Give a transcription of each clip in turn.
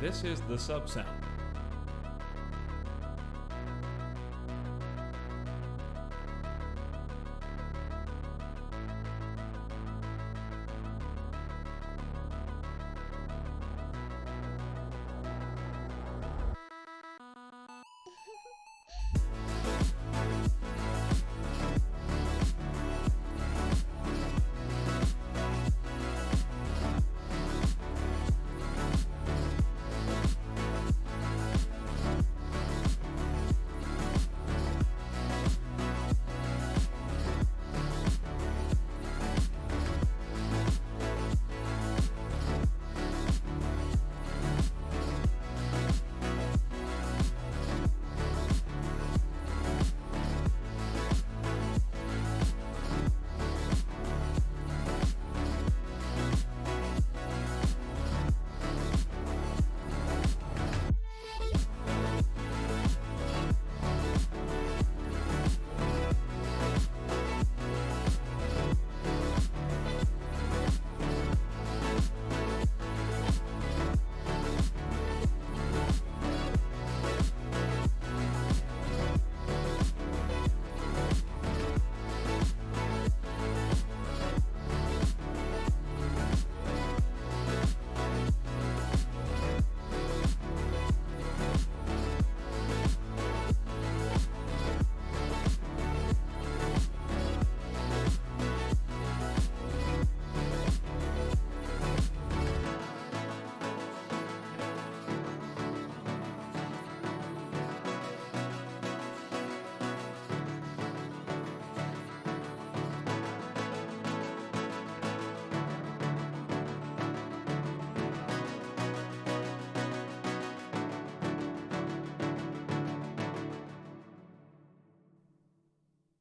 This is the sub sound.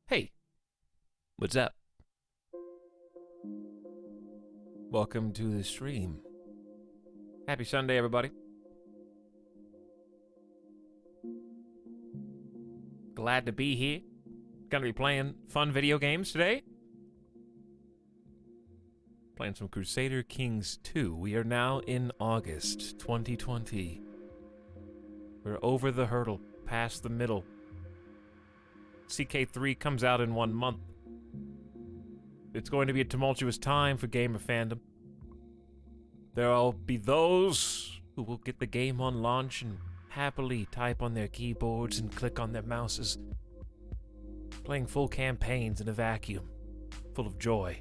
Hey, what's up? Welcome to the stream. Happy Sunday, everybody. Glad to be here. Gonna be playing fun video games today. Playing some Crusader Kings 2. We are now in August 2020. We're over the hurdle, past the middle. CK3 comes out in 1 month. It's going to be a tumultuous time for gamer fandom. There'll be those who will get the game on launch and happily type on their keyboards and click on their mouses, playing full campaigns in a vacuum, full of joy.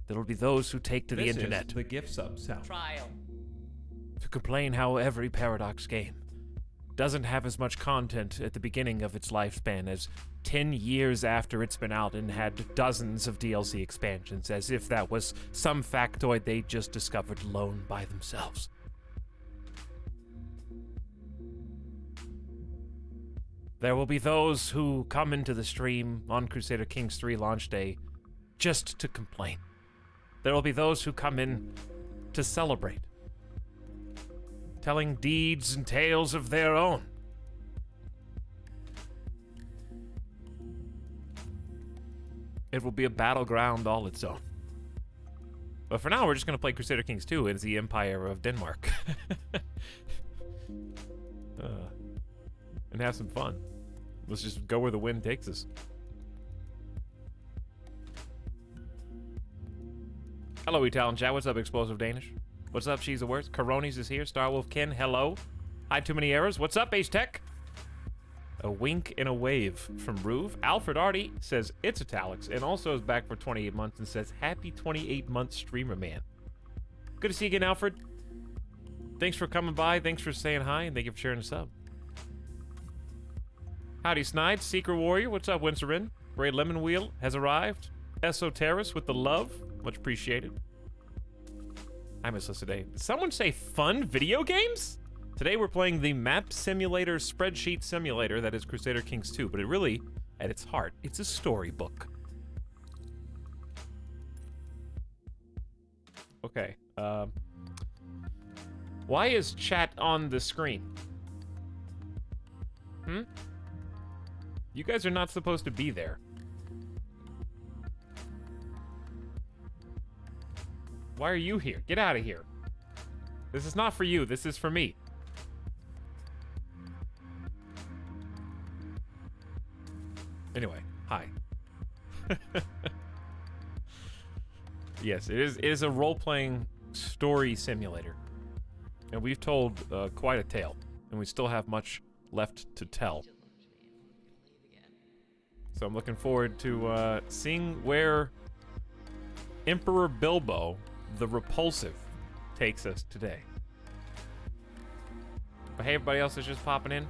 There'll be those who take to the internet. This is the gift sub sound. Trial. To complain how every Paradox game doesn't have as much content at the beginning of its lifespan as 10 years after it's been out and had dozens of DLC expansions, as if that was some factoid they just discovered alone by themselves. There will be those who come into the stream on Crusader Kings 3 launch day just to complain. There will be those who come in to celebrate, telling deeds and tales of their own. It will be a battleground all its own. But for now, we're just going to play Crusader Kings 2 as the Empire of Denmark. And have some fun. Let's just go where the wind takes us. Hello, Italian chat. What's up, Explosive Danish? What's up, She's the Worst? Coronis is here. Starwolf Ken, hello. Hi, Too Many Errors. What's up, Ace Tech? A wink and a wave from Ruve. Alfred Artie says it's Etalyx and also is back for 28 months and says happy 28 month streamer, man. Good to see you again, Alfred. Thanks for coming by. Thanks for saying hi, and thank you for sharing the sub. Howdy, Snide. Secret Warrior. What's up, Wincerin? Ray Lemon Wheel has arrived. Esoterrus with the love. Much appreciated. I miss us today. Did someone say fun video games? Today we're playing the map simulator spreadsheet simulator that is Crusader Kings 2, but it really, at its heart, it's a storybook. Okay, why is chat on the screen? You guys are not supposed to be there. Why are you here? Get out of here. This is not for you. This is for me. Anyway, hi. Yes, it is a role-playing story simulator. And we've told quite a tale. And we still have much left to tell. So I'm looking forward to seeing where Emperor Bilbo, the Repulsive, takes us today. But hey, everybody else is just popping in.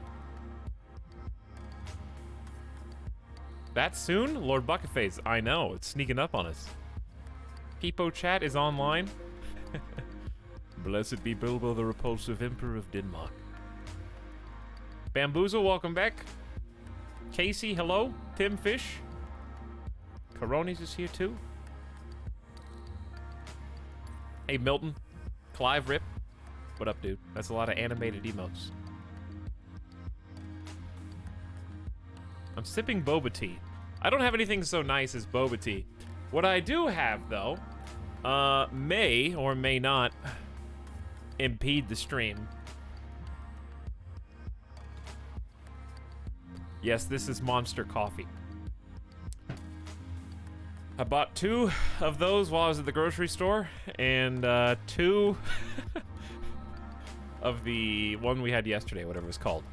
That soon? Lord Bucketface, I know, it's sneaking up on us. Peepo Chat is online. Blessed be Bilbo, the Repulsive Emperor of Denmark. Bamboozle, welcome back. Casey, hello. Tim Fish. Coronis is here too. Hey, Milton. Clive Rip. What up, dude? That's a lot of animated emotes. I'm sipping boba tea. I don't have anything so nice as boba tea. What I do have, though, may or may not impede the stream. Yes, this is Monster Coffee. I bought 2 of those while I was at the grocery store, and 2 of the one we had yesterday, whatever it was called.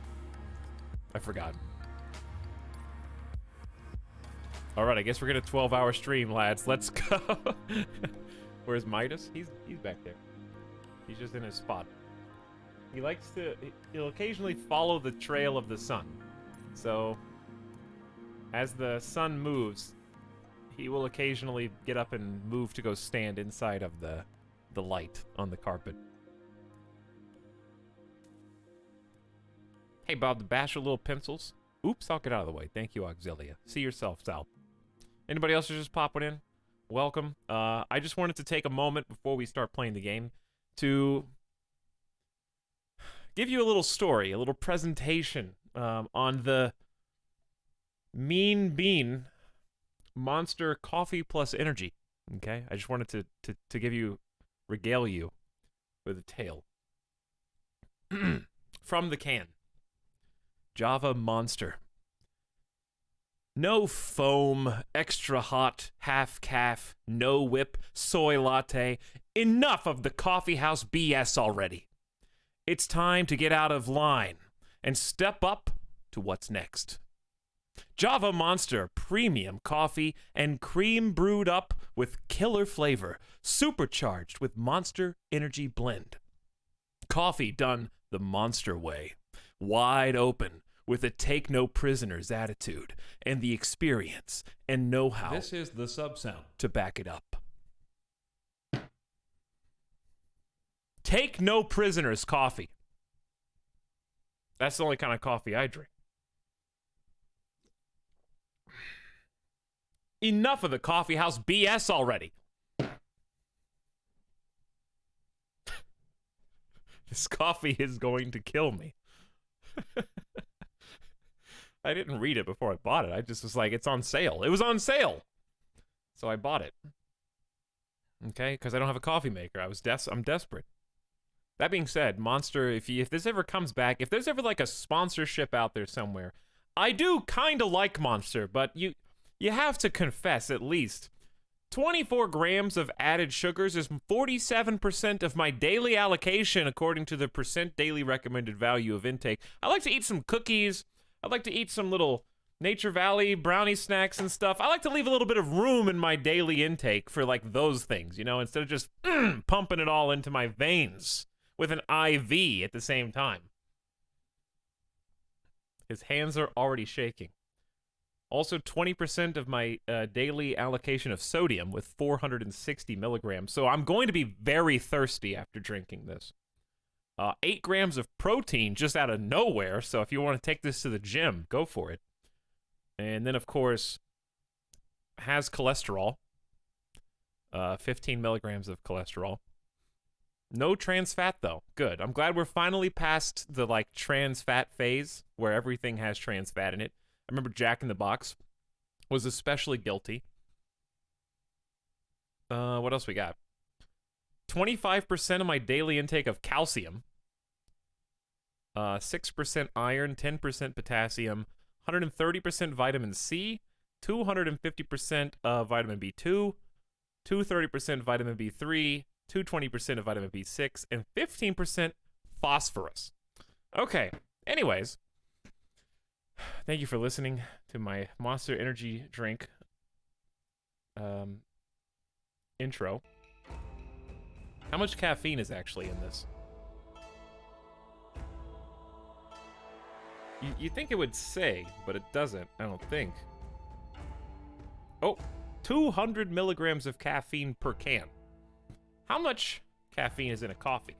I forgot. Alright, I guess we're gonna 12-hour stream, lads. Let's go. Where's Midas? He's back there. He's just in his spot. He likes to... He'll occasionally follow the trail of the sun. So, as the sun moves, he will occasionally get up and move to go stand inside of the light on the carpet. Hey, Bob the Basher, little pencils. Oops, I'll get out of the way. Thank you, Auxilia. See yourself, Sal. Anybody else who's just popping in? Welcome. I just wanted to take a moment before we start playing the game to give you a little story, a little presentation on the Mean Bean Monster Coffee Plus Energy. Okay? I just wanted to give you, regale you with a tale. From the can. Java Monster. No foam, extra hot, half calf, no whip, soy latte. Enough of the coffeehouse BS already. It's time to get out of line and step up to what's next. Java Monster premium coffee and cream brewed up with killer flavor, supercharged with Monster Energy Blend. Coffee done the Monster way, wide open, with a take-no-prisoners attitude, and the experience and know-how. This is the sub-sound to back it up. Take-no-prisoners coffee. That's the only kind of coffee I drink. Enough of the coffeehouse BS already. This coffee is going to kill me. I didn't read it before I bought it. I just was like, it's on sale. It was on sale. So I bought it. Okay, because I don't have a coffee maker. I'm desperate. That being said, Monster, if this ever comes back, if there's ever like a sponsorship out there somewhere, I do kind of like Monster, but you have to confess at least 24 grams of added sugars is 47% of my daily allocation according to the percent daily recommended value of intake. I like to eat some cookies. I'd like to eat some little Nature Valley brownie snacks and stuff. I like to leave a little bit of room in my daily intake for like those things, you know, instead of just pumping it all into my veins with an IV at the same time. His hands are already shaking. Also, 20% of my daily allocation of sodium with 460 milligrams. So I'm going to be very thirsty after drinking this. 8 grams of protein just out of nowhere. So if you want to take this to the gym, go for it. And then, of course, has cholesterol. 15 milligrams of cholesterol. No trans fat, though. Good. I'm glad we're finally past the, like, trans fat phase where everything has trans fat in it. I remember Jack in the Box was especially guilty. What else we got? 25% of my daily intake of calcium, 6% iron, 10% potassium, 130% vitamin C, 250% of vitamin B2, 230% vitamin B3, 220% of vitamin B6, and 15% phosphorus. Okay, anyways, thank you for listening to my Monster Energy drink intro. How much caffeine is actually in this? You think it would say, but it doesn't, I don't think. Oh, 200 milligrams of caffeine per can. How much caffeine is in a coffee?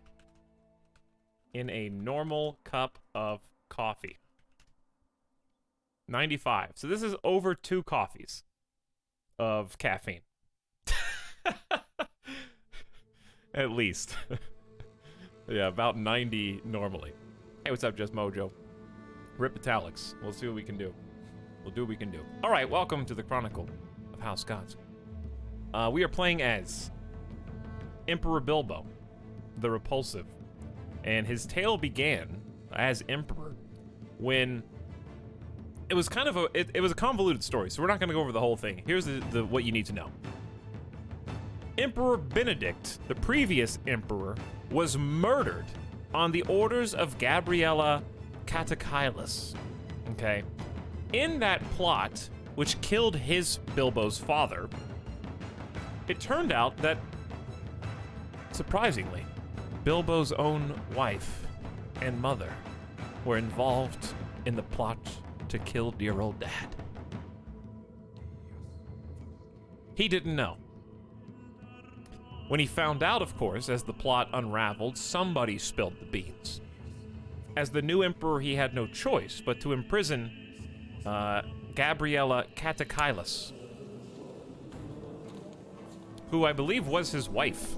In a normal cup of coffee. 95. So this is over 2 coffees of caffeine. At least. Yeah, about 90 normally. Hey, what's up, Just Mojo? Rip Etalyx. We'll see what we can do. We'll do what we can do. All right, welcome to the Chronicle of House Gods. We are playing as Emperor Bilbo, the Repulsive. And his tale began as Emperor when it was kind of it was a convoluted story, so we're not going to go over the whole thing. Here's the what you need to know. Emperor Benedict, the previous emperor, was murdered on the orders of Gabriella Catechylus. Okay? In that plot, which killed his Bilbo's father, it turned out that, surprisingly, Bilbo's own wife and mother were involved in the plot to kill dear old dad. He didn't know. When he found out, of course, as the plot unraveled, somebody spilled the beans. As the new emperor, he had no choice but to imprison Gabriella Catechylus, who I believe was his wife.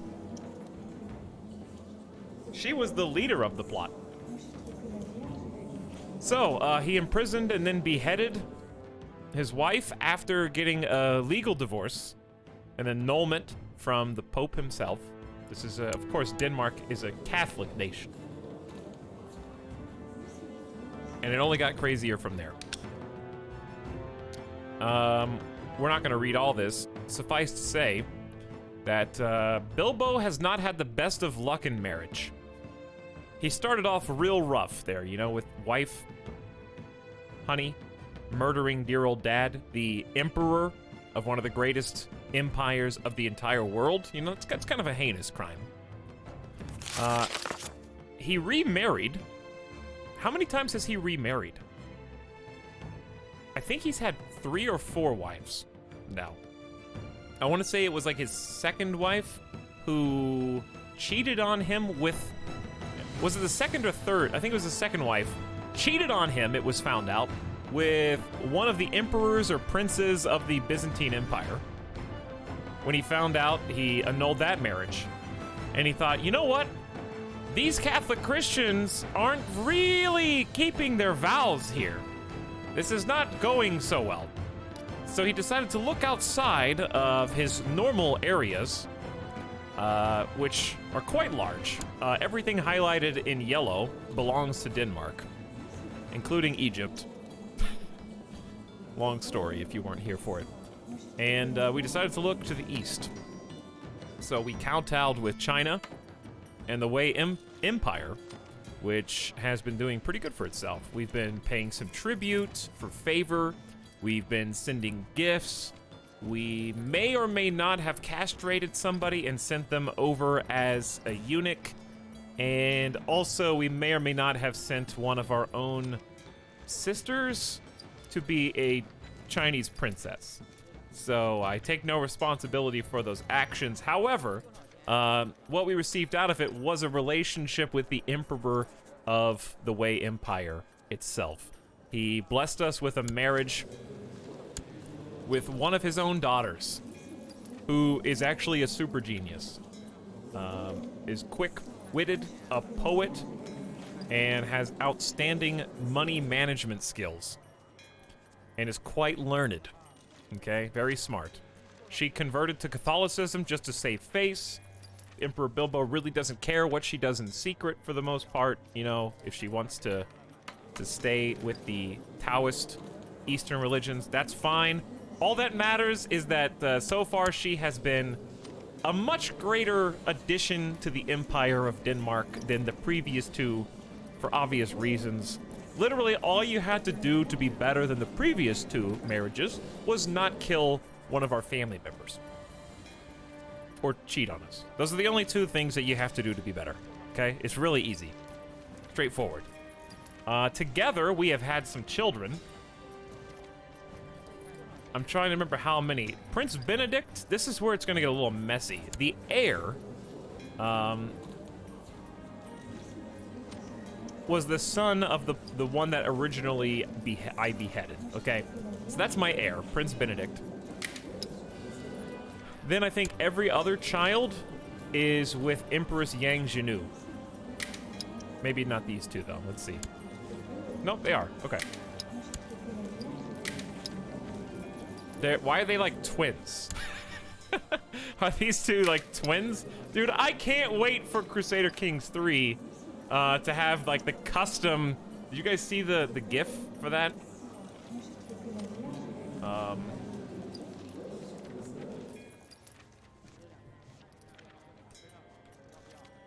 She was the leader of the plot. So, he imprisoned and then beheaded his wife after getting a legal divorce, an annulment from the Pope himself. This is, of course, Denmark is a Catholic nation. And it only got crazier from there. We're not going to read all this. Suffice to say that Bilbo has not had the best of luck in marriage. He started off real rough there, you know, with wife, honey, murdering dear old dad, the emperor of one of the greatest empires of the entire world. You know, it's kind of a heinous crime. He remarried. How many times has he remarried? I think he's had 3 or 4 wives now. I want to say it was like his second wife who cheated on him with... Was it the second or third? I think it was the second wife. Cheated on him, it was found out, with one of the emperors or princes of the Byzantine Empire. When he found out, he annulled that marriage. And he thought, you know what? These Catholic Christians aren't really keeping their vows here. This is not going so well. So he decided to look outside of his normal areas, which are quite large. Everything highlighted in yellow belongs to Denmark, including Egypt. Long story if you weren't here for it. And we decided to look to the east. So we kowtowed with China and the Wei Empire, which has been doing pretty good for itself. We've been paying some tribute for favor. We've been sending gifts. We may or may not have castrated somebody and sent them over as a eunuch. And also, we may or may not have sent one of our own sisters to be a Chinese princess. So I take no responsibility for those actions. However, what we received out of it was a relationship with the Emperor of the Wei Empire itself. He blessed us with a marriage with one of his own daughters, who is actually a super genius, is quick-witted, a poet, and has outstanding money management skills, and is quite learned, okay? Very smart. She converted to Catholicism just to save face, Emperor Bilbo really doesn't care what she does in secret for the most part. You know, if she wants to stay with the Taoist Eastern religions, that's fine. All that matters is that so far she has been a much greater addition to the Empire of Denmark than the previous two, for obvious reasons. Literally, all you had to do to be better than the previous two marriages was not kill one of our family members. Or cheat on us. Those are the only two things that you have to do to be better, okay? It's really easy. Straightforward. Together, we have had some children. I'm trying to remember how many. Prince Benedict, this is where it's going to get a little messy. The heir was the son of the one that originally I beheaded, okay? So that's my heir, Prince Benedict. Then I think every other child is with Empress Yang Jinu. Maybe not these two, though. Let's see. Nope, they are. Okay. Why are they like twins? Are these two like twins? Dude, I can't wait for Crusader Kings 3 to have like the custom. Did you guys see the GIF for that?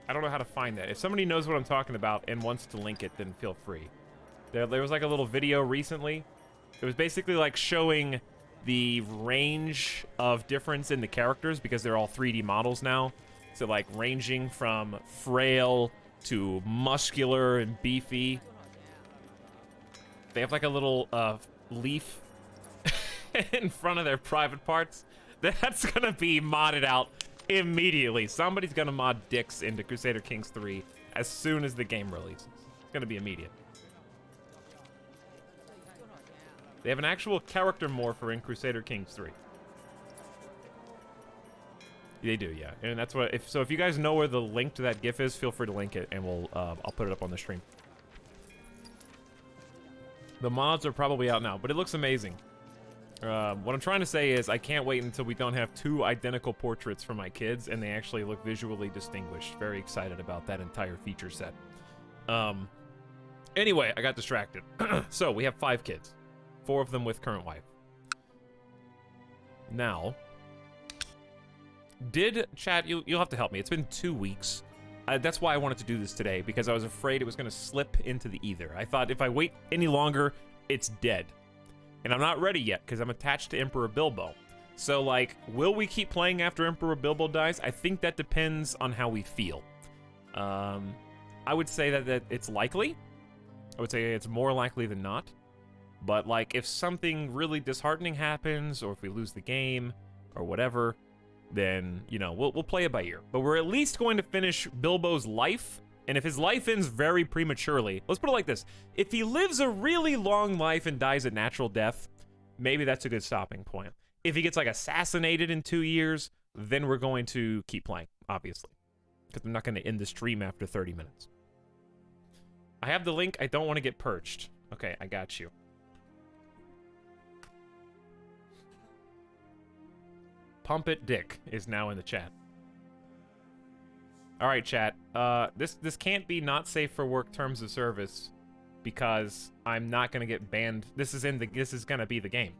I don't know how to find that. If somebody knows what I'm talking about and wants to link it, then feel free. There was like a little video recently. It was basically like showing the range of difference in the characters because they're all 3D models now. So like ranging from frail to muscular and beefy. They have like a little leaf in front of their private parts. That's gonna be modded out immediately. Somebody's gonna mod dicks into Crusader Kings 3 as soon as the game releases. It's gonna be immediate. They have an actual character morpher in Crusader Kings 3. They do, yeah. And that's what. If you guys know where the link to that GIF is, feel free to link it, and I'll put it up on the stream. The mods are probably out now, but it looks amazing. What I'm trying to say is I can't wait until we don't have two identical portraits for my kids and they actually look visually distinguished. Very excited about that entire feature set. Anyway, I got distracted. So we have 5 kids. 4 of them with current wife. Now, chat, you'll have to help me. It's been 2 weeks. That's why I wanted to do this today, because I was afraid it was going to slip into the ether. I thought if I wait any longer, it's dead. And I'm not ready yet, because I'm attached to Emperor Bilbo. So, like, will we keep playing after Emperor Bilbo dies? I think that depends on how we feel. I would say that it's likely. I would say it's more likely than not. But, like, if something really disheartening happens, or if we lose the game, or whatever, then, you know, we'll play it by ear. But we're at least going to finish Bilbo's life. And if his life ends very prematurely, let's put it like this. If he lives a really long life and dies a natural death, maybe that's a good stopping point. If he gets, like, assassinated in 2 years, then we're going to keep playing, obviously. Because I'm not going to end the stream after 30 minutes. I have the link. I don't want to get perched. Okay, I got you. Pump It Dick is now in the chat. All right, chat. This can't be not safe for work terms of service because I'm not gonna get banned. This is gonna be the game,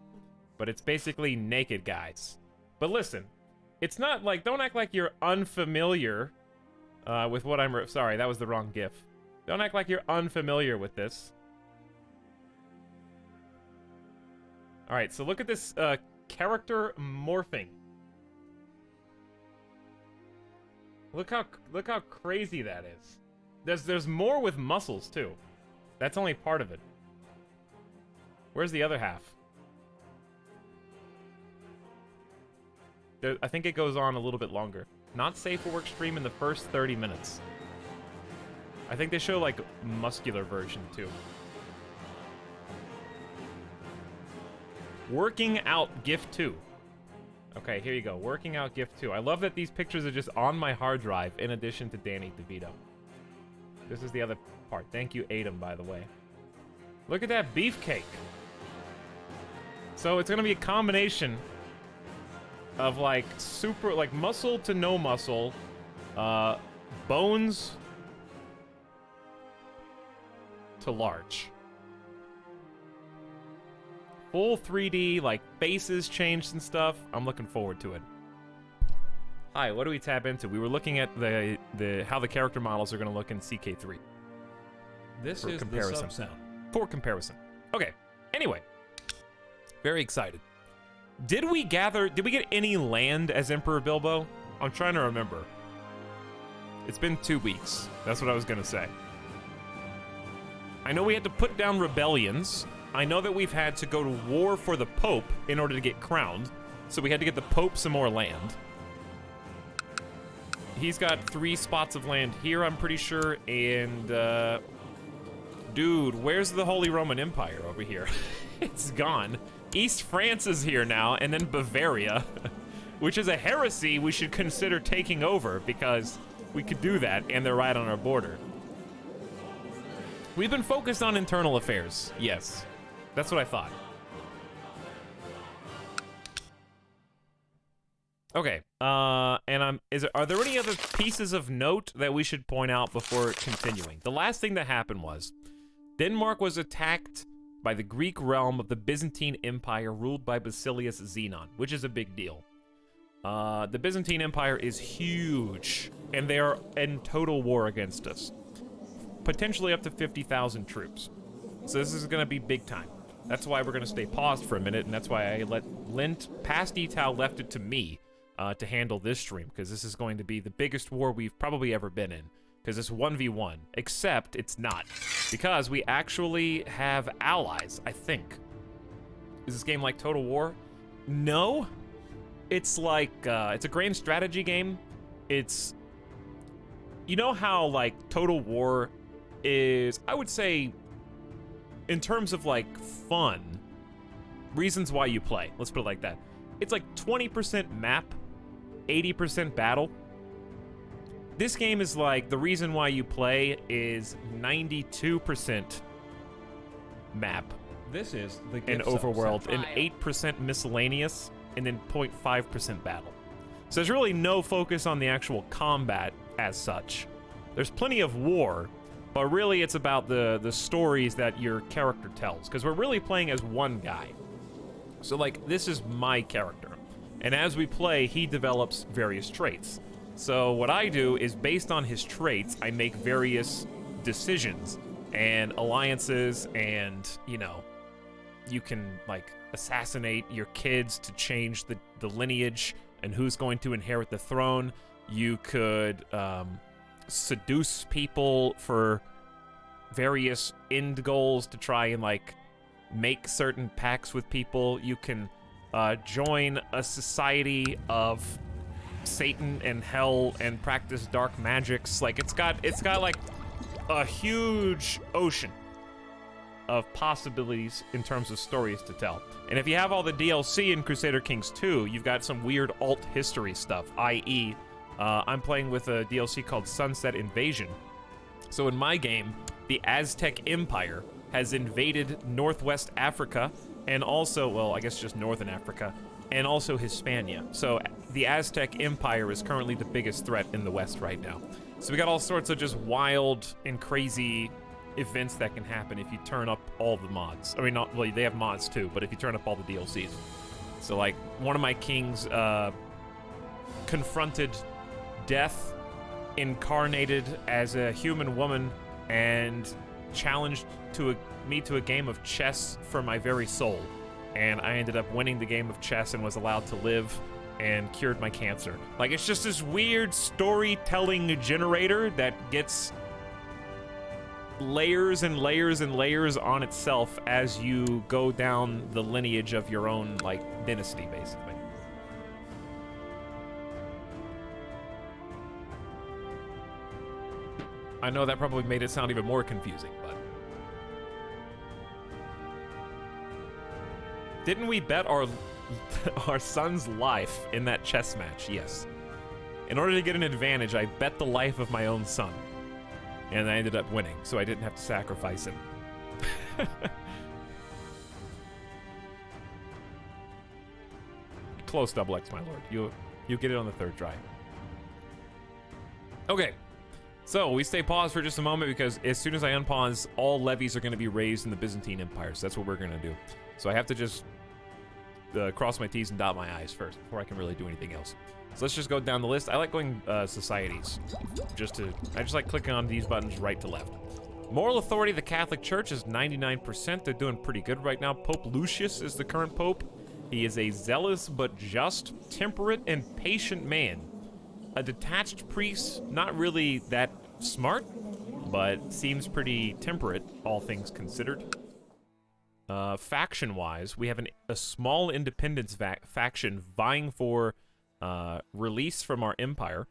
but it's basically naked guys. But listen, it's not like, don't act like you're unfamiliar with what I'm. Sorry, that was the wrong GIF. Don't act like you're unfamiliar with this. All right, so look at this character morphing. Look how crazy that is. There's more with muscles too. That's only part of it. Where's the other half? I think it goes on a little bit longer. Not safe for work stream in the first 30 minutes. I think they show like muscular version too. Working out GIF 2. Okay, here you go. Working out GIF 2. I love that these pictures are just on my hard drive in addition to Danny DeVito. This is the other part. Thank you, Adam, by the way. Look at that beefcake. So it's going to be a combination of like muscle to no muscle Bones to large. Full 3D, like faces changed and stuff. I'm looking forward to it. Hi, what do we tap into? We were looking at how the character models are going to look in CK3. This For is comparison. the sub-sound. For comparison. Okay. Anyway. Very excited. Did we get any land as Emperor Bilbo? I'm trying to remember. It's been 2 weeks. That's what I was going to say. I know we had to put down rebellions. I know that we've had to go to war for the Pope in order to get crowned. So we had to get the Pope some more land. He's got 3 spots of land here, I'm pretty sure, and, dude, where's the Holy Roman Empire over here? It's gone. East France is here now, and then Bavaria, which is a heresy we should consider taking over, because we could do that, and they're right on our border. We've been focused on internal affairs, yes. That's what I thought. Okay, are there any other pieces of note that we should point out before continuing? The last thing that happened was, Denmark was attacked by the Greek realm of the Byzantine Empire ruled by Basilius Xenon, which is a big deal. The Byzantine Empire is huge, and they are in total war against us. Potentially up to 50,000 troops. So this is gonna be big time. That's why we're gonna stay paused for a minute, and that's why I let past Etal left it to me to handle this stream, because this is going to be the biggest war we've probably ever been in, because it's 1v1, except it's not, because we actually have allies, I think. Is this game like Total War? No. It's like, it's a grand strategy game. It's, you know how, like, Total War is, I would say, in terms of, like, fun, reasons why you play, let's put it like that. It's like 20% map, 80% battle. This game is like, the reason why you play is 92% map. This is the And gift overworld, sub-sound. and 8% miscellaneous, and then 0.5% battle. So there's really no focus on the actual combat as such. There's plenty of war, but really it's about the stories that your character tells, because we're really playing as one guy. So like, this is my character. And as we play, he develops various traits. So what I do is, based on his traits, I make various decisions and alliances, and, you know, you can, like, assassinate your kids to change the lineage and who's going to inherit the throne. You could seduce people for various end goals to try and, like, make certain pacts with people. You can join a society of Satan and hell and practice dark magics. Like, it's got like a huge ocean of possibilities in terms of stories to tell. And if you have all the DLC in Crusader Kings 2, you've got some weird alt history stuff, i.e., I'm playing with a DLC called Sunset Invasion. So in my game, the Aztec Empire has invaded Northwest Africa, and also, well, I guess just Northern Africa, and also Hispania. So the Aztec Empire is currently the biggest threat in the West right now. So we got all sorts of just wild and crazy events that can happen if you turn up all the mods. I mean, not, well, they have mods too, but if you turn up all the DLCs. So like, one of my kings confronted death incarnated as a human woman and challenged me to a game of chess for my very soul. And I ended up winning the game of chess and was allowed to live and cured my cancer. Like, it's just this weird storytelling generator that gets layers and layers and layers on itself as you go down the lineage of your own, like, dynasty, basically. I know that probably made it sound even more confusing, but... Didn't we bet our son's life in that chess match? Yes. In order to get an advantage, I bet the life of my own son. And I ended up winning, so I didn't have to sacrifice him. Close, Double X, my lord. You get it on the third try. Okay. So we stay paused for just a moment because as soon as I unpause, all levies are going to be raised in the Byzantine Empire. So that's what we're going to do. So I have to just cross my T's and dot my I's first before I can really do anything else. So let's just go down the list. I like going societies. I just like clicking on these buttons right to left. Moral authority of the Catholic Church is 99%. They're doing pretty good right now. Pope Lucius is the current pope. He is a zealous but just, temperate, and patient man. A detached priest, not really that smart, but seems pretty temperate, all things considered. Faction-wise, we have a small independence faction vying for release from our empire.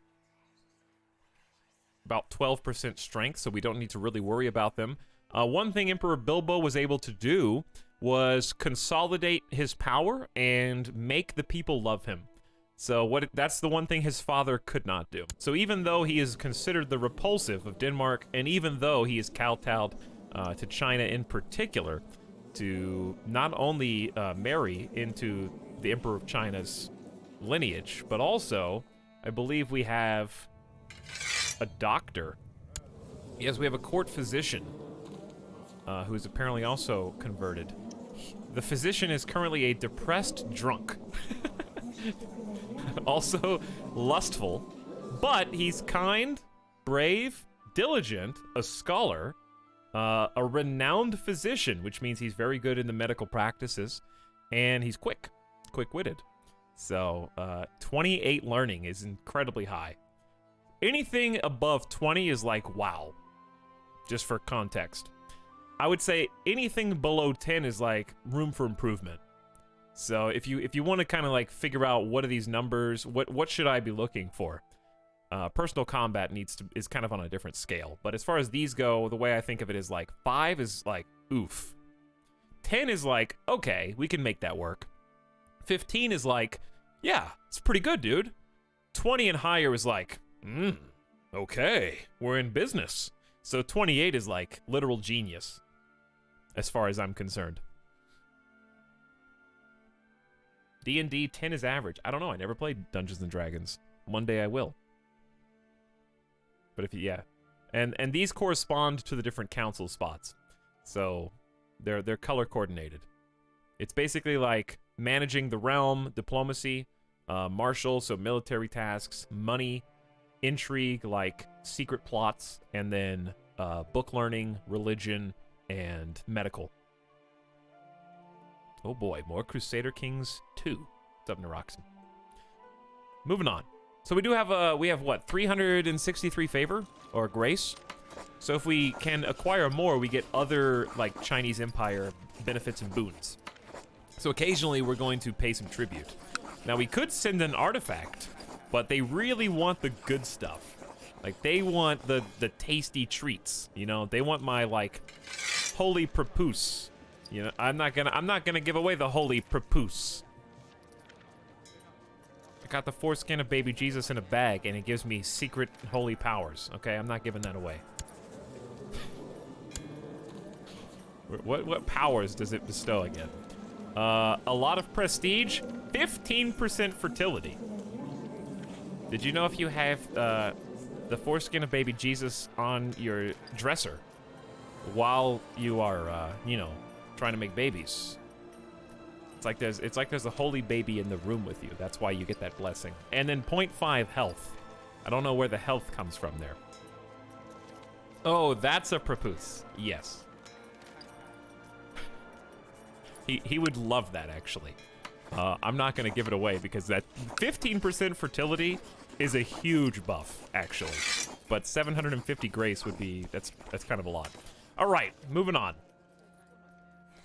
About 12% strength, so we don't need to really worry about them. One thing Emperor Bilbo was able to do was consolidate his power and make the people love him. So that's the one thing his father could not do. So even though he is considered the Repulsive of Denmark, and even though he is kowtowed to China in particular, to not only marry into the Emperor of China's lineage, but also, I believe we have a doctor. Yes, we have a court physician who is apparently also converted. The physician is currently a depressed drunk. Also lustful, but he's kind, brave, diligent, a scholar, a renowned physician, which means he's very good in the medical practices, and he's quick-witted. So 28 learning is incredibly high. Anything above 20 is like, wow, just for context. I would say anything below 10 is like room for improvement. So if you want to kind of like figure out what are these numbers, what should I be looking for? Personal combat is kind of on a different scale. But as far as these go, the way I think of it is like 5 is like oof. 10 is like, okay, we can make that work. 15 is like, yeah, it's pretty good, dude. 20 and higher is like, okay, we're in business. So 28 is like literal genius, as far as I'm concerned. D&D 10 is average. I don't know. I never played Dungeons and Dragons. One day I will. But yeah, and these correspond to the different council spots, so they're color coordinated. It's basically like managing the realm, diplomacy, martial, so military tasks, money, intrigue, like secret plots, and then book learning, religion, and medical. Oh boy, more Crusader Kings 2. What's up, Naroxen? Moving on. So we have what, 363 favor or grace? So if we can acquire more, we get other like Chinese Empire benefits and boons. So occasionally we're going to pay some tribute. Now we could send an artifact, but they really want the good stuff. Like they want the tasty treats, you know? They want my like holy prepuce. You know, I'm not gonna give away the holy prepuce. I got the foreskin of baby Jesus in a bag, and it gives me secret holy powers. Okay, I'm not giving that away. What powers does it bestow again? A lot of prestige, 15% fertility. Did you know if you have the foreskin of baby Jesus on your dresser while you are, you know, trying to make babies? It's like there's a holy baby in the room with you. That's why you get that blessing. And then 0.5 health. I don't know where the health comes from there. Oh, that's a prepuce. Yes. He would love that, actually. I'm not going to give it away because that 15% fertility is a huge buff, actually. But 750 grace would be, that's kind of a lot. All right, moving on.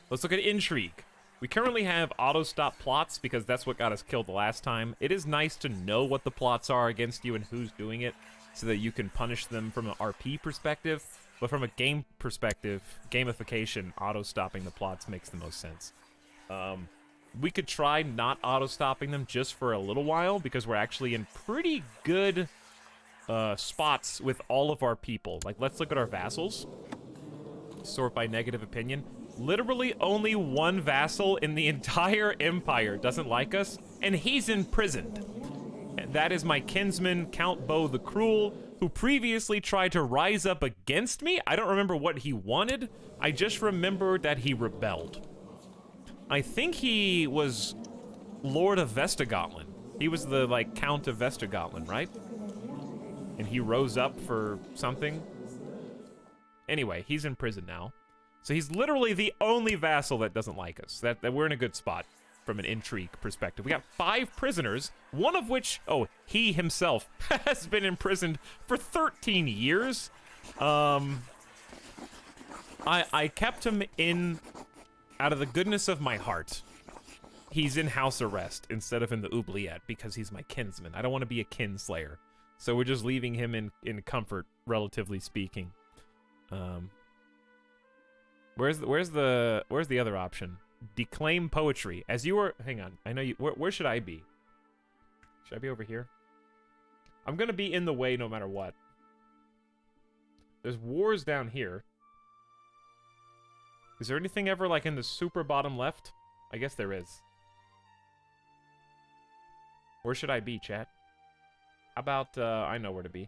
Let's look at intrigue. We currently have auto-stop plots because that's what got us killed the last time. It is nice to know what the plots are against you and who's doing it so that you can punish them from an RP perspective. But from a game perspective, gamification, auto-stopping the plots makes the most sense. We could try not auto-stopping them just for a little while because we're actually in pretty good spots with all of our people. Like, let's look at our vassals. Sort by negative opinion. Literally only one vassal in the entire empire doesn't like us, and he's imprisoned. That is my kinsman, Count Bo the Cruel, who previously tried to rise up against me. I don't remember what he wanted. I just remember that he rebelled. I think he was Lord of Vestergotland. He was the, like, Count of Vestergotland, right? And he rose up for something. Anyway, he's in prison now. So he's literally the only vassal that doesn't like us. That we're in a good spot from an intrigue perspective. We got 5 prisoners, one of which, oh, he himself has been imprisoned for 13 years. I kept him in out of the goodness of my heart. He's in house arrest instead of in the oubliette because he's my kinsman. I don't want to be a kinslayer. So we're just leaving him in comfort, relatively speaking. Where's the other option? Declaim poetry. As you were, hang on. I know you. Where should I be? Should I be over here? I'm gonna be in the way no matter what. There's wars down here. Is there anything ever like in the super bottom left? I guess there is. Where should I be, chat? How about I know where to be.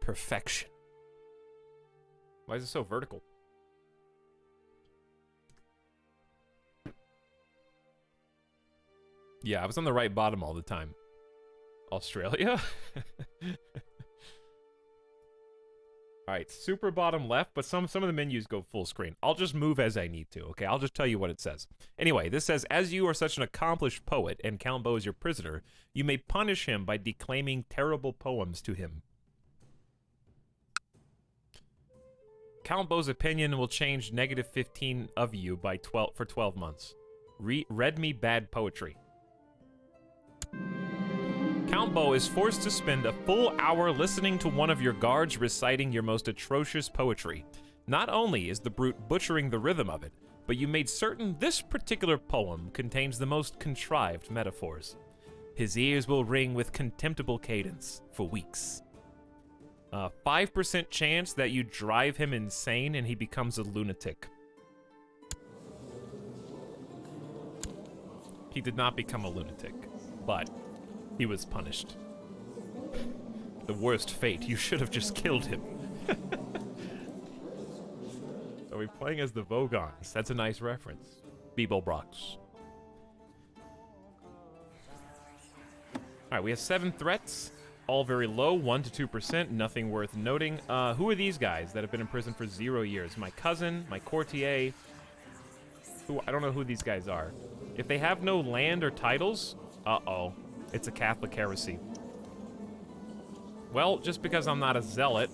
Perfection. Why is it so vertical? Yeah, I was on the right bottom all the time. Australia? Alright, super bottom left, but some of the menus go full screen. I'll just move as I need to, okay? I'll just tell you what it says. Anyway, this says, as you are such an accomplished poet and Count Bo is your prisoner, you may punish him by declaiming terrible poems to him. Count Bo's opinion will change -15 of you by 12 months. Read me bad poetry. Count Bo is forced to spend a full hour listening to one of your guards reciting your most atrocious poetry. Not only is the brute butchering the rhythm of it, but you made certain this particular poem contains the most contrived metaphors. His ears will ring with contemptible cadence for weeks. 5% chance that you drive him insane and he becomes a lunatic. He did not become a lunatic, but he was punished. The worst fate. You should have just killed him. Are we playing as the Vogons? That's a nice reference. Bilbo Brox. Alright, we have 7 threats. All very low, 1 to 2%, nothing worth noting. Who are these guys that have been in prison for 0 years? My cousin, my courtier. I don't know who these guys are. If they have no land or titles, uh-oh. It's a Catholic heresy. Well, just because I'm not a zealot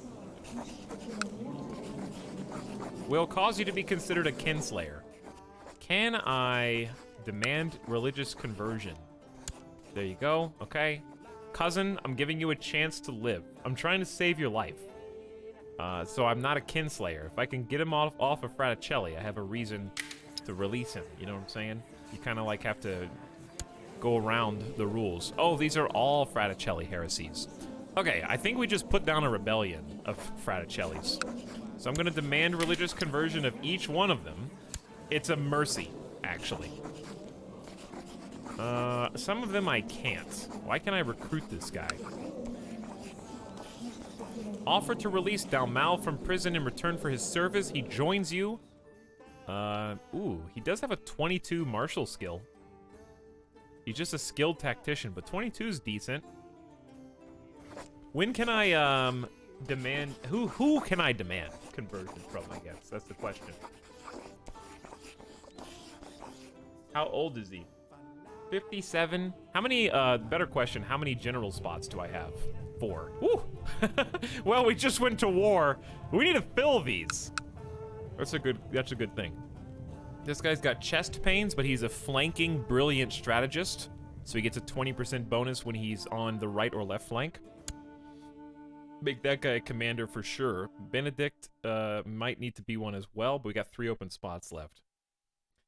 will cause you to be considered a kinslayer. Can I demand religious conversion? There you go, okay. Cousin, I'm giving you a chance to live. I'm trying to save your life. So I'm not a kinslayer. If I can get him off of Fraticelli, I have a reason to release him. You know what I'm saying? You kind of like have to go around the rules. Oh, these are all Fraticelli heresies. Okay, I think we just put down a rebellion of Fraticellis. So I'm going to demand religious conversion of each one of them. It's a mercy, actually. Some of them I can't. Why can't I recruit this guy? Offer to release Dalmal from prison in return for his service. He joins you. Ooh, he does have a 22 martial skill. He's just a skilled tactician, but 22 is decent. When can I, demand... Who can I demand conversion from, I guess? That's the question. How old is he? 57? How many, better question, how many general spots do I have? 4. Woo! Well, we just went to war. We need to fill these. That's a good thing. This guy's got chest pains, but he's a flanking, brilliant strategist. So he gets a 20% bonus when he's on the right or left flank. Make that guy a commander for sure. Benedict might need to be one as well, but we got 3 open spots left.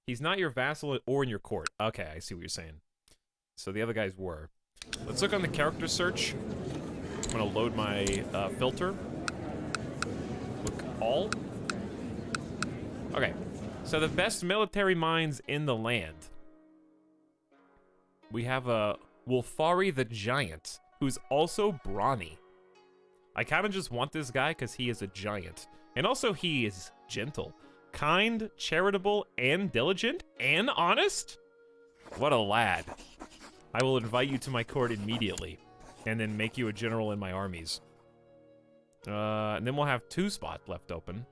He's not your vassal or in your court. Okay, I see what you're saying. So the other guys were. Let's look on the character search. I'm gonna load my filter. all? Okay, so the best military minds in the land. We have a Wolfari the Giant, who's also brawny. I kind of just want this guy because he is a giant. And also he is gentle, kind, charitable, and diligent, and honest? What a lad. I will invite you to my court immediately, and then make you a general in my armies. And then we'll have 2 spots left open.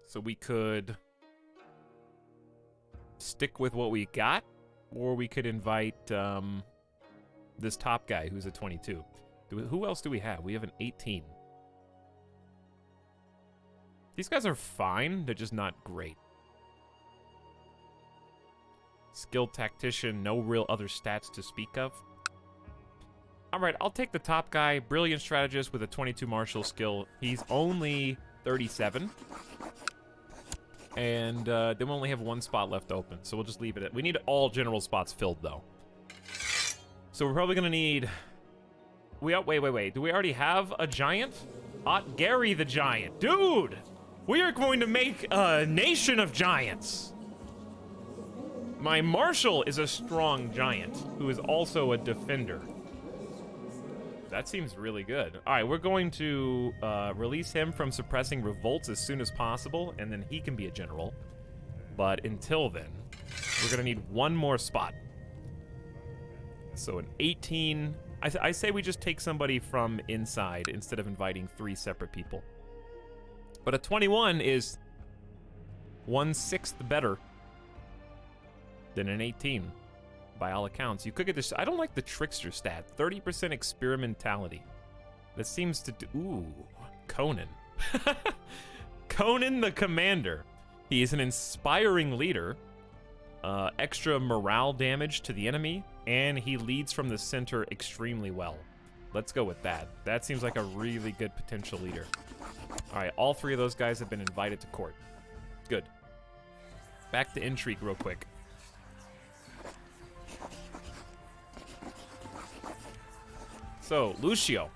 So we could stick with what we got, or we could invite this top guy who's a 22. Who else do we have? We have an 18. These guys are fine, they're just not great. Skilled tactician, no real other stats to speak of. Alright, I'll take the top guy, brilliant strategist with a 22 martial skill. He's only 37. And then we only have 1 spot left open, so we'll just leave it at... We need all general spots filled, though. So we're probably gonna need... Wait. Do we already have a giant? Gary the Giant. Dude! We are going to make a nation of giants! My marshal is a strong giant, who is also a defender. That seems really good. Alright, we're going to release him from suppressing revolts as soon as possible, and then he can be a general. But until then, we're gonna need 1 more spot. So an 18... I say we just take somebody from inside instead of inviting 3 separate people. But a 21 is 1/6 better than an 18, by all accounts. You could get this... I don't like the trickster stat. 30% experimentality. That seems to do... Ooh, Conan. Conan the Commander. He is an inspiring leader. Extra morale damage to the enemy, and he leads from the center extremely well. Let's go with that. That seems like a really good potential leader. Alright, all 3 of those guys have been invited to court. Good. Back to intrigue real quick. So, Lucio.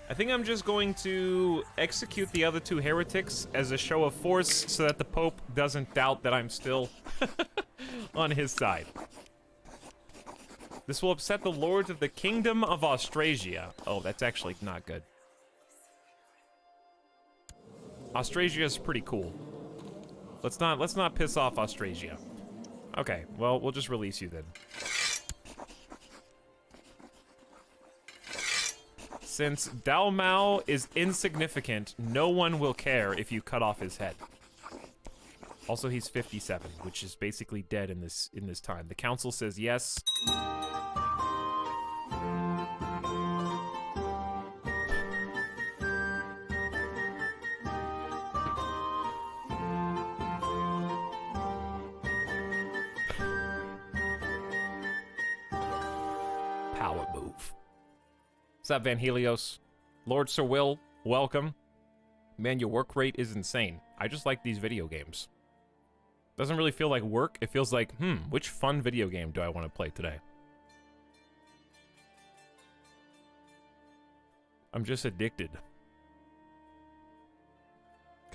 I think I'm just going to execute the other 2 heretics as a show of force so that the Pope doesn't doubt that I'm still on his side. This will upset the lords of the Kingdom of Austrasia. Oh, that's actually not good. Austrasia is pretty cool. Let's not piss off Austrasia. Okay, well, we'll just release you then. Since Dao Mao is insignificant, no one will care if you cut off his head. Also, he's 57, which is basically dead in this time. The council says yes. Power move. What's up, Van Helios? Lord Sir Will, welcome. Man, your work rate is insane. I just like these video games. Doesn't really feel like work. It feels like, which fun video game do I want to play today? I'm just addicted.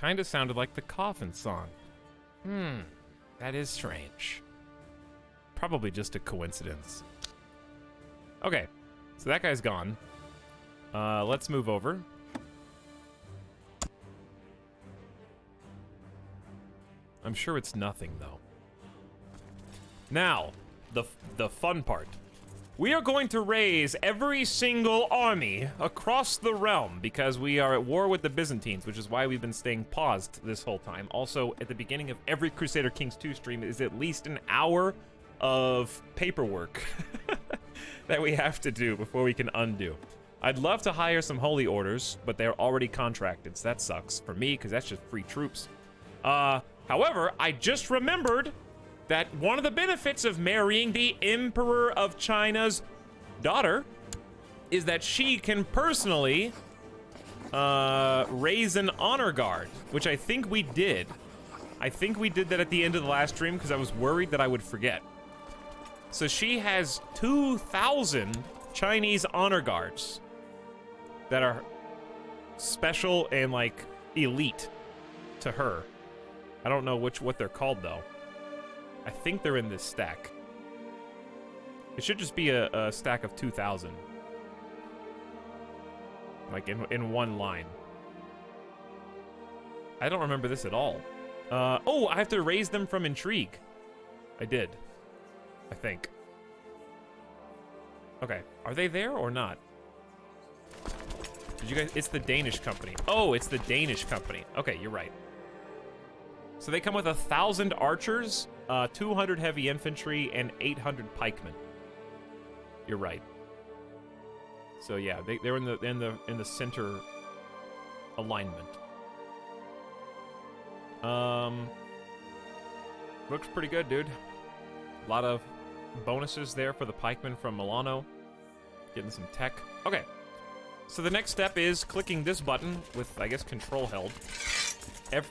Kinda sounded like the Coffin song. That is strange. Probably just a coincidence. Okay, so that guy's gone. Let's move over. I'm sure it's nothing, though. Now, the fun part. We are going to raise every single army across the realm because we are at war with the Byzantines, which is why we've been staying paused this whole time. Also, at the beginning of every Crusader Kings 2 stream is at least an hour of paperwork that we have to do before we can undo. I'd love to hire some holy orders, but they're already contracted, so that sucks for me because that's just free troops. However, I just remembered that one of the benefits of marrying the Emperor of China's daughter is that she can personally raise an honor guard, which I think we did. I think we did that at the end of the last stream because I was worried that I would forget. So she has 2,000 Chinese honor guards that are special and, like, elite to her. I don't know what they're called, though. I think they're in this stack. It should just be a stack of 2,000. Like, in one line. I don't remember this at all. Oh, I have to raise them from intrigue. I did. I think. Okay, are they there or not? Did you guys? It's the Danish company. Oh, it's the Danish company. Okay, you're right. So they come with 1,000 archers, 200 heavy infantry, and 800 pikemen. You're right. So yeah, they're in the center alignment. Looks pretty good, dude. A lot of bonuses there for the pikemen from Milano. Getting some tech. Okay. So the next step is clicking this button with, I guess, control held.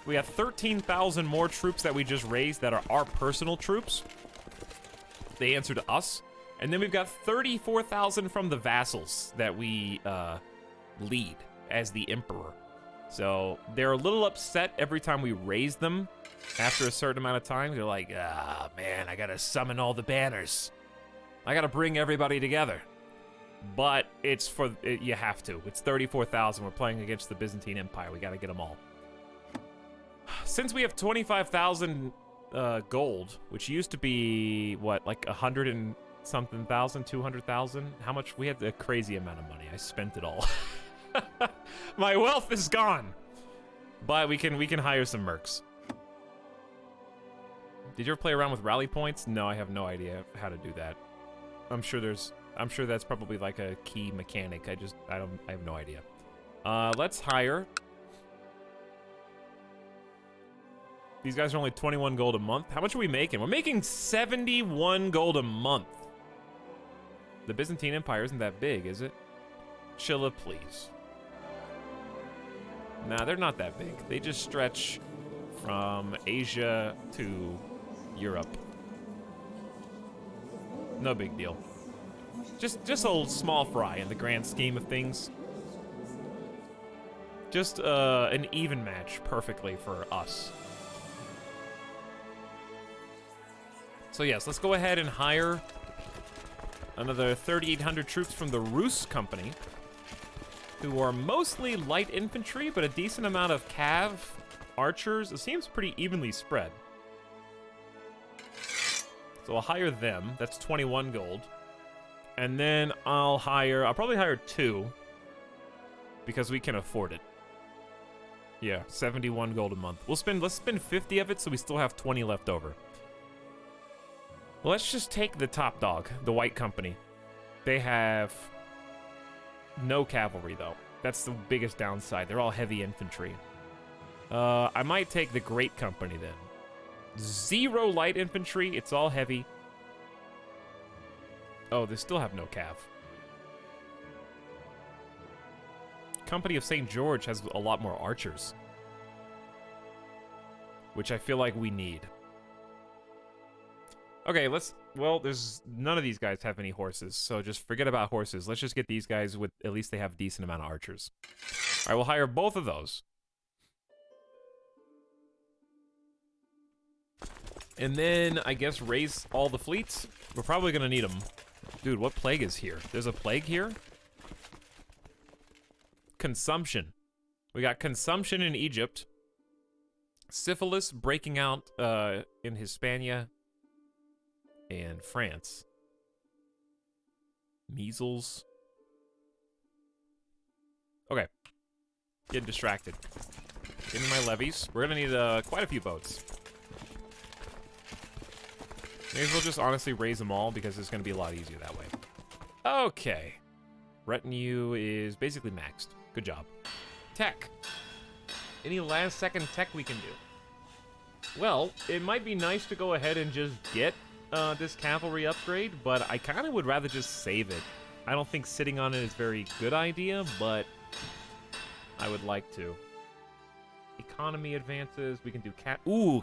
We have 13,000 more troops that we just raised that are our personal troops. They answer to us. And then we've got 34,000 from the vassals that we lead as the emperor. So they're a little upset every time we raise them. After a certain amount of time, they're like, ah, man, I gotta summon all the banners. I gotta bring everybody together. But it's you have to. It's 34,000. We're playing against the Byzantine Empire. We gotta get them all. Since we have 25,000 gold, which used to be, what, like 100 and something thousand, 200,000? How much? We had a crazy amount of money. I spent it all. My wealth is gone. But we can hire some mercs. Did you ever play around with rally points? No, I have no idea how to do that. I'm sure that's probably like a key mechanic. I have no idea. Let's hire. These guys are only 21 gold a month. How much are we making? We're making 71 gold a month. The Byzantine Empire isn't that big, is it? Chilla, please. Nah, they're not that big. They just stretch from Asia to Europe. No big deal. Just a small fry in the grand scheme of things. Just an even match perfectly for us. So yes, let's go ahead and hire another 3,800 troops from the Rus company, who are mostly light infantry, but a decent amount of cav, archers. It seems pretty evenly spread. So I'll hire them. That's 21 gold. And then I'll probably hire 2, because we can afford it. Yeah, 71 gold a month. Let's spend 50 of it so we still have 20 left over. Let's just take the top dog, the White Company. They have no cavalry, though. That's the biggest downside. They're all heavy infantry. I might take the Great Company, then. 0 light infantry. It's all heavy. Oh, they still have no cav. Company of St. George has a lot more archers, which I feel like we need. Okay, well, there's none of these guys have any horses, so just forget about horses. Let's just get these guys with, at least they have a decent amount of archers. All right, we'll hire both of those. And then, I guess, raise all the fleets. We're probably gonna need them. Dude, what plague is here? There's a plague here? Consumption. We got consumption in Egypt. Syphilis breaking out in Hispania and France. Measles. Okay. Getting distracted. Give me my levies. We're gonna need quite a few boats. May as well just honestly raise them all because it's gonna be a lot easier that way. Okay. Retinue is basically maxed. Good job. Tech. Any last second tech we can do? Well, it might be nice to go ahead and just get this cavalry upgrade, but I kind of would rather just save it. I don't think sitting on it is a very good idea, but I would like to. Economy advances. We can do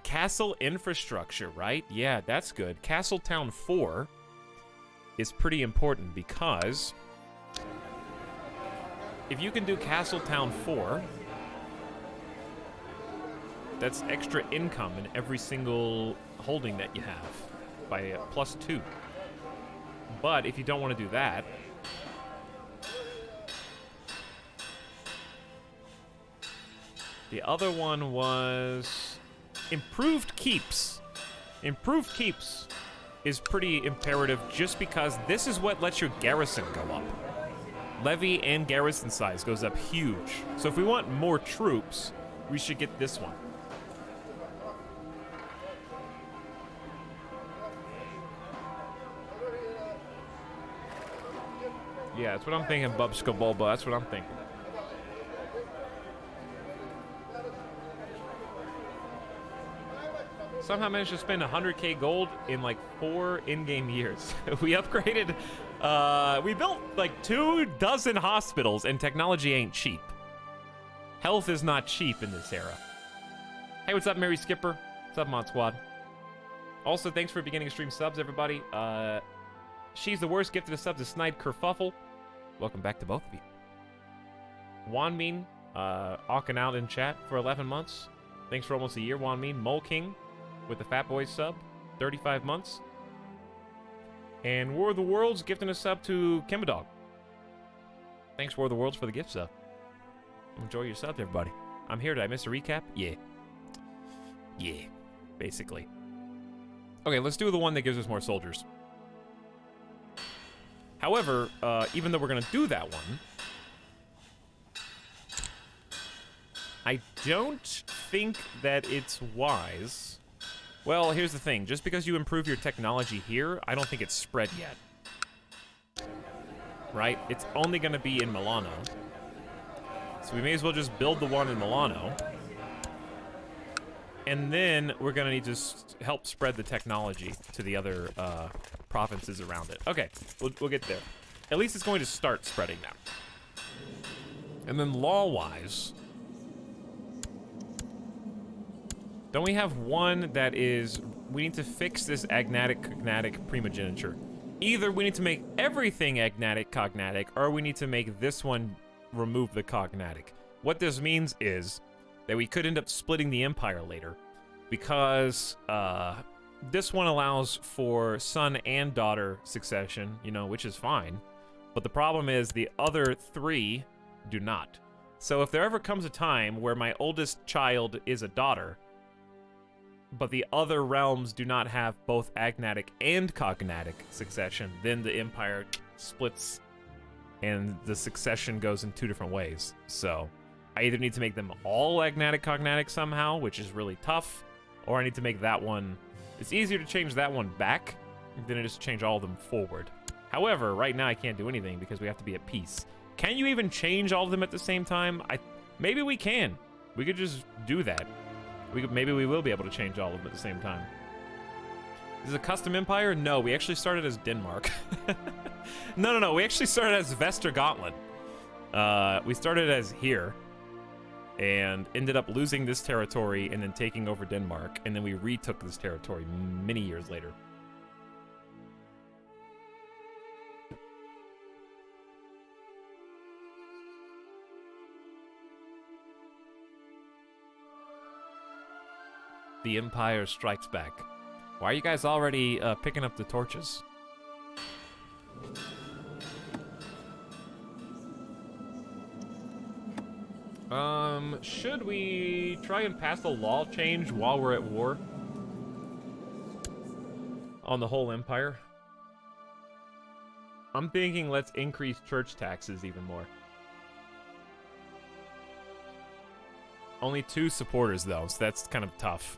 castle infrastructure, right? Yeah, that's good. Castle Town 4 is pretty important because if you can do Castle Town 4, that's extra income in every single holding that you have by a +2. But if you don't want to do that, the other one was improved keeps. Improved keeps is pretty imperative just because this is what lets your garrison go up. Levy and garrison size goes up huge. So if we want more troops, we should get this one. Yeah, that's what I'm thinking, Bubska Bulba. That's what I'm thinking. Somehow managed to spend 100k gold in like 4 in-game years. We upgraded, we built like 24 hospitals, and technology ain't cheap. Health is not cheap in this era. Hey, what's up, Mary Skipper? What's up, Mod Squad? Also, thanks for beginning stream subs, everybody. She's the worst, gifted a sub to Snide Kerfuffle. Welcome back to both of you. Wanmin, awking out in chat for 11 months. Thanks for almost a year, Wanmin. Mole King with the Fat Boys sub, 35 months. And War of the Worlds gifting a sub to Kimbadog. Thanks, War of the Worlds, for the gift sub. Enjoy your subs, everybody. I'm here. Did I miss a recap? Yeah. Yeah, basically. Okay, let's do the one that gives us more soldiers. However, even though we're going to do that one, I don't think that it's wise. Well, here's the thing. Just because you improve your technology here, I don't think it's spread yet. Right? It's only going to be in Milano. So we may as well just build the one in Milano. And then we're going to need to help spread the technology to the other provinces around it. Okay, we'll get there. At least it's going to start spreading now. And then law-wise, don't we have one that is, we need to fix this agnatic-cognatic primogeniture. Either we need to make everything agnatic-cognatic, or we need to make this one remove the cognatic. What this means is that we could end up splitting the empire later, because this one allows for son and daughter succession, you know, which is fine. But the problem is the other 3 do not. So if there ever comes a time where my oldest child is a daughter, but the other realms do not have both agnatic and cognatic succession, then the empire splits and the succession goes in 2 different ways. So I either need to make them all agnatic cognatic somehow, which is really tough, or I need to make that one, it's easier to change that one back than it is to change all of them forward. However, right now I can't do anything because we have to be at peace. Can you even change all of them at the same time? Maybe we can. We could just do that. Maybe we will be able to change all of them at the same time. Is it a custom empire? No, we actually started as Denmark. No. We actually started as Vestergotland. We started as here, and ended up losing this territory and then taking over Denmark, and then we retook this territory many years later. The Empire Strikes Back. Why are you guys already picking up the torches? Should we try and pass a law change while we're at war? On the whole empire? I'm thinking let's increase church taxes even more. Only 2 supporters though, so that's kind of tough.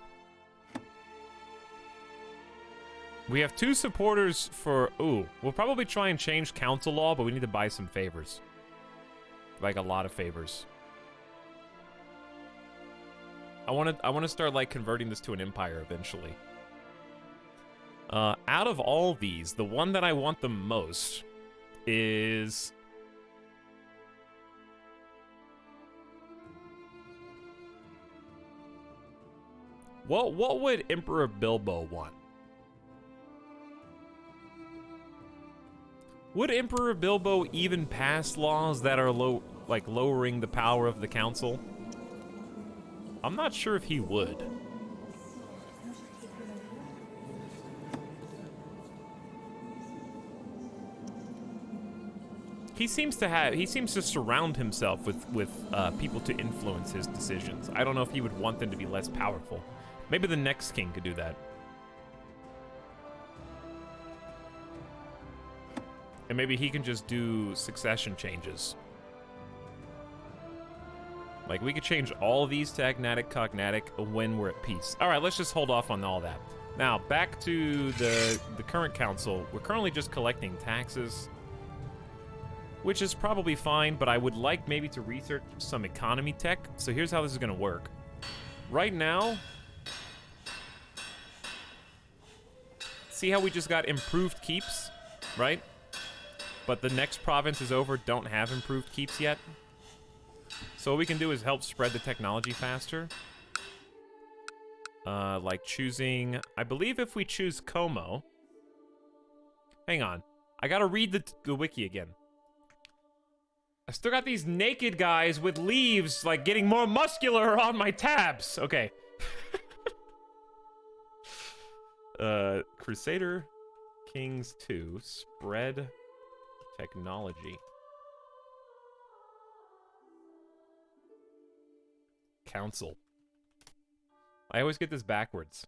We have 2 supporters for, ooh, we'll probably try and change council law, but we need to buy some favors. Like a lot of favors. I want to start like converting this to an empire eventually. Out of all these, the one that I want the most is what would Emperor Bilbo want? Would Emperor Bilbo even pass laws that are like, lowering the power of the council? I'm not sure if he would. He seems to surround himself with people to influence his decisions. I don't know if he would want them to be less powerful. Maybe the next king could do that. And maybe he can just do succession changes. Like, we could change all of these to agnatic, cognatic when we're at peace. All right, let's just hold off on all that. Now, back to the current council. We're currently just collecting taxes, which is probably fine, but I would like maybe to research some economy tech. So here's how this is going to work. Right now, see how we just got improved keeps, right? But the next province is over, don't have improved keeps yet. So what we can do is help spread the technology faster. Like choosing, I believe if we choose Como. Hang on, I gotta read the wiki again. I still got these naked guys with leaves, like, getting more muscular on my tabs. Okay. Crusader Kings 2, spread technology. Council. I always get this backwards.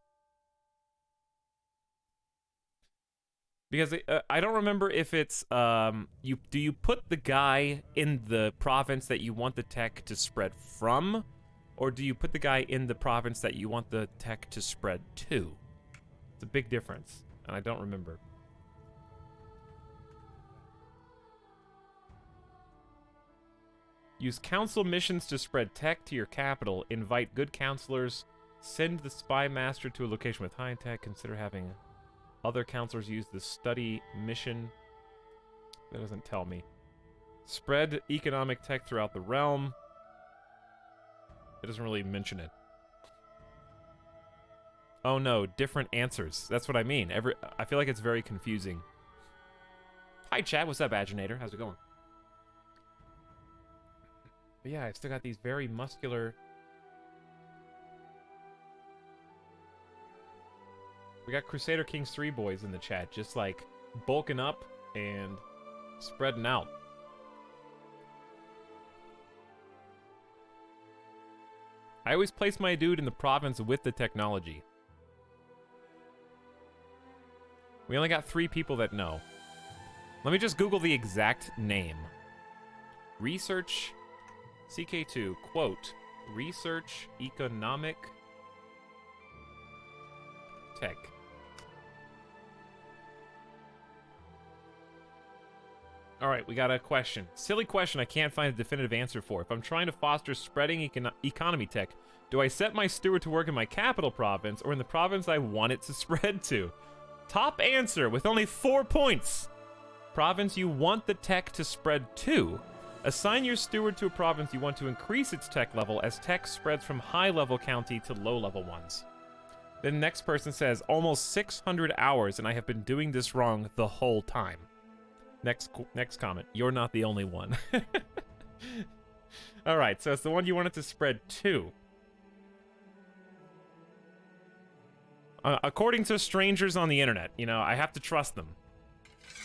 Because I don't remember if it's, do you put the guy in the province that you want the tech to spread from? Or do you put the guy in the province that you want the tech to spread to? It's a big difference, and I don't remember. Use council missions to spread tech to your capital. Invite good counselors. Send the spy master to a location with high tech. Consider having other counselors use the study mission. That doesn't tell me. Spread economic tech throughout the realm. It doesn't really mention it. Oh no, different answers. That's what I mean. I feel like it's very confusing. Hi chat, what's up, Aginator? How's it going? But yeah, I've still got these very muscular... We got Crusader Kings 3 boys in the chat, just like bulking up and spreading out. I always place my dude in the province with the technology. We only got 3 people that know. Let me just Google the exact name. Research CK2, quote, research economic tech. All right, we got a question. Silly question I can't find a definitive answer for. If I'm trying to foster spreading economy tech, do I set my steward to work in my capital province or in the province I want it to spread to? Top answer with only 4 points. Province you want the tech to spread to. Assign your steward to a province you want to increase its tech level as tech spreads from high-level county to low-level ones. The next person says, almost 600 hours and I have been doing this wrong the whole time. Next comment, you're not the only one. Alright, so it's the one you want it to spread to. According to strangers on the internet, you know, I have to trust them.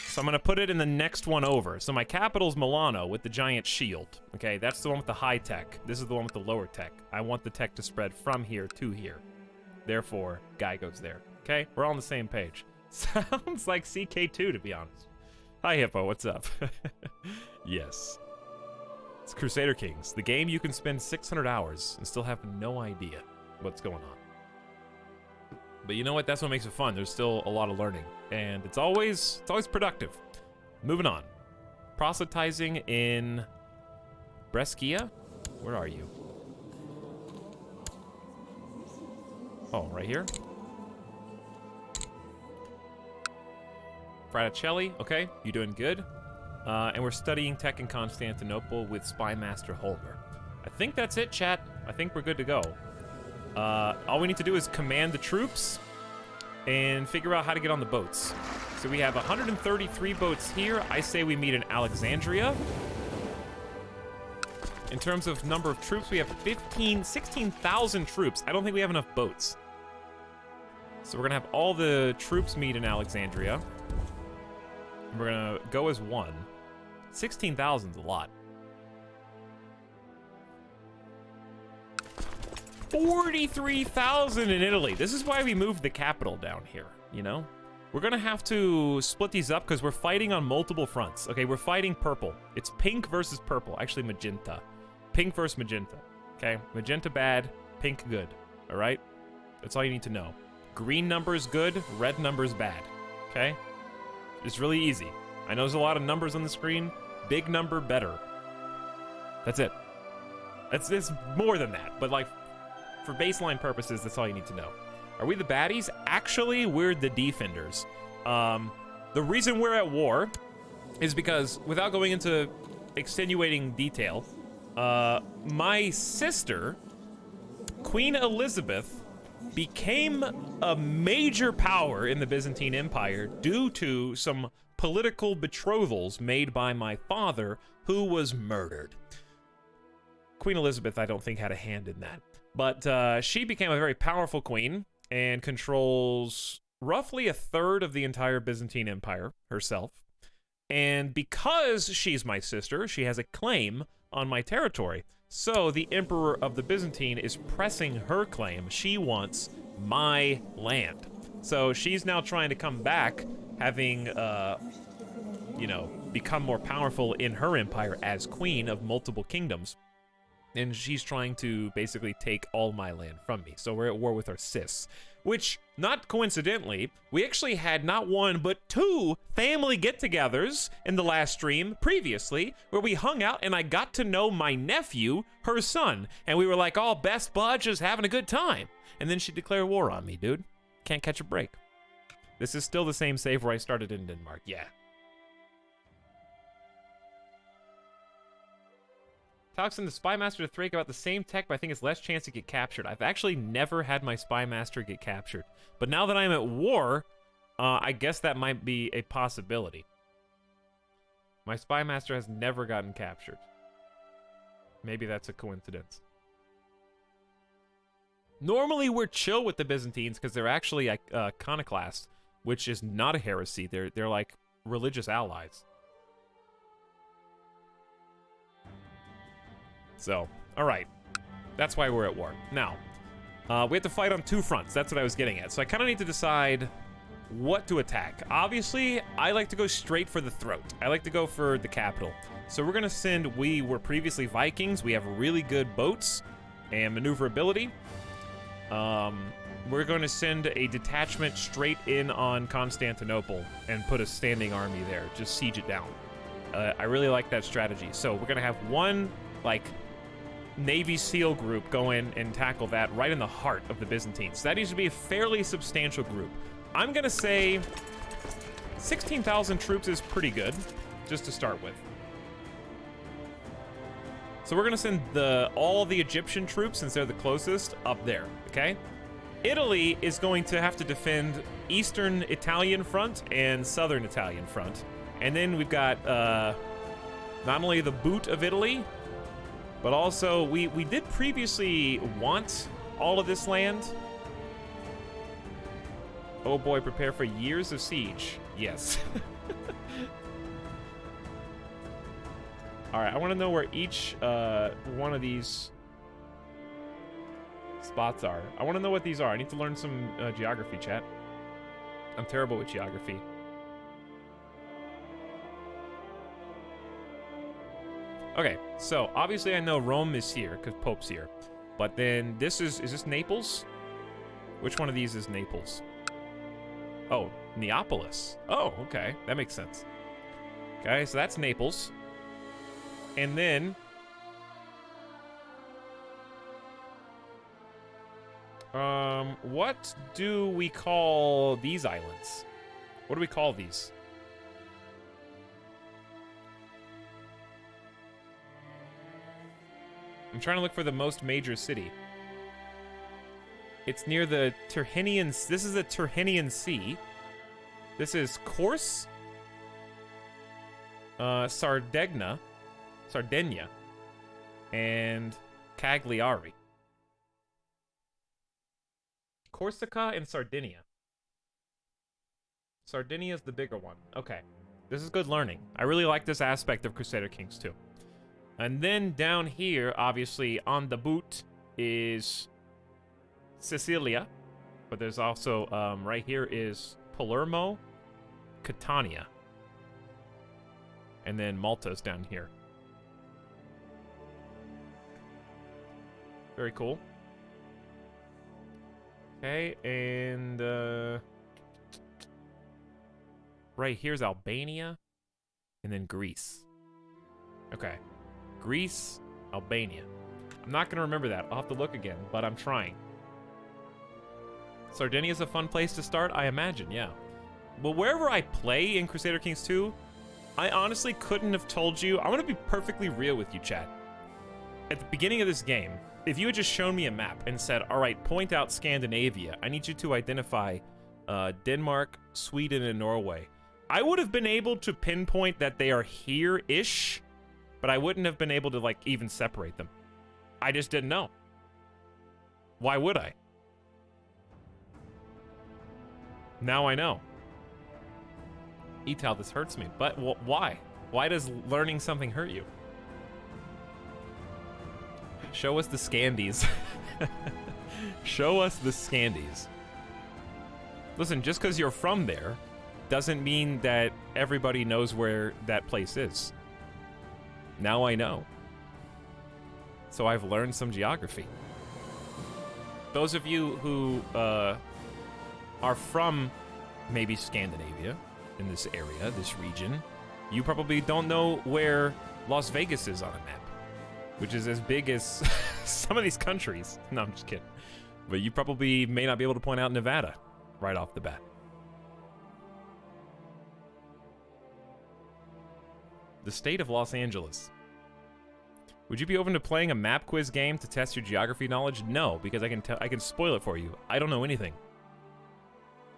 So I'm going to put it in the next one over. So my capital's Milano with the giant shield. Okay, that's the one with the high tech. This is the one with the lower tech. I want the tech to spread from here to here. Therefore, guy goes there. Okay, we're all on the same page. Sounds like CK2, to be honest. Hi, Hippo, what's up? Yes. It's Crusader Kings, the game you can spend 600 hours and still have no idea what's going on. But you know what? That's what makes it fun. There's still a lot of learning. And it's always productive. Moving on. Proselytizing in Brescia? Where are you? Oh, right here? Fraticelli, okay, you doing good. And we're studying tech in Constantinople with Spy Master Holger. I think that's it, chat. I think we're good to go. All we need to do is command the troops and figure out how to get on the boats. So we have 133 boats here. I say we meet in Alexandria. In terms of number of troops, we have 16,000 troops. I don't think we have enough boats. So we're gonna have all the troops meet in Alexandria. And we're gonna go as one. 16,000 is a lot. 43,000 in Italy. This is why we moved the capital down here, you know? We're gonna have to split these up because we're fighting on multiple fronts. Okay, we're fighting purple. It's pink versus purple. Actually, magenta. Pink versus magenta. Okay, magenta bad, pink good. All right? That's all you need to know. Green numbers good, red numbers bad. Okay? It's really easy. I know there's a lot of numbers on the screen. Big number, better. That's it. It's more than that, but like, for baseline purposes, that's all you need to know. Are we the baddies? Actually, we're the defenders. The reason we're at war is because, without going into extenuating detail, my sister, Queen Elizabeth, became a major power in the Byzantine Empire due to some political betrothals made by my father, who was murdered. Queen Elizabeth, I don't think, had a hand in that. But she became a very powerful queen and controls roughly a third of the entire Byzantine Empire herself. And because she's my sister, she has a claim on my territory. So the Emperor of the Byzantine is pressing her claim. She wants my land. So she's now trying to come back, having, you know, become more powerful in her empire as queen of multiple kingdoms. And she's trying to basically take all my land from me. So we're at war with our sis. Which, not coincidentally, we actually had not one, but two family get-togethers in the last stream previously, where we hung out and I got to know my nephew, her son. And we were like, all best buds, just having a good time. And then she declared war on me, dude. Can't catch a break. This is still the same save where I started in Denmark, yeah. Talks in the Spy Master to Thrake about the same tech, but I think it's less chance to get captured. I've actually never had my Spy Master get captured. But now that I'm at war, I guess that might be a possibility. My Spy Master has never gotten captured. Maybe that's a coincidence. Normally we're chill with the Byzantines because they're actually iconoclast, which is not a heresy. They're like religious allies. So, all right. That's why we're at war. Now, we have to fight on two fronts. That's what I was getting at. So I kind of need to decide what to attack. Obviously, I like to go straight for the throat. I like to go for the capital. So we're going to send, we were previously Vikings. We have really good boats and maneuverability. We're going to send a detachment straight in on Constantinople and put a standing army there. Just siege it down. I really like that strategy. So we're going to have one, like, Navy SEAL group go in and tackle that right in the heart of the Byzantines. So that needs to be a fairly substantial group. I'm gonna say 16,000 troops is pretty good, just to start with. So we're gonna send all the Egyptian troops, since they're the closest, up there, okay? Italy is going to have to defend Eastern Italian front and Southern Italian front. And then we've got not only the boot of Italy, but also, we did previously want all of this land. Oh boy, prepare for years of siege. Yes. All right, I want to know where each one of these spots are. I want to know what these are. I need to learn some geography, chat. I'm terrible with geography. Okay, so obviously I know Rome is here because Pope's here, but then is this Naples? Which one of these is Naples? Oh, Neapolis. Oh, okay, that makes sense. Okay, so that's Naples. And then what do we call these islands? What do we call these? I'm trying to look for the most major city. It's near the Tyrrhenian... This is the Tyrrhenian Sea. This is Corse. Sardinia. and Cagliari. Corsica and Sardinia. Sardinia is the bigger one. Okay. This is good learning. I really like this aspect of Crusader Kings 2. And then down here, obviously, on the boot is Sicilia. But there's also, right here is Palermo, Catania. And then Malta's down here. Very cool. Okay, and, right here's Albania, and then Greece. Okay. Greece, Albania. I'm not going to remember that. I'll have to look again, but I'm trying. Sardinia is a fun place to start, I imagine, yeah. But wherever I play in Crusader Kings 2, I honestly couldn't have told you. I'm going to be perfectly real with you, chat. At the beginning of this game, if you had just shown me a map and said, all right, point out Scandinavia, I need you to identify Denmark, Sweden, and Norway, I would have been able to pinpoint that they are here-ish, but I wouldn't have been able to, like, even separate them. I just didn't know. Why would I? Now I know. Etal, this hurts me. But why? Why does learning something hurt you? Show us the Scandies. Show us the Scandies. Listen, just because you're from there doesn't mean that everybody knows where that place is. Now I know. So I've learned some geography. Those of you who are from maybe Scandinavia, in this area, this region, you probably don't know where Las Vegas is on a map, which is as big as some of these countries. No, I'm just kidding. But you probably may not be able to point out Nevada right off the bat. The state of Los Angeles. Would you be open to playing a map quiz game to test your geography knowledge? No, because I can spoil it for you. I don't know anything.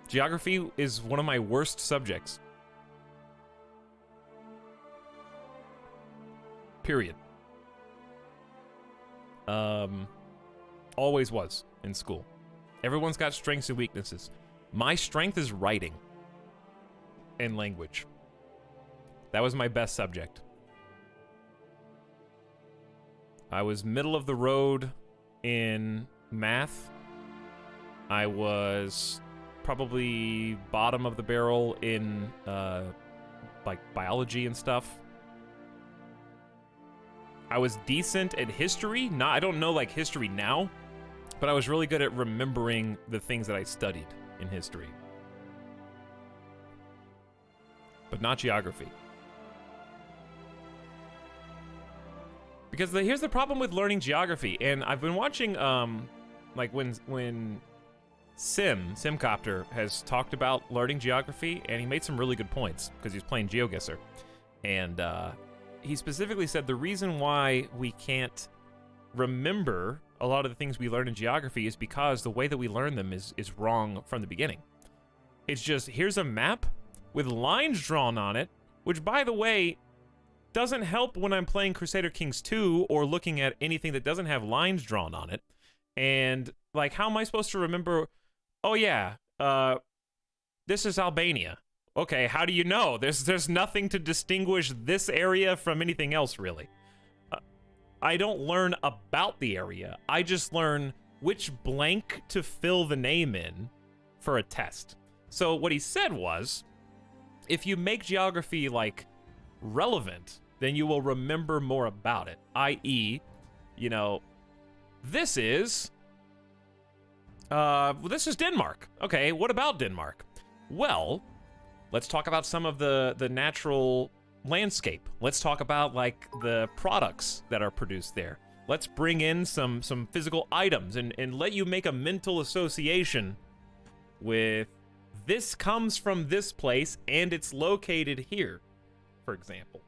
Geography is one of my worst subjects. Period. Always was in school. Everyone's got strengths and weaknesses. My strength is writing and language. That was my best subject. I was middle of the road in math. I was probably bottom of the barrel in like biology and stuff. I was decent at history. I don't know like history now, but I was really good at remembering the things that I studied in history. But not geography. Because here's the problem with learning geography, and I've been watching, like when Simcopter has talked about learning geography, and he made some really good points, because he's playing GeoGuessr. And he specifically said the reason why we can't remember a lot of the things we learn in geography is because the way that we learn them is wrong from the beginning. It's just, here's a map with lines drawn on it, which, by the way, doesn't help when I'm playing Crusader Kings 2 or looking at anything that doesn't have lines drawn on it. And, like, how am I supposed to remember, oh yeah, this is Albania. Okay, how do you know? There's nothing to distinguish this area from anything else, really. I don't learn about the area. I just learn which blank to fill the name in for a test. So what he said was, if you make geography, like, relevant, then you will remember more about it. I.e., you know, this is Denmark. Okay, what about Denmark? Well, let's talk about some of the natural landscape. Let's talk about, like, the products that are produced there. Let's bring in some physical items and let you make a mental association with this comes from this place and it's located here, for example.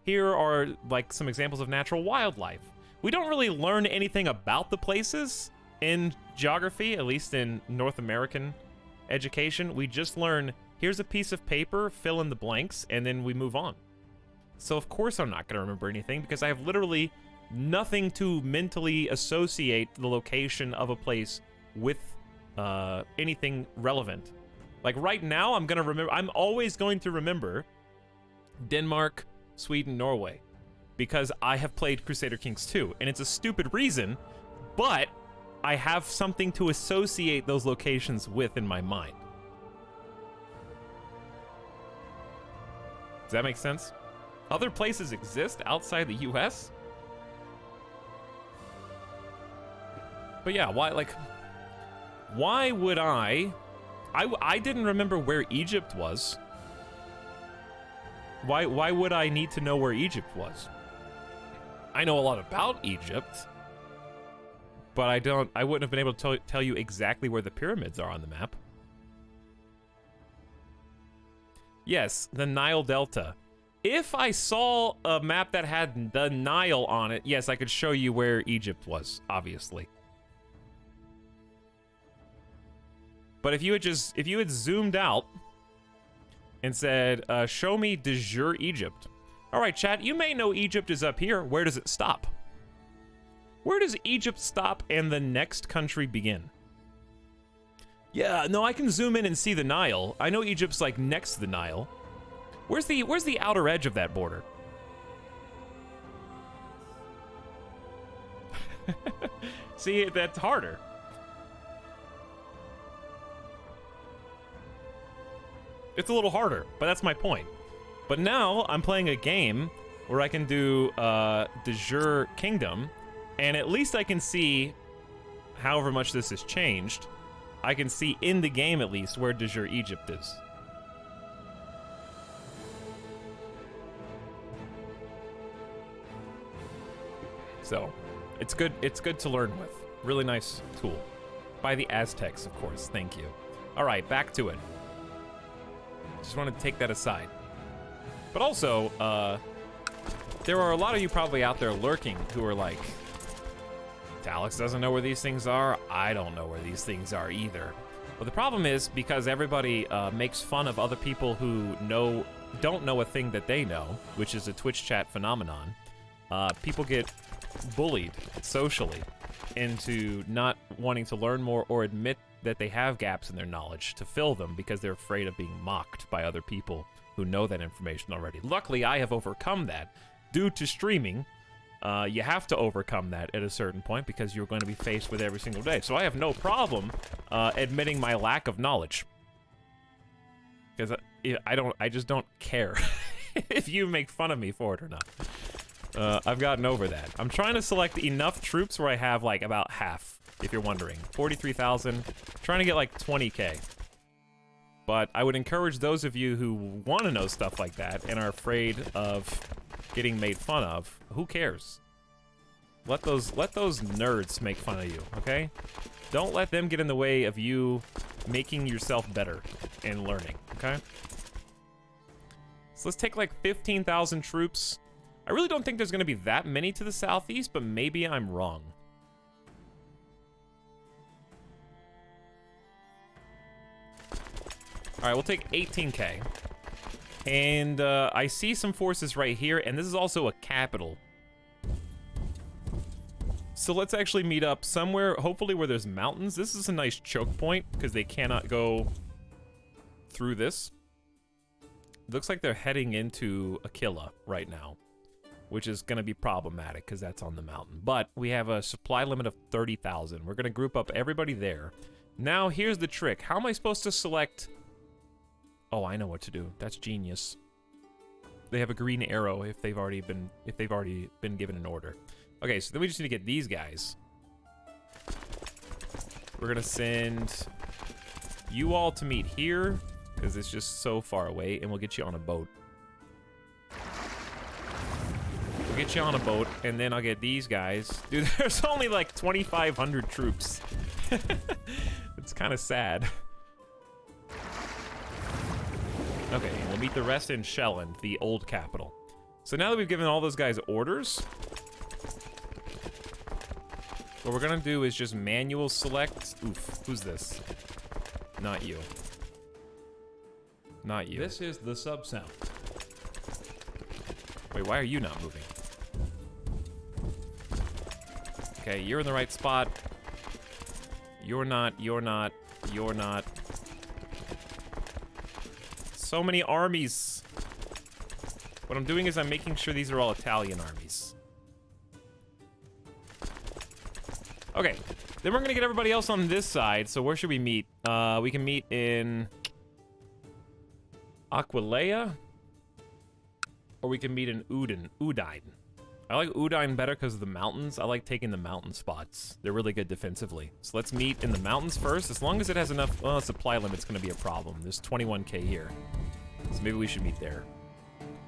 Here are, like, some examples of natural wildlife. We don't really learn anything about the places in geography, at least in North American education. We just learn, here's a piece of paper, fill in the blanks, and then we move on. So of course I'm not going to remember anything, because I have literally nothing to mentally associate the location of a place with anything relevant. Like right now, I'm always going to remember Denmark, Sweden, Norway, because I have played Crusader Kings 2, and it's a stupid reason, but I have something to associate those locations with in my mind. Does that make sense? Other places exist outside the US? But yeah, why would I didn't remember where Egypt was. Why would I need to know where Egypt was? I know a lot about Egypt, but I wouldn't have been able to tell you exactly where the pyramids are on the map. Yes, the Nile Delta. If I saw a map that had the Nile on it, yes, I could show you where Egypt was, obviously. But if you had zoomed out and said, show me de jure Egypt. All right, chat, you may know Egypt is up here. Where does it stop? Where does Egypt stop and the next country begin? Yeah, no, I can zoom in and see the Nile. I know Egypt's like next to the Nile. Where's the outer edge of that border? See, that's harder. It's a little harder, but that's my point. But now I'm playing a game where I can do de jure kingdom, and at least I can see, however much this has changed, I can see in the game at least where de jure Egypt is. So, it's good to learn with. Really nice tool. By the Aztecs, of course. Thank you. All right, back to it. Just wanted to take that aside. But also, there are a lot of you probably out there lurking who are like, Etalyx doesn't know where these things are. I don't know where these things are either. But the problem is, because everybody makes fun of other people who don't know a thing that they know, which is a Twitch chat phenomenon, people get bullied socially into not wanting to learn more or admit that they have gaps in their knowledge to fill them because they're afraid of being mocked by other people who know that information already. Luckily, I have overcome that. Due to streaming, you have to overcome that at a certain point because you're going to be faced with every single day. So I have no problem admitting my lack of knowledge. Because I just don't care if you make fun of me for it or not. I've gotten over that. I'm trying to select enough troops where I have like about half, if you're wondering. 43,000, trying to get like 20k. But I would encourage those of you who want to know stuff like that and are afraid of getting made fun of, who cares? Let those nerds make fun of you, okay? Don't let them get in the way of you making yourself better and learning, okay? So let's take like 15,000 troops. I really don't think there's going to be that many to the southeast, but maybe I'm wrong. All right, we'll take 18k. And I see some forces right here, and this is also a capital. So let's actually meet up somewhere, hopefully where there's mountains. This is a nice choke point, because they cannot go through this. Looks like they're heading into Aquila right now, which is going to be problematic because that's on the mountain. But we have a supply limit of 30,000. We're going to group up everybody there. Now, here's the trick. How am I supposed to select... Oh, I know what to do. That's genius. They have a green arrow if they've already been given an order. Okay, so then we just need to get these guys. We're going to send you all to meet here because it's just so far away, and we'll get you on a boat. We'll get you on a boat, and then I'll get these guys. Dude, there's only like 2,500 troops. It's kind of sad. Okay, and we'll meet the rest in Shelland, the old capital. So now that we've given all those guys orders, what we're gonna do is just manual select. Oof, who's this? Not you. Not you. This is the sub sound. Wait, why are you not moving? Okay, you're in the right spot. You're not, you're not, you're not. So many armies. What I'm doing is I'm making sure these are all Italian armies. Okay, then we're gonna get everybody else on this side, so where should we meet? We can meet in Aquileia, or we can meet in Udine. I like Udine better because of the mountains. I like taking the mountain spots. They're really good defensively. So let's meet in the mountains first. As long as it has enough, well, supply limit's gonna be a problem. There's 21k here. So maybe we should meet there.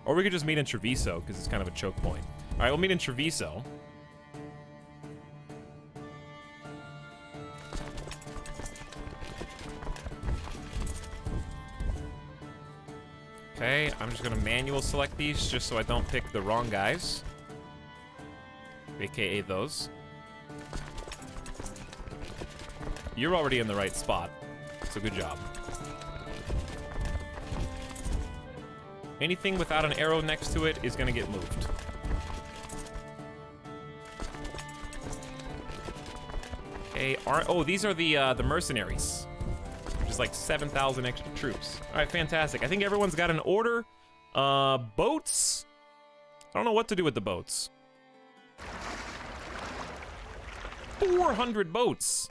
Or we could just meet in Treviso, because it's kind of a choke point. All right, we'll meet in Treviso. Okay, I'm just gonna manual select these just so I don't pick the wrong guys. AKA those. You're already in the right spot, so good job. Anything without an arrow next to it is gonna get moved. Okay, oh, these are the mercenaries. Which is like 7,000 extra troops. All right, fantastic. I think everyone's got an order. Boats. I don't know what to do with the boats. 400 boats.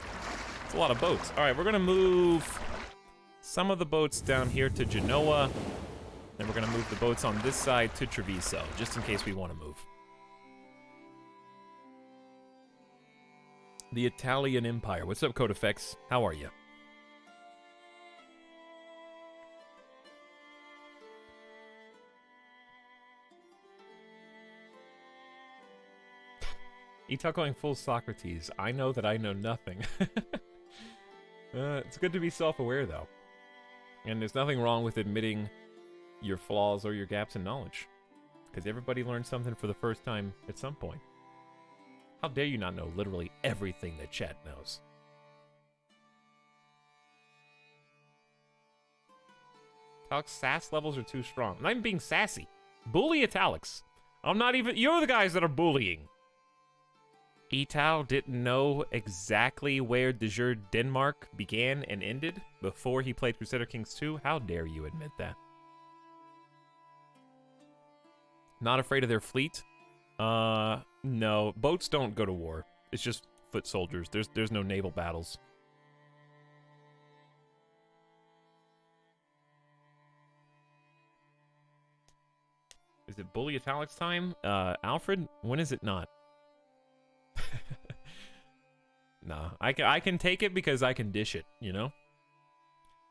That's a lot of boats. All right, we're gonna move some of the boats down here to Genoa. Then we're gonna move the boats on this side to Treviso, just in case we want to move. The Italian Empire. What's up, Code Effects? How are you? Etal going full Socrates. I know that I know nothing. It's good to be self-aware, though. And there's nothing wrong with admitting your flaws or your gaps in knowledge. Because everybody learns something for the first time at some point. How dare you not know literally everything that chat knows? Etalyx sass levels are too strong. I'm not even being sassy. Bully Etalyx. I'm not even... You're the guys that are bullying. Etal didn't know exactly where de jure Denmark began and ended before he played Crusader Kings 2? How dare you admit that? Not afraid of their fleet? No. Boats don't go to war. It's just foot soldiers. There's no naval battles. Is it Bully Etalyx time? Alfred? When is it not? Nah, I can take it because I can dish it, you know?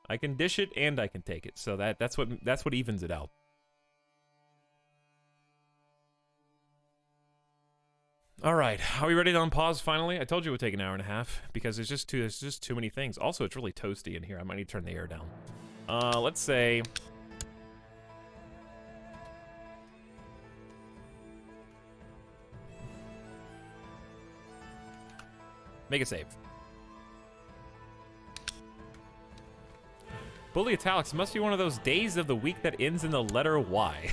I can dish it and I can take it. So that's what evens it out. All right, are we ready to unpause finally? I told you it would take an hour and a half because there's just too many things. Also, it's really toasty in here. I might need to turn the air down. Let's say make a save. Bully Etalyx must be one of those days of the week that ends in the letter Y.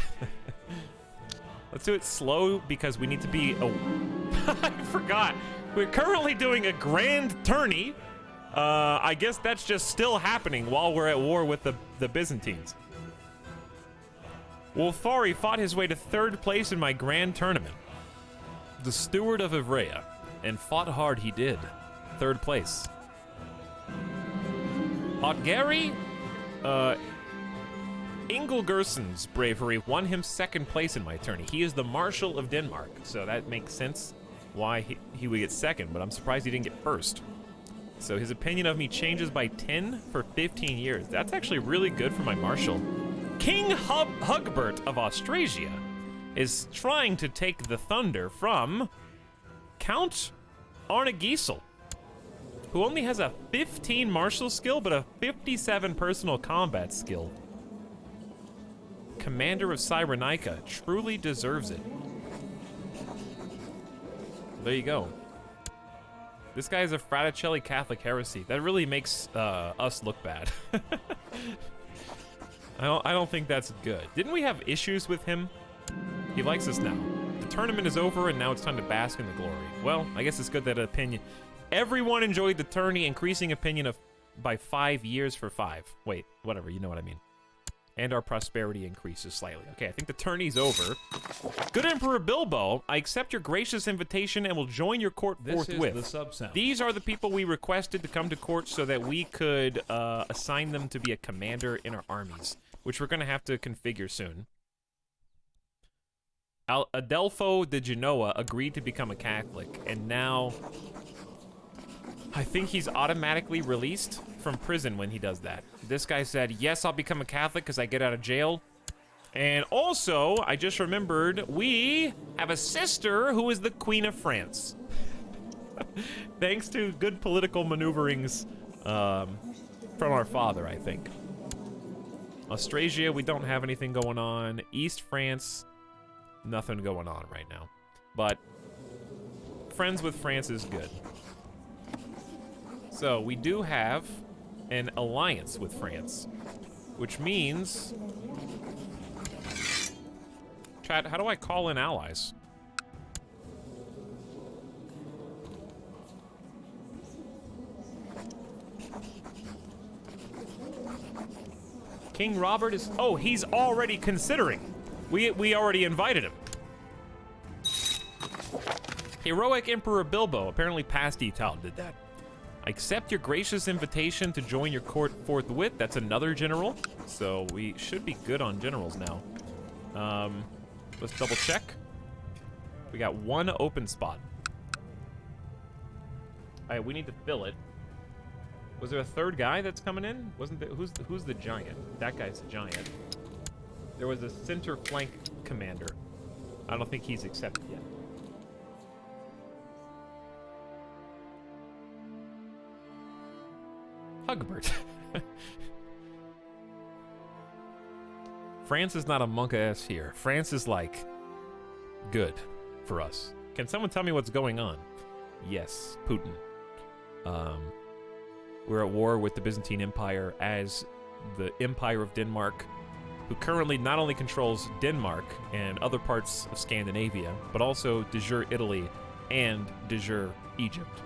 Let's do it slow because we need to be... Oh, I forgot. We're currently doing a grand tourney. I guess that's just still happening while we're at war with the Byzantines. Wolfari fought his way to 3rd place in my grand tournament. The Steward of Ivrea. And fought hard he did. 3rd place. Hotgary? Ingilgersson's bravery won him 2nd place in my tourney. He is the Marshal of Denmark, so that makes sense why he would get 2nd, but I'm surprised he didn't get 1st. So his opinion of me changes by 10 for 15 years. That's actually really good for my Marshal. King Hugbert of Austrasia is trying to take the thunder from Count Arne Giesel, who only has a 15 martial skill, but a 57 personal combat skill. Commander of Cyrenaica truly deserves it. There you go. This guy is a Fraticelli Catholic heresy. That really makes us look bad. I don't think that's good. Didn't we have issues with him? He likes us now. The tournament is over and now it's time to bask in the glory. Well, I guess it's good that everyone enjoyed the tourney, increasing opinion by 5 years for 5. Wait, whatever, you know what I mean. And our prosperity increases slightly. Okay, I think the tourney's over. Good Emperor Bilbo, I accept your gracious invitation and will join your court forthwith. This is the sub-sound. These are the people we requested to come to court so that we could assign them to be a commander in our armies, which we're going to have to configure soon. Adelfo de Genoa agreed to become a Catholic, and now I think he's automatically released from prison when he does that. This guy said, yes, I'll become a Catholic because I get out of jail. And also, I just remembered, we have a sister who is the Queen of France. Thanks to good political maneuverings from our father, I think. Austrasia, we don't have anything going on. East France, nothing going on right now. But friends with France is good. So we do have an alliance with France, which means... Chat, how do I call in allies? King Robert is... Oh, he's already considering. We already invited him. Heroic Emperor Bilbo, apparently past Etalyx did that. I accept your gracious invitation to join your court forthwith. That's another general. So we should be good on generals now. Let's double check. We got one open spot. All right, we need to fill it. Was there a third guy that's coming in? Wasn't there? Who's the giant? That guy's the giant. There was a center flank commander. I don't think he's accepted yet. Hugbert. France is not a monk ass here. France is like good for us. Can someone tell me what's going on? Yes, Putin. We're at war with the Byzantine Empire as the Empire of Denmark, who currently not only controls Denmark and other parts of Scandinavia, but also de jure Italy and de jure Egypt.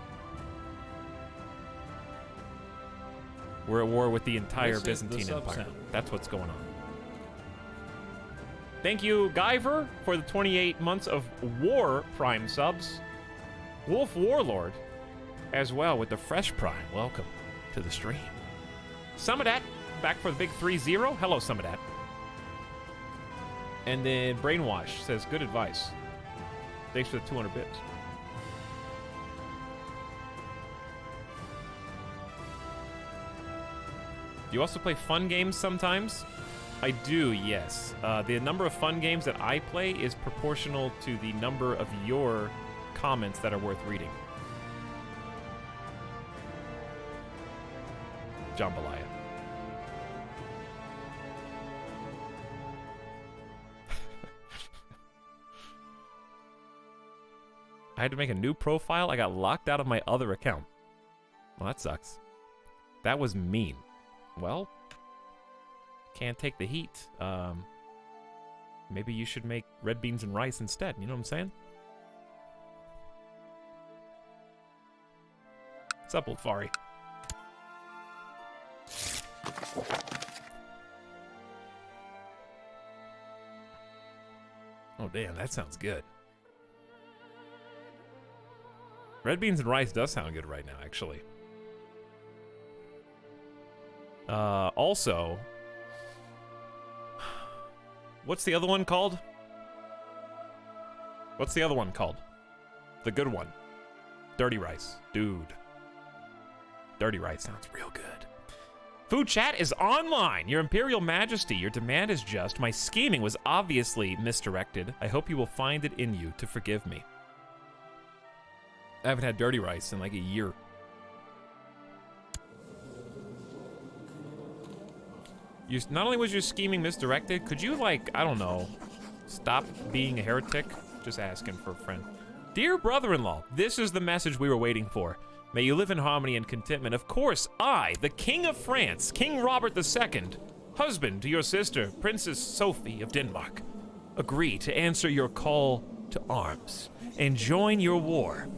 We're at war with the entire Byzantine Empire. That's what's going on. Thank you, Guyver, for the 28 months of War Prime subs. Wolf Warlord, as well, with the Fresh Prime. Welcome to the stream. Summedat, back for the big 3-0. Hello, Summedat. And then Brainwash says, good advice. Thanks for the 200 bits. Do you also play fun games sometimes? I do, yes. The number of fun games that I play is proportional to the number of your comments that are worth reading. Jambalaya. I had to make a new profile. I got locked out of my other account. Well, that sucks. That was mean. Well, can't take the heat. Maybe you should make red beans and rice instead. You know what I'm saying? What's up, Wolfari? Oh, damn, that sounds good. Red beans and rice does sound good right now, actually. Also, what's the other one called? What's the other one called? The good one. Dirty rice. Dude. Dirty rice sounds real good. Food chat is online. Your Imperial Majesty, your demand is just. My scheming was obviously misdirected. I hope you will find it in you to forgive me. I haven't had dirty rice in like a year. Not only was your scheming misdirected, could you, like, I don't know, stop being a heretic? Just asking for a friend. Dear brother-in-law, this is the message we were waiting for. May you live in harmony and contentment. Of course, I, the King of France, King Robert II, husband to your sister, Princess Sophie of Denmark, agree to answer your call to to arms and join your war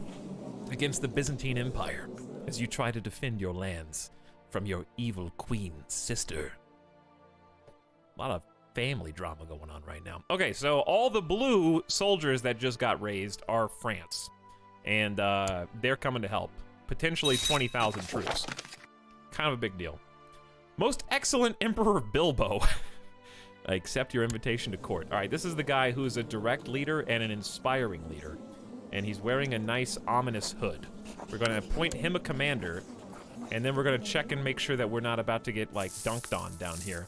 against the Byzantine Empire as you try to defend your lands from your evil queen sister. A lot of family drama going on right now. Okay, so all the blue soldiers that just got raised are France, and they're coming to help. Potentially 20,000 troops. Kind of a big deal. Most excellent Emperor Bilbo. I accept your invitation to court. All right, this is the guy who's a direct leader and an inspiring leader, and he's wearing a nice ominous hood. We're going to appoint him a commander, and then we're going to check and make sure that we're not about to get, like, dunked on down here.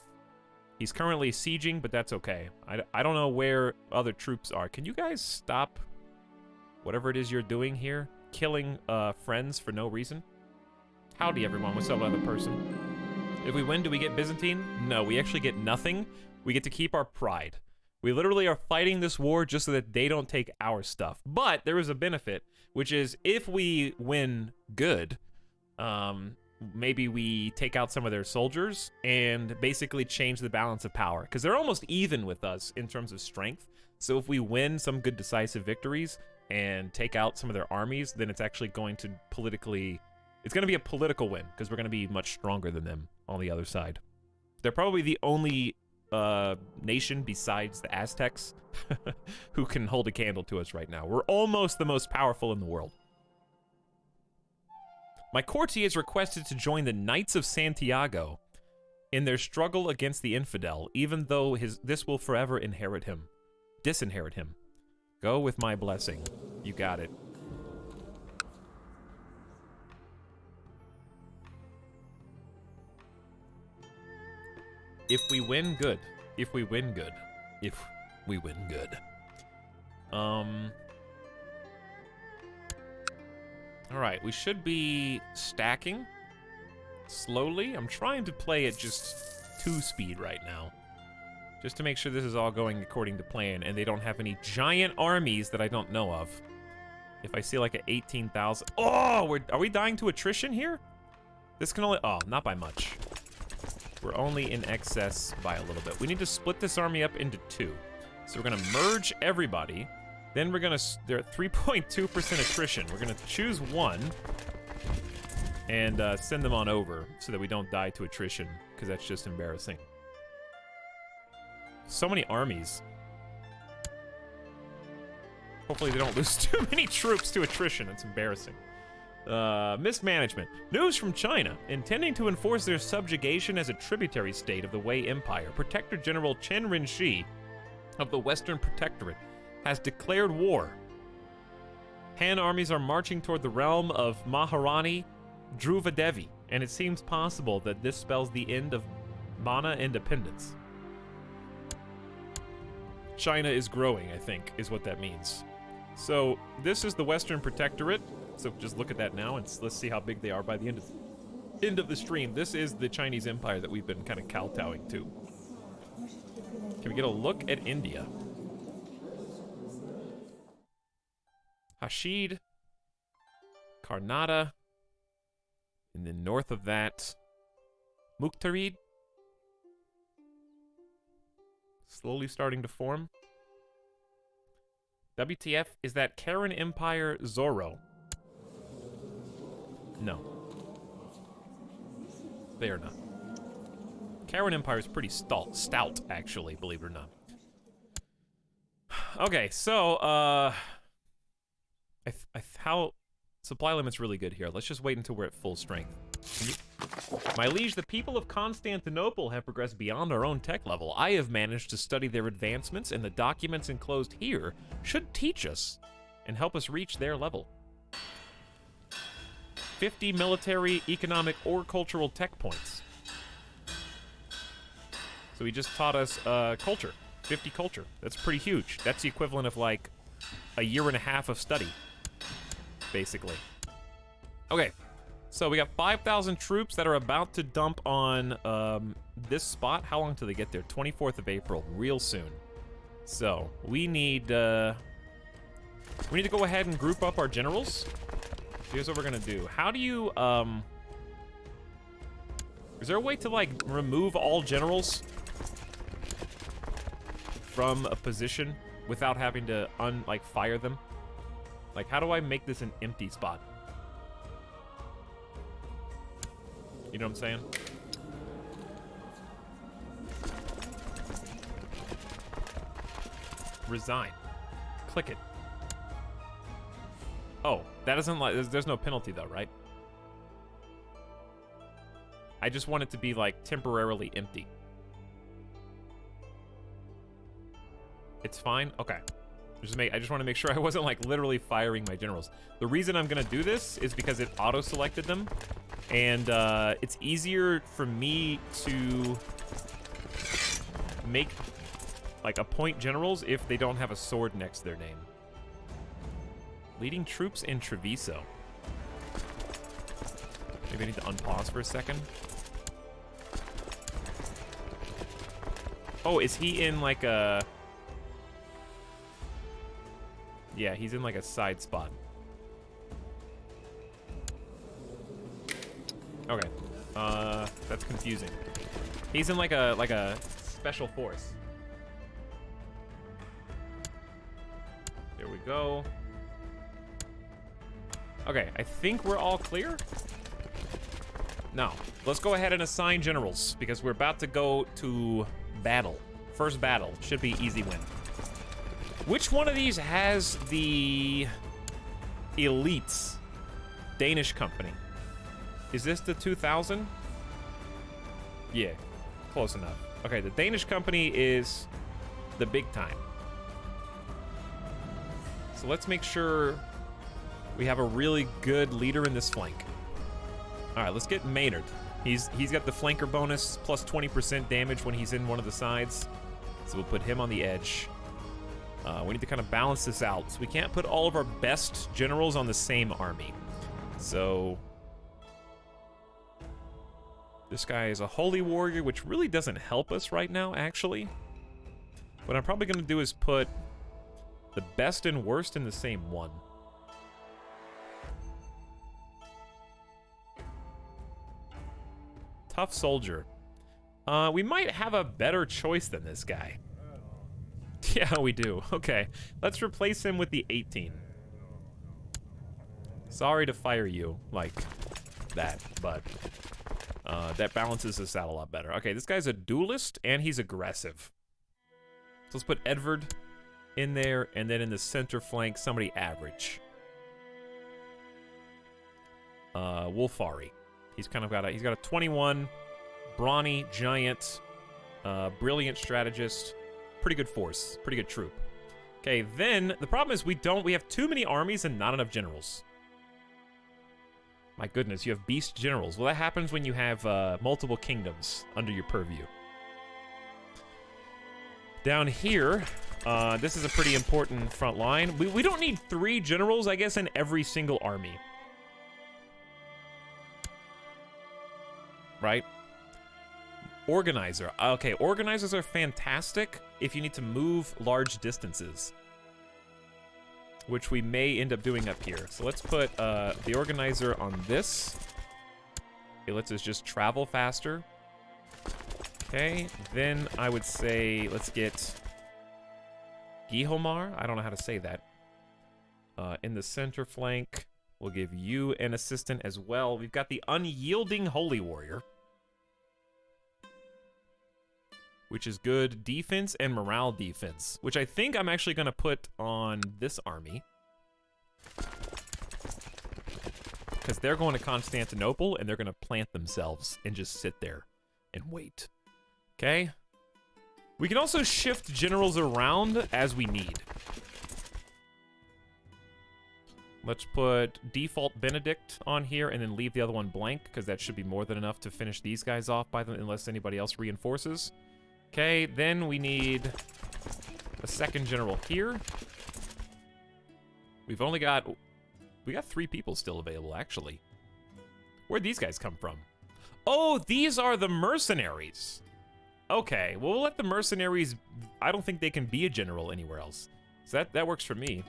He's currently sieging, but that's okay. I don't know where other troops are. Can you guys stop whatever it is you're doing here? Killing friends for no reason? Howdy, everyone. What's up, other person? If we win, do we get Byzantine? No, we actually get nothing. We get to keep our pride. We literally are fighting this war just so that they don't take our stuff. But there is a benefit, which is if we win good, maybe we take out some of their soldiers and basically change the balance of power. Because they're almost even with us in terms of strength. So if we win some good decisive victories and take out some of their armies, then it's actually going to it's going to be a political win, because we're going to be much stronger than them on the other side. They're probably the only nation besides the Aztecs who can hold a candle to us right now. We're almost the most powerful in the world. My courtier is requested to join the Knights of Santiago in their struggle against the infidel, even though this will forever disinherit him. Go with my blessing. You got it. If we win, good. If we win, good. If we win, good. Alright, we should be stacking slowly. I'm trying to play at just 2 speed right now, just to make sure this is all going according to plan and they don't have any giant armies that I don't know of. If I see like an 18,000... Oh! Are we dying to attrition here? This can only... Oh, not by much. We're only in excess by a little bit. We need to split this army up into 2. So we're gonna merge everybody. Then we're gonna... They're at 3.2% attrition. We're gonna choose one and send them on over so that we don't die to attrition, because that's just embarrassing. So many armies. Hopefully they don't lose too many troops to attrition. It's embarrassing. Mismanagement. News from China. Intending to enforce their subjugation as a tributary state of the Wei Empire, Protector General Chen Rinxi of the Western Protectorate has declared war. Han armies are marching toward the realm of Maharani Dhruvadevi, and it seems possible that this spells the end of Mana independence. China is growing, I think, is what that means. So, this is the Western Protectorate. So just look at that now, and let's see how big they are by the end of the stream. This is the Chinese Empire that we've been kind of kowtowing to. Can we get a look at India? Hashid, Karnata, and then north of that, Muktarid. Slowly starting to form. WTF, is that Karen Empire Zorro? No. They are not. Karen Empire is pretty stout, actually, believe it or not. Okay, so, how... Supply limit's really good here. Let's just wait until we're at full strength. My liege, the people of Constantinople have progressed beyond our own tech level. I have managed to study their advancements, and the documents enclosed here should teach us and help us reach their level. 50 military, economic, or cultural tech points. So he just taught us culture. 50 culture. That's pretty huge. That's the equivalent of like a year and a half of study, basically. Okay, so we got 5,000 troops that are about to dump on this spot. How long till they get there? 24th of April, real soon. So we need to go ahead and group up our generals. Here's what we're gonna do. How do you, is there a way to, like, remove all generals from a position? without having to fire them? Like, how do I make this an empty spot? You know what I'm saying? Resign. Click it. Oh, that isn't like, there's no penalty though, right? I just want it to be like temporarily empty. It's fine? Okay. I just want to make sure I wasn't like literally firing my generals. The reason I'm gonna do this is because it auto-selected them, and it's easier for me to make like appoint generals if they don't have a sword next to their name. Leading troops in Treviso. Maybe I need to unpause for a second. Oh, is he in like a... Yeah, he's in like a side spot. Okay. That's confusing. He's in like a special force. There we go. Okay, I think we're all clear. Now, let's go ahead and assign generals because we're about to go to battle. First battle should be easy win. Which one of these has the elites? Danish company. Is this the 2000? Yeah, close enough. Okay, the Danish company is the big time. So let's make sure we have a really good leader in this flank. All right, let's get Maynard. He's got the flanker bonus plus 20% damage when he's in one of the sides. So we'll put him on the edge. We need to kind of balance this out. So we can't put all of our best generals on the same army. So this guy is a holy warrior, which really doesn't help us right now, actually. What I'm probably going to do is put the best and worst in the same one. Tough soldier. We might have a better choice than this guy. Yeah, we do. Okay, let's replace him with the 18. Sorry to fire you like that, but that balances us out a lot better. Okay, this guy's a duelist, and he's aggressive. So let's put Edvard in there, and then in the center flank, somebody average. Wolfari. He's kind of got he's got a 21, brawny, giant, brilliant strategist. Pretty good force, pretty good troop. Okay, then the problem is we have too many armies and not enough generals. My goodness, you have beast generals. Well, that happens when you have multiple kingdoms under your purview. Down here, this is a pretty important front line. We don't need 3 generals, I guess, in every single army. Right? Organizer. Okay, organizers are fantastic if you need to move large distances, which we may end up doing up here. So let's put the organizer on this. It lets us just travel faster. Okay, then I would say let's get Gihomar. I don't know how to say that. In the center flank, we'll give you an assistant as well. We've got the Unyielding Holy Warrior, which is good defense and morale defense, which I think I'm actually going to put on this army. Because they're going to Constantinople, and they're going to plant themselves and just sit there and wait. Okay? We can also shift generals around as we need. Let's put default Benedict on here and then leave the other one blank, because that should be more than enough to finish these guys off by them, unless anybody else reinforces. Okay, then we need a second general here. We got 3 people still available, actually. Where'd these guys come from? Oh, these are the mercenaries. Okay, well, we'll let the mercenaries... I don't think they can be a general anywhere else. So that works for me.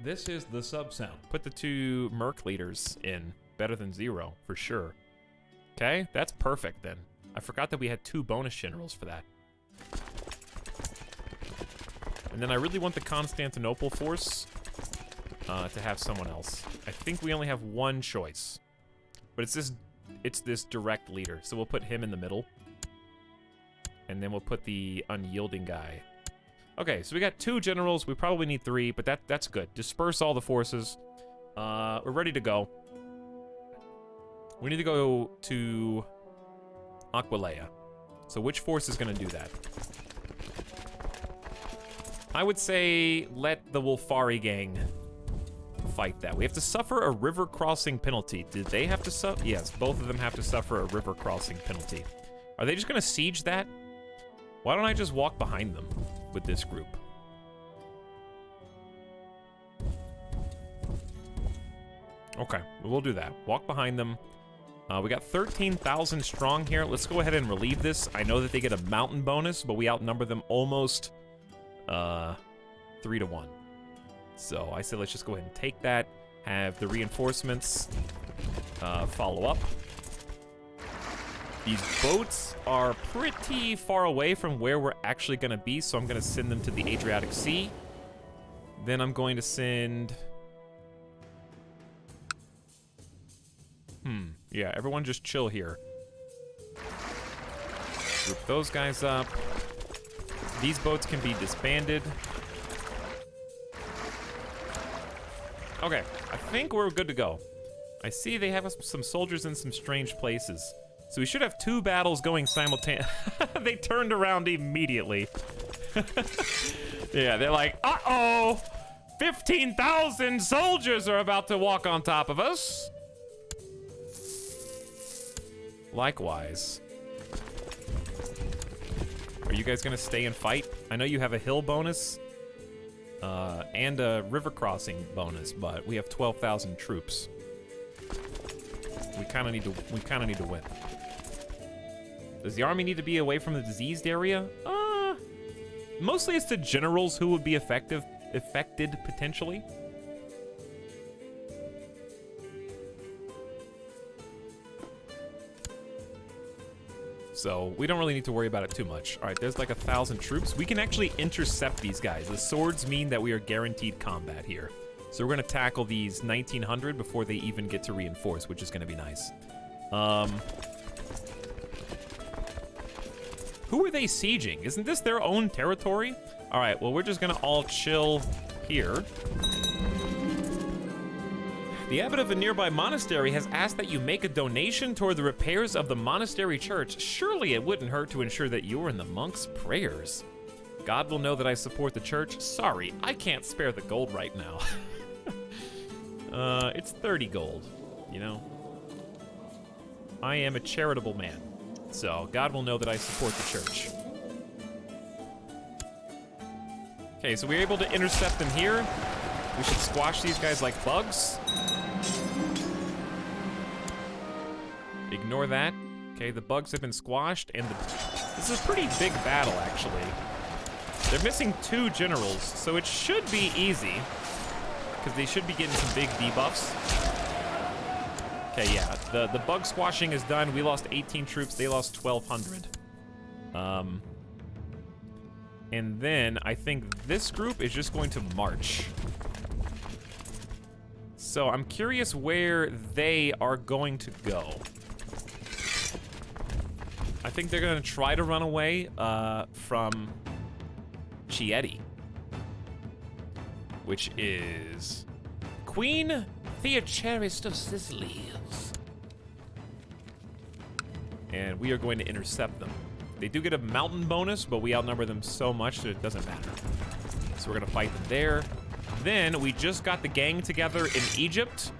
This is the sub-sound. Put the 2 merc leaders in. Better than 0, for sure. Okay, that's perfect then. I forgot that we had 2 bonus generals for that. And then I really want the Constantinople force to have someone else. I think we only have one choice. But it's this direct leader. So we'll put him in the middle. And then we'll put the unyielding guy. Okay, so we got 2 generals. We probably need 3, but that's good. Disperse all the forces. We're ready to go. We need to go to Aquileia. So which force is going to do that? I would say let the Wolfari gang fight that. We have to suffer a river crossing penalty. Did they have to suffer? Yes, both of them have to suffer a river crossing penalty. Are they just going to siege that? Why don't I just walk behind them with this group? Okay, we'll do that. Walk behind them. We got 13,000 strong here. Let's go ahead and relieve this. I know that they get a mountain bonus, but we outnumber them almost 3 to 1. So I said let's just go ahead and take that. Have the reinforcements follow up. These boats are pretty far away from where we're actually going to be, so I'm going to send them to the Adriatic Sea. Then I'm going to send... Yeah, everyone just chill here. Group those guys up. These boats can be disbanded. Okay, I think we're good to go. I see they have some soldiers in some strange places. So we should have 2 battles going simultaneously. They turned around immediately. Yeah, they're like, uh-oh! 15,000 soldiers are about to walk on top of us. Likewise. Are you guys gonna stay and fight? I know you have a hill bonus and a river crossing bonus, but we have 12,000 troops. We kind of need to win. Does the army need to be away from the diseased area? Mostly it's the generals who would be affected potentially. So we don't really need to worry about it too much. All right, there's like 1,000 troops. We can actually intercept these guys. The swords mean that we are guaranteed combat here. So we're gonna tackle these 1,900 before they even get to reinforce, which is gonna be nice. Who are they sieging? Isn't this their own territory? All right, well, we're just gonna all chill here. The abbot of a nearby monastery has asked that you make a donation toward the repairs of the monastery church. Surely it wouldn't hurt to ensure that you are in the monks' prayers. God will know that I support the church. Sorry, I can't spare the gold right now. It's 30 gold, you know? I am a charitable man, so God will know that I support the church. Okay, so we're able to intercept them here. We should squash these guys like bugs. Ignore that. Okay, the bugs have been squashed, and this is a pretty big battle, actually. They're missing 2 generals, so it should be easy, because they should be getting some big debuffs. Okay, yeah, the bug squashing is done. We lost 18 troops. They lost 1,200. And then I think this group is just going to march. So I'm curious where they are going to go. I think they're gonna try to run away from Chieti, which is Queen Theocherist of Sicily. And we are going to intercept them. They do get a mountain bonus, but we outnumber them so much that it doesn't matter. So we're gonna fight them there. Then we just got the gang together in Egypt,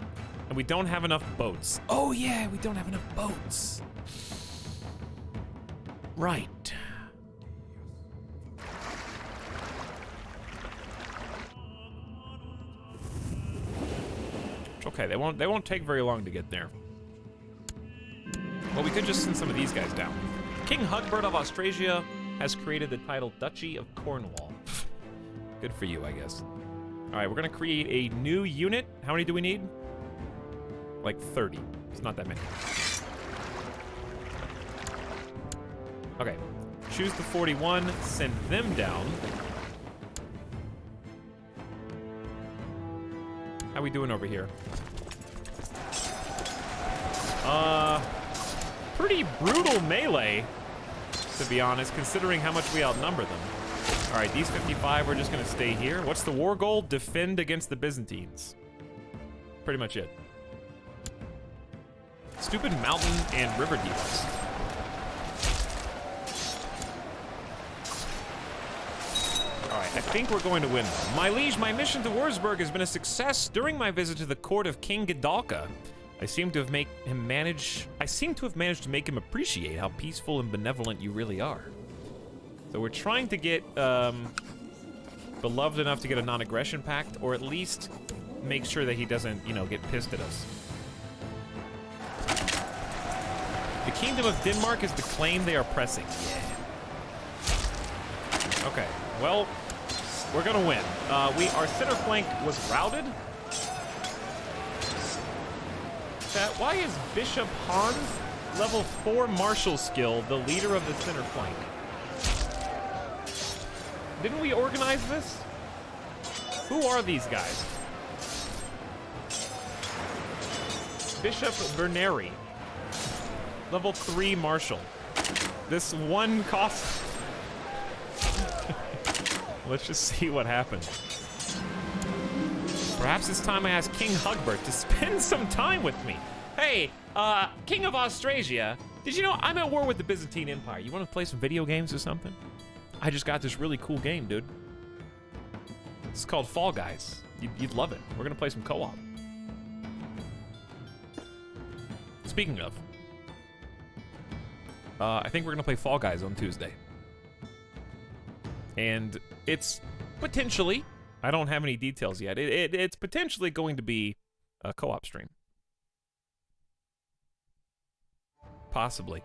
and we don't have enough boats. Oh yeah, we don't have enough boats. Right. Okay, they won't take very long to get there. Well, we could just send some of these guys down. King Hugbert of Austrasia has created the title Duchy of Cornwall. Good for you, I guess. All right, we're gonna create a new unit. How many do we need? Like 30. It's not that many. Okay, choose the 41, send them down. How we doing over here? Pretty brutal melee, to be honest, considering how much we outnumber them. All right, these 55 are just gonna stay here. What's the war goal? Defend against the Byzantines. Pretty much it. Stupid mountain and river deals. All right, I think we're going to win. My liege, my mission to Wurzburg has been a success. During my visit to the court of King Gedalka, I seem to have managed to make him appreciate how peaceful and benevolent you really are. So we're trying to get beloved enough to get a non-aggression pact, or at least make sure that he doesn't, you know, get pissed at us. The Kingdom of Denmark is the claim they are pressing. Yeah. Okay, well, we're gonna win. Our center flank was routed. Chat, why is Bishop Hans, level 4 martial skill, the leader of the center flank? Didn't we organize this? Who are these guys? Bishop Berneri, level 3 martial. This one cost... Let's just see what happens. Perhaps it's time I ask King Hugbert to spend some time with me. Hey, King of Austrasia, did you know I'm at war with the Byzantine Empire? You want to play some video games or something? I just got this really cool game, dude. It's called Fall Guys. You'd love it. We're gonna play some co-op. Speaking of, I think we're gonna play Fall Guys on Tuesday. And it's potentially, I don't have any details yet, it's potentially going to be a co-op stream. Possibly.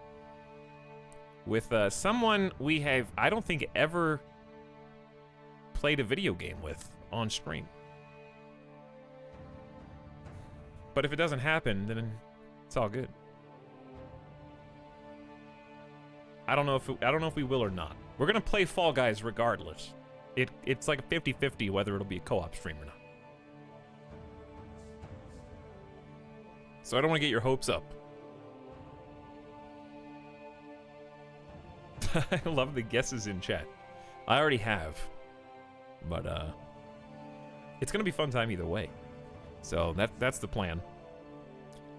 With someone we have, I don't think, ever played a video game with on stream. But if it doesn't happen, then it's all good. I don't know if we will or not. We're gonna play Fall Guys regardless. It's like a 50-50 whether it'll be a co-op stream or not. So I don't want to get your hopes up. I love the guesses in chat. I already have. But it's gonna be a fun time either way. So that's the plan.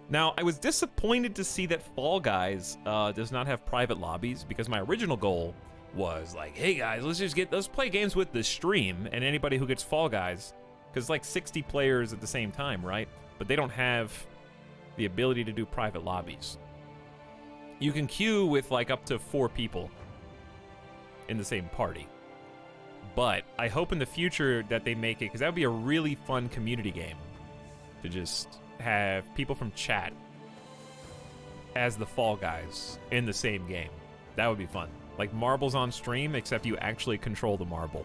Now, I was disappointed to see that Fall Guys does not have private lobbies, because my original goal was like, hey guys, let's play games with the stream, and anybody who gets Fall Guys, because it's like 60 players at the same time, right? But they don't have the ability to do private lobbies. You can queue with like up to 4 people in the same party. But I hope in the future that they make it, because that would be a really fun community game to just have people from chat as the Fall Guys in the same game. That would be fun. Like marbles on stream, except you actually control the marble.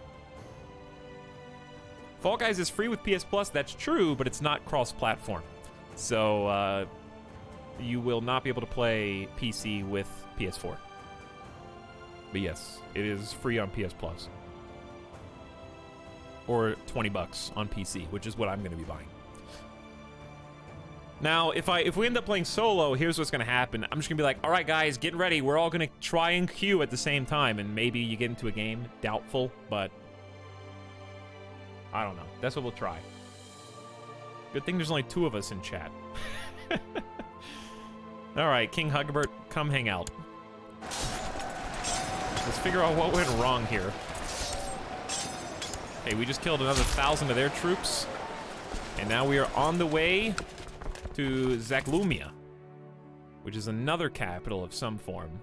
Fall Guys is free with PS Plus, that's true, but it's not cross-platform. So, you will not be able to play PC with PS4. But yes, it is free on PS Plus. Or $20 on PC, which is what I'm going to be buying. Now, if we end up playing solo, here's what's gonna happen. I'm just gonna be like, all right, guys, get ready. We're all gonna try and queue at the same time, and maybe you get into a game. Doubtful, but I don't know. That's what we'll try. Good thing there's only 2 of us in chat. All right, King Hugbert, come hang out. Let's figure out what went wrong here. Okay, we just killed another 1,000 of their troops, and now we are on the way to Zaklumia, which is another capital of some form.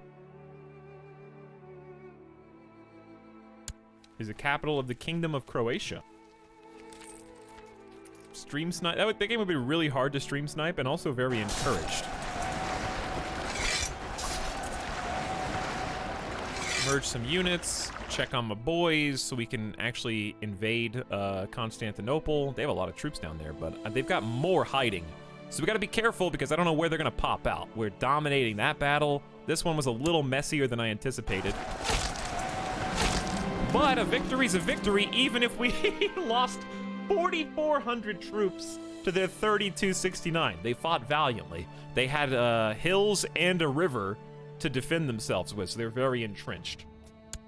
Is a capital of the Kingdom of Croatia. Stream snipe. That game would be really hard to stream snipe, and also very encouraged. Merge some units, check on my boys so we can actually invade Constantinople. They have a lot of troops down there, but they've got more hiding. So we gotta be careful, because I don't know where they're gonna pop out. We're dominating that battle. This one was a little messier than I anticipated. But a victory's a victory, even if we lost 4,400 troops to their 3269. They fought valiantly. They had hills and a river to defend themselves with, so they're very entrenched.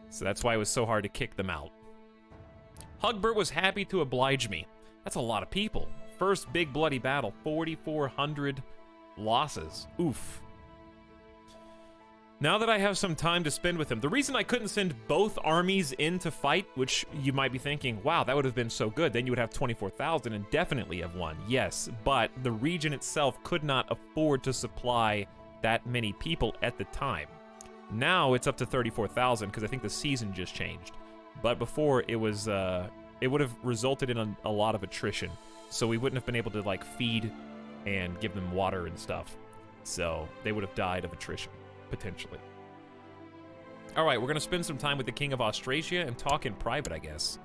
So that's why it was so hard to kick them out. Hugbert was happy to oblige me. That's a lot of people. First big bloody battle, 4,400 losses. Oof. Now that I have some time to spend with him, the reason I couldn't send both armies in to fight, which you might be thinking, wow, that would have been so good. Then you would have 24,000 and definitely have won. Yes, but the region itself could not afford to supply that many people at the time. Now it's up to 34,000 because I think the season just changed. But before it was, it would have resulted in a lot of attrition. So we wouldn't have been able to like feed and give them water and stuff. So they would have died of attrition. Potentially. All right, we're gonna spend some time with the King of Austrasia and talk in private, I guess.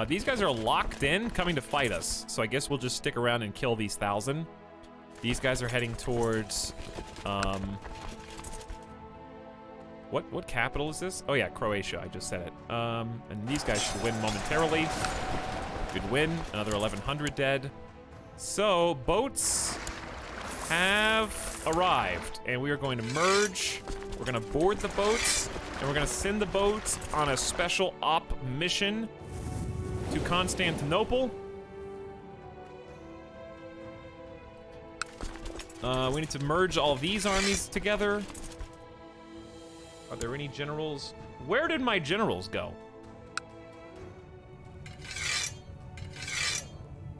These guys are locked in, coming to fight us, so I guess we'll just stick around and kill these 1,000. These guys are heading towards, what capital is this? Oh yeah, Croatia, I just said it. And these guys should win momentarily. Good win, another 1,100 dead. So, boats have arrived, and we are going to merge. We're gonna board the boats, and we're gonna send the boats on a special op mission to Constantinople. We need to merge all these armies together. Are there any generals? Where did my generals go?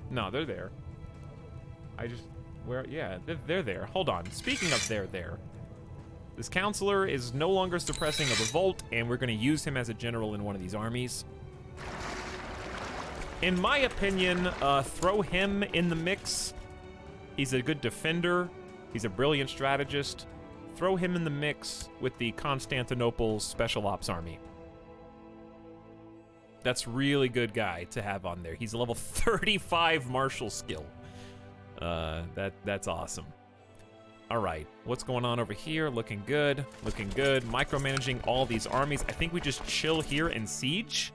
No, they're there. Where? Yeah, they're there. Hold on. Speaking of they're there, this counselor is no longer suppressing a revolt, and we're going to use him as a general in one of these armies. In my opinion, throw him in the mix. He's a good defender. He's a brilliant strategist. Throw him in the mix with the Constantinople Special Ops Army. That's really good guy to have on there. He's a level 35 martial skill. That's awesome. All right, what's going on over here? Looking good, looking good. Micromanaging all these armies. I think we just chill here and siege.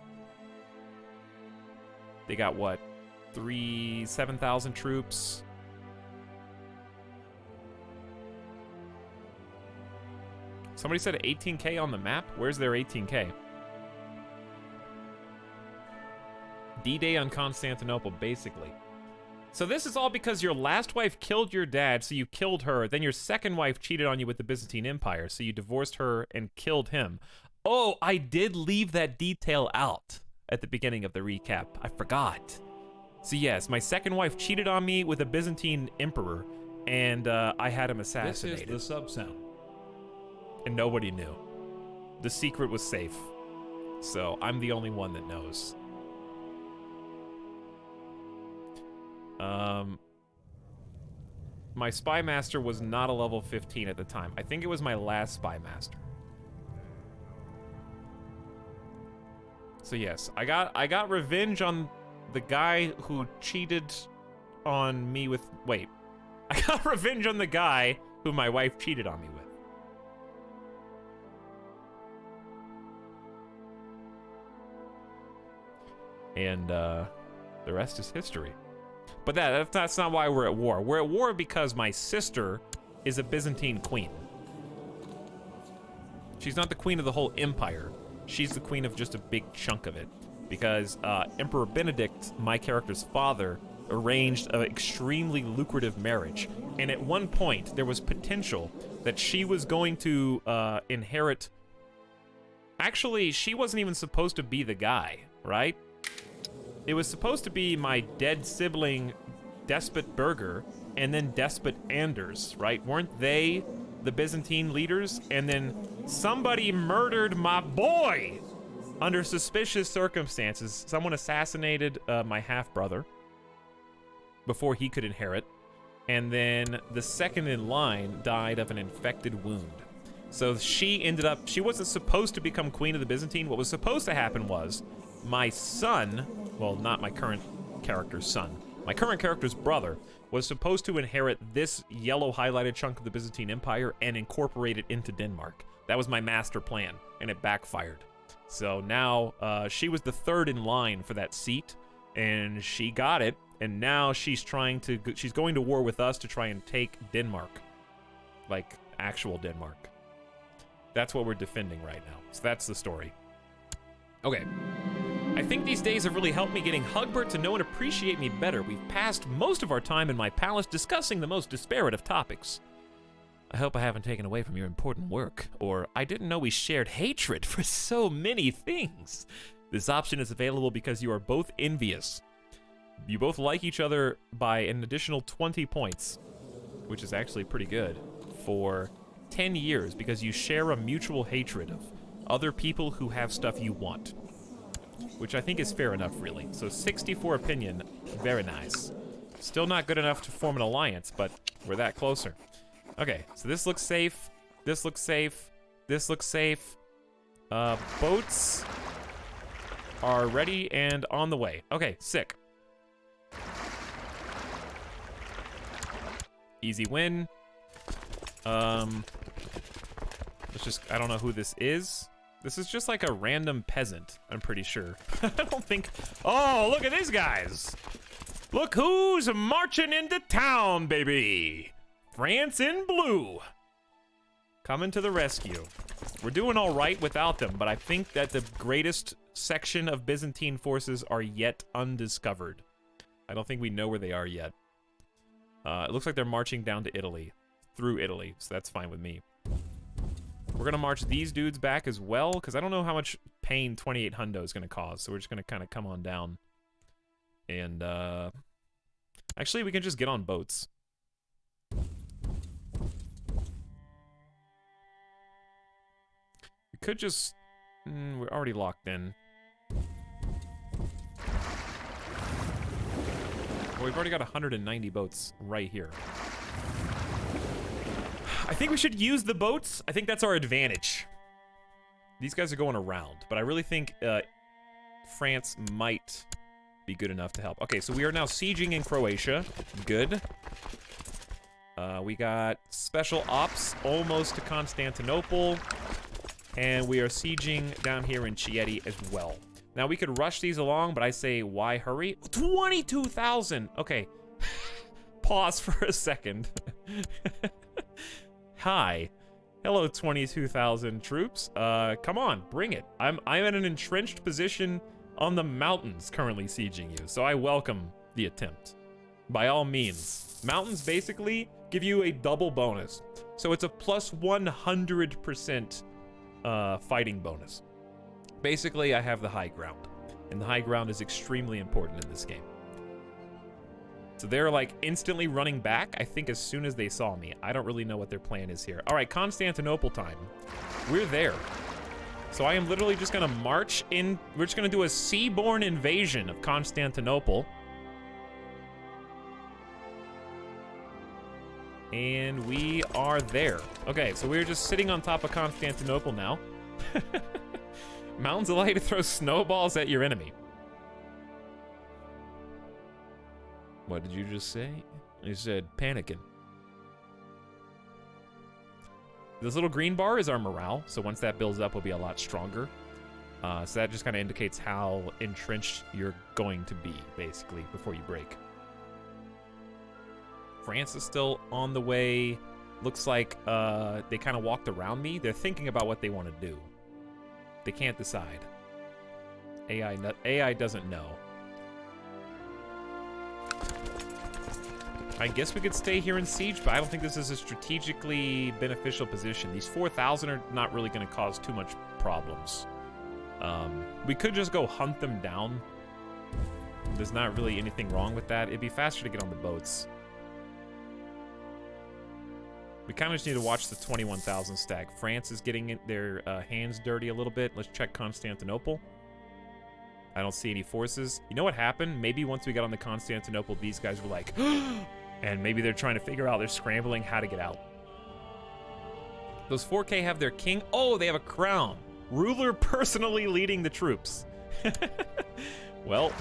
They got what? 7,000 troops. Somebody said 18K on the map? Where's their 18K? D-Day on Constantinople, basically. So this is all because your last wife killed your dad, so you killed her. Then your second wife cheated on you with the Byzantine Empire, so you divorced her and killed him. Oh, I did leave that detail out at the beginning of the recap. I forgot. So yes, my second wife cheated on me with a Byzantine emperor, and I had him assassinated. This is the sub-sound. And nobody knew. The secret was safe. So I'm the only one that knows. My spy master was not a level 15 at the time. I think it was my last spy master. So yes, I got revenge on the guy who cheated on me with, wait. I got revenge on the guy who my wife cheated on me with. And the rest is history. But that's not why we're at war. We're at war because my sister is a Byzantine queen. She's not the queen of the whole empire. She's the queen of just a big chunk of it. Because Emperor Benedict, my character's father, arranged an extremely lucrative marriage. And at one point, there was potential that she was going to inherit... Actually, she wasn't even supposed to be the guy, right? It was supposed to be my dead sibling, Despot Berger, and then Despot Anders, right? Weren't they the Byzantine leaders? And then somebody murdered my boy under suspicious circumstances. Someone assassinated my half-brother before he could inherit. And then the second in line died of an infected wound. So she ended up, she wasn't supposed to become queen of the Byzantine. What was supposed to happen was my son, well, not my current character's son, my current character's brother, was supposed to inherit this yellow highlighted chunk of the Byzantine Empire and incorporate it into Denmark. That was my master plan, and it backfired. So now she was the third in line for that seat, and she got it, And now she's going to war with us to try and take Denmark. Like, actual Denmark. That's what we're defending right now. So that's the story. Okay. I think these days have really helped me getting Hugbert to know and appreciate me better. We've passed most of our time in my palace discussing the most disparate of topics. I hope I haven't taken away from your important work, or I didn't know we shared hatred for so many things. This option is available because you are both envious. You both like each other by an additional 20 points, which is actually pretty good, for 10 years, because you share a mutual hatred of other people who have stuff you want, which I think is fair enough, really. So 64 opinion, very nice. Still not good enough to form an alliance, but we're that closer. Okay, so this looks safe. This looks safe. This looks safe. Boats are ready and on the way. Okay, sick. Easy win. Let's just, I don't know who this is. This is just like a random peasant, I'm pretty sure. I don't think, oh, look at these guys. Look who's marching into town, baby. France in blue. Coming to the rescue. We're doing all right without them, but I think that the greatest section of Byzantine forces are yet undiscovered. I don't think we know where they are yet. It looks like they're marching down to Italy. Through Italy, so that's fine with me. We're gonna march these dudes back as well, because I don't know how much pain 28 hundo is gonna cause, so we're just gonna kind of come on down. And, actually, we can just get on boats. We could just... we're already locked in. Well, we've already got 190 boats right here. I think we should use the boats. I think that's our advantage. These guys are going around, but I really think France might be good enough to help. Okay, so we are now sieging in Croatia. Good. We got special ops almost to Constantinople. And we are sieging down here in Chieti as well. Now, we could rush these along, but I say, why hurry? 22,000! Okay. Pause for a second. Hi. Hello, 22,000 troops. Come on, bring it. I'm in an entrenched position on the mountains currently sieging you, so I welcome the attempt. By all means. Mountains basically give you a double bonus. So it's a plus 100% fighting bonus. Basically, I have the high ground, and the high ground is extremely important in this game. So they're like instantly running back, I think, as soon as they saw me. I don't really know what their plan is here. All right, Constantinople time. We're there. So I am literally just gonna march in. We're just gonna do a seaborne invasion of Constantinople. And we are there. Okay, so we're just sitting on top of Constantinople now. Mountains allow you to throw snowballs at your enemy. What did you just say? You said panicking. This little green bar is our morale, so once that builds up, we'll be a lot stronger. So that just kind of indicates how entrenched you're going to be, basically, before you break. France is still on the way. Looks like they kind of walked around me. They're thinking about what they want to do. They can't decide. AI doesn't know. I guess we could stay here in siege, but I don't think this is a strategically beneficial position. These 4,000 are not really going to cause too much problems. We could just go hunt them down. There's not really anything wrong with that. It'd be faster to get on the boats. We kind of just need to watch the 21,000 stack. France is getting their hands dirty a little bit. Let's check Constantinople. I don't see any forces. You know what happened? Maybe once we got on the Constantinople, these guys were like, and maybe they're trying to figure out, they're scrambling how to get out. Those 4K have their king. Oh, they have a crown. Ruler personally leading the troops. Well,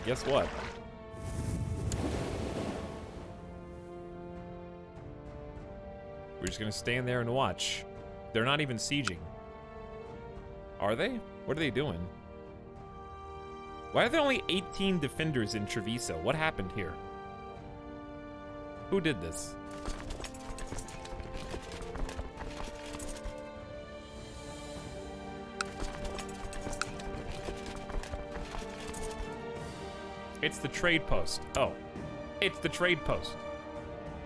guess what? We're just gonna stand there and watch. They're not even sieging. Are they? What are they doing? Why are there only 18 defenders in Treviso? What happened here? Who did this? It's the trade post. Oh, it's the trade post.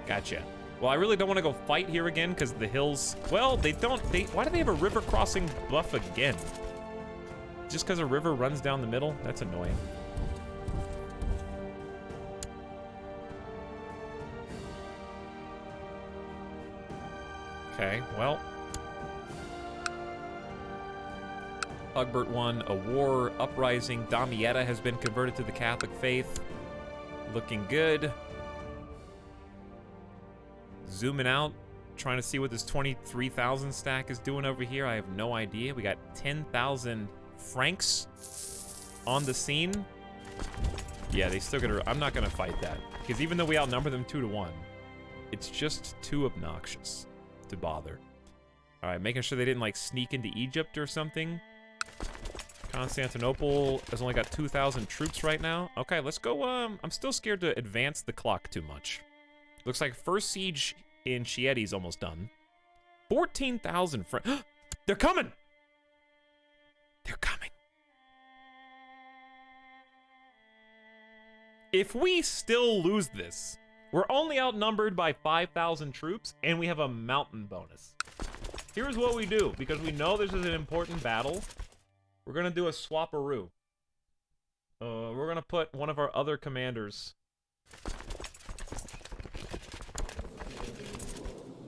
Gotcha. Well, I really don't want to go fight here again because the hills, well, why do they have a river crossing buff again? Just because a river runs down the middle? That's annoying. Okay, well. Hugbert won a war uprising. Damietta has been converted to the Catholic faith. Looking good. Zooming out, trying to see what this 23,000 stack is doing over here. I have no idea. We got 10,000 Franks on the scene. Yeah, they still gotta... I'm not gonna fight that. Because even though we outnumber them 2-1, it's just too obnoxious to bother. Alright, making sure they didn't, like, sneak into Egypt or something. Constantinople has only got 2,000 troops right now. Okay, let's go, I'm still scared to advance the clock too much. Looks like first siege in Chieti's almost done. 14,000 They're coming! They're coming. If we still lose this, we're only outnumbered by 5,000 troops, and we have a mountain bonus. Here's what we do, because we know this is an important battle. We're gonna do a swap-a-roo. We're gonna put one of our other commanders.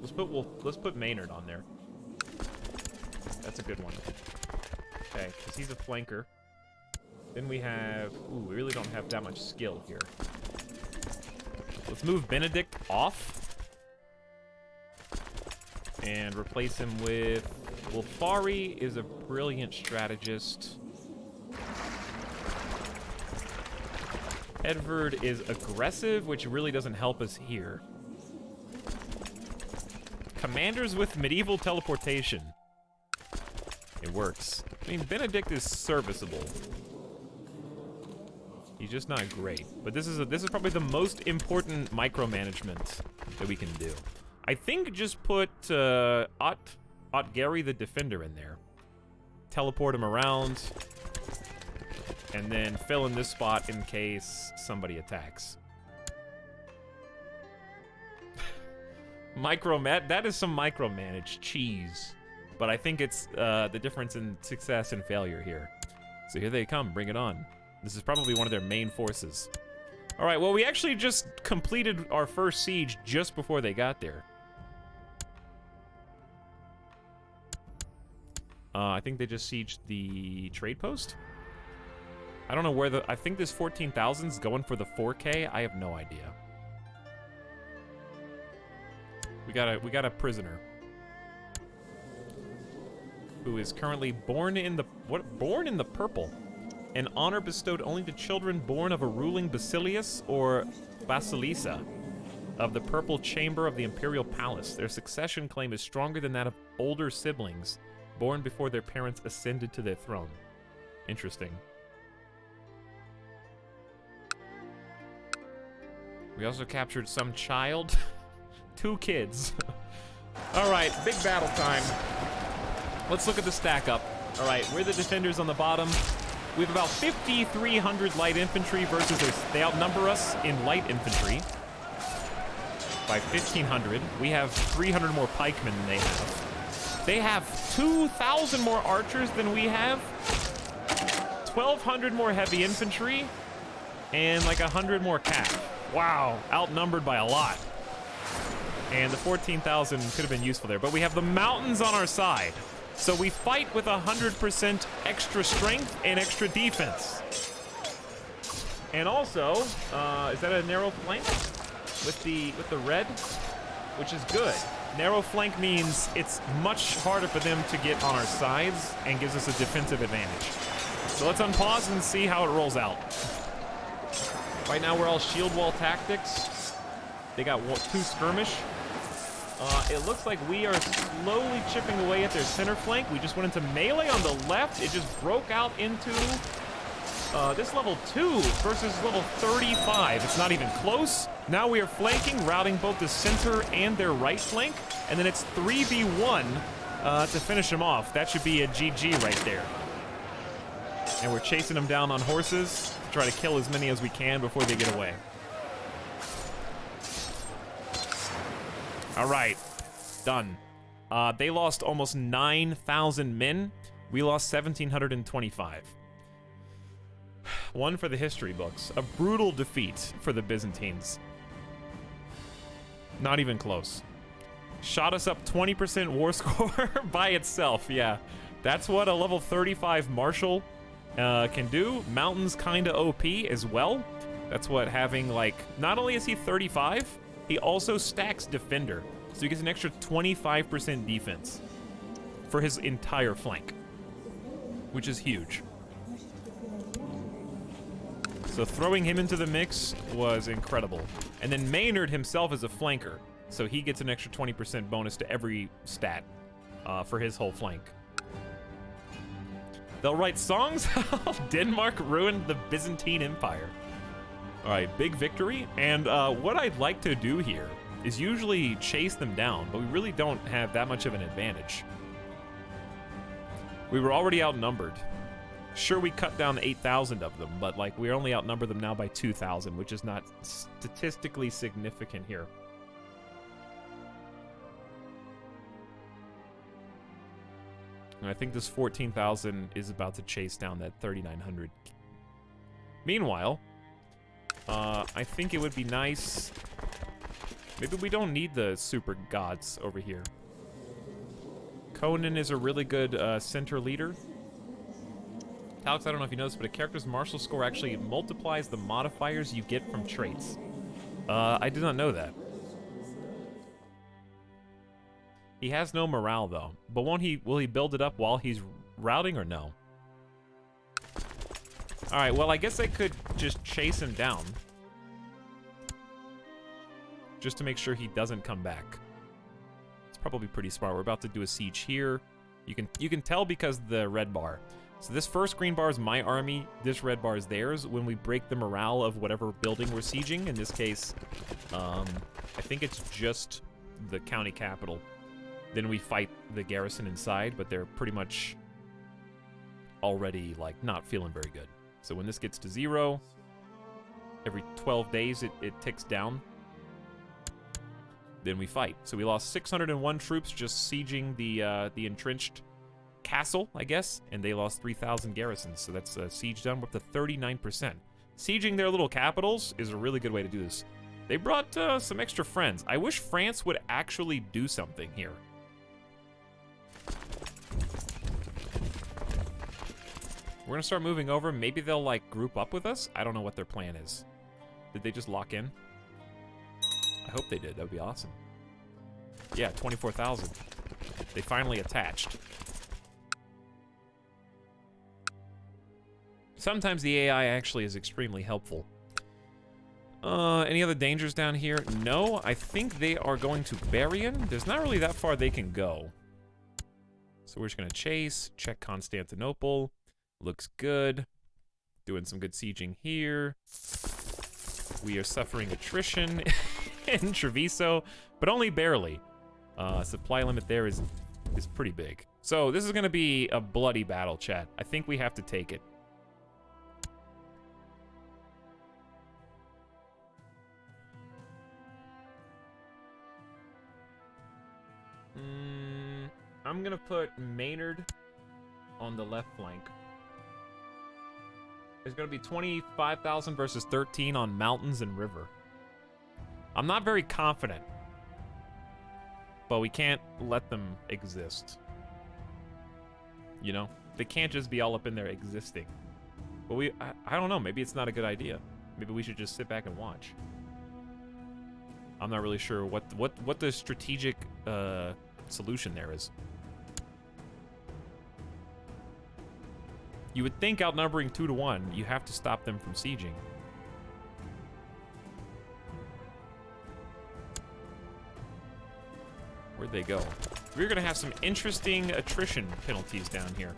Let's put Maynard on there. That's a good one. Okay, because he's a flanker. Then we have... Ooh, we really don't have that much skill here. Let's move Benedict off. And replace him with... Wolfari is a brilliant strategist. Edvard is aggressive, which really doesn't help us here. Commanders with medieval teleportation. It works. I mean, Benedict is serviceable. He's just not great. But this is probably the most important micromanagement that we can do. I think just put Otgary the Defender in there. Teleport him around. And then fill in this spot in case somebody attacks. That is some micromanaged cheese. But I think it's the difference in success and failure here. So here they come, bring it on. This is probably one of their main forces. All right, well, we actually just completed our first siege just before they got there. I think they just sieged the trade post. I don't know where I think this 14,000's going for the 4K. I have no idea. We got a prisoner who is currently born in the purple. An honor bestowed only to children born of a ruling Basilius or Basilissa of the purple chamber of the imperial palace. Their succession claim is stronger than that of older siblings born before their parents ascended to their throne. Interesting. We also captured some child. 2 kids. All right, big battle time. Let's look at the stack up. All right, we're the defenders on the bottom. We have about 5,300 light infantry versus they outnumber us in light infantry by 1,500. We have 300 more pikemen than they have. They have 2,000 more archers than we have, 1,200 more heavy infantry, and like 100 more cav. Wow, outnumbered by a lot. And the 14,000 could have been useful there, but we have the mountains on our side. So we fight with 100% extra strength and extra defense. And also, is that a narrow flank with the red? Which is good. Narrow flank means it's much harder for them to get on our sides and gives us a defensive advantage. So let's unpause and see how it rolls out. Right now we're all shield wall tactics. They got 2 skirmish. It looks like we are slowly chipping away at their center flank. We just went into melee on the left. It just broke out into This level 2 versus level 35. It's not even close. Now we are flanking, routing both the center and their right flank, and then it's 3v1 to finish them off. That should be a GG right there. And we're chasing them down on horses to try to kill as many as we can before they get away. All right, done. They lost almost 9,000 men. We lost 1,725. One for the history books. A brutal defeat for the Byzantines. Not even close. Shot us up 20% war score by itself, yeah. That's what a level 35 Marshal can do. Mountain's kinda OP as well. That's what having, like, not only is he 35, he also stacks Defender. So he gets an extra 25% defense for his entire flank, which is huge. So throwing him into the mix was incredible. And then Maynard himself is a flanker, so he gets an extra 20% bonus to every stat for his whole flank. They'll write songs how Denmark ruined the Byzantine Empire. All right, big victory. And what I'd like to do here is usually chase them down, but we really don't have that much of an advantage. We were already outnumbered. Sure, we cut down 8,000 of them, but like we only outnumber them now by 2,000, which is not statistically significant here. And I think this 14,000 is about to chase down that 3,900. Meanwhile, I think it would be nice. Maybe we don't need the super gods over here. Conan is a really good center leader. Alex, I don't know if you noticed, but a character's martial score actually multiplies the modifiers you get from traits. I did not know that. He has no morale, though. But will he build it up while he's routing, or no? Alright, well, I guess I could just chase him down. Just to make sure he doesn't come back. It's probably pretty smart. We're about to do a siege here. You can tell because the red bar. So this first green bar is my army, this red bar is theirs. When we break the morale of whatever building we're sieging, in this case, I think it's just the county capital. Then we fight the garrison inside, but they're pretty much already, like, not feeling very good. So when this gets to 0, every 12 days it ticks down. Then we fight. So we lost 601 troops just sieging the entrenched castle, I guess, and they lost 3,000 garrisons. So that's a siege done with the 39%. Sieging their little capitals is a really good way to do this. They brought some extra friends. I wish France would actually do something here. We're gonna start moving over. Maybe they'll, like, group up with us? I don't know what their plan is. Did they just lock in? I hope they did. That would be awesome. Yeah, 24,000. They finally attached. Sometimes the AI actually is extremely helpful. Any other dangers down here? No, I think they are going to Berrien. There's not really that far they can go. So we're just gonna chase, check Constantinople. Looks good. Doing some good sieging here. We are suffering attrition in Treviso, but only barely. Supply limit there is pretty big. So this is gonna be a bloody battle, chat. I think we have to take it. I'm gonna put Maynard on the left flank. There's gonna be 25,000 versus 13 on mountains and river. I'm not very confident, but we can't let them exist. You know? They can't just be all up in there existing. But I don't know, maybe it's not a good idea. Maybe we should just sit back and watch. I'm not really sure what the strategic solution there is. You would think outnumbering 2-1, you have to stop them from sieging. Where'd they go? We're gonna have some interesting attrition penalties down here.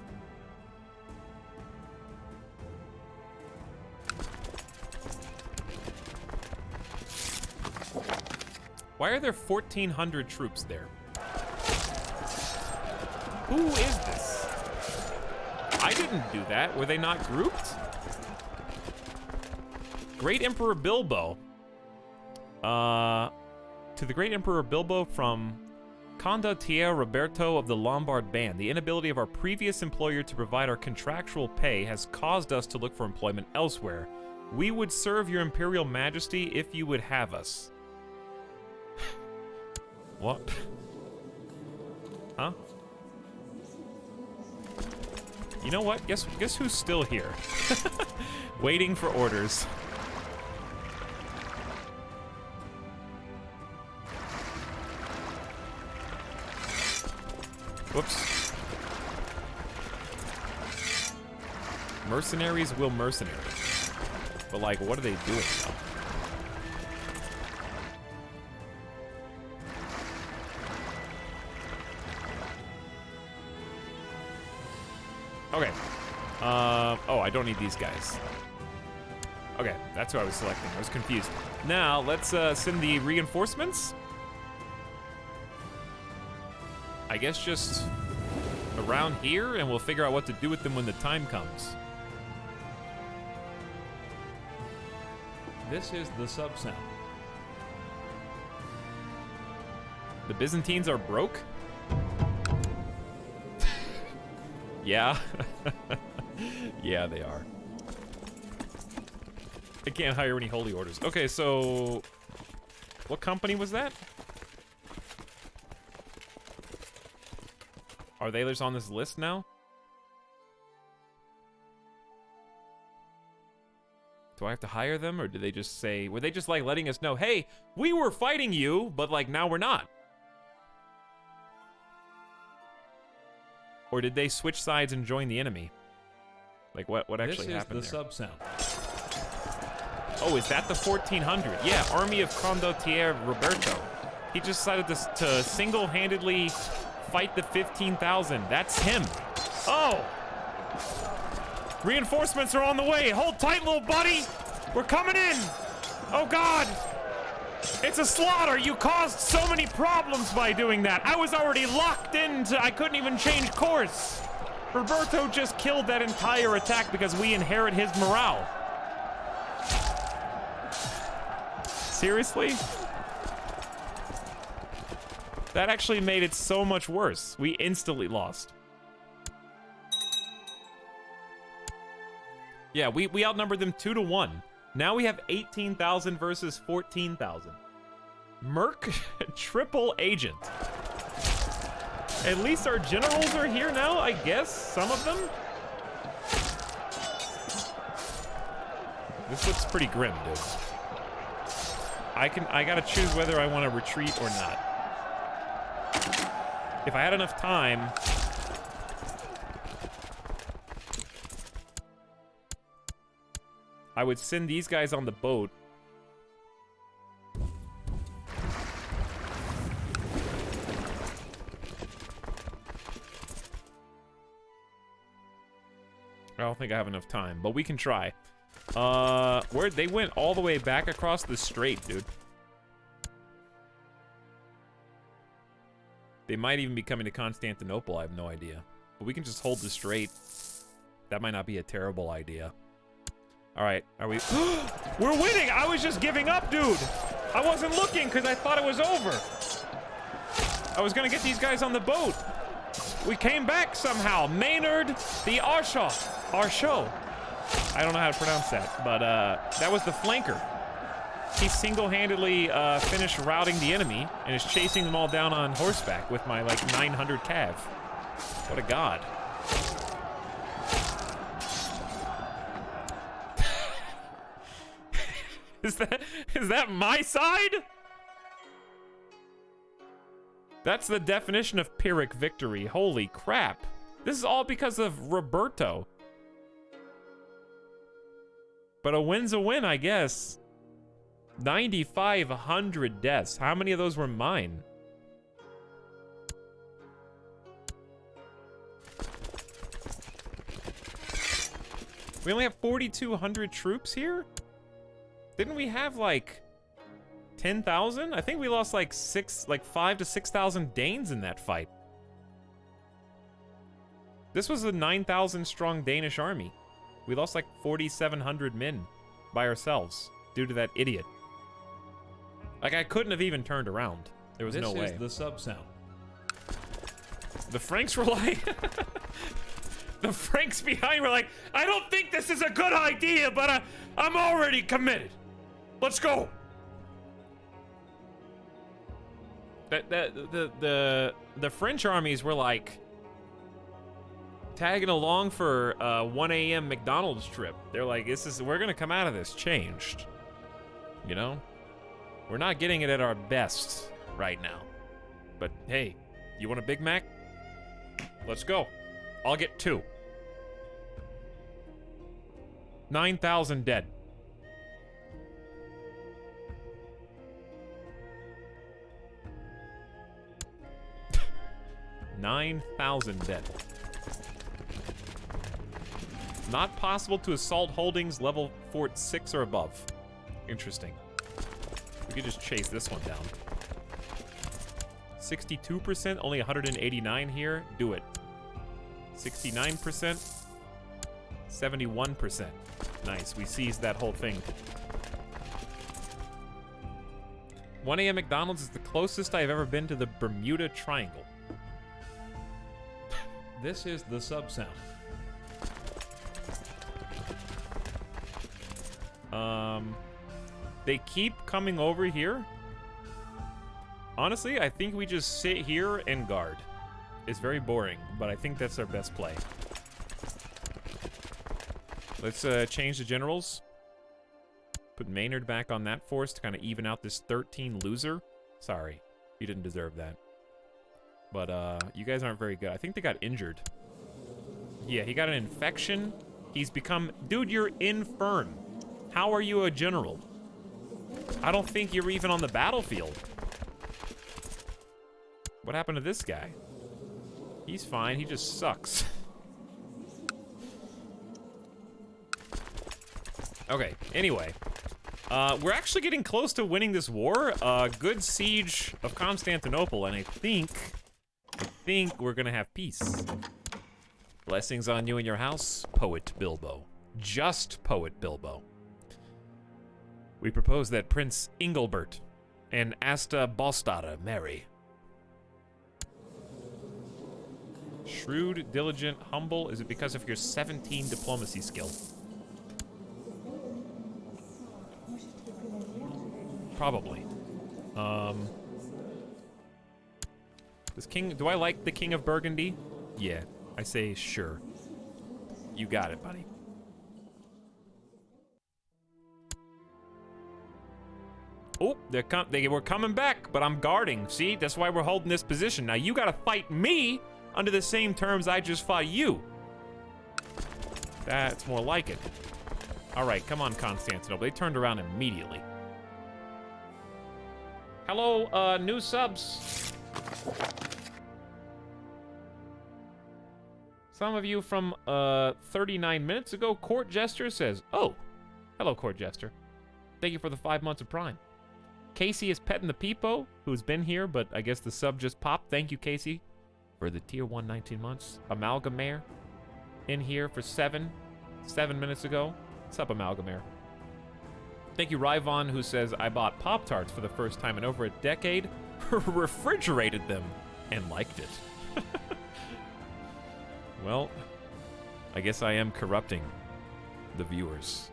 Why are there 1,400 troops there? Who is this? I didn't do that. Were they not grouped? Great Emperor Bilbo. To the Great Emperor Bilbo from Condottiere Roberto of the Lombard Band. The inability of our previous employer to provide our contractual pay has caused us to look for employment elsewhere. We would serve your Imperial Majesty if you would have us. What? Huh? You know what? Guess who's still here? Waiting for orders. Whoops. Mercenaries will mercenary. But like, what are they doing now? Okay. Oh, I don't need these guys. Okay, that's who I was selecting. I was confused. Now, let's send the reinforcements. I guess just around here, and we'll figure out what to do with them when the time comes. This is the sub-sound. The Byzantines are broke? Yeah. Yeah, they are. I can't hire any holy orders. Okay, so... what company was that? Are they on this list now? Do I have to hire them, or did they just say... were they just, like, letting us know, hey, we were fighting you, but, like, now we're not? Or did they switch sides and join the enemy? Like, what actually happened there? This is the sub-sound. Oh, is that the 1,400? Yeah, Army of Condottiere Roberto. He just decided to single-handedly fight the 15,000. That's him. Oh! Reinforcements are on the way. Hold tight, little buddy. We're coming in. Oh, God. It's a slaughter. You caused so many problems by doing that. I was already locked into... I couldn't even change course. Roberto just killed that entire attack because we inherit his morale. Seriously? That actually made it so much worse. We instantly lost. Yeah, we outnumbered them 2-1. Now we have 18,000 versus 14,000. Merc triple agent. At least our generals are here now, I guess. Some of them. This looks pretty grim, dude. I gotta choose whether I want to retreat or not. If I had enough time... I would send these guys on the boat. I don't think I have enough time, but we can try. Where they went all the way back across the strait, dude. They might even be coming to Constantinople, I have no idea. But we can just hold the strait. That might not be a terrible idea. All right, are we... We're winning! I was just giving up, dude! I wasn't looking because I thought it was over. I was gonna get these guys on the boat. We came back somehow. Maynard the Arshaw. I don't know how to pronounce that, but that was the flanker. He single-handedly finished routing the enemy and is chasing them all down on horseback with my, like, 900 cav. What a god. Is that my side? That's the definition of Pyrrhic victory. Holy crap. This is all because of Roberto. But a win's a win, I guess. 9,500 deaths. How many of those were mine? We only have 4,200 troops here? Didn't we have, like, 10,000? I think we lost like 5 to 6,000 Danes in that fight. This was a 9,000 strong Danish army. We lost like 4,700 men by ourselves due to that idiot. Like, I couldn't have even turned around. There was no way. This is the sub-sound. The Franks were like... The Franks behind were like, I don't think this is a good idea, but I'm already committed. Let's go. The French armies were like tagging along for 1 a.m. McDonald's trip. They're like, we're gonna come out of this changed. You know? We're not getting it at our best right now. But hey, you want a Big Mac? Let's go. I'll get 2. 9,000 dead. $9,000 dead. Not possible to assault holdings level fort 6 or above. Interesting. We could just chase this one down. 62%, only 189 here. Do it. 69%. 71%. Nice, we seized that whole thing. 1 a.m. McDonald's is the closest I've ever been to the Bermuda Triangle. This is the sub-sound. They keep coming over here. Honestly, I think we just sit here and guard. It's very boring, but I think that's our best play. Let's change the generals. Put Maynard back on that force to kind of even out this 13 loser. Sorry, you didn't deserve that. But you guys aren't very good. I think they got injured. Yeah, he got an infection. He's become... Dude, you're infirm. How are you a general? I don't think you're even on the battlefield. What happened to this guy? He's fine, he just sucks. Okay, anyway. We're actually getting close to winning this war. Good siege of Constantinople, and I think we're gonna have peace. Blessings on you and your house, Poet Bilbo. Just Poet Bilbo. We propose that Prince Ingilbert and Asta Bostata marry. Shrewd, diligent, humble. Is it because of your 17 diplomacy skill? Probably. Do I like the King of Burgundy? Yeah, I say sure. You got it, buddy. Oh, they were coming back, but I'm guarding. See, that's why we're holding this position. Now you gotta fight me under the same terms I just fought you. That's more like it. All right, come on, Constantinople. They turned around immediately. Hello, new subs. Some of you from 39 minutes ago, Court Jester says, oh, hello, Court Jester. Thank you for the 5 months of Prime. Casey is petting the Peepo, who's been here, but I guess the sub just popped. Thank you, Casey, for the tier 1 19 months. Amalgamaire in here for 7 minutes ago. What's up, Amalgamaire? Thank you, Ryvon, who says, I bought Pop-Tarts for the first time in over a decade, refrigerated them, and liked it. Well, I guess I am corrupting the viewers,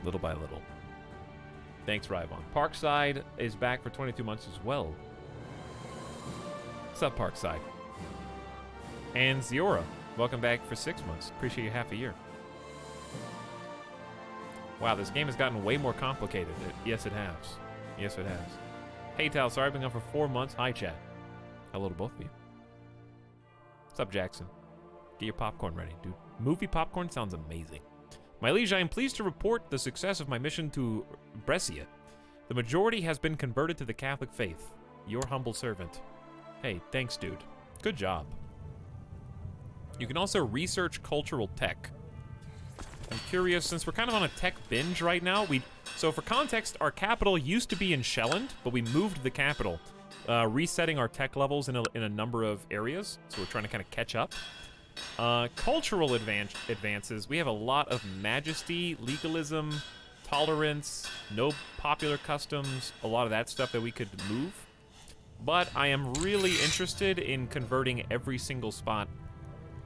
little by little. Thanks, Ryvon. Parkside is back for 22 months as well. What's up, Parkside? And Ziora, welcome back for 6 months. Appreciate you half a year. Wow, this game has gotten way more complicated. Yes, it has. Yes, it has. Hey, Tal, sorry I've been gone for 4 months. Hi, chat. Hello to both of you. What's up, Jackson? Get your popcorn ready, dude. Movie popcorn sounds amazing. My liege, I am pleased to report the success of my mission to Brescia. The majority has been converted to the Catholic faith. Your humble servant. Hey, thanks, dude. Good job. You can also research cultural tech. I'm curious, since we're kind of on a tech binge right now, so for context, our capital used to be in Shelland, but we moved the capital, resetting our tech levels in a number of areas, so we're trying to kind of catch up. Cultural advances, we have a lot of majesty, legalism, tolerance, no popular customs, a lot of that stuff that we could move. But I am really interested in converting every single spot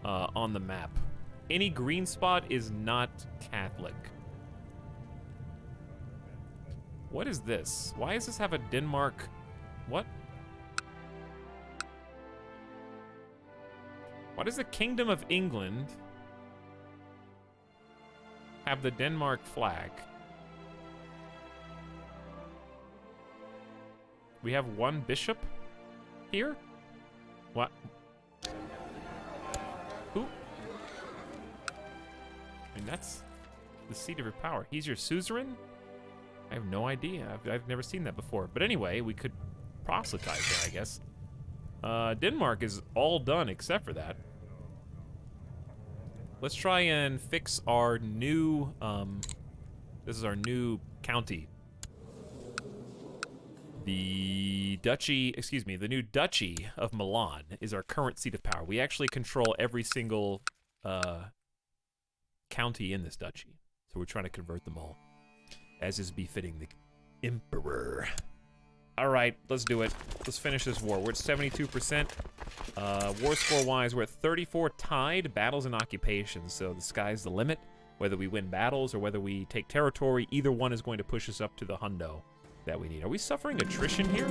on the map. Any green spot is not Catholic. What is this? Why does this have a Denmark? What? Why does the Kingdom of England have the Denmark flag? We have one bishop here? What? Who? I mean, that's the seat of your power. He's your suzerain? I have no idea. I've never seen that before. But anyway, we could proselytize there, I guess. Denmark is all done except for that. Let's try and fix our new, this is our new county. The new Duchy of Milan is our current seat of power. We actually control every single county in this duchy. So we're trying to convert them all, as is befitting the Emperor. All right, let's do it. Let's finish this war. We're at 72%. War score-wise, we're at 34 tied, battles and occupations. So the sky's the limit. Whether we win battles or whether we take territory, either one is going to push us up to the hundo that we need. Are we suffering attrition here?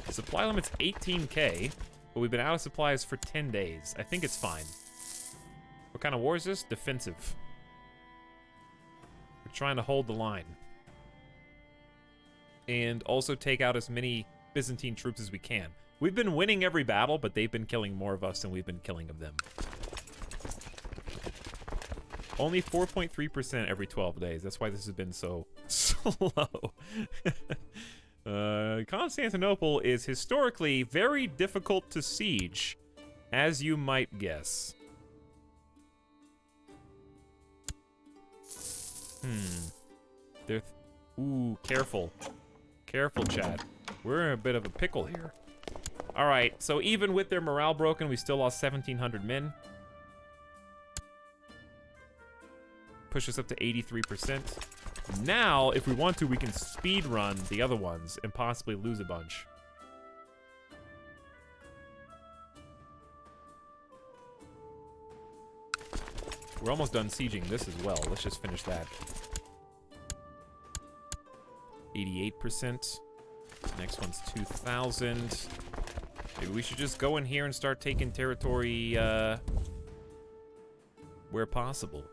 Supply limit's 18K, but we've been out of supplies for 10 days. I think it's fine. What kind of war is this? Defensive. We're trying to hold the line. And also take out as many Byzantine troops as we can. We've been winning every battle, but they've been killing more of us than we've been killing of them. Only 4.3% every 12 days. That's why this has been so slow. Constantinople is historically very difficult to siege, as you might guess. Ooh, careful. Careful, chat. We're in a bit of a pickle here. Alright, so even with their morale broken, we still lost 1,700 men. Push us up to 83%. Now, if we want to, we can speed run the other ones and possibly lose a bunch. We're almost done sieging this as well. Let's just finish that. 88%. Next one's 2,000. Maybe we should just go in here and start taking territory where possible.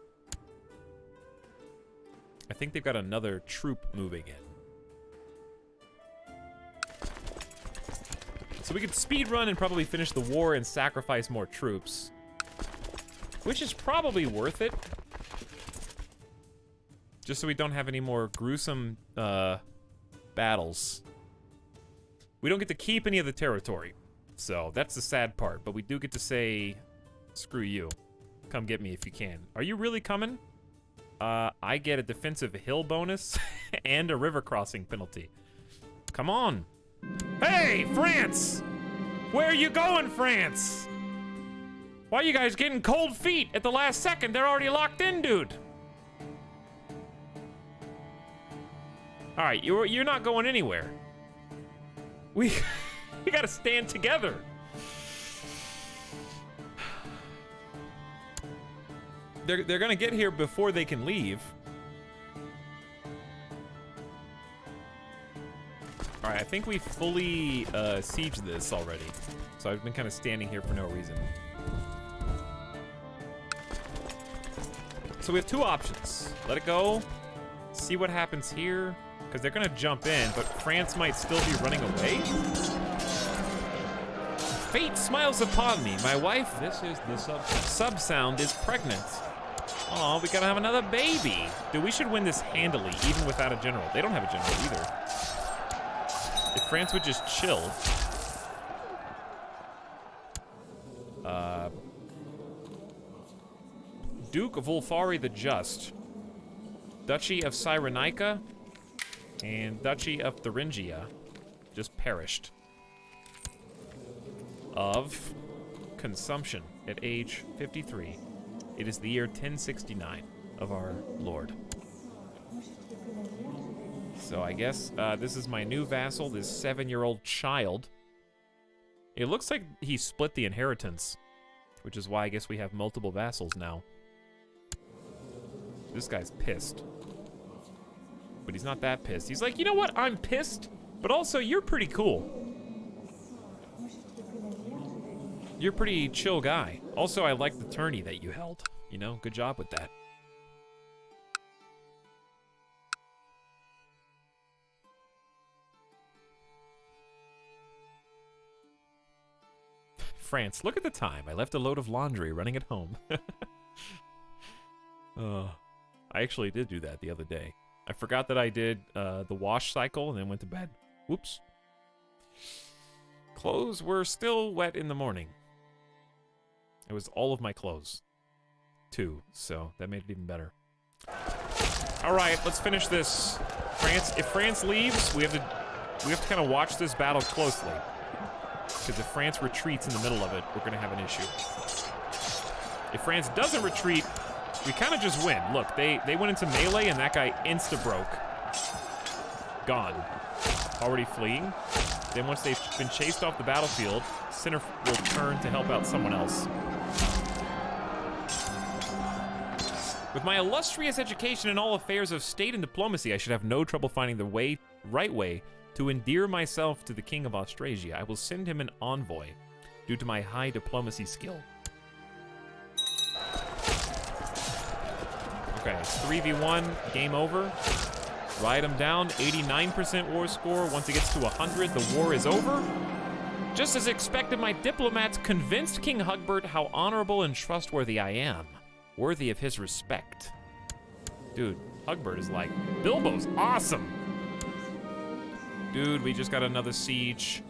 I think they've got another troop moving in. So we could speed run and probably finish the war and sacrifice more troops. Which is probably worth it. Just so we don't have any more gruesome battles. We don't get to keep any of the territory. So that's the sad part. But we do get to say, screw you. Come get me if you can. Are you really coming? I get a defensive hill bonus and a river crossing penalty. Come on. Hey, France! Where are you going, France? Why are you guys getting cold feet at the last second? They're already locked in, dude. All right, you're not going anywhere. We gotta stand together. They're gonna get here before they can leave. All right, I think we fully sieged this already. So I've been kind of standing here for no reason. So we have two options. Let it go, see what happens here, because they're gonna jump in, but France might still be running away. Fate smiles upon me. My wife, This is the sub-sound is pregnant. Oh, we gotta have another baby. Dude, we should win this handily, even without a general. They don't have a general either. If France would just chill. Duke of Ulfari the Just, Duchy of Cyrenaica, and Duchy of Thuringia just perished of consumption at age 53. It is the year 1069 of our Lord. So I guess this is my new vassal, this 7-year-old child. It looks like he split the inheritance, which is why I guess we have multiple vassals now. This guy's pissed. But he's not that pissed. He's like, you know what? I'm pissed, but also you're pretty cool. You're a pretty chill guy. Also, I like the tourney that you held. You know, good job with that. France, look at the time. I left a load of laundry running at home. I actually did do that the other day. I forgot that I did the wash cycle and then went to bed. Whoops. Clothes were still wet in the morning. It was all of my clothes, too, so that made it even better. All right, let's finish this. France. If France leaves, we have to kind of watch this battle closely, because if France retreats in the middle of it, we're gonna have an issue. If France doesn't retreat, we kind of just win. Look, they went into melee and that guy insta-broke. Gone. Already fleeing. Then once they've been chased off the battlefield, Center will turn to help out someone else. With my illustrious education in all affairs of state and diplomacy, I should have no trouble finding the right way to endear myself to the King of Austrasia. I will send him an envoy due to my high diplomacy skill. Okay, it's 3v1, game over. Ride him down, 89% war score. Once it gets to 100, the war is over. Just as expected, my diplomats convinced King Hugbert how honorable and trustworthy I am. Worthy of his respect. Dude, Hugbert is like, Bilbo's awesome. Dude, we just got another siege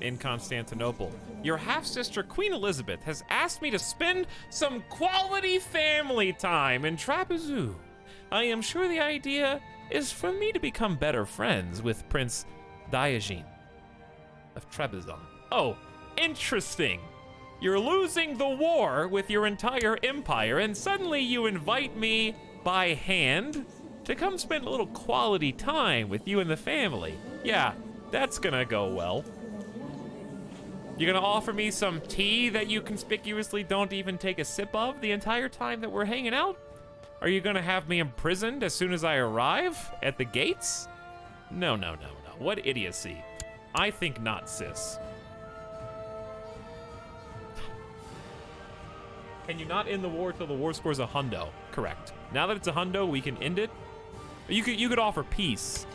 in Constantinople. Your half-sister, Queen Elizabeth, has asked me to spend some quality family time in Trapezou. I am sure the idea is for me to become better friends with Prince Diogenes of Trebizond. Oh, interesting. You're losing the war with your entire empire, and suddenly you invite me by hand to come spend a little quality time with you and the family. Yeah, that's gonna go well. You're gonna offer me some tea that you conspicuously don't even take a sip of the entire time that we're hanging out? Are you gonna have me imprisoned as soon as I arrive at the gates? No, no, no, no. What idiocy. I think not, sis. Can you not end the war till the war score's a hundo? Correct. Now that it's a hundo, we can end it. You could offer peace,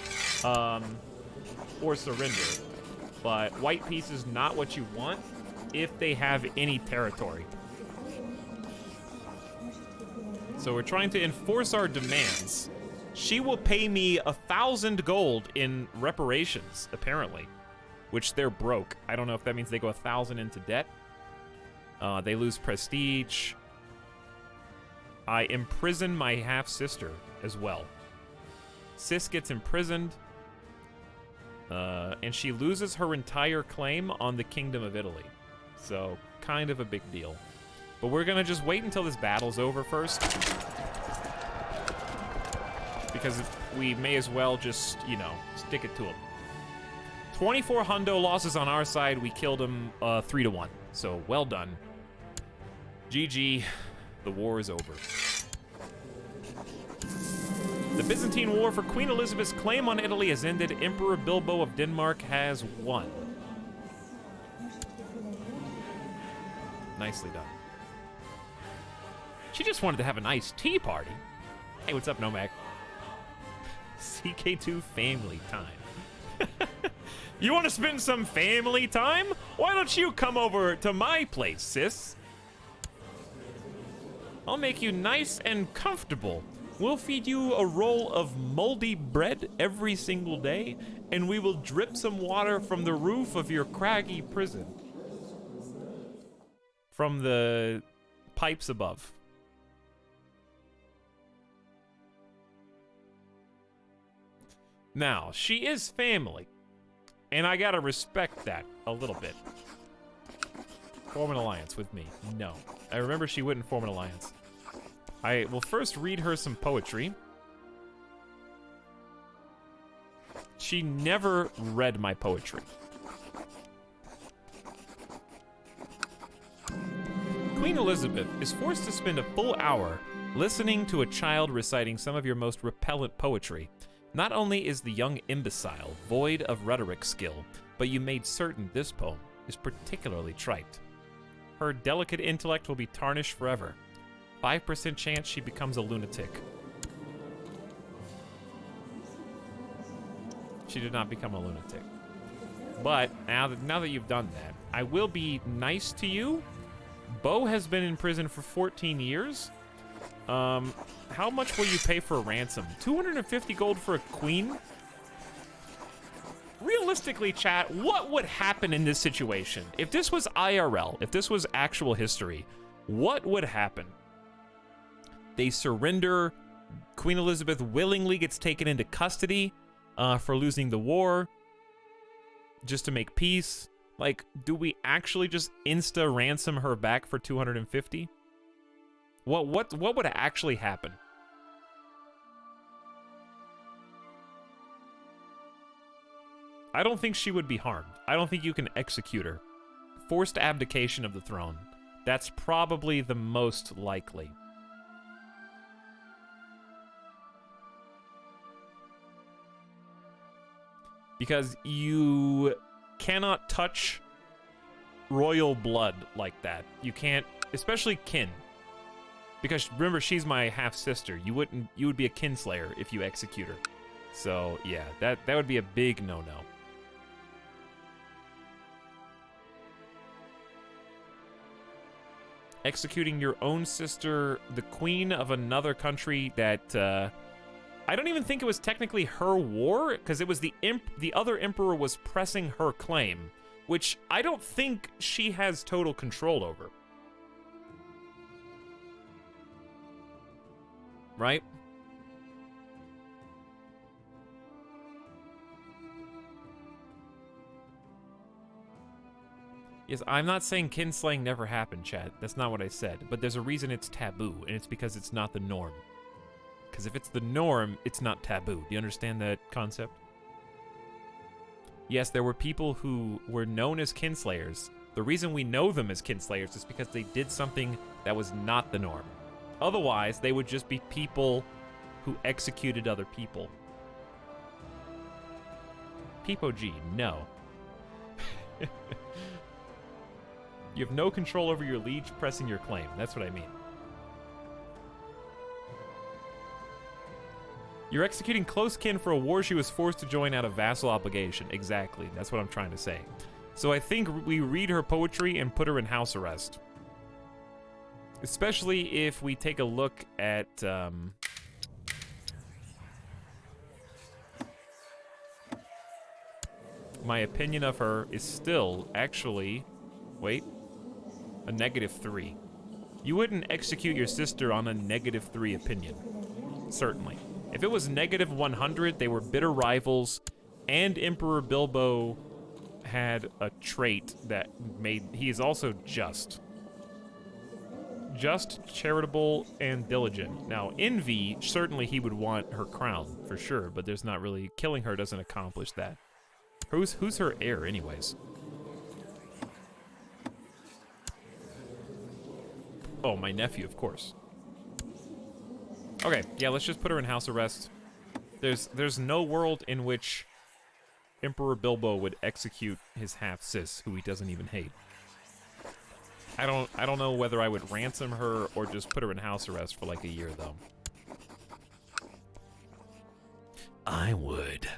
or surrender, but white peace is not what you want if they have any territory. So we're trying to enforce our demands. She will pay me 1,000 gold in reparations, apparently, which they're broke. I don't know if that means they go 1,000 into debt. They lose prestige. I imprison my half-sister as well. Sis gets imprisoned, and she loses her entire claim on the Kingdom of Italy. So, kind of a big deal. But we're gonna just wait until this battle's over first. Because we may as well just, you know, stick it to him. 24 hundo losses on our side. We killed him 3-1. So, well done. GG. The war is over. The Byzantine War for Queen Elizabeth's claim on Italy has ended. Emperor Bilbo of Denmark has won. Nicely done. She just wanted to have a nice tea party. Hey, what's up, Nomac? CK2 family time. You want to spend some family time? Why don't you come over to my place, sis? I'll make you nice and comfortable. We'll feed you a roll of moldy bread every single day, and we will drip some water from the roof of your craggy prison. from the pipes above. Now, she is family, and I gotta respect that a little bit. Form an alliance with me. No. I remember she wouldn't form an alliance. I will first read her some poetry. She never read my poetry. Queen Elizabeth is forced to spend a full hour listening to a child reciting some of your most repellent poetry. Not only is the young imbecile void of rhetoric skill, but you made certain this poem is particularly trite. Her delicate intellect will be tarnished forever. 5% chance she becomes a lunatic. She did not become a lunatic. But now that you've done that, I will be nice to you. Bo has been in prison for 14 years. How much will you pay for a ransom? 250 gold for a queen? Realistically, chat, what would happen in this situation? If this was IRL, if this was actual history, what would happen? They surrender. Queen Elizabeth willingly gets taken into custody for losing the war just to make peace. Like, do we actually just insta-ransom her back for 250? What would actually happen? I don't think she would be harmed. I don't think you can execute her. Forced abdication of the throne. That's probably the most likely. Because you cannot touch royal blood like that. You can't, especially kin. Because remember, she's my half-sister. You would be a kinslayer if you execute her. So, yeah, that would be a big no-no. Executing your own sister, the queen of another country that, I don't even think it was technically her war, because it was the other emperor was pressing her claim, which I don't think she has total control over. Right? Yes, I'm not saying kinslaying never happened, chat. That's not what I said. But there's a reason it's taboo, and it's because it's not the norm. Because if it's the norm, it's not taboo. Do you understand that concept? Yes, there were people who were known as kinslayers. The reason we know them as kinslayers is because they did something that was not the norm. Otherwise, they would just be people who executed other people. Peepo G, no. You have no control over your liege pressing your claim. That's what I mean. You're executing close kin for a war she was forced to join out of vassal obligation. Exactly. That's what I'm trying to say. So I think we read her poetry and put her in house arrest. Especially if we take a look at... my opinion of her is still actually... Wait. A -3. You wouldn't execute your sister on a -3 opinion. Certainly. If it was -100, they were bitter rivals, and Emperor Bilbo had a trait that made... He is also just. Just, charitable, and diligent. Now, envy, certainly he would want her crown, for sure, but there's not really... Killing her doesn't accomplish that. Who's her heir, anyways? Oh, my nephew, of course. Okay, yeah, let's just put her in house arrest. There's no world in which Emperor Bilbo would execute his half-sis, who he doesn't even hate. I don't know whether I would ransom her or just put her in house arrest for like a year, though. I would.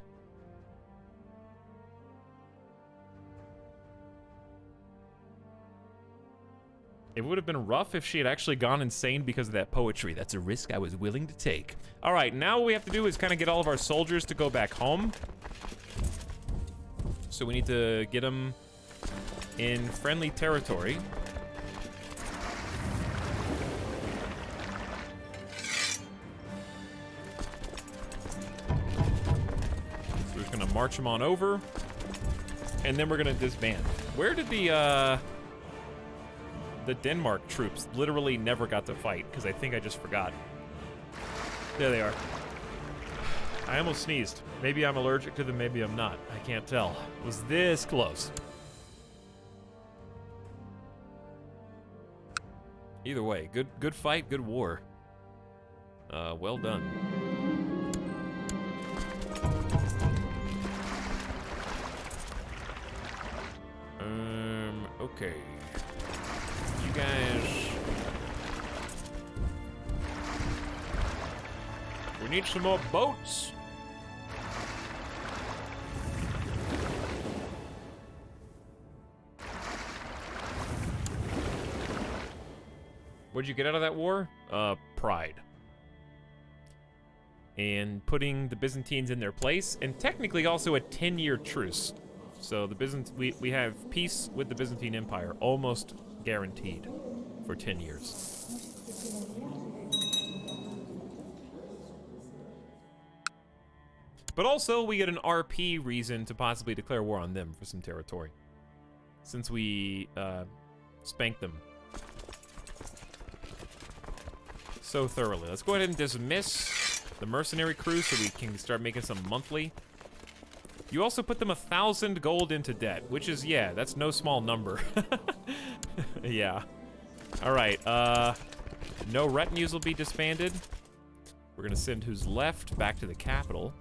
It would have been rough if she had actually gone insane because of that poetry. That's a risk I was willing to take. All right, now what we have to do is kind of get all of our soldiers to go back home. So we need to get them in friendly territory. march them on over, and then we're gonna disband. Where did the Denmark troops literally never got to fight? Because I think I just forgot. There they are. I almost sneezed. Maybe I'm allergic to them, maybe I'm not. I can't tell. It was this close. Either way, good fight, good war. Well done. Okay. You guys... We need some more boats. What'd you get out of that war? Pride. And putting the Byzantines in their place, and technically also a 10-year truce. So the we have peace with the Byzantine Empire, almost guaranteed for 10 years. But also, we get an RP reason to possibly declare war on them for some territory, since we spanked them so thoroughly. Let's go ahead and dismiss the mercenary crew so we can start making some monthly. You also put them 1,000 gold into debt, which is, yeah, that's no small number. Yeah. All right, no retinues will be disbanded. We're gonna send who's left back to the capital.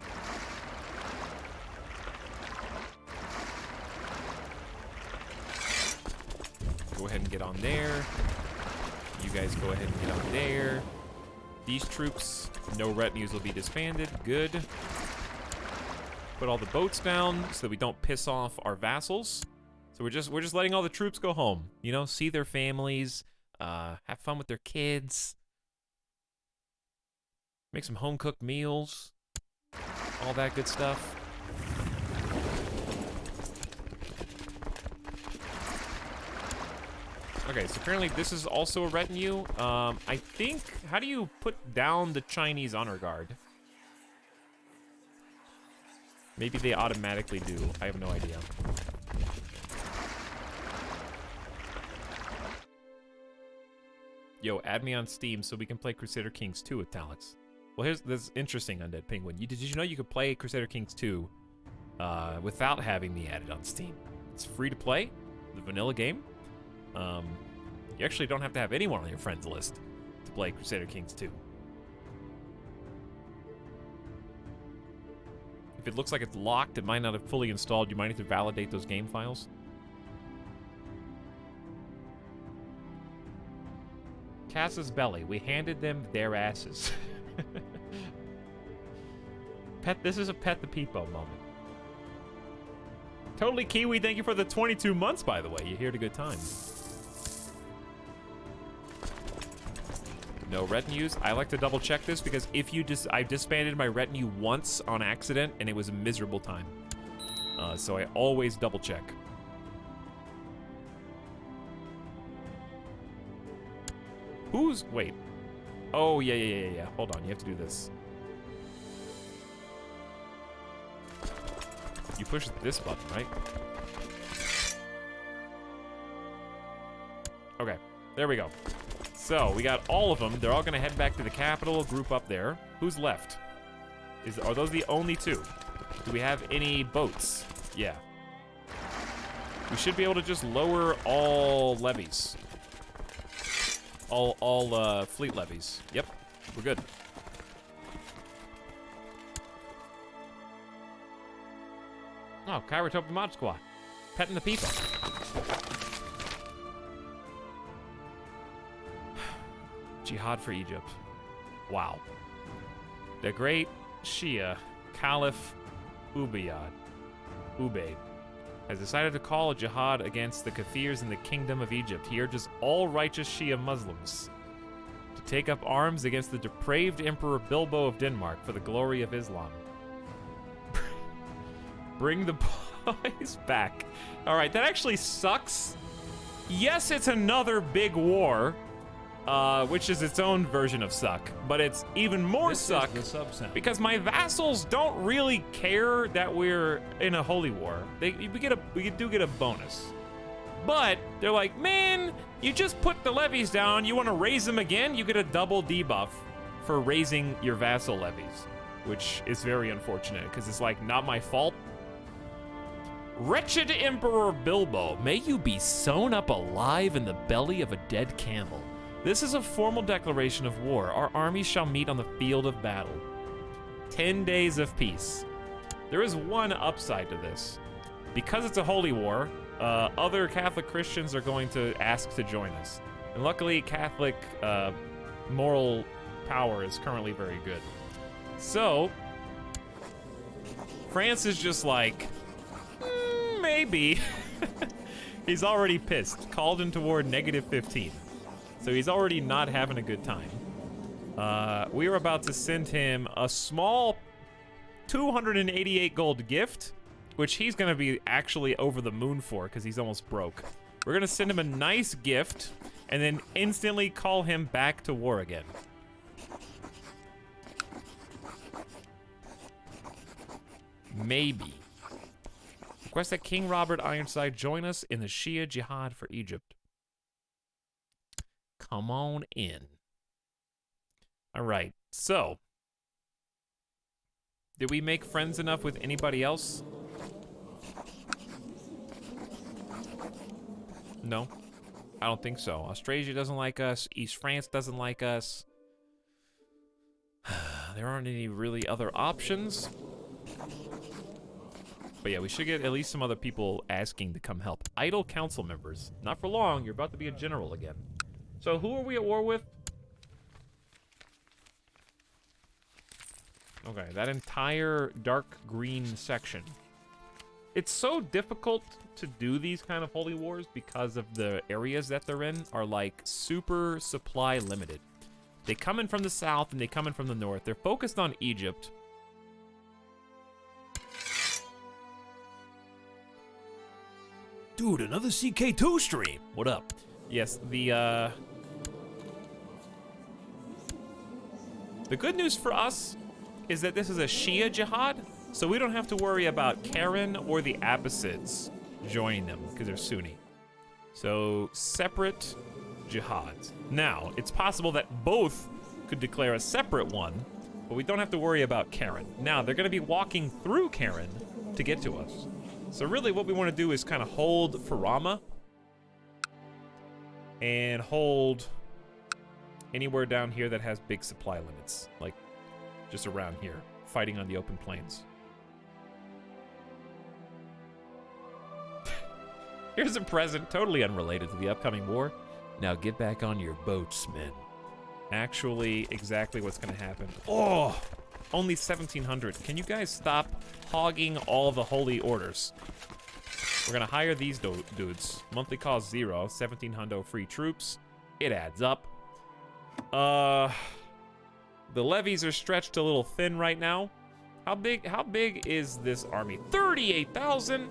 Go ahead and get on there. You guys go ahead and get on there. These troops, no retinues will be disbanded. Good. Put all the boats down so that we don't piss off our vassals. So we're just letting all the troops go home. You know, see their families, have fun with their kids, make some home-cooked meals, all that good stuff. Okay, so apparently this is also a retinue. I think, how do you put down the Chinese honor guard? Maybe they automatically do. I have no idea. Yo, add me on Steam so we can play Crusader Kings 2 with Etalyx. Well, this is interesting, Undead Penguin. Did you know you could play Crusader Kings 2 without having me added on Steam? It's free to play, the vanilla game. You actually don't have to have anyone on your friends list to play Crusader Kings 2. If it looks like it's locked, it might not have fully installed. You might need to validate those game files. Cass's belly. We handed them their asses. This is a Pet the Peepo moment. Totally Kiwi, thank you for the 22 months, by the way. You here at a good time. No retinues. I like to double check this because if you I disbanded my retinue once on accident and it was a miserable time. So I always double check. Wait. Oh, yeah. Hold on, you have to do this. You push this button, right? Okay, there we go. So, we got all of them. They're all gonna head back to the capital, group up there. Who's left? Are those the only two? Do we have any boats? Yeah. We should be able to just lower all levies. All fleet levies. Yep, we're good. Oh, Kairatop the Mod Squad. Petting the people. Jihad for Egypt. Wow. The great Shia, Caliph Ubayd, has decided to call a jihad against the Kathirs in the Kingdom of Egypt. He urges all righteous Shia Muslims to take up arms against the depraved Emperor Bilbo of Denmark for the glory of Islam. Bring the boys back. All right, that actually sucks. Yes, it's another big war, which is its own version of suck. But it's even more suck This is the sub-sound. because my vassals don't really care that we're in a holy war. We do get a bonus. But they're like, man, you just put the levies down. You want to raise them again? You get a double debuff for raising your vassal levies, which is very unfortunate because it's like not my fault. Wretched Emperor Bilbo, may you be sewn up alive in the belly of a dead camel. This is a formal declaration of war. Our armies shall meet on the field of battle. 10 days of peace. There is one upside to this. Because it's a holy war, other Catholic Christians are going to ask to join us. And luckily, Catholic moral power is currently very good. So, France is just like, maybe. He's already pissed. Called in toward -15. So he's already not having a good time. We are about to send him a small 288 gold gift, which he's going to be actually over the moon for because he's almost broke. We're going to send him a nice gift and then instantly call him back to war again. Maybe. Request that King Robert Ironside join us in the Shia Jihad for Egypt. Come on in. All right, so. Did we make friends enough with anybody else? No, I don't think so. Australia doesn't like us. East France doesn't like us. There aren't any really other options. But yeah, we should get at least some other people asking to come help. Idle council members. Not for long, you're about to be a general again. So who are we at war with? Okay, that entire dark green section. It's so difficult to do these kind of holy wars because of the areas that they're in are like super supply limited. They come in from the south and they come in from the north. They're focused on Egypt. Dude, another CK2 stream. What up? Yes, the good news for us is that this is a Shia jihad, so we don't have to worry about Karen or the Abbasids joining them because they're Sunni. So separate jihads. Now, it's possible that both could declare a separate one, but we don't have to worry about Karen. Now, they're going to be walking through Karen to get to us. So really what we want to do is kind of hold Farama and hold anywhere down here that has big supply limits, like just around here, fighting on the open plains. Here's a present totally unrelated to the upcoming war. Now get back on your boats, men. Actually, exactly what's going to happen. Oh, only 1,700. Can you guys stop hogging all the holy orders? We're going to hire these dudes. Monthly cost 0, 1,700 free troops. It adds up. The levies are stretched a little thin right now. How big is this army? 38,000.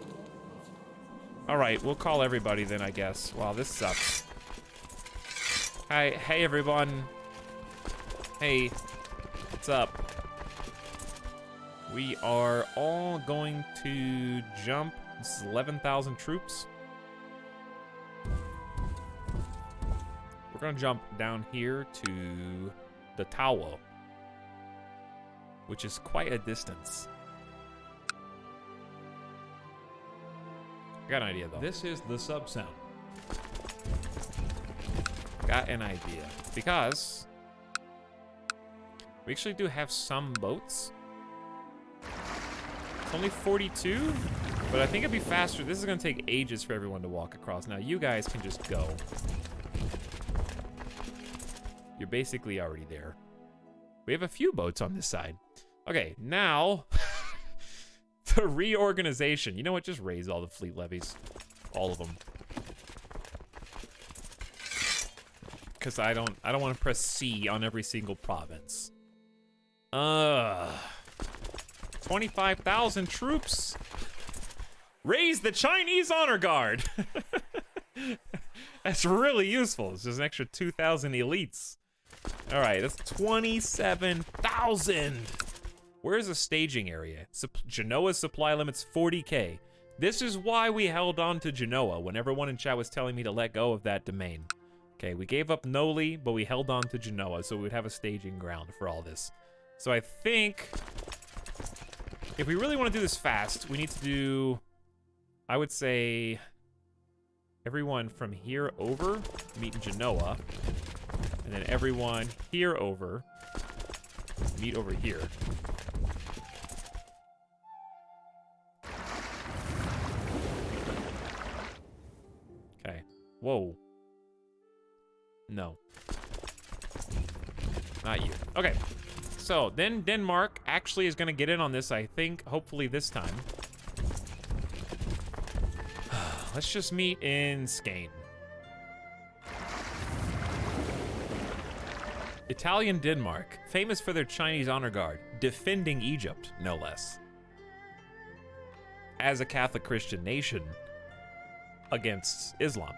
All right, we'll call everybody then, I guess. Wow, this sucks. Hi, hey everyone. Hey, what's up? We are all going to jump. This is 11,000 troops. We're gonna jump down here to the Tawo, which is quite a distance. I got an idea though. This is the sub-sound. Got an idea. Because we actually do have some boats. It's only 42, but I think it'd be faster. This is gonna take ages for everyone to walk across. Now you guys can just go. You're basically already there. We have a few boats on this side. Okay, now the reorganization. You know what? Just raise all the fleet levies. All of them. Because I don't want to press C on every single province. 25,000 troops. Raise the Chinese honor guard. That's really useful. It's just an extra 2,000 elites. All right, that's 27,000. Where's the staging area? Genoa's supply limit's 40K. This is why we held on to Genoa when everyone in chat was telling me to let go of that domain. Okay, we gave up Noli, but we held on to Genoa, so we would have a staging ground for all this. So I think if we really want to do this fast, we need to do, I would say, everyone from here over meet in Genoa, and then everyone here over meet over here. Okay. Whoa. No. Not you. Okay. So, then Denmark actually is going to get in on this, I think, hopefully this time. Let's just meet in Skane. Italian Denmark, famous for their Chinese honor guard, defending Egypt, no less. As a Catholic Christian nation against Islam.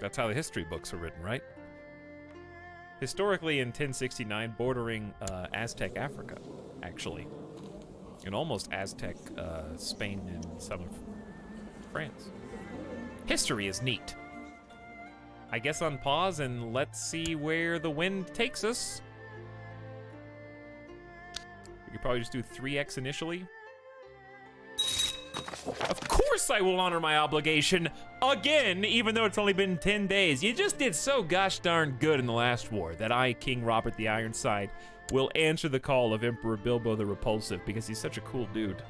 That's how the history books are written, right? Historically, in 1069, bordering Aztec Africa, actually. And almost Aztec Spain and some of France. History is neat. I guess on pause and let's see where the wind takes us. We could probably just do 3x initially. Of course I will honor my obligation again, even though it's only been 10 days. You just did so gosh darn good in the last war that I, King Robert the Ironside, will answer the call of Emperor Bilbo the Repulsive because he's such a cool dude.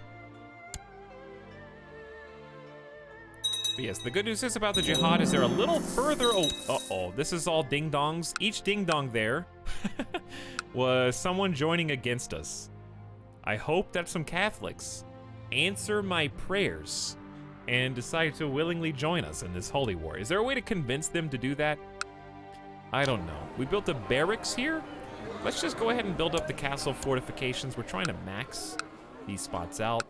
But yes, the good news is about the jihad is they're a little further. Uh-oh, this is all ding-dongs. Each ding-dong there was someone joining against us. I hope that some Catholics answer my prayers and decide to willingly join us in this holy war. Is there a way to convince them to do that? I don't know. We built a barracks here. Let's just go ahead and build up the castle fortifications. We're trying to max these spots out.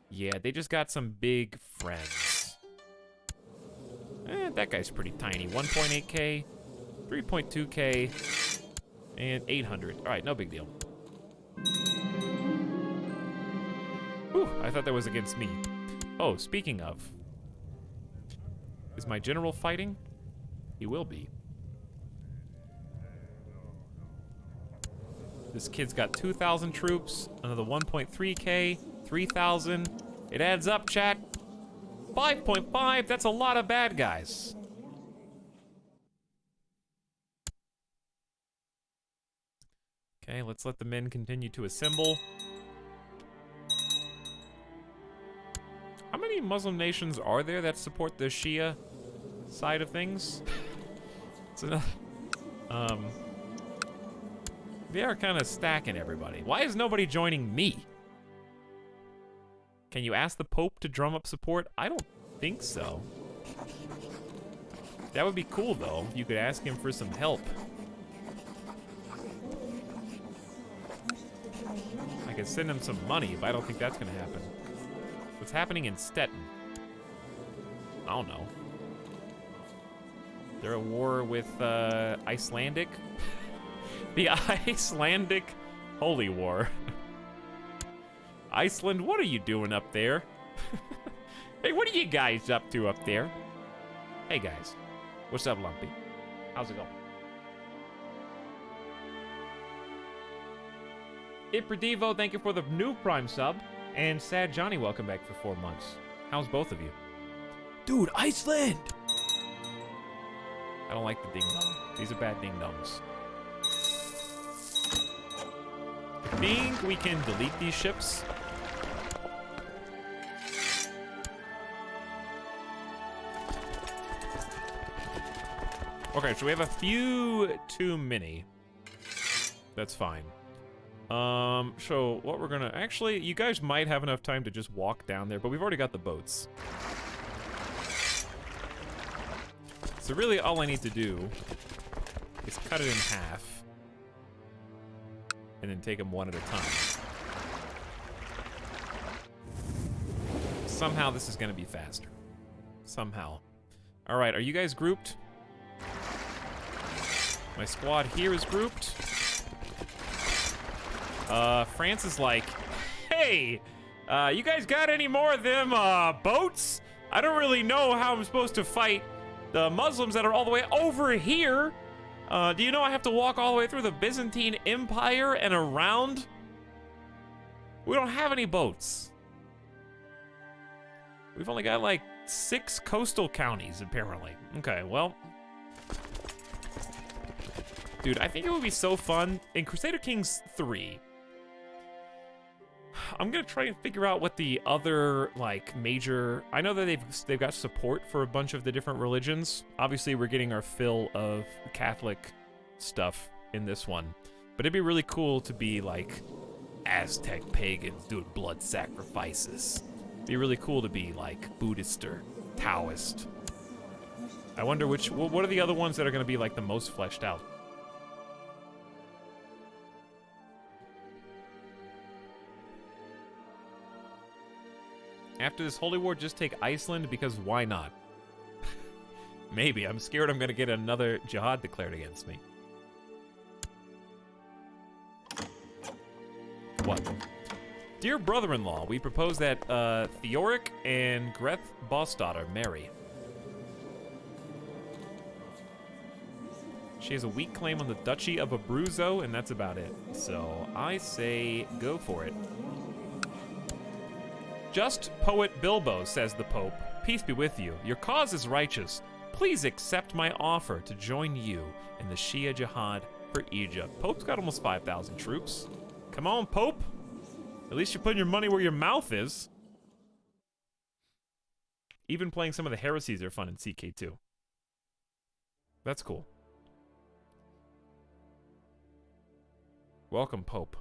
Yeah, they just got some big friends. That guy's pretty tiny. 1.8K, 3.2K, and 800. All right, no big deal. Whew, I thought that was against me. Oh, speaking of. Is my general fighting? He will be. This kid's got 2,000 troops, another 1.3K, 3,000. It adds up, chat. 5.5, that's a lot of bad guys. Okay, let's let the men continue to assemble. How many Muslim nations are there that support the Shia side of things? It's enough. They are kind of stacking everybody. Why is nobody joining me? Can you ask the Pope to drum up support? I don't think so. That would be cool, though. You could ask him for some help. I could send him some money, but I don't think that's going to happen. What's happening in Stettin? I don't know. They're at war with Icelandic? The Icelandic Holy War. Iceland, what are you doing up there? Hey, what are you guys up to up there? Hey, guys. What's up, Lumpy? How's it going? Iperdivo, thank you for the new Prime sub. And Sad Johnny, welcome back for 4 months. How's both of you? Dude, Iceland! I don't like the ding-dong. These are bad ding-dongs. I think we can delete these ships. Okay, so we have a few too many. That's fine. So what we're gonna... Actually, you guys might have enough time to just walk down there, but we've already got the boats. So really all I need to do is cut it in half. And then take them one at a time. Somehow this is gonna be faster. somehow. All right, are you guys grouped? My squad here is grouped. France is like, hey, you guys got any more of them boats? I don't really know how I'm supposed to fight the Muslims that are all the way over here. Do you know I have to walk all the way through the Byzantine Empire and around? We don't have any boats. We've only got like 6 coastal counties, apparently. Okay, well. Dude, I think it would be so fun in Crusader Kings 3. I'm gonna try and figure out what the other, like, major... I know that they've got support for a bunch of the different religions. Obviously, we're getting our fill of Catholic stuff in this one. But it'd be really cool to be, like, Aztec pagans doing blood sacrifices. It'd be really cool to be, like, Buddhist or Taoist. I wonder what are the other ones that are gonna be, like, the most fleshed out? After this holy war, just take Iceland, because why not? Maybe. I'm scared I'm gonna get another jihad declared against me. What? Dear brother-in-law, we propose that Theoric and Greth Bostdaughter marry. She has a weak claim on the Duchy of Abruzzo, and that's about it. So I say go for it. Just poet Bilbo, says the Pope. Peace be with you. Your cause is righteous. Please accept my offer to join you in the Shia Jihad for Egypt. Pope's got almost 5,000 troops. Come on, Pope. At least you're putting your money where your mouth is. Even playing some of the heresies are fun in CK2. That's cool. Welcome, Pope.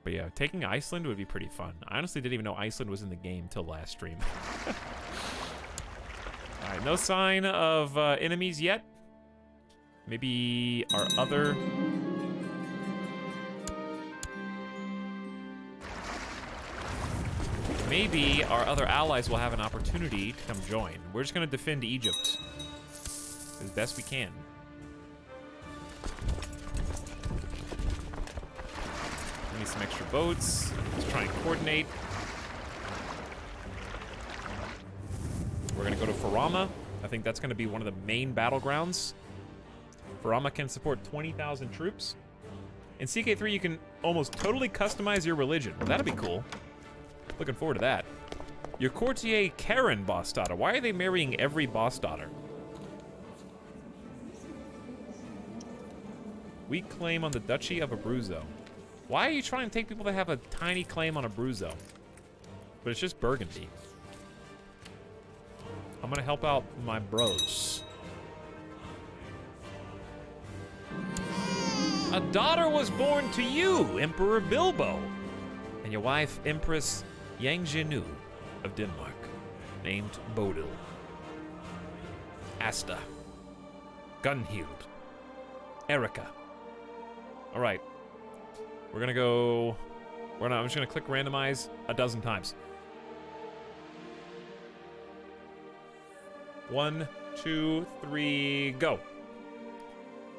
But yeah, taking Iceland would be pretty fun. I honestly didn't even know Iceland was in the game till last stream. Alright, no sign of enemies yet. Maybe our other... Maybe our other allies will have an opportunity to come join. We're just gonna defend Egypt as best we can. Need some extra boats. Let's try and coordinate. We're gonna go to Farama. I think that's gonna be one of the main battlegrounds. Farama can support 20,000 troops. In CK3, you can almost totally customize your religion. Well, that'd be cool. Looking forward to that. Your courtier, Karen Bostaughter. Why are they marrying every Bostaughter? Weak claim on the Duchy of Abruzzo. Why are you trying to take people that have a tiny claim on Abruzzo? But it's just Burgundy. I'm gonna help out my bros. A daughter was born to you, Emperor Bilbo, and your wife, Empress Yangjinu of Denmark, named Bodil. Asta. Gunhild. Erica. All right. We're gonna go... I'm just gonna click randomize 12 times. 1, 2, 3, go.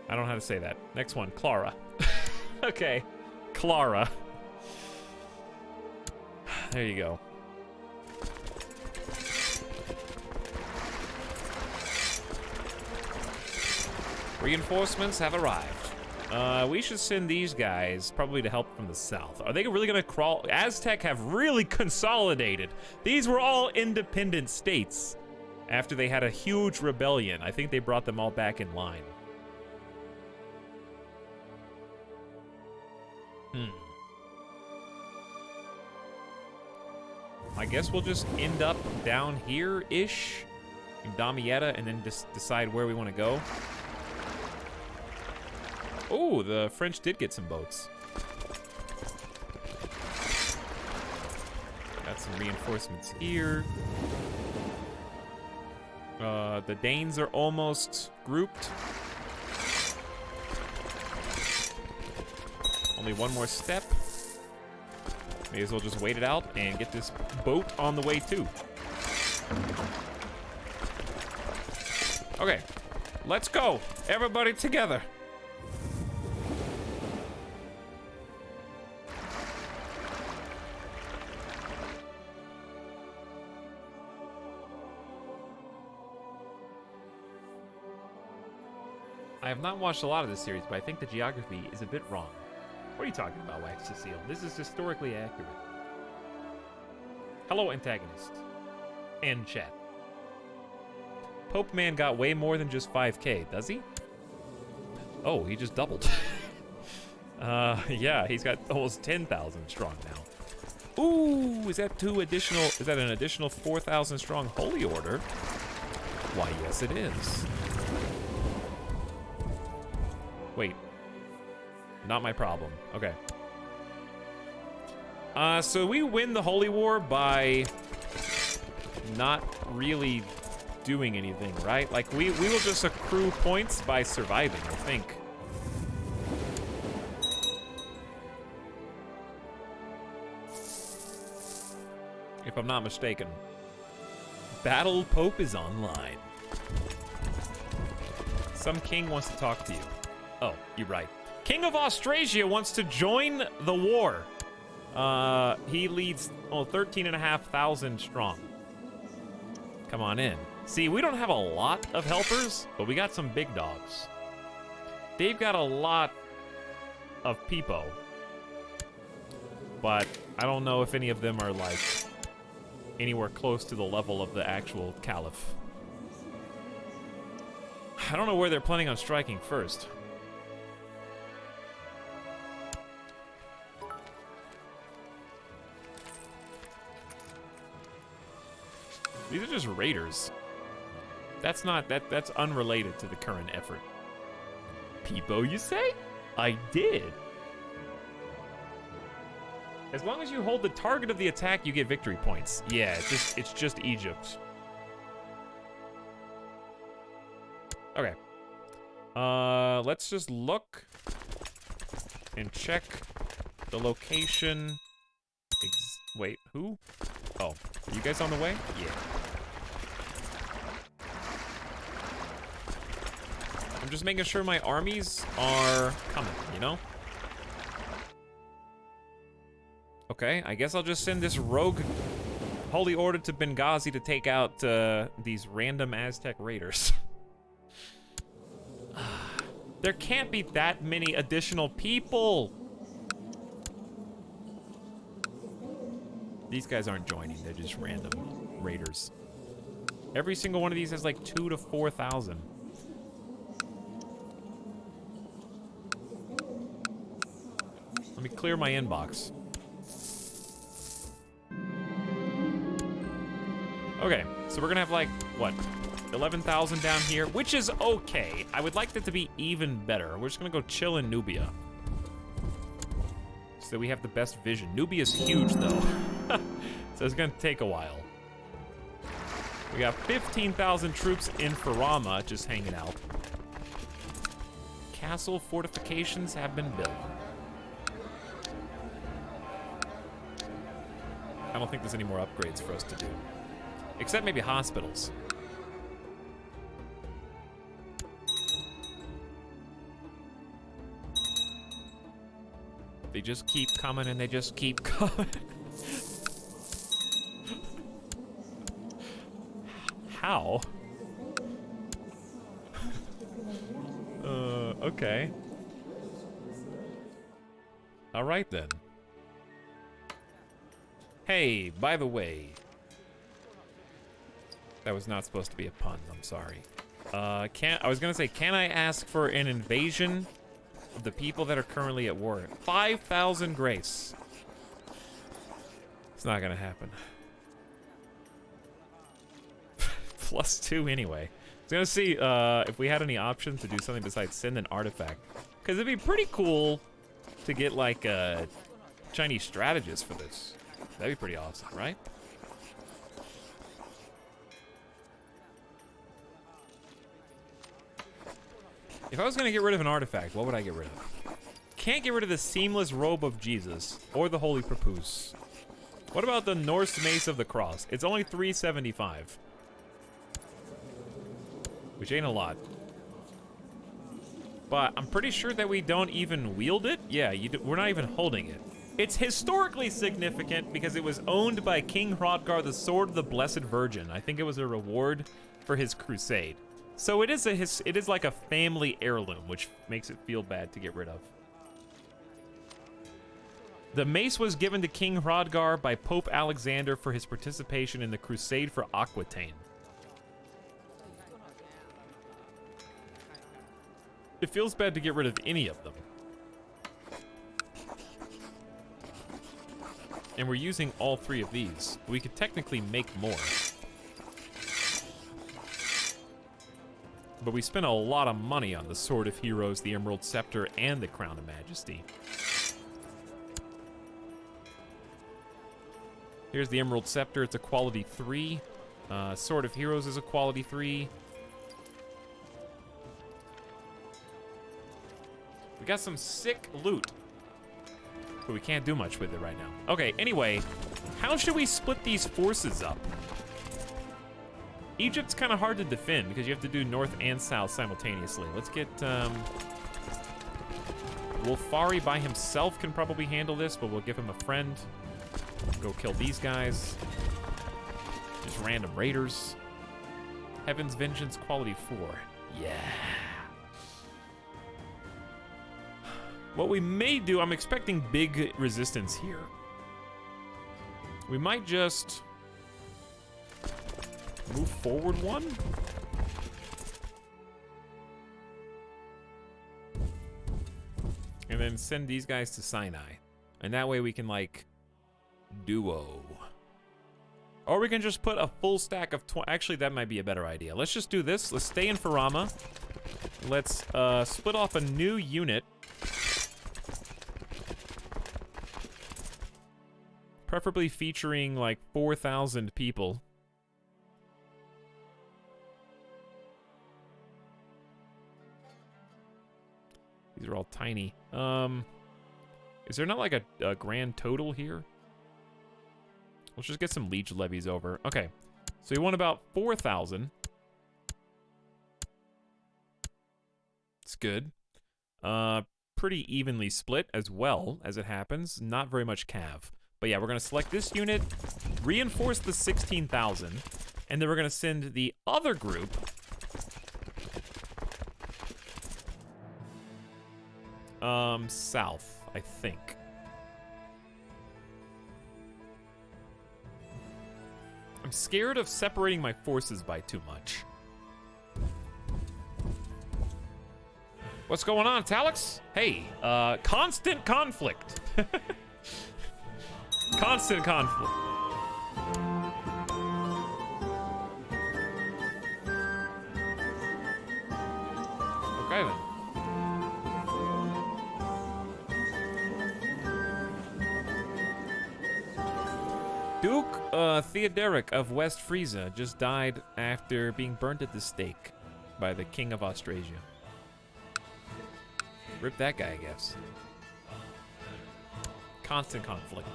I don't know how to say that. Next one, Clara. Okay, Clara. There you go. Reinforcements have arrived. We should send these guys probably to help from the south. Are they really gonna crawl? Aztec have really consolidated. These were all independent states after they had a huge rebellion. I think they brought them all back in line. I guess we'll just end up down here-ish in Damietta and then just decide where we want to go. Oh, the French did get some boats. Got some reinforcements here. The Danes are almost grouped. Only one more step. May as well just wait it out and get this boat on the way too. Okay, let's go. Everybody together. I have not watched a lot of this series, but I think the geography is a bit wrong. What are you talking about, Wax Cecile? This is historically accurate. Hello, antagonist. And chat. Pope Man got way more than just 5K, does he? Oh, he just doubled. Yeah, he's got almost 10,000 strong now. Ooh, is that an additional 4,000 strong holy order? Why, yes it is. Wait. Not my problem. Okay. So we win the Holy War by not really doing anything, right? Like, we will just accrue points by surviving, I think. If I'm not mistaken. Battle Pope is online. Some king wants to talk to you. Oh, you're right. King of Austrasia wants to join the war. He leads 13,500 strong. Come on in. See, we don't have a lot of helpers, but we got some big dogs. They've got a lot of peepo, but I don't know if any of them are like anywhere close to the level of the actual Caliph. I don't know where they're planning on striking first. These are just raiders. That's unrelated to the current effort. Peepo, you say? I did. As long as you hold the target of the attack, you get victory points. Yeah, it's just Egypt. Okay. Let's just look and check the location. Wait, who? Oh, are you guys on the way? Yeah. I'm just making sure my armies are coming, you know? Okay, I guess I'll just send this rogue holy order to Benghazi to take out these random Aztec raiders. There can't be that many additional people. These guys aren't joining, they're just random raiders. Every single one of these has like 2,000 to 4,000. Let me clear my inbox. Okay, so we're gonna have like, what, 11,000 down here, which is okay. I would like that to be even better. We're just gonna go chill in Nubia. So we have the best vision. Nubia's huge though. So it's gonna take a while. We got 15,000 troops in Farama just hanging out. Castle fortifications have been built. I don't think there's any more upgrades for us to do. Except maybe hospitals. They just keep coming and they just keep coming. How? Okay. All right then. Hey, by the way. That was not supposed to be a pun, I'm sorry. I was gonna say, can I ask for an invasion of the people that are currently at war? 5,000 grace. It's not gonna happen. +2 anyway. I was gonna see if we had any options to do something besides send an artifact. Because it'd be pretty cool to get like a Chinese strategist for this. That'd be pretty awesome, right? If I was gonna get rid of an artifact, what would I get rid of? can't get rid of the seamless robe of Jesus or the holy prepuce. What about the Norse mace of the cross? It's only $375, which ain't a lot. But I'm pretty sure that we don't even wield it. Yeah, we're not even holding it. It's historically significant because it was owned by King Hrothgar, the Sword of the Blessed Virgin. I think it was a reward for his crusade. So it is like a family heirloom, which makes it feel bad to get rid of. The mace was given to King Hrothgar by Pope Alexander for his participation in the Crusade for Aquitaine. It feels bad to get rid of any of them. And we're using all 3 of these. We could technically make more. But we spent a lot of money on the Sword of Heroes, the Emerald Scepter, and the Crown of Majesty. Here's the Emerald Scepter. It's a quality 3. Sword of Heroes is a quality 3. We got some sick loot, but we can't do much with it right now. Okay, anyway, how should we split these forces up? Egypt's kind of hard to defend because you have to do north and south simultaneously. Let's get, Wolfari by himself can probably handle this, but we'll give him a friend. Go kill these guys. Just random raiders. Heaven's Vengeance, quality 4. Yeah. What we may do, I'm expecting big resistance here. We might just move forward 1. And then send these guys to Sinai. And that way we can, like, duo. Or we can just put a full stack of... Actually, that might be a better idea. Let's just do this. Let's stay in Farama. Let's split off a new unit. Preferably featuring, like, 4,000 people. These are all tiny. Is there not, like, a grand total here? Let's just get some leech levies over. Okay. So we want about 4,000. It's good. Pretty evenly split as well, as it happens. Not very much cav. But yeah, we're going to select this unit, reinforce the 16,000, and then we're going to send the other group south, I think. I'm scared of separating my forces by too much. What's going on, Etalyx? Hey, constant conflict. Constant conflict. Okay, then. Duke Theodoric of West Frisia just died after being burnt at the stake by the King of Austrasia. Rip that guy, I guess. Constant conflict.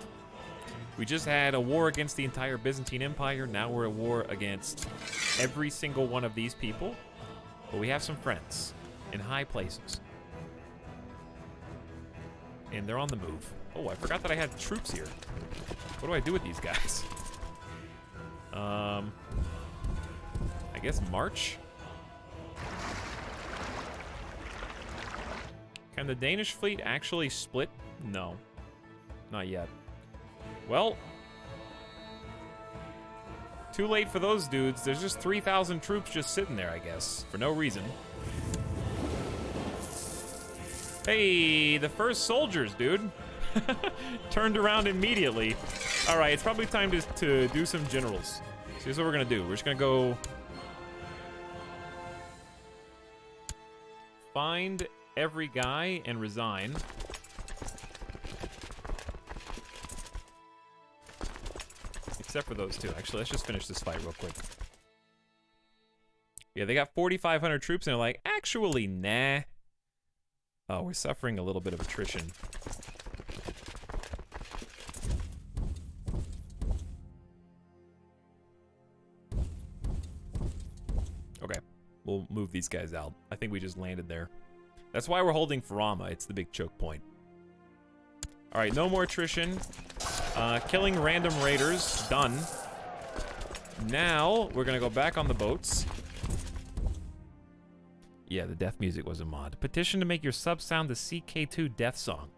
We just had a war against the entire Byzantine Empire. Now we're at war against every single one of these people. But we have some friends in high places. And they're on the move. Oh, I forgot that I had troops here. What do I do with these guys? I guess march? Can the Danish fleet actually split? No. Not yet. Well, too late for those dudes. There's just 3,000 troops just sitting there, I guess, for no reason. Hey, the first soldiers, dude. Turned around immediately. All right, it's probably time to do some generals. So here's what we're gonna do. We're just gonna go find every guy and resign. Except for those two. Actually, let's just finish this fight real quick. Yeah, they got 4,500 troops and they're like, actually, nah. Oh, we're suffering a little bit of attrition. Okay, we'll move these guys out. I think we just landed there. That's why we're holding Farama. It's the big choke point. All right, no more attrition. Killing random raiders, done. Now, we're gonna go back on the boats. Yeah, the death music was a mod. Petition to make your sub sound the CK2 death song.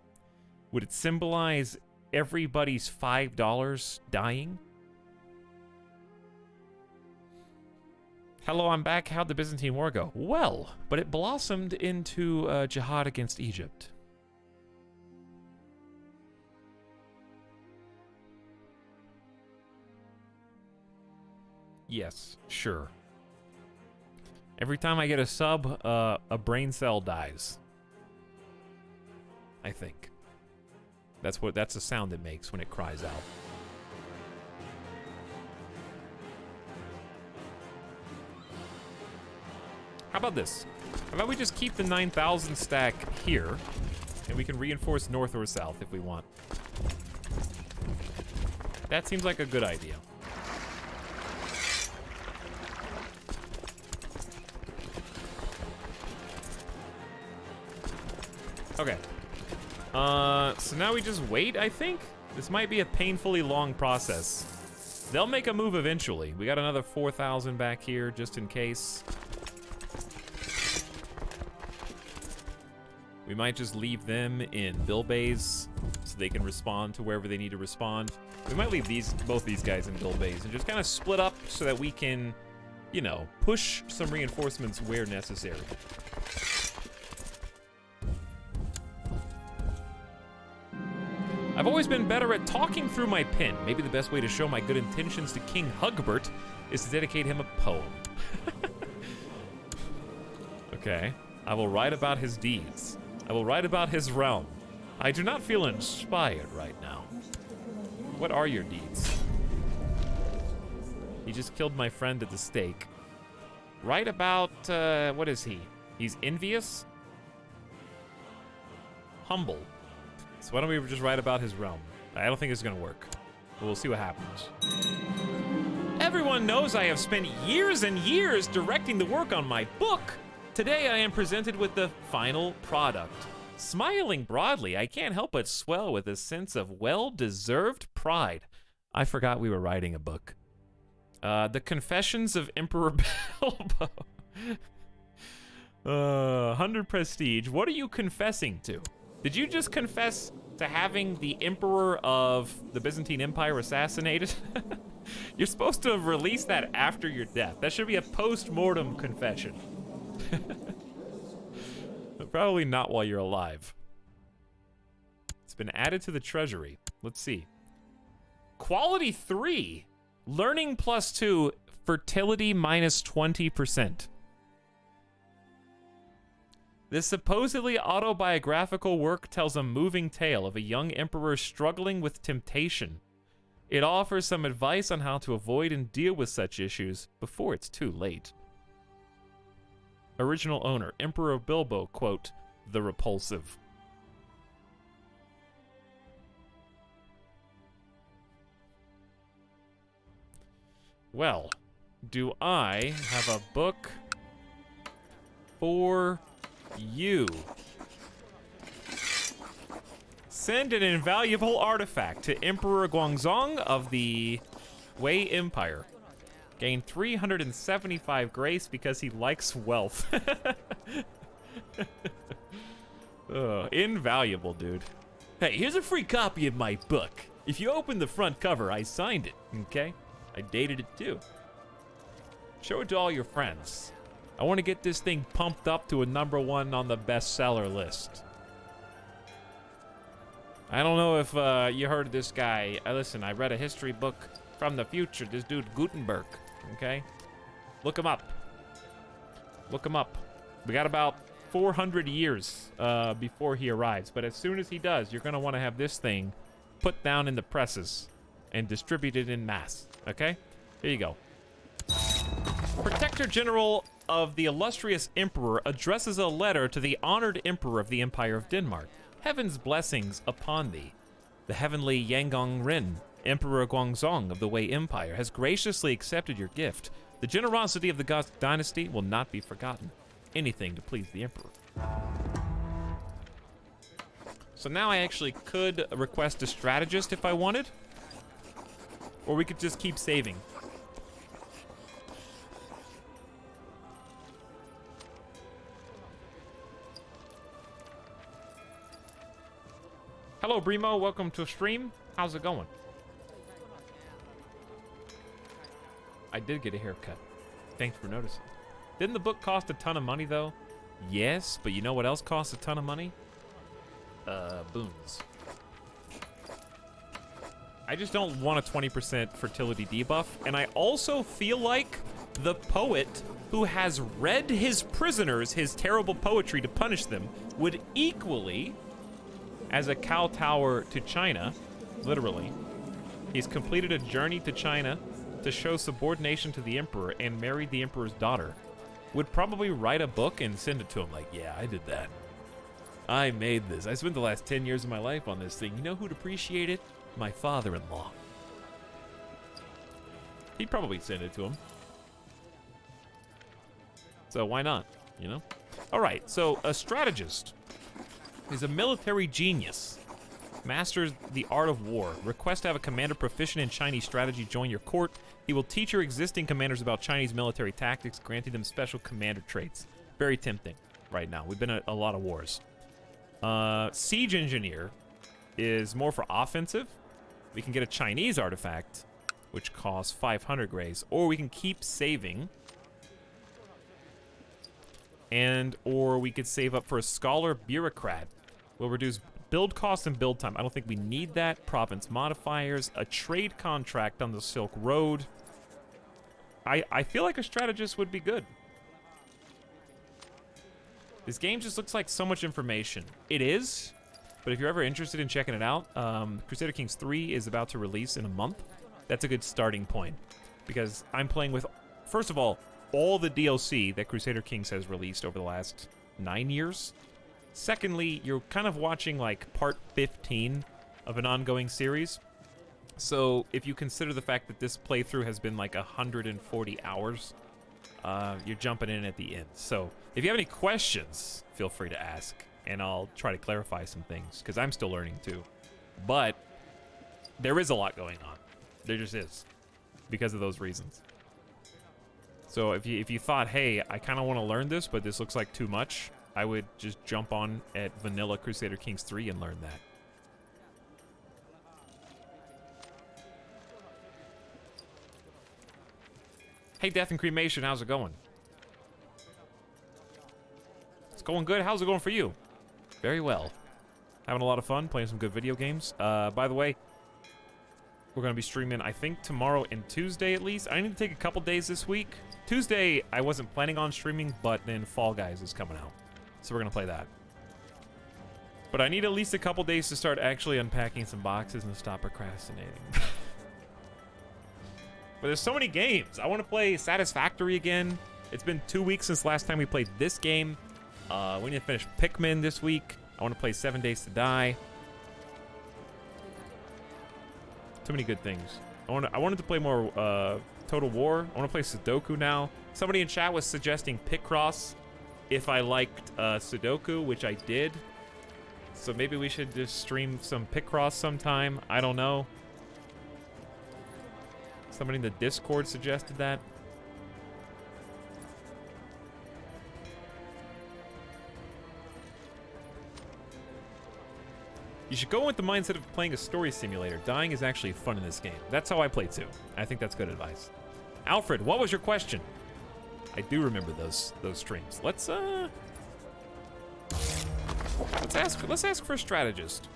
Would it symbolize everybody's $5 dying? Hello, I'm back. How'd the Byzantine War go? Well, but it blossomed into jihad against Egypt. Yes, sure. Every time I get a sub, a brain cell dies. I think. That's the sound it makes when it cries out. How about this? How about we just keep the 9,000 stack here, and we can reinforce north or south if we want. That seems like a good idea. Okay. So now we just wait, I think? This might be a painfully long process. They'll make a move eventually. We got another 4,000 back here, just in case. We might just leave them in Bilbays so they can respond to wherever they need to respond. We might leave both these guys in Bilbays and just kind of split up so that we can, you know, push some reinforcements where necessary. I've always been better at talking through my pen. Maybe the best way to show my good intentions to King Hugbert is to dedicate him a poem. Okay. I will write about his deeds. I will write about his realm. I do not feel inspired right now. What are your deeds? He just killed my friend at the stake. Write about, what is he? He's envious? Humble. So why don't we just write about his realm? I don't think it's gonna work. But we'll see what happens. Everyone knows I have spent years and years directing the work on my book. Today I am presented with the final product. Smiling broadly, I can't help but swell with a sense of well-deserved pride. I forgot we were writing a book. The Confessions of Emperor Bilbo. 100 prestige. What are you confessing to? Did you just confess to having the Emperor of the Byzantine Empire assassinated? You're supposed to release that after your death. That should be a post-mortem confession. Probably not while you're alive. It's been added to the treasury. Let's see. Quality 3. Learning +2. Fertility -20%. This supposedly autobiographical work tells a moving tale of a young emperor struggling with temptation. It offers some advice on how to avoid and deal with such issues before it's too late. Original owner, Emperor Bilbo, quote, the Repulsive. Well, do I have a book for you? Send an invaluable artifact to Emperor Guangzong of the Wei Empire. Gain 375 grace because he likes wealth. Invaluable, dude. Hey, here's a free copy of my book. If you open the front cover, I signed it, okay? I dated it too. Show it to all your friends. I want to get this thing pumped up to a #1 on the bestseller list. I don't know if you heard of this guy. Listen, I read a history book from the future. This dude Gutenberg, okay? Look him up. Look him up. We got about 400 years before he arrives. But as soon as he does, you're going to want to have this thing put down in the presses and distributed in mass, okay? Here you go. Protector General of the illustrious Emperor addresses a letter to the honored Emperor of the Empire of Denmark. Heaven's blessings upon thee. The heavenly Yangon Rin, Emperor Guangzong of the Wei Empire, has graciously accepted your gift. The generosity of the Goth dynasty will not be forgotten. Anything to please the Emperor. So now I actually could request a strategist if I wanted. Or we could just keep saving. Hello, Brimo. Welcome to a stream. How's it going? I did get a haircut. Thanks for noticing. Didn't the book cost a ton of money, though? Yes, but you know what else costs a ton of money? Boons. I just don't want a 20% fertility debuff, and I also feel like the poet who has read his prisoners his terrible poetry to punish them would equally, as a kowtower to China, literally, he's completed a journey to China to show subordination to the Emperor and married the Emperor's daughter, would probably write a book and send it to him like, yeah, I did that. I made this. I spent the last 10 years of my life on this thing. You know who'd appreciate it? My father-in-law. He'd probably send it to him. So why not, you know? All right, so a strategist is a military genius. Masters the art of war. Request to have a commander proficient in Chinese strategy join your court. He will teach your existing commanders about Chinese military tactics, granting them special commander traits. Very tempting right now. We've been at a lot of wars. Siege engineer is more for offensive. We can get a Chinese artifact, which costs 500 grays, or we can keep saving. Or we could save up for a scholar bureaucrat. We'll reduce build cost and build time. I don't think we need that. Province modifiers, a trade contract on the Silk Road. I feel like a strategist would be good. This game just looks like so much information. It is, but if you're ever interested in checking it out, Crusader Kings 3 is about to release in a month. That's a good starting point, because I'm playing with, first of all the DLC that Crusader Kings has released over the last 9 years. Secondly, you're kind of watching like part 15 of an ongoing series. So if you consider the fact that this playthrough has been like 140 hours, you're jumping in at the end. So if you have any questions, feel free to ask, and I'll try to clarify some things, because I'm still learning too. But there is a lot going on. There just is, because of those reasons. So if you thought, hey, I kind of want to learn this, but this looks like too much, I would just jump on at vanilla Crusader Kings 3 and learn that. Hey, Death and Cremation, how's it going? It's going good. How's it going for you? Very well. Having a lot of fun, playing some good video games. By the way, we're going to be streaming, I think, tomorrow and Tuesday at least. I need to take a couple days this week. Tuesday, I wasn't planning on streaming, but then Fall Guys is coming out. So we're going to play that. But I need at least a couple days to start actually unpacking some boxes and stop procrastinating. But there's so many games. I want to play Satisfactory again. It's been 2 weeks since last time we played this game. We need to finish Pikmin this week. I want to play 7 Days to Die. Too many good things. I wanted to play more Total War. I want to play Sudoku now. Somebody in chat was suggesting Picross if I liked Sudoku, which I did. So maybe we should just stream some Picross sometime. I don't know. Somebody in the Discord suggested that. You should go with the mindset of playing a story simulator. Dying is actually fun in this game. That's how I play too. I think that's good advice. Alfred, what was your question? I do remember those streams. Let's ask for a strategist.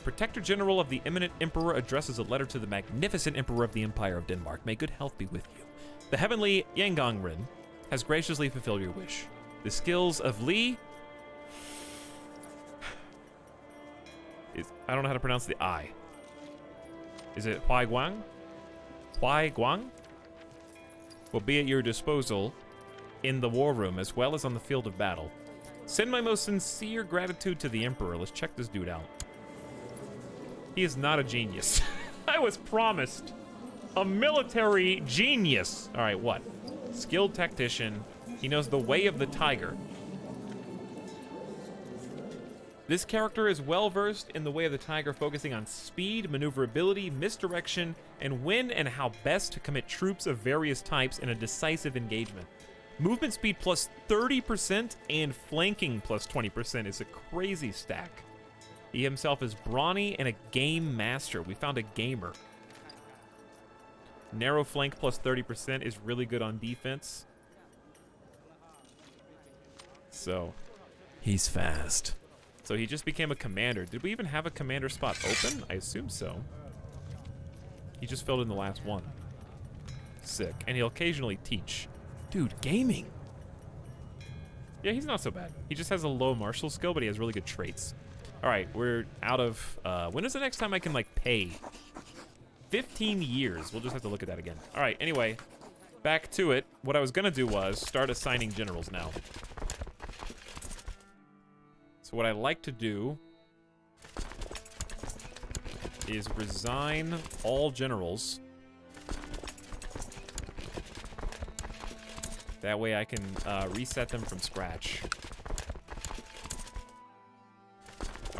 Protector General of the Eminent Emperor addresses a letter to the magnificent Emperor of the Empire of Denmark. May good health be with you. The heavenly Yangon Rin has graciously fulfilled your wish. The skills of Li I don't know how to pronounce the I. Is it Huai Guang? Huai Guang? will be at your disposal in the war room as well as on the field of battle. Send my most sincere gratitude to the Emperor. Let's check this dude out. He is not a genius. I was promised a military genius. All right, what? Skilled tactician. He knows the way of the tiger. This character is well-versed in the way of the tiger, focusing on speed, maneuverability, misdirection, and when and how best to commit troops of various types in a decisive engagement. Movement speed plus 30% and flanking plus 20% is a crazy stack. He himself is brawny and a game master. We found a gamer. Narrow flank plus 30% is really good on defense. So, he's fast. So he just became a commander. Did we even have a commander spot open? I assume so. He just filled in the last one. Sick. And he'll occasionally teach. Dude, gaming. Yeah, he's not so bad. He just has a low martial skill, but he has really good traits. All right, we're out of... when is the next time I can, like, pay? 15 years. We'll just have to look at that again. All right, anyway, back to it. What I was going to do was start assigning generals now. So what I like to do is resign all generals. That way I can reset them from scratch.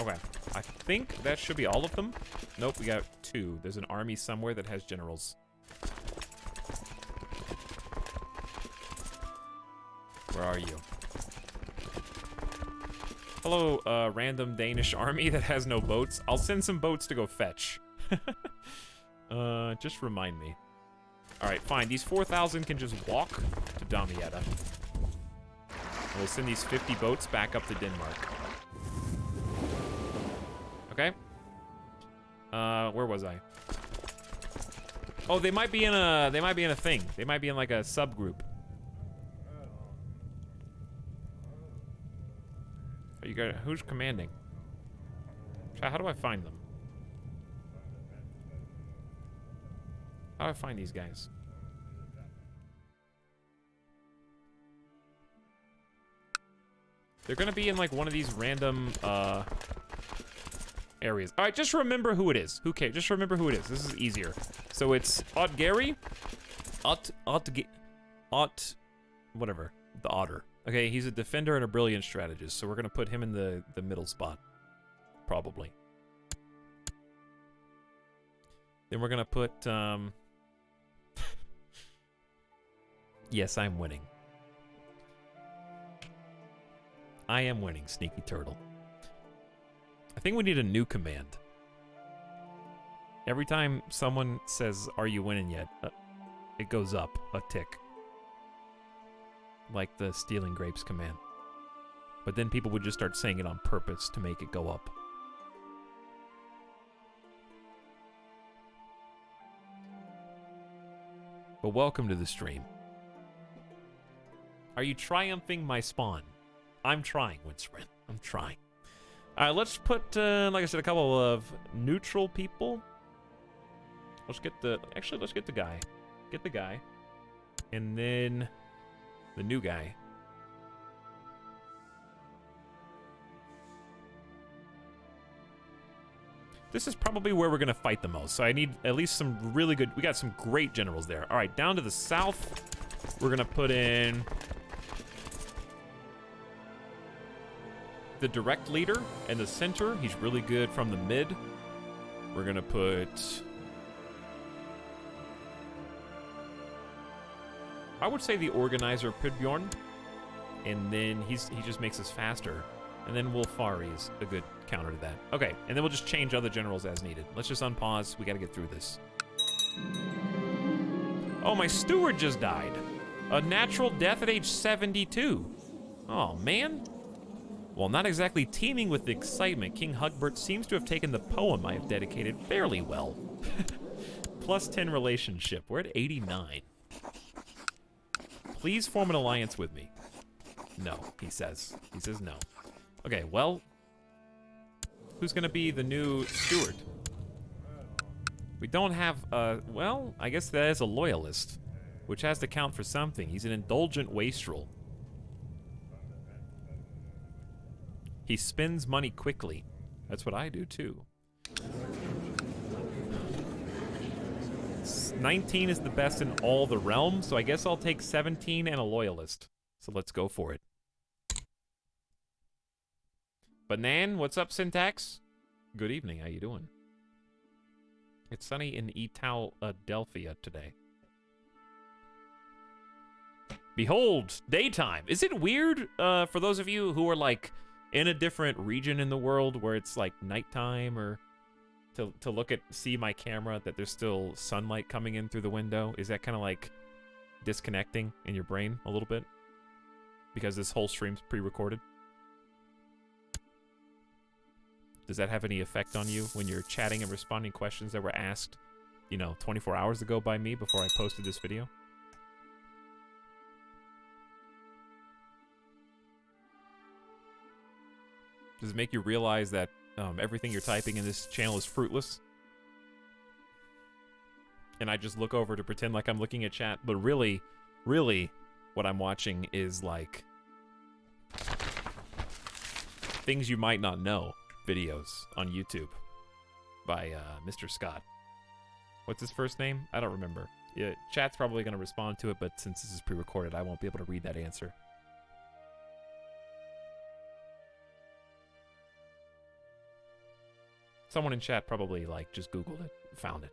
Okay, I think that should be all of them. Nope, we got 2. There's an army somewhere that has generals. Where are you? Hello, random Danish army that has no boats. I'll send some boats to go fetch. Just remind me. Alright, fine. These 4,000 can just walk to Damietta. We'll send these 50 boats back up to Denmark. Okay. Where was I? Oh, they might be in a thing. They might be in like a subgroup. You got who's commanding? How do I find them? How do I find these guys? They're gonna be in like one of these random areas. All right, just remember who it is. Who cares? Just remember who it is. This is easier. So it's Otgary, whatever, the Otter. Okay, he's a defender and a brilliant strategist, so we're gonna put him in the middle spot, probably. Then we're gonna put, yes, I'm winning. I am winning, Sneaky Turtle. I think we need a new command. Every time someone says, "Are you winning yet?" It goes up a tick. Like the stealing grapes command. But then people would just start saying it on purpose to make it go up. But welcome to the stream. Are you triumphing my spawn? I'm trying, Windsprint. I'm trying. Alright, let's put, like I said, a couple of neutral people. Let's get the... Actually, let's get the guy. Get the guy. And then... the new guy. This is probably where we're going to fight the most. So I need at least some really good... We got some great generals there. All right, down to the south. We're going to put in... the direct leader in the center. He's really good from the mid. We're going to put... I would say the organizer Pridbjorn, and then he just makes us faster. And then Wolfari is a good counter to that. Okay, and then we'll just change other generals as needed. Let's just unpause. We got to get through this. Oh, my steward just died. A natural death at age 72. Oh, man. While not exactly teeming with excitement, King Hugbert seems to have taken the poem I have dedicated fairly well. Plus 10 relationship. We're at 89. Please form an alliance with me. No, he says. He says no. Okay, well, who's going to be the new steward? We don't have, well, I guess that is a loyalist. which has to count for something. He's an indulgent wastrel. He spends money quickly. That's what I do, too. 19 is the best in all the realms, so I guess I'll take 17 and a loyalist. So let's go for it. Banan, what's up, Syntax? Good evening, how you doing? It's sunny in Etalyx today. Behold, daytime. Is it weird for those of you who are like in a different region in the world where it's like nighttime, or to look at, see my camera that there's still sunlight coming in through the window? Is that kind of like disconnecting in your brain a little bit? Because this whole stream's pre-recorded? Does that have any effect on you when you're chatting and responding questions that were asked, you know, 24 hours ago by me before I posted this video? Does it make you realize that everything you're typing in this channel is fruitless? And I just look over to pretend like I'm looking at chat, but really, what I'm watching is like things you might not know videos on YouTube by Mr. Scott. What's his first name? I don't remember. Yeah, chat's probably going to respond to it, but since this is pre-recorded, I won't be able to read that answer. Someone in chat probably, like, just Googled it, found it.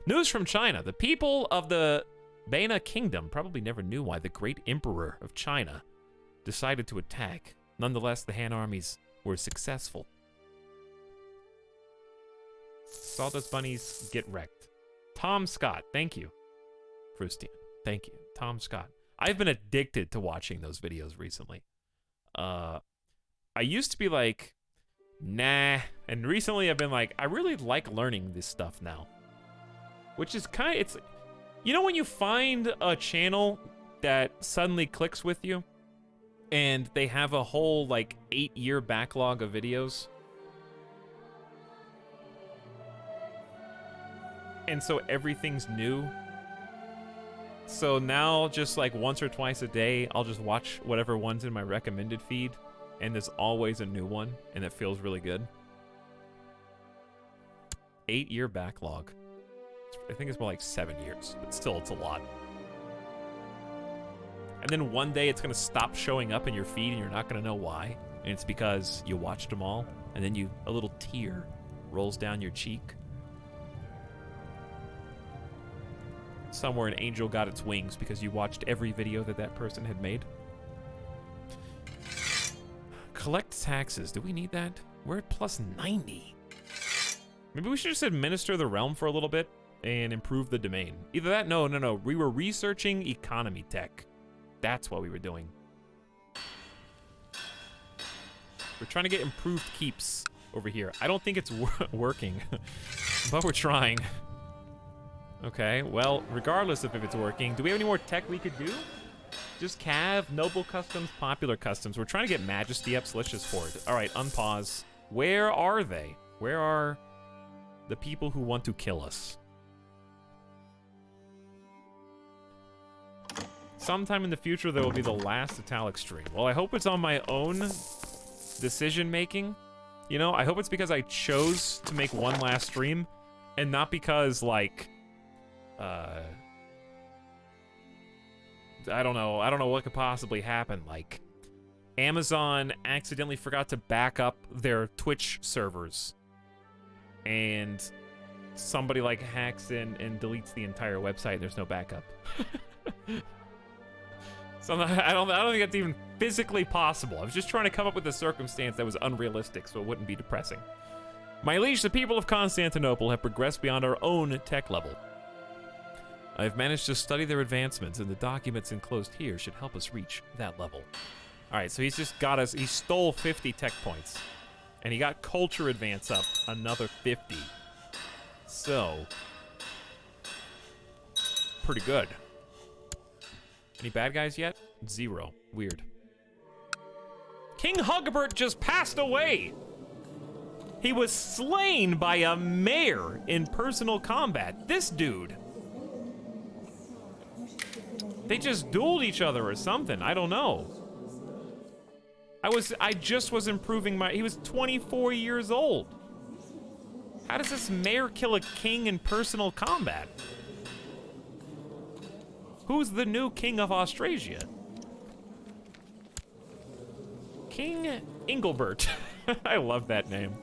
News from China. The people of the Baina Kingdom probably never knew why the great emperor of China decided to attack. Nonetheless, the Han armies were successful. Sawdust bunnies get wrecked. Tom Scott, thank you. Frustian, thank you. Tom Scott. I've been addicted to watching those videos recently. I used to be like, nah. And recently I've been like, I really like learning this stuff now. Which is kind of, it's, you know when you find a channel that suddenly clicks with you and they have a whole like 8-year backlog of videos? And so everything's new. So now just like once or twice a day, I'll just watch whatever one's in my recommended feed, and there's always a new one, and it feels really good. 8-year backlog. I think it's more like 7 years, but still, it's a lot. And then one day it's gonna stop showing up in your feed and you're not gonna know why. And it's because you watched them all, and then a little tear rolls down your cheek. Somewhere an angel got its wings because you watched every video that that person had made. Collect taxes. Do we need that? We're at plus 90. Maybe we should just administer the realm for a little bit and improve the domain. Either that, no. We were researching economy tech. That's what we were doing. We're trying to get improved keeps over here. I don't think it's working, but we're trying. Okay, well, regardless of if it's working, do we have any more tech we could do? Just Cav, Noble Customs, Popular Customs. We're trying to get Majesty up, so let's just hoard. All right, unpause. Where are they? Where are the people who want to kill us? Sometime in the future, there will be the last Etalyx stream. Well, I hope it's on my own decision-making. You know, I hope it's because I chose to make one last stream, and not because, like, I don't know what could possibly happen. Like, Amazon accidentally forgot to back up their Twitch servers, and somebody like hacks in and deletes the entire website and there's no backup. So I don't think that's even physically possible. I was just trying to come up with a circumstance that was unrealistic so it wouldn't be depressing. My liege, the people of Constantinople have progressed beyond our own tech level. I have managed to study their advancements, and the documents enclosed here should help us reach that level. All right, so he's just got us, he stole 50 tech points, and he got culture advance up another 50. So, pretty good. Any bad guys yet? 0. Weird. King Hugbert just passed away! He was slain by a mayor in personal combat. This dude. They just dueled each other or something. I don't know. I just was improving my... He was 24 years old. How does this mayor kill a king in personal combat? Who's the new king of Austrasia? King Engelbert. I love that name.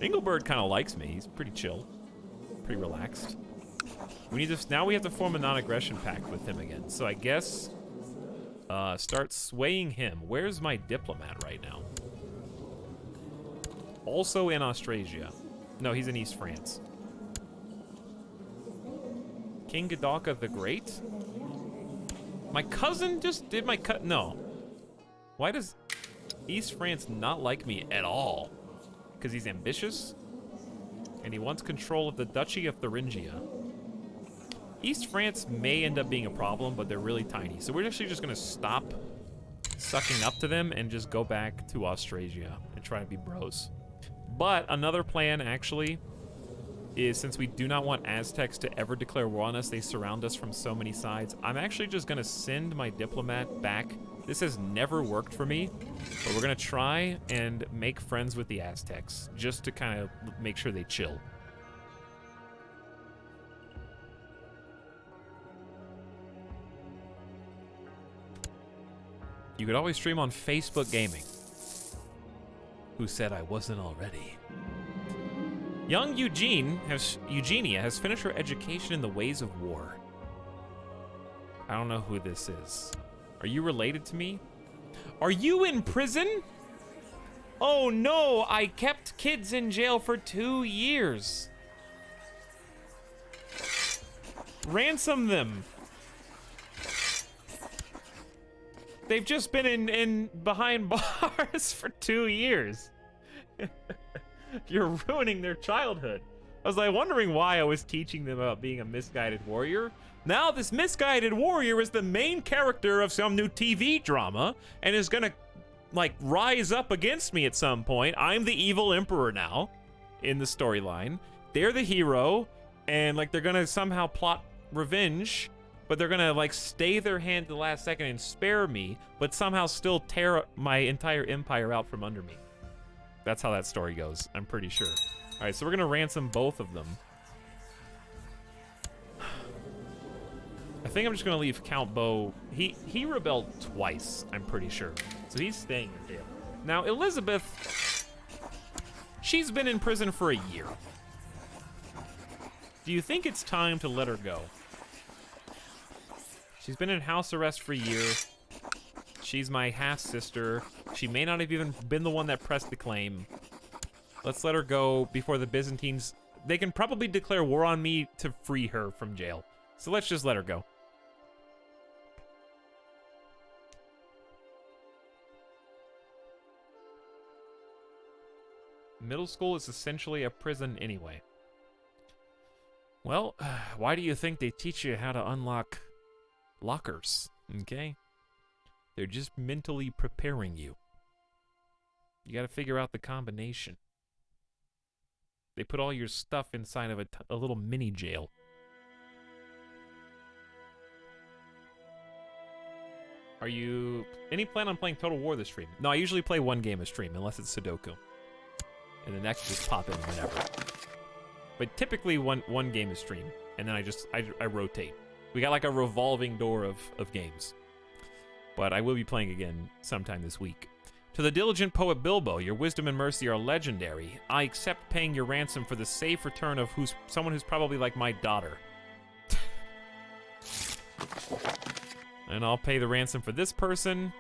Engelbert kind of likes me. He's pretty chill. Pretty relaxed. We need to... Now we have to form a non-aggression pact with him again. So I guess... start swaying him. Where's my diplomat right now? Also in Austrasia. No, he's in East France. King Gadalka the Great? My cousin just did my cut. No. Why does East France not like me at all? Because he's ambitious? And he wants control of the Duchy of Thuringia. East France may end up being a problem, but they're really tiny. So we're actually just going to stop sucking up to them and just go back to Austrasia and try to be bros. But another plan, actually, is since we do not want Aztecs to ever declare war on us, they surround us from so many sides, I'm actually just going to send my diplomat back. This has never worked for me, but we're going to try and make friends with the Aztecs, just to kind of make sure they chill. You could always stream on Facebook Gaming. Who said I wasn't already? Young Eugenia has finished her education in the ways of war. I don't know who this is. Are you related to me? Are you in prison? Oh no, I kept kids in jail for 2 years. Ransom them. They've just been in behind bars for 2 years. You're ruining their childhood. I was like wondering why I was teaching them about being a misguided warrior. Now this misguided warrior is the main character of some new TV drama and is gonna like rise up against me at some point. I'm the evil emperor now in the storyline. They're the hero and like they're gonna somehow plot revenge, but they're gonna like stay their hand to the last second and spare me, but somehow still tear my entire empire out from under me. That's how that story goes, I'm pretty sure. All right, so we're gonna ransom both of them. I think I'm just gonna leave Count Beau. He rebelled twice, I'm pretty sure. So he's staying in jail. Now, Elizabeth, she's been in prison for a year. Do you think it's time to let her go? She's been in house arrest for a year. She's my half-sister. She may not have even been the one that pressed the claim. Let's let her go before the Byzantines... They can probably declare war on me to free her from jail. So let's just let her go. Middle school is essentially a prison anyway. Well, why do you think they teach you how to unlock lockers? Okay? They're just mentally preparing you. You gotta figure out the combination. They put all your stuff inside of a little mini jail. Are you... Any plan on playing Total War this stream? No, I usually play one game a stream, unless it's Sudoku. And then that can just pop in whenever. But typically one game a stream, and then I rotate. We got like a revolving door of games. But I will be playing again sometime this week. To the diligent poet Bilbo, your wisdom and mercy are legendary. I accept paying your ransom for the safe return of someone who's probably like my daughter. And I'll pay the ransom for this person.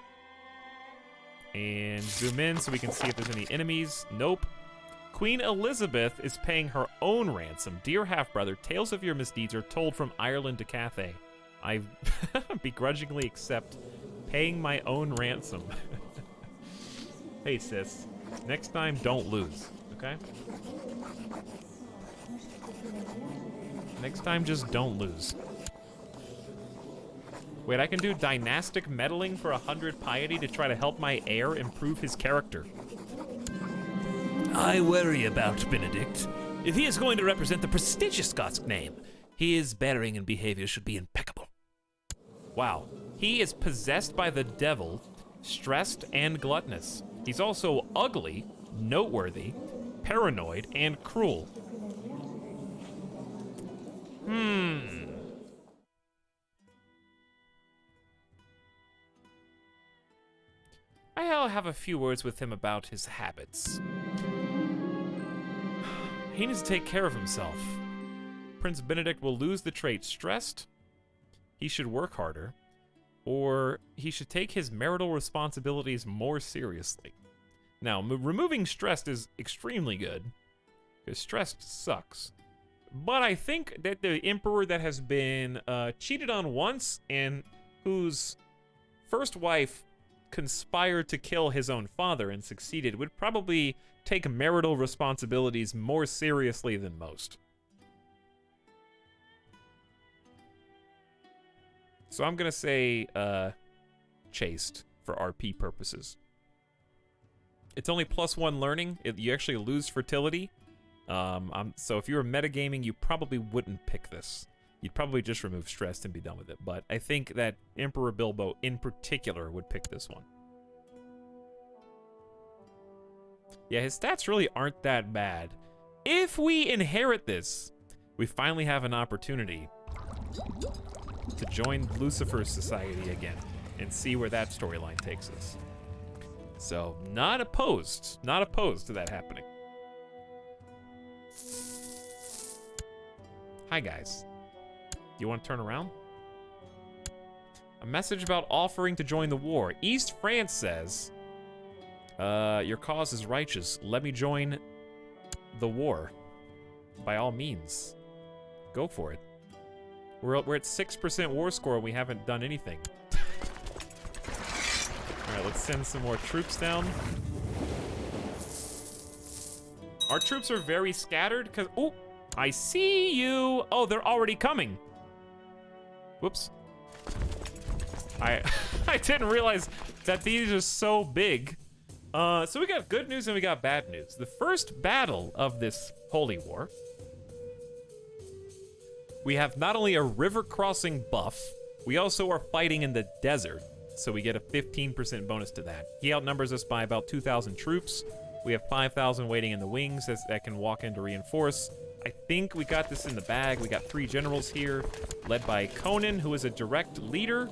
And zoom in so we can see if there's any enemies. Nope. Queen Elizabeth is paying her own ransom. Dear half-brother, tales of your misdeeds are told from Ireland to Cathay. I begrudgingly accept paying my own ransom. Hey, sis. Next time, don't lose, okay? Next time, just don't lose. Wait, I can do dynastic meddling for 100 piety to try to help my heir improve his character. I worry about Benedict. If he is going to represent the prestigious Scots name, his bearing and behavior should be impeccable. Wow. He is possessed by the devil, stressed and gluttonous. He's also ugly, noteworthy, paranoid, and cruel. I'll have a few words with him about his habits. He needs to take care of himself. Prince Benedict will lose the trait stressed. He should work harder. Or he should take his marital responsibilities more seriously. Now, removing stressed is extremely good, because stressed sucks. But I think that the emperor that has been cheated on once and whose first wife conspired to kill his own father and succeeded would probably take marital responsibilities more seriously than most. So I'm gonna say chaste for RP purposes. It's only +1 learning. You actually lose fertility. So if you were metagaming, you probably wouldn't pick this. You'd probably just remove stress and be done with it. But I think that Emperor Bilbo in particular would pick this one. Yeah, his stats really aren't that bad. If we inherit this, we finally have an opportunity to join Lucifer's society again and see where that storyline takes us. So, not opposed to that happening. Hi, guys. You want to turn around? A message about offering to join the war. East France says, your cause is righteous. Let me join the war. By all means. Go for it. We're at 6% war score and we haven't done anything. Alright, let's send some more troops down. Our troops are very scattered because... Oh, I see you! Oh, they're already coming. Whoops. I didn't realize that these are so big. So we got good news and we got bad news. The first battle of this holy war, we have not only a river crossing buff, we also are fighting in the desert, so we get a 15% bonus to that. He outnumbers us by about 2,000 troops. We have 5,000 waiting in the wings that can walk in to reinforce. I think we got this in the bag. We got 3 generals here, led by Conan, who is a direct leader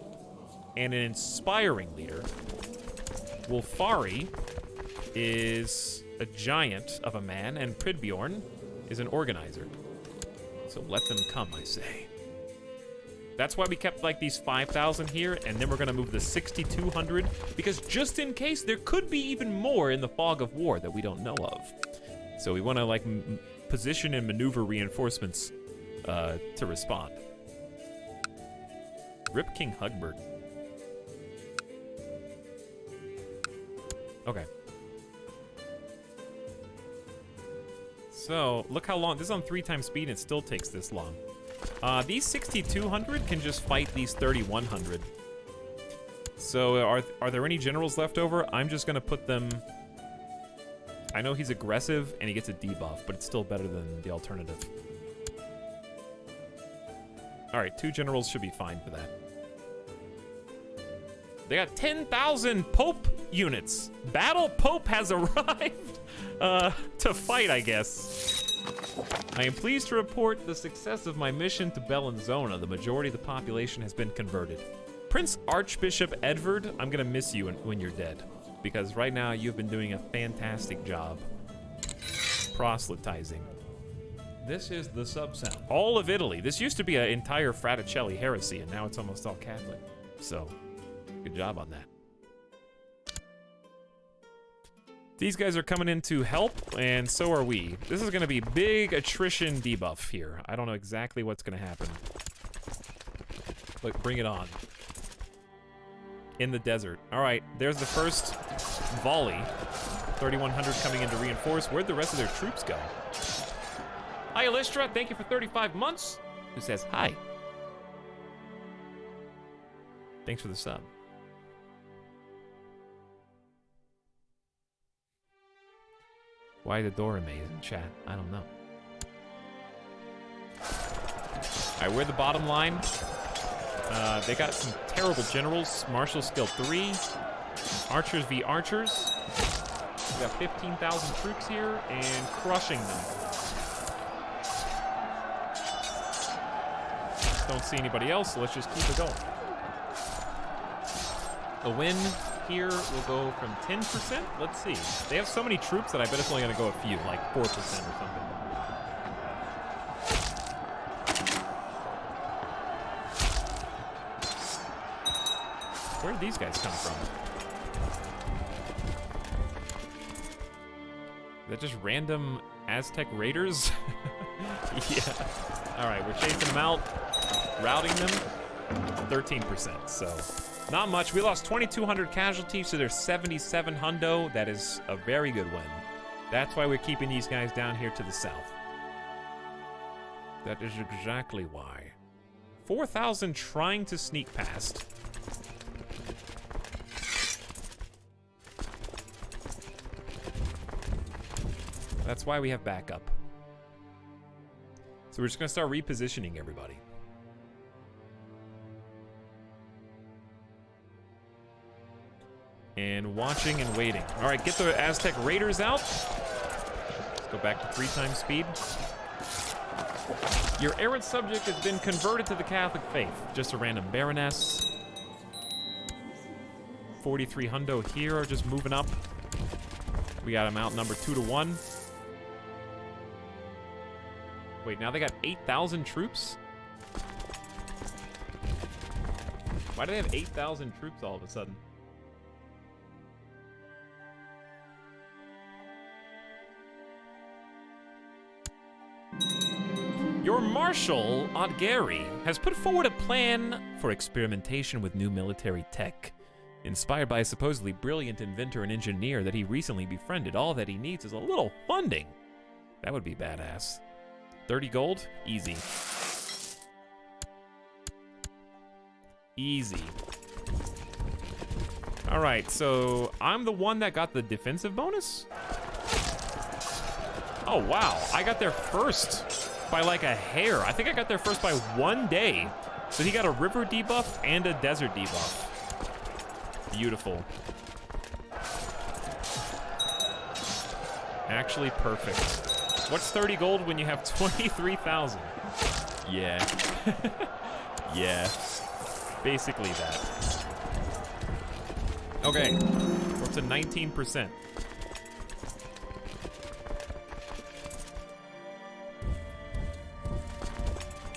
and an inspiring leader. Wolfari is a giant of a man, and Pridbjorn is an organizer. So let them come, I say. That's why we kept like these 5,000 here, and then we're gonna move the 6,200, because just in case there could be even more in the fog of war that we don't know of. So we wanna like position and maneuver reinforcements to respond. Rip King Hugbert. Okay. So, look how long, this is on 3 times speed and it still takes this long. These 6,200 can just fight these 3,100. So, are there any generals left over? I'm just gonna put them... I know he's aggressive and he gets a debuff, but it's still better than the alternative. Alright, 2 generals should be fine for that. They got 10,000 Pope units. Battle Pope has arrived to fight, I guess. I am pleased to report the success of my mission to Bellinzona. The majority of the population has been converted. Prince Archbishop Edvard, I'm gonna miss you when you're dead, because right now you've been doing a fantastic job proselytizing. This is the sub-sound. All of Italy. This used to be an entire Fraticelli heresy, and now it's almost all Catholic. So, good job on that. These guys are coming in to help, and so are we. This is gonna be big attrition debuff here. I don't know exactly what's gonna happen. Look, bring it on. In the desert. All right, there's the first volley. 3,100 coming in to reinforce. Where'd the rest of their troops go? Hi, Elistra. Thank you for 35 months. Who says hi? Thanks for the sub. Why the door amazing, chat? I don't know. All right, we're the bottom line. They got some terrible generals. Martial skill 3. Archers v. archers. We got 15,000 troops here and crushing them. Don't see anybody else, so let's just keep it going. A win here will go from 10%. Let's see. They have so many troops that I bet it's only going to go a few, like 4% or something. Where did these guys come from? Is that just random Aztec raiders? Yeah. All right, we're chasing them out, routing them. 13%, so not much. We lost 2,200 casualties, so there's 77 hundo. That is a very good win. That's why we're keeping these guys down here to the south. That is exactly why. 4,000 trying to sneak past. That's why we have backup. So we're just gonna start repositioning everybody. And watching and waiting. All right, get the Aztec Raiders out. Let's go back to 3 times speed. Your errant subject has been converted to the Catholic faith. Just a random baroness. 43 hundo here are just moving up. We got them outnumbered 2-1. Wait, now they got 8,000 troops? Why do they have 8,000 troops all of a sudden? Your Marshal, Odgary, has put forward a plan for experimentation with new military tech. Inspired by a supposedly brilliant inventor and engineer that he recently befriended, all that he needs is a little funding. That would be badass. 30 gold? Easy. Easy. All right, so I'm the one that got the defensive bonus? Oh, wow. I got there first by like a hair. I think I got there first by 1 day. So he got a river debuff and a desert debuff. Beautiful. Actually perfect. What's 30 gold when you have 23,000? Yeah. Yeah. Basically that. Okay. We're up to 19%.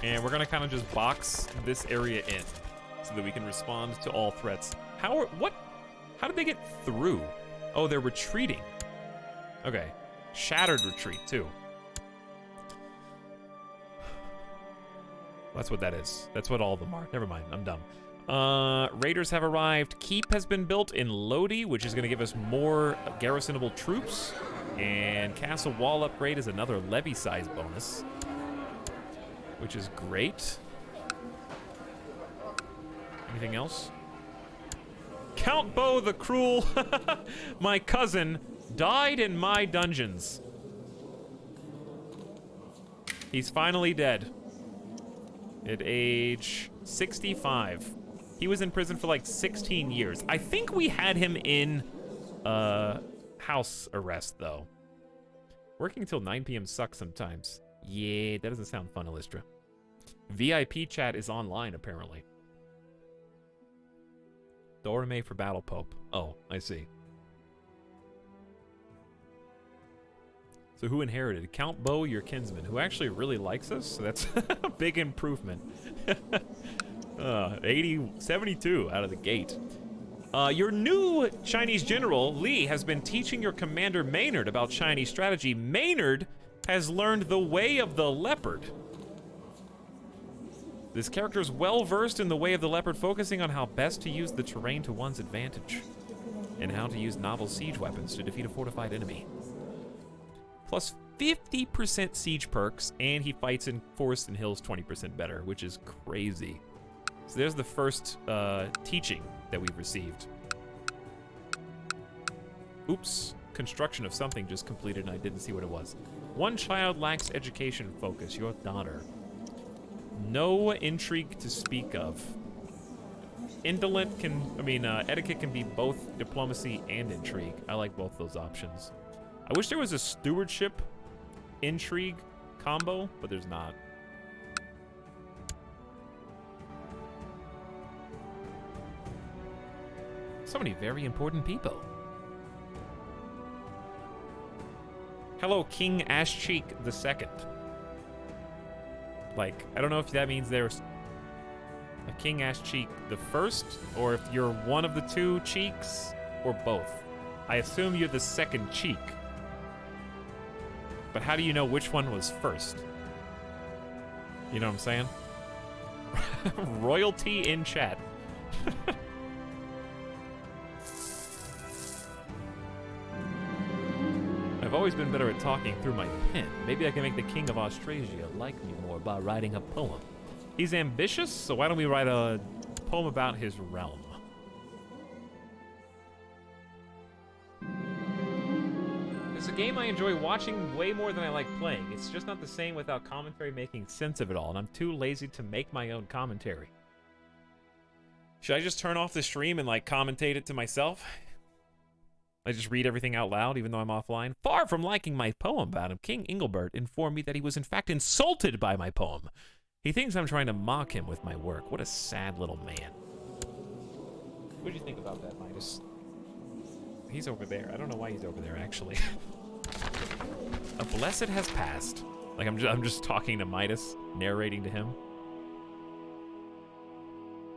And we're gonna kind of just box this area in so that we can respond to all threats. How did they get through? Oh, they're retreating. Okay. Shattered retreat, too. That's what that is. That's what all of them are. Never mind, I'm dumb. Raiders have arrived. Keep has been built in Lodi, which is going to give us more garrisonable troops. And Castle Wall upgrade is another levy size bonus, which is great. Anything else? Count Bo the Cruel, my cousin, died in my dungeons. He's finally dead. At age 65. He was in prison for like 16 years. I think we had him in house arrest, though. Working till 9 p.m. sucks sometimes. Yeah, that doesn't sound fun, Elistra. VIP chat is online, apparently. Dorame for Battle Pope. Oh, I see. So who inherited? Count Bo, your kinsman, who actually really likes us, so that's a big improvement. 72 out of the gate. Your new Chinese general, Li, has been teaching your commander Maynard about Chinese strategy. Maynard has learned the way of the leopard. This character is well versed in the way of the leopard, focusing on how best to use the terrain to one's advantage, and how to use novel siege weapons to defeat a fortified enemy. Plus 50% siege perks, and he fights in forests and hills 20% better, which is crazy. So there's the first teaching that we've received. Oops, construction of something just completed and I didn't see what it was. One child lacks education focus, your daughter. No intrigue to speak of. Indolent can, etiquette can be both diplomacy and intrigue. I like both those options. I wish there was a stewardship intrigue combo, but there's not. So many very important people. Hello, King Ashcheek II. Like, I don't know if that means there's a King Ashcheek the first, or if you're one of the two cheeks, or both. I assume you're the second cheek. But how do you know which one was first? You know what I'm saying? Royalty in chat. I've always been better at talking through my pen. Maybe I can make the King of Austrasia like me more by writing a poem. He's ambitious, so why don't we write a poem about his realm? It's a game I enjoy watching way more than I like playing. It's just not the same without commentary making sense of it all, and I'm too lazy to make my own commentary. Should I just turn off the stream and, like, commentate it to myself? I just read everything out loud, even though I'm offline. Far from liking my poem about him, King Engelbert informed me that he was in fact insulted by my poem. He thinks I'm trying to mock him with my work. What a sad little man. What do you think about that, Midas? He's over there. I don't know why he's over there, actually. A blessed has passed. Like, I'm just talking to Midas, narrating to him.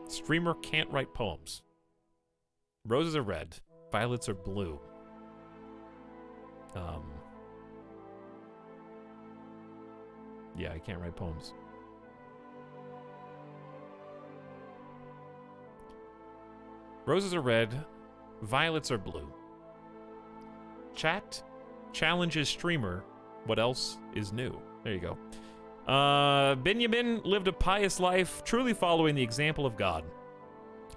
Streamer can't write poems. Roses are red. Violets are blue. Yeah, I can't write poems. Roses are red. Violets are blue. Chat challenges streamer. What else is new? There you go. Benjamin lived a pious life, truly following the example of God.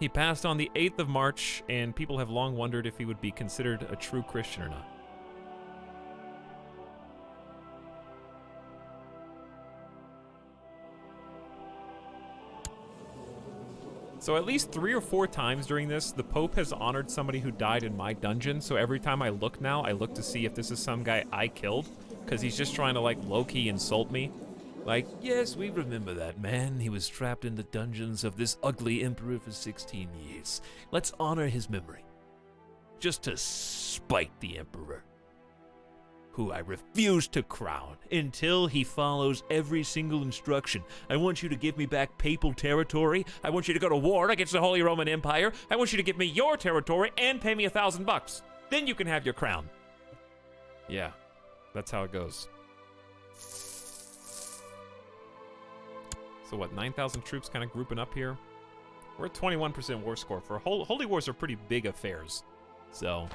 He passed on the 8th of March, and people have long wondered if he would be considered a true Christian or not. So at least 3 or 4 times during this, the Pope has honored somebody who died in my dungeon, so every time I look now, I look to see if this is some guy I killed, because he's just trying to, like, low-key insult me. Like, yes, we remember that man. He was trapped in the dungeons of this ugly emperor for 16 years. Let's honor his memory. Just to spite the emperor, who I refuse to crown until he follows every single instruction. I want you to give me back papal territory. I want you to go to war against the Holy Roman Empire. I want you to give me your territory and pay me $1,000. Then you can have your crown. Yeah, that's how it goes. So what, 9,000 troops kind of grouping up here? We're at 21% war score. For Holy Wars are pretty big affairs. So,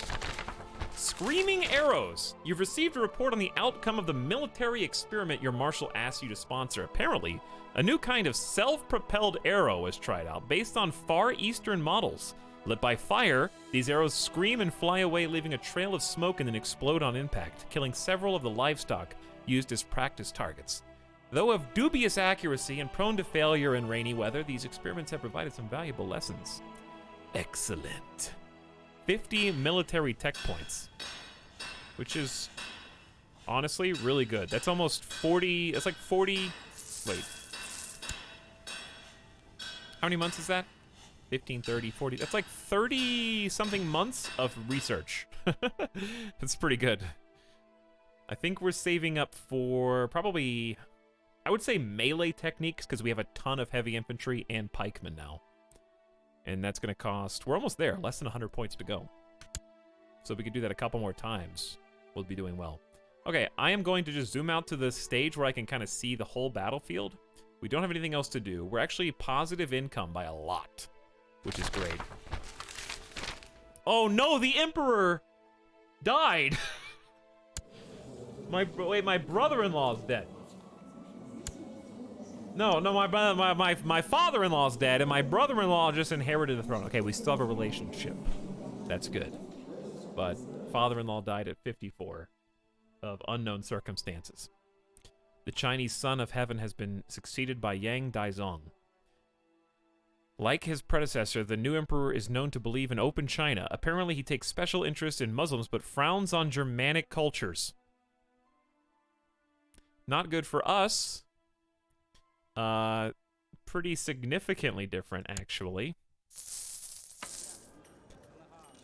Screaming Arrows. You've received a report on the outcome of the military experiment your marshal asked you to sponsor. Apparently, a new kind of self-propelled arrow was tried out based on Far Eastern models. Lit by fire, these arrows scream and fly away, leaving a trail of smoke and then explode on impact, killing several of the livestock used as practice targets. Though of dubious accuracy and prone to failure in rainy weather, these experiments have provided some valuable lessons. Excellent. 50 military tech points, which is honestly really good. That's almost 40, it's like 40, wait. How many months is that? 15, 30, 40, that's like 30 something months of research. That's pretty good. I think we're saving up for probably, I would say melee techniques, because we have a ton of heavy infantry and pikemen now. And that's going to cost, we're almost there, less than 100 points to go. So if we could do that a couple more times, we'll be doing well. Okay, I am going to just zoom out to the stage where I can kind of see the whole battlefield. We don't have anything else to do. We're actually positive income by a lot, which is great. Oh no, the Emperor died! Wait, my brother-in-law's dead. No, my father-in-law's dead, and my brother-in-law just inherited the throne. Okay, we still have a relationship. That's good. But father-in-law died at 54 of unknown circumstances. The Chinese son of heaven has been succeeded by Yang Daizong. Like his predecessor, the new emperor is known to believe in open China. Apparently, he takes special interest in Muslims, but frowns on Germanic cultures. Not good for us. Pretty significantly different, actually.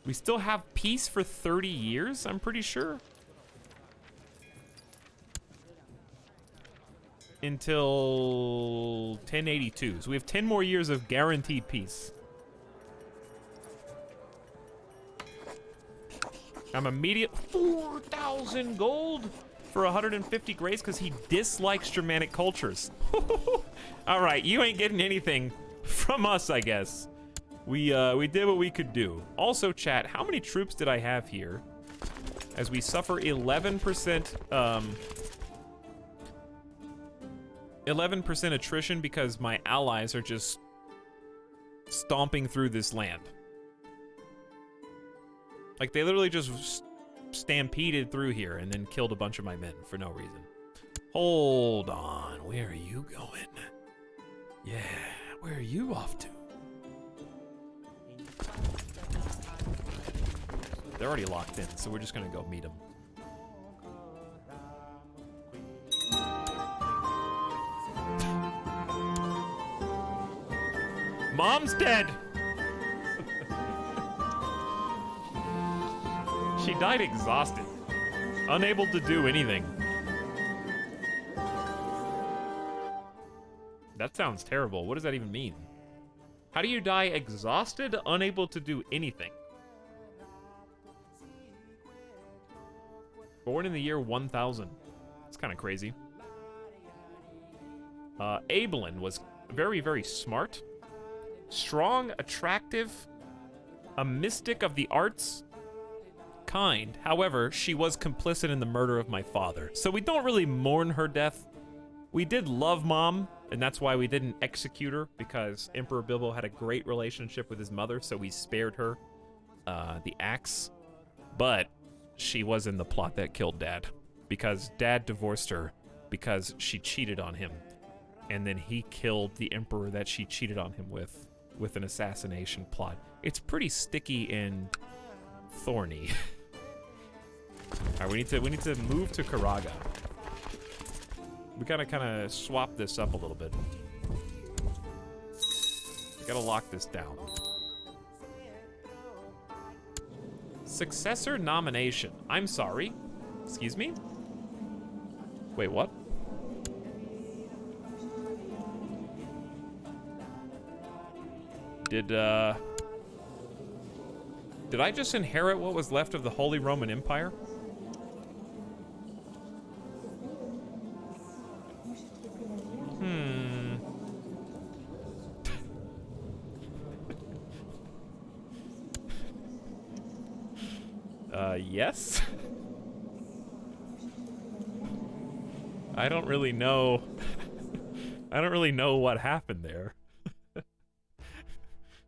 We still have peace for 30 years, I'm pretty sure. Until 1082. So we have 10 more years of guaranteed peace. I'm immediate 4,000 gold for 150 grace because he dislikes Germanic cultures. All right, you ain't getting anything from us, I guess. We did what we could do. Also, chat, how many troops did I have here? As we suffer 11%, 11% attrition because my allies are just stomping through this land. Like, they literally just stampeded through here and then killed a bunch of my men for no reason. Hold on, where are you going? Yeah, where are you off to? They're already locked in, so we're just gonna go meet them. Mom's dead! She died exhausted, unable to do anything. That sounds terrible. What does that even mean? How do you die exhausted, unable to do anything? Born in the year 1000. It's kind of crazy. Abelin was very, very smart. Strong, attractive, a mystic of the arts, kind. However, she was complicit in the murder of my father. So we don't really mourn her death. We did love Mom, and that's why we didn't execute her, because Emperor Bilbo had a great relationship with his mother, so we spared her the axe. But she was in the plot that killed Dad, because Dad divorced her because she cheated on him. And then he killed the emperor that she cheated on him with an assassination plot. It's pretty sticky and thorny. All right, we need to move to Karaga. We gotta kind of swap this up a little bit. We gotta lock this down. Successor nomination. I'm sorry. Excuse me? Wait, what? Did I just inherit what was left of the Holy Roman Empire? Yes? I don't really know. I don't really know what happened there.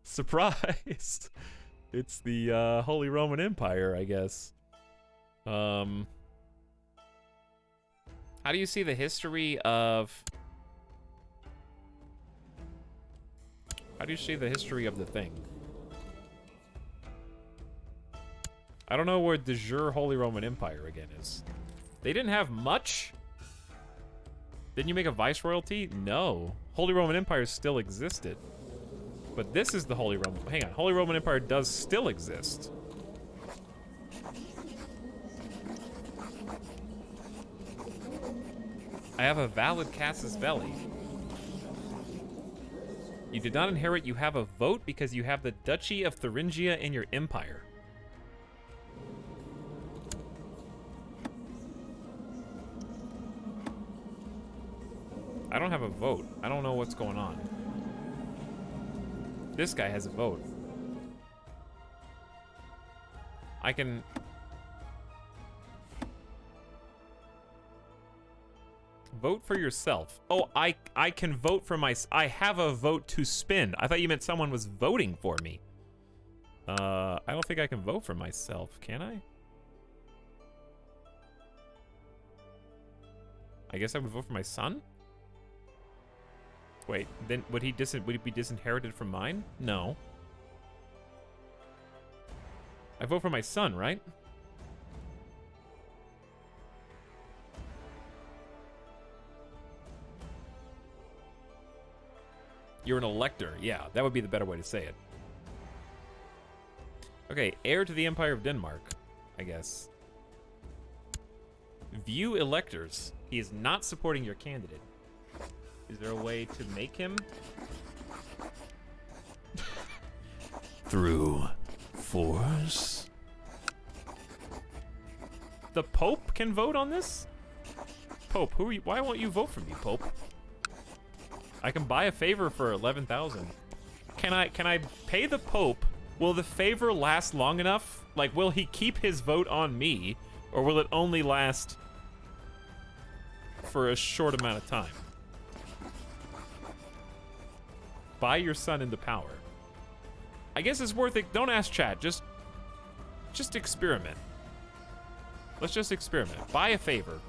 Surprise! It's the Holy Roman Empire, I guess. How do you see the history of... How do you see the history of the thing? I don't know where de jure Holy Roman Empire again is. They didn't have much? Didn't you make a viceroyalty? No. Holy Roman Empire still existed. But this is the Holy Roman... Hang on. Holy Roman Empire does still exist. I have a valid casus belli. You did not inherit, you have a vote because you have the Duchy of Thuringia in your empire. I don't have a vote. I don't know what's going on. This guy has a vote. I can... Vote for yourself. Oh, I can vote for my... I have a vote to spend. I thought you meant someone was voting for me. I don't think I can vote for myself, can I? I guess I would vote for my son? Wait, then would he be disinherited from mine? No. I vote for my son, right? You're an elector. Yeah, that would be the better way to say it. Okay, heir to the Empire of Denmark, I guess. View electors. He is not supporting your candidate. Is there a way to make him? Through force? The Pope can vote on this? Pope, who are you? Why won't you vote for me, Pope? I can buy a favor for 11,000. Can I pay the Pope? Will the favor last long enough? Like, will he keep his vote on me, or will it only last for a short amount of time? Buy your son into power. I guess it's worth it. Don't ask chat. Just experiment. Let's just experiment. Buy a favor.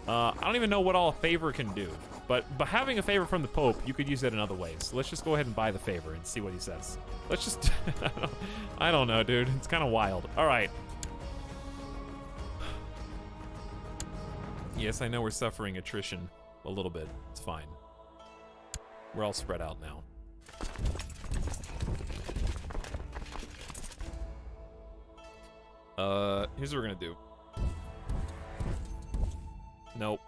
I don't even know what all a favor can do. But having a favor from the Pope, you could use it in other ways. Let's just go ahead and buy the favor and see what he says. Let's just... I don't know, dude. It's kind of wild. All right. Yes, I know we're suffering attrition a little bit. It's fine. We're all spread out now. Here's what we're gonna do. Nope.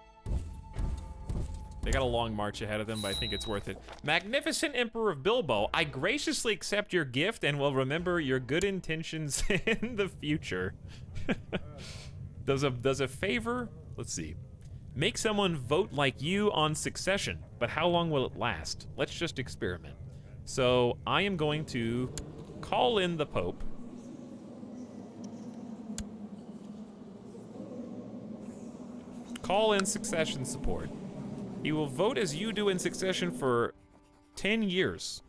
They got a long march ahead of them, but I think it's worth it. Magnificent Emperor of Bilbo, I graciously accept your gift and will remember your good intentions in the future. Does a favor, let's see. Make someone vote like you on succession, but how long will it last? Let's just experiment. So I am going to call in the Pope. Call in succession support. He will vote as you do in succession for 10 years.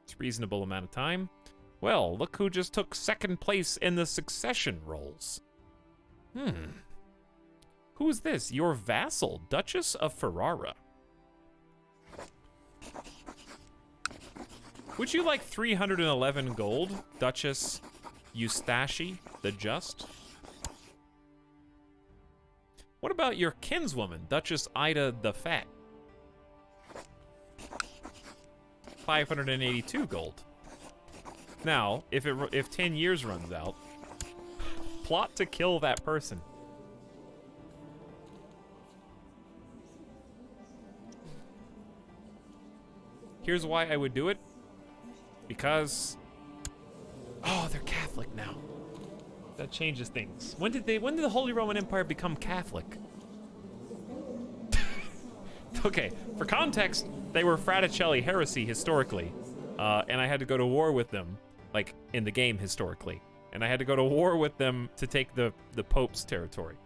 It's a reasonable amount of time. Well, look who just took second place in the succession rolls. Who is this? Your vassal, Duchess of Ferrara. Would you like 311 gold, Duchess Eustache the Just? What about your kinswoman, Duchess Ida the Fat? 582 gold. Now, if 10 years runs out, plot to kill that person. Here's why I would do it. Because, oh, they're Catholic now. That changes things. When did the Holy Roman Empire become Catholic? Okay, for context, they were Fraticelli heresy historically, and I had to go to war with them, like in the game historically, and I had to go to war with them to take the Pope's territory.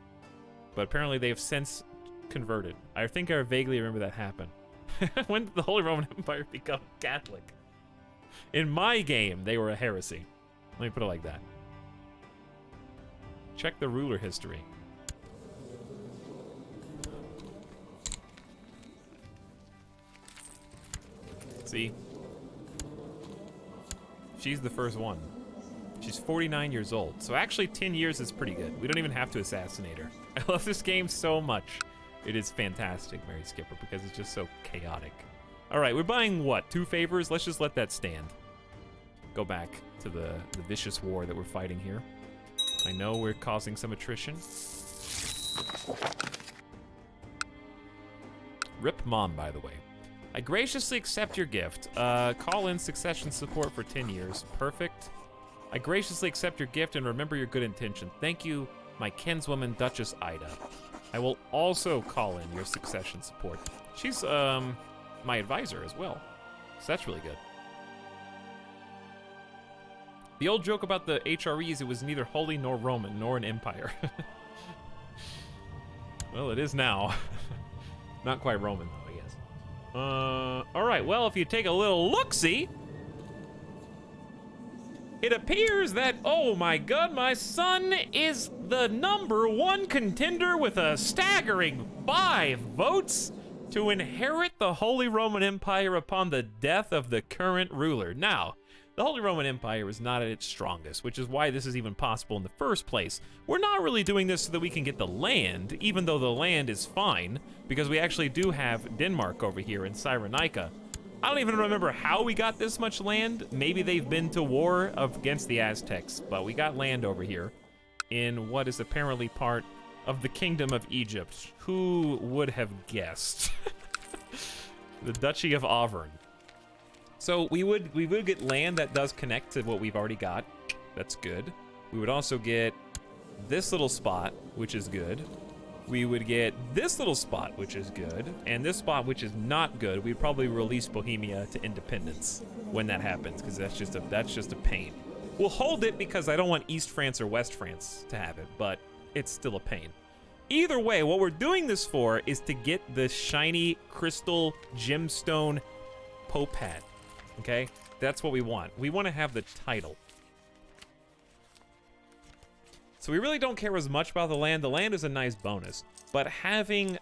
But apparently they have since converted. I think I vaguely remember that happened. When did the Holy Roman Empire become Catholic? In my game, they were a heresy. Let me put it like that. Check the ruler history. See? She's the first one. She's 49 years old. So actually 10 years is pretty good. We don't even have to assassinate her. I love this game so much. It is fantastic, Mary Skipper, because it's just so chaotic. All right, we're buying what? 2 favors? Let's just let that stand. Go back to the vicious war that we're fighting here. I know we're causing some attrition. Rip Mom, by the way. I graciously accept your gift. Call in succession support for 10 years. Perfect. I graciously accept your gift and remember your good intention. Thank you, my kinswoman, Duchess Ida. I will also call in your succession support. She's, my advisor as well. So that's really good. The old joke about the HREs, it was neither holy nor Roman, nor an empire. Well, it is now. Not quite Roman, though, I guess. All right, well, if you take a little look-see, it appears that, oh my god, my son is the #1 contender with a staggering 5 votes. To inherit the Holy Roman Empire upon the death of the current ruler. Now, the Holy Roman Empire is not at its strongest, which is why this is even possible in the first place. We're not really doing this so that we can get the land, even though the land is fine, because we actually do have Denmark over here in Cyrenaica. I don't even remember how we got this much land. Maybe they've been to war against the Aztecs, but we got land over here in what is apparently part of the Kingdom of Egypt. Who would have guessed? The Duchy of Auvergne. So we would get land that does connect to what we've already got. That's good. We would also get this little spot, which is good. We would get this little spot, which is good, and this spot, which is not good. We'd probably release Bohemia to independence when that happens, because that's just a pain. We'll hold it because I don't want East France or West France to have it, but it's still a pain. Either way, what we're doing this for is to get the shiny crystal gemstone Pope hat. Okay, that's what we want. We want to have the title. So we really don't care as much about the land. The land is a nice bonus, but having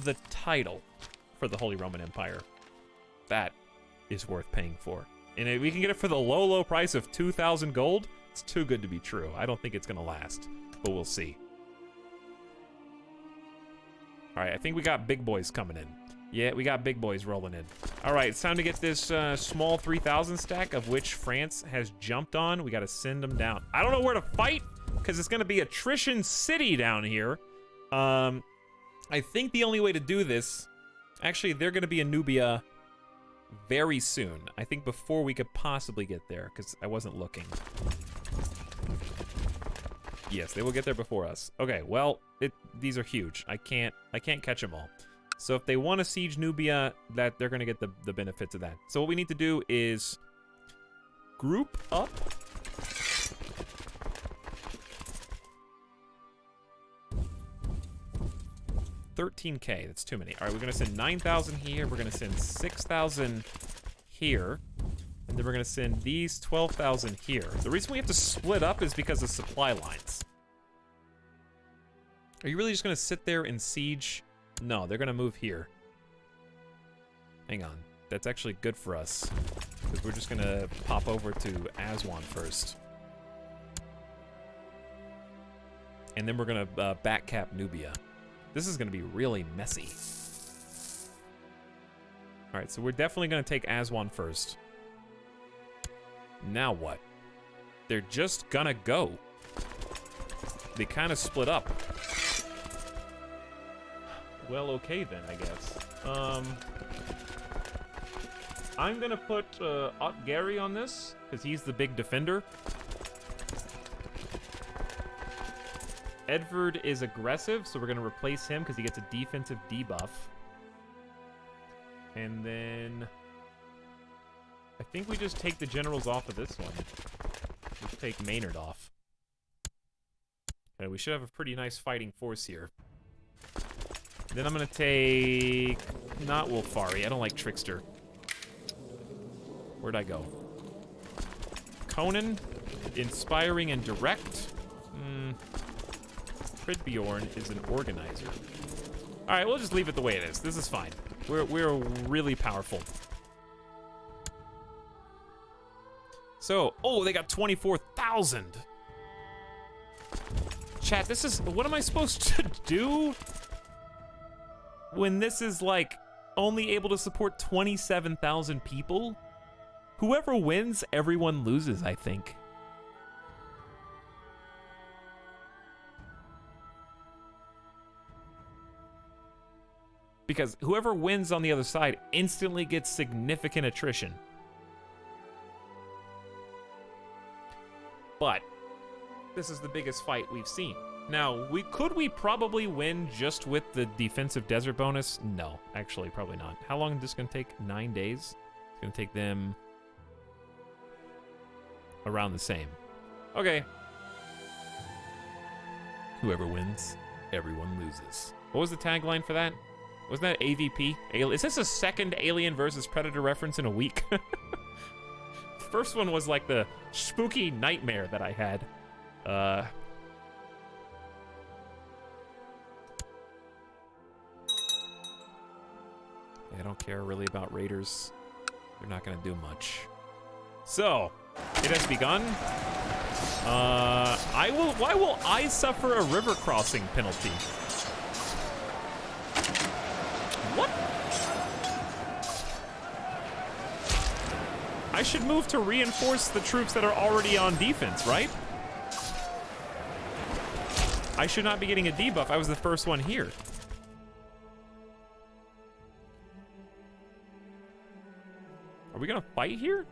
the title for the Holy Roman Empire, that is worth paying for. And if we can get it for the low, low price of 2,000 gold, it's too good to be true. I don't think it's gonna last, but we'll see. All right, I think we got big boys coming in. Yeah, we got big boys rolling in. All right, it's time to get this small 3,000 stack, of which France has jumped on. We gotta send them down. I don't know where to fight, because it's gonna be attrition city down here. I think the only way to do this, actually, they're gonna be in Nubia very soon. I think before we could possibly get there, because I wasn't looking. Yes, they will get there before us. Okay, well, these are huge. I can't catch them all. So if they want to siege Nubia, that they're gonna get the benefits of that. So what we need to do is group up. $13K, that's too many. All right, we're gonna send 9,000 here. We're gonna send 6,000 here. And then we're gonna send these 12,000 here. The reason we have to split up is because of supply lines. Are you really just gonna sit there and siege? No, they're gonna move here. Hang on, that's actually good for us, because we're just gonna pop over to Aswan first. And then we're gonna backcap Nubia. This is gonna be really messy. All right, so we're definitely gonna take Aswan first. Now what? They're just gonna go. They kind of split up. Well, okay then, I guess. I'm gonna put Gary on this, because he's the big defender. Edvard is aggressive, so we're gonna replace him because he gets a defensive debuff. And then I think we just take the generals off of this one. Let's take Maynard off. Okay, we should have a pretty nice fighting force here. Then I'm gonna take not Wolfari. I don't like Trickster. Where'd I go? Conan, inspiring and direct. Fridbjorn is an organizer. All right, we'll just leave it the way it is. This is fine. We're really powerful. So, oh, they got 24,000. Chat, this is, what am I supposed to do when this is like only able to support 27,000 people? Whoever wins, everyone loses, I think. Because whoever wins on the other side instantly gets significant attrition. But this is the biggest fight we've seen. Now, could we probably win just with the defensive desert bonus? No, actually, probably not. How long is this gonna take? 9 days? It's gonna take them around the same. Okay. Whoever wins, everyone loses. What was the tagline for that? Wasn't that AVP? Is this a second Alien versus Predator reference in a week? First one was like the spooky nightmare that I had. They don't care really about raiders. They're not gonna do much. So, it has begun. Why will I suffer a river crossing penalty? What? I should move to reinforce the troops that are already on defense, right? I should not be getting a debuff. I was the first one here. Are we gonna fight here?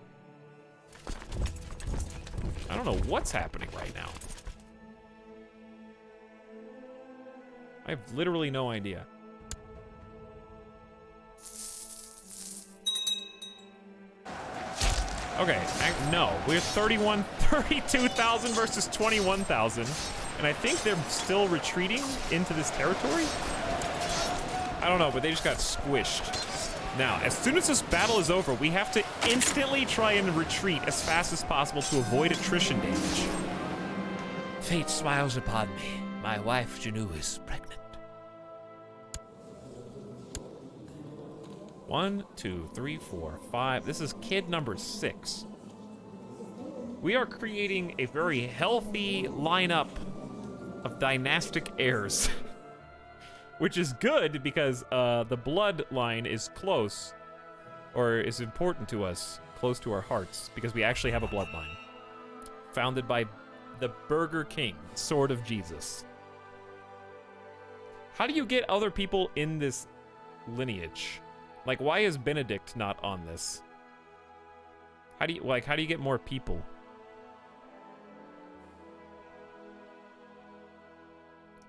I don't know what's happening right now. I have literally no idea. Okay, no, we're 32,000 versus 21,000, and I think they're still retreating into this territory? I don't know, but they just got squished. Now, as soon as this battle is over, we have to instantly try and retreat as fast as possible to avoid attrition damage. Fate smiles upon me. My wife, Janu, is pregnant. 1, 2, 3, 4, 5. This is kid number 6. We are creating a very healthy lineup of dynastic heirs. Which is good because the bloodline is close, or is important to us, close to our hearts, because we actually have a bloodline. Founded by the Burger King, Sword of Jesus. How do you get other people in this lineage? Like, why is Benedict not on this? How do you get more people?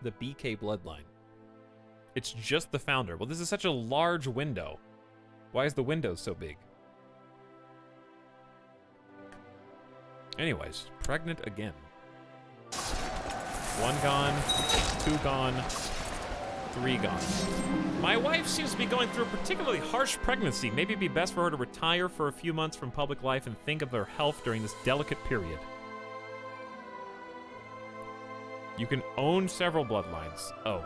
The BK bloodline. It's just the founder. Well, this is such a large window. Why is the window so big? Anyways, pregnant again. 1 gone, 2 gone, 3 gone. My wife seems to be going through a particularly harsh pregnancy. Maybe it'd be best for her to retire for a few months from public life and think of her health during this delicate period. You can own several bloodlines. Oh.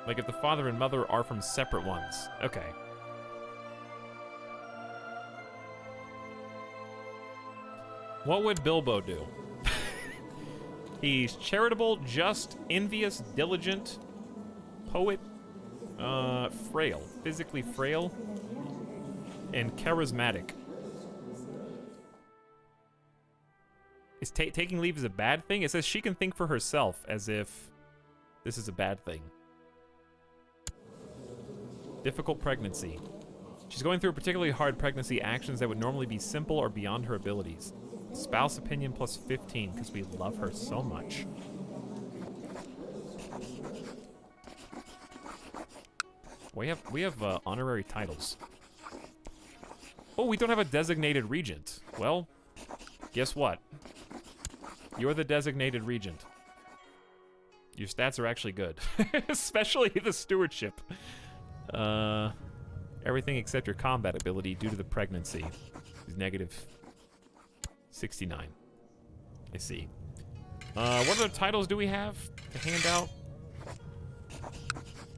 Like if the father and mother are from separate ones. Okay. What would Bilbo do? He's charitable, just, envious, diligent, poet, frail, physically frail, and charismatic. Is taking leave is a bad thing? It says she can think for herself, as if this is a bad thing. Difficult pregnancy. She's going through a particularly hard pregnancy. Actions that would normally be simple or beyond her abilities. Spouse opinion plus 15, because we love her so much. We have honorary titles. Oh, we don't have a designated regent. Well, guess what? You're the designated regent. Your stats are actually good. Especially the stewardship. Everything except your combat ability due to the pregnancy is negative 69. I see. What other titles do we have to hand out?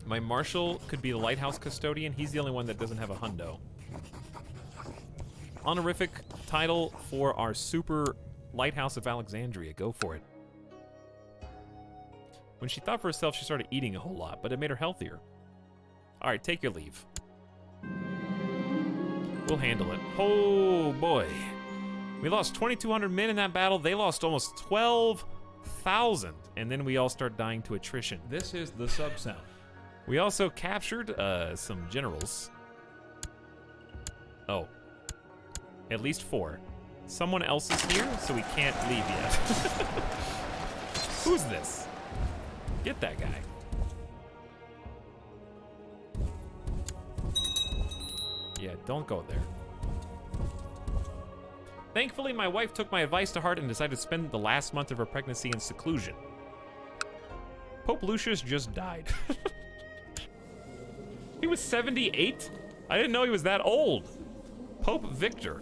My marshal could be the lighthouse custodian. He's the only one that doesn't have a hundo. Honorific title for our super lighthouse of Alexandria. Go for it. When she thought for herself, she started eating a whole lot, but it made her healthier. All right, take your leave. We'll handle it. Oh, boy. We lost 2,200 men in that battle. They lost almost 12,000. And then we all start dying to attrition. This is the sub-sound. We also captured some generals. Oh. At least 4. Someone else is here, so we can't leave yet. Who's this? Get that guy. Yeah, don't go there. Thankfully, my wife took my advice to heart and decided to spend the last month of her pregnancy in seclusion. Pope Lucius just died. He was 78? I didn't know he was that old. Pope Victor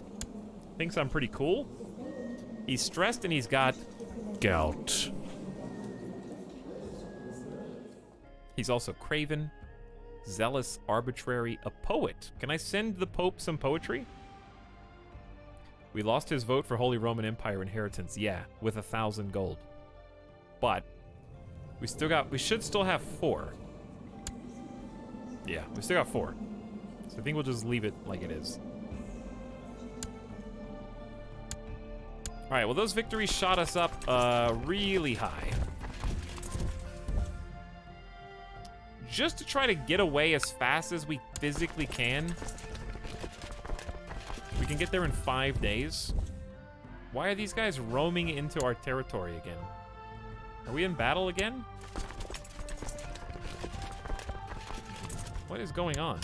thinks I'm pretty cool. He's stressed and he's got gout. He's also craven, Zealous, arbitrary, a poet. Can I send the Pope some poetry? We lost his vote for Holy Roman Empire inheritance. Yeah, with 1,000 gold. But we should still have 4. Yeah, we still got 4. So I think we'll just leave it like it is. All right, well, those victories shot us up really high. Just to try to get away as fast as we physically can. We can get there in 5 days. Why are these guys roaming into our territory again? Are we in battle again? What is going on?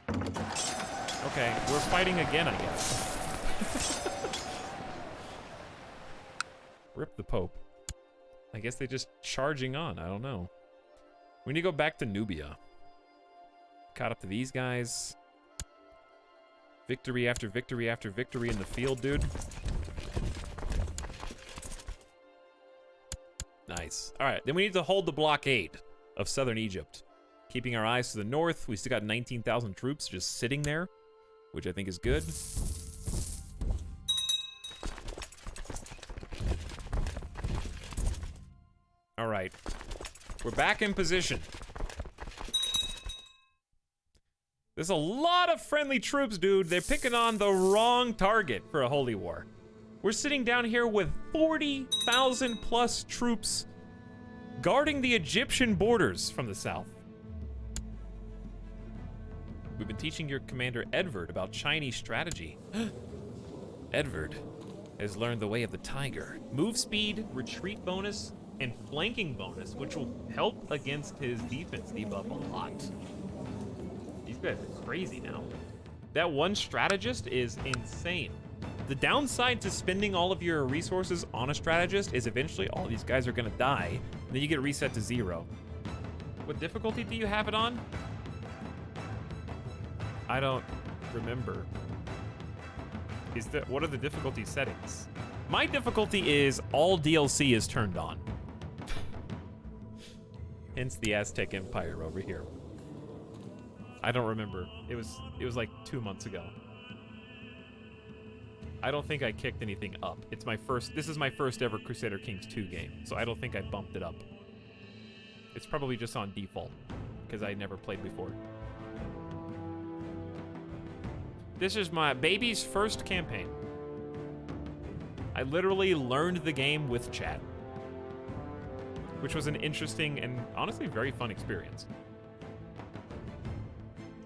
Okay, we're fighting again, I guess. Rip the Pope. I guess they're just charging on. I don't know. We need to go back to Nubia. Caught up to these guys. Victory after victory after victory in the field, dude. Nice. All right, then we need to hold the blockade of southern Egypt. Keeping our eyes to the north. We still got 19,000 troops just sitting there, which I think is good. All right. We're back in position. There's a lot of friendly troops, dude. They're picking on the wrong target for a holy war. We're sitting down here with 40,000 plus troops guarding the Egyptian borders from the south. We've been teaching your commander Edvard about Chinese strategy. Edvard has learned the way of the tiger. Move speed, retreat bonus, and flanking bonus, which will help against his defense debuff a lot. These guys are crazy now. That one strategist is insane. The downside to spending all of your resources on a strategist is eventually all these guys are gonna die, and then you get reset to 0. What difficulty do you have it on? I don't remember. What are the difficulty settings? My difficulty is all DLC is turned on. Hence the Aztec Empire over here. I don't remember. It was like 2 months ago. I don't think I kicked anything up. This is my first ever Crusader Kings 2 game, so I don't think I bumped it up. It's probably just on default, because I never played before. This is my baby's first campaign. I literally learned the game with chat, which was an interesting and honestly very fun experience.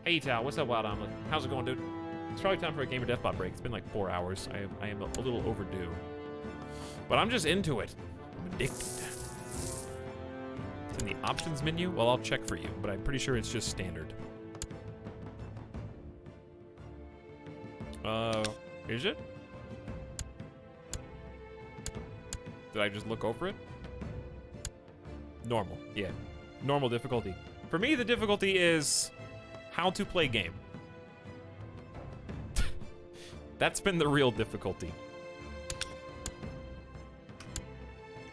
Hey, Tal, what's up, Wild Omelet? How's it going, dude? It's probably time for a Gamer Deathbot break. It's been like 4 hours. I am a little overdue. But I'm just into it. I'm addicted. It's in the options menu? Well, I'll check for you, but I'm pretty sure it's just standard. Is it? Did I just look over it? Normal, yeah. Normal difficulty. For me, the difficulty is how to play game. That's been the real difficulty.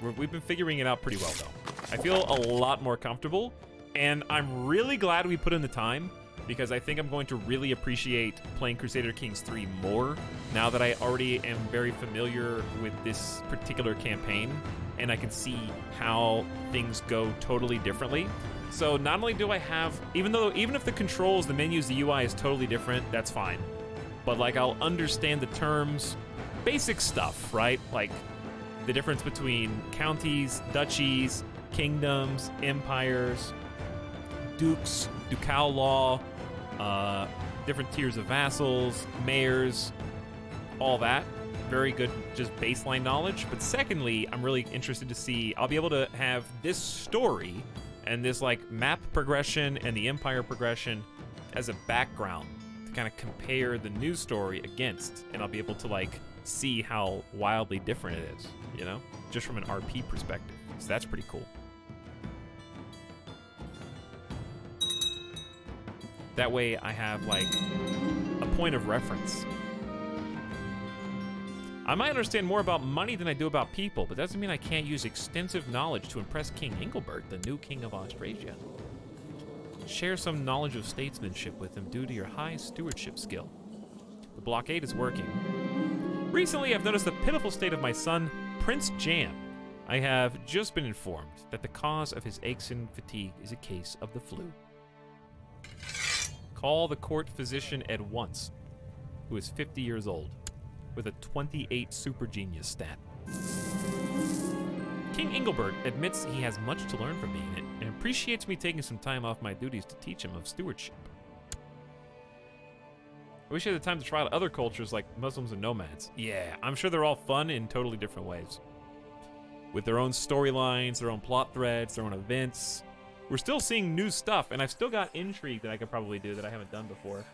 We've been figuring it out pretty well, though. I feel a lot more comfortable, and I'm really glad we put in the time, because I think I'm going to really appreciate playing Crusader Kings 3 more now that I already am very familiar with this particular campaign, and I can see how things go totally differently. So not only do I have, even if the controls, the menus, the UI is totally different, that's fine. But like I'll understand the terms, basic stuff, right? Like the difference between counties, duchies, kingdoms, empires, dukes, ducal law, different tiers of vassals, mayors, all that. Very good, just baseline knowledge. But secondly, I'm really interested to see, I'll be able to have this story and this like map progression and the empire progression as a background to kind of compare the new story against, and I'll be able to like see how wildly different it is, you know, just from an RP perspective. So that's pretty cool. That way I have like a point of reference. I might understand more about money than I do about people, but that doesn't mean I can't use extensive knowledge to impress King Engelbert, the new king of Austrasia. Share some knowledge of statesmanship with him due to your high stewardship skill. The blockade is working. Recently, I've noticed the pitiful state of my son, Prince Jam. I have just been informed that the cause of his aches and fatigue is a case of the flu. Call the court physician at once, who is 50 years old, with a 28 super genius stat. King Engelbert admits he has much to learn from me and appreciates me taking some time off my duties to teach him of stewardship. I wish I had the time to try out other cultures like Muslims and nomads. Yeah, I'm sure they're all fun in totally different ways. With their own storylines, their own plot threads, their own events. We're still seeing new stuff, and I've still got intrigue that I could probably do that I haven't done before.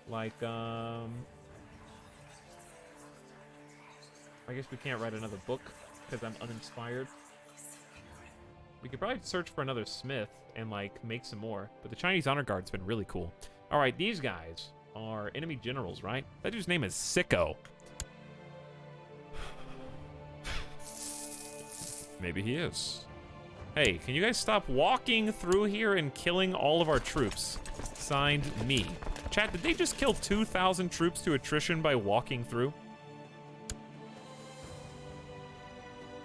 Like, I guess we can't write another book because I'm uninspired. We could probably search for another smith and, like, make some more. But the Chinese honor guard's been really cool. All right, these guys are enemy generals, right? That dude's name is Sicko. Maybe he is. Hey, can you guys stop walking through here and killing all of our troops? Signed, me. Chat, did they just kill 2,000 troops to attrition by walking through?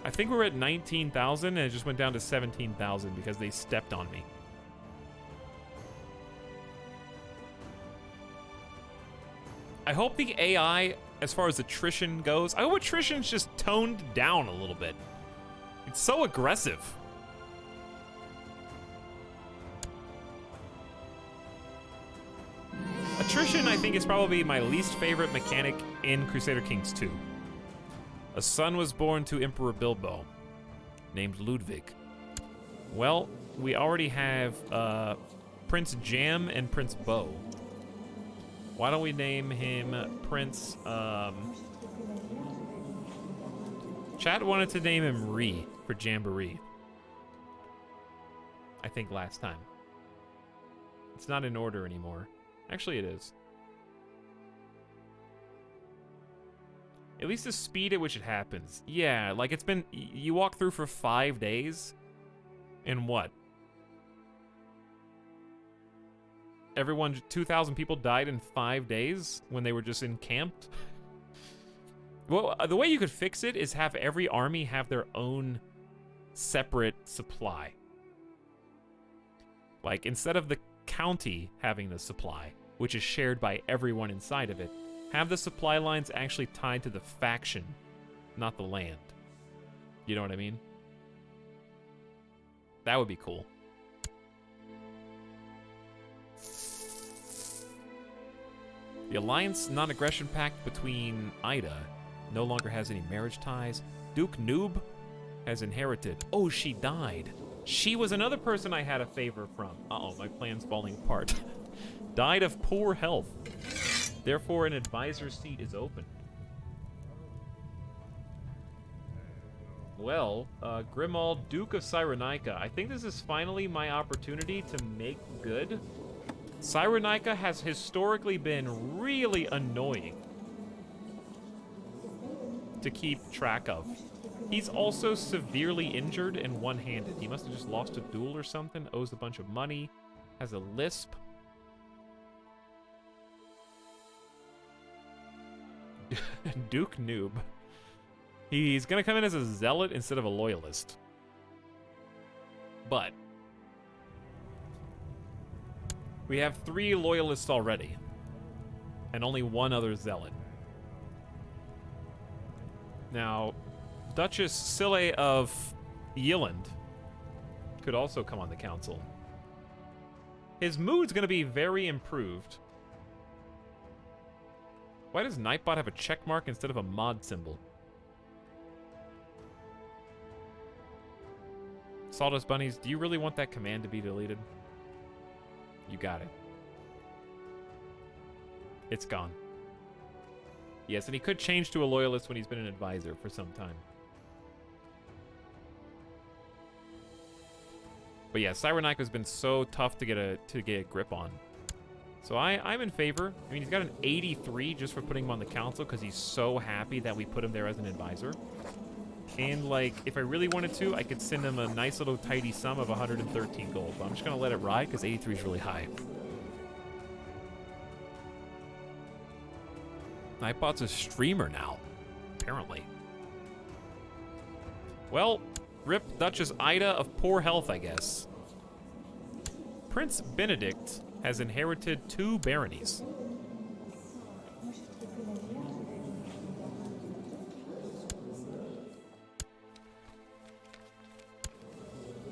I think we're at 19,000 and it just went down to 17,000 because they stepped on me. I hope the AI, as far as attrition goes, I hope attrition's just toned down a little bit. It's so aggressive. Attrition, I think, is probably my least favorite mechanic in Crusader Kings 2. A son was born to Emperor Bilbo, named Ludwig. Well, we already have Prince Jam and Prince Bo. Why don't we name him Prince, Chat wanted to name him Ree for Jamboree. I think last time. It's not in order anymore. Actually, it is. At least the speed at which it happens. Yeah, like it's been... You walk through for 5 days, and what? 2,000 people died in 5 days when they were just encamped? Well, the way you could fix it is have every army have their own separate supply. Like, instead of the county having the supply, which is shared by everyone inside of it, have the supply lines actually tied to the faction, not the land. You know what I mean? That would be cool. The Alliance Non-Aggression Pact between Ida no longer has any marriage ties. Duke Noob has inherited. Oh, she died. She was another person I had a favor from. Uh-oh, my plan's falling apart. Died of poor health. Therefore, an advisor's seat is open. Well, Grimald, Duke of Cyrenaica. I think this is finally my opportunity to make good. Cyrenaica has historically been really annoying to keep track of. He's also severely injured and one-handed. He must have just lost a duel or something, owes a bunch of money, has a lisp. Duke Noob. He's gonna come in as a zealot instead of a loyalist. But we have 3 loyalists already, and only 1 other zealot. Now, Duchess Sille of Yeland could also come on the council. His mood's gonna be very improved. Why does Nightbot have a check mark instead of a mod symbol? Sawdust Bunnies, do you really want that command to be deleted? You got it. It's gone. Yes, and he could change to a loyalist when he's been an advisor for some time. But yeah, Cyrenaica's been so tough to get a grip on. So I'm in favor. I mean, he's got an 83 just for putting him on the council because he's so happy that we put him there as an advisor. And, like, if I really wanted to, I could send him a nice little tidy sum of 113 gold. But I'm just going to let it ride because 83 is really high. Nightbot's a streamer now, apparently. Well, rip Duchess Ida of poor health, I guess. Prince Benedict has inherited 2 baronies.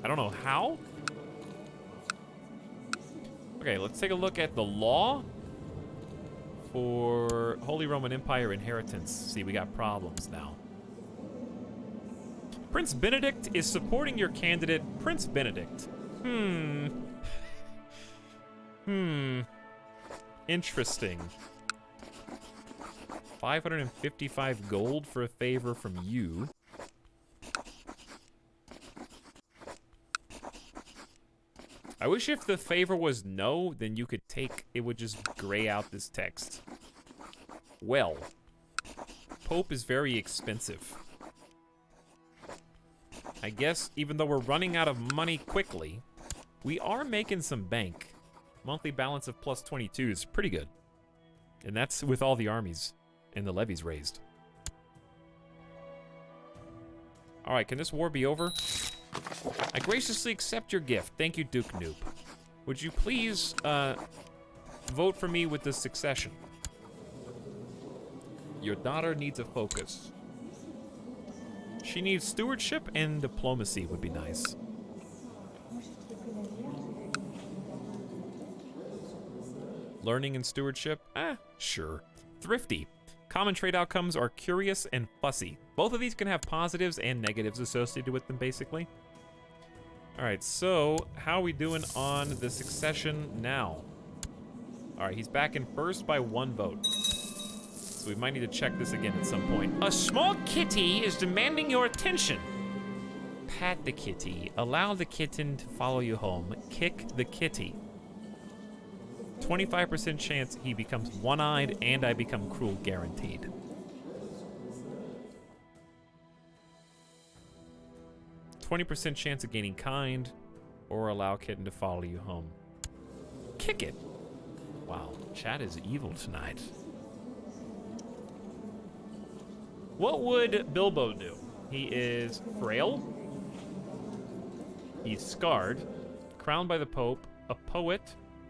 I don't know how. Okay, let's take a look at the law for Holy Roman Empire inheritance. See, we got problems now. Prince Benedict is supporting your candidate, Prince Benedict. Interesting. 555 gold for a favor from you. I wish if the favor was no, then you could take, it would just gray out this text. Well, Pope is very expensive. I guess even though we're running out of money quickly, we are making some bank. Monthly balance of plus 22 is pretty good. And that's with all the armies and the levies raised. All right, can this war be over? I graciously accept your gift. Thank you, Duke Noob. Would you please vote for me with the succession? Your daughter needs a focus. She needs stewardship and diplomacy would be nice. Learning and stewardship? Sure. Thrifty. Common trade outcomes are curious and fussy. Both of these can have positives and negatives associated with them, basically. All right, so how are we doing on the succession now? All right, he's back in first by 1 vote. So we might need to check this again at some point. A small kitty is demanding your attention. Pat the kitty. Allow the kitten to follow you home. Kick the kitty. 25% chance he becomes one-eyed and I become cruel guaranteed. %20 chance of gaining kind, or allow kitten to follow you home. Kick it. Wow, chat is evil tonight. What would Bilbo do? He is frail. He's scarred. Crowned by the Pope. A poet.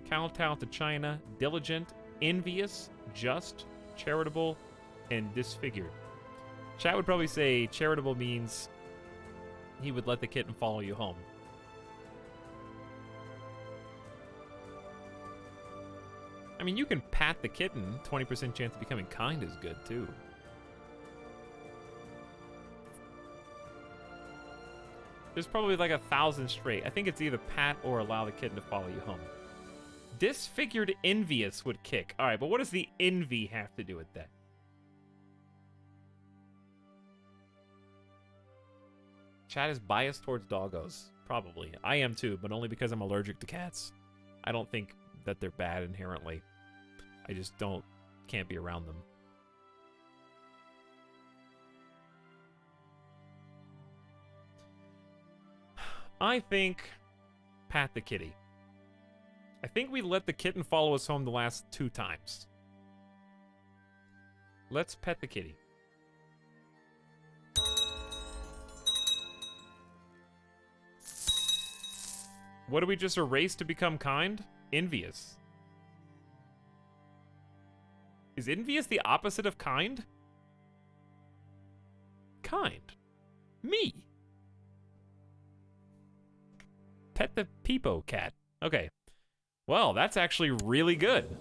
Kowtow to China. Diligent. Envious. Just. Charitable. And disfigured. Chat would probably say charitable means he would let the kitten follow you home. I mean, you can pat the kitten. 20% chance of becoming kind is good, too. There's probably like 1,000 straight. I think it's either pat or allow the kitten to follow you home. Disfigured envious would kick. All right, but what does the envy have to do with that? Chat is biased towards doggos. Probably. I am too, but only because I'm allergic to cats. I don't think that they're bad inherently. I just can't be around them. I think pat the kitty. I think we let the kitten follow us home the last 2 times. Let's pet the kitty. What do we just erase to become kind? Envious. Is envious the opposite of kind? Kind. Me. Pet the Peepo cat. Okay. Well, that's actually really good.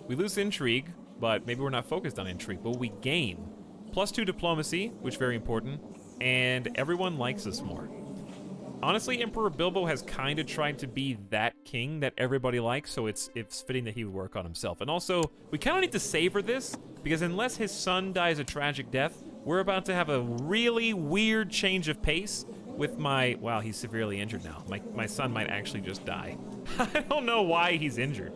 We lose intrigue, but maybe we're not focused on intrigue, but we gain +2 diplomacy, which is very important, and everyone likes us more. Honestly, Emperor Bilbo has kind of tried to be that king that everybody likes, so it's fitting that he would work on himself. And also, we kind of need to savor this, because unless his son dies a tragic death, we're about to have a really weird change of pace with my... Wow, he's severely injured now. My son might actually just die. I don't know why he's injured.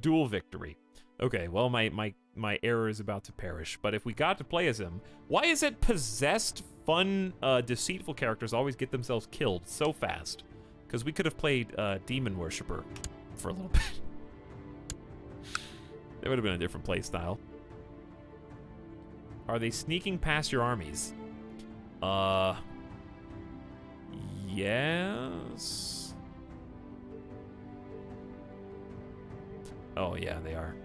Dual victory. Okay, well, my my error is about to perish. But if we got to play as him, why is it possessed, fun, deceitful characters always get themselves killed so fast? Because we could have played Demon Worshipper for a little bit. That would have been a different play style. Are they sneaking past your armies? Yes. Oh, yeah, they are.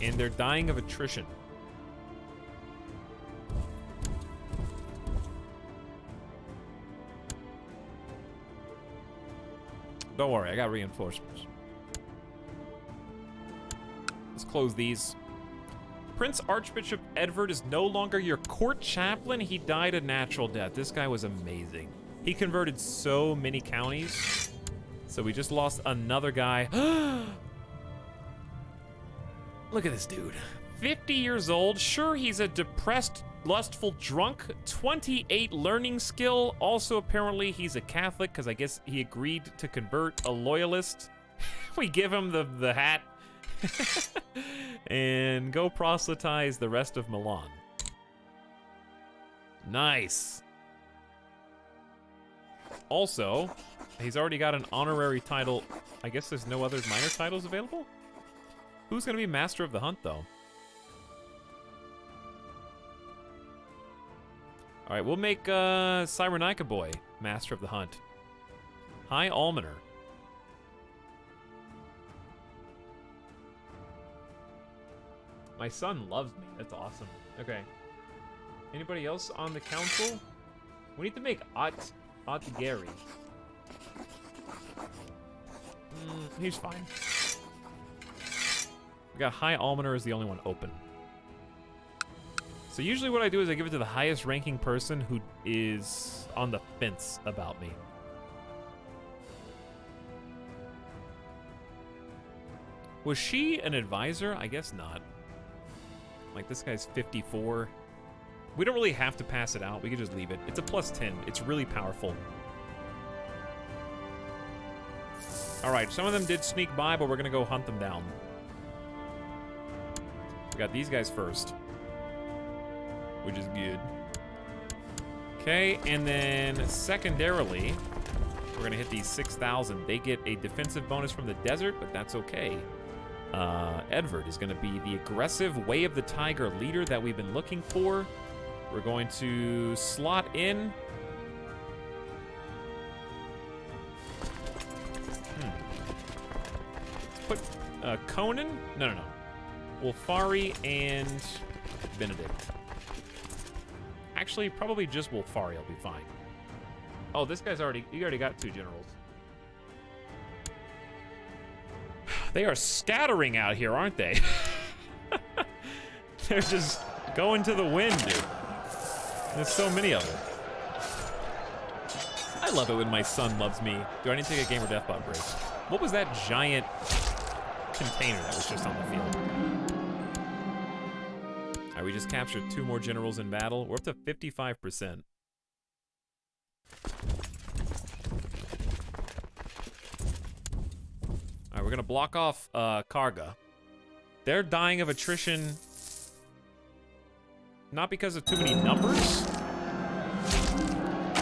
And they're dying of attrition. Don't worry, I got reinforcements. Let's close these. Prince Archbishop Edward is no longer your court chaplain. He died a natural death. This guy was amazing. He converted so many counties. So we just lost another guy. Look at this dude. 50 years old. Sure, he's a depressed, lustful drunk. 28 learning skill. Also, apparently, he's a Catholic because I guess he agreed to convert. A loyalist. We give him the hat. And go proselytize the rest of Milan. Nice. Also, he's already got an honorary title. I guess there's no other minor titles available? Who's gonna be Master of the Hunt, though? Alright, we'll make Cyrenica Boy Master of the Hunt. High Almoner. My son loves me. That's awesome. Okay. Anybody else on the council? We need to make Otigeri. He's fine. We got High Almoner is the only one open. So usually what I do is I give it to the highest ranking person who is on the fence about me. Was she an advisor? I guess not. Like, this guy's 54. We don't really have to pass it out. We could just leave it. It's a +10. It's really powerful. All right, some of them did sneak by, but we're going to go hunt them down. We got these guys first, which is good. Okay, and then secondarily, we're going to hit these 6,000. They get a defensive bonus from the desert, but that's okay. Edward is going to be the aggressive Way of the Tiger leader that we've been looking for. We're going to slot in. Let's put Conan. No. Wolfari and Benedict. Actually, probably just Wolfari will be fine. Oh, this guy's already... You already got 2 generals. They are scattering out here, aren't they? They're just going to the wind, dude. There's so many of them. I love it when my son loves me. Do I need to take a Gamer Deathbot break? What was that giant container that was just on the field? All right, we just captured 2 more generals in battle. We're up to 55%. All right, we're gonna block off Karga. They're dying of attrition, not because of too many numbers.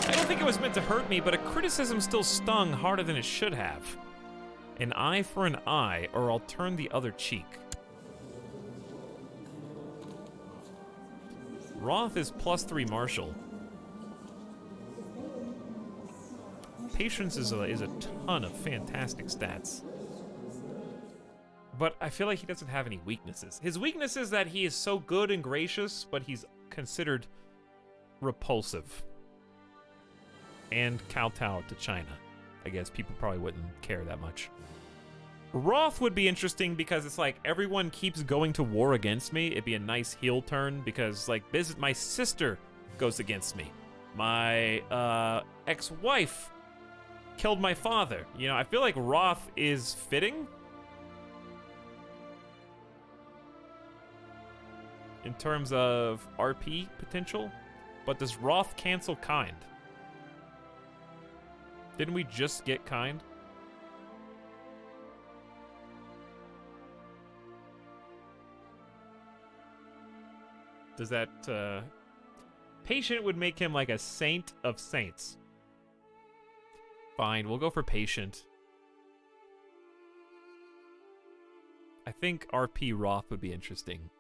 I don't think it was meant to hurt me, but a criticism still stung harder than it should have. An eye for an eye, or I'll turn the other cheek. Roth is +3 martial. Patience is a ton of fantastic stats. But I feel like he doesn't have any weaknesses. His weakness is that he is so good and gracious, but he's considered repulsive. And kowtow to China. I guess people probably wouldn't care that much. Roth would be interesting because it's like everyone keeps going to war against me. It'd be a nice heel turn because like my sister goes against me. My ex-wife killed my father. You know, I feel like Roth is fitting in terms of RP potential, but does Roth cancel kind? Didn't we just get kind? Does that, Patient would make him like a saint of saints. Fine, we'll go for patient. I think RP Roth would be interesting.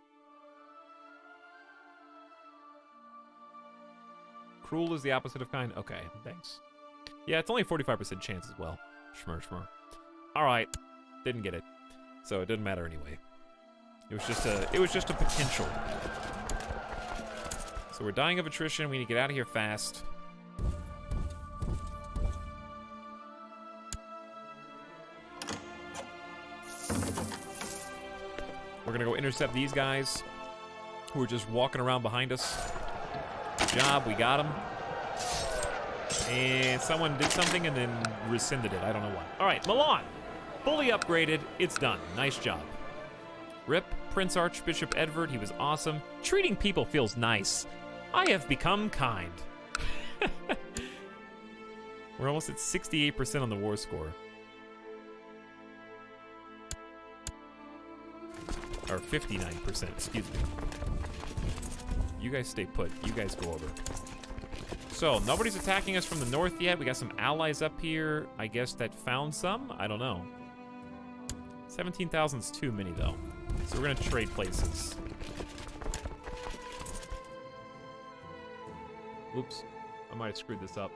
Cruel is the opposite of kind? Okay, thanks. Yeah, it's only a 45% chance as well. Shmur, shmur. Alright, didn't get it. So it didn't matter anyway. It was just a potential. So we're dying of attrition. We need to get out of here fast. We're gonna go intercept these guys who are just walking around behind us. Good job, we got them. And someone did something and then rescinded it. I don't know what. All right, Milan, fully upgraded. It's done. Nice job. Rip, Prince Archbishop Edward. He was awesome. Treating people feels nice. I have become kind. We're almost at 68% on the war score. Or 59%, excuse me. You guys stay put. You guys go over. So, nobody's attacking us from the north yet. We got some allies up here, I guess, that found some? I don't know. 17,000's too many, though. So we're gonna trade places. Oops. I might have screwed this up.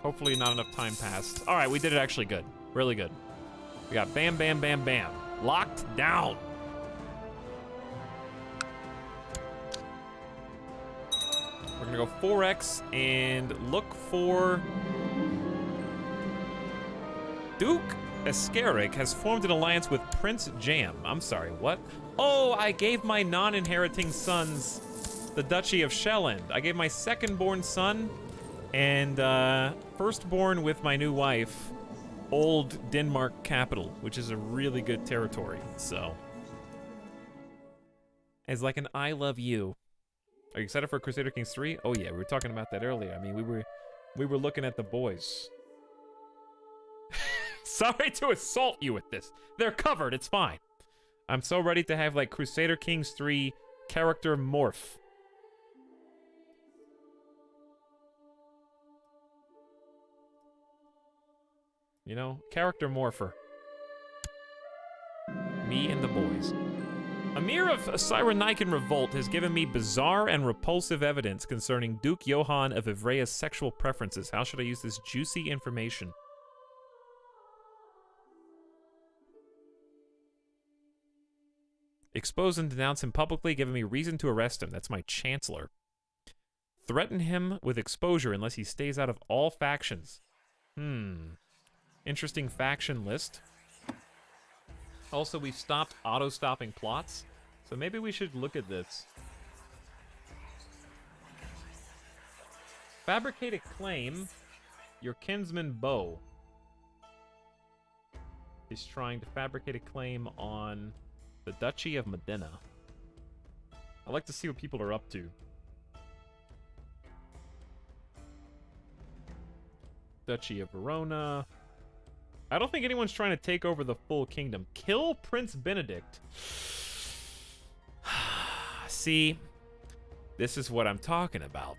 Hopefully not enough time passed. All right, we did it actually good. Really good. We got bam, bam, bam, bam. Locked down. We're gonna go 4X and look for... Duke Ascaric has formed an alliance with Prince Jam. I'm sorry, what? Oh, I gave my non-inheriting sons the Duchy of Shelland. I gave my second-born son and firstborn with my new wife Old Denmark capital, which is a really good territory, so. It's like an I love you. Are you excited for Crusader Kings 3? Oh yeah, we were talking about that earlier. I mean, we were looking at the boys. Sorry to assault you with this. They're covered, it's fine. I'm so ready to have like Crusader Kings 3 character morph. You know, character morpher. Me and the boys. Amir of Cyrenaican Revolt has given me bizarre and repulsive evidence concerning Duke Johann of Ivrea's sexual preferences. How should I use this juicy information? Expose and denounce him publicly, giving me reason to arrest him. That's my chancellor. Threaten him with exposure unless he stays out of all factions. Interesting faction list. Also, we've stopped auto-stopping plots, so maybe we should look at this. Fabricate a claim. Your kinsman Bo is trying to fabricate a claim on the Duchy of Modena. I'd like to see what people are up to. Duchy of Verona. I don't think anyone's trying to take over the full kingdom. Kill Prince Benedict. See, this is what I'm talking about.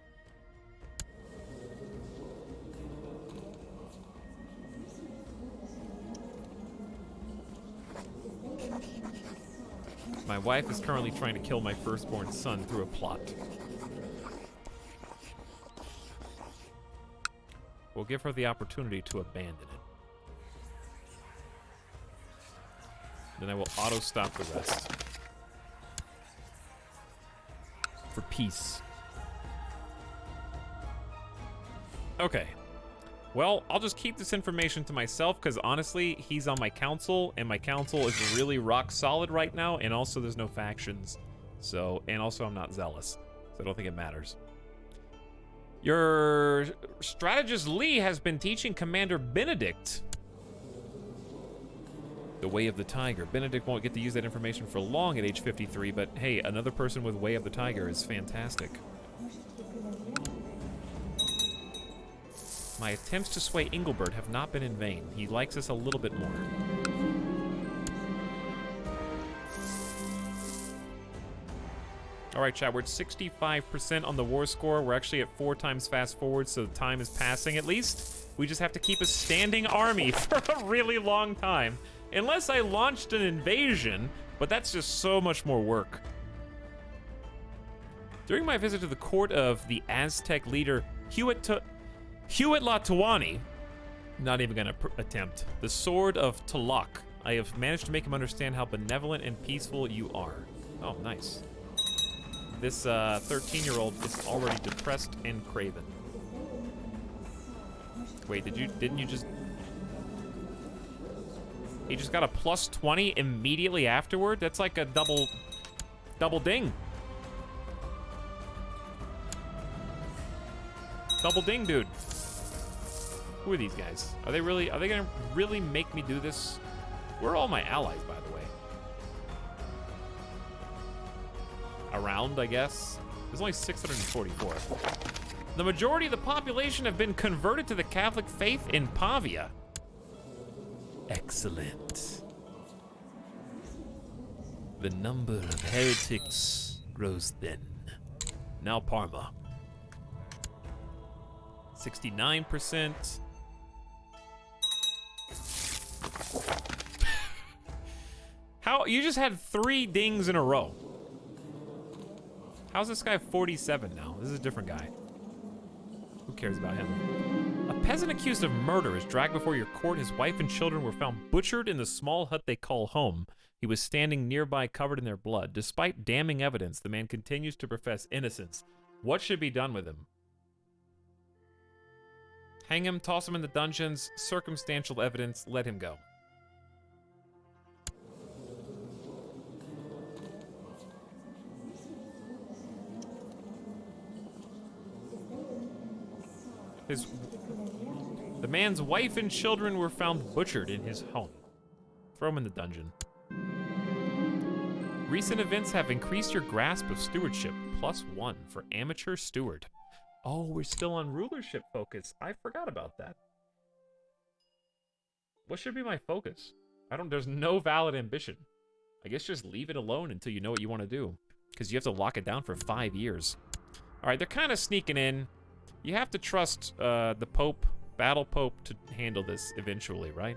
My wife is currently trying to kill my firstborn son through a plot. We'll give her the opportunity to abandon it. Then I will auto-stop the rest. For peace. Okay. Well, I'll just keep this information to myself, because honestly, he's on my council, and my council is really rock solid right now, and also there's no factions. So, and also I'm not zealous, so I don't think it matters. Your strategist Lee has been teaching Commander Benedict the Way of the Tiger. Benedict won't get to use that information for long at age 53, but hey, another person with Way of the Tiger is fantastic. My attempts to sway Engelbert have not been in vain. He likes us a little bit more. All right, chat, we're at 65% on the war score. We're actually at 4 times fast forward, so the time is passing at least. We just have to keep a standing army for a really long time. Unless I launched an invasion, but that's just so much more work. During my visit to the court of the Aztec leader Huitlatawani, not even gonna attempt, the Sword of Tlaloc, I have managed to make him understand how benevolent and peaceful you are. Oh, nice. This 13-year-old is already depressed and craven. Wait, didn't you just... He just got a plus 20 immediately afterward? That's like a double ding. Double ding, dude. Who are these are they gonna really make me do this? Where are all my allies, by the way? Around, I guess. There's only 644. The majority of the population have been converted to the Catholic faith in Pavia. Excellent. The number of heretics grows thin. Now Parma. 69%. How, you just had 3 dings in a row. How's this guy 47 now? This is a different guy. Who cares about him? A peasant accused of murder is dragged before your court. His wife and children were found butchered in the small hut they call home. He was standing nearby covered in their blood. Despite damning evidence, the man continues to profess innocence. What should be done with him? Hang him, toss him in the dungeons, circumstantial evidence, let him go. The man's wife and children were found butchered in his home. Throw him in the dungeon. Recent events have increased your grasp of stewardship. +1 for amateur steward. Oh, we're still on rulership focus. I forgot about that. What should be my focus? There's no valid ambition. I guess just leave it alone until you know what you want to do. Because you have to lock it down for 5 years. All right, they're kind of sneaking in. You have to trust the Pope, Battle Pope, to handle this eventually, right?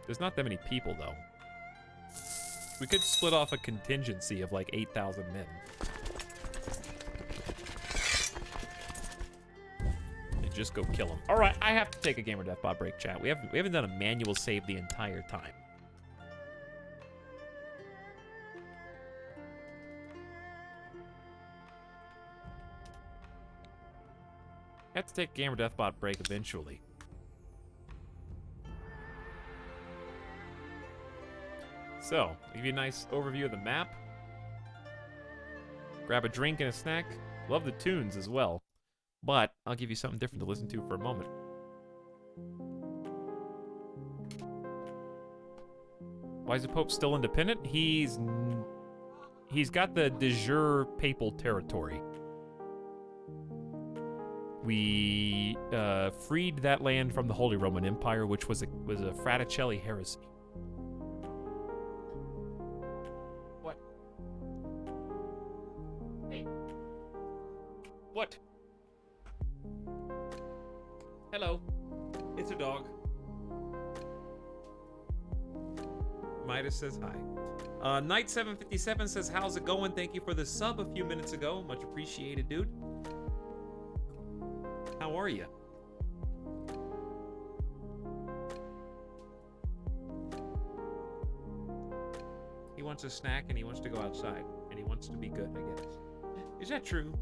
There's not that many people, though. We could split off a contingency of like 8,000 men. And just go kill them. All right, I have to take a Gamer Death Bot break, chat. We haven't done a manual save the entire time. I have to take a Gamer Death Bot break eventually. So, I'll give you a nice overview of the map. Grab a drink and a snack. Love the tunes as well. But I'll give you something different to listen to for a moment. Why is the Pope still independent? He's got the de jure papal territory. We freed that land from the Holy Roman Empire, which was a Fraticelli heresy. What? Hey. What? Hello. It's a dog. Midas says hi. Knight757 says, how's it going? Thank you for the sub a few minutes ago. Much appreciated, dude. How are you? He wants a snack and he wants to go outside and he wants to be good, I guess. Is that true?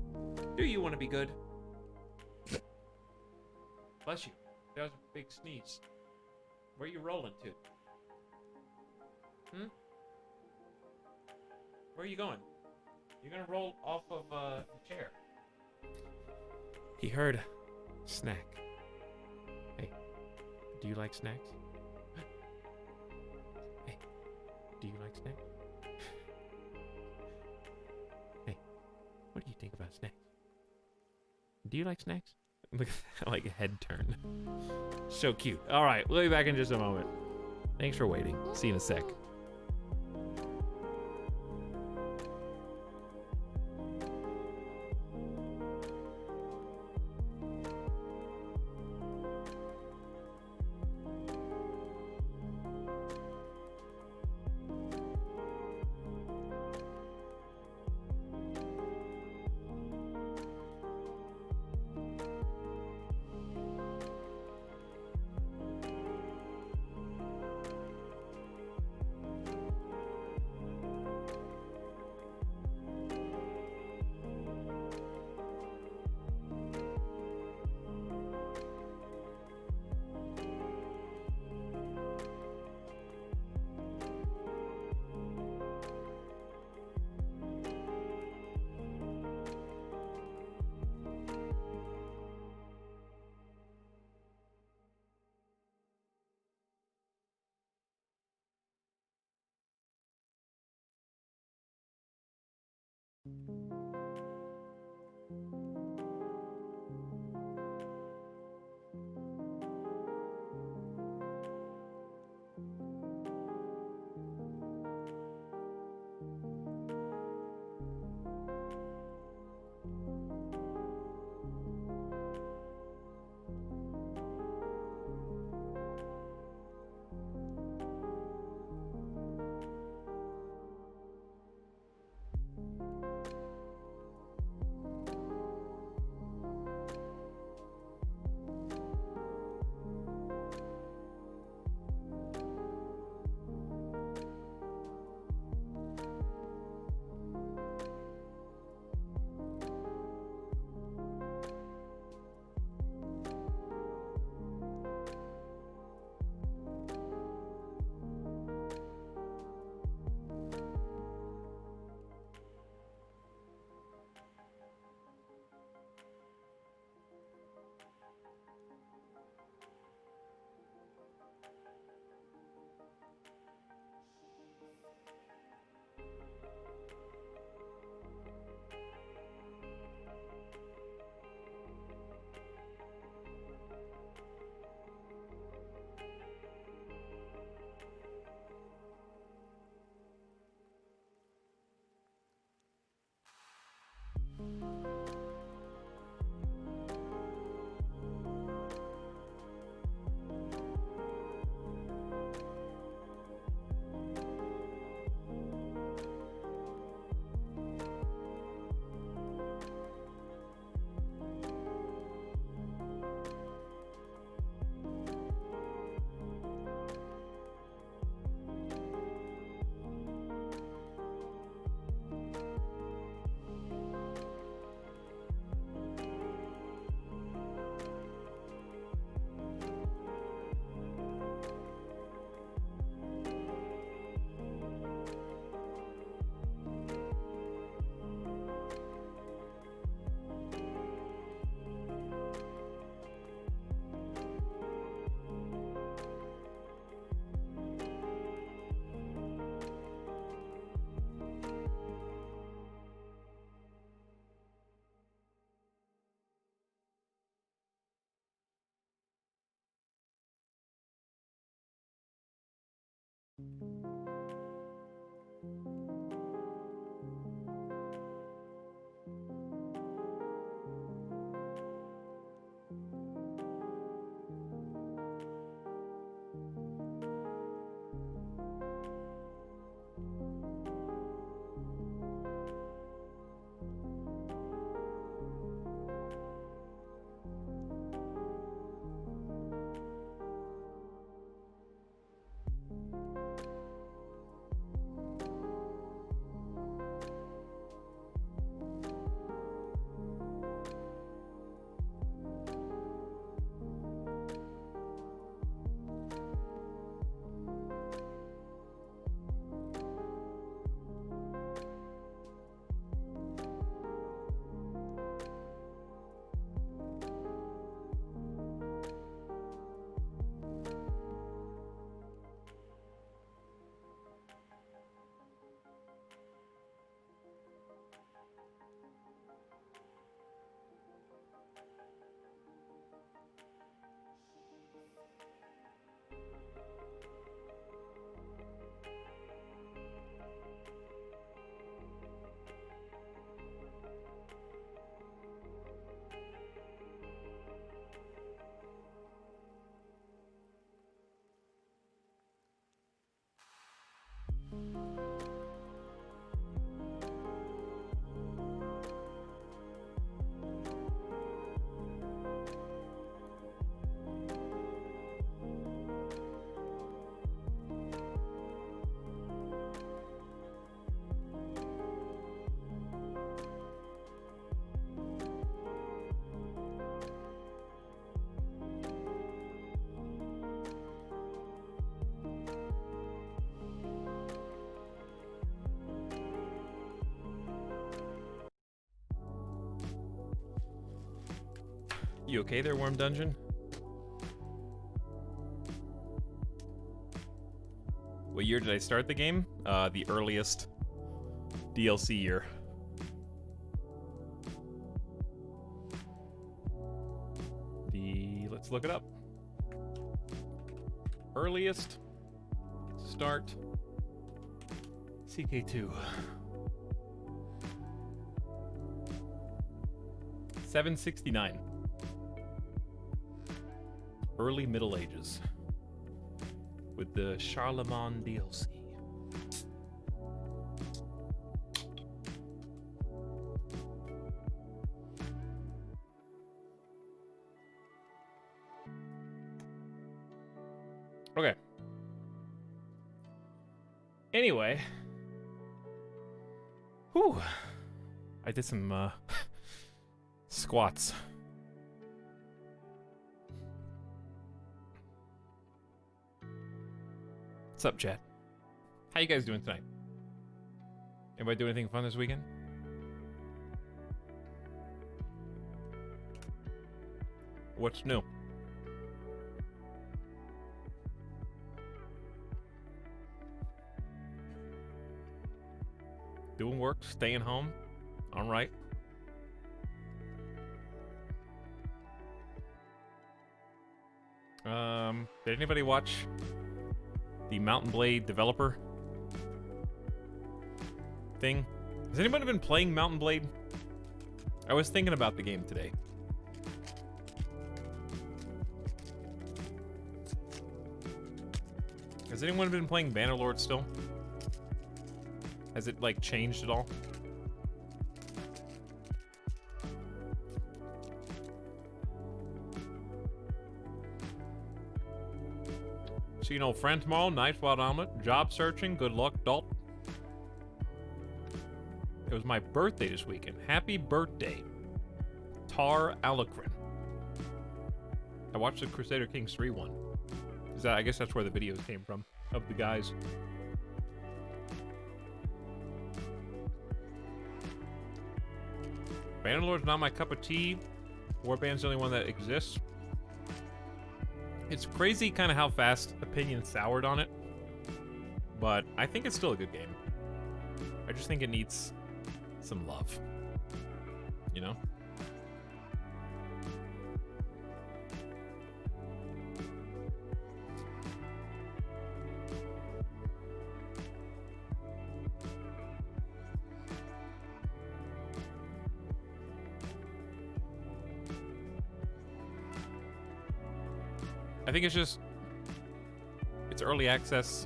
Do you want to be good? Bless you. That was a big sneeze. Where are you rolling to? Where are you going? You're gonna roll off of the chair. He heard snack. Hey, do you like snacks? Hey, do you like snacks? Hey, what do you think about snacks? Do you like snacks? Look at that, like, head turn. So cute. All right, we'll be back in just a moment. Thanks for waiting. See you in a sec. You okay there, Worm Dungeon? What year did I start the game? The earliest DLC year. Let's look it up. Earliest start CK2. 769. Early Middle Ages. With the Charlemagne DLC. Okay. Anyway. Whew. I did some, squats. What's up, chat? How you guys doing tonight? Anybody do anything fun this weekend? What's new? Doing work, staying home. All right. Did anybody watch the Mountain Blade developer thing? Has anybody been playing Mountain Blade? I was thinking about the game today. Has anyone been playing Bannerlord still? Has it, like, changed at all? So, you know, friend tomorrow, nice wild omelet, job searching, good luck, Dalt. It was my birthday this weekend. Happy birthday, Tar Alakrin. I watched the Crusader Kings 3 one. I guess that's where the videos came from, of the guys. Bannerlord's not my cup of tea. Warband's the only one that exists. It's crazy kind of how fast opinion soured on it, but I think it's still a good game. I just think it needs some love, you know? I think it's just, it's early access.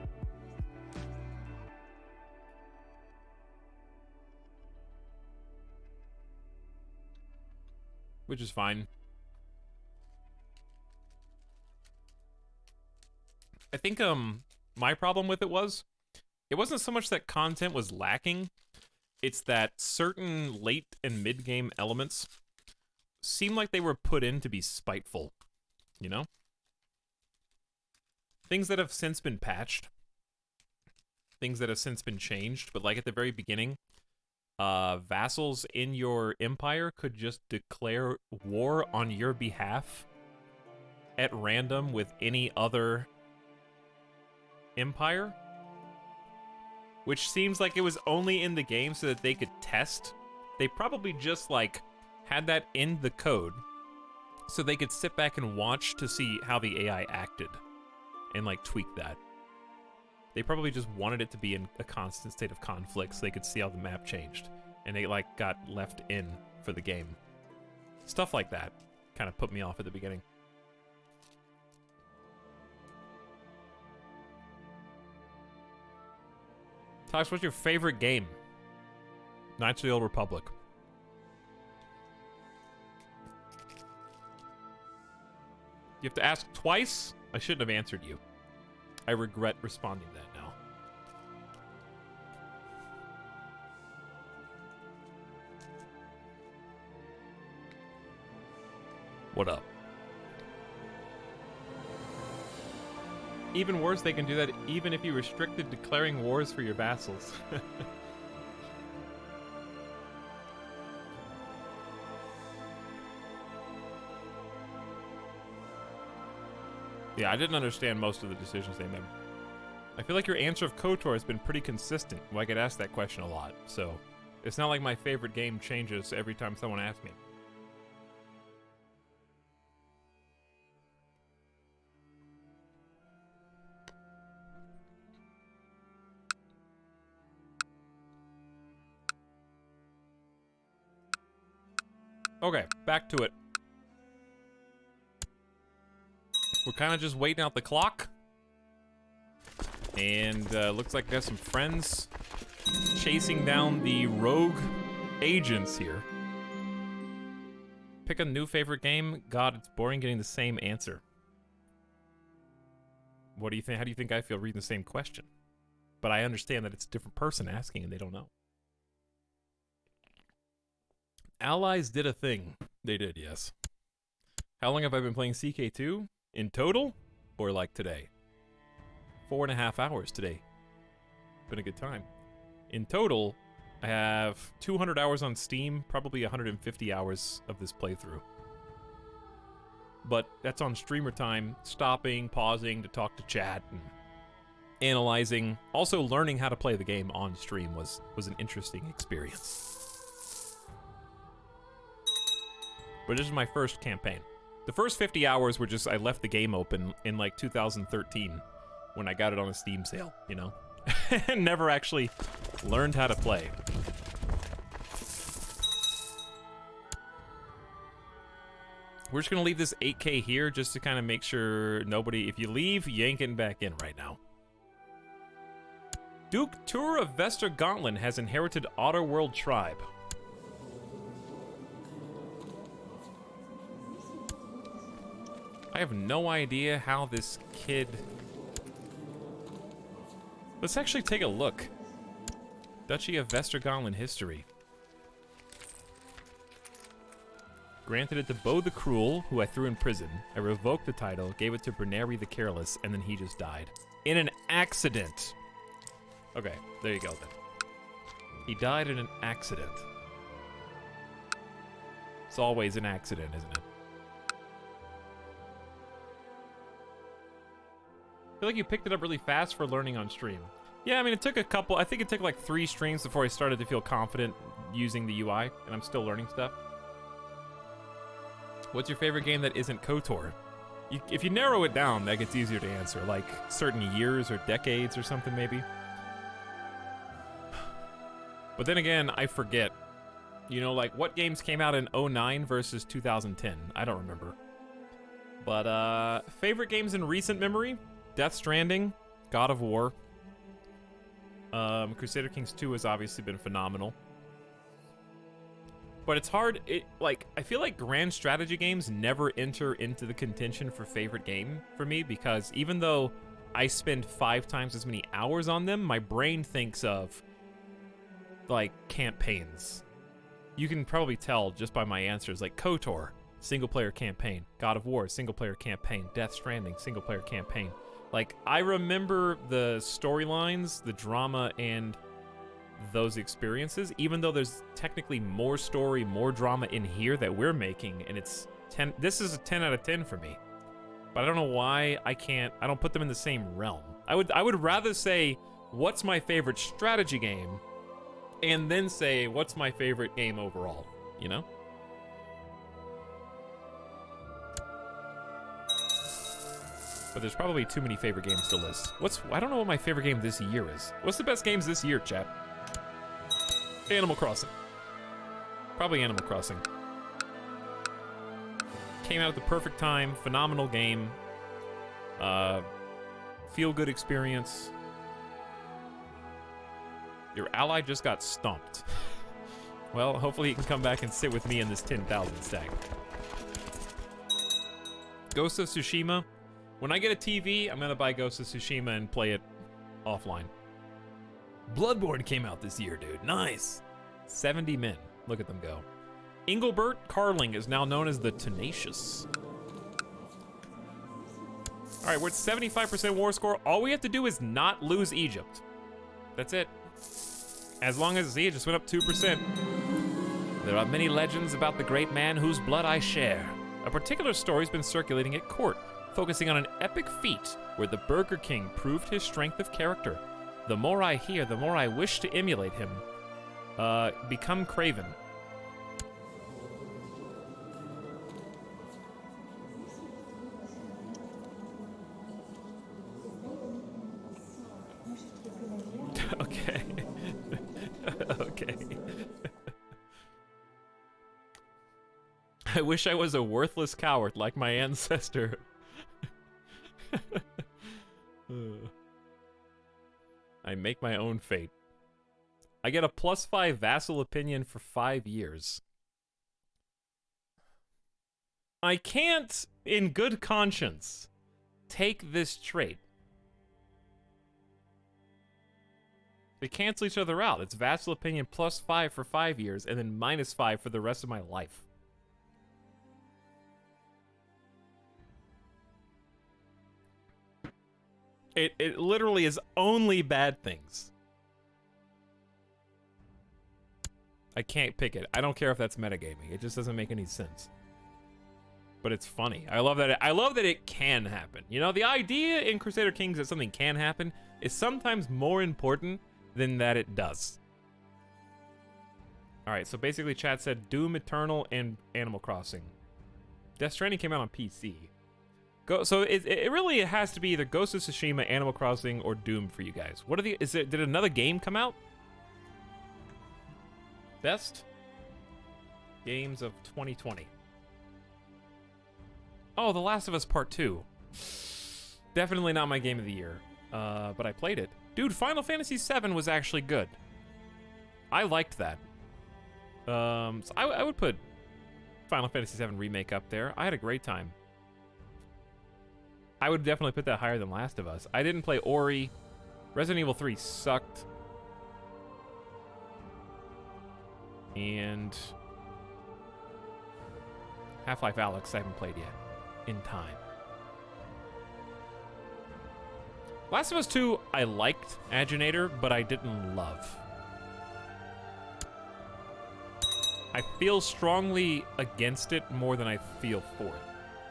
Which is fine. I think, my problem with it wasn't so much that content was lacking, it's that certain late and mid-game elements seem like they were put in to be spiteful, you know? Things that have since been patched. Things that have since been changed. But like at the very beginning, vassals in your empire could just declare war on your behalf at random with any other empire. Which seems like it was only in the game so that they could test. They probably just like had that in the code so they could sit back and watch to see how the AI acted. And, like, tweak that. They probably just wanted it to be in a constant state of conflict so they could see how the map changed. And they, like, got left in for the game. Stuff like that kind of put me off at the beginning. Tox, what's your favorite game? Knights of the Old Republic. You have to ask twice? I shouldn't have answered you. I regret responding to that now. What up? Even worse, they can do that even if you restricted declaring wars for your vassals. Yeah, I didn't understand most of the decisions they made. I feel like your answer of KOTOR has been pretty consistent. Well, I get asked that question a lot, so it's not like my favorite game changes every time someone asks me. Okay, back to it. We're kind of just waiting out the clock. And looks like I got some friends chasing down the rogue agents here. Pick a new favorite game. God, it's boring getting the same answer. What do you think? How do you think I feel reading the same question? But I understand that it's a different person asking and they don't know. Allies did a thing. They did, yes. How long have I been playing CK2? In total? Or like today? 4.5 hours today. Been a good time. In total, I have 200 hours on Steam, probably 150 hours of this playthrough. But that's on streamer time, stopping, pausing to talk to chat, and analyzing. Also, learning how to play the game on stream was an interesting experience. But this is my first campaign. The first 50 hours were just, I left the game open in like 2013 when I got it on a Steam sale, you know? And never actually learned how to play. We're just gonna leave this 8K here just to kind of make sure nobody, if you leave, you ain't getting back in right now. Duke Tur of Vestergauntland has inherited Otterworld Tribe. I have no idea how this kid... Let's actually take a look. Duchy of Vestergauntland history. Granted it to Bo the Cruel, who I threw in prison. I revoked the title, gave it to Berneri the Careless, and then he just died. In an accident. Okay, there you go then. He died in an accident. It's always an accident, isn't it? I feel like you picked it up really fast for learning on stream. Yeah, I mean, it took a couple... I think it took like 3 streams before I started to feel confident using the UI, and I'm still learning stuff. What's your favorite game that isn't KOTOR? If you narrow it down, that gets easier to answer. Like, certain years or decades or something, maybe. But then again, I forget. You know, like, what games came out in 2009 versus 2010? I don't remember. But, favorite games in recent memory? Death Stranding, God of War. Crusader Kings 2 has obviously been phenomenal. But it's hard, I feel like grand strategy games never enter into the contention for favorite game for me, because even though I spend 5 times as many hours on them, my brain thinks of, like, campaigns. You can probably tell just by my answers, like KOTOR, single-player campaign. God of War, single-player campaign. Death Stranding, single-player campaign. Like, I remember the storylines, the drama, and those experiences, even though there's technically more story, more drama in here that we're making, and it's 10. This is a 10 out of 10 for me. But I don't know why I don't put them in the same realm. I would rather say, what's my favorite strategy game, and then say, what's my favorite game overall, you know? But there's probably too many favorite games to list. I don't know what my favorite game this year is. What's the best games this year, chat? Animal Crossing. Probably Animal Crossing. Came out at the perfect time. Phenomenal game. Feel-good experience. Your ally just got stomped. Well, hopefully he can come back and sit with me in this 10,000 stack. Ghost of Tsushima. When I get a TV, I'm gonna buy Ghost of Tsushima and play it offline. Bloodborne came out this year, dude. Nice. 70 men. Look at them go. Engelbert Carling is now known as the Tenacious. All right, we're at 75% war score. All we have to do is not lose Egypt. That's it. As long as, see, it just went up 2%. There are many legends about the great man whose blood I share. A particular story's been circulating at court, focusing on an epic feat where the Burger King proved his strength of character. The more I hear, the more I wish to emulate him. Become Craven. Okay. Okay. I wish I was a worthless coward like my ancestor. I make my own fate. I get a +5 vassal opinion for 5 years. I can't, in good conscience, take this trait. They cancel each other out. It's vassal opinion +5 for 5 years, and then -5 for the rest of my life. It literally is only bad things. I can't pick it. I don't care if that's metagaming. It just doesn't make any sense. But it's funny. I love that it can happen. You know, the idea in Crusader Kings that something can happen is sometimes more important than that it does. Alright, so basically chat said Doom Eternal and Animal Crossing. Death Stranding came out on PC. So it really has to be either Ghost of Tsushima, Animal Crossing, or Doom for you guys. What are the... Did another game come out? Best games of 2020. Oh, The Last of Us Part 2. Definitely not my game of the year. But I played it. Dude, Final Fantasy VII was actually good. I liked that. So I would put Final Fantasy VII Remake up there. I had a great time. I would definitely put that higher than Last of Us. I didn't play Ori. Resident Evil 3 sucked. And Half-Life Alyx I haven't played yet. In time. Last of Us 2, I liked Aginator, but I didn't love. I feel strongly against it more than I feel for it.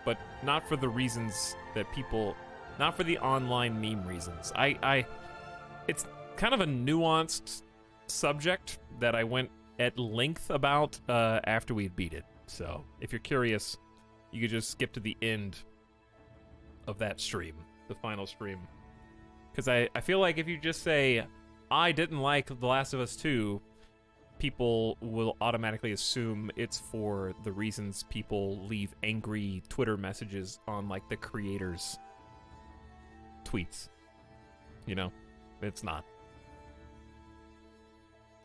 But not for the reasons that people... Not for the online meme reasons. It's kind of a nuanced subject that I went at length about after we beat it. So, if you're curious, you could just skip to the end of that stream. The final stream. Because I feel like if you just say, I didn't like The Last of Us 2, people will automatically assume it's for the reasons people leave angry Twitter messages on, like, the creators' tweets. You know? It's not.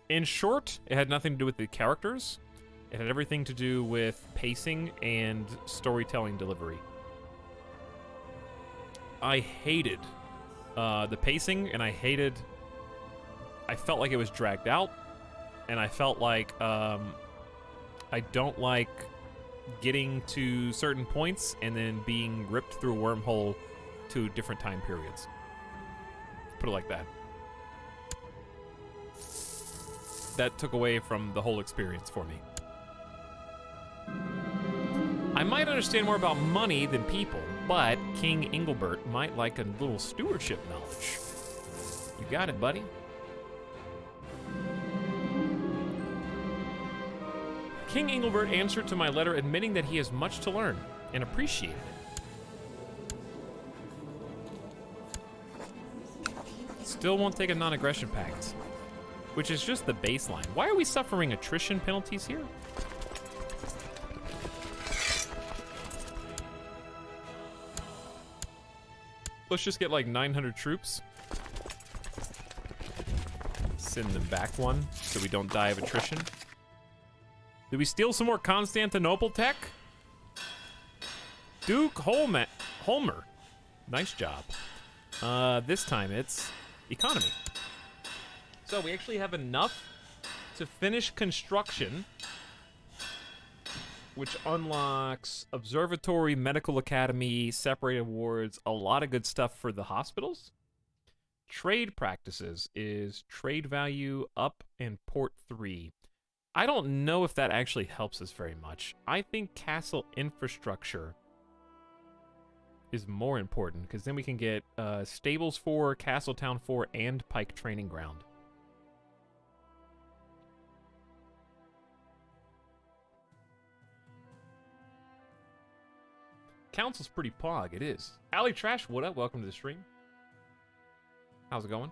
In short, it had nothing to do with the characters. It had everything to do with pacing and storytelling delivery. I hated the pacing, and I felt like it was dragged out, and I felt like I don't like getting to certain points and then being ripped through a wormhole to different time periods. Put it like that. That took away from the whole experience for me. I might understand more about money than people, but King Engelbert might like a little stewardship knowledge. You got it, buddy. King Engelbert answered to my letter admitting that he has much to learn and appreciated it. Still won't take a non-aggression pact, which is just the baseline. Why are we suffering attrition penalties here? Let's just get like 900 troops. Send them back one so we don't die of attrition. Did we steal some more Constantinople tech? Duke Holmer. Nice job. This time it's economy. So we actually have enough to finish construction, which unlocks observatory, medical academy, separated wards, a lot of good stuff for the hospitals. Trade practices is trade value up and port 3. I don't know if that actually helps us very much. I think castle infrastructure is more important, because then we can get stables 4, castle town 4, and pike training ground. Council's pretty pog, it is. Alley Trash, what up? Welcome to the stream. How's it going?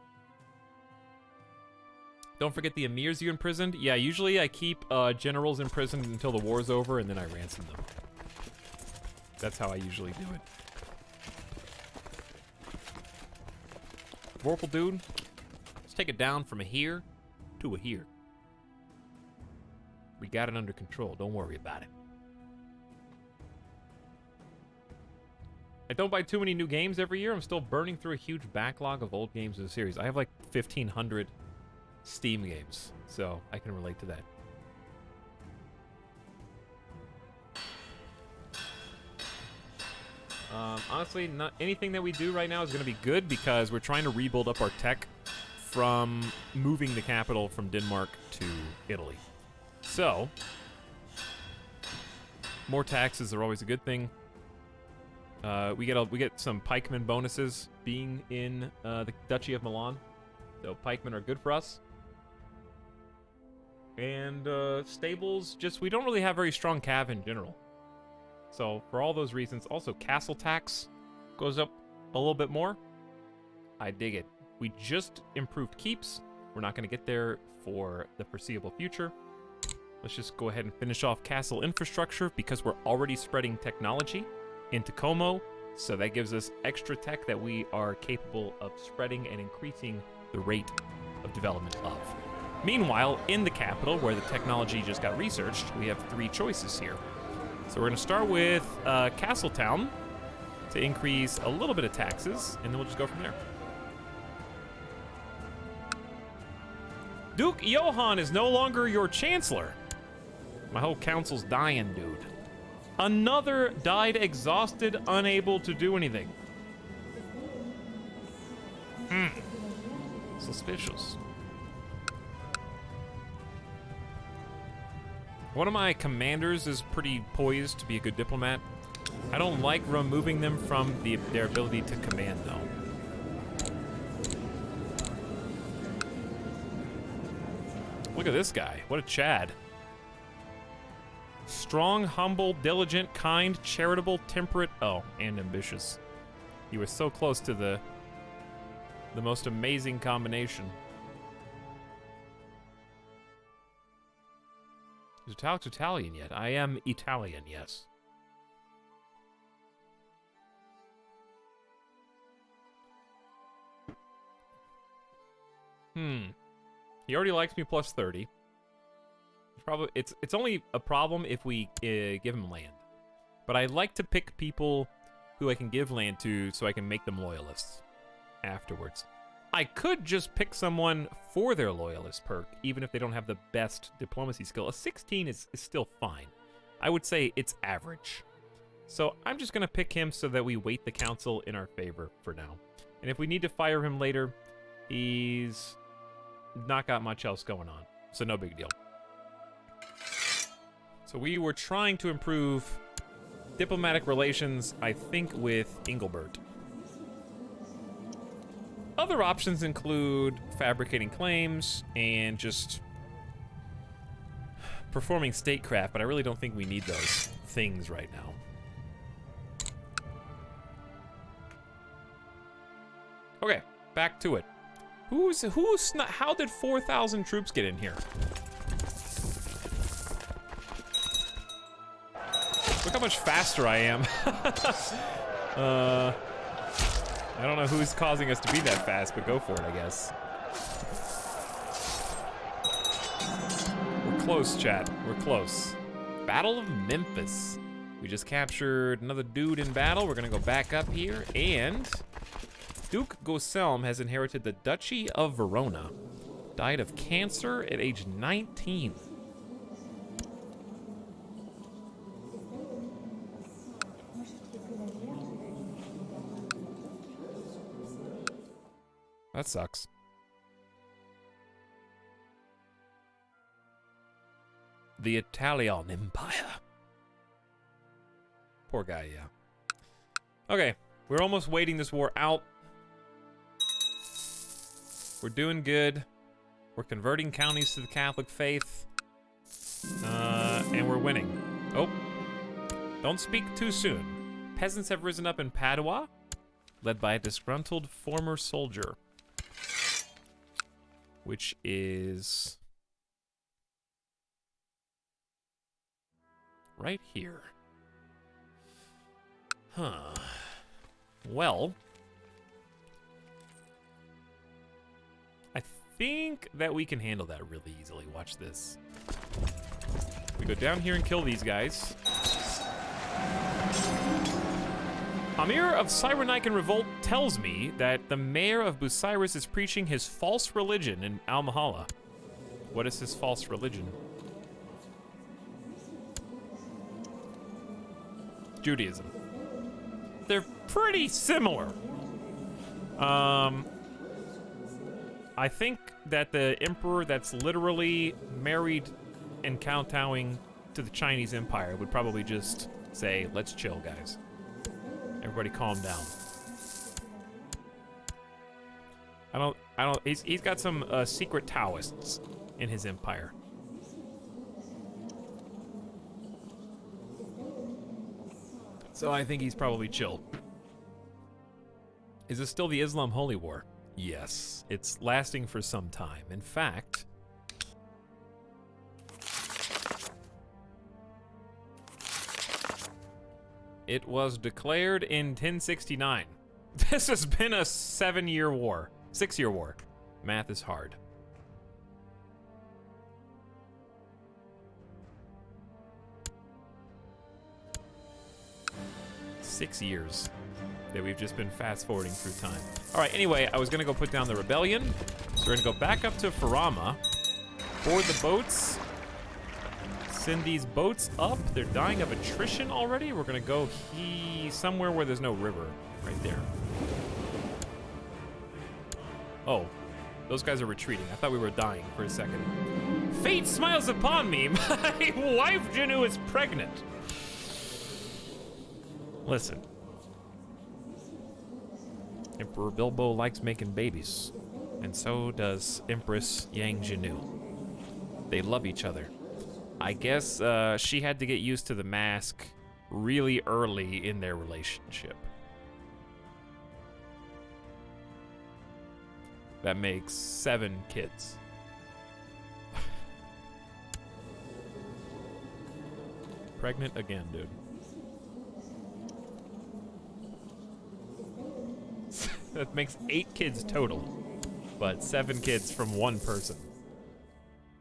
Don't forget the emirs you imprisoned. Yeah, usually I keep generals imprisoned until the war's over, and then I ransom them. That's how I usually do it. Vorpal dude, let's take it down from a here to a here. We got it under control. Don't worry about it. I don't buy too many new games every year. I'm still burning through a huge backlog of old games in the series. I have like 1,500 Steam games, so I can relate to that. Honestly, not anything that we do right now is going to be good because we're trying to rebuild up our tech from moving the capital from Denmark to Italy. So, more taxes are always a good thing. We get some pikemen bonuses being in the Duchy of Milan, so pikemen are good for us. And stables, just we don't really have very strong cav in general. So for all those reasons, also castle tax goes up a little bit more. I dig it. We just improved keeps. We're not going to get there for the foreseeable future. Let's just go ahead and finish off castle infrastructure because we're already spreading technology into Como. So that gives us extra tech that we are capable of spreading and increasing the rate of development of. Meanwhile, in the capital, where the technology just got researched, we have 3 choices here. So we're going to start with Castletown to increase a little bit of taxes, and then we'll just go from there. Duke Johann is no longer your chancellor. My whole council's dying, dude. Another died exhausted, unable to do anything. Suspicious. One of my commanders is pretty poised to be a good diplomat. I don't like removing them from their ability to command, though. Look at this guy. What a Chad. Strong, humble, diligent, kind, charitable, temperate, and ambitious. You were so close to the most amazing combination. Is Etalyx Italian yet? I am Italian, yes. He already likes me plus 30. It's only a problem if we give him land. But I like to pick people who I can give land to so I can make them loyalists afterwards. I could just pick someone for their loyalist perk, even if they don't have the best diplomacy skill. A 16 is still fine. I would say it's average. So I'm just going to pick him so that we weight the council in our favor for now. And if we need to fire him later, he's not got much else going on. So no big deal. So we were trying to improve diplomatic relations, I think, with Engelbert. Other options include fabricating claims and just performing statecraft, but I really don't think we need those things right now. Okay, back to it. How did 4,000 troops get in here? Look how much faster I am. I don't know who's causing us to be that fast, but go for it, I guess. We're close, chat. We're close. Battle of Memphis. We just captured another dude in battle. We're gonna go back up here, and Duke Goselm has inherited the Duchy of Verona. Died of cancer at age 19. That sucks. The Italian Empire. Poor guy, yeah. Okay, we're almost waiting this war out. We're doing good. We're converting counties to the Catholic faith. And we're winning. Oh, don't speak too soon. Peasants have risen up in Padua, led by a disgruntled former soldier. which is right here. Huh. Well, I think that we can handle that really easily. Watch this. We go down here and kill these guys. Amir of Cyrenaican Revolt tells me that the mayor of Bucyrus is preaching his false religion in Al-Mahala. What is his false religion? Judaism. They're pretty similar. I think that the emperor that's literally married and kowtowing to the Chinese Empire would probably just say, let's chill, guys. Everybody calm down. He's got some secret Taoists in his empire. So I think he's probably chill. Is this still the Islam Holy War? Yes, it's lasting for some time. In fact, it was declared in 1069. This has been a 7-year war. 6-year war. Math is hard. Six years that we've just been fast forwarding through time. All right, anyway, I was gonna go put down the rebellion. So we're gonna go back up to Farama, board the boats, send these boats up. They're dying of attrition already. We're gonna go somewhere where there's no river, right there. Oh, those guys are retreating. I thought we were dying for a second. Fate smiles upon me. My wife Janu is pregnant. Listen. Emperor Bilbo likes making babies, and so does Empress Yang Janu. They love each other. I guess she had to get used to the mask really early in their relationship. That makes 7 kids. Pregnant again, dude. That makes 8 kids total, but 7 kids from one person.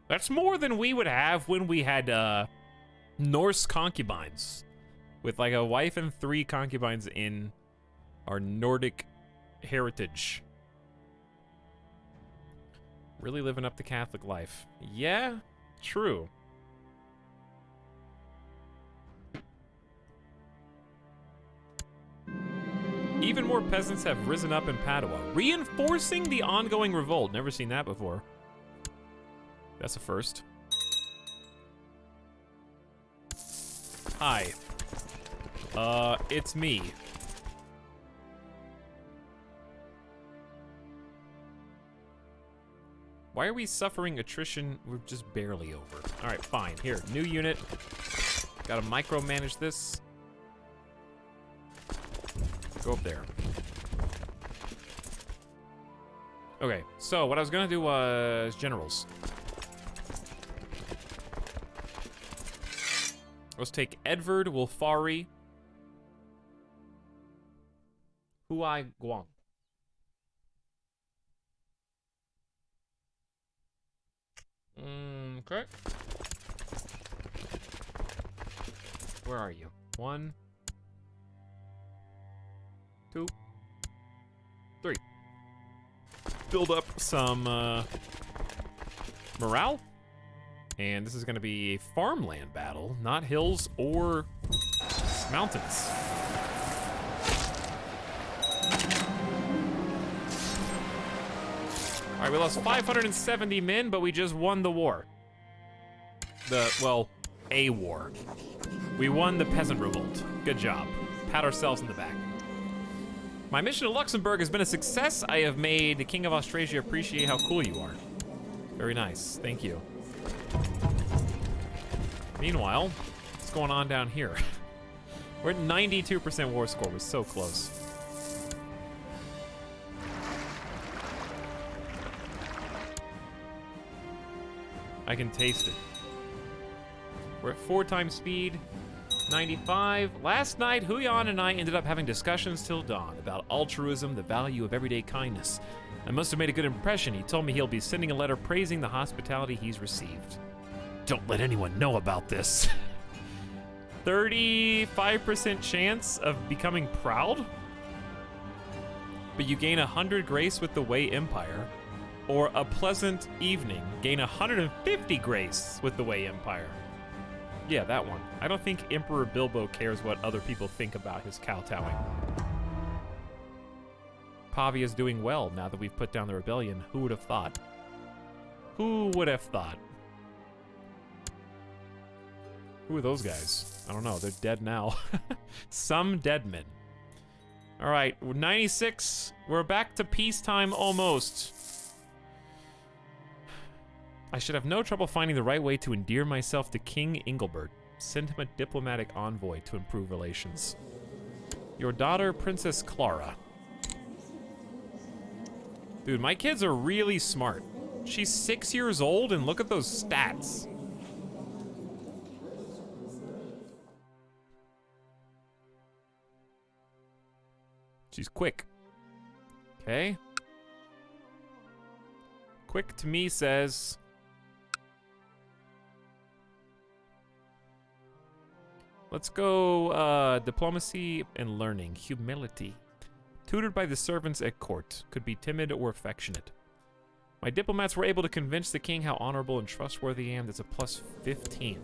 That's more than we would have when we had Norse concubines, with like a wife and 3 concubines in our Nordic heritage. Really living up the Catholic life. Yeah, true. Even more peasants have risen up in Padua, reinforcing the ongoing revolt. Never seen that before. That's a first. Hi. It's me. Why are we suffering attrition? We're just barely over. All right, fine. Here, new unit. Gotta micromanage this. Go up there. Okay, so what I was gonna do was generals. Let's take Edvard Wolfari. Huai Guang. Okay. Where are you? 1, 2, 3. Build up some morale. And this is going to be a farmland battle, not hills or mountains. All right, we lost 570 men, but we just won the war. Well, a war. We won the peasant revolt. Good job. Pat ourselves in the back. My mission to Luxembourg has been a success. I have made the King of Austrasia appreciate how cool you are. Very nice. Thank you. Meanwhile, what's going on down here? We're at 92% war score. We're so close. I can taste it. We're at 4 times speed. 95. Last night, Huyan and I ended up having discussions till dawn about altruism, the value of everyday kindness. I must have made a good impression. He told me he'll be sending a letter praising the hospitality he's received. Don't let anyone know about this. 35% chance of becoming proud? But you gain 100 grace with the Wei Empire. Or a pleasant evening, gain 150 grace with the Wei Empire. Yeah, that one. I don't think Emperor Bilbo cares what other people think about his kowtowing. Pavia's doing well now that we've put down the rebellion. Who would have thought? Who would have thought? Who are those guys? I don't know. They're dead now. Some dead men. All right, we're 96. We're back to peacetime almost. I should have no trouble finding the right way to endear myself to King Ingilbert. Send him a diplomatic envoy to improve relations. Your daughter, Princess Clara. Dude, my kids are really smart. She's 6 years old, and look at those stats. She's quick. Okay. Quick to me says... Let's go diplomacy and learning. Humility. Tutored by the servants at court. Could be timid or affectionate. My diplomats were able to convince the king how honorable and trustworthy I am. That's a plus 15.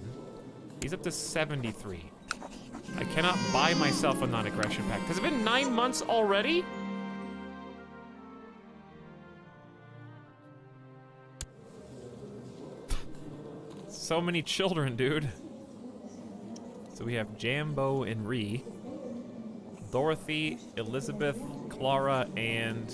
He's up to 73. I cannot buy myself a non-aggression pact. Has it been 9 months already? So many children, dude. So we have Jambo and Ree, Dorothy, Elizabeth, Clara, and...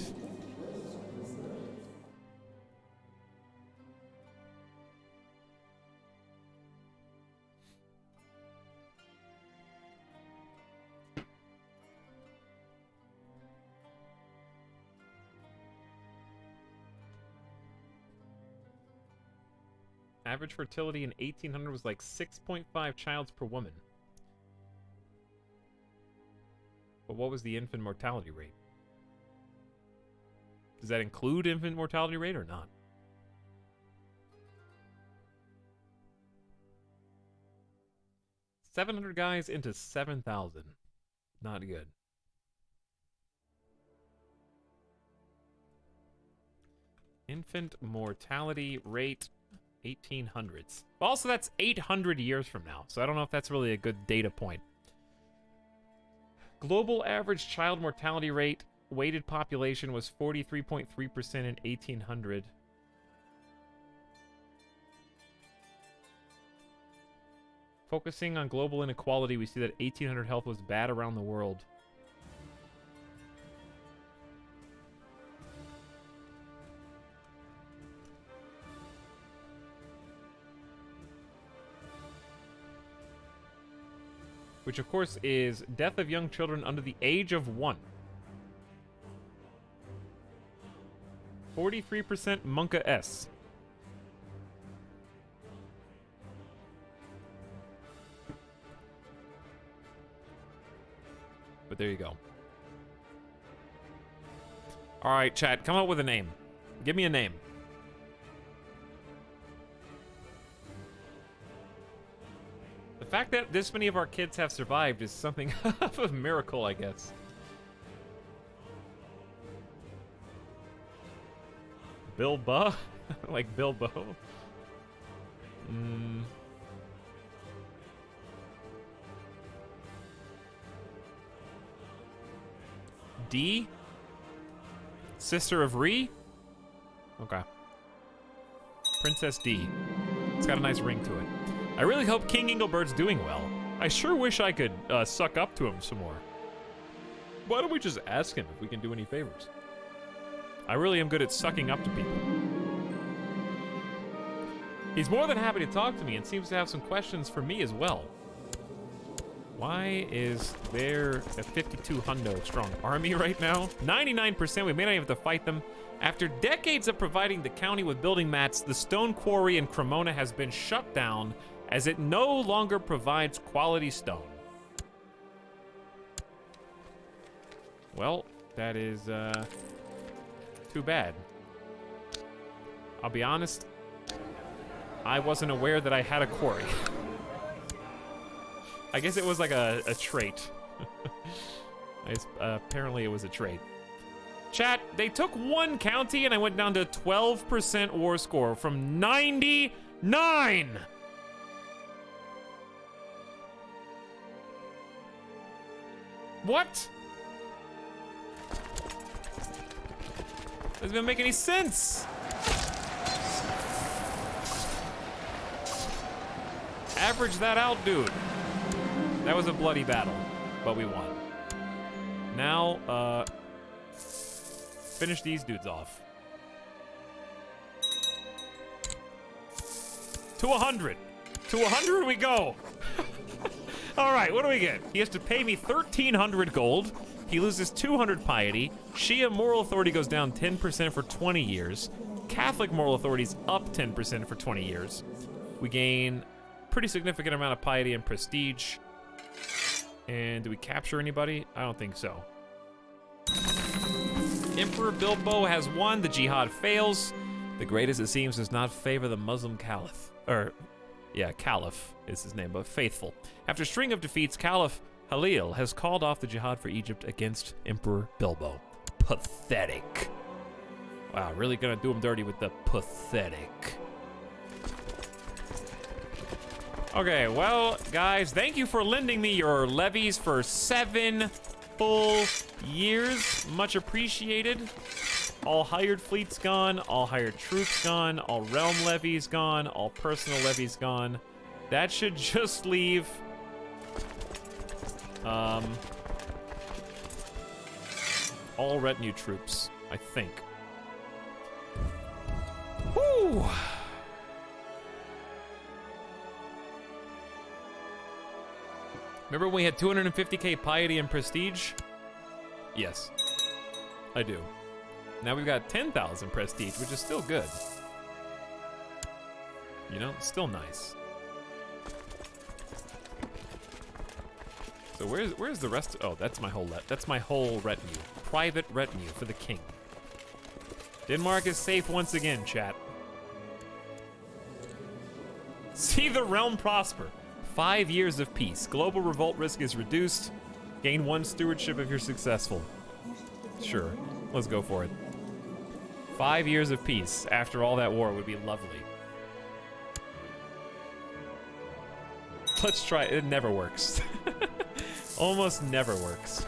Average fertility in 1800 was like 6.5 childs per woman. But what was the infant mortality rate? Does that include infant mortality rate or not? $700 guys into 7,000. Not good. Infant mortality rate 1800s. Also, that's 800 years from now, so I don't know if that's really a good data point. Global average child mortality rate, weighted population was 43.3% in 1800. Focusing on global inequality, we see that 1800 health was bad around the world. Which, of course, is death of young children under the age of 1. 43% Monka S. But there you go. All right, chat, come up with a name. Give me a name. The fact that this many of our kids have survived is something of a miracle, I guess. Bilbo? Like Bilbo? D? Sister of Ree? Okay. Princess D. It's got a nice ring to it. I really hope King Ingilbert's doing well. I sure wish I could suck up to him some more. Why don't we just ask him if we can do any favors? I really am good at sucking up to people. He's more than happy to talk to me and seems to have some questions for me as well. Why is there a 52 hundo strong army right now? 99%, we may not even have to fight them. After decades of providing the county with building mats, the stone quarry in Cremona has been shut down as it no longer provides quality stone. Well, that is too bad. I'll be honest, I wasn't aware that I had a quarry. I guess it was like a trait. Apparently it was a trait. Chat, they took one county and I went down to 12% war score from 99! What? Doesn't even make any sense. Average that out, dude. That was a bloody battle, but we won. Now, finish these dudes off. To 100. To 100 we go. All right, what do we get? He has to pay me 1,300 gold. He loses 200 piety. Shia moral authority goes down 10% for 20 years. Catholic moral authority is up 10% for 20 years. We gain pretty significant amount of piety and prestige. And do we capture anybody? I don't think so. Emperor Bilbo has won. The jihad fails. The great, as it seems, does not favor the Muslim caliph. Caliph is his name, but faithful. After a string of defeats, Caliph Halil has called off the jihad for Egypt against Emperor Bilbo. Pathetic. Wow, really gonna do him dirty with the pathetic. Okay, well, guys, thank you for lending me your levies for 7 full years. Much appreciated. All hired fleets gone, all hired troops gone, all realm levies gone, all personal levies gone. That should just leave all retinue troops, I think. Whew. Remember when we had 250k piety and prestige? Yes, I do. Now we've got 10,000 prestige, which is still good. You know, still nice. So where's the rest? Oh, that's my whole retinue. Private retinue for the king. Denmark is safe once again, chat. See the realm prosper. 5 years of peace. Global revolt risk is reduced. Gain 1 stewardship if you're successful. Sure, let's go for it. 5 years of peace after all that war would be lovely. Let's try. It never works. Almost never works.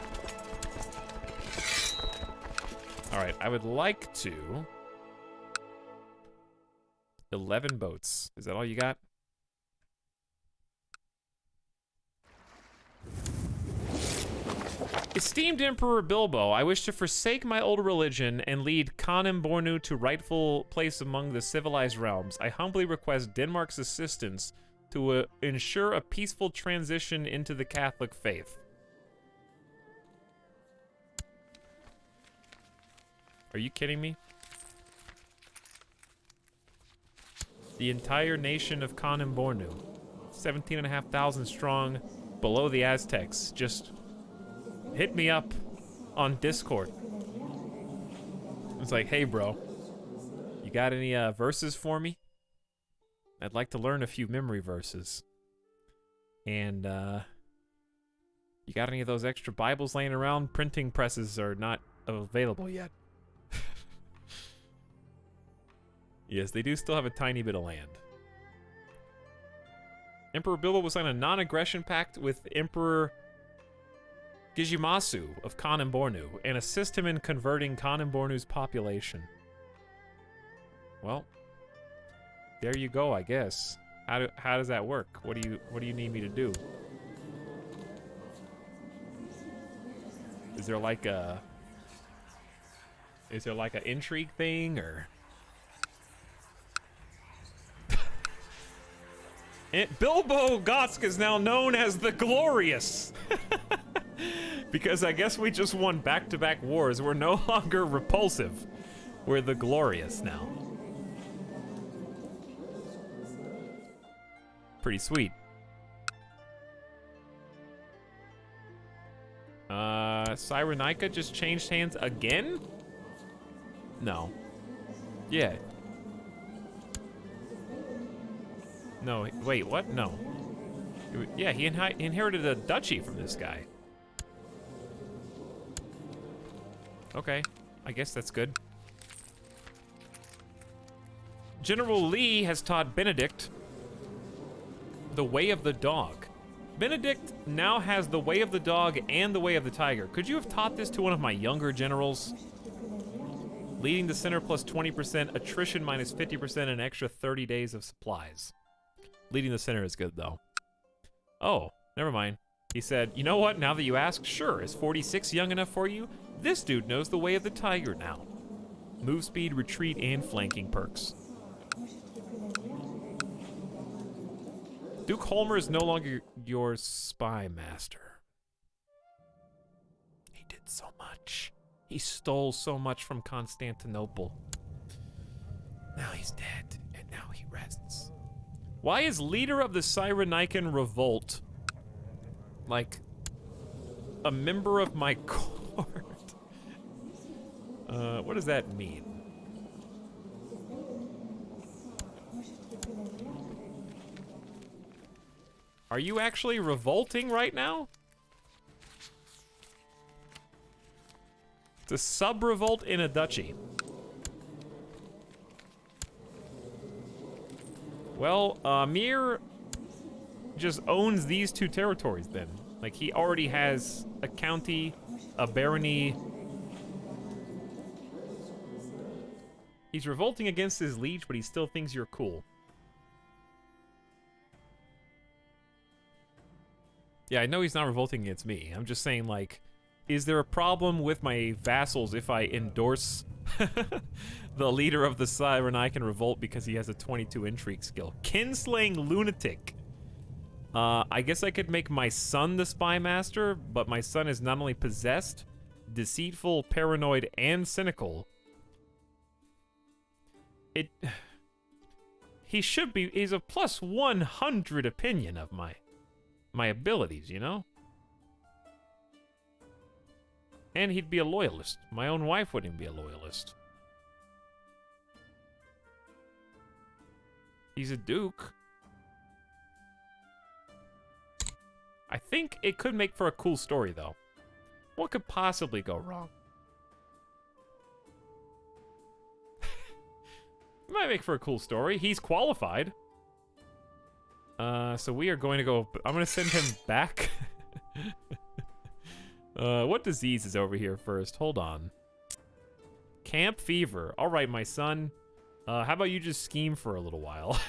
All right, I would like to. 11 boats. Is that all you got? Esteemed Emperor Bilbo, I wish to forsake my old religion and lead Kanem Bornu to rightful place among the civilized realms. I humbly request Denmark's assistance to ensure a peaceful transition into the Catholic faith. Are you kidding me? The entire nation of Kanem Bornu, 17,500 strong, below the Aztecs, just hit me up on Discord. It's like, hey bro, you got any verses for me? I'd like to learn a few memory verses. And you got any of those extra Bibles laying around? Printing presses are not available yet. Yes, they do still have a tiny bit of land. Emperor Bilbo will sign a non-aggression pact with Emperor Gijimasu of Kanem Bornu and assist him in converting Kanem Bornu's population. Well, there you go, I guess. How does that work? What do you need me to do? Is there like a intrigue thing, or Bilbo Gotsk is now known as the Glorious. Because I guess we just won back-to-back wars. We're no longer repulsive. We're the Glorious now. Pretty sweet. Cyrenica just changed hands again? No. Yeah. No, wait, what? No. Yeah, he inherited a duchy from this guy. Okay, I guess that's good. General Lee has taught Benedict the way of the dog. Benedict now has the way of the dog and the way of the tiger. Could you have taught this to one of my younger generals? Leading the center plus 20%, attrition minus 50%, and an extra 30 days of supplies. Leading the center is good, though. Oh, never mind. He said, you know what, now that you ask, sure, is 46 young enough for you? This dude knows the way of the tiger now. Move speed, retreat, and flanking perks. Duke Holmer is no longer your spy master. He did so much. He stole so much from Constantinople. Now he's dead, and now he rests. Why is leader of the Cyrenaican revolt like a member of my court? What does that mean? Are you actually revolting right now? It's a sub-revolt in a duchy. Well, Amir just owns these two territories then. Like, he already has a county, a barony. He's revolting against his liege, but he still thinks you're cool. Yeah, I know he's not revolting against me. I'm just saying, like, is there a problem with my vassals if I endorse the leader of the Cyrenaican revolt because he has a 22 intrigue skill? Kinslaying lunatic. I guess I could make my son the spy master, but my son is not only possessed, deceitful, paranoid, and cynical. He should be. He's a plus 100 opinion of my abilities, you know? And he'd be a loyalist. My own wife wouldn't be a loyalist. He's a duke. I think it could make for a cool story, though. What could possibly go wrong? It might make for a cool story. He's qualified. So we are going to go... I'm going to send him back. What disease is over here first? Hold on. Camp fever. All right, my son. How about you just scheme for a little while?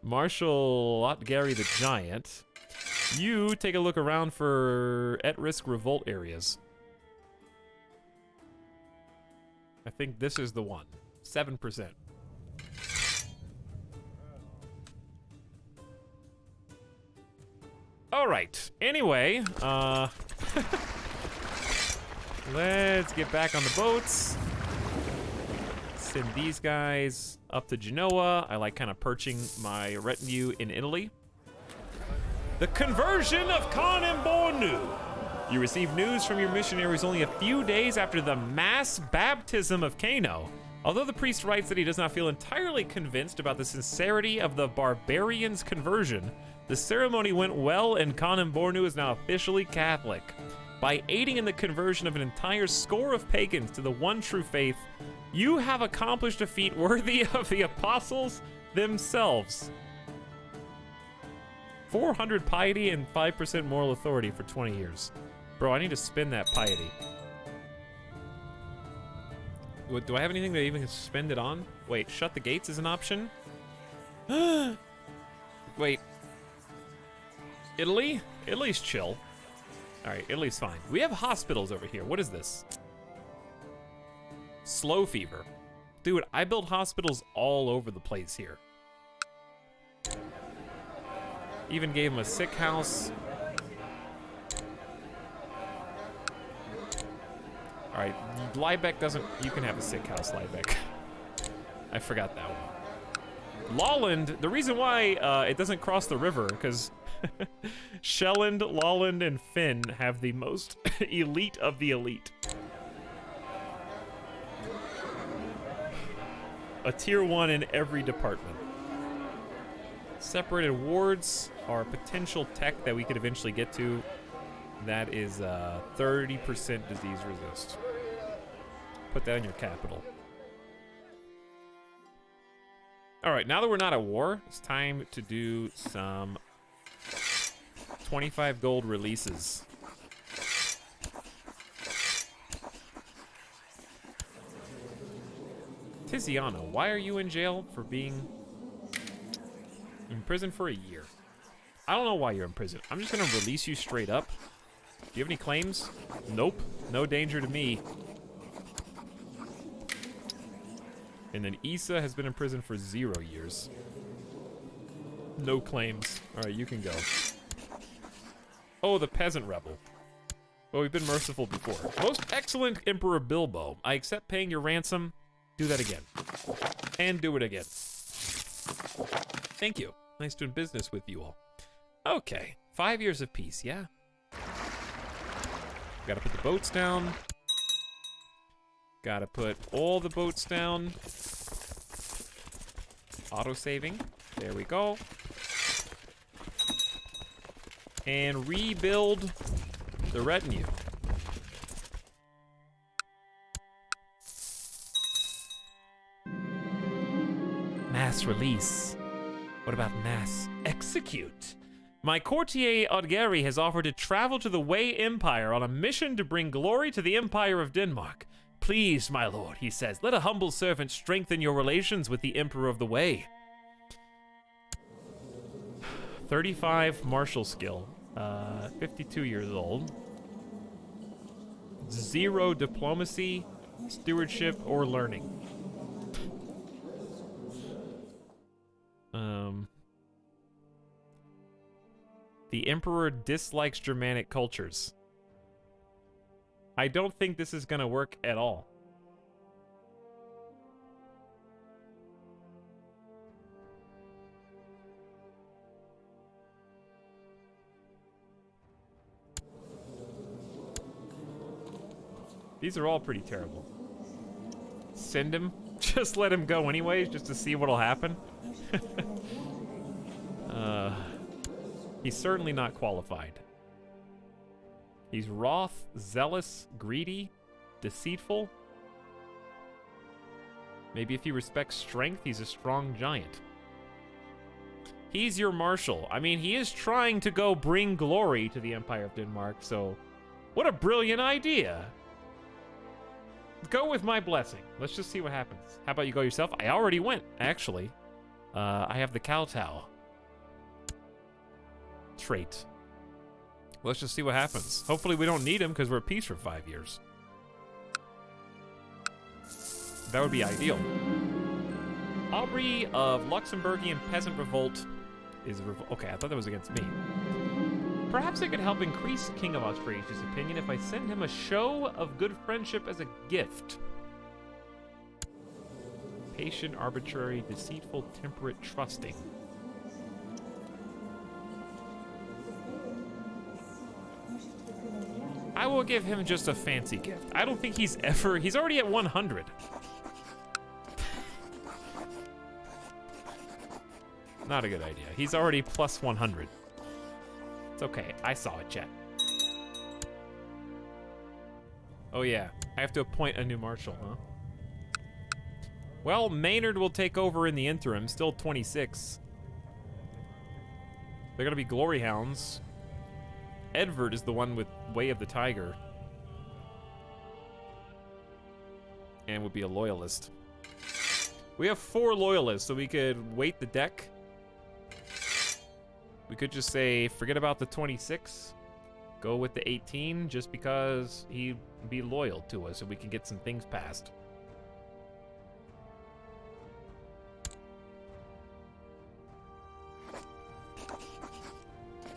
Marshal Lotgary the Giant. You take a look around for at-risk revolt areas. I think this is the one. 7%. All right. Anyway, let's get back on the boats. Send these guys up to Genoa. I like kind of perching my retinue in Italy. The conversion of Kanem-Bornu. You receive news from your missionaries only a few days after the mass baptism of Kano. Although the priest writes that he does not feel entirely convinced about the sincerity of the barbarian's conversion, the ceremony went well and Kanem-Bornu is now officially Catholic. By aiding in the conversion of an entire score of pagans to the one true faith, you have accomplished a feat worthy of the apostles themselves. 400 piety and 5% moral authority for 20 years. Bro, I need to spend that piety. Do I have anything to even spend it on? Wait, shut the gates is an option? Wait. Italy? Italy's chill. Alright, Italy's fine. We have hospitals over here. What is this? Slow fever. Dude, I build hospitals all over the place here. Even gave him a sick house. Alright, Liebeck doesn't... You can have a sick house, Liebeck. I forgot that one. Lawland, the reason why it doesn't cross the river, because Shelland, Lawland, and Finn have the most elite of the elite. A tier 1 in every department. Separated wards are potential tech that we could eventually get to. That is 30% disease resist. Put that in your capital. Alright, now that we're not at war, it's time to do some 25 gold releases. Tiziana, why are you in jail for being in prison for a year? I don't know why you're in prison. I'm just gonna release you straight up. Do you have any claims? Nope. No danger to me. And then Issa has been in prison for 0 years. No claims. Alright, you can go. Oh, the peasant rebel. Well, we've been merciful before. Most excellent Emperor Bilbo. I accept paying your ransom. Do that again. And do it again. Thank you. Nice doing business with you all. Okay. 5 years of peace, yeah? Gotta put the boats down. Gotta put all the boats down. Auto-saving. There we go. And rebuild the retinue. Mass release. What about mass execute? My courtier Odgeri has offered to travel to the Wei Empire on a mission to bring glory to the Empire of Denmark. Please, my lord, he says, let a humble servant strengthen your relations with the Emperor of the Wei. 35 martial skill. 52 years old. 0 diplomacy, stewardship, or learning. The Emperor dislikes Germanic cultures. I don't think this is gonna work at all. These are all pretty terrible. Send him? Just let him go anyways, just to see what'll happen? He's certainly not qualified. He's wroth, zealous, greedy, deceitful. Maybe if he respects strength, he's a strong giant. He's your marshal. I mean, he is trying to go bring glory to the Empire of Denmark, so what a brilliant idea. Go with my blessing. Let's just see what happens. How about you go yourself? I already went, actually. I have the kowtow trait. Let's just see what happens. Hopefully we don't need him because we're at peace for 5 years. That would be ideal. Aubrey of Luxembourgian Peasant Revolt is okay, I thought that was against me. Perhaps I could help increase King of Austrasia's opinion if I send him a show of good friendship as a gift. Patient, arbitrary, deceitful, temperate, trusting. I will give him just a fancy gift. I don't think he's already at 100. Not a good idea. He's already plus 100. It's okay. I saw it, chat. Oh yeah, I have to appoint a new marshal, huh? Well, Maynard will take over in the interim, still 26. They're gonna be glory hounds. Edvard is the one with Way of the Tiger. And would be a loyalist. We have 4 loyalists, so we could weight the deck. We could just say, forget about the 26. Go with the 18, just because he'd be loyal to us, and we can get some things passed.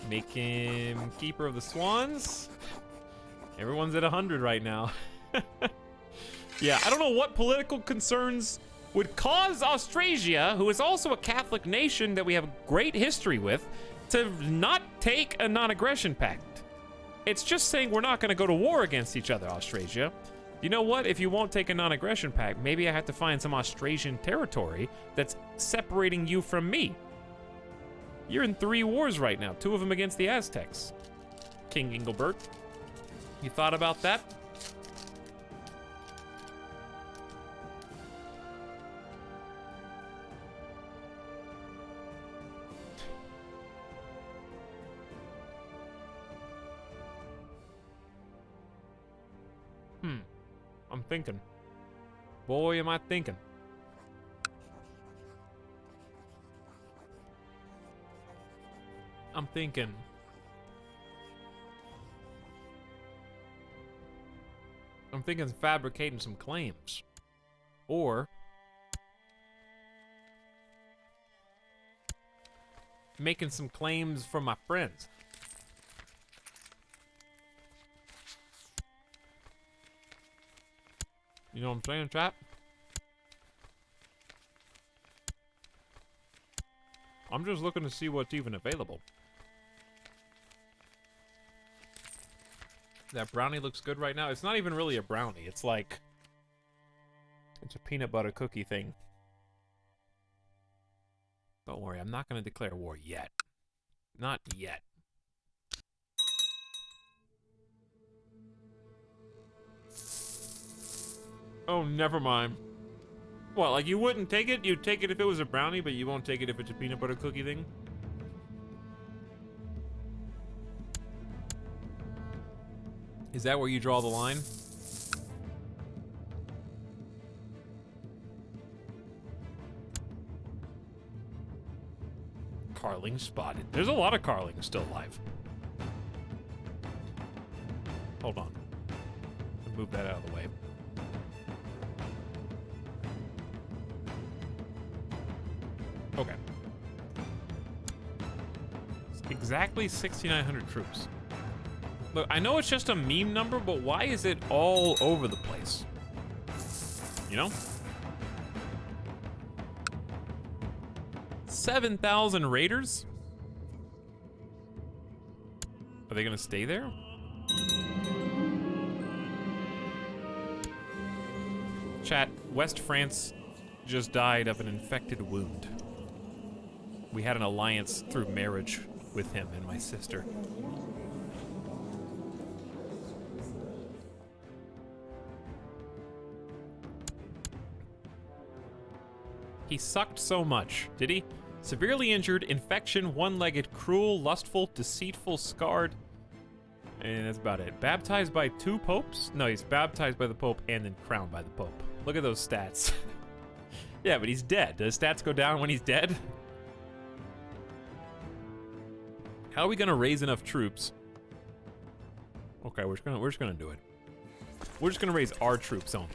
Make him Keeper of the Swans. Everyone's at 100 right now. Yeah, I don't know what political concerns would cause Austrasia, who is also a Catholic nation that we have a great history with, to not take a non-aggression pact. It's just saying we're not going to go to war against each other, Austrasia. You know what? If you won't take a non-aggression pact, maybe I have to find some Austrasian territory that's separating you from me. You're in 3 wars right now, 2 of them against the Aztecs. King Engelbert. You thought about that? I'm thinking. Boy, am I thinking. I'm thinking. Fabricating some claims. Or making some claims for my friends. You know what I'm saying, chat? I'm just looking to see what's even available. That brownie looks good right now. It's not even really a brownie. It's like... it's a peanut butter cookie thing. Don't worry, I'm not going to declare war yet. Not yet. Oh, never mind. What, like you wouldn't take it? You'd take it if it was a brownie, but you won't take it if it's a peanut butter cookie thing? Is that where you draw the line? Carling spotted. There's a lot of Carlings still alive. Hold on. Move that out of the way. Okay. Exactly 6,900 troops. Look, I know it's just a meme number, but why is it all over the place? You know? 7,000 raiders? Are they gonna stay there? Chat, West France just died of an infected wound. We had an alliance through marriage with him and my sister. He sucked so much, did he? Severely injured, infection, one-legged, cruel, lustful, deceitful, scarred. And that's about it. Baptized by 2 popes? No, he's baptized by the pope and then crowned by the pope. Look at those stats. Yeah, but he's dead. Does stats go down when he's dead? How are we gonna raise enough troops? Okay, we're just gonna do it. We're just gonna raise our troops only.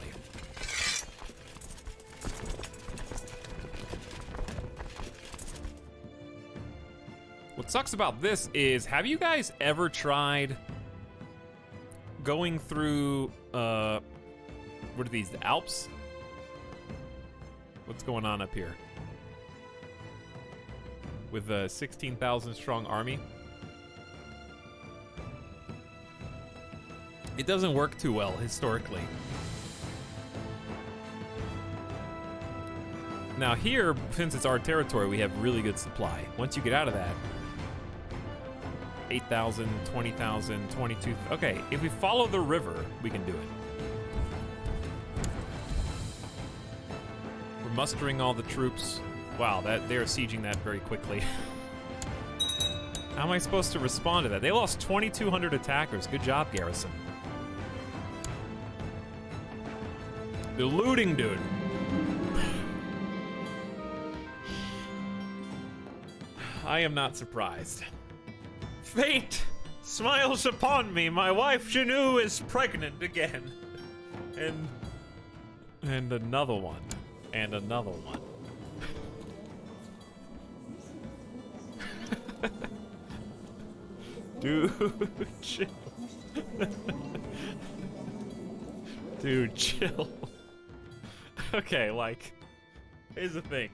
What sucks about this is, have you guys ever tried going through, what are these, the Alps? What's going on up here? With a 16,000 strong army? It doesn't work too well, historically. Now here, since it's our territory, we have really good supply. Once you get out of that, 8,000, 20,000, 22... Okay, if we follow the river, we can do it. We're mustering all the troops. Wow, they're sieging that very quickly. How am I supposed to respond to that? They lost 2,200 attackers. Good job, Garrison. They're looting, dude. I am not surprised. Fate smiles upon me. My wife, Janu, is pregnant again. And another one. And another one. Dude, chill. Dude, chill. Okay, like, here's the thing.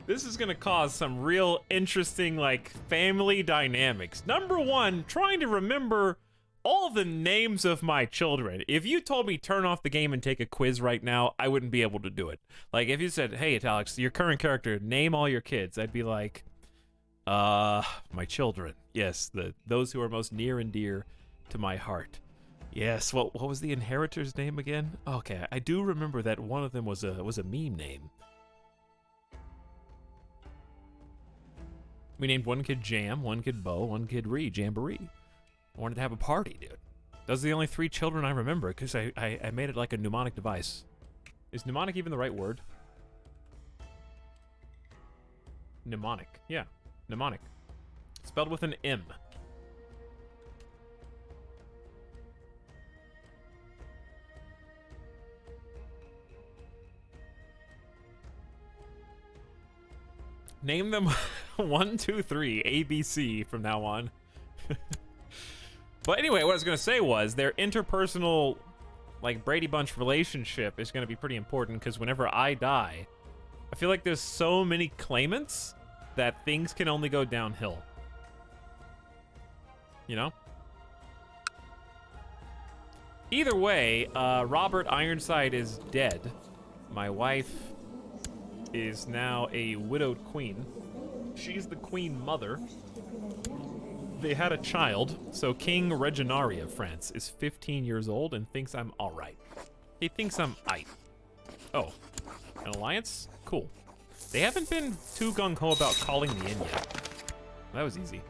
This is gonna cause some real interesting, like, family dynamics. Number one, trying to remember all the names of my children. If you told me turn off the game and take a quiz right now, I wouldn't be able to do it. Like, if you said, hey, Etalyx, your current character, name all your kids, I'd be like, my children. Yes, those who are most near and dear to my heart. Yes, what was the inheritor's name again? Okay, I do remember that one of them was a meme name. We named one kid Jam, one kid Bo, one kid Jamboree. I wanted to have a party, dude. Those are the only 3 children I remember, because I made it like a mnemonic device. Is mnemonic even the right word? Mnemonic. Yeah, mnemonic. Spelled with an M. Name them 1, 2, 3, ABC from now on. But anyway, what I was going to say was their interpersonal, like, Brady Bunch relationship is going to be pretty important because whenever I die, I feel like there's so many claimants that things can only go downhill. You know? Either way, Robert Ironside is dead. My wife is now a widowed queen. She's the queen mother. They had a child, so King Reginari of France is 15 years old and thinks I'm alright. He thinks I'm aight. Oh, an alliance? Cool. They haven't been too gung-ho about calling me in yet. That was easy.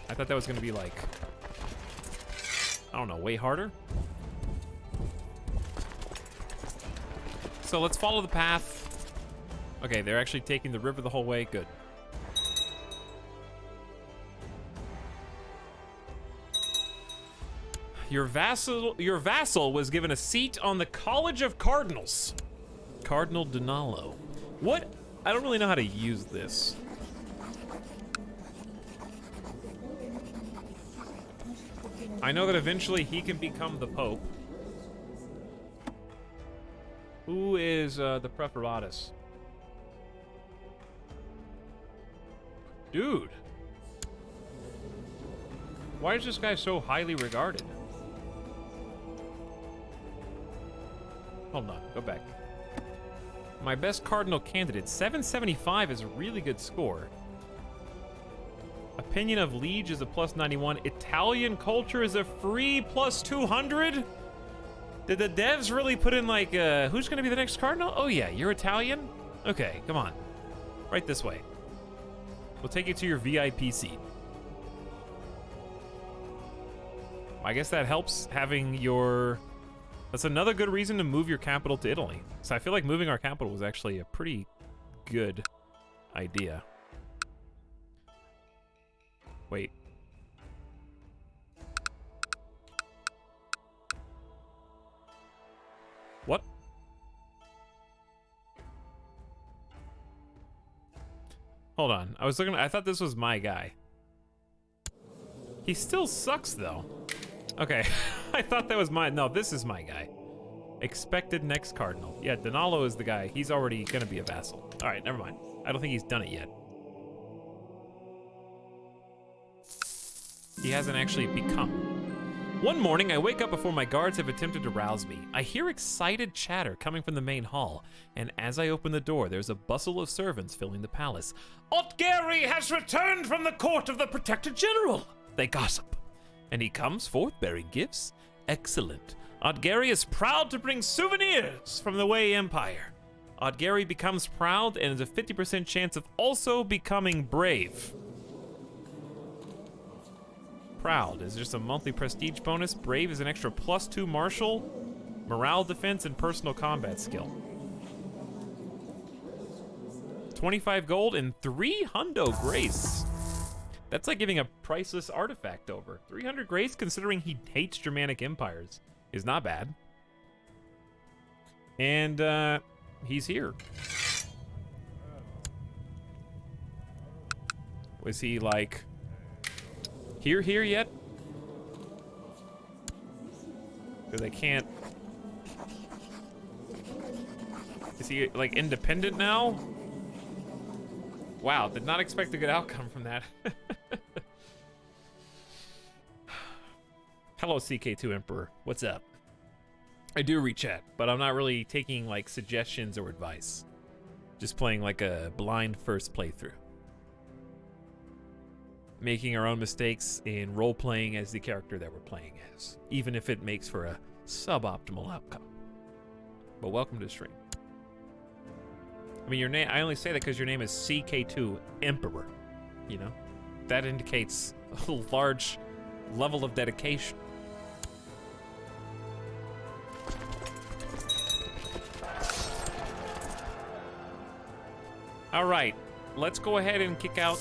I thought that was gonna be like, I don't know, way harder? So let's follow the path. Okay, they're actually taking the river the whole way. Good. Your vassal was given a seat on the College of Cardinals. Cardinal Donalo. What? I don't really know how to use this. I know that eventually he can become the Pope. Who is the Preferatus? Dude. Why is this guy so highly regarded? Hold on, go back. My best cardinal candidate, 775 is a really good score. Opinion of Liege is a plus 91. Italian culture is a free plus 200? Did the devs really put in like, who's gonna be the next cardinal? Oh yeah, you're Italian? Okay, come on. Right this way. We'll take you to your VIP seat. I guess that helps having your... That's another good reason to move your capital to Italy. So I feel like moving our capital was actually a pretty good idea. Wait. What? Hold on. I was looking... I thought this was my guy. He still sucks, though. Okay. I thought that was my... No, this is my guy. Expected next cardinal. Yeah, Donalo is the guy. He's already gonna be a vassal. All right, never mind. I don't think he's done it yet. He hasn't actually become. One morning, I wake up before my guards have attempted to rouse me. I hear excited chatter coming from the main hall, and as I open the door, there's a bustle of servants filling the palace. Otgary has returned from the court of the Protector General, they gossip. And he comes forth bearing gifts. Excellent. Otgary is proud to bring souvenirs from the Wei Empire. Otgary becomes proud and has a 50% chance of also becoming brave. Proud is just a monthly prestige bonus. Brave is an extra +2 martial, morale defense, and personal combat skill. 25 gold and 3 hundo grace. That's like giving a priceless artifact over. 300 grace, considering he hates Germanic empires, is not bad. And he's here. Was he like here yet? Because I can't... Is he, like, independent now? Wow, did not expect a good outcome from that. Hello, CK2 Emperor. What's up? I do read chat, but I'm not really taking, like, suggestions or advice. Just playing, like, a blind first playthrough. Making our own mistakes in role-playing as the character that we're playing as, even if it makes for a suboptimal outcome. But welcome to the stream. I mean, your name, I only say that because your name is CK2 Emperor, you know? That indicates a large level of dedication. All right, let's go ahead and kick out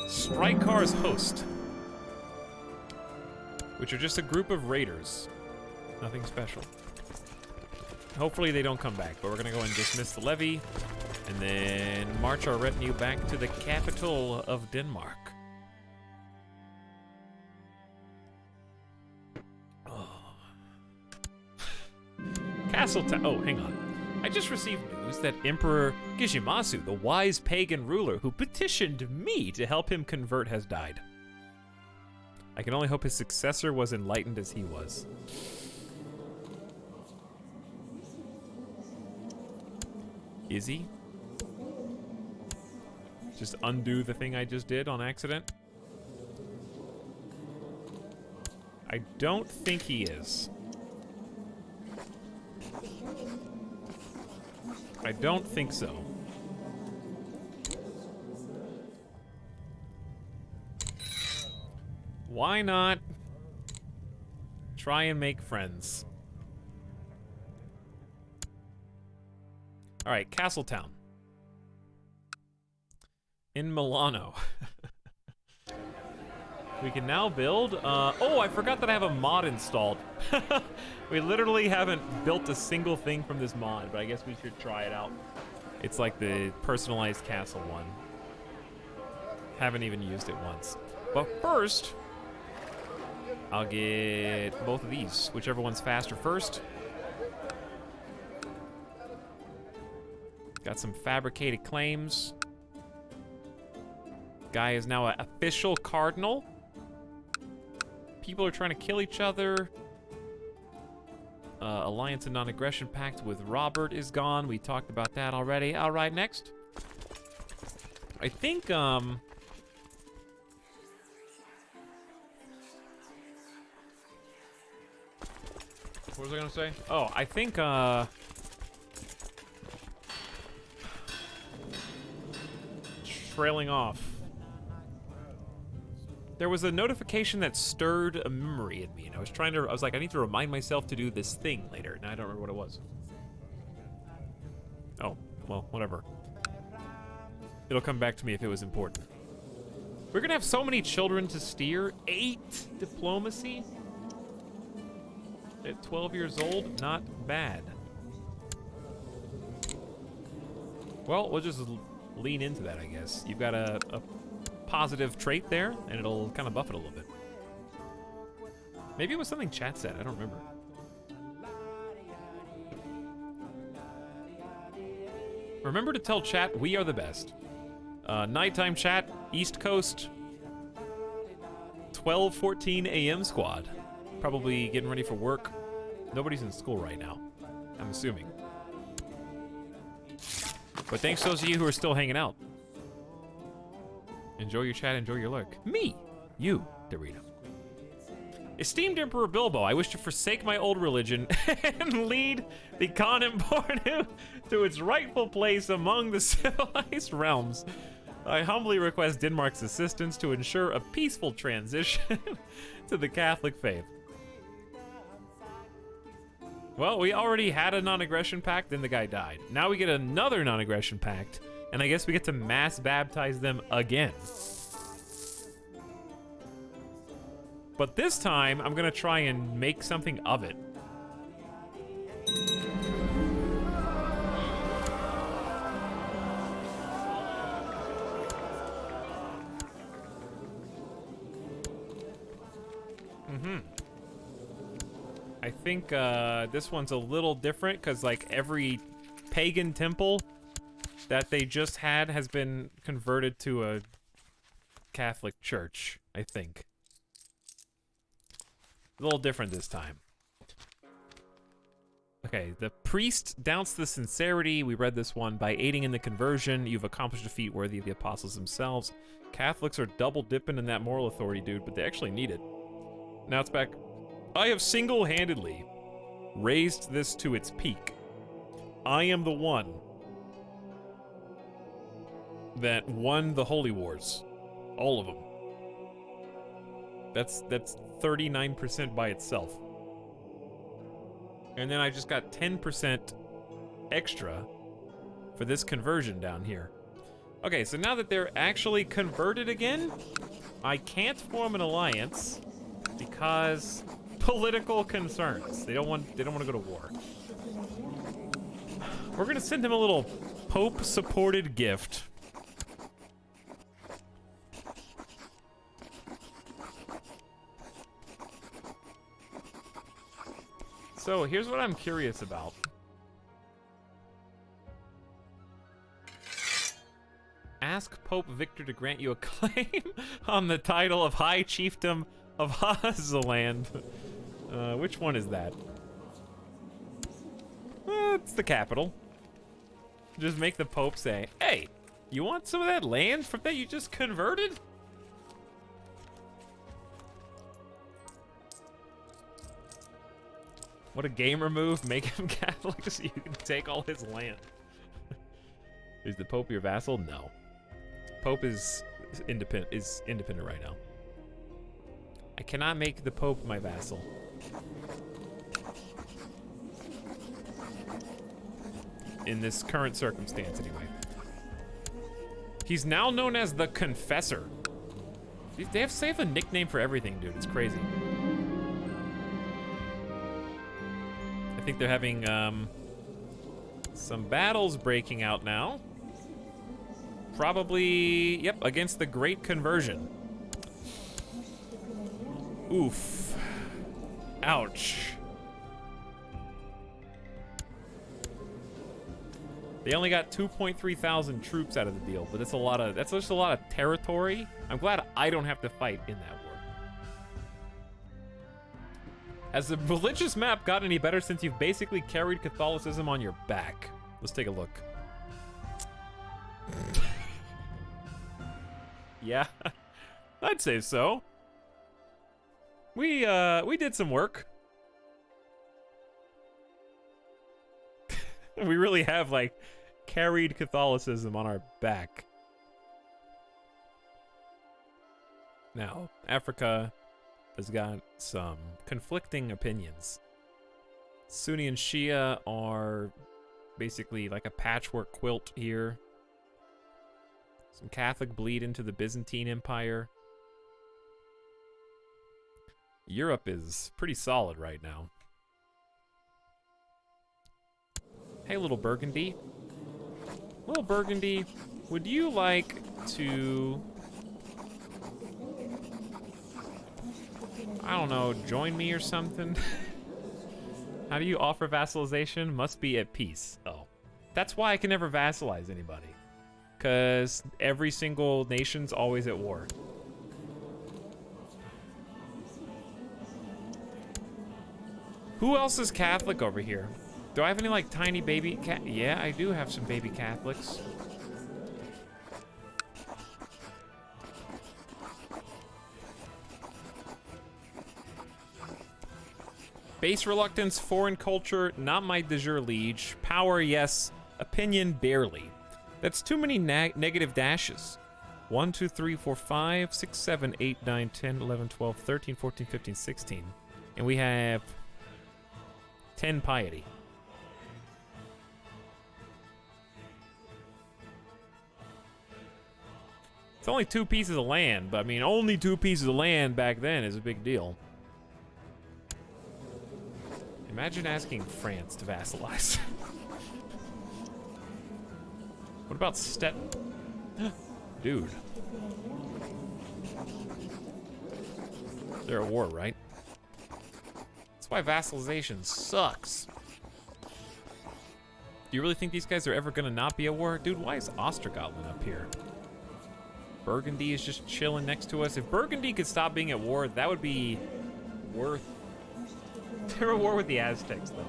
Strykar's host, which are just a group of raiders. Nothing special. Hopefully they don't come back, but we're gonna go and dismiss the levy and then march our retinue back to the capital of Denmark. Oh. Castletown. Oh, hang on. I just received news that Emperor Gishimasu, the wise pagan ruler who petitioned me to help him convert, has died. I can only hope his successor was enlightened as he was. Is he? Just undo the thing I just did on accident? I don't think he is. I don't think so. Why not try and make friends? All right, Castletown. In Milano. We can now build, oh, I forgot that I have a mod installed. We literally haven't built a single thing from this mod, but I guess we should try it out. It's like the personalized castle one. Haven't even used it once. But first, I'll get both of these, whichever one's faster first. Got some fabricated claims. Guy is now an official cardinal. People are trying to kill each other. Alliance and non-aggression pact with Robert is gone. We talked about that already. All right, next. I think, what was I gonna say? Oh, I think, trailing off. There was a notification that stirred a memory in me, and I was like, I need to remind myself to do this thing later, and I don't remember what it was. Oh, well, whatever. It'll come back to me if it was important. We're gonna have so many children to steer. 8 diplomacy? At 12 years old, not bad. Well, we'll just lean into that, I guess. You've got a positive trait there, and it'll kind of buff it a little bit. Maybe it was something chat said, I don't remember. Remember to tell chat we are the best. Nighttime chat, East Coast, 12:14 a.m. squad. Probably getting ready for work. Nobody's in school right now, I'm assuming. But thanks to those of you who are still hanging out. Enjoy your chat, enjoy your lurk. Me, you, Dorito. Esteemed Emperor Bilbo, I wish to forsake my old religion and lead the Khan Empire to its rightful place among the civilized realms. I humbly request Denmark's assistance to ensure a peaceful transition to the Catholic faith. Well, we already had a non-aggression pact, then the guy died. Now we get another non-aggression pact, and I guess we get to mass baptize them again. But this time, I'm gonna try and make something of it. think this one's a little different because like every pagan temple that they just had has been converted to a Catholic church, I think. A little different this time. Okay, the priest doubts the sincerity. We read this one. By aiding in the conversion, you've accomplished a feat worthy of the apostles themselves. Catholics are double dipping in that moral authority, dude, but they actually need it. Now it's back. I have single-handedly raised this to its peak. I am the one that won the Holy Wars. All of them. That's 39% by itself. And then I just got 10% extra for this conversion down here. Okay, so now that they're actually converted again, I can't form an alliance because political concerns. They don't want to go to war. We're gonna send him a little Pope-supported gift. So here's what I'm curious about. Ask Pope Victor to grant you a claim on the title of High Chiefdom of Hazaland. Which one is that? It's the capital. Just make the Pope say, hey, you want some of that land from that you just converted? What a gamer move, make him Catholic so you can take all his land. Is the Pope your vassal? No. Pope is independent right now. I cannot make the Pope my vassal. In this current circumstance, anyway. He's now known as the Confessor. They have a nickname for everything, dude. It's crazy. I think they're having some battles breaking out now. Probably, yep, against the Great Conversion. Oof. Ouch. They only got 2.3 thousand troops out of the deal, but that's just a lot of territory. I'm glad I don't have to fight in that war. Has the religious map got any better since you've basically carried Catholicism on your back? Let's take a look. Yeah, I'd say so. We did some work. We really have, like, carried Catholicism on our back. Now, Africa has got some conflicting opinions. Sunni and Shia are basically like a patchwork quilt here. Some Catholic bleed into the Byzantine Empire. Europe is pretty solid right now. Hey, little Burgundy. Little Burgundy, would you like to, I don't know, join me or something? How do you offer vassalization? Must be at peace. Oh. That's why I can never vassalize anybody. Because every single nation's always at war. Who else is Catholic over here? Do I have any, like, tiny baby Yeah, I do have some baby Catholics. Base reluctance, foreign culture, not my de jure liege. Power, yes. Opinion, barely. That's too many negative dashes. 1, 2, 3, 4, 5, 6, 7, 8, 9, 10, 11, 12, 13, 14, 15, 16. And we have 10 piety. It's only 2 pieces of land, but I mean, only 2 pieces of land back then is a big deal. Imagine asking France to vassalize. What about Dude. They're at war, right? why vassalization sucks. Do you really think these guys are ever gonna not be at war? Dude, why is Ostergotland up here? Burgundy is just chilling next to us. If Burgundy could stop being at war, that would be worth... They're at war with the Aztecs, though.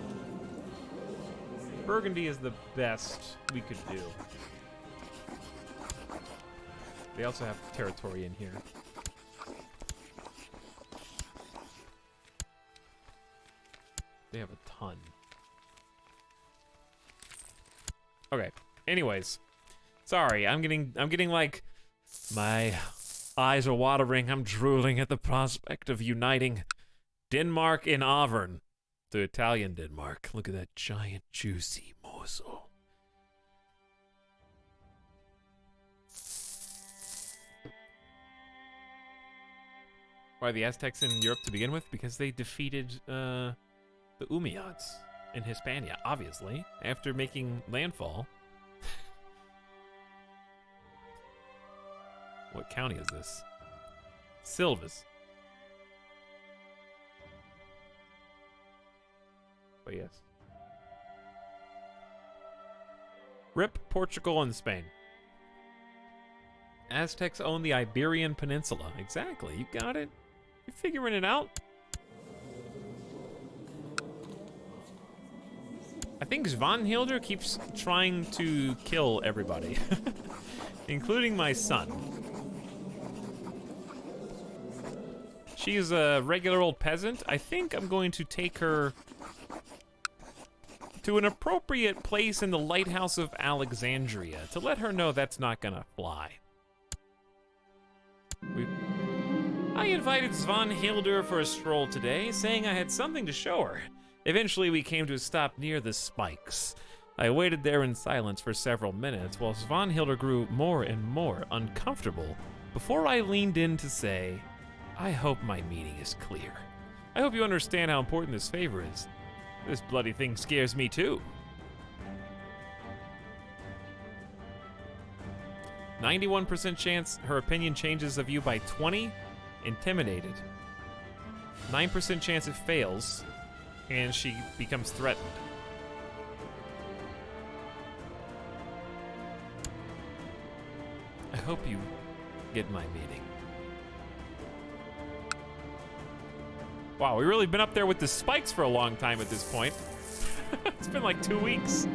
Burgundy is the best we could do. They also have territory in here. They have a ton. Okay. Anyways, sorry. I'm getting like my eyes are watering. I'm drooling at the prospect of uniting Denmark in Auvergne to Italian Denmark. Look at that giant juicy morsel. Why are the Aztecs in Europe to begin with? Because they defeated the Umayyads in Hispania, obviously, after making landfall. What county is this? Silves. But yes. RIP Portugal and Spain. Aztecs own the Iberian Peninsula. Exactly, you got it. You're figuring it out. I think Svanhildur keeps trying to kill everybody, including my son. She's a regular old peasant. I think I'm going to take her to an appropriate place in the Lighthouse of Alexandria to let her know that's not gonna fly. I invited Svanhildur for a stroll today, saying I had something to show her. Eventually, we came to a stop near the spikes. I waited there in silence for several minutes while Svanhildur grew more and more uncomfortable before I leaned in to say, I hope my meaning is clear. I hope you understand how important this favor is. This bloody thing scares me too. 91% chance her opinion changes of you by 20. Intimidated. 9% chance it fails, and she becomes threatened. I hope you get my meaning. Wow, we've really been up there with the spikes for a long time at this point. It's been like 2 weeks.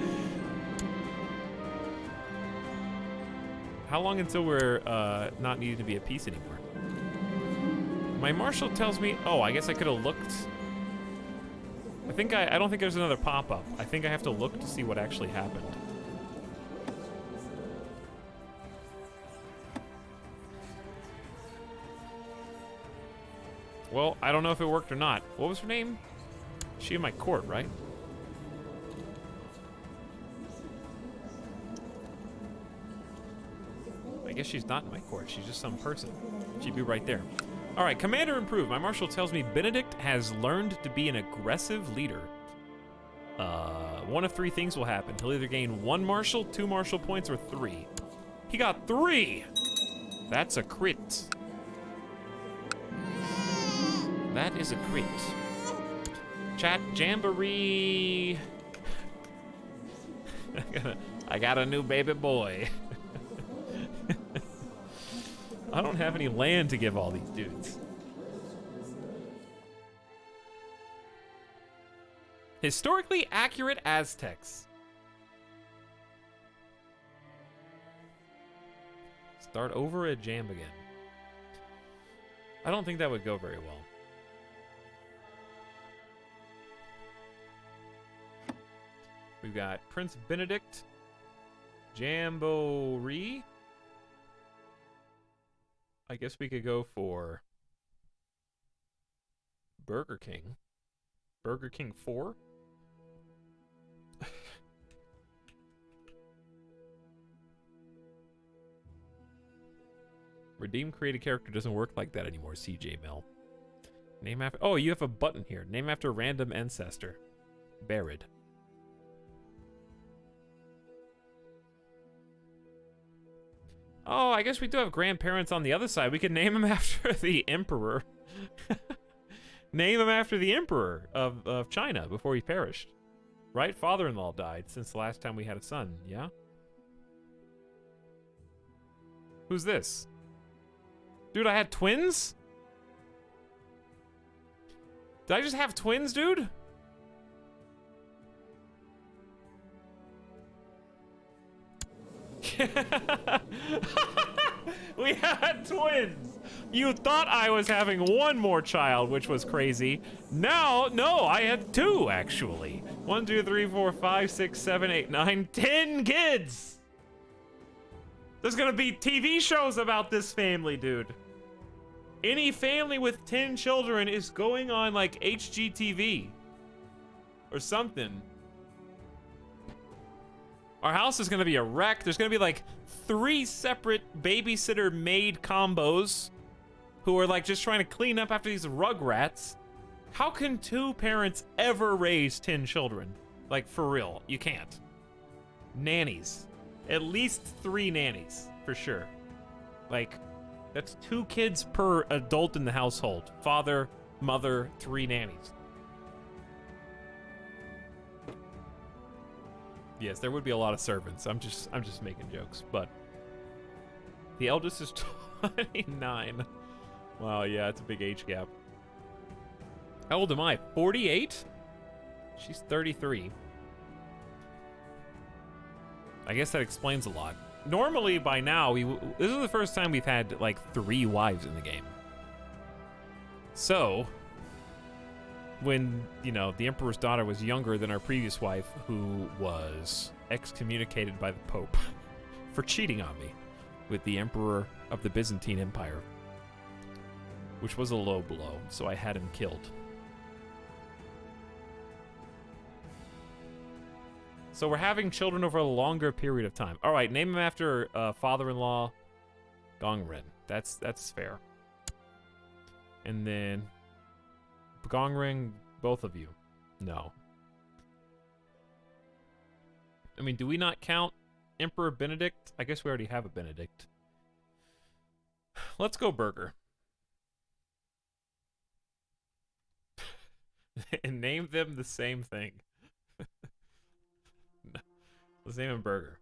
How long until we're not needed to be at peace anymore? My marshal tells me, oh, I guess I could have looked. I don't think there's another pop-up. I think I have to look to see what actually happened. Well, I don't know if it worked or not. What was her name? She in my court, right? I guess she's not in my court. She's just some person. She'd be right there. All right, Commander improved. My marshal tells me Benedict has learned to be an aggressive leader. One of three things will happen. He'll either gain 1 marshal, 2 marshal points, or 3. He got 3! That's a crit. That is a crit. Chat Jamboree. I got a new baby boy. I don't have any land to give all these dudes. Historically accurate Aztecs. Start over at Jam again. I don't think that would go very well. We've got Prince Benedict, Jamboree. I guess we could go for Burger King. Burger King 4? Redeem created character doesn't work like that anymore, CJ Mill. Name after... Oh, you have a button here. Name after random ancestor. Barid. Oh, I guess we do have grandparents on the other side. We could name them after the emperor. Name him after the emperor of China before he perished. Right? Father-in-law died since the last time we had a son, yeah? Who's this? Dude, I had twins? Did I just have twins, dude? We had twins. You thought I was having one more child, which was crazy. Now, no, I had two, actually. 1, 2, 3, 4, 5, 6, 7, 8, 9, 10 kids. There's gonna be TV shows about this family, dude. Any family with 10 children is going on like HGTV or something. Our house is gonna be a wreck. There's gonna be like 3 separate babysitter maid combos who are like just trying to clean up after these rugrats. How can 2 parents ever raise 10 children? Like, for real, you can't. Nannies. At least 3 nannies, for sure. Like, that's 2 kids per adult in the household. Father, mother, 3 nannies. Yes, there would be a lot of servants. I'm just making jokes, but the eldest is 29. Wow, yeah, it's a big age gap. How old am I? 48? She's 33. I guess that explains a lot. Normally, by now, this is the first time we've had like 3 wives in the game. So, when, you know, the Emperor's daughter was younger than our previous wife, who was excommunicated by the Pope for cheating on me with the Emperor of the Byzantine Empire, which was a low blow, so I had him killed. So we're having children over a longer period of time. All right, name him after father-in-law Gongren. That's fair. And then Gongren, both of you. No. I mean, do we not count Emperor Benedict? I guess we already have a Benedict. Let's go Burger. And name them the same thing. Let's name him Burger.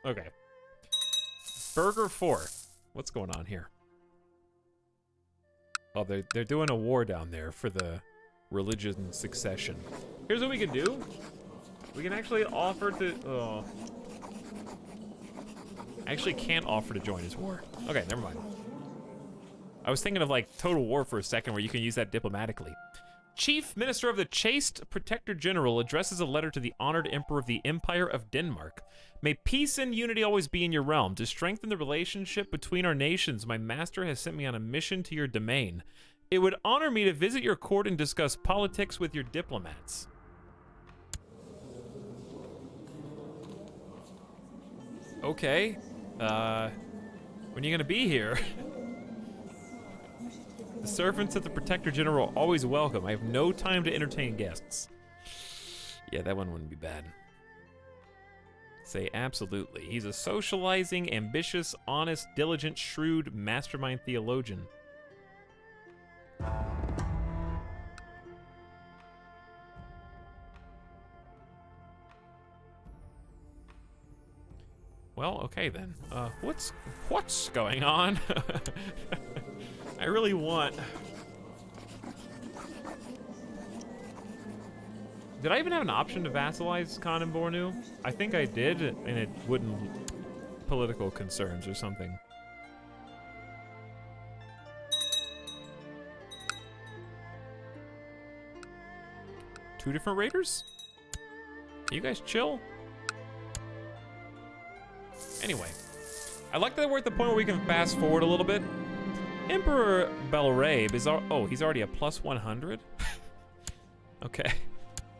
Okay. Burger 4. What's going on here? Oh, they're doing a war down there for the religion succession. Here's what we can do. We can actually offer to... Oh. I actually can't offer to join his war. Okay, never mind. I was thinking of like total war for a second where you can use that diplomatically. Chief Minister of the Chaste Protector General addresses a letter to the honored Emperor of the Empire of Denmark. May peace and unity always be in your realm. To strengthen the relationship between our nations, my master has sent me on a mission to your domain. It would honor me to visit your court and discuss politics with your diplomats. Okay. When are you gonna be here? The servants of the Protector General are always welcome. I have no time to entertain guests. Yeah, that one wouldn't be bad. Say absolutely. He's a socializing, ambitious, honest, diligent, shrewd, mastermind theologian. Well, okay then. What's going on? I really want... Did I even have an option to vassalize Khan and Bornu? I think I did, and it wouldn't... Political concerns or something. Two different raiders? Can you guys chill? Anyway. I like that we're at the point where we can fast forward a little bit. Emperor Belrabe is... Oh, he's already a plus 100? Okay.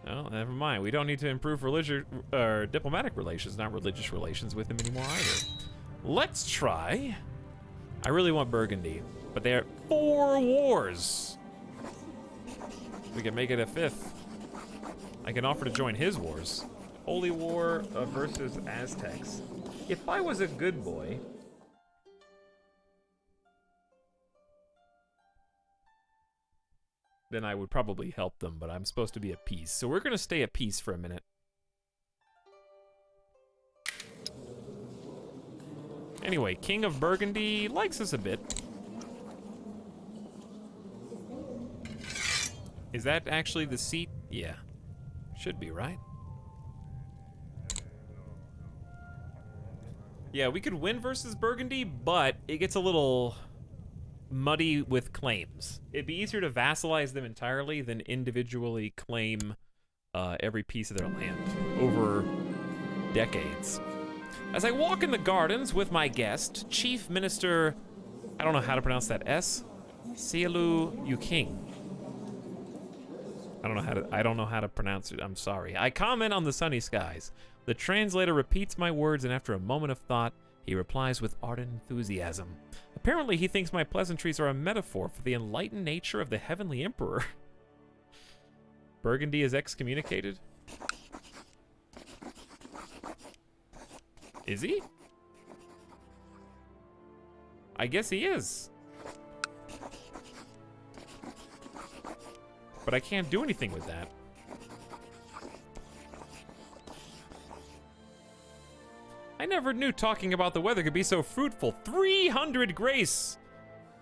Well, never mind. We don't need to improve diplomatic relations, not religious relations with him anymore either. Let's try... I really want Burgundy, but they are 4 wars. We can make it a 5th. I can offer to join his wars. Holy War versus Aztecs. If I was a good boy... then I would probably help them, but I'm supposed to be at peace. So we're going to stay at peace for a minute. Anyway, King of Burgundy likes us a bit. Is that actually the seat? Yeah. Should be, right? Yeah, we could win versus Burgundy, but it gets a little muddy with claims. It'd be easier to vassalize them entirely than individually claim every piece of their land over decades. As I walk in the gardens with my guest, Chief Minister, I don't know how to pronounce that S, Sielu Yuking. I don't know how to pronounce it. I'm sorry. I comment on the sunny skies. The translator repeats my words, and after a moment of thought, he replies with ardent enthusiasm. Apparently, he thinks my pleasantries are a metaphor for the enlightened nature of the heavenly emperor. Burgundy is excommunicated? Is he? I guess he is. But I can't do anything with that. I never knew talking about the weather could be so fruitful. 300 grace!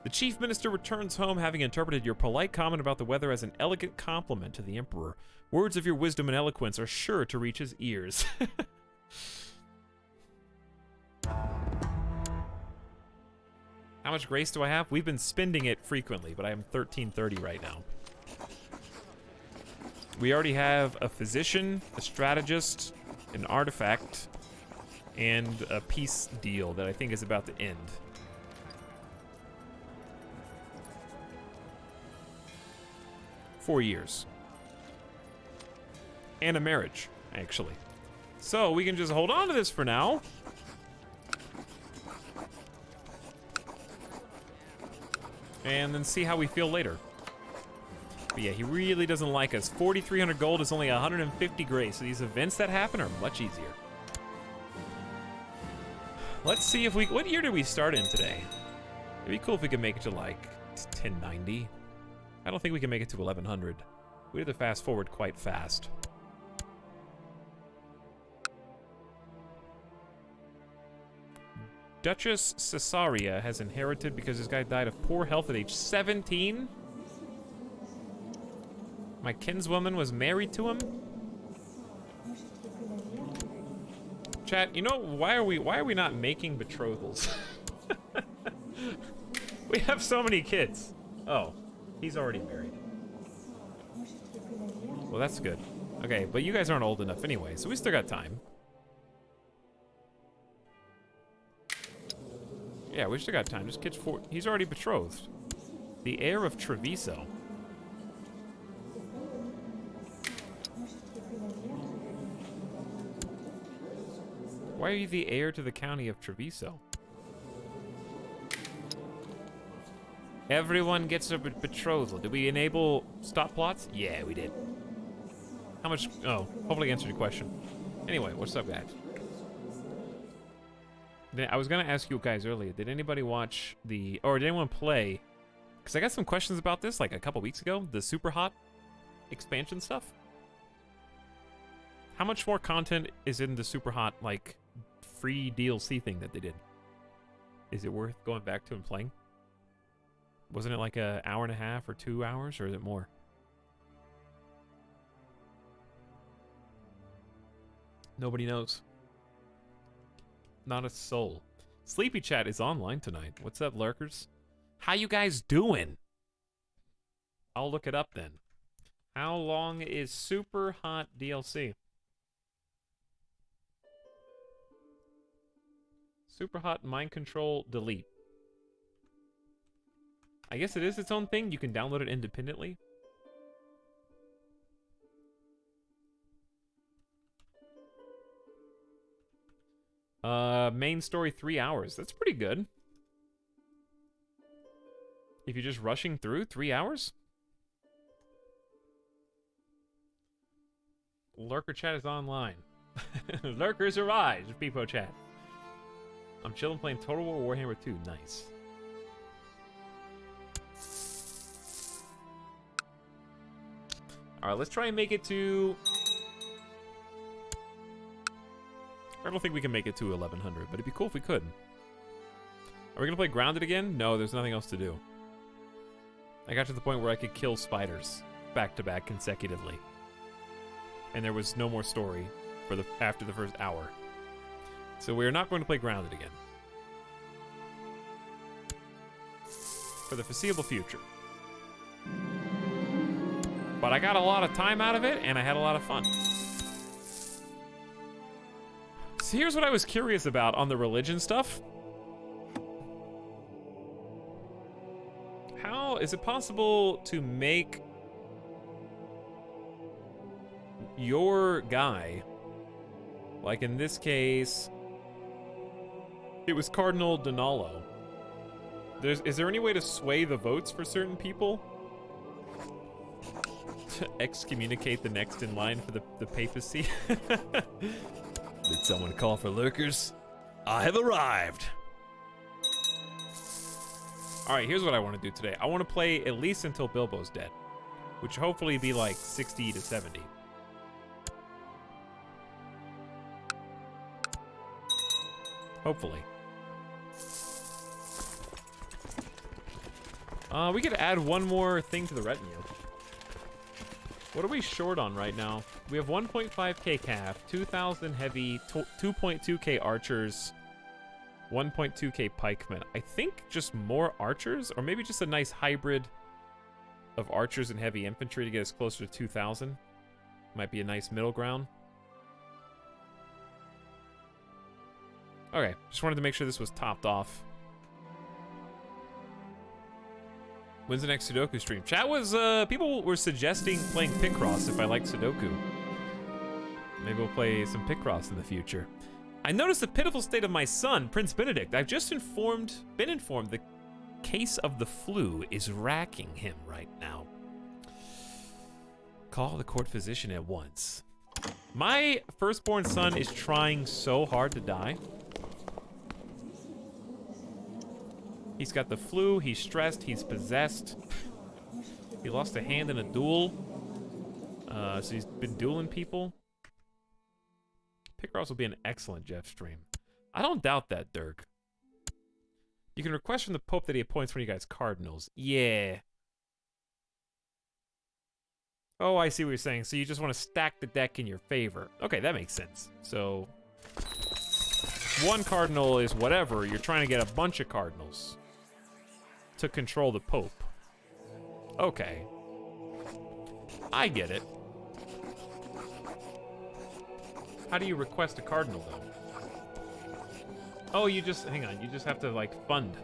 The chief minister returns home having interpreted your polite comment about the weather as an elegant compliment to the emperor. Words of your wisdom and eloquence are sure to reach his ears. How much grace do I have? We've been spending it frequently, but I am 1330 right now. We already have a physician, a strategist, an artifact, and a peace deal that I think is about to end. "4 years. And a marriage, actually. So we can just hold on to this for now. And then see how we feel later. But yeah, he really doesn't like us. 4,300 gold is only 150 grace, so these events that happen are much easier. Let's see if we... What year did we start in today? It'd be cool if we could make it to, like, 1090. I don't think we can make it to 1100. We have to fast forward quite fast. Duchess Caesarea has inherited because this guy died of poor health at age 17. My kinswoman was married to him. Chat, you know, why are we not making betrothals? We have so many kids. Oh, he's already married. Well, that's good. Okay, but you guys aren't old enough anyway, so we still got time. Yeah, we still got time. Just kids for he's already betrothed. The heir of Treviso. Why are you the heir to the county of Treviso? Everyone gets a betrothal. Did we enable stop plots? Yeah, we did. How much? Oh, hopefully I answered your question. Anyway, what's up, guys? I was gonna ask you guys earlier, did anybody watch the, or did anyone play, because I got some questions about this like a couple weeks ago, the Super Hot expansion stuff. How much more content is in the Super Hot, like, free DLC thing that they did? Is it worth going back to and playing? Wasn't it like an hour and a half or 2 hours, or is it more? Nobody knows. Not a soul. Sleepy Chat is online tonight. What's up, lurkers? How you guys doing? I'll look it up then. How long is Super Hot DLC? Super Hot Mind Control Delete. I guess it is its own thing. You can download it independently. Main story 3 hours. That's pretty good. If you're just rushing through 3 hours. Lurker chat is online. Lurkers arise, Peepo chat. I'm chilling playing Total War Warhammer 2. Nice. All right, let's try and make it to... I don't think we can make it to 1100, but it'd be cool if we could. Are we gonna play Grounded again? No, there's nothing else to do. I got to the point where I could kill spiders back-to-back consecutively. And there was no more story for after the first hour. So we're not going to play Grounded again. For the foreseeable future. But I got a lot of time out of it, and I had a lot of fun. So here's what I was curious about on the religion stuff. How is it possible to make your guy, like in this case, it was Cardinal Donalo. Is there any way to sway the votes for certain people? To excommunicate the next in line for the papacy? Did someone call for lurkers? I have arrived. Alright, here's what I want to do today. I want to play at least until Bilbo's dead, which hopefully be like 60 to 70. Hopefully. We could add one more thing to the retinue. What are we short on right now? We have 1.5k calf, 2,000 heavy, 2.2k archers, 1.2k pikemen. I think just more archers, or maybe just a nice hybrid of archers and heavy infantry to get us closer to 2,000. Might be a nice middle ground. Okay, just wanted to make sure this was topped off. When's the next Sudoku stream? Chat was, people were suggesting playing Picross if I like Sudoku. Maybe we'll play some Picross in the future. I noticed the pitiful state of my son, Prince Benedict. I've just been informed the case of the flu is racking him right now. Call the court physician at once. My firstborn son is trying so hard to die. He's got the flu, he's stressed, he's possessed. He lost a hand in a duel. So he's been dueling people. Picross will be an excellent Jeff stream. I don't doubt that, Dirk. You can request from the Pope that he appoints one of you guys cardinals. Yeah. Oh, I see what you're saying. So you just want to stack the deck in your favor. Okay, that makes sense. So one cardinal is whatever. You're trying to get a bunch of cardinals to control the Pope. Okay. I get it. How do you request a cardinal, though? Oh, you just, hang on, you just have to, like, fund.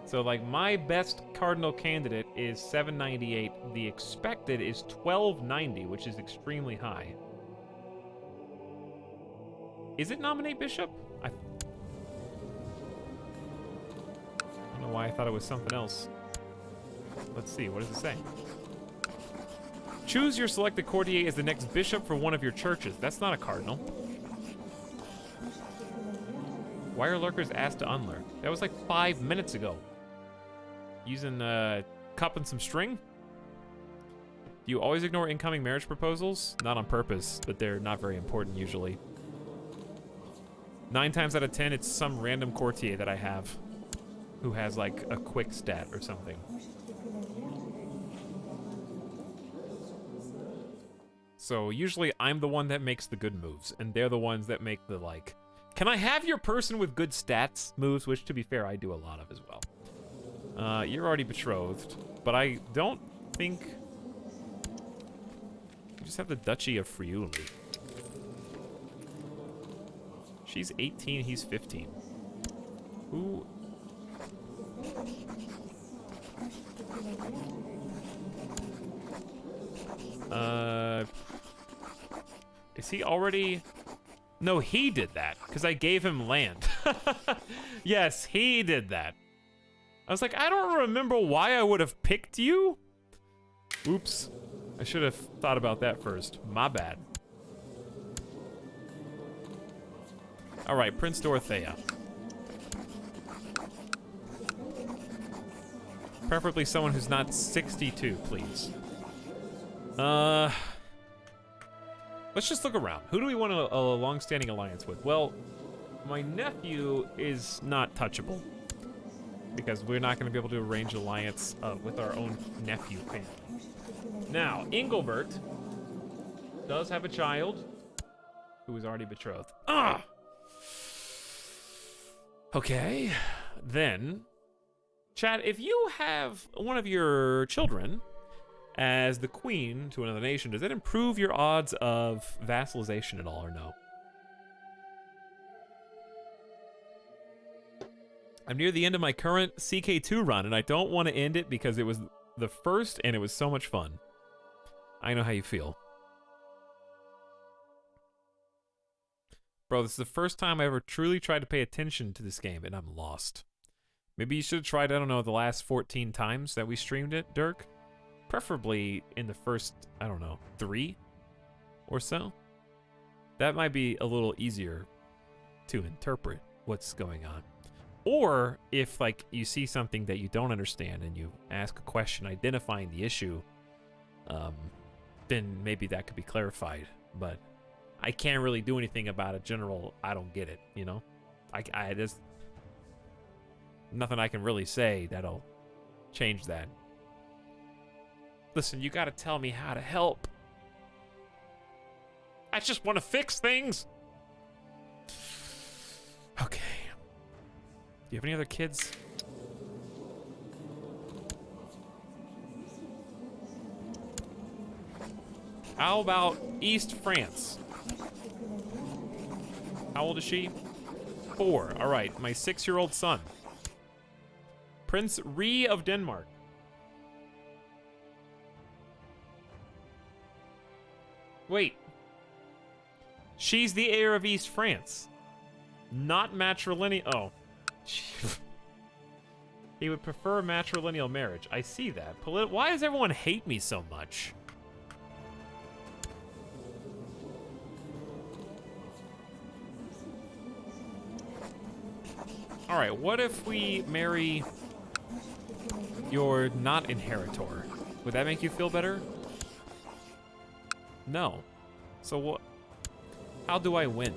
So, like, my best cardinal candidate is 798. The expected is 1290, which is extremely high. Is it nominate bishop? I don't know why I thought it was something else. Let's see, what does it say? Choose your selected courtier as the next bishop for one of your churches. That's not a cardinal. Why are lurkers asked to unlurk? That was like 5 minutes ago. Using cup and some string? Do you always ignore incoming marriage proposals? Not on purpose, but they're not very important usually. 9 times out of 10, it's some random courtier that I have who has like a quick stat or something. So usually I'm the one that makes the good moves, and they're the ones that make the like, can I have your person with good stats moves, which to be fair, I do a lot of as well. You're already betrothed, but I don't think, you just have the Duchy of Friuli. She's 18, he's 15. Who? Is he already? No, he did that, because I gave him land. Yes, he did that. I was like, I don't remember why I would have picked you. Oops. I should have thought about that first. My bad. All right, Prince Dorothea. Preferably someone who's not 62, please. Let's just look around. Who do we want a long-standing alliance with? Well, my nephew is not touchable because we're not going to be able to arrange an alliance with our own nephew family. Now, Engelbert does have a child who is already betrothed. Ah! Okay, then, Chad, if you have one of your children as the queen to another nation, does that improve your odds of vassalization at all, or no? I'm near the end of my current CK2 run, and I don't want to end it because it was the first, and it was so much fun. I know how you feel. Bro, this is the first time I ever truly tried to pay attention to this game, and I'm lost. Maybe you should have tried, I don't know, the last 14 times that we streamed it, Dirk? Preferably in the first, I don't know, 3 or so. That might be a little easier to interpret what's going on. Or if, like, you see something that you don't understand and you ask a question identifying the issue, then maybe that could be clarified. But I can't really do anything about a general, I don't get it, you know? I just, nothing I can really say that'll change that. Listen, you gotta tell me how to help. I just want to fix things. Okay. Do you have any other kids? How about East France? How old is she? 4. All right, my 6-year-old son. Prince Ree of Denmark. Wait. She's the heir of East France. Not matrilineal. Oh. He would prefer matrilineal marriage. I see that. Why does everyone hate me so much? All right, what if we marry your not inheritor? Would that make you feel better? No. So what? How do I win?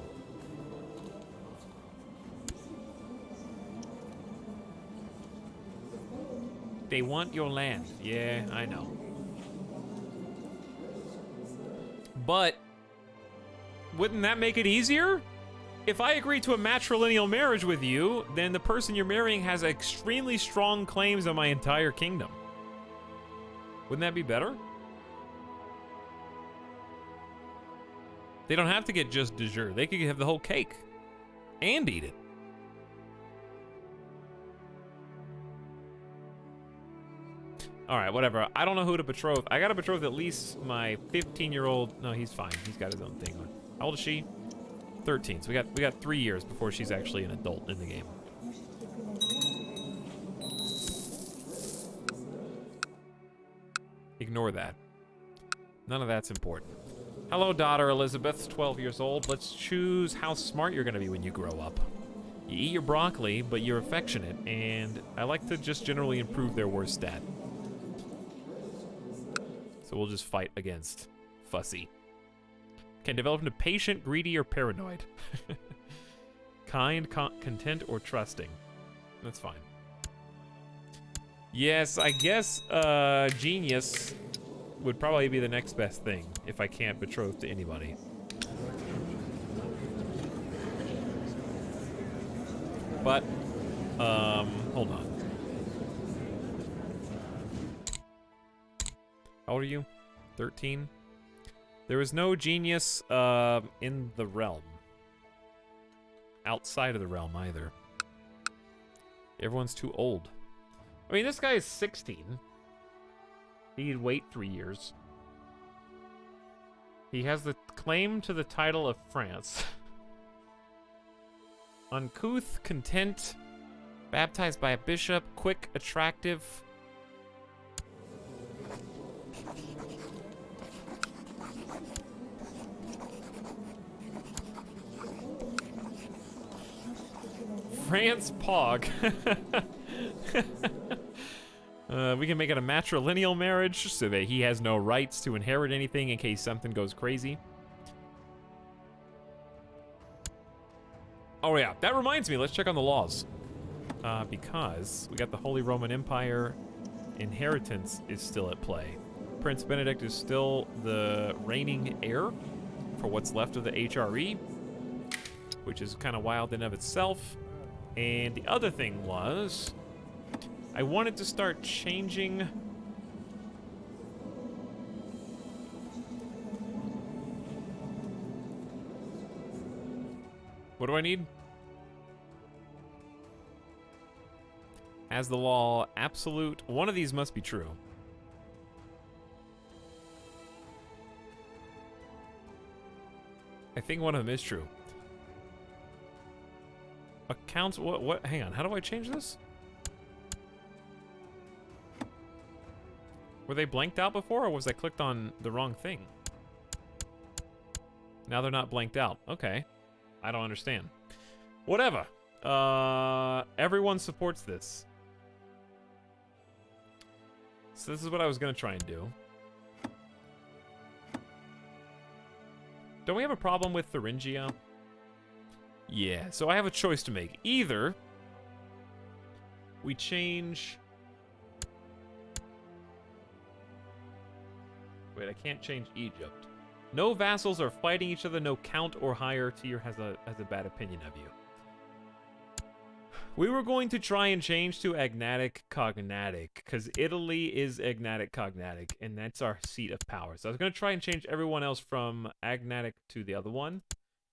They want your land. Yeah, I know. But wouldn't that make it easier? If I agree to a matrilineal marriage with you, then the person you're marrying has extremely strong claims on my entire kingdom. Wouldn't that be better? They don't have to get just de jure. They could have the whole cake and eat it. All right, whatever. I don't know who to betroth. I gotta betroth at least my 15-year-old. No, he's fine. He's got his own thing on. How old is she? 13. So we got 3 years before she's actually an adult in the game. Ignore that. None of that's important. Hello, daughter Elizabeth, 12 years old. Let's choose how smart you're gonna be when you grow up. You eat your broccoli, but you're affectionate, and I like to just generally improve their worst stat. So we'll just fight against Fussy. Can develop into patient, greedy, or paranoid. Kind, content, or trusting. That's fine. Yes, I guess genius would probably be the next best thing if I can't betroth to anybody. But, hold on. How old are you? 13? There is no genius in the realm. Outside of the realm, either. Everyone's too old. I mean, this guy is 16. He'd wait 3 years. He has the claim to the title of France. Uncouth, content, baptized by a bishop, quick, attractive. France Pog. We can make it a matrilineal marriage so that he has no rights to inherit anything in case something goes crazy. Oh yeah, that reminds me, let's check on the laws. Because we got the Holy Roman Empire inheritance is still at play. Prince Benedict is still the reigning heir for what's left of the HRE, which is kind of wild in of itself. And the other thing was, I wanted to start changing what do I need? As the law absolute, one of these must be true. I think one of them is true. Accounts, what, hang on, how do I change this? Were they blanked out before, or was I clicked on the wrong thing? Now they're not blanked out, okay. I don't understand. Whatever. Everyone supports this. So this is what I was gonna try and do. Don't we have a problem with Thuringia? Yeah, so I have a choice to make. Either we change... Wait, I can't change Egypt. No vassals are fighting each other, no count or higher tier has a bad opinion of you. We were going to try and change to agnatic cognatic, because Italy is agnatic cognatic, and that's our seat of power. So I was going to try and change everyone else from agnatic to the other one,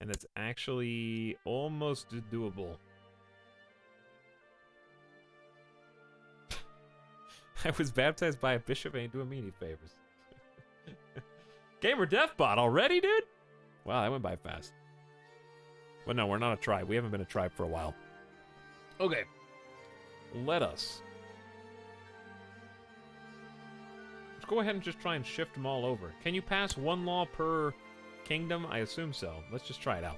and that's actually almost doable. I was baptized by a bishop, ain't doing me any favors. Gamer Deathbot already, dude? Wow, that went by fast. Well, no, we're not a tribe. We haven't been a tribe for a while. Okay. Let us. Let's go ahead and just try and shift them all over. Can you pass one law per kingdom? I assume so. Let's just try it out.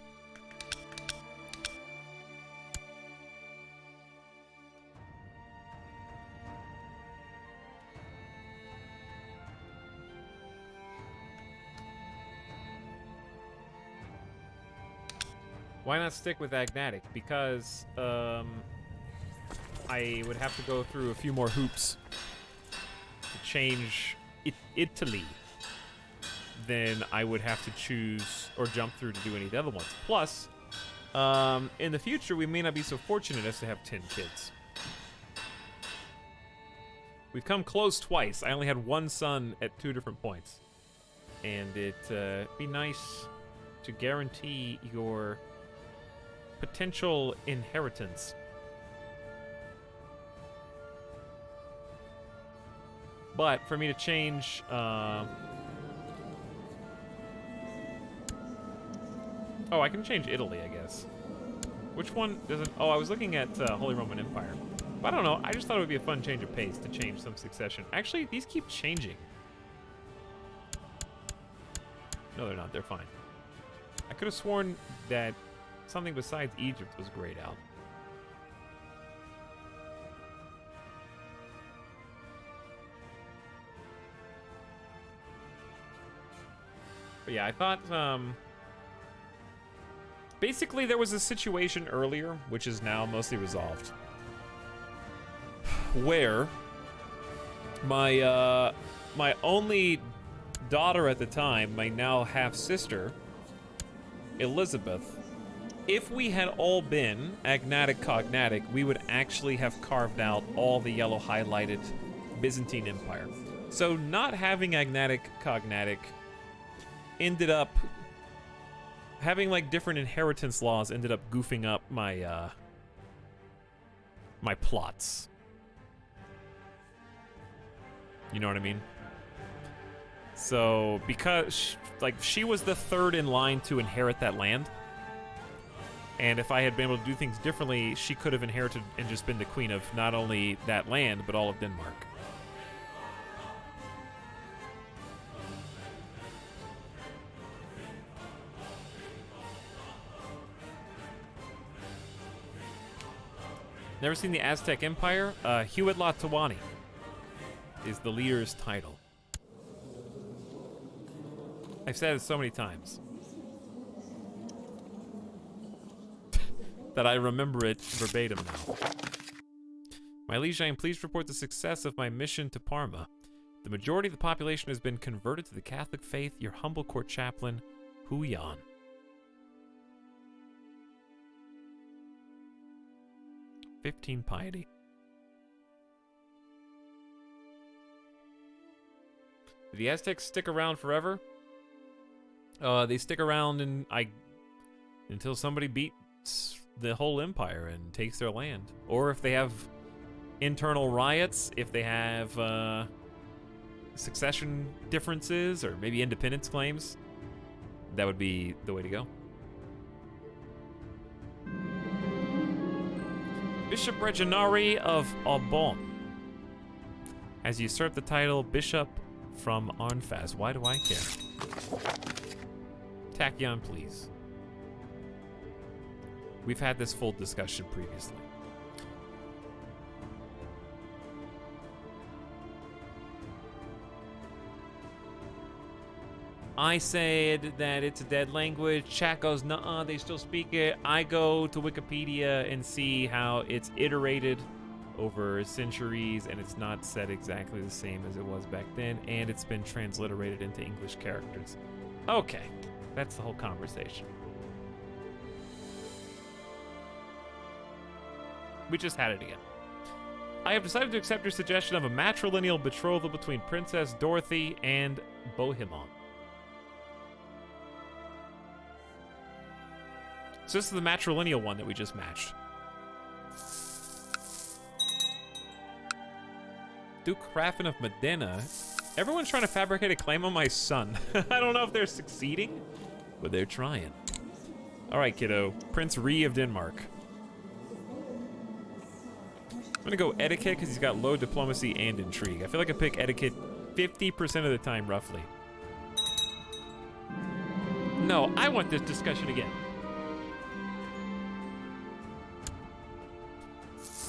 Why not stick with agnatic? Because I would have to go through a few more hoops to change Italy than I would have to choose or jump through to do any of the other ones. Plus, in the future, we may not be so fortunate as to have 10 kids. We've come close twice. I only had one son at 2 different points. And it'd be nice to guarantee your potential inheritance. But for me to change, oh, I can change Italy, I guess. Which one doesn't? Oh, I was looking at Holy Roman Empire. But I don't know. I just thought it would be a fun change of pace to change some succession. Actually, these keep changing. No, they're not. They're fine. I could have sworn that something besides Egypt was grayed out. But yeah, I thought, basically there was a situation earlier, which is now mostly resolved, where my, my only daughter at the time, my now half-sister, Elizabeth, if we had all been agnatic cognatic, we would actually have carved out all the yellow highlighted Byzantine Empire. So not having agnatic cognatic ended up having like different inheritance laws ended up goofing up my my plots. You know what I mean? So because she was the third in line to inherit that land. And if I had been able to do things differently, she could have inherited and just been the queen of not only that land, but all of Denmark. Never seen the Aztec Empire? Huitlatawani. is the leader's title. I've said it so many times that I remember it verbatim now. My liege, I am pleased to report the success of my mission to Parma. The majority of the population has been converted to the Catholic faith. Your humble court chaplain, Hu Yan. 15 piety. Do the Aztecs stick around forever? They stick around until somebody beats the whole empire and takes their land. Or if they have internal riots, if they have succession differences, or maybe independence claims, that would be the way to go. Bishop Reginari of Aubon has usurped the title Bishop from Arnfaz. Why do I care? Tachyon, please. We've had this full discussion previously. I said that it's a dead language. Chat goes, nuh-uh, they still speak it. I go to Wikipedia and see how it's iterated over centuries, and it's not said exactly the same as it was back then, and it's been transliterated into English characters. Okay, that's the whole conversation. We just had it again. I have decided to accept your suggestion of a matrilineal betrothal between Princess Dorothy and Bohemond. So this is the matrilineal one that we just matched. Duke Raffin of Modena. Everyone's trying to fabricate a claim on my son. I don't know if they're succeeding, but they're trying. All right, kiddo. Prince Ree of Denmark. I'm gonna go etiquette because he's got low diplomacy and intrigue. I feel like I pick etiquette 50% of the time, roughly. No, I want this discussion again.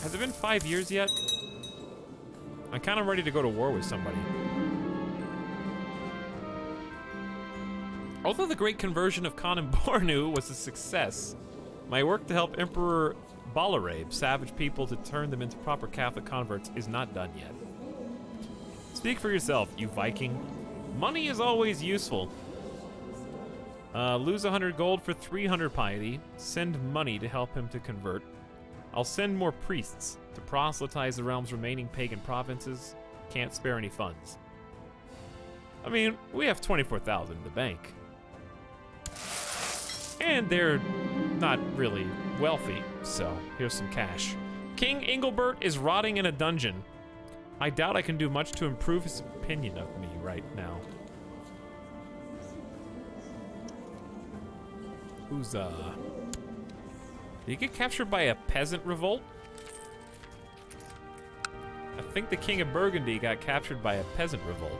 Has it been 5 years yet? I'm kind of ready to go to war with somebody. Although the great conversion of Khan Bornu was a success, my work to help Emperor Balarabe savage people to turn them into proper Catholic converts is not done yet. Speak for yourself, you Viking. Money is always useful. Lose 100 gold for 300 piety. Send money to help him to convert. I'll send more priests to proselytize the realm's remaining pagan provinces. Can't spare any funds. I mean, we have 24,000 in the bank. And they're not really wealthy, so here's some cash. King Engelbert is rotting in a dungeon. I doubt I can do much to improve his opinion of me right now. Who's, Did he get captured by a peasant revolt? I think the King of Burgundy got captured by a peasant revolt.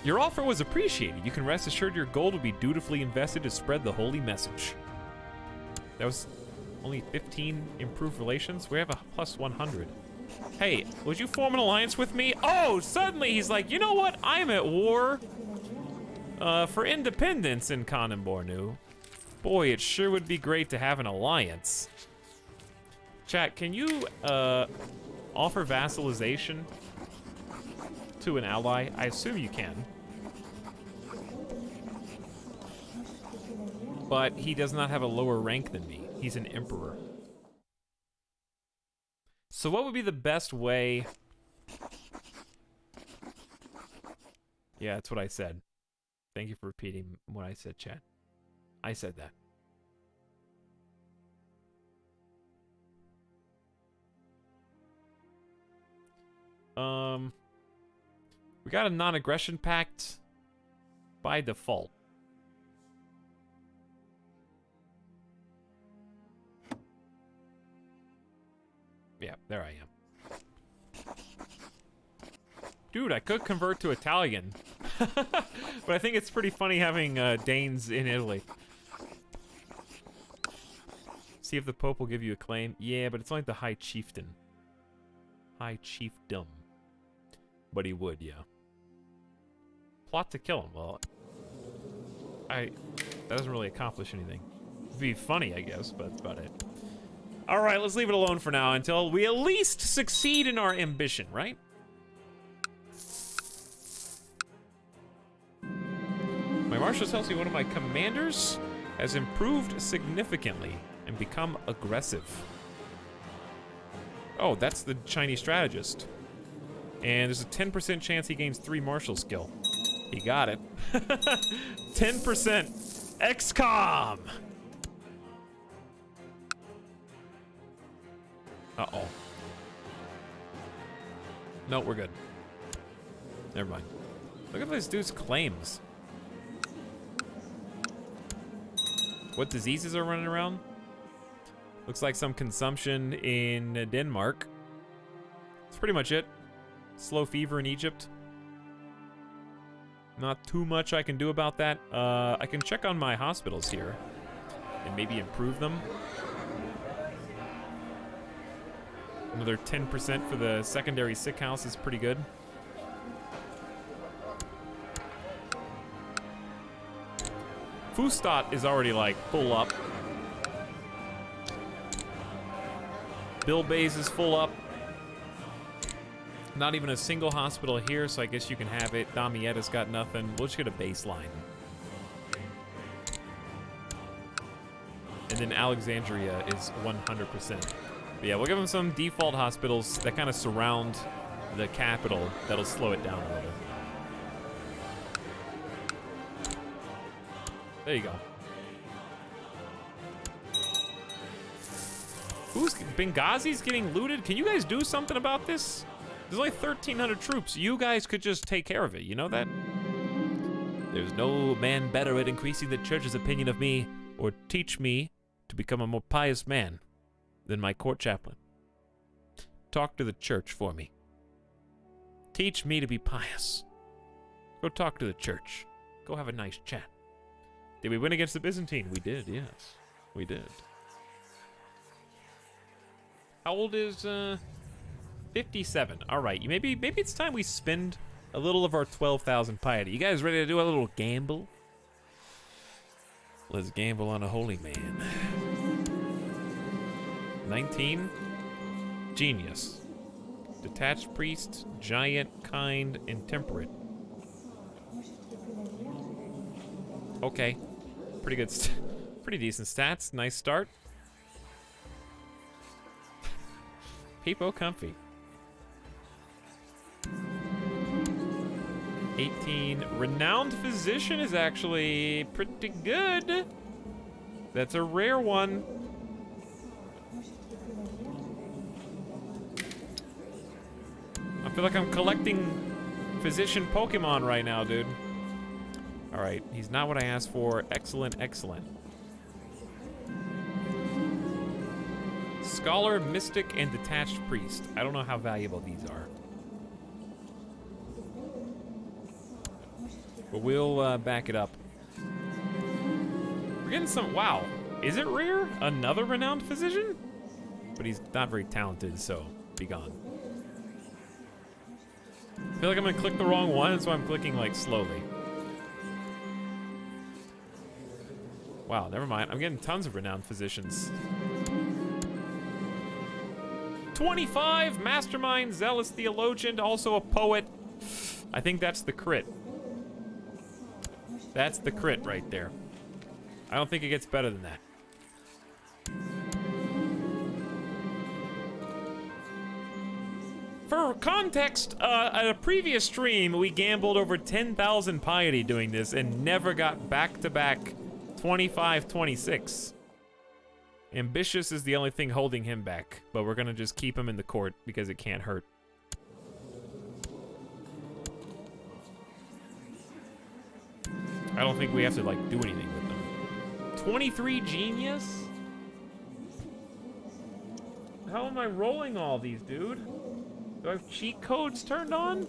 Your offer was appreciated. You can rest assured your gold will be dutifully invested to spread the holy message. That was only 15 improved relations. We have a plus 100. Hey, would you form an alliance with me? Oh, suddenly he's like, you know what? I'm at war for independence in Khan Bornu. Boy, it sure would be great to have an alliance. Chat, can you offer vassalization to an ally? I assume you can. But he does not have a lower rank than me. He's an emperor. So what would be the best way? Yeah, that's what I said. Thank you for repeating what I said, chat. I said that. We got a non-aggression pact by default. Yeah, there I am. Dude, I could convert to Italian. But I think it's pretty funny having Danes in Italy. See if the Pope will give you a claim. Yeah, but it's only the High Chieftain. High Chiefdom. But he would, yeah. Plot to kill him. Well, that doesn't really accomplish anything. It'd be funny, I guess, but that's about it. Alright, let's leave it alone for now until we at least succeed in our ambition, right? My marshal tells me one of my commanders has improved significantly and become aggressive. Oh, that's the Chinese strategist. And there's a 10% chance he gains 3 martial skill. He got it. 10%. XCOM! Uh-oh. No, we're good. Never mind. Look at this dude's claims. What diseases are running around? Looks like some consumption in Denmark. That's pretty much it. Slow fever in Egypt. Not too much I can do about that. I can check on my hospitals here and maybe improve them. Another 10% for the secondary sick house is pretty good. Fustat is already like full up. Bilbase is full up. Not even a single hospital here, so I guess you can have it. Damietta's got nothing. We'll just get a baseline. And then Alexandria is 100%. But yeah, we'll give them some default hospitals that kind of surround the capital. That'll slow it down a little. There you go. Benghazi's getting looted? Can you guys do something about this? There's only 1,300 troops. You guys could just take care of it. You know that? There's no man better at increasing the church's opinion of me or teach me to become a more pious man than my court chaplain. Talk to the church for me. Teach me to be pious. Go talk to the church. Go have a nice chat. Did we win against the Byzantine? We did, yes. We did. How old is 57? All right, maybe it's time we spend a little of our 12,000 piety. You guys ready to do a little gamble? Let's gamble on a holy man. 19. Genius. Detached priest, giant, kind, and temperate. Okay. Pretty good. Pretty decent stats. Nice start. Peepo comfy. 18. Renowned physician is actually pretty good. That's a rare one. I feel like I'm collecting physician Pokemon right now, dude. All right, he's not what I asked for. Excellent, excellent. Scholar, mystic, and detached priest. I don't know how valuable these are. But we'll back it up. We're getting some, wow. Is it rare? Another renowned physician? But he's not very talented, so be gone. I feel like I'm gonna click the wrong one, so I'm clicking like slowly. Wow, never mind. I'm getting tons of renowned physicians. 25, mastermind, zealous theologian, also a poet. I think that's the crit. That's the crit right there. I don't think it gets better than that. For context, at a previous stream, we gambled over 10,000 piety doing this and never got back-to-back 25-26. Ambitious is the only thing holding him back, but we're gonna just keep him in the court because it can't hurt. I don't think we have to, like, do anything with them. 23 genius? How am I rolling all these, dude? Do I have cheat codes turned on?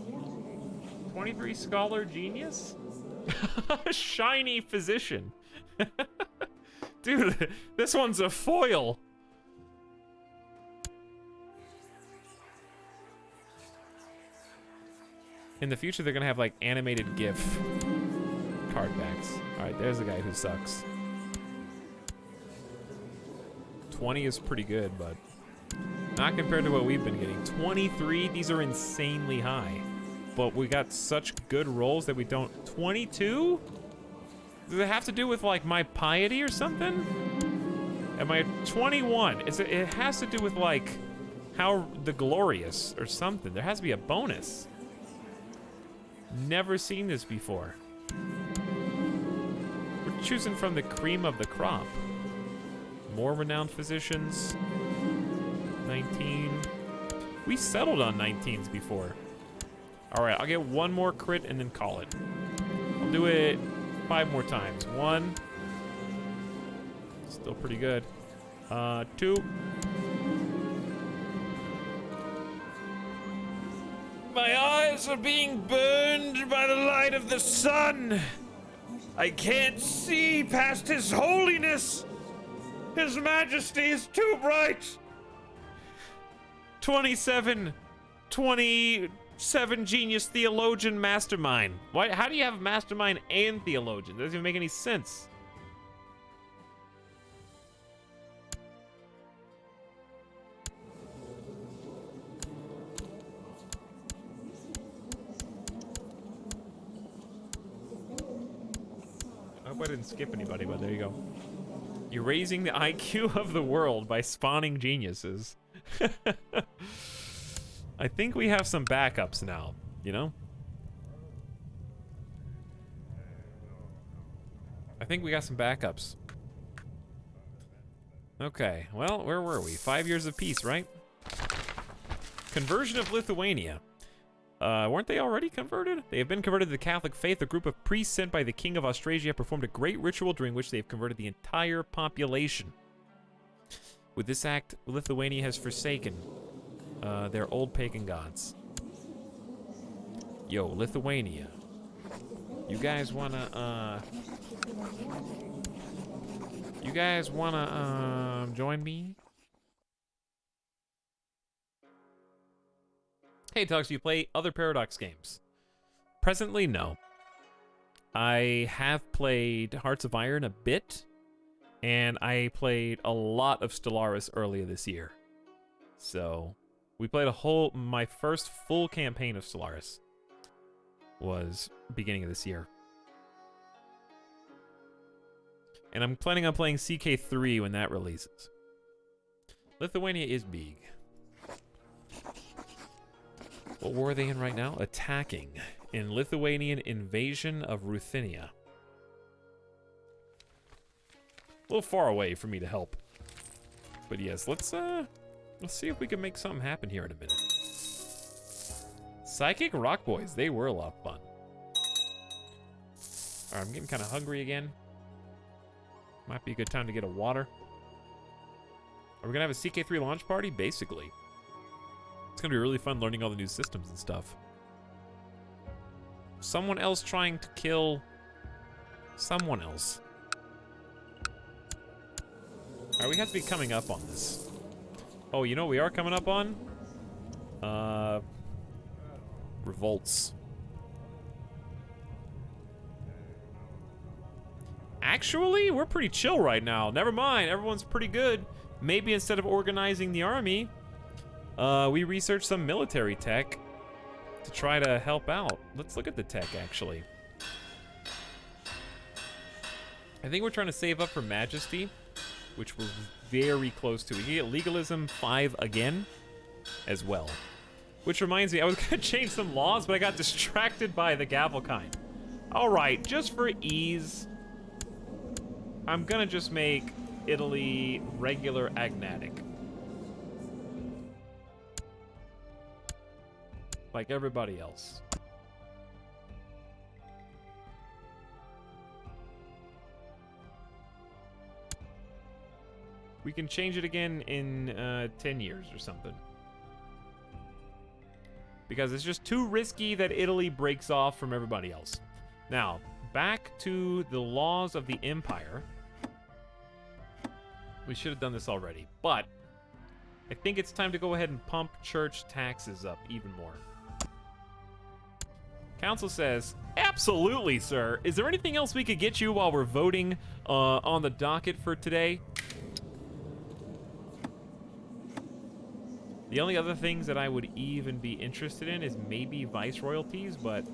23 scholar genius? Shiny physician. Dude, this one's a foil. In the future, they're gonna have like animated GIF card backs. All right, there's the guy who sucks. 20 is pretty good, but not compared to what we've been getting. 23, these are insanely high. But we got such good rolls that we don't. 22? Does it have to do with like my piety or something? Am I 21? It has to do with like how the glorious or something. There has to be a bonus. Never seen this before. We're choosing from the cream of the crop. More renowned physicians. 19. We settled on 19s before. All right, I'll get one more crit and then call it. I'll do it 5 more times. 1. Still pretty good. 2. My eyes are being burned by the light of the sun. I can't see past His Holiness. His Majesty is too bright. 27 genius theologian mastermind. Why? How do you have mastermind and theologian? That doesn't even make any sense. I hope I didn't skip anybody, but there you go. You're raising the IQ of the world by spawning geniuses. I think we have some backups now, you know? I think we got some backups. Okay, well, where were we? 5 years of peace, right? Conversion of Lithuania. Weren't they already converted? They have been converted to the Catholic faith. A group of priests sent by the King of Austrasia performed a great ritual during which they have converted the entire population. With this act, Lithuania has forsaken their old pagan gods. Yo, Lithuania. You guys wanna, join me? Hey, Tux, do you play other Paradox games? Presently, no. I have played Hearts of Iron a bit, and I played a lot of Stellaris earlier this year. So, we played my first full campaign of Stellaris was beginning of this year. And I'm planning on playing CK3 when that releases. Lithuania is big. What war are they in right now? Attacking in Lithuanian invasion of Ruthenia. A little far away for me to help. But yes, let's see if we can make something happen here in a minute. Psychic Rock Boys, they were a lot of fun. Alright, I'm getting kind of hungry again. Might be a good time to get a water. Are we gonna have a CK3 launch party? Basically. It's gonna be really fun learning all the new systems and stuff. Someone else trying to kill someone else. Alright, we have to be coming up on this. Oh, you know what we are coming up on? Revolts. Actually, we're pretty chill right now. Never mind, everyone's pretty good. Maybe instead of organizing the army, we researched some military tech to try to help out. Let's look at the tech, actually. I think we're trying to save up for Majesty, which we're very close to. We can get Legalism 5 again as well. Which reminds me, I was going to change some laws, but I got distracted by the gavel kind. All right, just for ease, I'm going to just make Italy regular agnatic. Like everybody else. We can change it again in 10 years or something. Because it's just too risky that Italy breaks off from everybody else. Now, back to the laws of the Empire. We should have done this already, but I think it's time to go ahead and pump church taxes up even more. Council says, absolutely, sir. Is there anything else we could get you while we're voting on the docket for today? The only other things that I would even be interested in is maybe vice royalties, but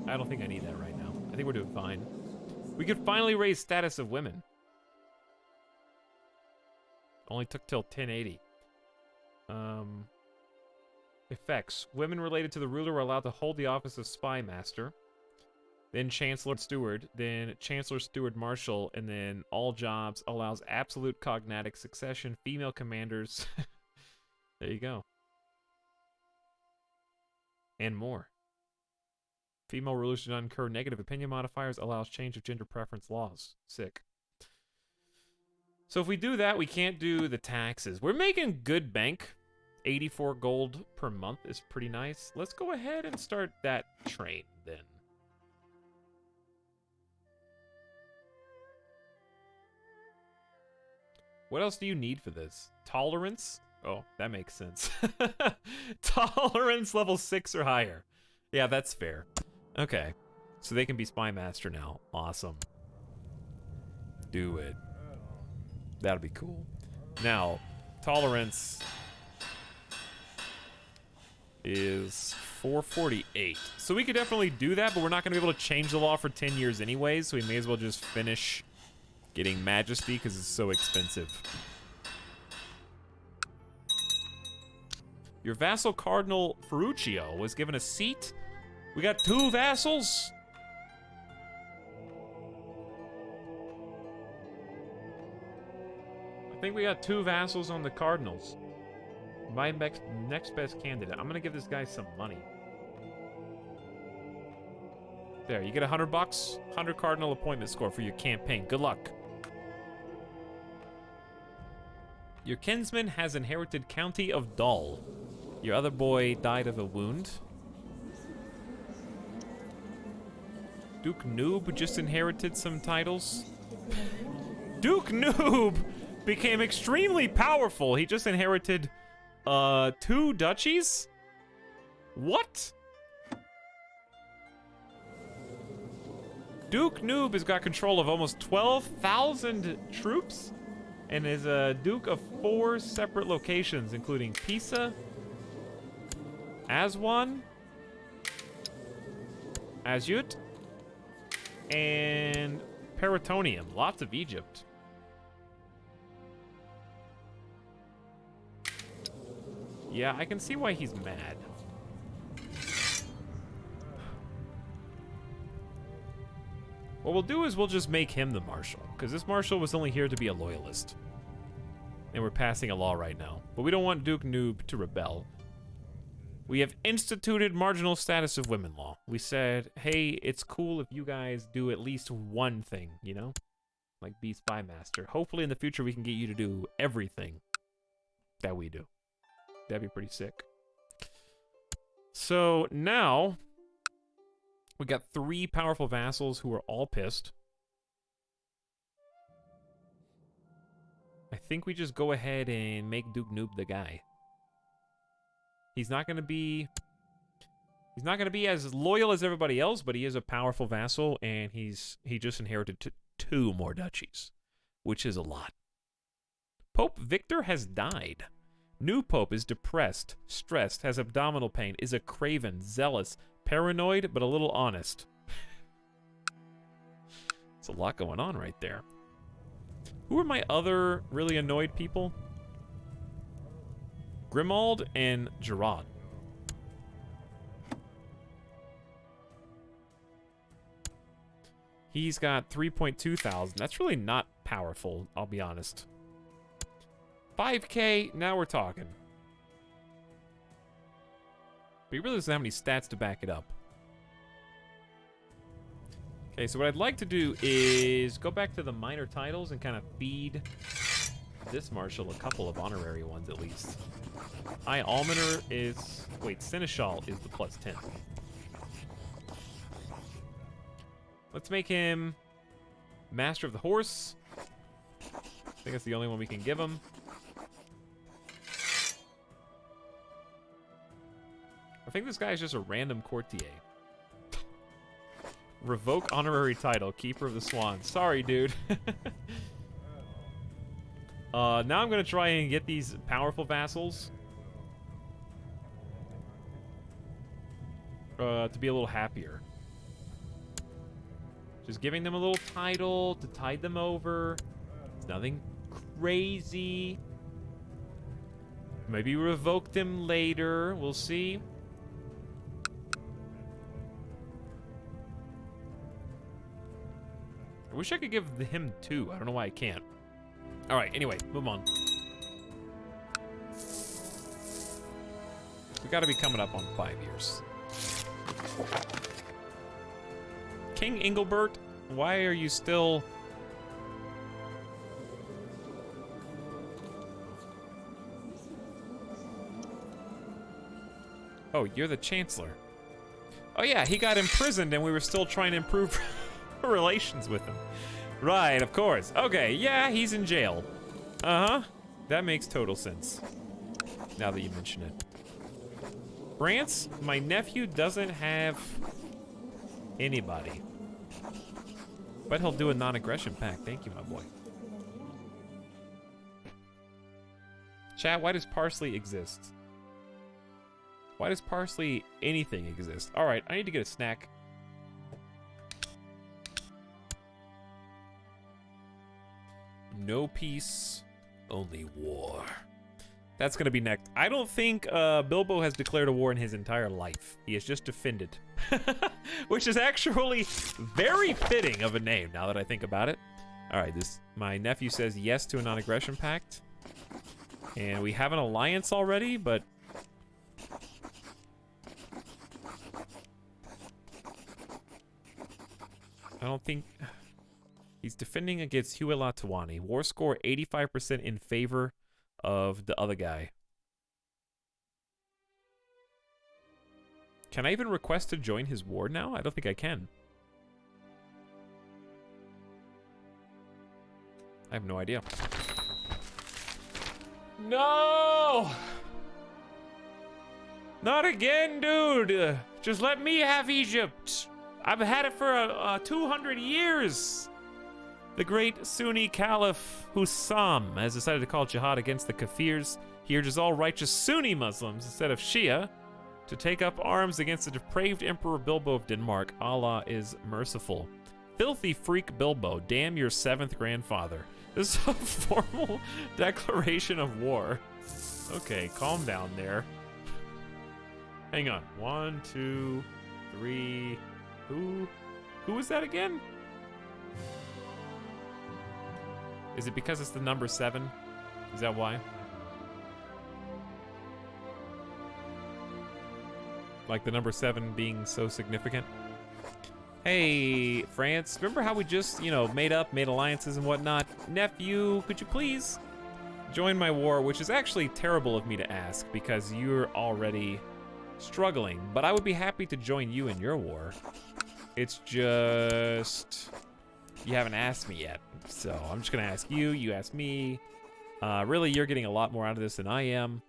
I don't think I need that right now. I think we're doing fine. We could finally raise status of women. Only took till 1080. Effects. Women related to the ruler were allowed to hold the office of spy master, then chancellor steward, then chancellor steward marshal, and then all jobs allows absolute cognatic succession, female commanders. There you go. And more. Female rulers do not incur negative opinion modifiers, allows change of gender preference laws. Sick. So if we do that, we can't do the taxes. We're making good bank. 84 gold per month is pretty nice. Let's go ahead and start that train then. What else do you need for this? Tolerance? Oh, that makes sense. Tolerance level 6 or higher. Yeah, that's fair. Okay. So they can be spy master now. Awesome. Do it. That'll be cool. Now, tolerance is 448. So we could definitely do that, but we're not going to be able to change the law for 10 years anyways, so we may as well just finish getting majesty because it's so expensive. Your vassal Cardinal Ferruccio was given a seat. We got 2 vassals. I think we got 2 vassals on the Cardinals. My next best candidate. I'm gonna give this guy some money. There, you get $100. 100 Cardinal appointment score for your campaign. Good luck. Your kinsman has inherited County of Dull. Your other boy died of a wound. Duke Noob just inherited some titles. Duke Noob became extremely powerful. He just inherited 2 duchies? What? Duke Noob has got control of almost 12,000 troops and is a duke of 4 separate locations, including Pisa, Aswan, Asyut, and Peritonium. Lots of Egypt. Yeah, I can see why he's mad. What we'll do is we'll just make him the marshal, because this marshal was only here to be a loyalist. And we're passing a law right now. But we don't want Duke Noob to rebel. We have instituted marginal status of women law. We said, hey, it's cool if you guys do at least one thing, you know? Like be spy master. Hopefully in the future we can get you to do everything that we do. That'd be pretty sick. So now we got 3 powerful vassals who are all pissed. I think we just go ahead and make Duke Noob the guy. He's not gonna be as loyal as everybody else, but he is a powerful vassal, and he just inherited 2 more duchies, which is a lot. Pope Victor has died. New Pope is depressed, stressed, has abdominal pain, is a craven, zealous, paranoid, but a little honest. It's a lot going on right there. Who are my other really annoyed people? Grimald and Gerard. He's got 3.2 thousand. That's really not powerful, I'll be honest. 5K, now we're talking. But he really doesn't have any stats to back it up. Okay, so what I'd like to do is go back to the minor titles and kind of feed this marshal a couple of honorary ones at least. High Almoner is... Wait, Seneschal is the +10. Let's make him Master of the Horse. I think that's the only one we can give him. I think this guy is just a random courtier. Revoke honorary title, Keeper of the Swan. Sorry, dude. Now I'm gonna try and get these powerful vassals. To be a little happier. Just giving them a little title to tide them over. It's nothing crazy. Maybe revoke them later. We'll see. I wish I could give him 2. I don't know why I can't. Alright, anyway, move on. We gotta be coming up on 5 years. King Engelbert, why are you still... Oh, you're the Chancellor. Oh yeah, he got imprisoned and we were still trying to improve relations with him. Right, of course. Okay, yeah, he's in jail. Uh-huh. That makes total sense. Now that you mention it. France, my nephew doesn't have anybody. But he'll do a non-aggression pact. Thank you, my boy. Chat, why does parsley exist? Why does parsley anything exist? Alright, I need to get a snack. No peace, only war. That's gonna be next. I don't think Bilbo has declared a war in his entire life. He has just defended. Which is actually very fitting of a name, now that I think about it. Alright, my nephew says yes to a non-aggression pact. And we have an alliance already, but... I don't think... He's defending against Huela-Tuani. War score 85% in favor of the other guy. Can I even request to join his war now? I don't think I can. I have no idea. No! Not again, dude! Just let me have Egypt! I've had it for 200 years! The great Sunni Caliph Hussam has decided to call jihad against the Kafirs. He urges all righteous Sunni Muslims instead of Shia to take up arms against the depraved Emperor Bilbo of Denmark. Allah is merciful. Filthy freak Bilbo, damn your 7th grandfather. This is a formal declaration of war. Okay, calm down there. Hang on. 1, 2, 3. Who was that again? Is it because it's the number 7? Is that why? Like the number 7 being so significant? Hey, France, remember how we just, made alliances and whatnot? Nephew, could you please join my war, which is actually terrible of me to ask because you're already struggling, but I would be happy to join you in your war. It's just... you haven't asked me yet, so I'm just gonna ask you, you ask me. Really, you're getting a lot more out of this than I am.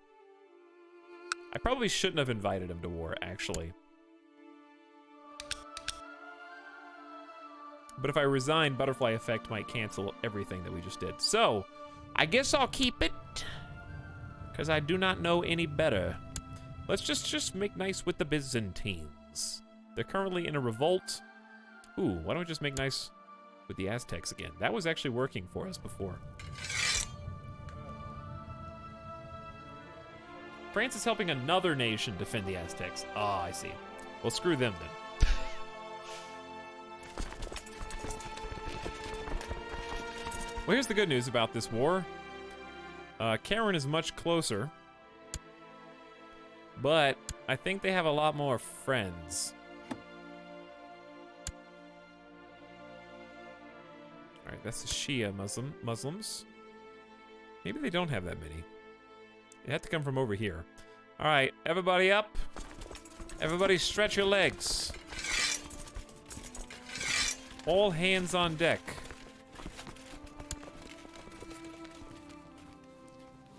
I probably shouldn't have invited him to war, actually. But if I resign, Butterfly Effect might cancel everything that we just did. So, I guess I'll keep it, because I do not know any better. Let's just make nice with the Byzantines. They're currently in a revolt. Ooh, why don't we just make nice with the Aztecs again? That was actually working for us before. France is helping another nation defend the Aztecs. Ah, I see. Well, screw them then. Well, here's the good news about this war. Karen is much closer. But I think they have a lot more friends. Alright, that's the Shia Muslims. Maybe they don't have that many. They have to come from over here. Alright, everybody up. Everybody stretch your legs. All hands on deck.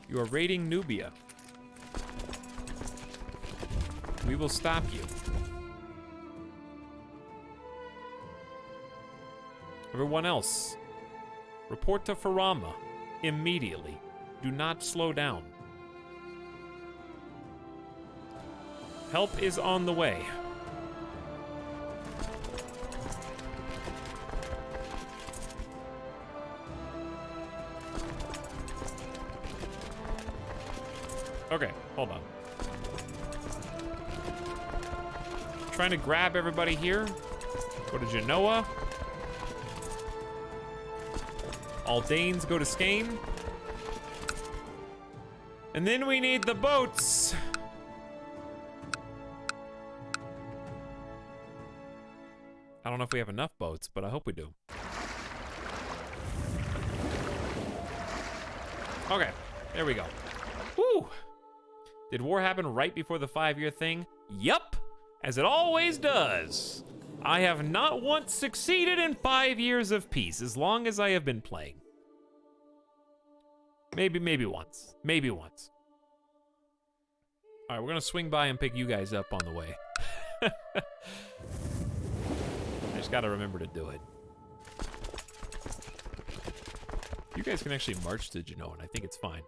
You are raiding Nubia. We will stop you. Everyone else, report to Farama immediately. Do not slow down. Help is on the way. Okay, hold on. Trying to grab everybody here. Go to Genoa. All Danes go to Skane. And then we need the boats. I don't know if we have enough boats, but I hope we do. Okay, there we go. Woo! Did war happen right before the 5-year thing? Yup, as it always does. I have not once succeeded in 5 years of peace, as long as I have been playing. Maybe once. Maybe once. All right, we're gonna swing by and pick you guys up on the way. I just gotta remember to do it. You guys can actually march to Genoa, and I think it's fine.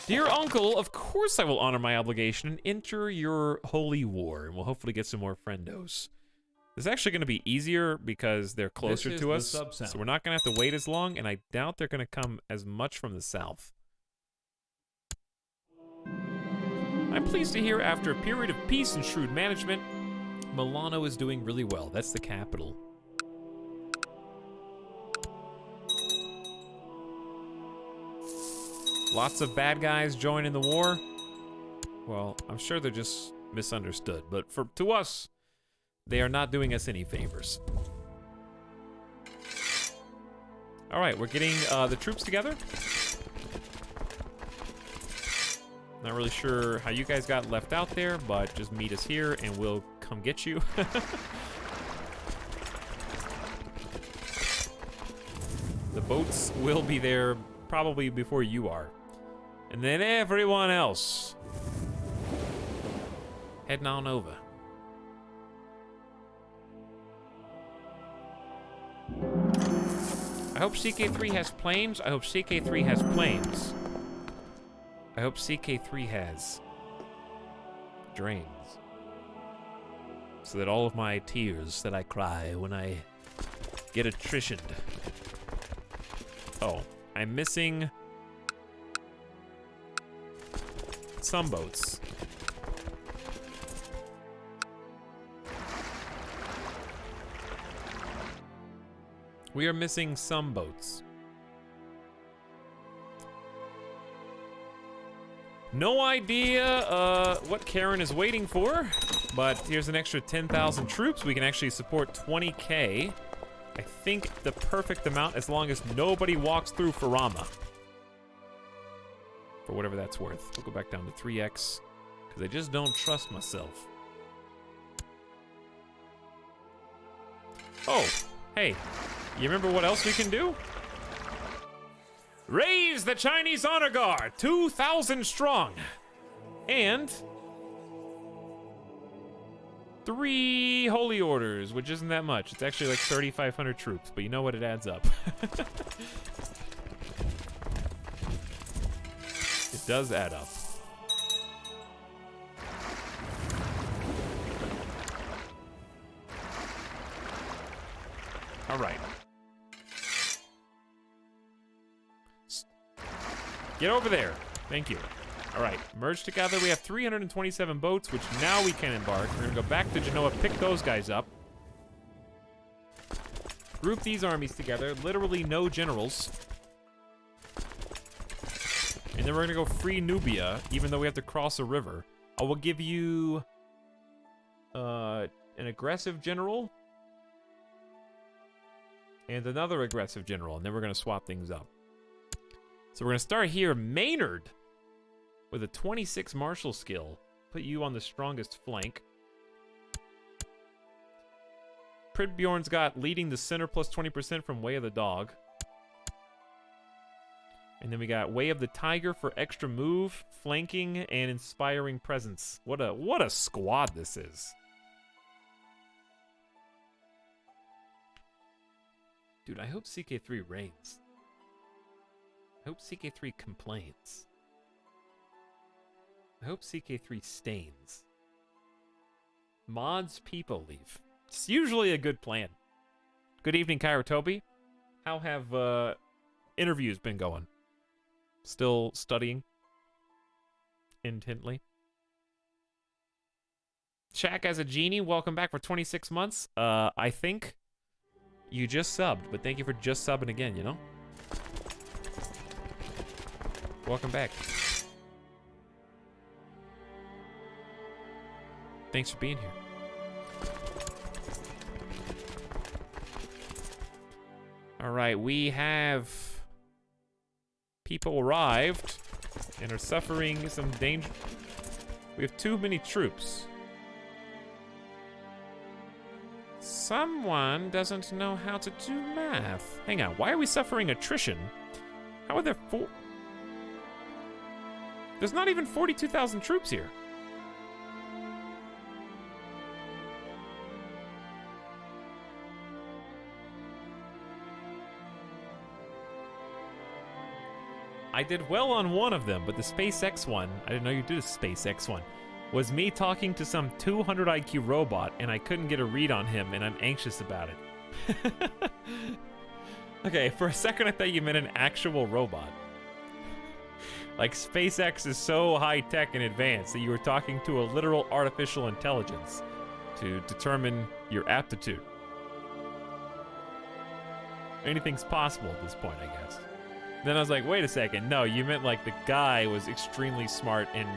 Dear uncle, of course I will honor my obligation and enter your holy war, and we'll hopefully get some more friendos. This is actually going to be easier because they're closer to us, so we're not going to have to wait as long, and I doubt they're going to come as much from the south. I'm pleased to hear after a period of peace and shrewd management, Milano is doing really well. That's the capital. Lots of bad guys joining the war. Well, I'm sure they're just misunderstood, but to us, they are not doing us any favors. All right, we're getting the troops together. Not really sure how you guys got left out there, but just meet us here and we'll come get you. The boats will be there probably before you are. And then everyone else heading on over. I hope CK3 has planes. I hope CK3 has planes. I hope CK3 has drains. So that all of my tears that I cry when I get attritioned. Oh, I'm missing some boats. We are missing some boats. No idea what Karen is waiting for, but here's an extra 10,000 troops. We can actually support 20K. I think the perfect amount as long as nobody walks through Farama. For whatever that's worth. We'll go back down to 3x, because I just don't trust myself. Oh, hey, you remember what else we can do? Raise the Chinese Honor Guard, 2,000 strong. And 3 holy orders, which isn't that much. It's actually like 3,500 troops, but you know what? It adds up. It does add up. All right. Get over there. Thank you. All right, merge together. We have 327 boats, which now we can embark. We're gonna go back to Genoa, pick those guys up. Group these armies together. Literally no generals. And then we're gonna go free Nubia, even though we have to cross a river. I will give you an aggressive general and another aggressive general, and then we're gonna swap things up. So we're gonna start here, Maynard, with a 26 martial skill. Put you on the strongest flank. Pridbjorn's got leading the center plus 20% from Way of the Dog. And then we got Way of the Tiger for extra move, flanking, and inspiring presence. What a squad this is. Dude, I hope CK3 reigns. I hope CK3 complains. I hope CK3 stains. Mods people leave. It's usually a good plan. Good evening, Kairatobi. How have interviews been going? Still studying intently. Shaq as a genie, welcome back for 26 months. I think you just subbed, but thank you for just subbing again, you know? Welcome back. Thanks for being here. All right, we have people arrived and are suffering some danger. We have too many troops. Someone doesn't know how to do math. Hang on, why are we suffering attrition? How are there four? There's not even 42,000 troops here. I did well on one of them, but the SpaceX one, I didn't know you did a SpaceX one, was me talking to some 200 IQ robot, and I couldn't get a read on him, and I'm anxious about it. Okay, for a second I thought you meant an actual robot. Like, SpaceX is so high-tech and advanced that you were talking to a literal artificial intelligence to determine your aptitude. Anything's possible at this point, I guess. Then I was like, wait a second, no, you meant like the guy was extremely smart and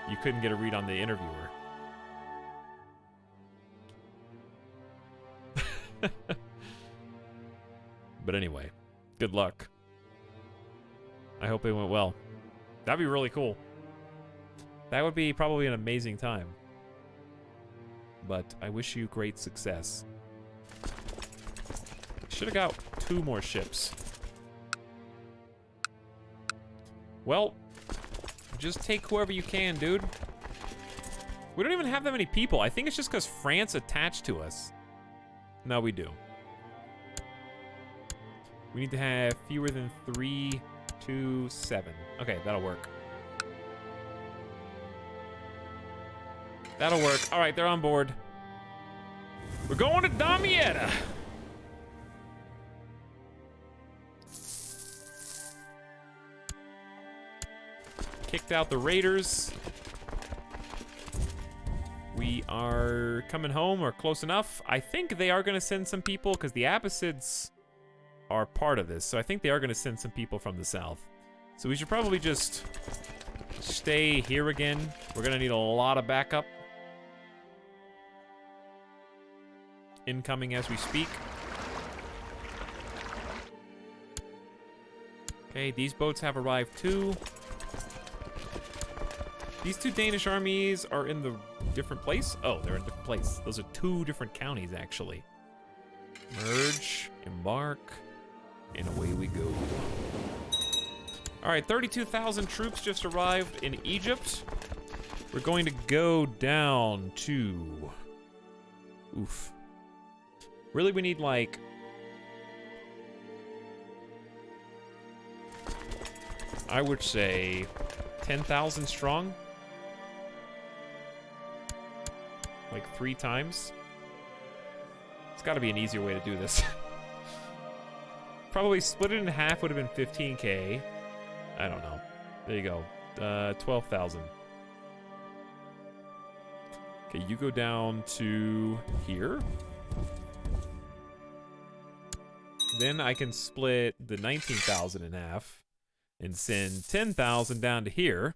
you couldn't get a read on the interviewer. But anyway, good luck. I hope it went well. That'd be really cool. That would be probably an amazing time. But I wish you great success. Should have got 2 more ships. Well, just take whoever you can, dude. We don't even have that many people. I think it's just because France attached to us. No, we do. We need to have fewer than 3, 2, 7. Okay, that'll work. That'll work. All right, they're on board. We're going to Damietta. Kicked out the raiders. We are coming home or close enough. I think they are going to send some people because the Abbasids are part of this. So I think they are going to send some people from the south. So we should probably just stay here again. We're going to need a lot of backup. Incoming as we speak. Okay, these boats have arrived too. These 2 Danish armies are in the different place? Oh, they're in a different place. Those are 2 different counties, actually. Merge, embark, and away we go. All right, 32,000 troops just arrived in Egypt. We're going to go down to... Oof. Really, we need, like... I would say 10,000 strong. Like 3 times. It's got to be an easier way to do this. Probably split it in half would have been 15k. I don't know. There you go. 12,000. Okay, you go down to here. Then I can split the 19,000 in half and send 10,000 down to here.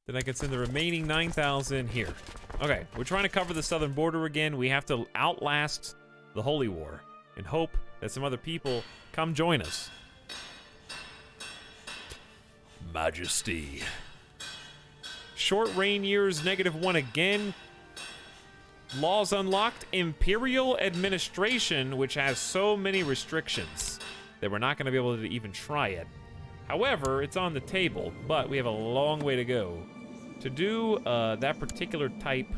Then I can send the remaining 9,000 here. Okay, we're trying to cover the southern border again. We have to outlast the Holy War and hope that some other people come join us. Majesty. Short reign years, -1 again. Laws unlocked. Imperial administration, which has so many restrictions that we're not going to be able to even try it. However, it's on the table, but we have a long way to go. To do that particular type,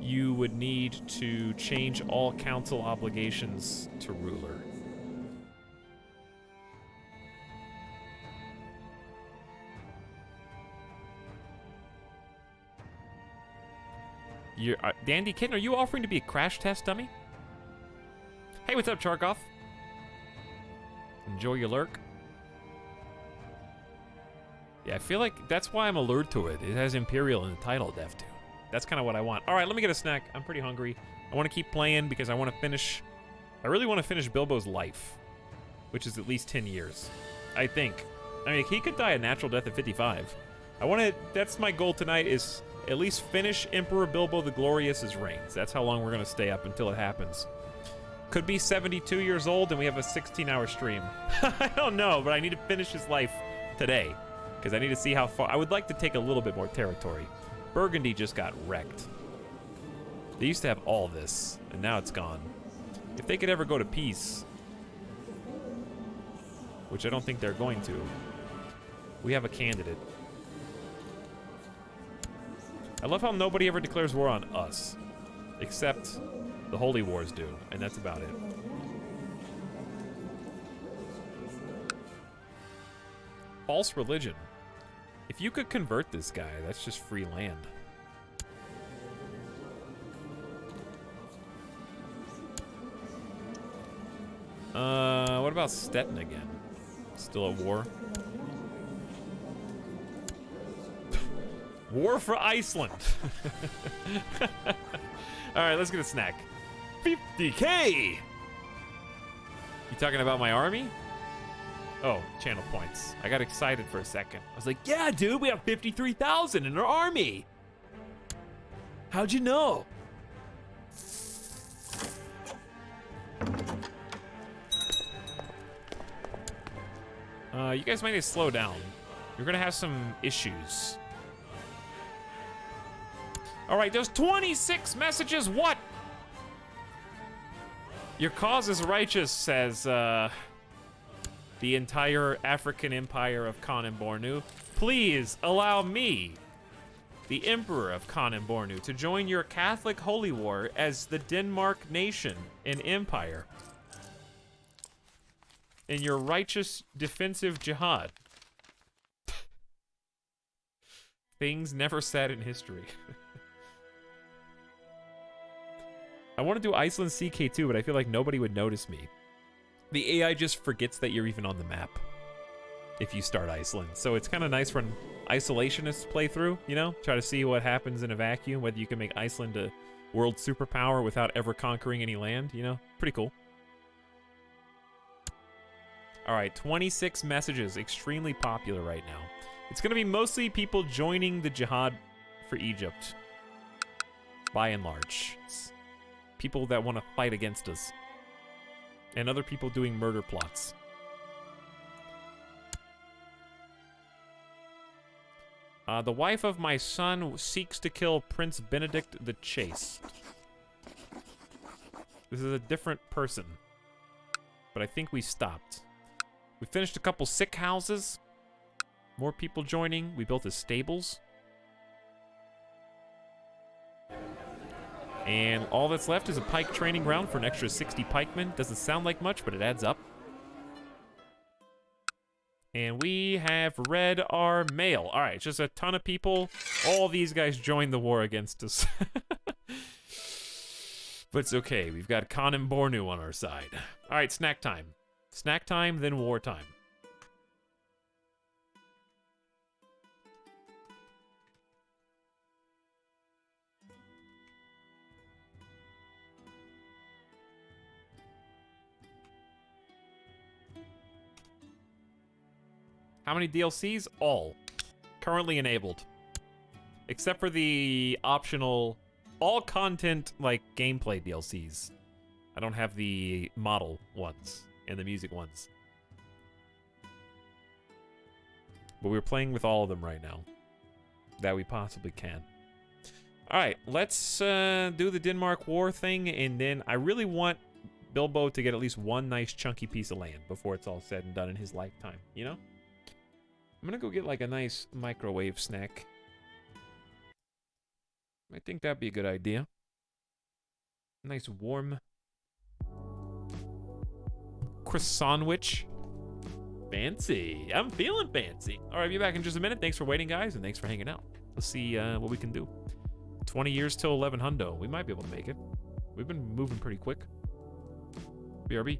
you would need to change all council obligations to ruler. Dandy Kitten, are you offering to be a crash test dummy? Hey, what's up, Charkoff? Enjoy your lurk. Yeah, I feel like that's why I'm allured to it. It has Imperial in the title, Def 2. That's kind of what I want. All right, let me get a snack. I'm pretty hungry. I want to keep playing because I want to finish... I really want to finish Bilbo's life, which is at least 10 years, I think. I mean, he could die a natural death at 55. I want to... That's my goal tonight, is at least finish Emperor Bilbo the Glorious's reigns. That's how long we're going to stay up until it happens. Could be 72 years old and we have a 16-hour stream. I don't know, but I need to finish his life today because I need to see how far... I would like to take a little bit more territory. Burgundy just got wrecked. They used to have all this, and now it's gone. If they could ever go to peace, which I don't think they're going to, we have a candidate. I love how nobody ever declares war on us, except the Holy Wars do, and that's about it. False religion. If you could convert this guy, that's just free land. What about Stettin again? Still at war? War for Iceland. Alright, let's get a snack. 50K! You talking about my army? Oh, channel points. I got excited for a second. I was like, yeah, dude, we have 53,000 in our army. How'd you know? You guys might need to slow down. You're gonna have some issues. All right, there's 26 messages. What? Your cause is righteous, says the entire African empire of Khan and Bornu. Please allow me, the Emperor of Khan and Bornu, to join your Catholic holy war as the Denmark nation and empire in your righteous defensive jihad. Things never said in history. I want to do Iceland CK2, but I feel like nobody would notice me. The AI just forgets that you're even on the map if you start Iceland. So it's kind of nice when isolationists play through, you know? Try to see what happens in a vacuum, whether you can make Iceland a world superpower without ever conquering any land, you know? Pretty cool. All right, 26 messages, extremely popular right now. It's going to be mostly people joining the jihad for Egypt, by and large. It's people that want to fight against us. And other people doing murder plots. The wife of my son seeks to kill Prince Benedict the Chaste. This is a different person. But I think we stopped. We finished a couple sick houses. More people joining. We built his stables. And all that's left is a pike training ground for an extra 60 pikemen. Doesn't sound like much, but it adds up. And we have read our mail. All right, just a ton of people. All these guys joined the war against us. But it's okay. We've got Khan and Bornu on our side. All right, snack time. Snack time, then war time. How many DLCs? All. Currently enabled. Except for the optional, all content, like, gameplay DLCs. I don't have the model ones and the music ones. But we're playing with all of them right now. That we possibly can. Alright, let's do the Denmark War thing, and then I really want Bilbo to get at least one nice chunky piece of land before it's all said and done in his lifetime, you know? I'm gonna go get like a nice microwave snack. I think that'd be a good idea. Nice warm croissantwich. Fancy. I'm feeling fancy. All right, be back in just a minute. Thanks for waiting, guys, and thanks for hanging out. Let's see what we can do. 20 years till 11 hundo. We might be able to make it. We've been moving pretty quick. BRB.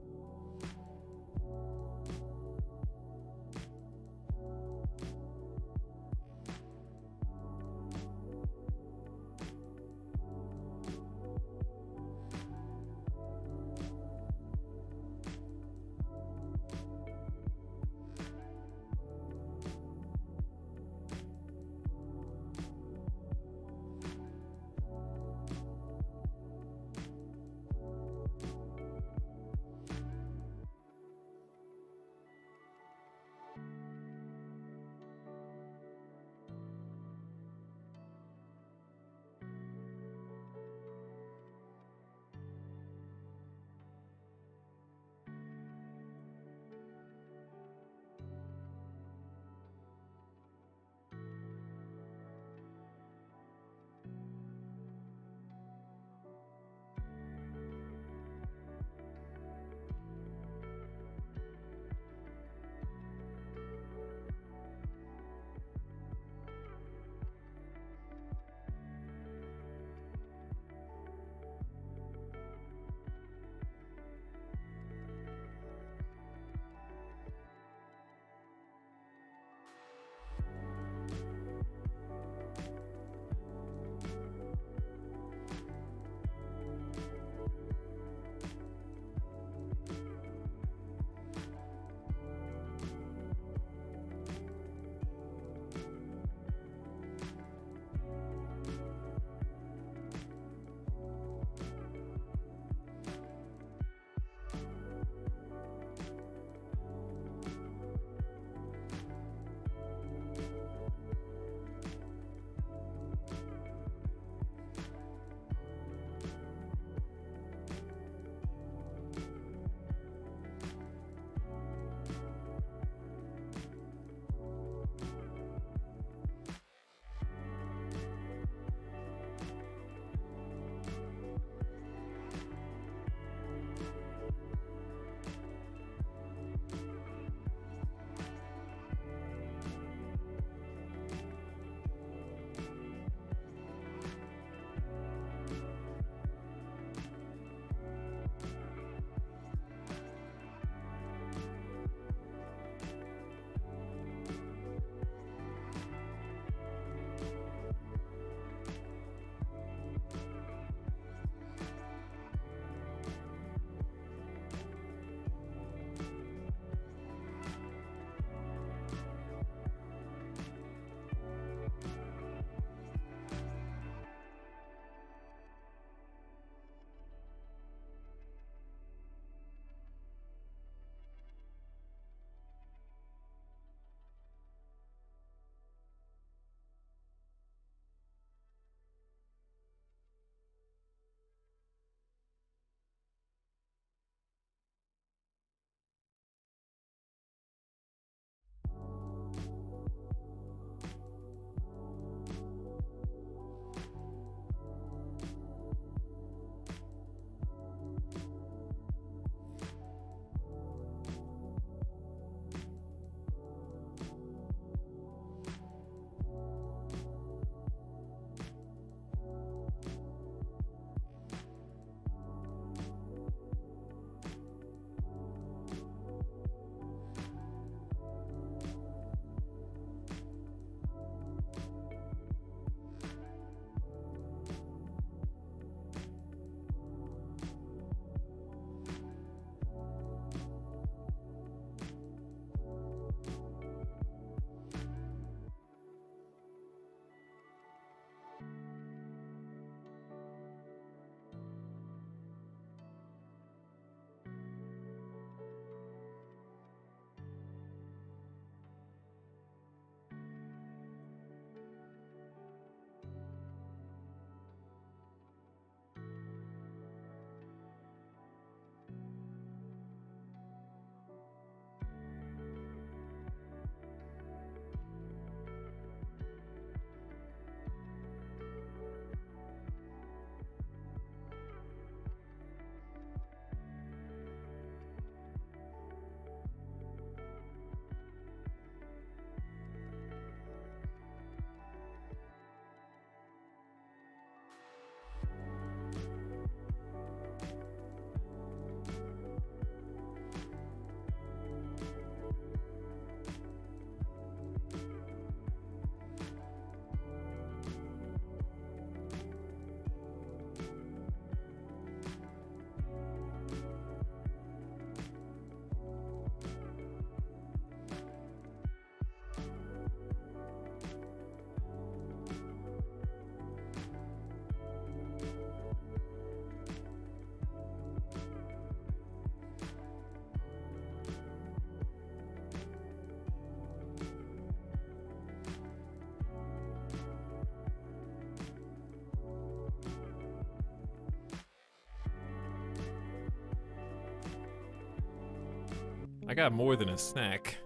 I got more than a snack.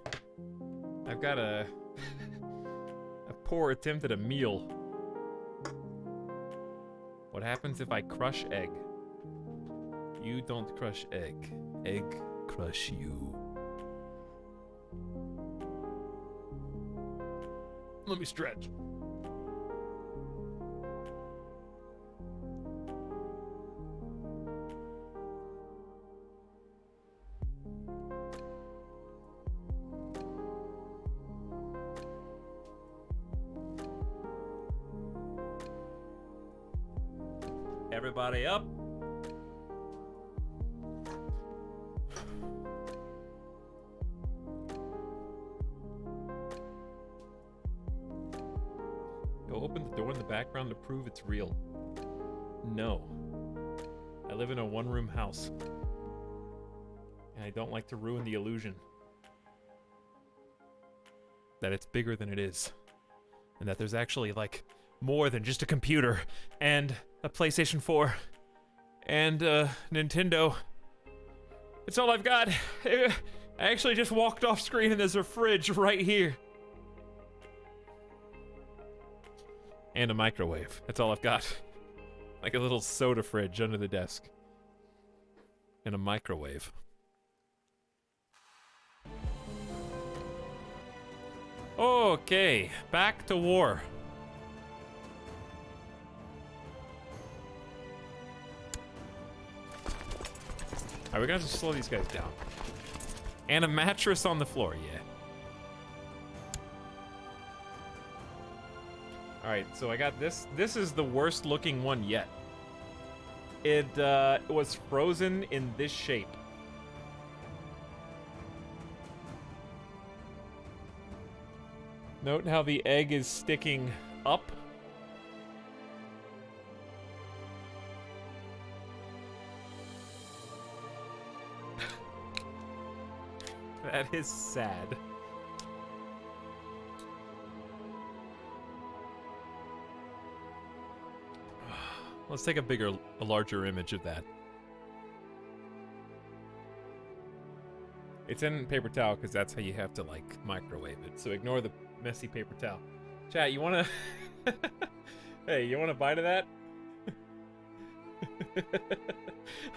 I've got a poor attempt at a meal. What happens if I crush egg? You don't crush egg. Egg crush you. Let me stretch. Everybody up. Go open the door in the background to prove it's real. No. I live in a one-room house. And I don't like to ruin the illusion that it's bigger than it is. And that there's actually, like, more than just a computer and a PlayStation 4 and Nintendo. It's all I've got. I actually just walked off screen and there's a fridge right here. And a microwave. That's all I've got. Like a little soda fridge under the desk. And a microwave. Okay, back to war. Alright, we're gonna have to slow these guys down. And a mattress on the floor, yeah. Alright, so I got this. This is the worst looking one yet. It was frozen in this shape. Note how the egg is sticking up. That is sad. Let's take a larger image of that. It's in paper towel because that's how you have to, like, microwave it. So ignore the messy paper towel. Chat, you wanna... Hey, you want a bite of that?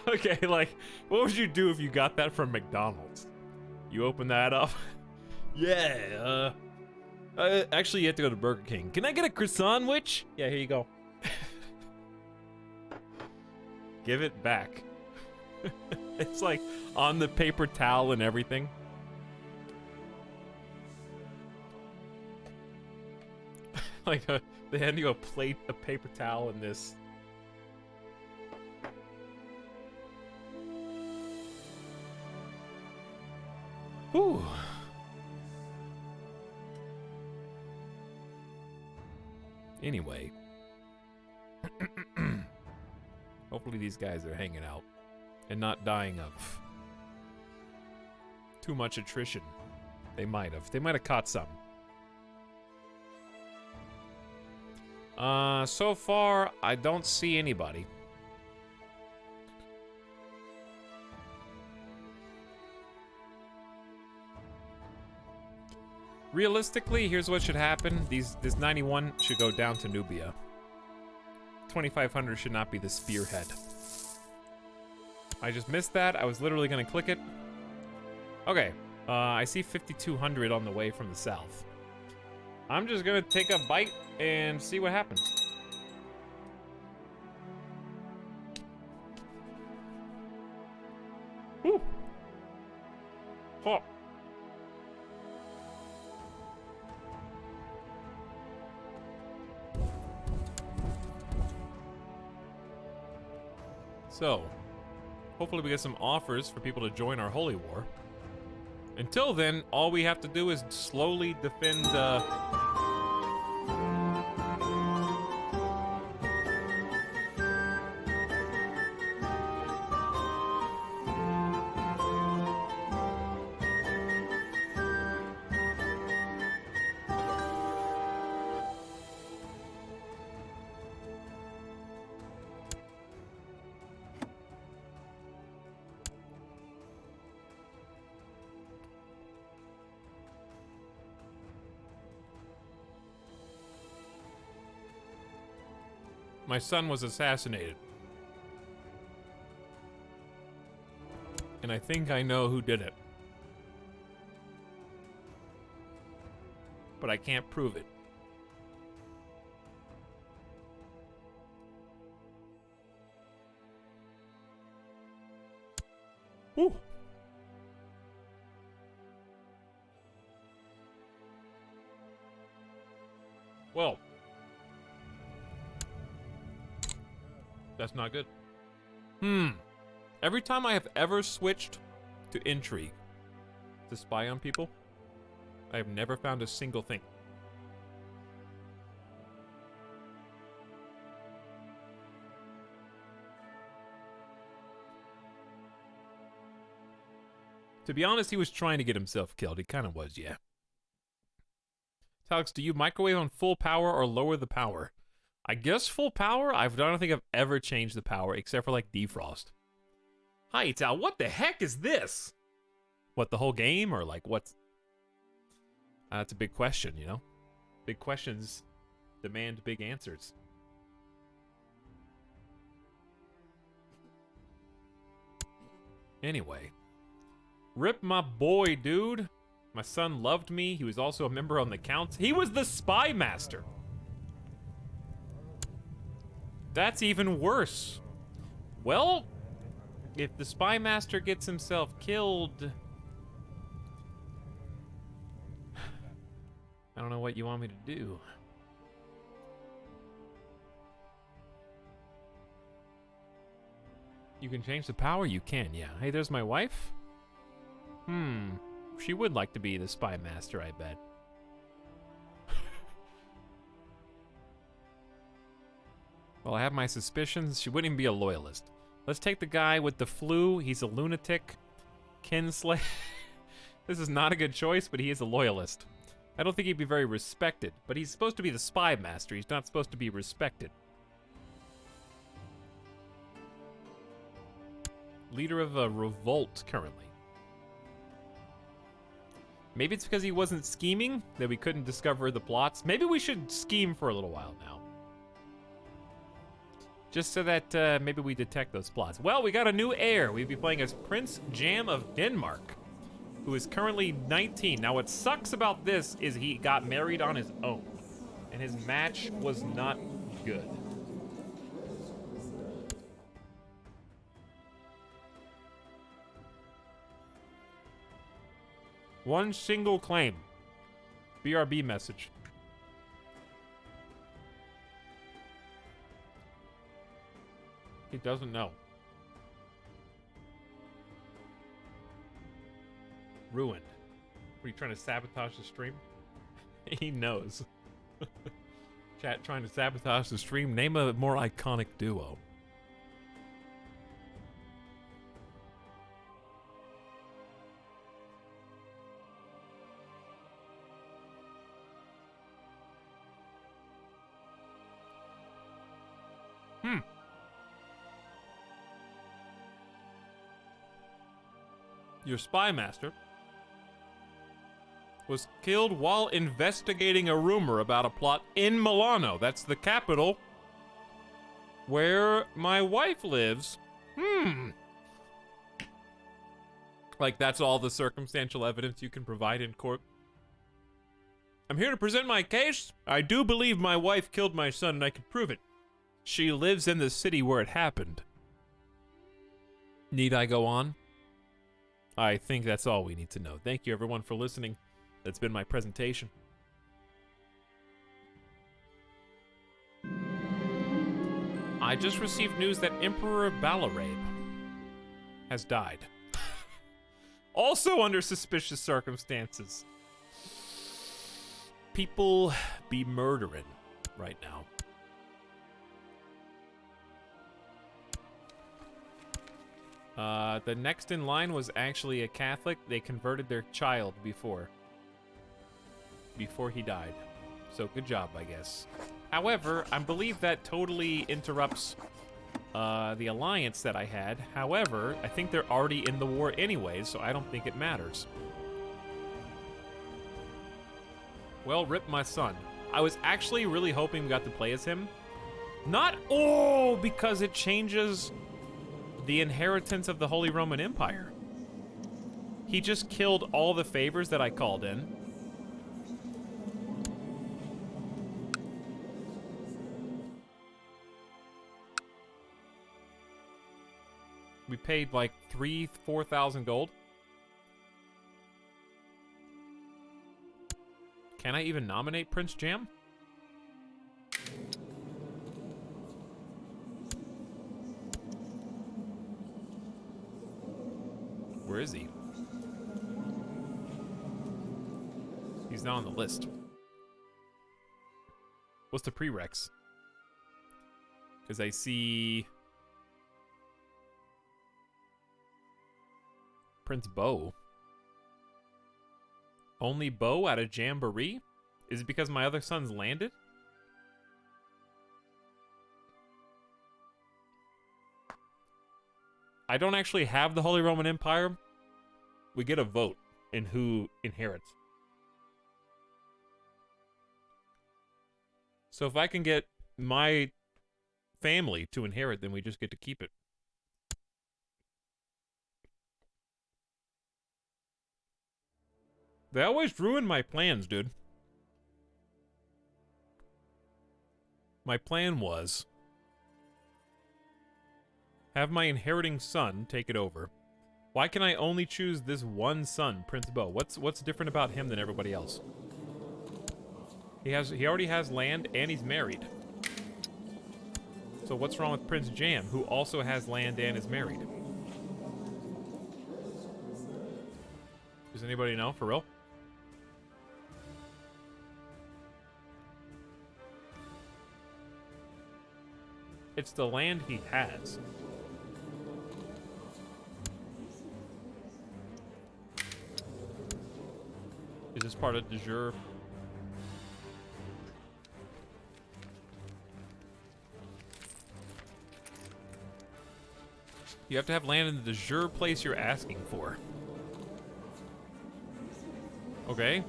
Okay, like, what would you do if you got that from McDonald's? You open that up. Yeah, actually, you have to go to Burger King. Can I get a croissant sandwich? Yeah, here you go. Give it back. It's like on the paper towel and everything. Like they hand you a plate of paper towel and this. Whew. Anyway. Hopefully these guys are hanging out and not dying of too much attrition. They might have. They might have caught some. So far, I don't see anybody. Realistically, here's what should happen. This 91 should go down to Nubia. 2500 should not be the spearhead. I just missed that. I was literally gonna click it. Okay, I see 5200 on the way from the south. I'm just gonna take a bite and see what happens. Whew. Oh. So, hopefully we get some offers for people to join our holy war. Until then, all we have to do is slowly defend, My son was assassinated. And I think I know who did it. But I can't prove it. Whew. Well, that's not good. Every time I have ever switched to intrigue to spy on people, I have never found a single thing. To be honest, he was trying to get himself killed. He kind of was, yeah. Etalyx, do you microwave on full power or lower the power? I guess full power? I don't think I've ever changed the power, except for, like, defrost. Hi, Etal, what the heck is this? What, the whole game, or, like, what's... That's a big question, you know? Big questions demand big answers. Anyway. Rip my boy, dude. My son loved me. He was also a member on the Council. He was the Spy Master. That's even worse. Well, if the Spy Master gets himself killed... I don't know what you want me to do. You can change the power? You can, yeah. Hey, there's my wife. She would like to be the Spy Master, I bet. Well, I have my suspicions. She wouldn't even be a loyalist. Let's take the guy with the flu. He's a lunatic. Kinsley. This is not a good choice, but he is a loyalist. I don't think he'd be very respected, but he's supposed to be the Spy Master. He's not supposed to be respected. Leader of a revolt currently. Maybe it's because he wasn't scheming that we couldn't discover the plots. Maybe we should scheme for a little while now. Just so that maybe we detect those plots. Well, we got a new heir. We'd be playing as Prince Jam of Denmark, who is currently 19. Now, what sucks about this is he got married on his own, and his match was not good. One single claim. BRB message. He doesn't know. Ruined. Were you trying to sabotage the stream? He knows. Chat trying to sabotage the stream. Name a more iconic duo. Your Spy Master was killed while investigating a rumor about a plot in Milano. That's the capital where my wife lives. Like, that's all the circumstantial evidence you can provide in court. I'm here to present my case. I do believe my wife killed my son, and I can prove it. She lives in the city where it happened. Need I go on? I think that's all we need to know. Thank you, everyone, for listening. That's been my presentation. I just received news that Emperor Balarabe has died. Also under suspicious circumstances. People be murdering right now. The next in line was actually a Catholic. They converted their child before he died. So good job, I guess. However, I believe that totally interrupts the alliance that I had. However, I think they're already in the war anyways, so I don't think it matters. Well, rip my son. I was actually really hoping we got to play as him, Not, oh, because it changes the inheritance of the Holy Roman Empire. He just killed all the favors that I called in. We paid like 4,000 gold. Can I even nominate Prince Jam? Where is he? He's not on the list. What's the prereqs? Because I see Prince Bo. Only Bo at a jamboree? Is it because my other sons landed? I don't actually have the Holy Roman Empire. We get a vote in who inherits. So if I can get my family to inherit, then we just get to keep it. They always ruin my plans, dude. My plan was have my inheriting son take it over. Why can I only choose this one son, Prince Bo? What's different about him than everybody else? He already has land and he's married. So what's wrong with Prince Jam, who also has land and is married? Does anybody know, for real? It's the land he has. Is this part of de jure? You have to have land in the de jure place you're asking for. Okay.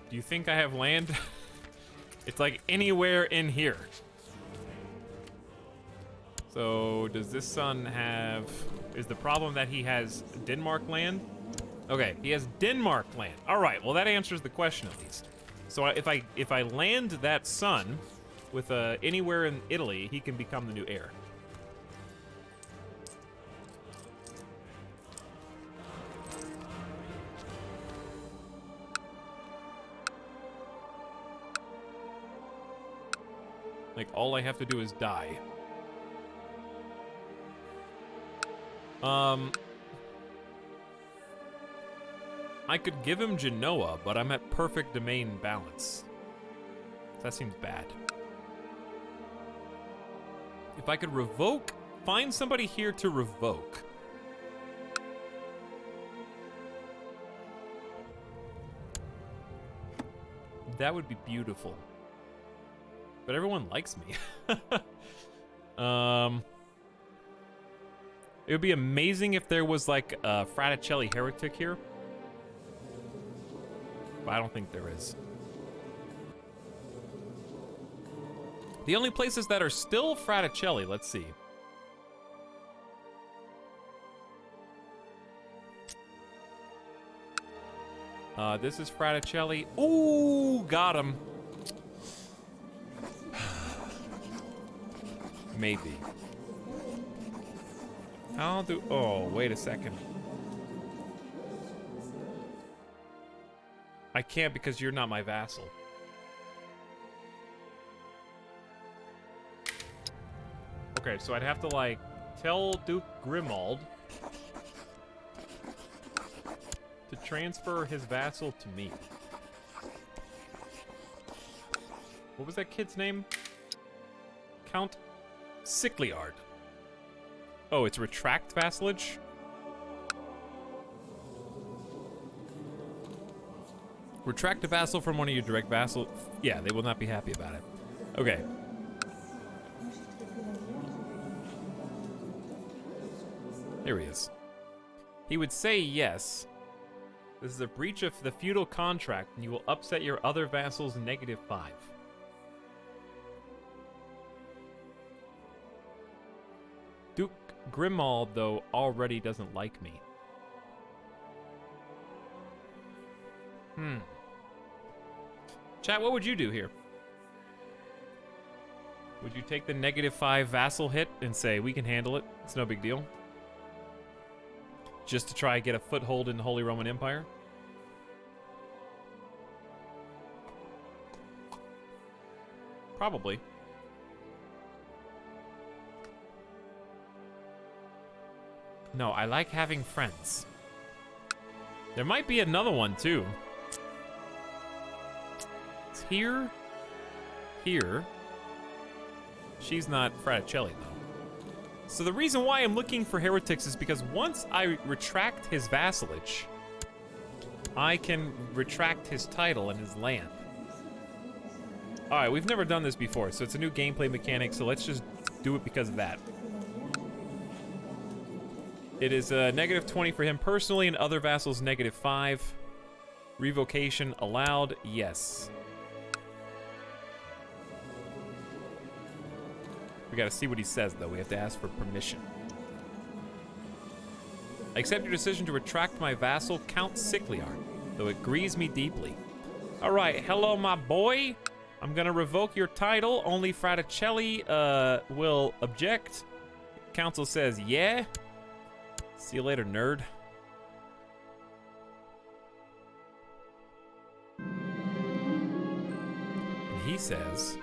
Do you think I have land? It's like anywhere in here. So, does this son have... Is the problem that he has Denmark land? Okay, he has Denmark land. All right, well that answers the question at least. So if I land that son with anywhere in Italy, he can become the new heir. Like, all I have to do is die. I could give him Genoa, but I'm at perfect domain balance. That seems bad. If I could revoke, find somebody here to revoke. That would be beautiful. But everyone likes me. It would be amazing if there was like a Fraticelli heretic here. But I don't think there is. The only places that are still Fraticelli, let's see. This is Fraticelli. Ooh, got him. Maybe. I'll do... Oh, wait a second. I can't because you're not my vassal. Okay, so I'd have to, like, tell Duke Grimald to transfer his vassal to me. What was that kid's name? Count Sickliard. Oh, it's retract vassalage? Retract a vassal from one of your direct vassal. Yeah, they will not be happy about it. Okay. There he is. He would say yes. This is a breach of the feudal contract, and you will upset your other vassal's -5. Grimald, though, already doesn't like me. Chat, what would you do here? Would you take the -5 vassal hit and say, we can handle it, it's no big deal? Just to try and get a foothold in the Holy Roman Empire? Probably. No, I like having friends. There might be another one, too. It's here. Here. She's not Fraticelli, though. So the reason why I'm looking for heretics is because once I retract his vassalage, I can retract his title and his land. Alright, we've never done this before, so it's a new gameplay mechanic, so let's just do it because of that. It is -20 for him personally, and other vassals -5. Revocation allowed, yes. We gotta see what he says, though. We have to ask for permission. I accept your decision to retract my vassal, Count Sicliar, though it grieves me deeply. Alright, hello, my boy. I'm gonna revoke your title. Only Fraticelli will object. Council says, yeah. See you later, nerd. And he says,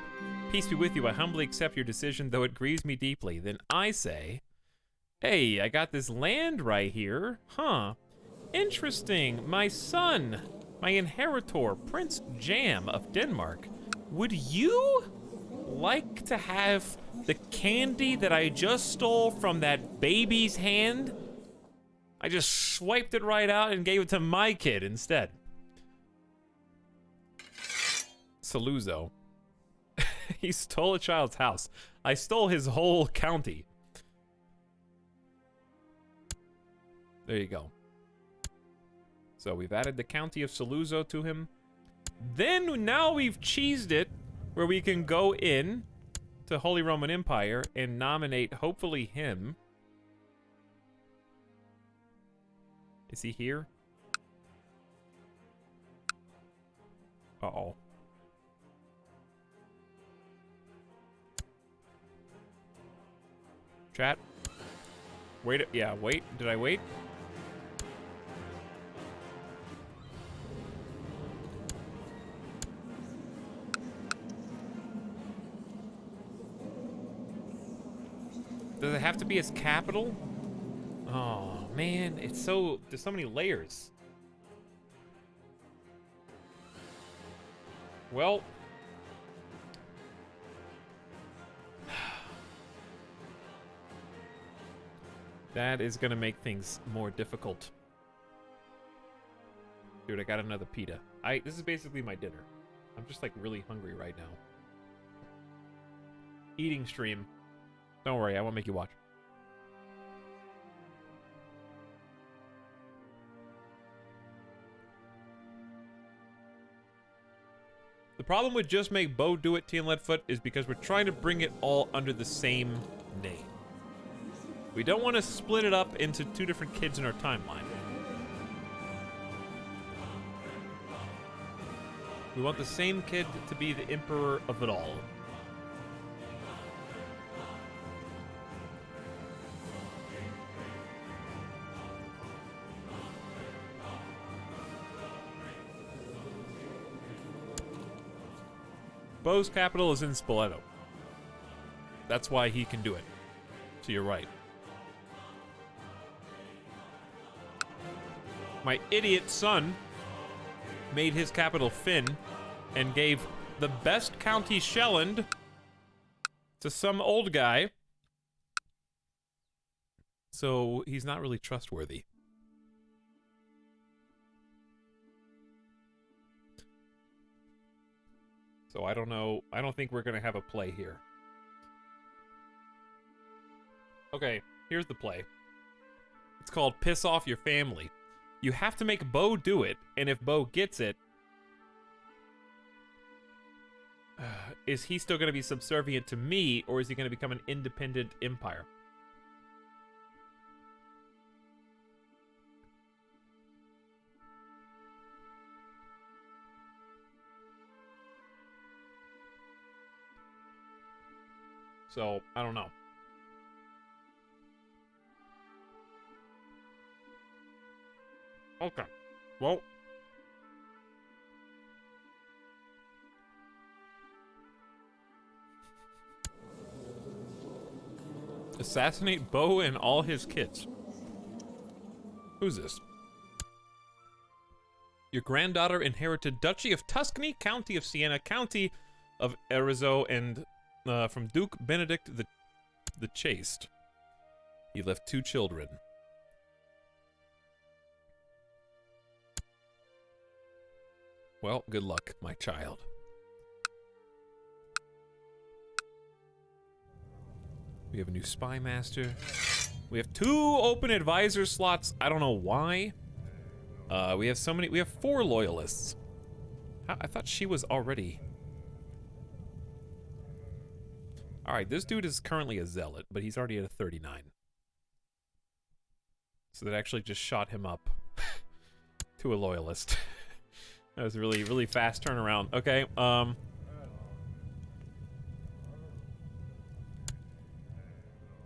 peace be with you. I humbly accept your decision, though it grieves me deeply. Then I say, hey, I got this land right here. Huh. Interesting. My son, my inheritor, Prince Jam of Denmark. Would you like to have the candy that I just stole from that baby's hand? I just swiped it right out and gave it to my kid instead. Saluzzo. He stole a child's house. I stole his whole county. There you go. So we've added the county of Saluzzo to him. Then, now we've cheesed it where we can go in to Holy Roman Empire and nominate, hopefully, him. Is he here? Uh-oh. Chat? Wait, yeah, wait. Did I wait? Does it have to be his capital? Oh, man, it's so... There's so many layers. Well... That is gonna make things more difficult. Dude, I got another pita. This is basically my dinner. I'm just, like, really hungry right now. Eating stream. Don't worry, I won't make you watch. The problem with just make Bo do it, Team Leadfoot, is because we're trying to bring it all under the same name. We don't want to split it up into two different kids in our timeline. We want the same kid to be the emperor of it all. Bo's capital is in Spoleto. That's why he can do it. So you're right. My idiot son made his capital Finn and gave the best county Shelland to some old guy. So he's not really trustworthy. So I don't know. I don't think we're going to have a play here. Okay, here's the play. It's called Piss Off Your Family. You have to make Bo do it, and if Bo gets it, is he still going to be subservient to me, or is he going to become an independent empire? So, I don't know. Okay. Well. Assassinate Bo and all his kids. Who's this? Your granddaughter inherited Duchy of Tuscany, County of Siena, County of Arezzo, and from Duke Benedict the Chaste. He left 2 children. Well, good luck, my child. We have a new spy master. We have 2 open advisor slots. I don't know why. We have so many. We have 4 loyalists. I thought she was already. All right, this dude is currently a zealot, but he's already at a 39. So that actually just shot him up to a loyalist. That was a really, really fast turnaround. Okay,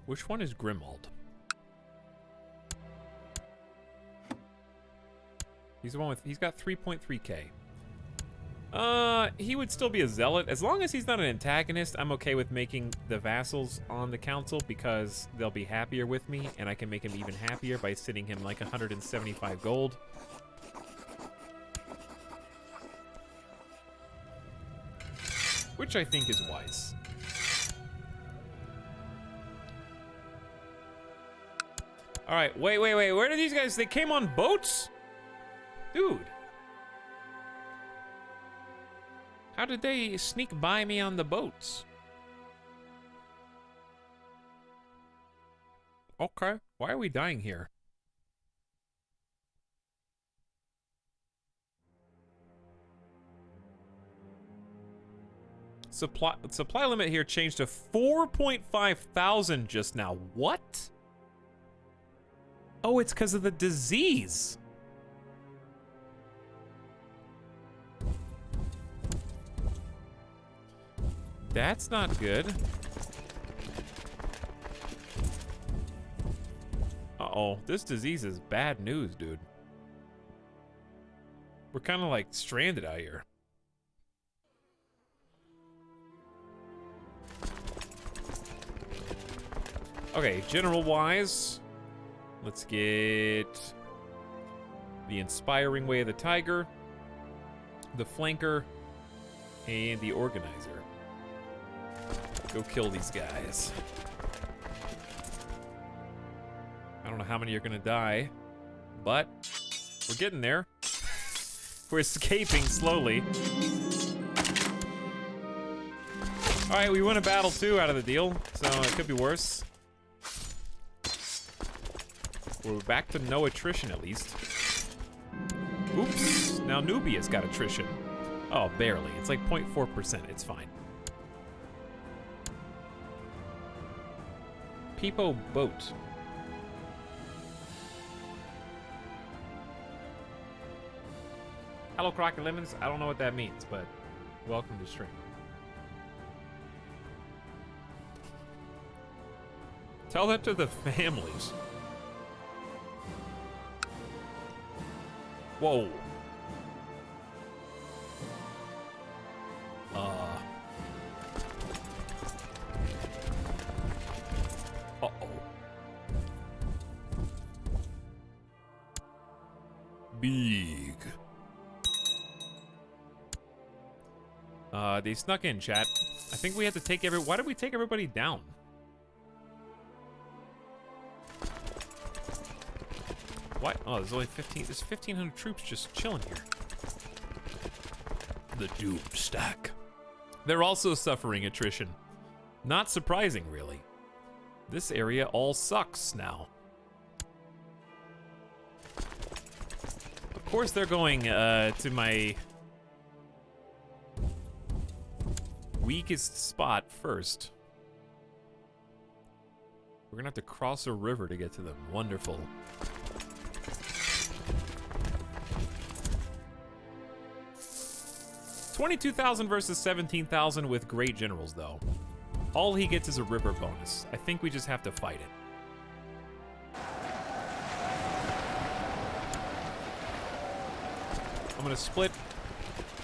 which one is Grimald? He's the one with, he's got 3.3k. He would still be a zealot. As long as he's not an antagonist, I'm okay with making the vassals on the council because they'll be happier with me, and I can make him even happier by sending him like 175 gold. Which I think is wise. Alright, wait. Where did these guys? They came on boats? Dude. How did they sneak by me on the boats? Okay, why are we dying here? Supply limit here changed to 4.5 thousand just now. What? Oh, it's because of the disease. That's not good. Uh-oh, this disease is bad news, dude. We're kind of like stranded out here. Okay, general-wise, let's get the Inspiring Way of the Tiger, the Flanker, and the Organizer. Go kill these guys. I don't know how many are gonna die, but we're getting there. We're escaping slowly. All right, we win a battle too out of the deal, so it could be worse. We're back to no attrition at least. Oops, now Nubia's got attrition. Oh, barely. It's like 0.4%. It's fine. Peepo boat. Hello, Crockett Lemons. I don't know what that means, but welcome to stream. Tell that to the families. Whoa. Uh-oh. Big. They snuck in, chat. I think we had to take why did we take everybody down? What? Oh, there's only 15. There's 1,500 troops just chilling here. The Doom Stack. They're also suffering attrition. Not surprising, really. This area all sucks now. Of course, they're going to my weakest spot first. We're gonna have to cross a river to get to them. Wonderful. $22,000 versus 17,000 with great generals, though. All he gets is a river bonus. I think we just have to fight it. I'm gonna split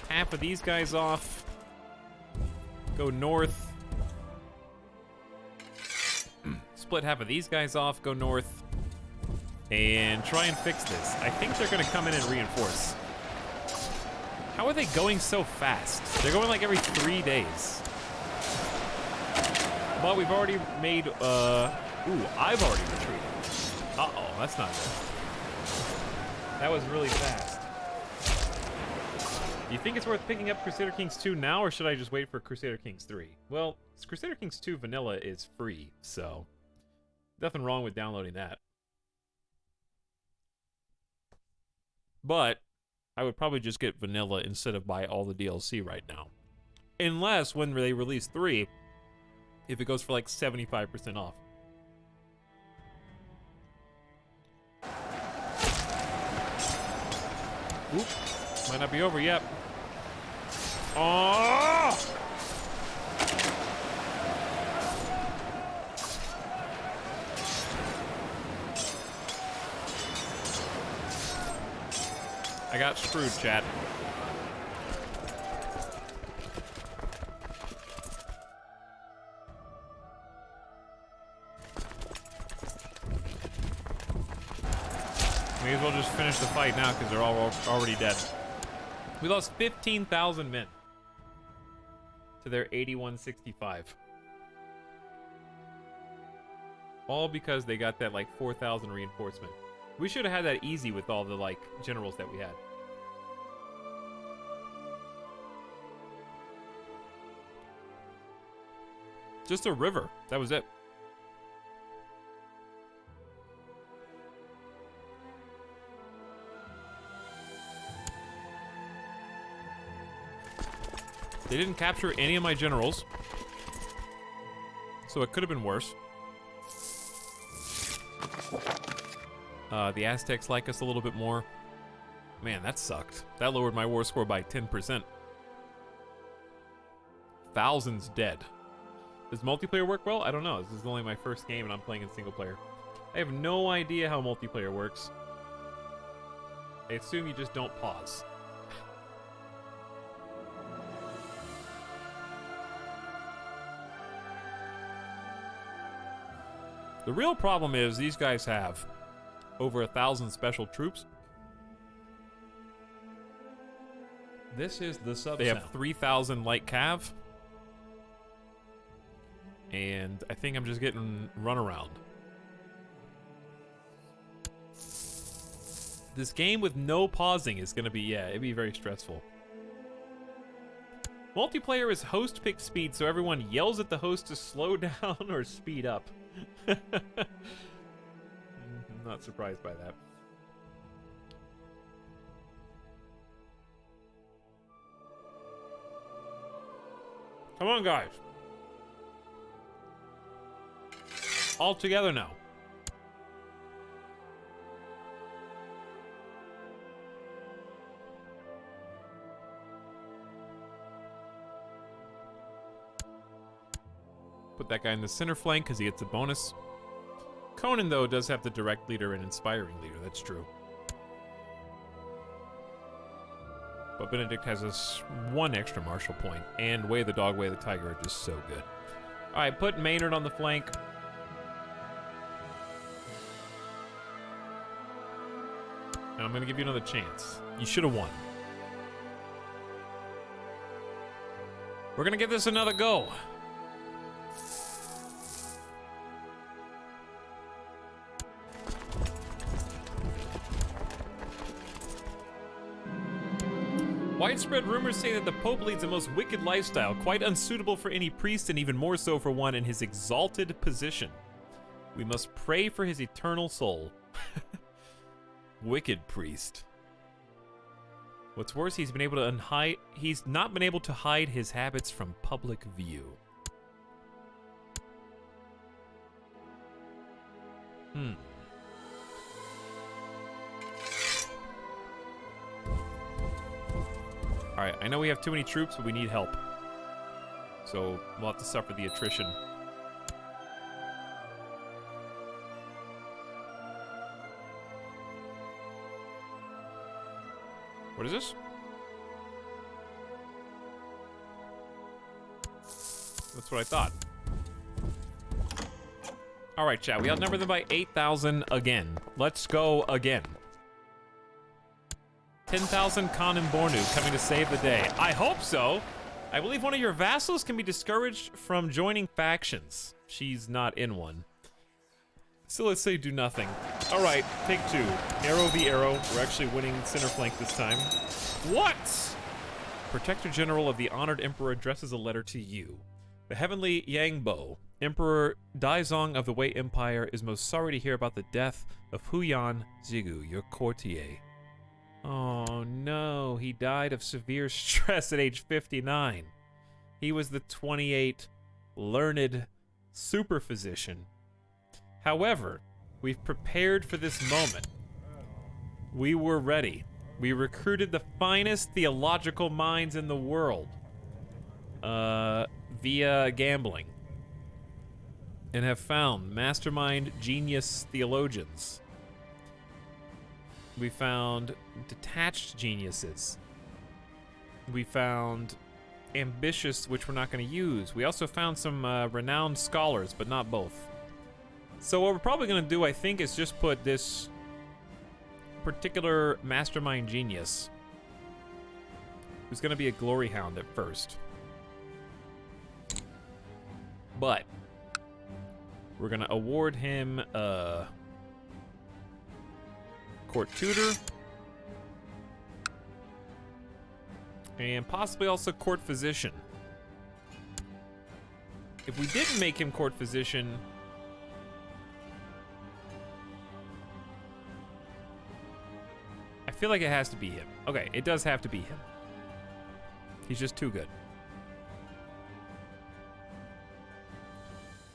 half of these guys off. Go north. Split half of these guys off, go north. And try and fix this. I think they're gonna come in and reinforce. How are they going so fast? They're going like every 3 days. But we've already made, I've already retreated. Uh-oh, that's not good. That was really fast. Do you think it's worth picking up Crusader Kings 2 now, or should I just wait for Crusader Kings 3? Well, Crusader Kings 2 Vanilla is free, so nothing wrong with downloading that. But I would probably just get Vanilla instead of buy all the DLC right now. Unless, when they release 3, if it goes for like 75% off. Oop, might not be over yet. Oh! I got screwed, chat. May as well just finish the fight now because they're all already dead. We lost 15,000 men to their 8165. All because they got that like 4,000 reinforcement. We should have had that easy with all the like generals that we had. Just a river. That was it. They didn't capture any of my generals, so it could have been worse. The Aztecs like us a little bit more. Man, that sucked. That lowered my war score by 10%. Thousands dead. Does multiplayer work well? I don't know. This is only my first game and I'm playing in single player. I have no idea how multiplayer works. I assume you just don't pause. The real problem is these guys have over 1,000 special troops. This is the sub. They have 3,000 light cav. And I think I'm just getting run around. This game with no pausing is gonna be, yeah, it'd be very stressful. Multiplayer is host pick speed, so everyone yells at the host to slow down or speed up. I'm not surprised by that. Come on, guys. All together now. Put that guy in the center flank because he gets a bonus. Conan, though, does have the direct leader and inspiring leader. That's true. But Benedict has this one extra martial point, and Way of the Dog, Way of the Tiger are just so good. All right, put Maynard on the flank. And I'm going to give you another chance. You should have won. We're going to give this another go. Widespread rumors say that the Pope leads a most wicked lifestyle, quite unsuitable for any priest and even more so for one in his exalted position. We must pray for his eternal soul. Wicked priest. What's worse, he's not been able to hide his habits from public view. Alright, I know we have too many troops, but we need help. So so we'll have to suffer the attrition. What is this? That's what I thought. All right, chat. We outnumber them by 8,000 again. Let's go again. 10,000 Khan and Bornu coming to save the day. I hope so. I believe one of your vassals can be discouraged from joining factions. She's not in one. So let's say do nothing. All right, take two. Arrow v arrow. We're actually winning center flank this time. What? Protector General of the Honored Emperor addresses a letter to you. The Heavenly Yangbo, Emperor Daizong of the Wei Empire, is most sorry to hear about the death of Huyan Zigu, your courtier. Oh no, he died of severe stress at age 59. He was the 28 learned super physician. However, we've prepared for this moment. We were ready. We recruited the finest theological minds in the world via gambling, and have found mastermind genius theologians. We found detached geniuses. We found ambitious, which we're not going to use. We also found some renowned scholars, but not both. So what we're probably going to do, I think, is just put this particular mastermind genius, who's going to be a glory hound at first. But we're going to award him a court tutor, and possibly also court physician. If we didn't make him court physician, I feel like it has to be him. Okay, it does have to be him. He's just too good.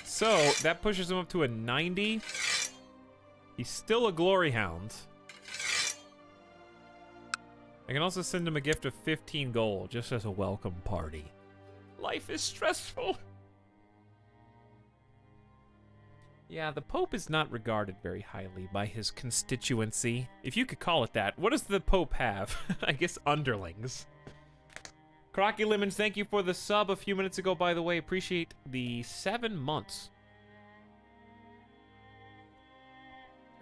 So that pushes him up to a 90. He's still a glory hound. I can also send him a gift of 15 gold, just as a welcome party. Life is stressful. Yeah, the Pope is not regarded very highly by his constituency, if you could call it that. What does the Pope have? I guess underlings. Crocky Lemons, thank you for the sub a few minutes ago, by the way. Appreciate the 7 months.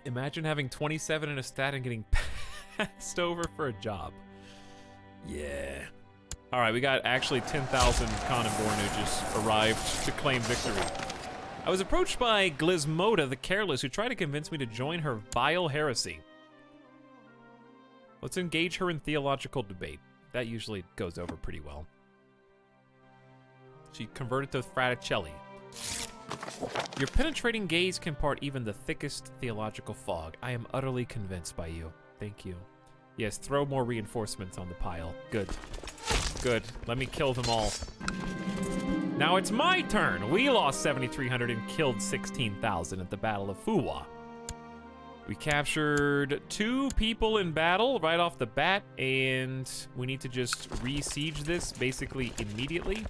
Imagine having 27 in a stat and getting passed over for a job. Yeah. All right, we got actually 10,000 Khan and Bornu just arrived to claim victory. I was approached by Glismoda the Careless, who tried to convince me to join her vile heresy. Let's engage her in theological debate. That usually goes over pretty well. She converted to Fraticelli. Your penetrating gaze can part even the thickest theological fog. I am utterly convinced by you. Thank you. Yes, throw more reinforcements on the pile. Good. Good. Let me kill them all. Now it's my turn. We lost 7,300 and killed 16,000 at the Battle of Fuwa. We captured 2 people in battle right off the bat, and we need to just re-siege this basically immediately.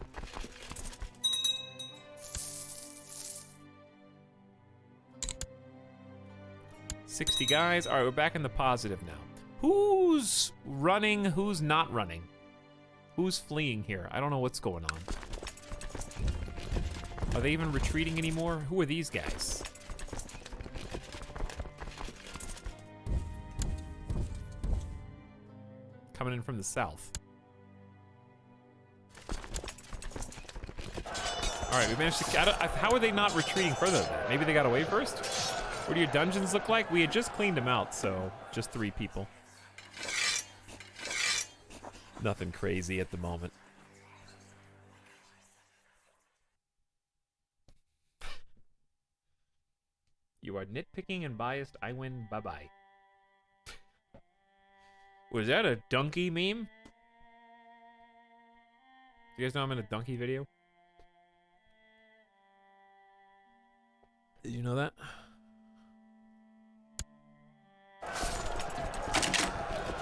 $60 guys. All right, we're back in the positive now. Who's running? Who's not running? Who's fleeing here? I don't know what's going on. Are they even retreating anymore? Who are these guys? Coming in from the south. All right, we managed to... how are they not retreating further than that? Maybe they got away first? What do your dungeons look like? We had just cleaned them out, so just 3 people. Nothing crazy at the moment. You are nitpicking and biased. I win. Bye-bye. Was that a donkey meme? You guys know I'm in a donkey video? Did you know that?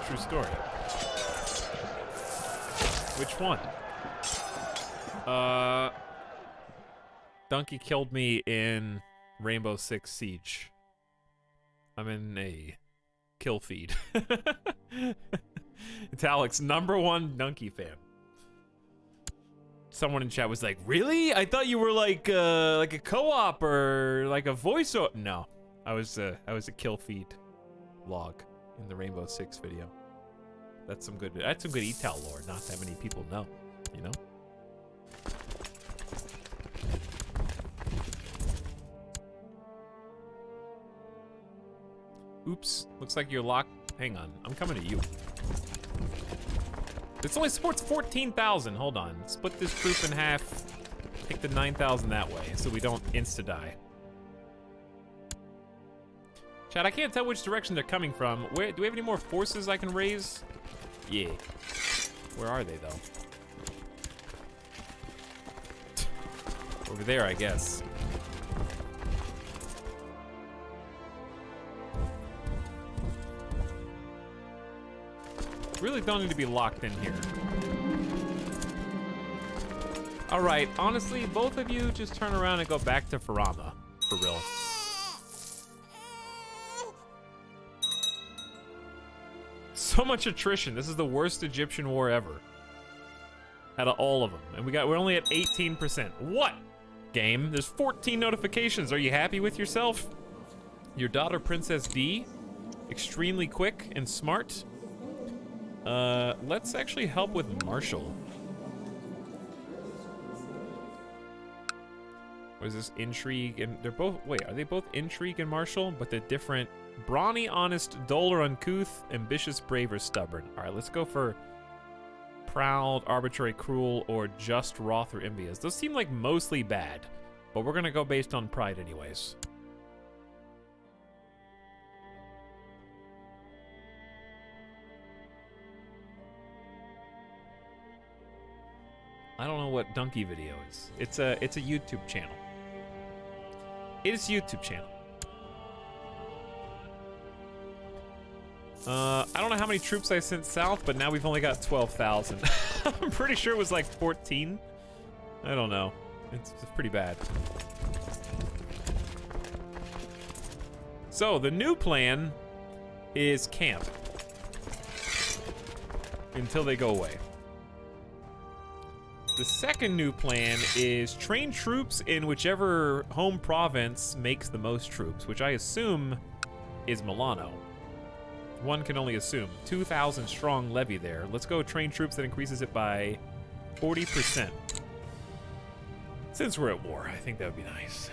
True story. Which one? Donkey killed me in Rainbow Six Siege. I'm in a kill feed. Etalyx, #1 Donkey fan. Someone in chat was like, "Really? I thought you were like a co-op or like a voiceover." No, I was a kill feed log in the Rainbow Six video. That's some good Etal lore. Not that many people know, you know. Oops, looks like you're locked. Hang on, I'm coming to you. This only supports 14,000. Hold on, split this troop in half. Take the 9,000 that way, so we don't insta-die. Chat, I can't tell which direction they're coming from. Where do we have any more forces I can raise? Yeah. Where are they, though? Over there, I guess. Really don't need to be locked in here. All right, honestly, both of you just turn around and go back to Farama, for real. So much attrition. This is the worst Egyptian war ever. Out of all of them. And we're only at 18%. What? Game, there's 14 notifications. Are you happy with yourself? Your daughter, Princess D, extremely quick and smart. Let's actually help with Marshall. What is this? Intrigue and they're both, wait, are they both Intrigue and Marshall? But they're different. Brawny, honest, dull or uncouth, ambitious, brave or stubborn. All right, let's go for proud, arbitrary, cruel, or just, wroth, or envious. Those seem like mostly bad, but we're gonna go based on pride anyways. I don't know what Donkey video is. It's a YouTube channel. It is a YouTube channel. I don't know how many troops I sent south, but now we've only got 12,000. I'm pretty sure it was like 14. I don't know. It's pretty bad. So the new plan is camp until they go away. The second new plan is train troops in whichever home province makes the most troops, which I assume is Milano. One can only assume. 2,000 strong levy there. Let's go train troops that increases it by 40%. Since we're at war, I think that would be nice.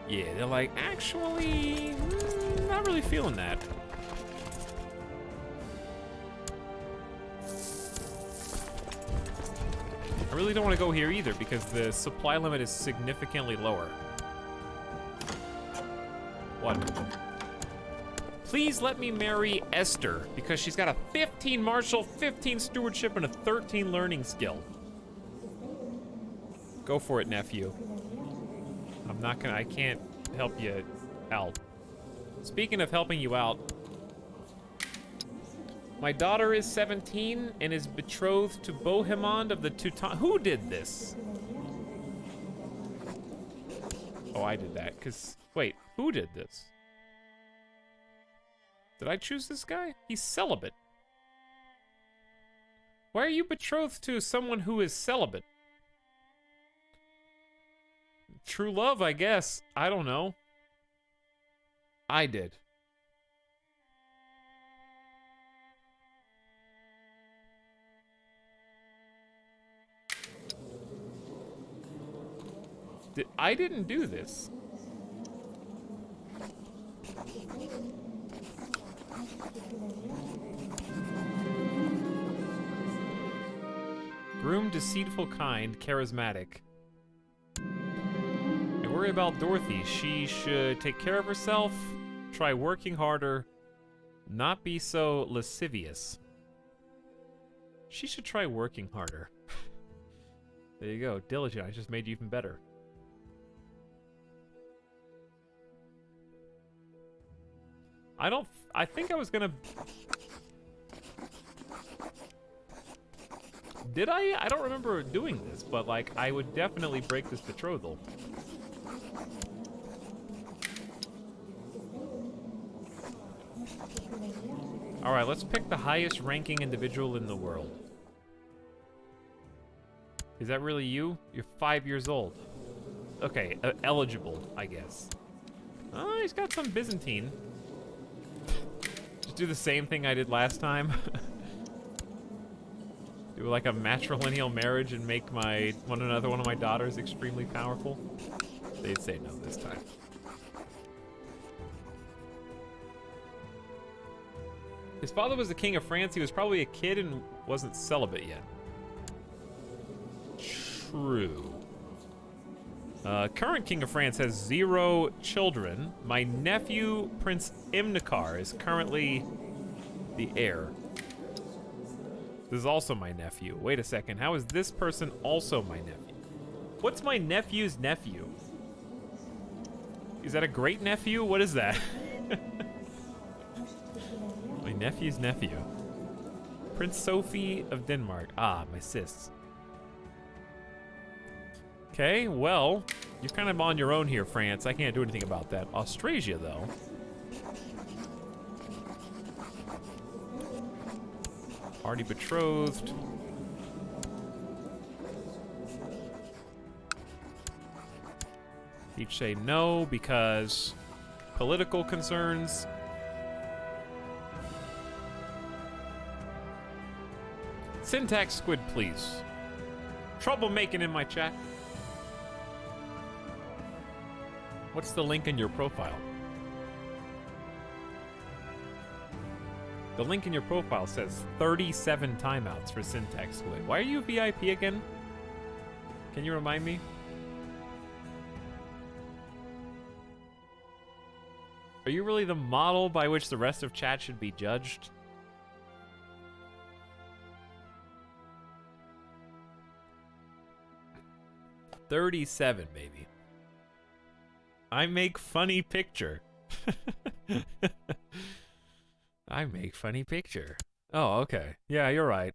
Yeah, they're like, actually, not really feeling that. I really don't want to go here either because the supply limit is significantly lower. What? Please let me marry Esther because she's got a 15 martial, 15 stewardship, and a 13 learning skill. Go for it, nephew. I'm not gonna, I can't help you out. Speaking of helping you out, my daughter is 17 and is betrothed to Bohemond of the Teuton. Who did this? Oh, I did that, because, wait, who did this? Did I choose this guy? He's celibate. Why are you betrothed to someone who is celibate? True love, I guess. I don't know. I did. I didn't do this. Groom, deceitful, kind, charismatic. I worry about Dorothy. She should take care of herself, try working harder, not be so lascivious. She should try working harder. There you go. Diligent. I just made you even better. I think I was gonna... Did I? I don't remember doing this, but like, I would definitely break this betrothal. Alright, let's pick the highest ranking individual in the world. Is that really you? You're 5 years old. Okay, eligible, I guess. Oh, he's got some Byzantine. Just do the same thing I did last time. Do like a matrilineal marriage and make another one of my daughters extremely powerful. They'd say no this time. His father was the king of France. He was probably a kid and wasn't celibate yet. True. Current king of France has 0 children. My nephew, Prince Imnikar, is currently the heir. This is also my nephew. Wait a second. How is this person also my nephew? What's my nephew's nephew? Is that a great nephew? What is that? My nephew's nephew. Prince Sophie of Denmark. Ah, my sis. Okay, well, you're kind of on your own here, France. I can't do anything about that. Austrasia, though. Already betrothed. Each say no because political concerns. Syntax squid, please. Troublemaking in my chat. What's the link in your profile? The link in your profile says 37 timeouts for Syntax Squid. Why are you VIP again? Can you remind me? Are you really the model by which the rest of chat should be judged? $37, baby. I make funny picture. I make funny picture. Oh, okay. Yeah, you're right.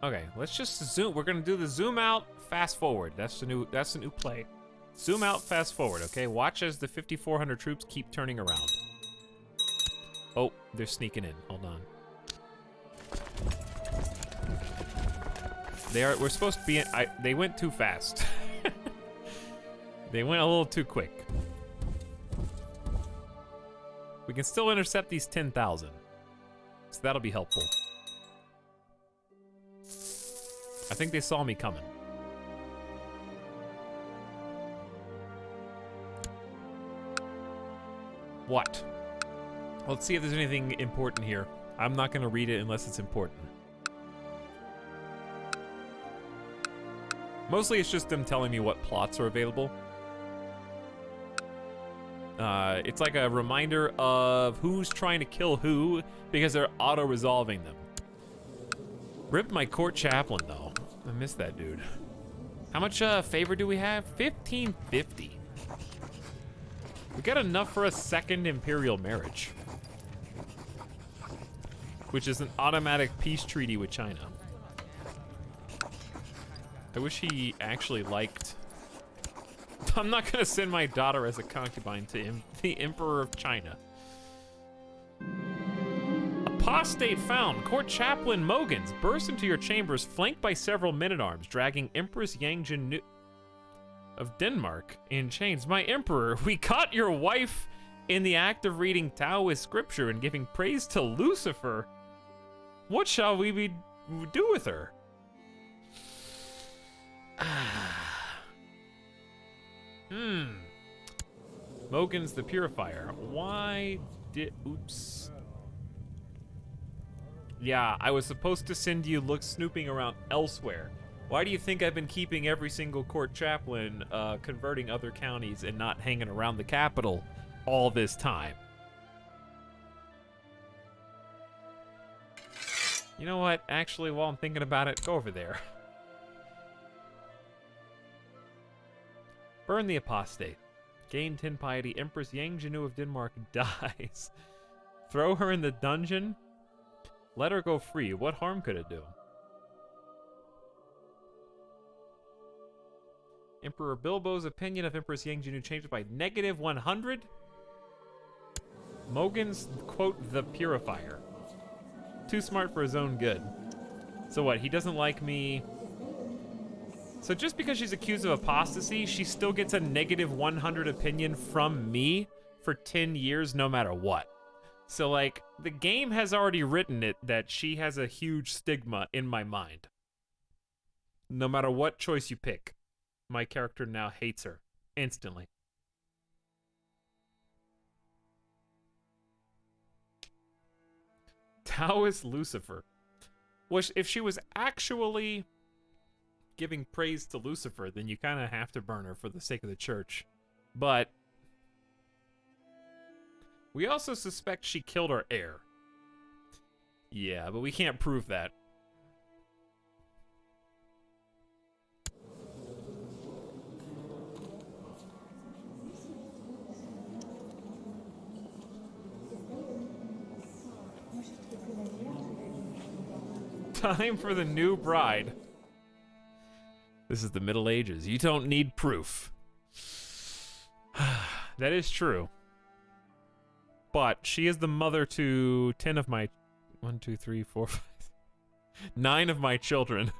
Okay, let's just zoom. We're gonna do the zoom out, fast forward. That's the new play. Zoom out, fast forward, okay? Watch as the 5,400 troops keep turning around. Oh, they're sneaking in. Hold on. We're supposed to be in, they went too fast. They went a little too quick. We can still intercept these 10,000. So that'll be helpful. I think they saw me coming. What? Let's see if there's anything important here. I'm not gonna read it unless it's important. Mostly it's just them telling me what plots are available. It's like a reminder of who's trying to kill who because they're auto-resolving them. Rip my court chaplain, though. I miss that dude. How much favor do we have? 1550. We got enough for a second imperial marriage, which is an automatic peace treaty with China. I wish he actually liked... I'm not gonna send my daughter as a concubine to the Emperor of China. Apostate found. Court chaplain Mogans burst into your chambers flanked by several men-at-arms, dragging Empress Yang Jin of Denmark in chains. My emperor, we caught your wife in the act of reading Taoist scripture and giving praise to Lucifer. What shall we do with her? Mogan's the Purifier. Why did... Oops. Yeah, I was supposed to send you snooping around elsewhere. Why do you think I've been keeping every single court chaplain converting other counties and not hanging around the capital all this time? You know what? Actually, while I'm thinking about it, go over there. Burn the apostate. Gain 10 piety. Empress Yang Janu of Denmark dies. Throw her in the dungeon. Let her go free. What harm could it do? Emperor Bilbo's opinion of Empress Yang Janu changed by -100. Mogan's, quote, the purifier. Too smart for his own good. So what, he doesn't like me... So just because she's accused of apostasy, she still gets a -100 opinion from me for 10 years no matter what. So like, the game has already written it that she has a huge stigma in my mind. No matter what choice you pick, my character now hates her instantly. Taoist Lucifer. If she was actually giving praise to Lucifer, then you kind of have to burn her for the sake of the church. But we also suspect she killed our heir. Yeah, but we can't prove that. Time for the new bride. This is the Middle Ages. You don't need proof. That is true. But she is the mother to 10 of my... 1, 2, 3, 4, 5... 9 of my children.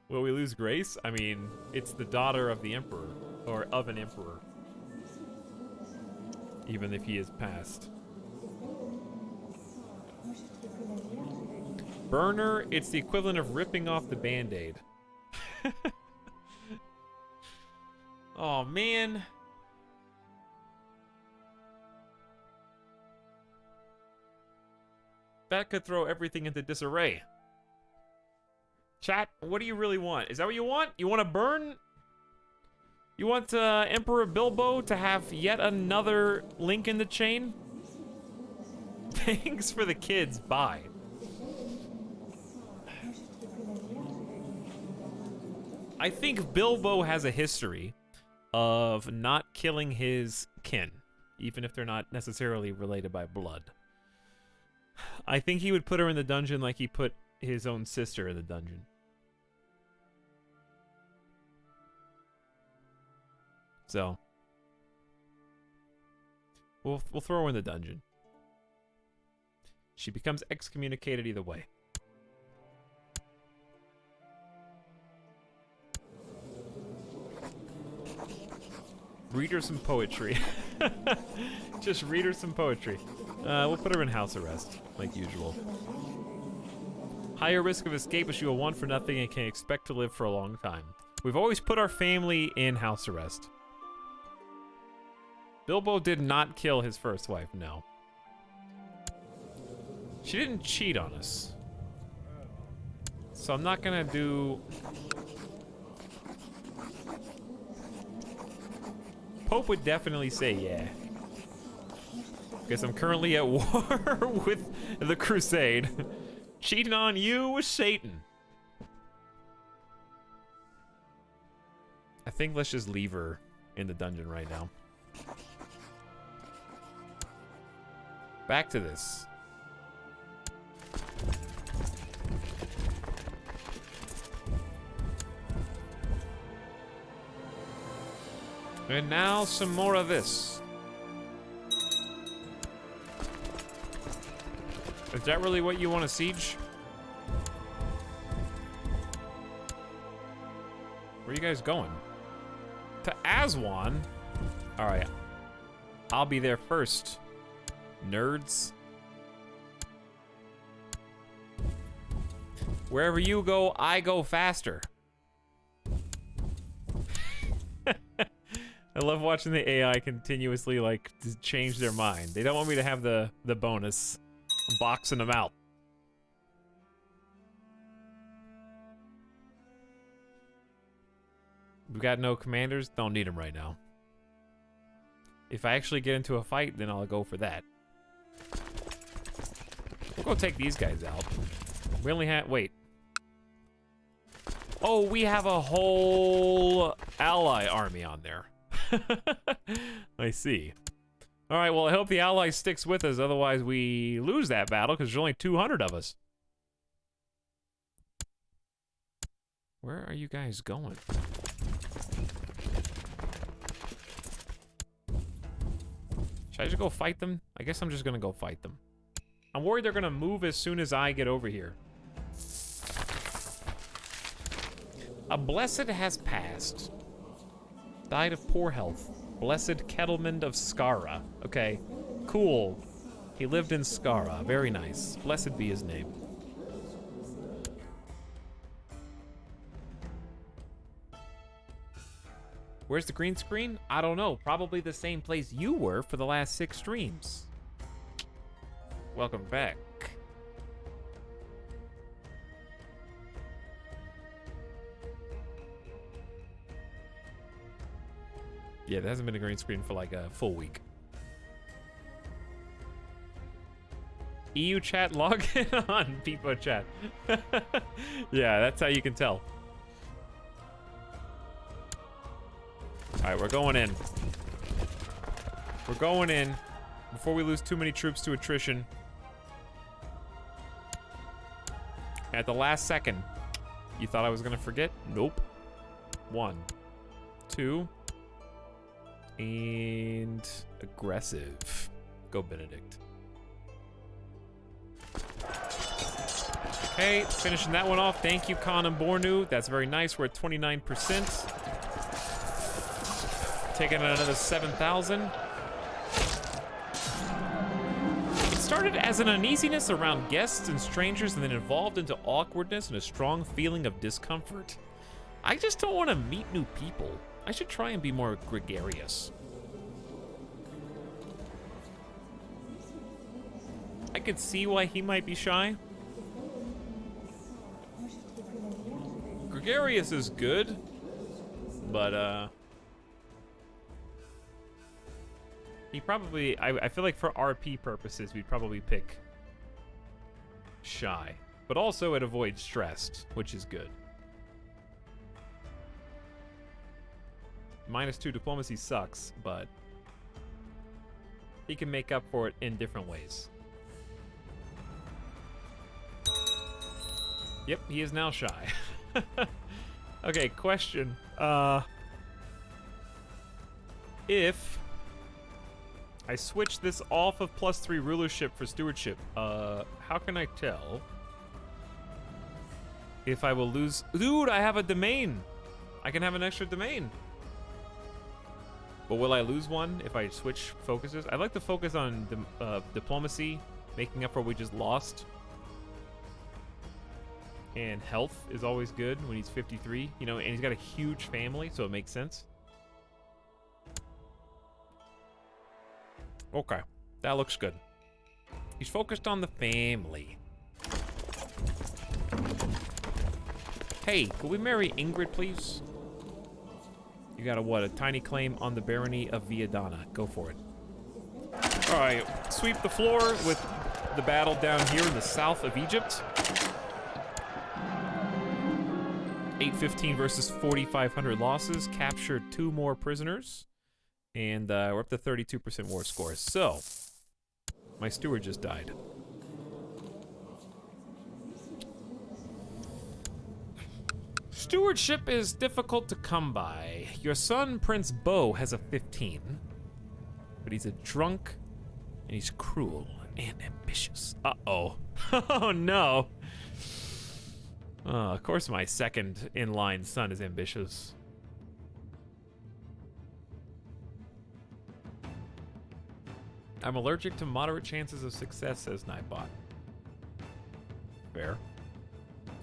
Will we lose grace? I mean, it's the daughter of the emperor. Or of an emperor. Even if he is passed. Burner, it's the equivalent of ripping off the Band-Aid. Oh, man. That could throw everything into disarray. Chat, what do you really want? Is that what you want? You want to burn? You want Emperor Bilbo to have yet another link in the chain? Thanks for the kids. Bye. I think Bilbo has a history of not killing his kin, even if they're not necessarily related by blood. I think he would put her in the dungeon like he put his own sister in the dungeon. So, we'll throw her in the dungeon. She becomes excommunicated either way. Read her some poetry. Just read her some poetry. We'll put her in house arrest, like usual. Higher risk of escape, but she will want for nothing and can expect to live for a long time. We've always put our family in house arrest. Bilbo did not kill his first wife, no. She didn't cheat on us. So I'm not gonna do... Pope would definitely say yeah. Because I'm currently at war with the Crusade. Cheating on you with Satan. I think let's just leave her in the dungeon right now. Back to this. And now some more of this. Is that really what you want to siege? Where are you guys going? To Aswan? Alright. I'll be there first. Nerds. Wherever you go, I go faster. I love watching the AI continuously, like, change their mind. They don't want me to have the bonus. I'm boxing them out. We've got no commanders. Don't need them right now. If I actually get into a fight, then I'll go for that. We'll go take these guys out. We only have... Wait. Oh, we have a whole ally army on there. I see. All right, well, I hope the ally sticks with us. Otherwise, we lose that battle because there's only 200 of us. Where are you guys going? Should I just go fight them? I guess I'm just gonna go fight them. I'm worried they're gonna move as soon as I get over here. A blessed has passed. Died of poor health. Blessed Kettleman of Skara. Okay, cool. He lived in Skara. Very nice. Blessed be his name. Where's the green screen? I don't know. Probably the same place you were for the last 6 streams. Welcome back. Yeah, there hasn't been a green screen for like a full week. EU chat, log in on Peepo chat. Yeah, that's how you can tell. All right, we're going in. We're going in before we lose too many troops to attrition. At the last second, you thought I was gonna forget? Nope. 1, 2, and aggressive. Go Benedict. Okay, finishing that one off. Thank you, Khan and Bornu. That's very nice. We're at 29%. Taking another 7,000. It started as an uneasiness around guests and strangers and then evolved into awkwardness and a strong feeling of discomfort. I just don't want to meet new people. I should try and be more gregarious. I could see why he might be shy. Gregarious is good, but he probably, I feel like for RP purposes, we'd probably pick shy. But also it avoids stressed, which is good. -2 diplomacy sucks, but he can make up for it in different ways. Yep, he is now shy. Okay, question. If I switch this off of +3 rulership for stewardship, how can I tell if I will lose? Dude, I have a domain. I can have an extra domain. But will I lose one if I switch focuses? I'd like to focus on diplomacy, making up for what we just lost. And health is always good when he's 53, you know, and he's got a huge family, so it makes sense. Okay, that looks good. He's focused on the family. Hey, could we marry Ingrid, please? You got a tiny claim on the barony of Viadana. Go for it. All right, sweep the floor with the battle down here in the south of Egypt. 815 versus 4,500 losses. Captured 2 more prisoners. And we're up to 32% war score. So, my steward just died. Stewardship is difficult to come by. Your son, Prince Bo, has a 15. But he's a drunk, and he's cruel and ambitious. Uh-oh. Oh, no. Of course my second in-line son is ambitious. I'm allergic to moderate chances of success, says Nightbot. Fair.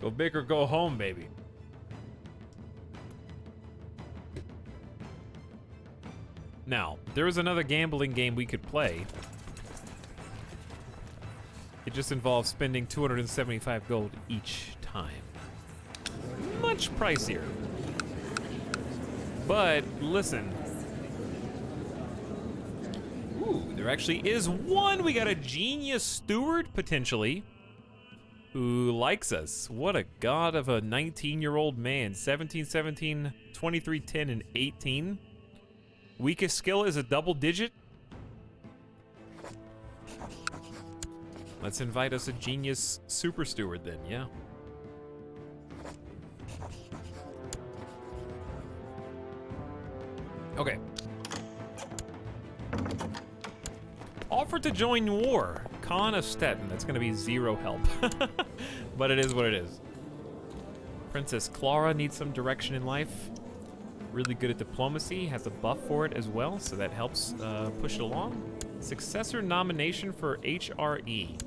Go big or go home, baby. Now, there is another gambling game we could play. It just involves spending 275 gold each time. Much pricier. But, listen. Ooh, there actually is one. We got a genius steward, potentially. who likes us. What a god of a 19-year-old man. 17, 17, 23, 10, and 18. Weakest skill is a double digit. Let's invite us a genius super steward then, yeah. Okay. Offer to join war. Khan of Stettin. That's gonna be 0 help. But it is what it is. Princess Clara needs some direction in life. Really good at diplomacy. Has a buff for it as well, so that helps push it along. Successor nomination for HRE.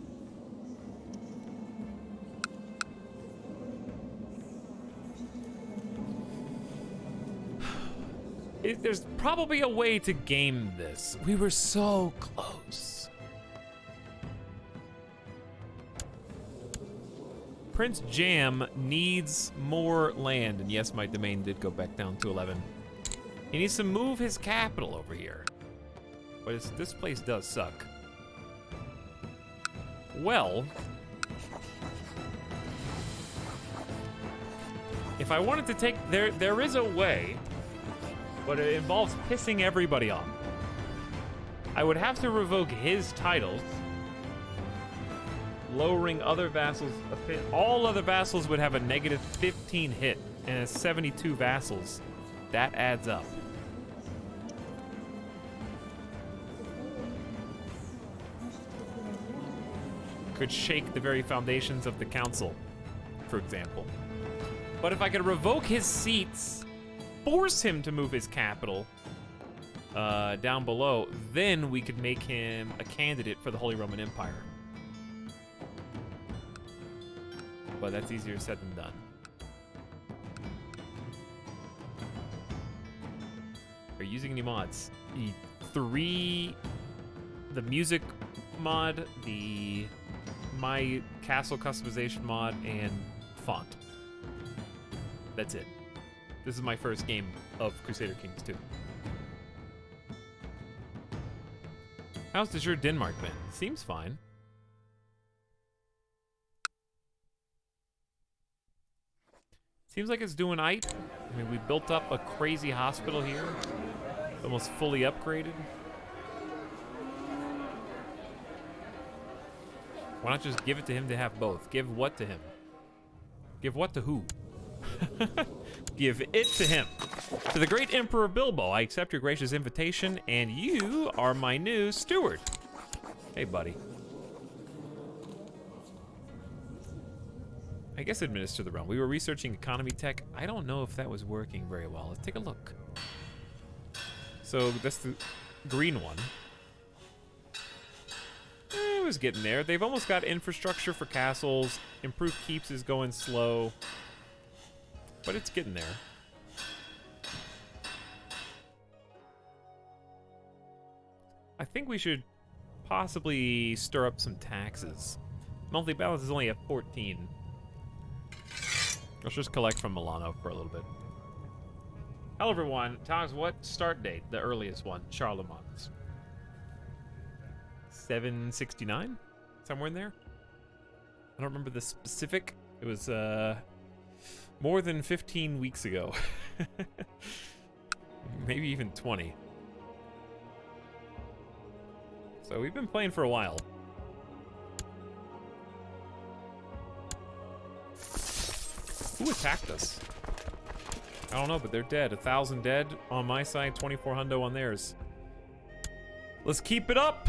There's probably a way to game this. We were so close. Prince Jam needs more land, and yes, my domain did go back down to 11. He needs to move his capital over here. But this place does suck. Well, if I wanted to take, there is a way, but it involves pissing everybody off. I would have to revoke his titles, lowering other vassals. All other vassals would have a negative 15 hit, and it's 72 vassals. That adds up. Could shake the very foundations of the council, for example. But if I could revoke his seats, force him to move his capital down below, then we could make him a candidate for the Holy Roman Empire. But that's easier said than done. Are you using any mods? The music mod, the My Castle customization mod, and font. That's it. This is my first game of Crusader Kings 2. How's the Denmark been? Seems fine. Seems like it's doing aight. I mean, we built up a crazy hospital here. Almost fully upgraded. Why not just give it to him to have both? Give what to him? Give what to who? Give it to him. To the great Emperor Bilbo, I accept your gracious invitation, and you are my new steward. Hey, buddy. I guess administer the realm. We were researching economy tech. I don't know if that was working very well. Let's take a look. So that's the green one. It was getting there. They've almost got infrastructure for castles. Improved keeps is going slow. But it's getting there. I think we should possibly stir up some taxes. Monthly balance is only at 14. Let's just collect from Milano for a little bit. Hello everyone. Togs, what start date? The earliest one. Charlemagne's. 769? Somewhere in there? I don't remember the specific. It was more than 15 weeks ago. Maybe even 20. So we've been playing for a while. Who attacked us? I don't know, but they're dead. 1,000 dead on my side, 24 hundo on theirs. Let's keep it up.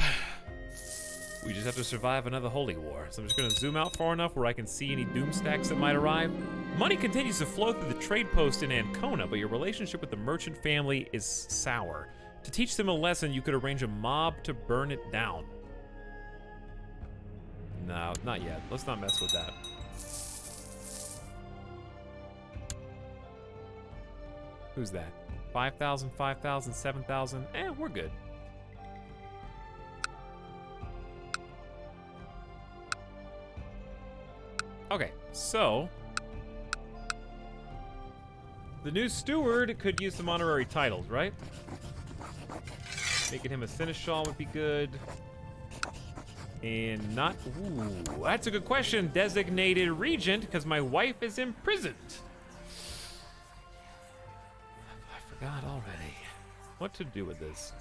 We just have to survive another holy war. So I'm just gonna zoom out far enough where I can see any doom stacks that might arrive. Money continues to flow through the trade post in Ancona, but your relationship with the merchant family is sour. To teach them a lesson, you could arrange a mob to burn it down. No, not yet. Let's not mess with that. Who's that? 5,000, 5,000, 7,000. We're good. Okay, so the new steward could use some honorary titles, right? Making him a seneschal would be good. And not, ooh, that's a good question. Designated regent, because my wife is imprisoned. I forgot already what to do with this.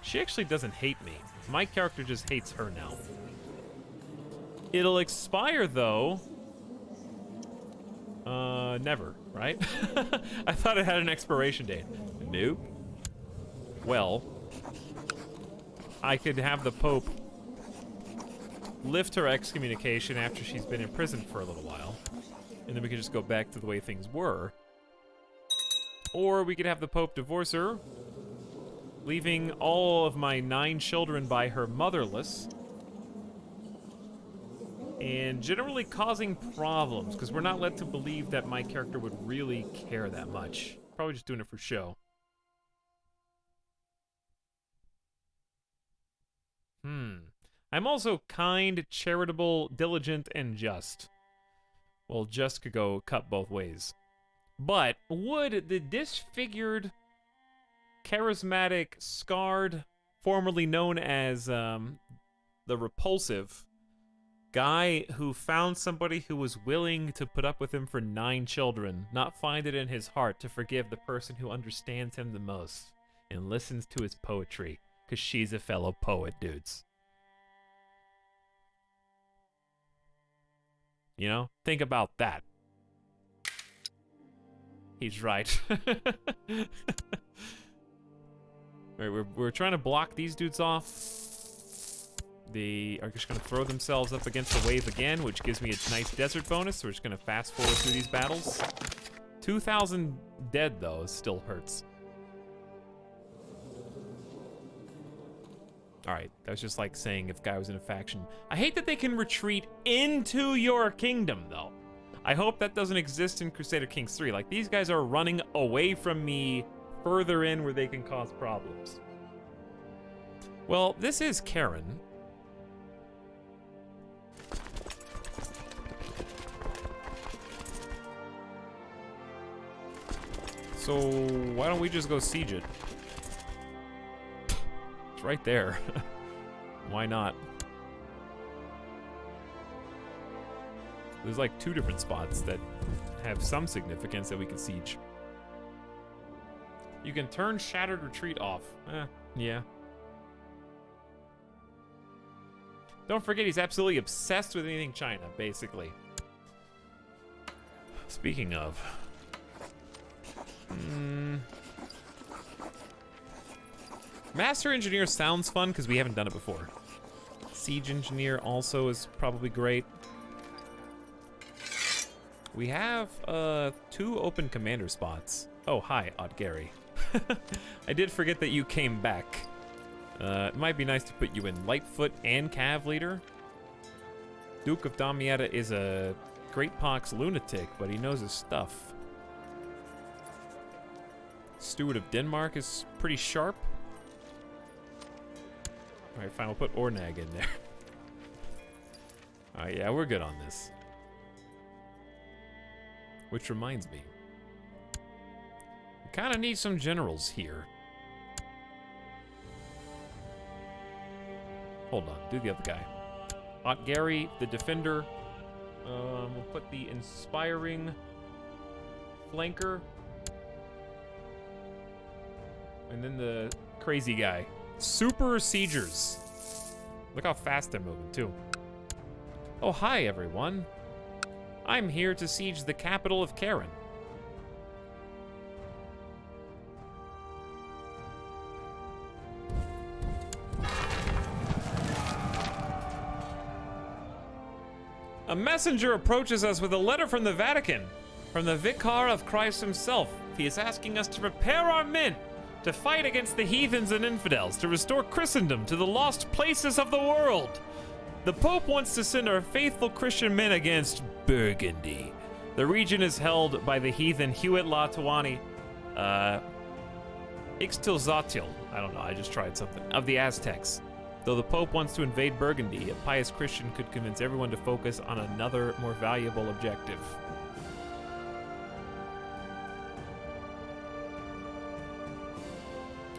She actually doesn't hate me. My character just hates her now. It'll expire, though. Never, right? I thought it had an expiration date. Nope. Well, I could have the Pope lift her excommunication after she's been in prison for a little while, and then we could just go back to the way things were. Or we could have the Pope divorce her, leaving all of my 9 children by her motherless, and generally causing problems, because we're not led to believe that my character would really care that much. Probably just doing it for show. I'm also kind, charitable, diligent, and just. Well, just could go cut both ways. But would the disfigured, charismatic, scarred, formerly known as the Repulsive, guy who found somebody who was willing to put up with him for 9 children, not find it in his heart to forgive the person who understands him the most and listens to his poetry, because she's a fellow poet, dudes. You know, think about that. He's right. Alright, we're trying to block these dudes off. They are just going to throw themselves up against the wave again, which gives me a nice desert bonus, so we're just going to fast forward through these battles. 2,000 dead, though, still hurts. Alright, that was just like saying if guy was in a faction. I hate that they can retreat into your kingdom, though. I hope that doesn't exist in Crusader Kings 3. Like, these guys are running away from me further in where they can cause problems. Well, this is Karen. So, why don't we just go siege it? It's right there. Why not? There's like 2 different spots that have some significance that we can siege. You can turn Shattered Retreat off. Yeah. Don't forget, he's absolutely obsessed with anything China, basically. Speaking of... Master Engineer sounds fun because we haven't done it before. Siege Engineer also is probably great. We have 2 open commander spots. Oh, hi, Odd Gary. I did forget that you came back. It might be nice to put you in Lightfoot and Cav Leader. Duke of Damietta is a Great Pox lunatic, but he knows his stuff. Steward of Denmark is pretty sharp. Alright, fine, we'll put Ornag in there. Alright, yeah, we're good on this. Which reminds me. We kind of need some generals here. Hold on, do the other guy. Gary, the defender. We'll put the inspiring flanker. And then the crazy guy. Super siegers. Look how fast they're moving, too. Oh, hi, everyone. I'm here to siege the capital of Karen. A messenger approaches us with a letter from the Vatican, from the Vicar of Christ himself. He is asking us to prepare our men to fight against the heathens and infidels, to restore Christendom to the lost places of the world. The Pope wants to send our faithful Christian men against Burgundy. The region is held by the heathen Hewitt Latuani, Ixtilzatl, I don't know, I just tried something, of the Aztecs. Though the Pope wants to invade Burgundy, a pious Christian could convince everyone to focus on another, more valuable objective.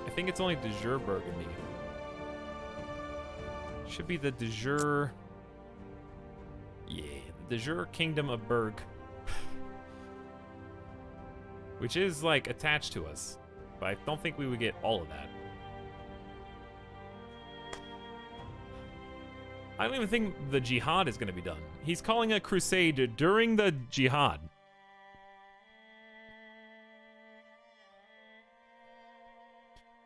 I think it's only de jure Burgundy. Should be the de jure... Yeah, the de jure Kingdom of Berg. Which is, like, attached to us. But I don't think we would get all of that. I don't even think the jihad is going to be done. He's calling a crusade during the jihad.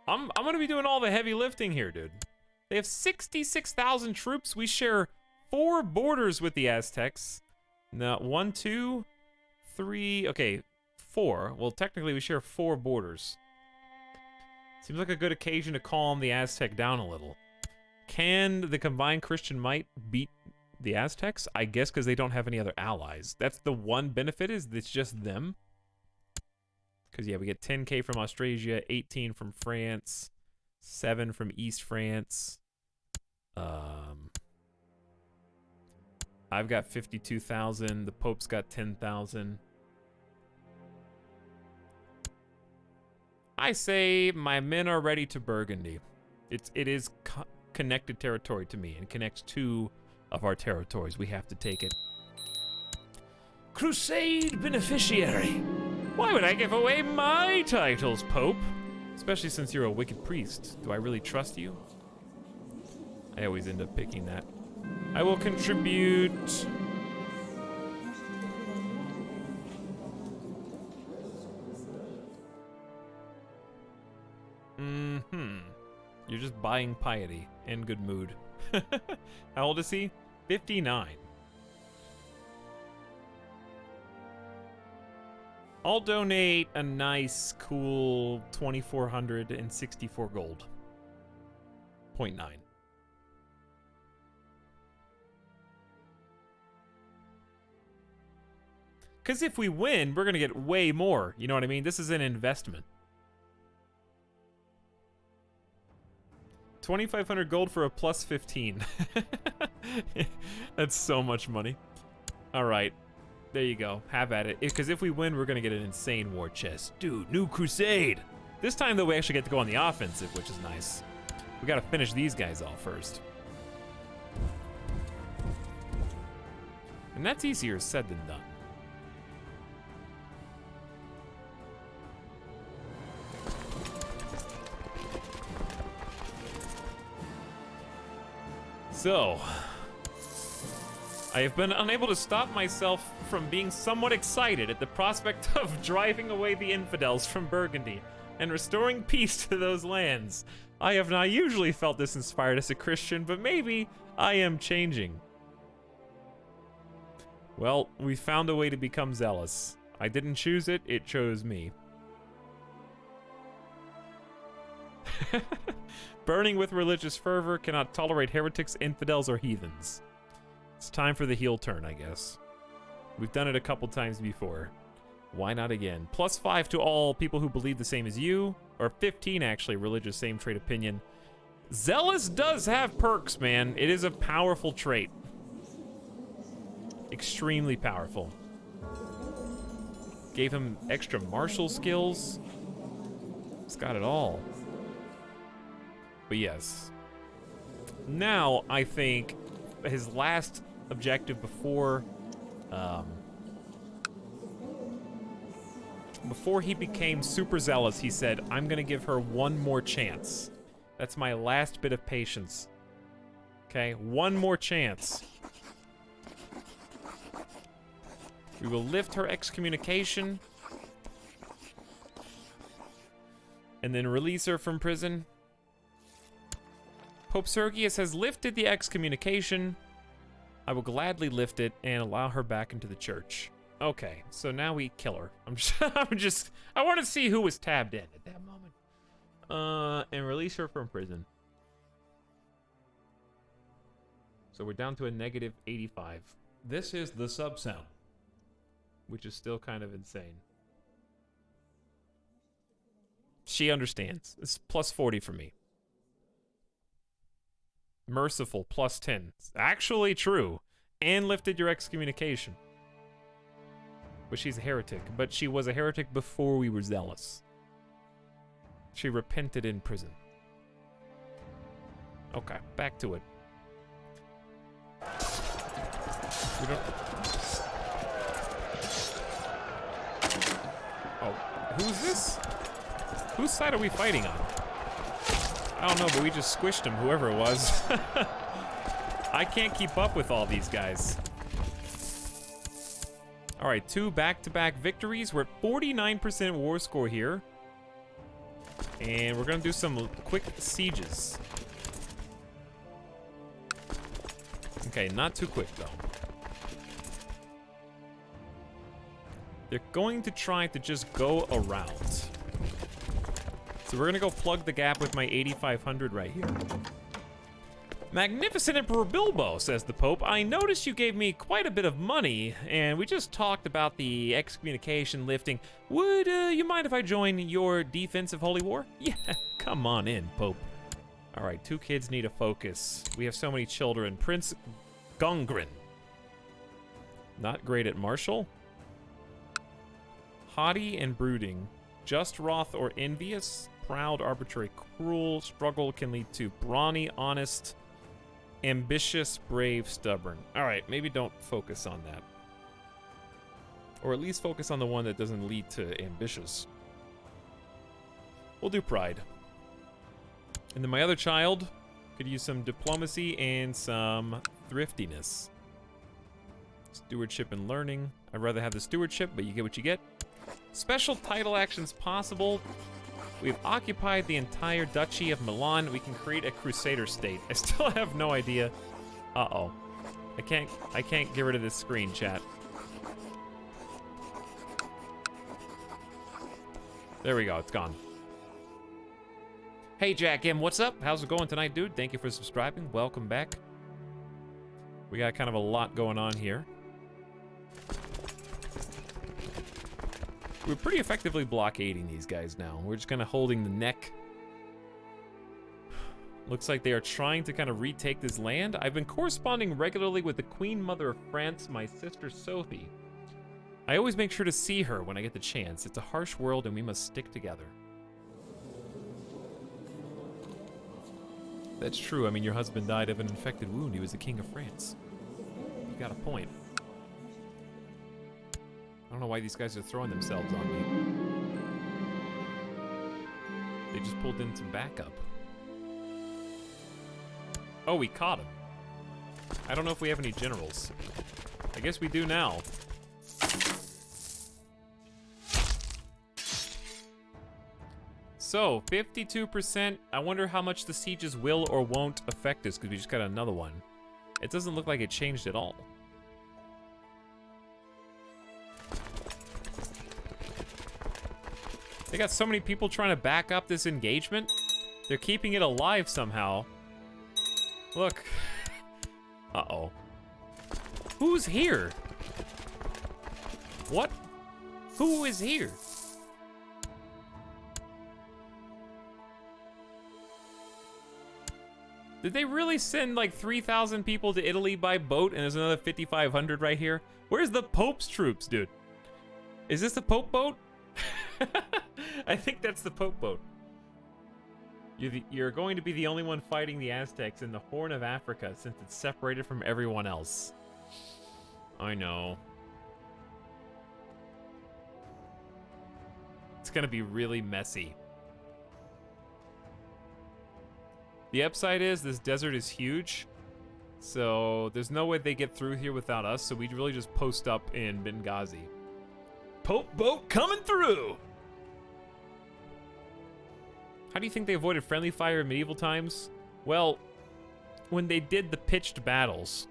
I'm going to be doing all the heavy lifting here, dude. They have 66,000 troops. We share 4 borders with the Aztecs. Now, 1, 2, 3, okay, 4. Well, technically we share 4 borders. Seems like a good occasion to calm the Aztec down a little. Can the combined Christian might beat the Aztecs? I guess because they don't have any other allies. That's the one benefit, is it's just them. Because, yeah, we get 10k from Austrasia, 18 from France, 7 from East France. I've got 52,000. The Pope's got 10,000. I say my men are ready to Burgundy. It is connected territory to me and connects 2 of our territories. We have to take it. Crusade beneficiary. Why would I give away my titles, Pope? Especially since you're a wicked priest. Do I really trust you? I always end up picking that. I will contribute... You're just buying piety and good mood. How old is he? 59. I'll donate a nice, cool 2,464 gold. 0.9. Because if we win, we're going to get way more. You know what I mean? This is an investment. 2,500 gold for a plus 15. That's so much money. All right. There you go. Have at it. Because if we win, we're going to get an insane war chest. Dude, new crusade. This time, though, we actually get to go on the offensive, which is nice. We got to finish these guys off first. And that's easier said than done. So, I have been unable to stop myself from being somewhat excited at the prospect of driving away the infidels from Burgundy and restoring peace to those lands. I have not usually felt this inspired as a Christian, but maybe I am changing. Well, we found a way to become zealous. I didn't choose it, it chose me. Burning with religious fervor, cannot tolerate heretics, infidels, or heathens. It's time for the heel turn, I guess. We've done it a couple times before. Why not again? +5 to all people who believe the same as you. Or 15, actually, religious same trait opinion. Zealous does have perks, man. It is a powerful trait. Extremely powerful. Gave him extra martial skills. It's got it all. But yes. Now, I think his last objective before he became super zealous, he said, I'm gonna give her one more chance. That's my last bit of patience. Okay, one more chance. We will lift her excommunication and then release her from prison. Pope Sergius has lifted the excommunication. I will gladly lift it and allow her back into the church. Okay, so now we kill her. I want to see who was tabbed in at that moment. And release her from prison. So we're down to a -85. This is the sub sound. Which is still kind of insane. She understands. It's +40 for me. Merciful, +10. It's actually true. And lifted your excommunication. But she's a heretic. But she was a heretic before we were zealous. She repented in prison. Okay, back to it. We don't... Oh, who's this? Whose side are we fighting on? I don't know, but we just squished him, whoever it was. I can't keep up with all these guys. All right, 2 back-to-back victories. We're at 49% war score here. And we're gonna do some quick sieges. Okay, not too quick though. They're going to try to just go around. So we're gonna go plug the gap with my 8,500 right here. Magnificent Emperor Bilbo, says the Pope. I noticed you gave me quite a bit of money, and we just talked about the excommunication lifting. Would you mind if I join your defensive holy war? Yeah, come on in, Pope. All right, 2 kids need a focus. We have so many children. Prince Gungren. Not great at martial. Haughty and brooding. Just wroth or envious. Proud, arbitrary, cruel. Struggle can lead to brawny, honest, ambitious, brave, stubborn. All right, maybe don't focus on that. Or at least focus on the one that doesn't lead to ambitious. We'll do pride. And then my other child could use some diplomacy and some thriftiness. Stewardship and learning. I'd rather have the stewardship, but you get what you get. Special title actions possible. We've occupied the entire Duchy of Milan. We can create a Crusader state. I still have no idea. Uh-oh. I can't get rid of this screen, chat. There we go, it's gone. Hey, Jack M, what's up? How's it going tonight, dude? Thank you for subscribing. Welcome back. We got kind of a lot going on here. We're pretty effectively blockading these guys now. We're just kind of holding the neck. Looks like they are trying to kind of retake this land. I've been corresponding regularly with the Queen Mother of France, my sister Sophie. I always make sure to see her when I get the chance. It's a harsh world and we must stick together. That's true. I mean, your husband died of an infected wound. He was the King of France. You got a point. I don't know why these guys are throwing themselves on me. They just pulled in some backup. Oh, we caught him. I don't know if we have any generals. I guess we do now. So, 52%. I wonder how much the sieges will or won't affect us, because we just got another one. It doesn't look like it changed at all. They got so many people trying to back up this engagement. They're keeping it alive somehow. Look. Uh-oh. Who's here? What? Who is here? Did they really send like 3,000 people to Italy by boat and there's another 5,500 right here? Where's the Pope's troops, dude? Is this the Pope boat? I think that's the Pope boat. You're going to be the only one fighting the Aztecs in the Horn of Africa since it's separated from everyone else. I know. It's gonna be really messy. The upside is this desert is huge, so there's no way they get through here without us, so we'd really just post up in Benghazi. Pope boat coming through! How do you think they avoided friendly fire in medieval times? Well, when they did the pitched battles,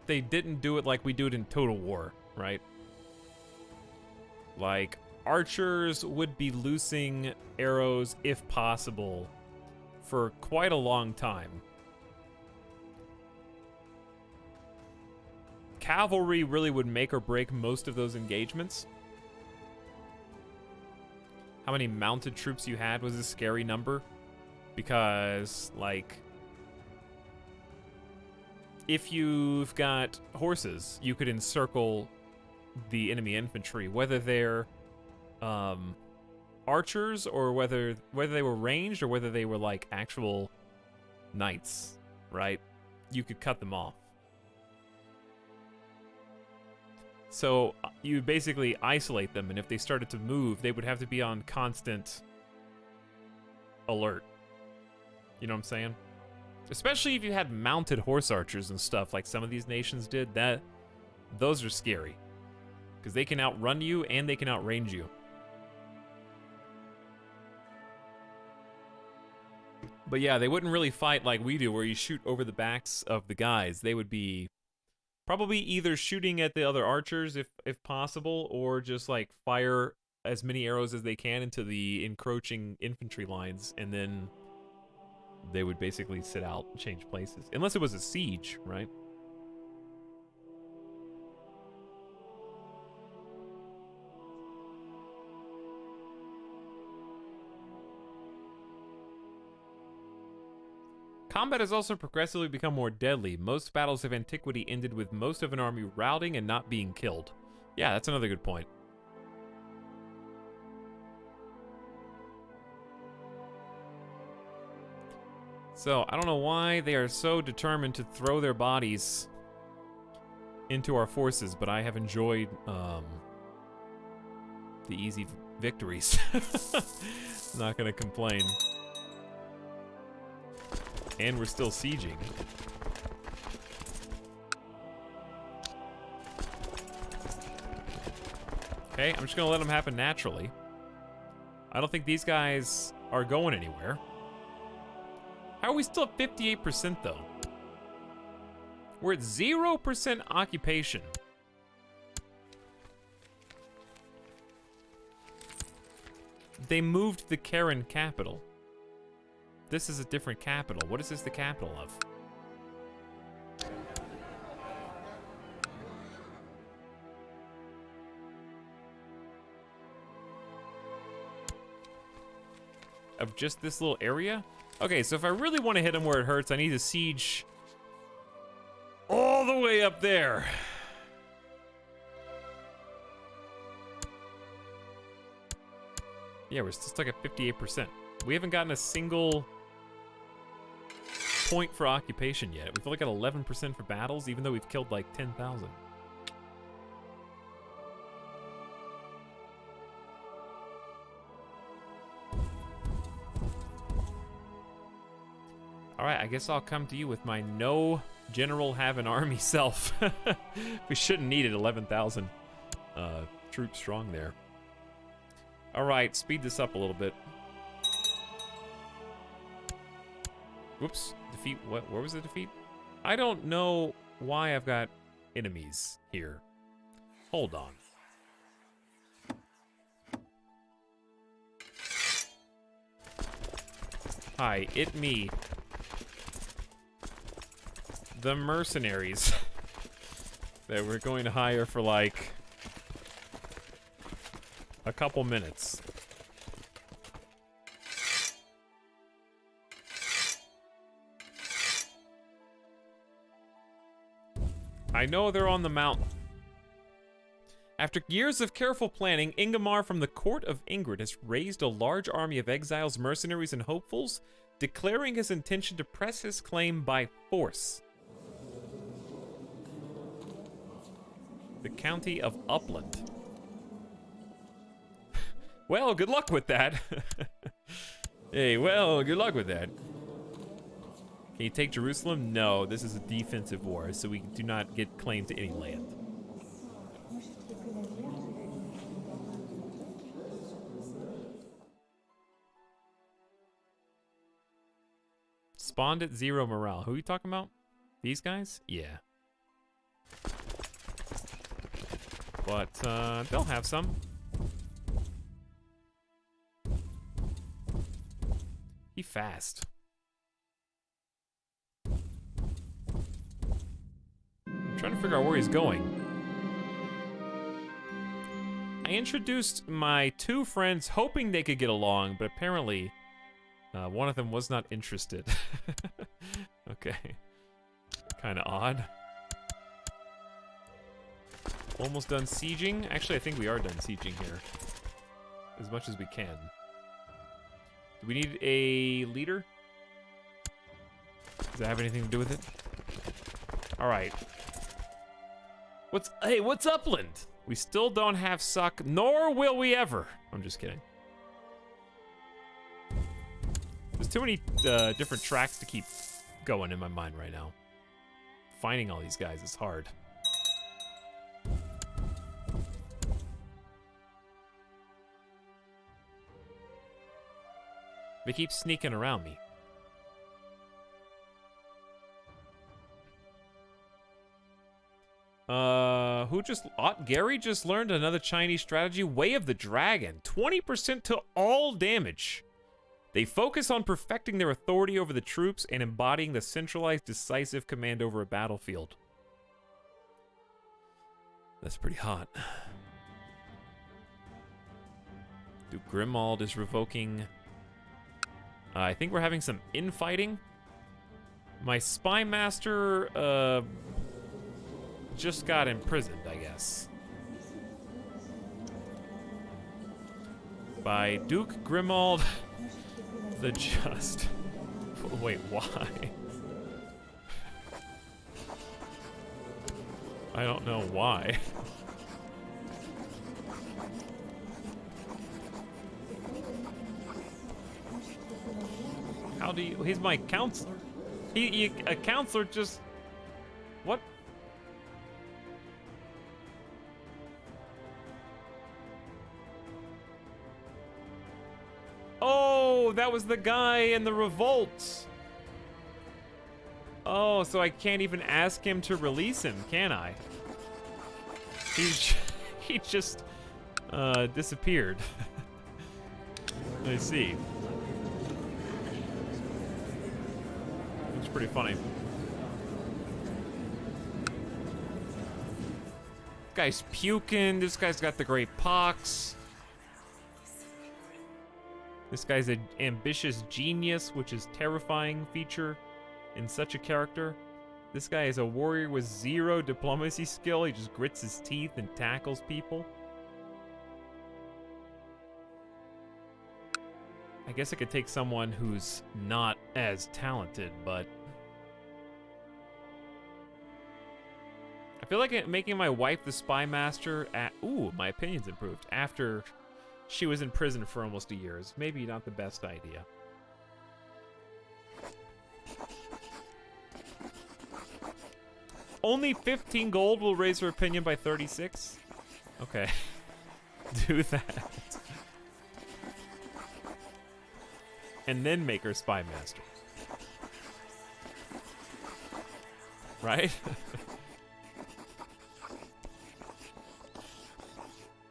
they didn't do it like we do it in Total War, right? Like, archers would be loosing arrows, if possible, for quite a long time. Cavalry really would make or break most of those engagements. How many mounted troops you had was a scary number, because, like, if you've got horses, you could encircle the enemy infantry, whether they're archers or whether they were ranged or whether they were like actual knights, right? You could cut them off. So you basically isolate them, and if they started to move, they would have to be on constant alert. You know what I'm saying? Especially if you had mounted horse archers and stuff like some of these nations did. Those are scary. Because they can outrun you and they can outrange you. But yeah, they wouldn't really fight like we do, where you shoot over the backs of the guys. They would be probably either shooting at the other archers if possible, or just like fire as many arrows as they can into the encroaching infantry lines, and then they would basically sit out and change places. Unless it was a siege, right? Combat has also progressively become more deadly. Most battles of antiquity ended with most of an army routing and not being killed. Yeah, that's another good point. So, I don't know why they are so determined to throw their bodies into our forces, but I have enjoyed the easy victories. Not gonna complain. And we're still sieging. Okay, I'm just gonna let them happen naturally. I don't think these guys are going anywhere. How are we still at 58% though? We're at 0% occupation. They moved the Karen capital. This is a different capital. What is this the capital of? Of just this little area? Okay, so if I really want to hit him where it hurts, I need to siege all the way up there. Yeah, we're still stuck at 58%. We haven't gotten a single point for occupation yet. We've only got 11% for battles, even though we've killed like 10,000. Alright, I guess I'll come to you with my no general have an army self. We shouldn't need it, 11,000 troops strong there. Alright, speed this up a little bit. Whoops, defeat, what, where was the defeat? I don't know why I've got enemies here. Hold on. Hi, it me. The mercenaries that we're going to hire for like a couple minutes. I know they're on the mountain. After years of careful planning, Ingomar from the court of Ingrid has raised a large army of exiles, mercenaries, and hopefuls, declaring his intention to press his claim by force. The county of Upland. Well, good luck with that. Hey, well, good luck with that. Can you take Jerusalem? No, this is a defensive war, so we do not get claim to any land. Spawned at 0 morale. Who are you talking about? These guys? Yeah. But, they'll have some. He fast. I'm trying to figure out where he's going. I introduced my two friends hoping they could get along, but apparently one of them was not interested. Okay. Kind of odd. Almost done sieging. Actually, I think we are done sieging here. As much as we can. Do we need a leader? Does that have anything to do with it? Alright. What's Upland? We still don't have Suck, nor will we ever. I'm just kidding. There's too many different tracks to keep going in my mind right now. Finding all these guys is hard. They keep sneaking around me. Gary just learned another Chinese strategy, Way of the Dragon. 20% to all damage. They focus on perfecting their authority over the troops and embodying the centralized decisive command over a battlefield. That's pretty hot. Duke Grimald is revoking... I think we're having some infighting. My spy master just got imprisoned, I guess. By Duke Grimald the Just. Wait, why? I don't know why. How do you... He's my counselor. A counselor just... What? Oh, that was the guy in the revolt. Oh, so I can't even ask him to release him, can I? He just disappeared. I see. It's pretty funny. This guy's puking. This guy's got the great pox. This guy's an ambitious genius, which is a terrifying feature in such a character. This guy is a warrior with 0 diplomacy skill. He just grits his teeth and tackles people. I guess I could take someone who's not as talented, but... I feel like making my wife the spy master at... Ooh, my opinion's improved. After she was in prison for almost a year is maybe not the best idea. Only 15 gold will raise her opinion by 36? Okay. Do that. And then make her spy master. Right?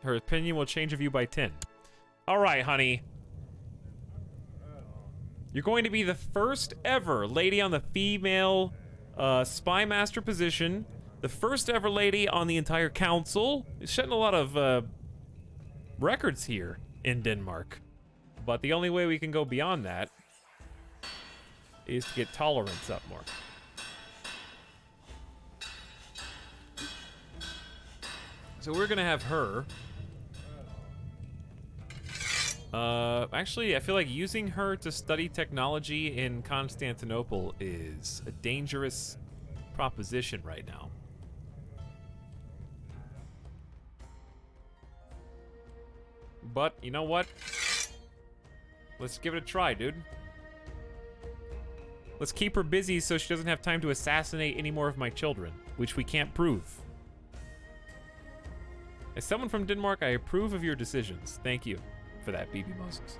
Her opinion will change of you by 10. All right, honey. You're going to be the first ever lady on the female spy master position. The first ever lady on the entire council. It's setting a lot of records here in Denmark. But the only way we can go beyond that is to get tolerance up more. So we're gonna have her. Actually, I feel like using her to study technology in Constantinople is a dangerous proposition right now. But, you know what? Let's give it a try, dude. Let's keep her busy so she doesn't have time to assassinate any more of my children, which we can't prove. As someone from Denmark, I approve of your decisions. Thank you for that, BB Moses.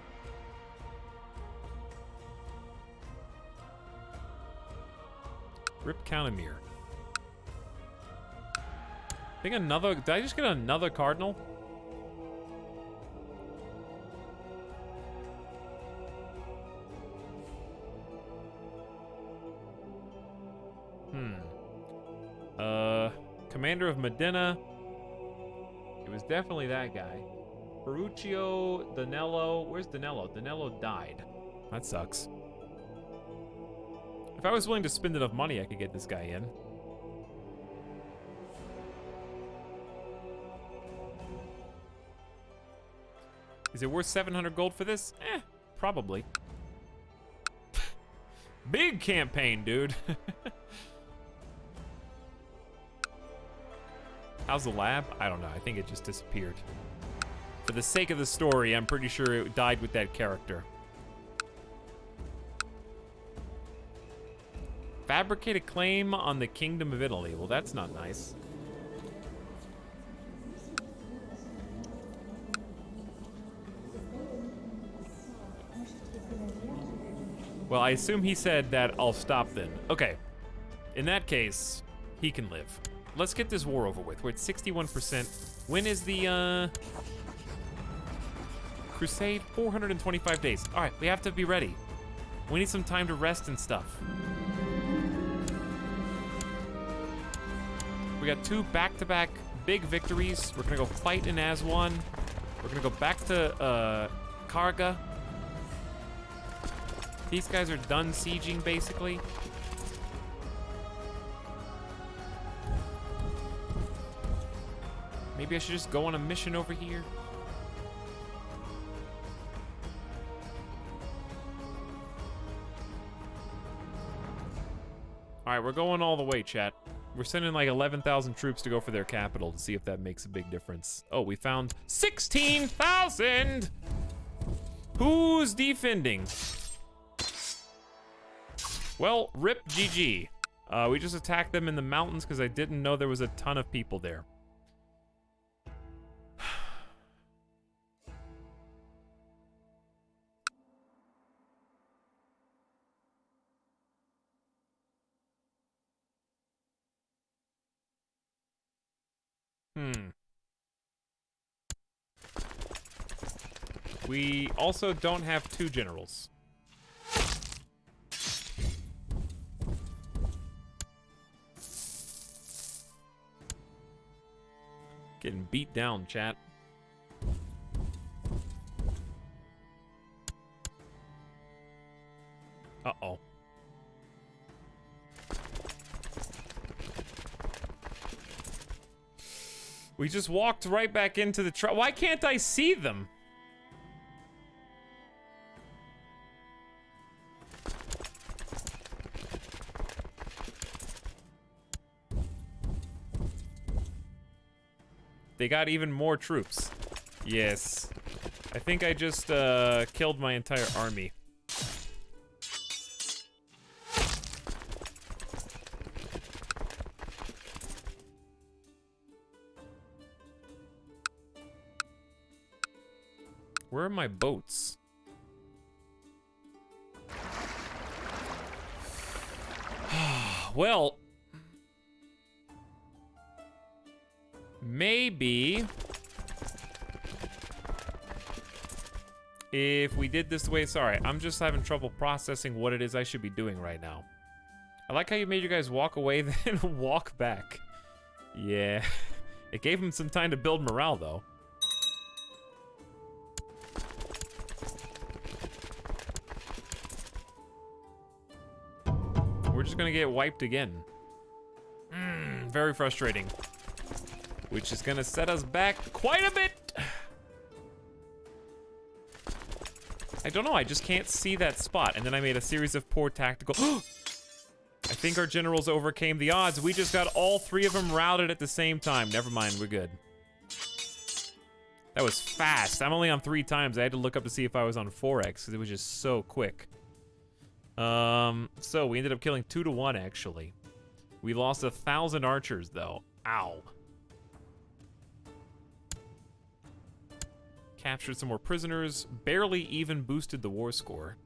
Rip Countermere. I think another... Did I just get another cardinal? Commander of Medina. It was definitely that guy. Ferruccio, Danello. Where's Danello? Danello died. That sucks. If I was willing to spend enough money, I could get this guy in. Is it worth 700 gold for this? Probably. Big campaign, dude. How's the lab? I don't know. I think it just disappeared. For the sake of the story, I'm pretty sure it died with that character. Fabricate a claim on the Kingdom of Italy. Well, that's not nice. Well, I assume he said that I'll stop then. Okay. In that case, he can live. Let's get this war over with. We're at 61%. When is the, Crusade? 425 days. All right, we have to be ready. We need some time to rest and stuff. We got 2 back-to-back big victories. We're gonna go fight in Aswan. We're gonna go back to, Karga. These guys are done sieging, basically. Maybe I should just go on a mission over here. All right, we're going all the way, chat. We're sending like 11,000 troops to go for their capital to see if that makes a big difference. Oh, we found 16,000! Who's defending? Well, rip GG. We just attacked them in the mountains because I didn't know there was a ton of people there. We also don't have 2 generals. Getting beat down, chat. Uh-oh. We just walked right back into the truck. Why can't I see them? They got even more troops. Yes. I think I just killed my entire army. Where are my boats? Well, maybe if we did this the way, sorry, I'm just having trouble processing what it is I should be doing right now. I like how you made you guys walk away then walk back. Yeah, it gave them some time to build morale though. We're just gonna get wiped again. Very frustrating. Which is gonna set us back quite a bit. I don't know, I just can't see that spot. And then I made a series of poor tactical. I think our generals overcame the odds. We just got all 3 of them routed at the same time. Never mind, we're good. That was fast. I'm only on 3 times. I had to look up to see if I was on 4x because it was just so quick. So we ended up killing 2 to 1 actually. We lost 1,000 archers though. Ow. Captured some more prisoners. Barely even boosted the war score.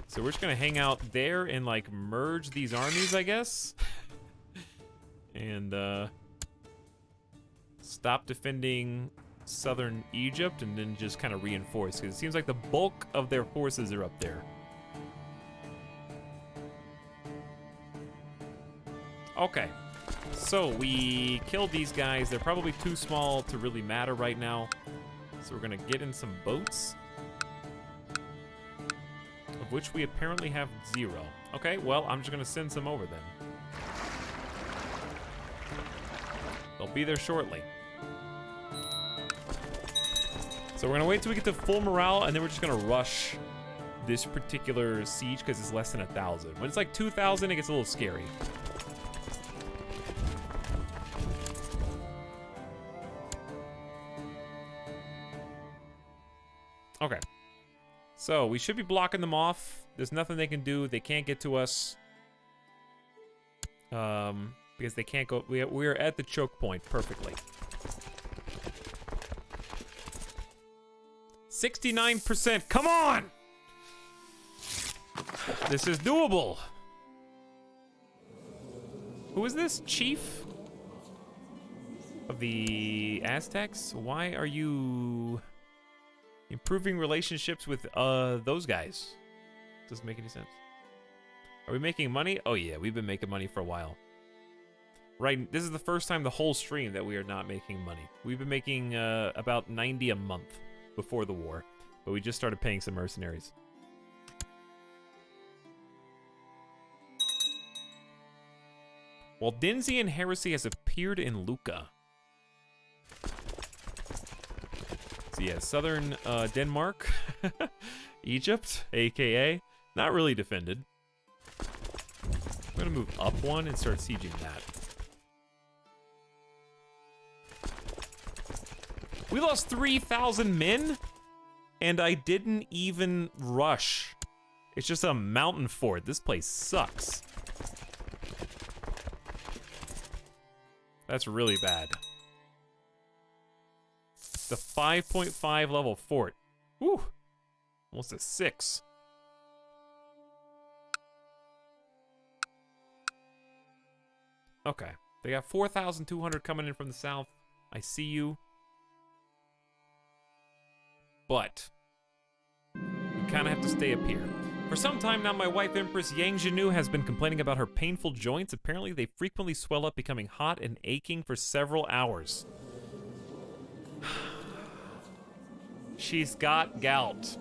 So we're just gonna hang out there and like merge these armies, I guess. And stop defending southern Egypt and then just kind of reinforce, because it seems like the bulk of their forces are up there. Okay, so we killed these guys. They're probably too small to really matter right now. So we're gonna get in some boats, of which we apparently have 0. Okay, well, I'm just gonna send some over then. They'll be there shortly. So we're gonna wait till we get to full morale, and then we're just gonna rush this particular siege because it's less than 1,000. When it's like 2,000, it gets a little scary. Okay. So, we should be blocking them off. There's nothing they can do. They can't get to us. Because they can't go... We're at the choke point perfectly. 69%. Come on! This is doable. Who is this? Chief of the Aztecs? Why are you improving relationships with those guys? Doesn't make any sense. Are we making money? Oh yeah, we've been making money for a while. Right, this is the first time the whole stream that we are not making money. We've been making about 90 a month before the war, but we just started paying some mercenaries. While Dinsian heresy has appeared in Lucca. So yeah, southern Denmark, Egypt, aka, not really defended. I'm gonna move up one and start sieging that. We lost 3,000 men, and I didn't even rush. It's just a mountain fort. This place sucks. That's really bad. The 5.5 level fort. Whew. Almost a 6. Okay. They got 4,200 coming in from the south. I see you. But we kind of have to stay up here. For some time now, my wife, Empress Yang Zhenu, has been complaining about her painful joints. Apparently, they frequently swell up, becoming hot and aching for several hours. She's got gout.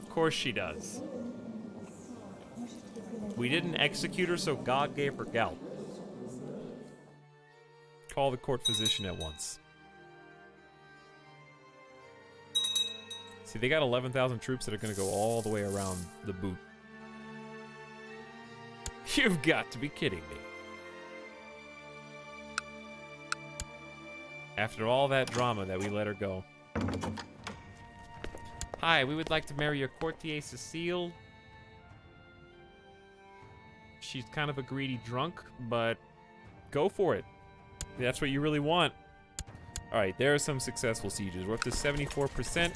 Of course she does. We didn't execute her, so God gave her gout. Call the court physician at once. See, they got 11,000 troops that are going to go all the way around the boot. You've got to be kidding me. After all that drama that we let her go. Hi, we would like to marry your courtier Cecile. She's kind of a greedy drunk, but go for it. That's what you really want. All right, there are some successful sieges. We're up to 74%.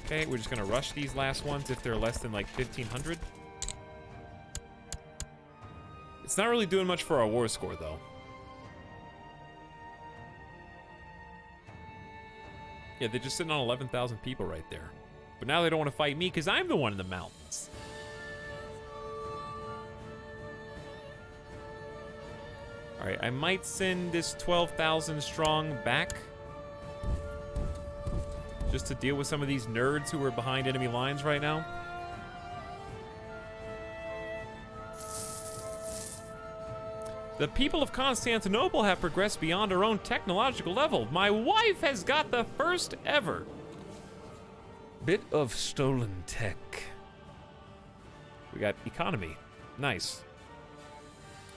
Okay, we're just gonna rush these last ones if they're less than like 1,500. It's not really doing much for our war score though. Yeah, they're just sitting on 11,000 people right there. But now they don't want to fight me because I'm the one in the mountains. All right, I might send this 12,000 strong back. Just to deal with some of these nerds who are behind enemy lines right now. The people of Constantinople have progressed beyond our own technological level. My wife has got the first ever bit of stolen tech. We got economy. Nice.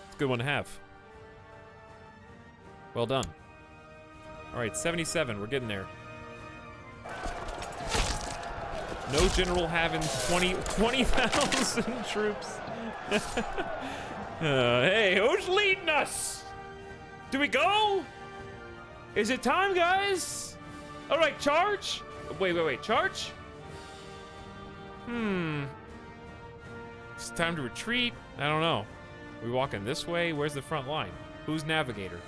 It's a good one to have. Well done. All right, 77. We're getting there. No general having 20,000 troops. Hey, who's leading us? Do we go? Is it time, guys? All right, charge. Wait, charge? It's time to retreat. I don't know. Are we walking this way? Where's the front line? Who's navigator?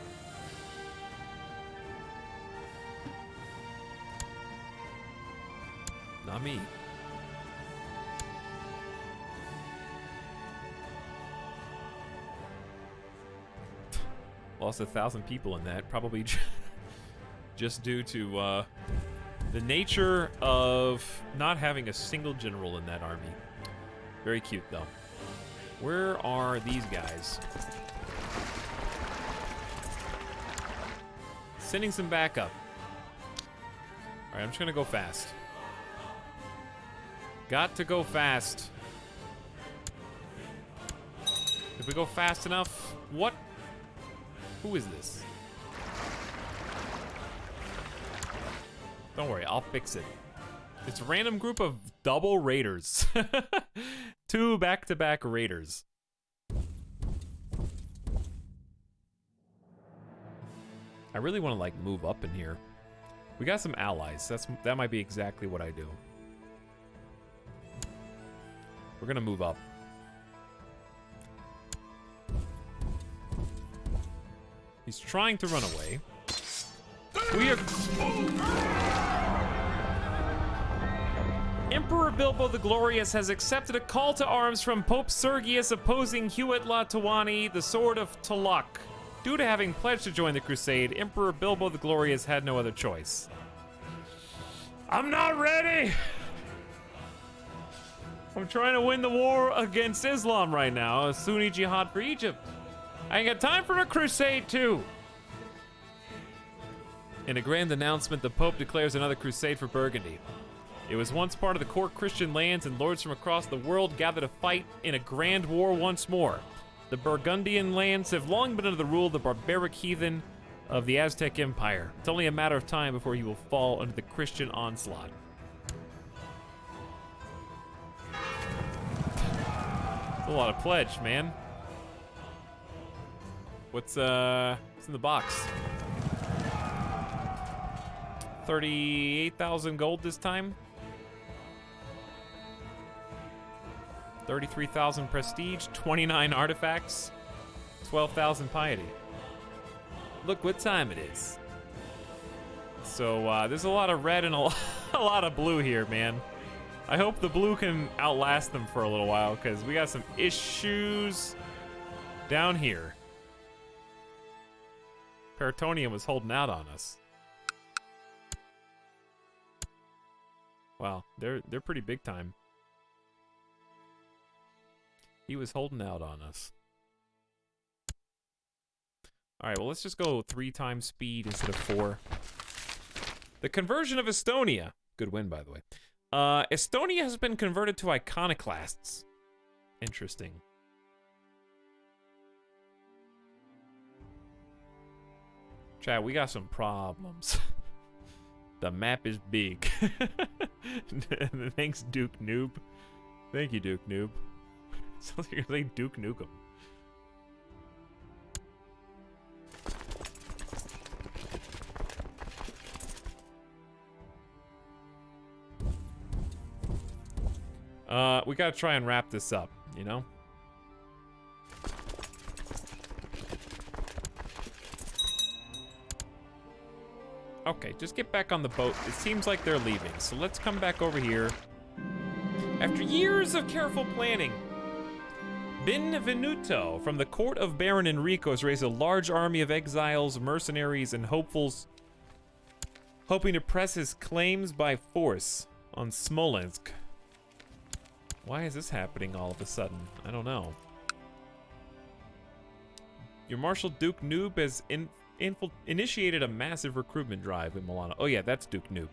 Not me. Lost 1,000 people in that, probably just due to the nature of not having a single general in that army. Very cute, though. Where are these guys? Sending some backup. All right, I'm just gonna go fast. Got to go fast. If we go fast enough, what? Who is this? Don't worry, I'll fix it. It's a random group of double raiders. 2 back-to-back raiders. I really want to like move up in here. We got some allies. That might be exactly what I do. We're gonna move up. He's trying to run away. We are... Emperor Bilbo the Glorious has accepted a call to arms from Pope Sergius opposing Hewitt Latuani, the Sword of Talak. Due to having pledged to join the crusade, Emperor Bilbo the Glorious had no other choice. I'm not ready! I'm trying to win the war against Islam right now, a Sunni jihad for Egypt. I ain't got time for a crusade too. In a grand announcement, the Pope declares another crusade for Burgundy. It was once part of the core Christian lands, and lords from across the world gather to fight in a grand war once more. The Burgundian lands have long been under the rule of the barbaric heathen of the Aztec Empire. It's only a matter of time before he will fall under the Christian onslaught. That's a lot of pledge, man. What's in the box? 38,000 gold this time. 33,000 prestige, 29 artifacts, 12,000 piety. Look what time it is. So there's a lot of red and a lot of blue here, man. I hope the blue can outlast them for a little while, because we got some issues down here. Peritonium was holding out on us. Wow, they're pretty big time. He was holding out on us. All right, well, let's just go 3 times speed instead of 4. The conversion of Estonia. Good win, by the way. Estonia has been converted to iconoclasts. Interesting. Chat, we got some problems. The map is big. Thanks, Duke Noob. Thank you, Duke Noob. Sounds like you're like Duke Nukem. We gotta try and wrap this up, you know? Okay, just get back on the boat. It seems like they're leaving, so let's come back over here. After years of careful planning, Benvenuto from the court of Baron Enrico has raised a large army of exiles, mercenaries, and hopefuls, hoping to press his claims by force on Smolensk. Why is this happening all of a sudden? I don't know. Your Marshal Duke Noob has initiated a massive recruitment drive in Milano. Oh yeah, that's Duke Noob.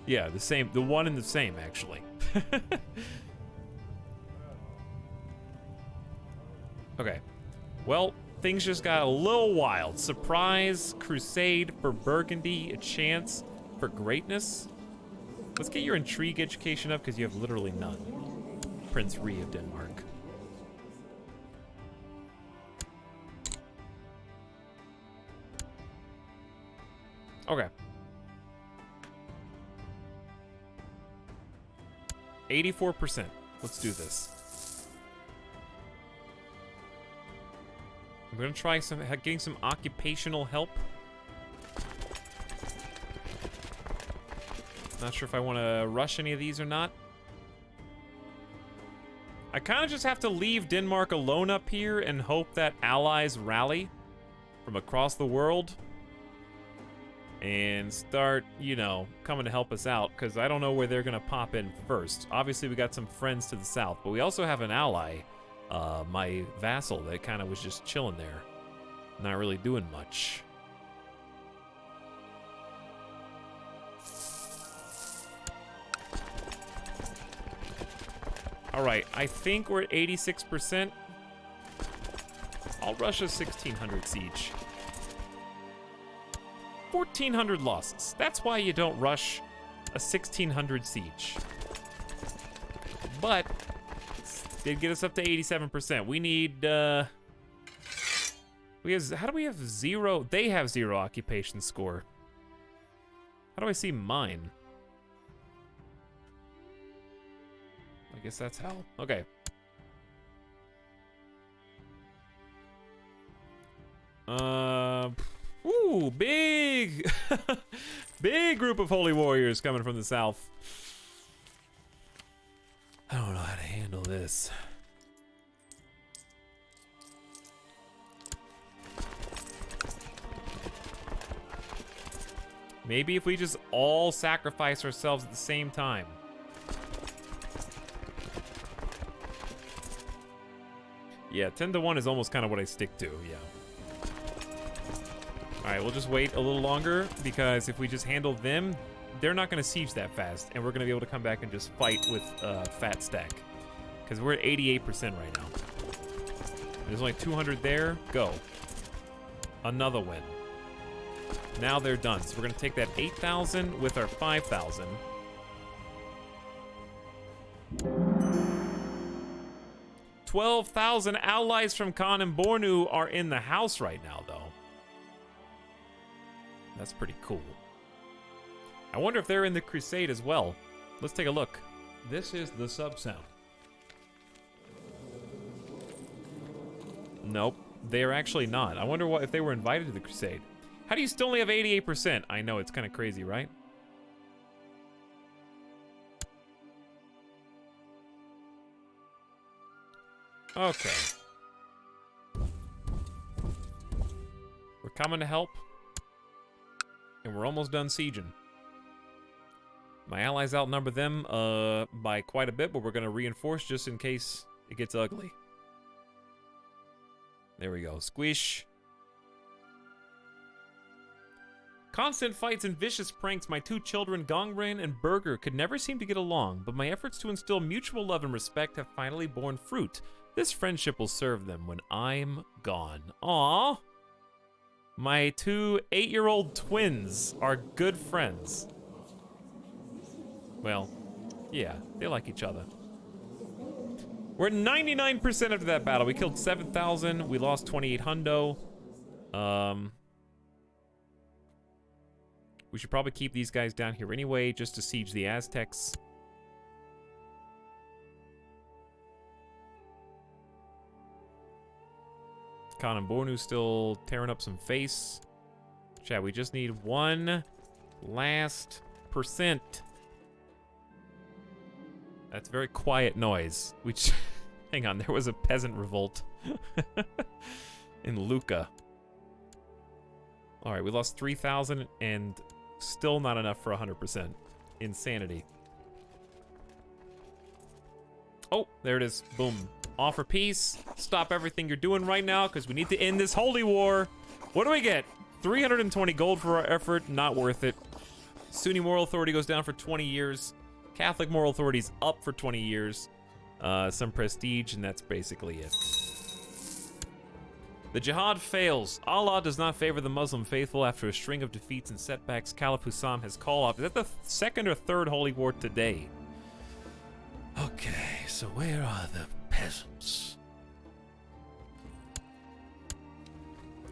Yeah, the one and the same, actually. Okay, well, things just got a little wild. Surprise crusade for Burgundy, a chance for greatness. Let's get your intrigue education up, because you have literally none. Prince Ree of Denmark. Okay. 84%. Let's do this. I'm gonna try getting some occupational help. Not sure if I want to rush any of these or not. I kind of just have to leave Denmark alone up here and hope that allies rally from across the world and start, you know, coming to help us out, because I don't know where they're gonna pop in first. Obviously, we got some friends to the south, but we also have an ally, my vassal, that kind of was just chilling there, not really doing much. All right, I think we're at 86%. I'll rush a 1600 siege. 1,400 losses. That's why you don't rush a 1,600 siege. But did get us up to 87%. We need, how do we have zero? They have 0 occupation score. How do I see mine? I guess that's how. Okay. Ooh, big, big group of holy warriors coming from the south. I don't know how to handle this. Maybe if we just all sacrifice ourselves at the same time. Yeah, 10 to 1 is almost kind of what I stick to, yeah. Alright, we'll just wait a little longer, because if we just handle them, they're not going to siege that fast, and we're going to be able to come back and just fight with fat stack. Because we're at 88% right now. There's only 200 there. Go. Another win. Now they're done. So we're going to take that 8,000 with our 5,000. $12,000 allies from Khan and Bornu are in the house right now, though. That's pretty cool. I wonder if they're in the Crusade as well. Let's take a look. This is the sub sound. Nope, they're actually not. I wonder what if they were invited to the Crusade. How do you still only have 88%? I know, it's kind of crazy, right? Okay. We're coming to help. And we're almost done sieging. My allies outnumber them by quite a bit, but we're going to reinforce just in case it gets ugly. There we go. Squish. Constant fights and vicious pranks, my 2 children, Gongren and Burger, could never seem to get along, but my efforts to instill mutual love and respect have finally borne fruit. This friendship will serve them when I'm gone. Aww. My 2 8-year-old twins are good friends. Well, yeah, they like each other. We're at 99% after that battle. We killed 7,000. We lost 28 hundo. We should probably keep these guys down here anyway, just to siege the Aztecs. Khan and Bornu still tearing up some face. Chat, we just need 1 last percent. That's very quiet noise. Hang on, there was a peasant revolt in Lucca. All right, we lost 3,000 and still not enough for 100%. Insanity. Oh, there it is. Boom. Offer peace. Stop everything you're doing right now because we need to end this holy war. What do we get? 320 gold for our effort. Not worth it. Sunni Moral Authority goes down for 20 years. Catholic Moral Authority's up for 20 years. Some prestige, and that's basically it. The jihad fails. Allah does not favor the Muslim faithful after a string of defeats and setbacks. Caliph Hussam has called off. Is that the 2nd or 3rd holy war today? Okay, so where are the peasants?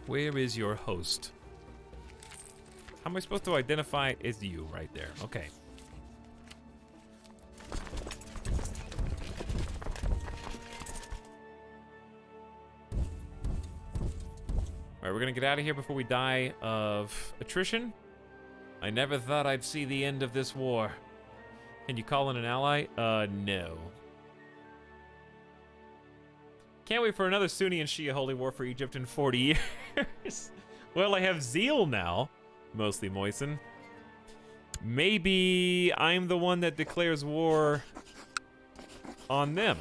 Where is your host? How am I supposed to identify? It's you right there. Okay. Alright, we're gonna get out of here before we die of attrition. I never thought I'd see the end of this war. Can you call in an ally? No. Can't wait for another Sunni and Shia holy war for Egypt in 40 years. Well, I have zeal now. Mostly Moisen. Maybe I'm the one that declares war on them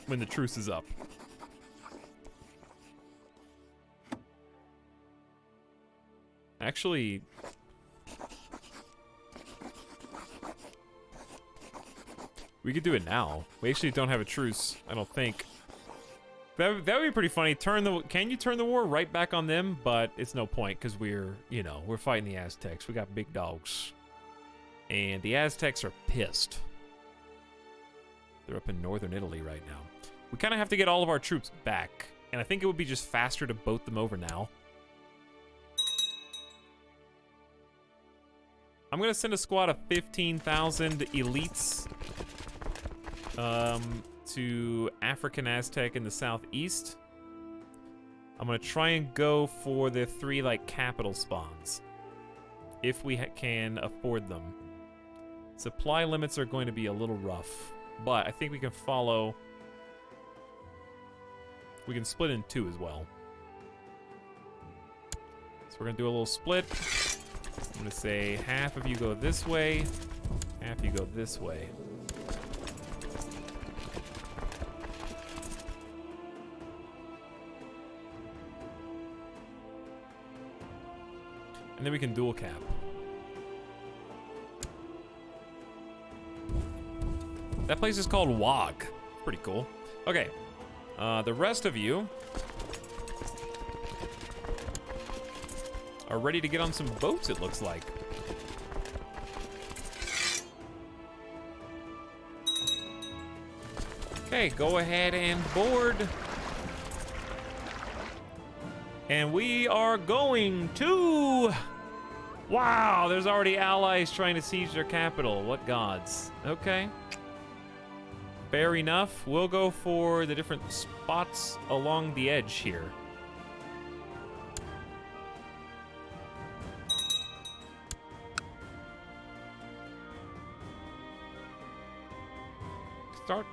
when the truce is up. Actually, we could do it now. We actually don't have a truce, I don't think. That would be pretty funny. Can you turn the war right back on them? But it's no point because we're fighting the Aztecs. We got big dogs. And the Aztecs are pissed. They're up in northern Italy right now. We kind of have to get all of our troops back. And I think it would be just faster to boat them over now. I'm going to send a squad of 15,000 elites to African Aztec in the southeast. I'm going to try and go for the 3, like, capital spawns. If we can afford them. Supply limits are going to be a little rough. But I think we can follow... We can split in 2 as well. So we're going to do a little split. I'm going to say half of you go this way, half you go this way. And then we can dual cap. That place is called Wog. Pretty cool. Okay. The rest of you are ready to get on some boats, it looks like. Okay, go ahead and board. And we are going to... Wow, there's already allies trying to siege their capital. What gods? Okay. Fair enough. We'll go for the different spots along the edge here.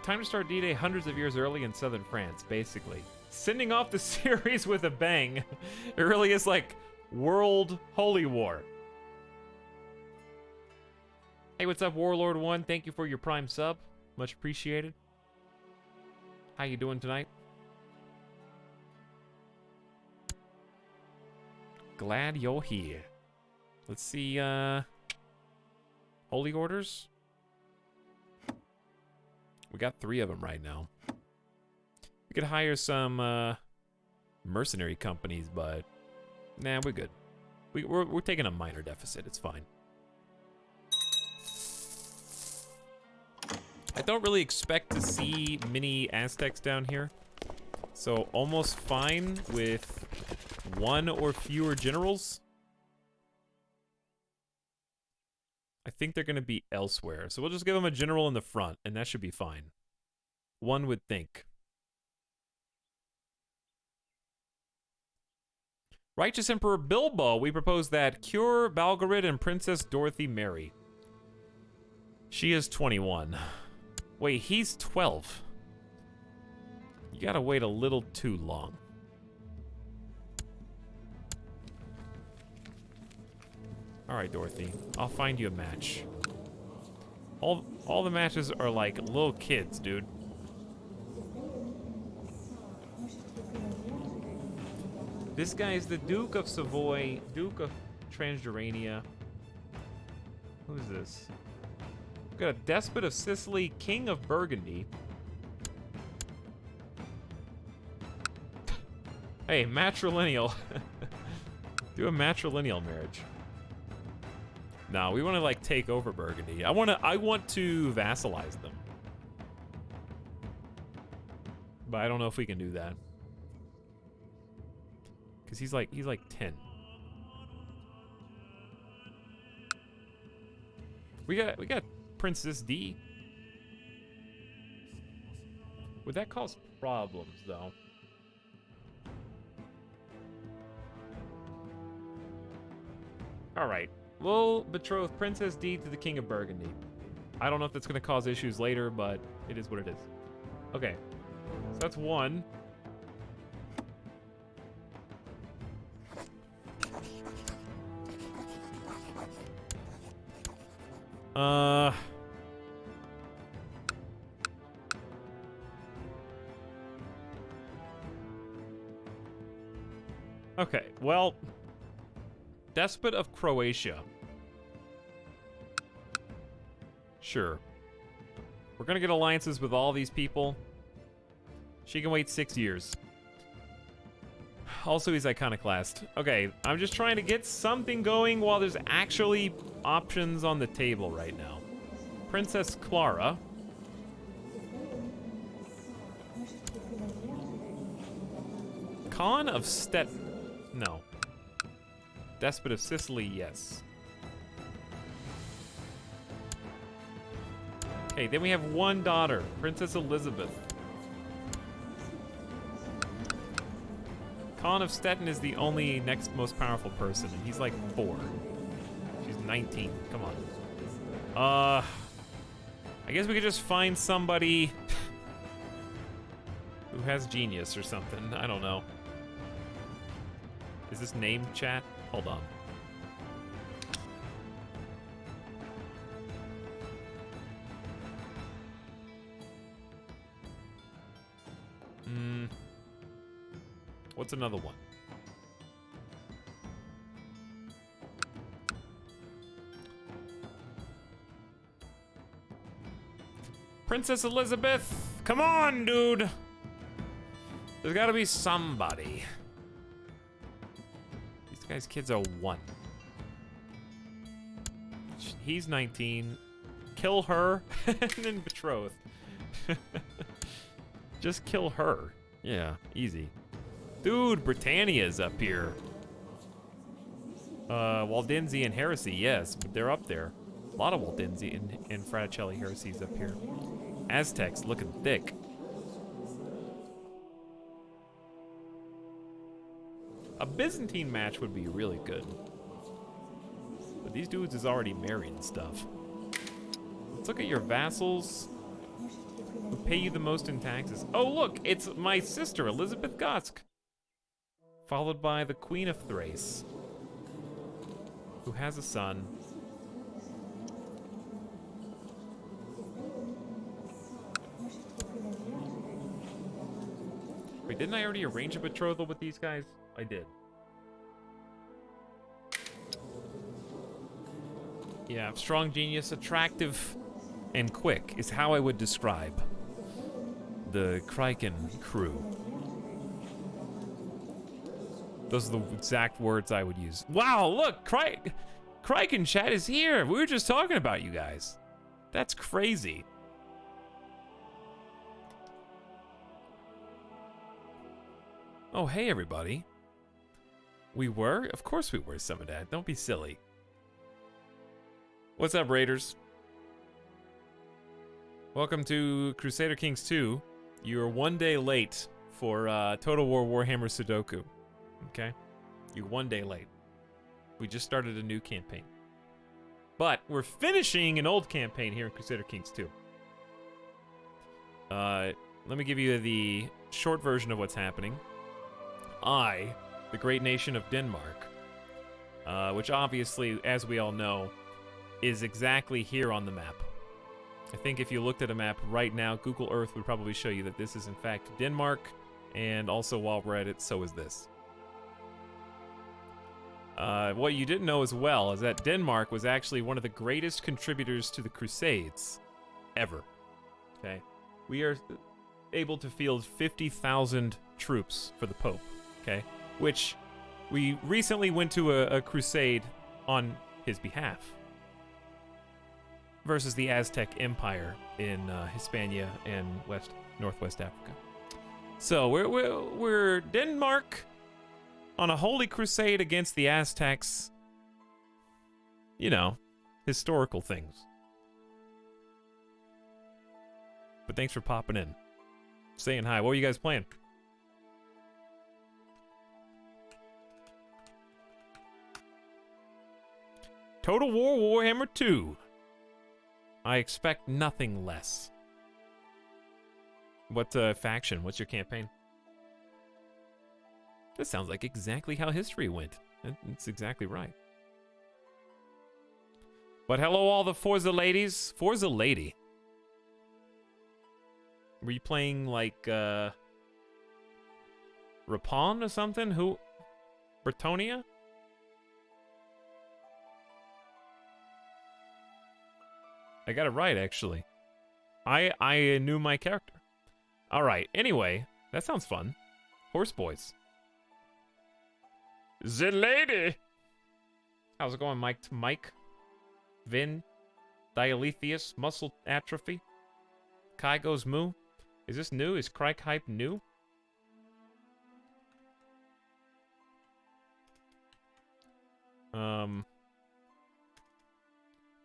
Time to start D-Day hundreds of years early in southern France, basically. Sending off the series with a bang. It really is like World Holy War. Hey, what's up, Warlord 1? Thank you for your Prime sub. Much appreciated. How you doing tonight? Glad you're here. Let's see, Holy Orders? We got 3 of them right now. We could hire some, mercenary companies, but... Nah, we're good. We're taking a minor deficit, it's fine. I don't really expect to see many Aztecs down here. So almost fine with 1 or fewer generals. I think they're going to be elsewhere. So we'll just give them a general in the front, and that should be fine. One would think. Righteous Emperor Bilbo, we propose that cure Balgarid and Princess Dorothy marry. She is 21. Wait, he's 12. You gotta wait a little too long. Alright, Dorothy. I'll find you a match. All the matches are like little kids, dude. This guy is the Duke of Savoy, Duke of Transjordania. Who is this? We've got a Despot of Sicily, King of Burgundy. Hey, matrilineal. Do a matrilineal marriage. No, we want to like take over Burgundy. I want to vassalize them. But I don't know if we can do that. Cuz he's like 10. We got Princess D. Would that cause problems though? All right. We'll betroth Princess D to the King of Burgundy. I don't know if that's going to cause issues later, but it is what it is. Okay. So that's 1. Okay, well... Despot of Croatia. Sure. We're gonna get alliances with all these people. She can wait 6 years. Also, he's iconoclast. Okay, I'm just trying to get something going while there's actually options on the table right now. Princess Clara. Khan of Stettin. No. Despot of Sicily, yes. Okay, then we have one daughter, Princess Elizabeth. Khan of Stettin is the only next most powerful person, and he's like 4. She's 19. Come on. I guess we could just find somebody who has genius or something. I don't know. Is this name chat? Hold on. What's another one? Princess Elizabeth! Come on, dude! There's gotta be somebody. These guys' kids are 1. He's 19. Kill her, and then betroth. Just kill her. Yeah, easy. Dude, Britannia's up here. Waldensian heresy, yes, but they're up there. A lot of Waldensian and Fraticelli heresies up here. Aztecs looking thick. A Byzantine match would be really good. But these dudes is already married and stuff. Let's look at your vassals. Who pay you the most in taxes. Oh, look, it's my sister, Elizabeth Gosk. Followed by the Queen of Thrace, who has a son. Wait, didn't I already arrange a betrothal with these guys? I did. Yeah, strong genius, attractive, and quick is how I would describe the Kraken crew. Those are the exact words I would use. Wow, look, Kraken chat is here. We were just talking about you guys. That's crazy. Oh, hey, everybody. We were? Of course we were, some of that. Don't be silly. What's up, Raiders? Welcome to Crusader Kings 2. You're 1 day late for Total War Warhammer Sudoku. Okay? You're 1 day late. We just started a new campaign. But we're finishing an old campaign here in Crusader Kings 2. Let me give you the short version of what's happening. I, the great nation of Denmark, which obviously, as we all know, is exactly here on the map. I think if you looked at a map right now, Google Earth would probably show you that this is in fact Denmark, and also while we're at it, so is this. What you didn't know as well is that Denmark was actually one of the greatest contributors to the Crusades ever. Okay? We are able to field 50,000 troops for the Pope. Okay? Which we recently went to a crusade on his behalf versus the Aztec Empire in Hispania and Northwest Africa. So we're Denmark on a holy crusade against the Aztecs. You know, historical things. But thanks for popping in. Saying hi. What were you guys playing? Total War Warhammer 2. I expect nothing less. What faction? What's your campaign? This sounds like exactly how history went. It's exactly right. But hello all the Forza ladies. Forza lady. Were you playing like Rapon or something? Who? Bretonia? I got it right, actually. I knew my character. All right, anyway, That sounds fun. Horse boys. The lady! How's it going, Mike to Mike? Vin? Dialetheus? Muscle atrophy? Kai goes moo? Is this new? Is Crike Hype new?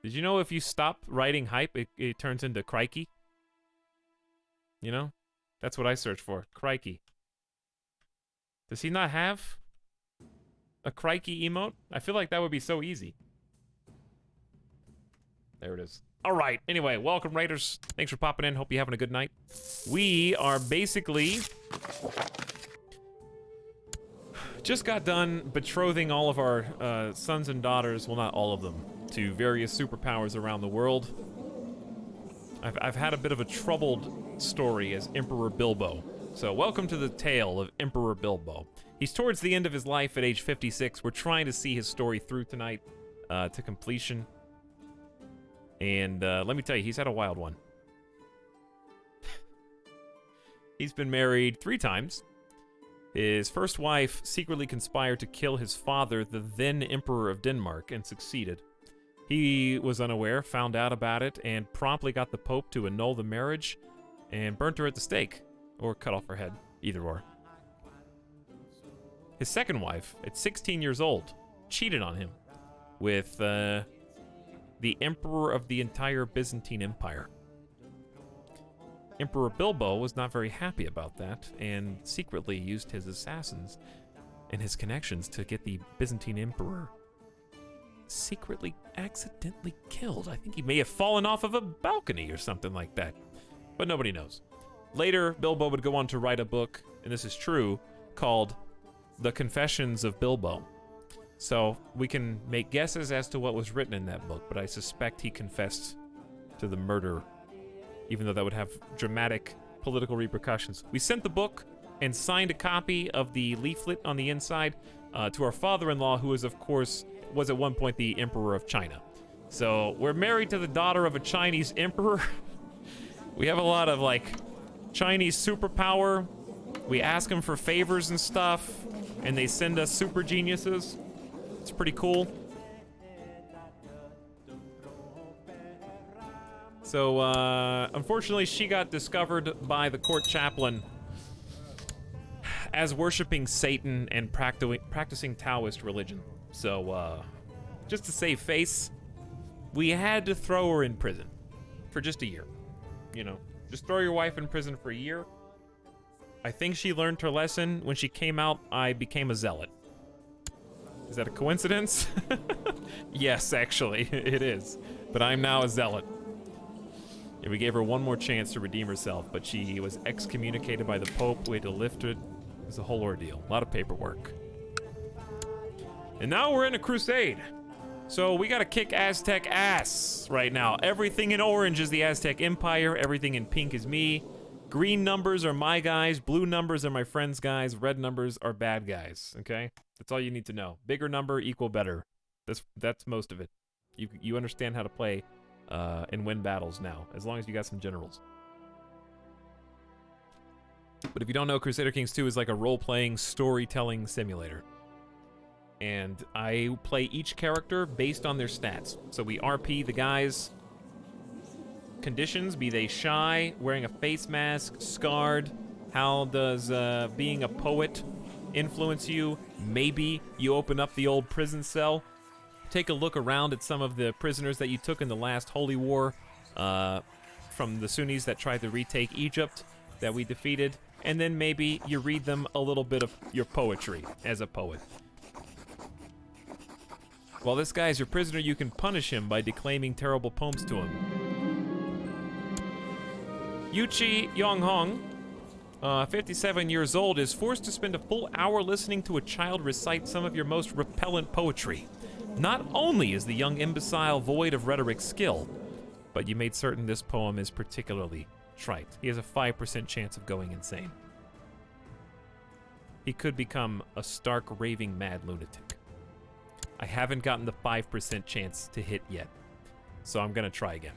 Did you know if you stop writing hype, it turns into crikey? You know? That's what I search for. Crikey. Does he not have a crikey emote? I feel like that would be so easy. There it is. All right. Anyway, welcome, Raiders. Thanks for popping in. Hope you're having a good night. We are basically just got done betrothing all of our sons and daughters, well, not all of them, to various superpowers around the world. I've had a bit of a troubled story as Emperor Bilbo. So welcome to the tale of Emperor Bilbo. He's towards the end of his life at age 56. We're trying to see his story through tonight to completion. And let me tell you, he's had a wild one. He's been married 3 times. His first wife secretly conspired to kill his father, the then Emperor of Denmark, and succeeded. He was unaware, found out about it, and promptly got the Pope to annul the marriage and burnt her at the stake, or cut off her head, either or. His second wife, at 16 years old, cheated on him with the emperor of the entire Byzantine Empire. Emperor Bilbo was not very happy about that, and secretly used his assassins and his connections to get the Byzantine Emperor secretly accidentally killed. I think he may have fallen off of a balcony or something like that, but nobody knows. Later, Bilbo would go on to write a book, and this is true, called The Confessions of Bilbo. So we can make guesses as to what was written in that book, but I suspect he confessed to the murder, even though that would have dramatic political repercussions. We sent the book and signed a copy of the leaflet on the inside to our father-in-law, who is, of course, was at one point the Emperor of China. So we're married to the daughter of a Chinese emperor. We have a lot of, like, Chinese superpower. We ask them for favors and stuff, and they send us super geniuses. It's pretty cool. So, unfortunately, she got discovered by the court chaplain as worshiping Satan and practicing Taoist religion. So, just to save face, we had to throw her in prison for just a year. You know, just throw your wife in prison for a year. I think she learned her lesson. When she came out, I became a zealot. Is that a coincidence? Yes, actually, it is. But I'm now a zealot. And we gave her one more chance to redeem herself, but she was excommunicated by the Pope. We had to lift it. It was a whole ordeal. A lot of paperwork. And now we're in a crusade. So we gotta kick Aztec ass right now. Everything in orange is the Aztec Empire. Everything in pink is me. Green numbers are my guys. Blue numbers are my friends' guys. Red numbers are bad guys, okay? That's all you need to know. Bigger number equal better. That's most of it. You understand how to play and win battles now, as long as you got some generals. But if you don't know, Crusader Kings 2 is like a role-playing, storytelling simulator. And I play each character based on their stats. So we RP the guys' conditions, be they shy, wearing a face mask, scarred. How does being a poet influence you? Maybe you open up the old prison cell. Take a look around at some of the prisoners that you took in the last Holy War from the Sunnis that tried to retake Egypt that we defeated. And then maybe you read them a little bit of your poetry as a poet. While this guy is your prisoner, you can punish him by declaiming terrible poems to him. Yuchi Yonghong, 57 years old, is forced to spend a full hour listening to a child recite some of your most repellent poetry. Not only is the young imbecile void of rhetoric skill, but you made certain this poem is particularly trite. He has a 5% chance of going insane. He could become a stark, raving mad lunatic. I haven't gotten the 5% chance to hit yet, so I'm gonna try again.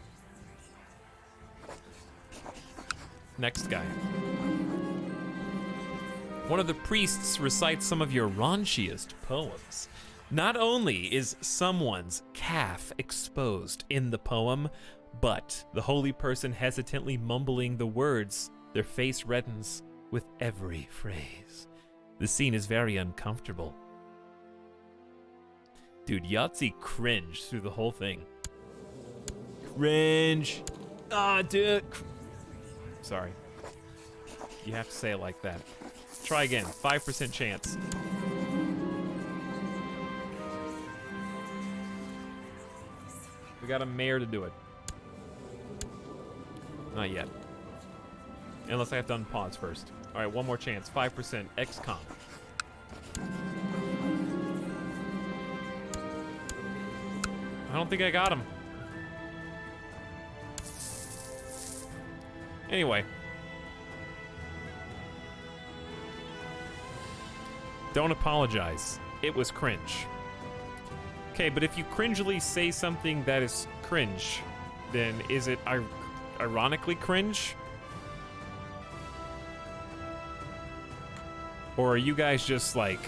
Next guy. One of the priests recites some of your raunchiest poems. Not only is someone's calf exposed in the poem, but the holy person hesitantly mumbling the words, their face reddens with every phrase. The scene is very uncomfortable. Dude, Yahtzee cringed through the whole thing. Cringe. Ah, dude. Sorry. You have to say it like that. Try again. 5% chance. We got a mayor to do it. Not yet. Unless I have to unpause first. All right, one more chance. 5%. XCOM. I don't think I got him. Anyway. Don't apologize. It was cringe. Okay, but if you cringily say something that is cringe, then is it ironically cringe? Or are you guys just, like,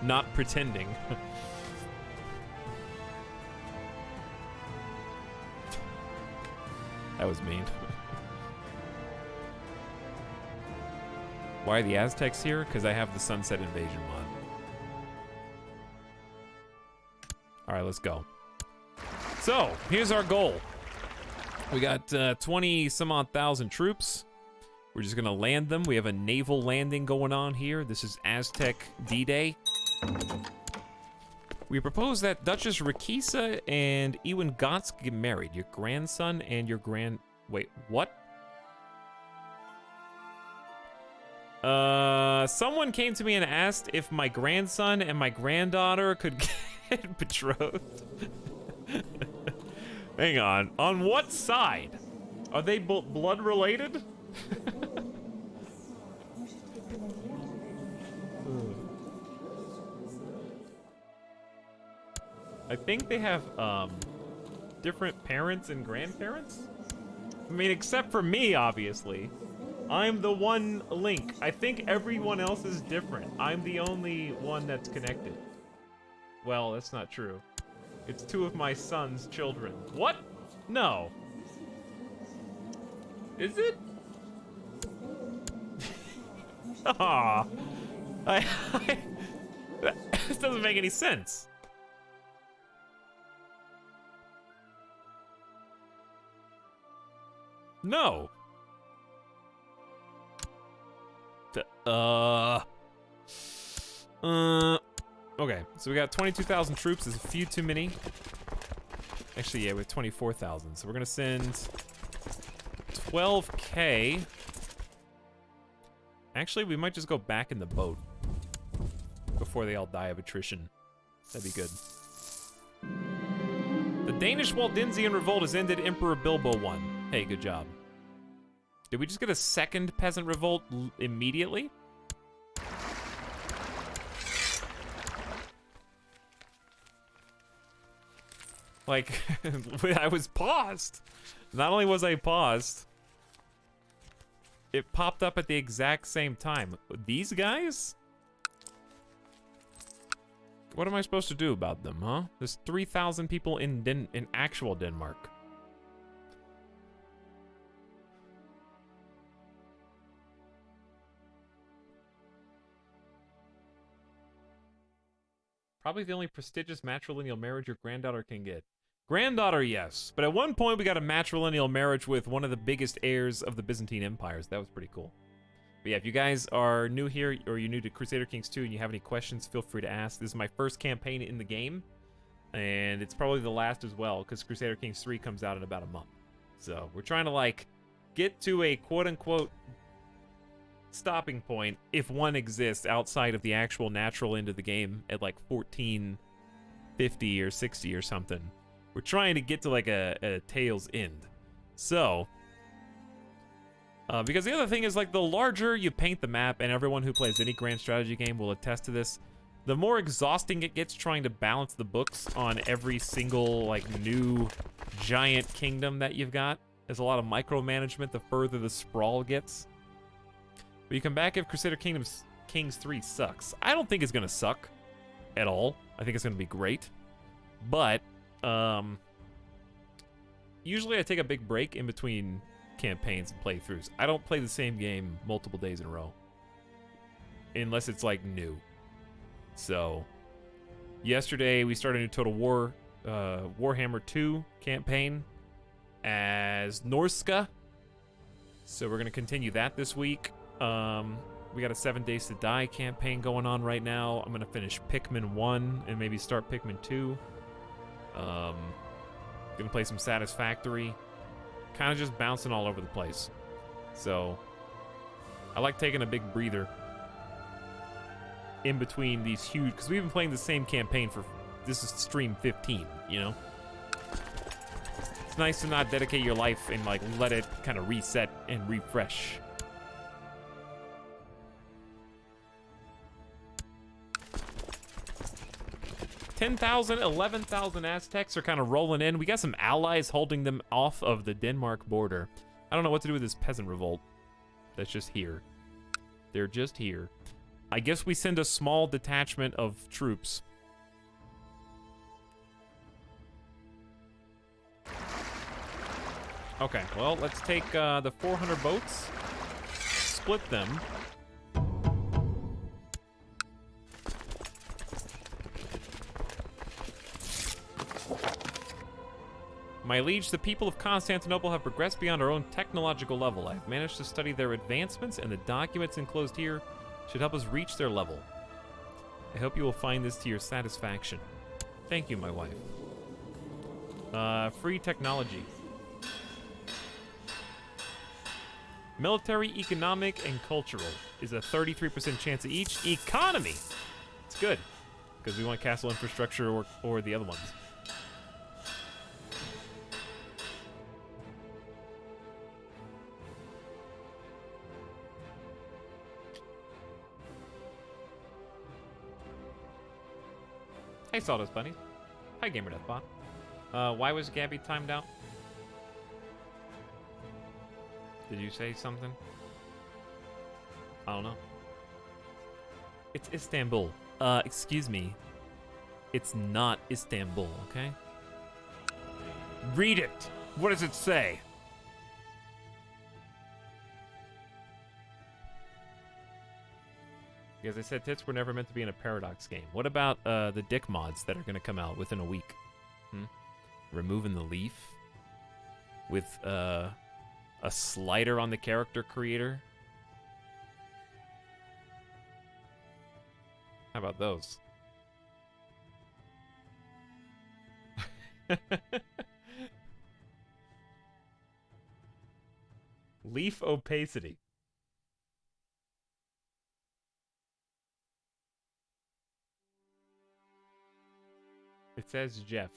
not pretending? That was mean. Why are the Aztecs here? Because I have the Sunset Invasion mod. Alright, let's go. So, here's our goal. We got 20 some odd thousand troops. We're just gonna land them. We have a naval landing going on here. This is Aztec D-Day. We propose that Duchess Rakisa and Ewan Gotz get married. Your grandson and your wait, what? Someone came to me and asked if my grandson and my granddaughter could get betrothed. Hang on. On what side? Are they blood related? I think they have different parents and grandparents. I mean, except for me, obviously. I'm the one link. I think everyone else is different. I'm the only one that's connected. Well, that's not true. It's two of my son's children. What? No. Is it? Aw. This doesn't make any sense. No. Okay, so we got 22,000 troops. There's a few too many. Actually, yeah, we have 24,000. So we're gonna send 12K. Actually, we might just go back in the boat before they all die of attrition. That'd be good. The Danish Waldensian revolt has ended. Emperor Bilbo won. Hey, good job. Did we just get a second peasant revolt immediately? Like, I was paused. Not only was I paused, it popped up at the exact same time. These guys? What am I supposed to do about them, huh? There's 3,000 people in actual Denmark. Probably the only prestigious matrilineal marriage your granddaughter can get. Granddaughter, yes. But at one point, we got a matrilineal marriage with one of the biggest heirs of the Byzantine Empires. That was pretty cool. But yeah, if you guys are new here, or you're new to Crusader Kings 2 and you have any questions, feel free to ask. This is my first campaign in the game. And it's probably the last as well, because Crusader Kings 3 comes out in about a month. So we're trying to, like, get to a quote-unquote stopping point, if one exists, outside of the actual natural end of the game at like 1450 or 60 or something. We're trying to get to like a tail's end. So, because the other thing is, like, the larger you paint the map, and everyone who plays any grand strategy game will attest to this, the more exhausting it gets trying to balance the books on every single, like, new giant kingdom that you've got. There's a lot of micromanagement the further the sprawl gets. Will you come back if Crusader Kings 3 sucks? I don't think it's gonna suck at all. I think it's gonna be great. But, usually I take a big break in between campaigns and playthroughs. I don't play the same game multiple days in a row. Unless it's, like, new. So, yesterday we started a new Total War, Warhammer 2 campaign as Norska. So we're gonna continue that this week. We got a 7 Days to Die campaign going on right now. I'm gonna finish Pikmin 1 and maybe start Pikmin 2. Gonna play some Satisfactory. Kind of just bouncing all over the place. So, I like taking a big breather in between these huge, because we've been playing the same campaign for, this is stream 15, you know? It's nice to not dedicate your life and like let it kind of reset and refresh. $10,000, 11,000 Aztecs are kind of rolling in. We got some allies holding them off of the Denmark border. I don't know what to do with this peasant revolt that's just here. They're just here. I guess we send a small detachment of troops. Okay, well, let's take the 400 boats, split them. My liege, the people of Constantinople have progressed beyond our own technological level. I have managed to study their advancements, and the documents enclosed here should help us reach their level. I hope you will find this to your satisfaction. Thank you, my wife. Free technology. Military, economic, and cultural is a 33% chance of each. Economy! It's good, because we want castle infrastructure or the other ones. Hey, Sawdust Bunny. Hi, Gamer Deathbot. Why was Gabby timed out? Did you say something? I don't know. It's Istanbul. Excuse me. It's not Istanbul, okay? Read it! What does it say? Because I said tits were never meant to be in a Paradox game. What about the dick mods that are going to come out within a week? Removing the leaf? With a slider on the character creator? How about those? Leaf opacity. It says Jeff.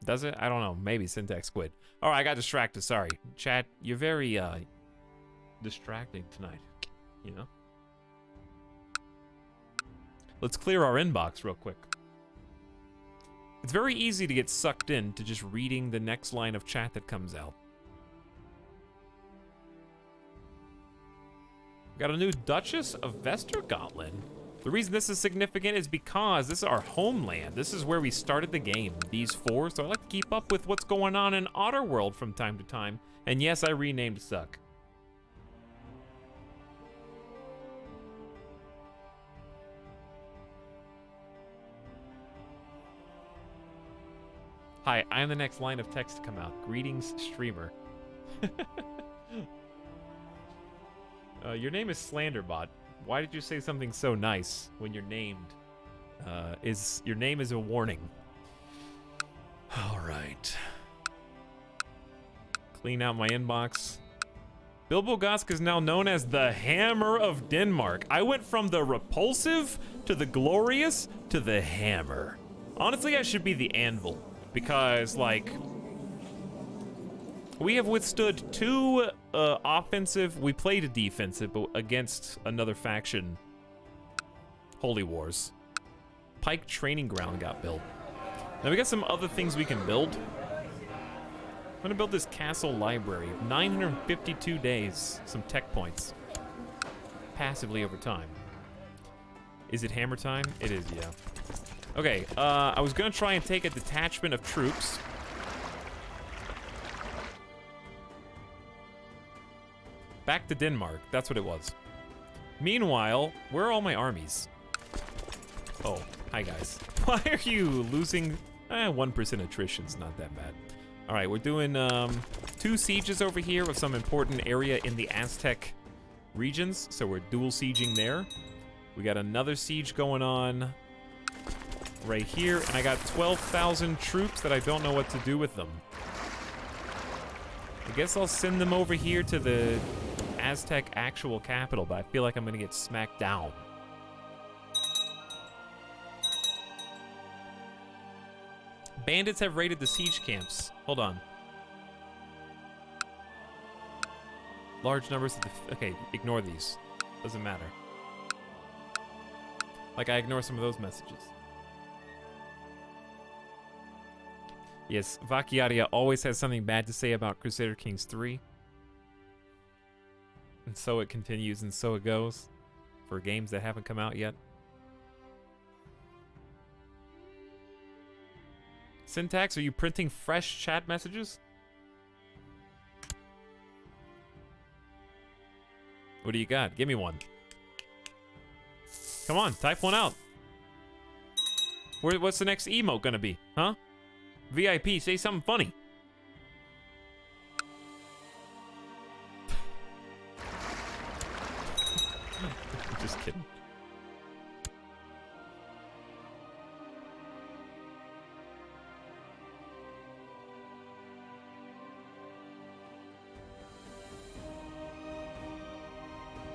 Does it? I don't know. Maybe Syntax Squid. All right, I got distracted. Sorry. Chat, you're very distracting tonight. You know? Let's clear our inbox real quick. It's very easy to get sucked in to just reading the next line of chat that comes out. Got a new Duchess of Vestergotland. The reason this is significant is because this is our homeland. This is where we started the game, these four, so I like to keep up with what's going on in Otterworld from time to time. And yes, I renamed Suck. Hi, I am the next line of text to come out. Greetings, streamer. Your name is Slanderbot. Why did you say something so nice when you're named? Your name is a warning. All right. Clean out my inbox. Bilbo Gosk is now known as the Hammer of Denmark. I went from the Repulsive to the Glorious to the Hammer. Honestly, I should be the Anvil because, like, we have withstood two offensive, we played a defensive, but against another faction, Holy Wars. Pike Training Ground got built. Now we got some other things we can build. I'm gonna build this castle library, 952 days, some tech points. passively over time. Is it hammer time? It is, yeah. Okay, I was gonna try and take a detachment of troops. Back to Denmark, that's what it was. Meanwhile, where are all my armies? Oh, hi guys. Why are you losing? 1% attrition's not that bad. All right, we're doing 2 sieges over here of some important area in the Aztec regions, so we're dual sieging there. We got another siege going on right here, and I got 12,000 troops that I don't know what to do with them. I guess I'll send them over here to the Aztec actual capital, but I feel like I'm gonna get smacked down. Bandits have raided the siege camps. Hold on. Large numbers of okay, ignore these. Doesn't matter. Like, I ignore some of those messages. Yes, Vacchiaria always has something bad to say about Crusader Kings 3. And so it continues and so it goes. For games that haven't come out yet. Syntax, are you printing fresh chat messages? What do you got? Give me one. Come on, type one out. What's the next emote gonna be? Huh? VIP, say something funny. Just kidding.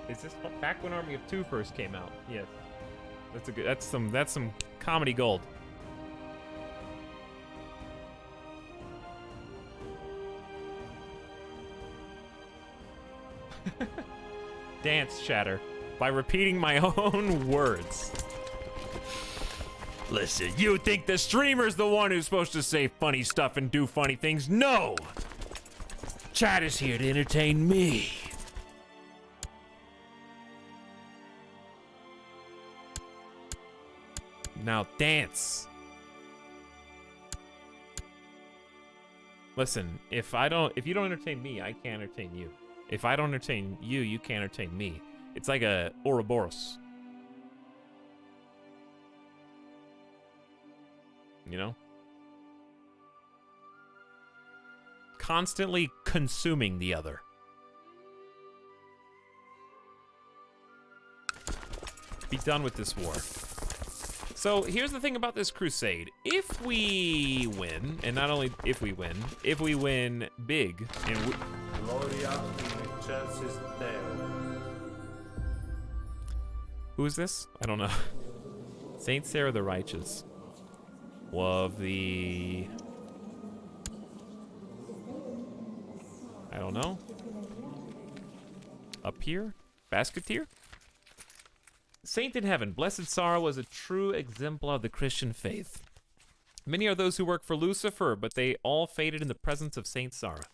Is this back when Army of Two first came out? Yes. That's a good. That's some comedy gold. Dance chatter by repeating my own words. Listen, you think the streamer's the one who's supposed to say funny stuff and do funny things? No! Chat is here to entertain me. Now dance. Listen, if you don't entertain me, I can't entertain you. If I don't entertain you, you can't entertain me. It's like a Ouroboros. You know? Constantly consuming the other. Be done with this war. So here's the thing about this crusade. If we win, and not only if we win big, and who is this? I don't know. Saint Sarah the Righteous. Of the... I don't know. Up here? Basketeer? Saint in heaven, blessed Sarah was a true exemplar of the Christian faith. Many are those who work for Lucifer, but they all faded in the presence of Saint Sarah.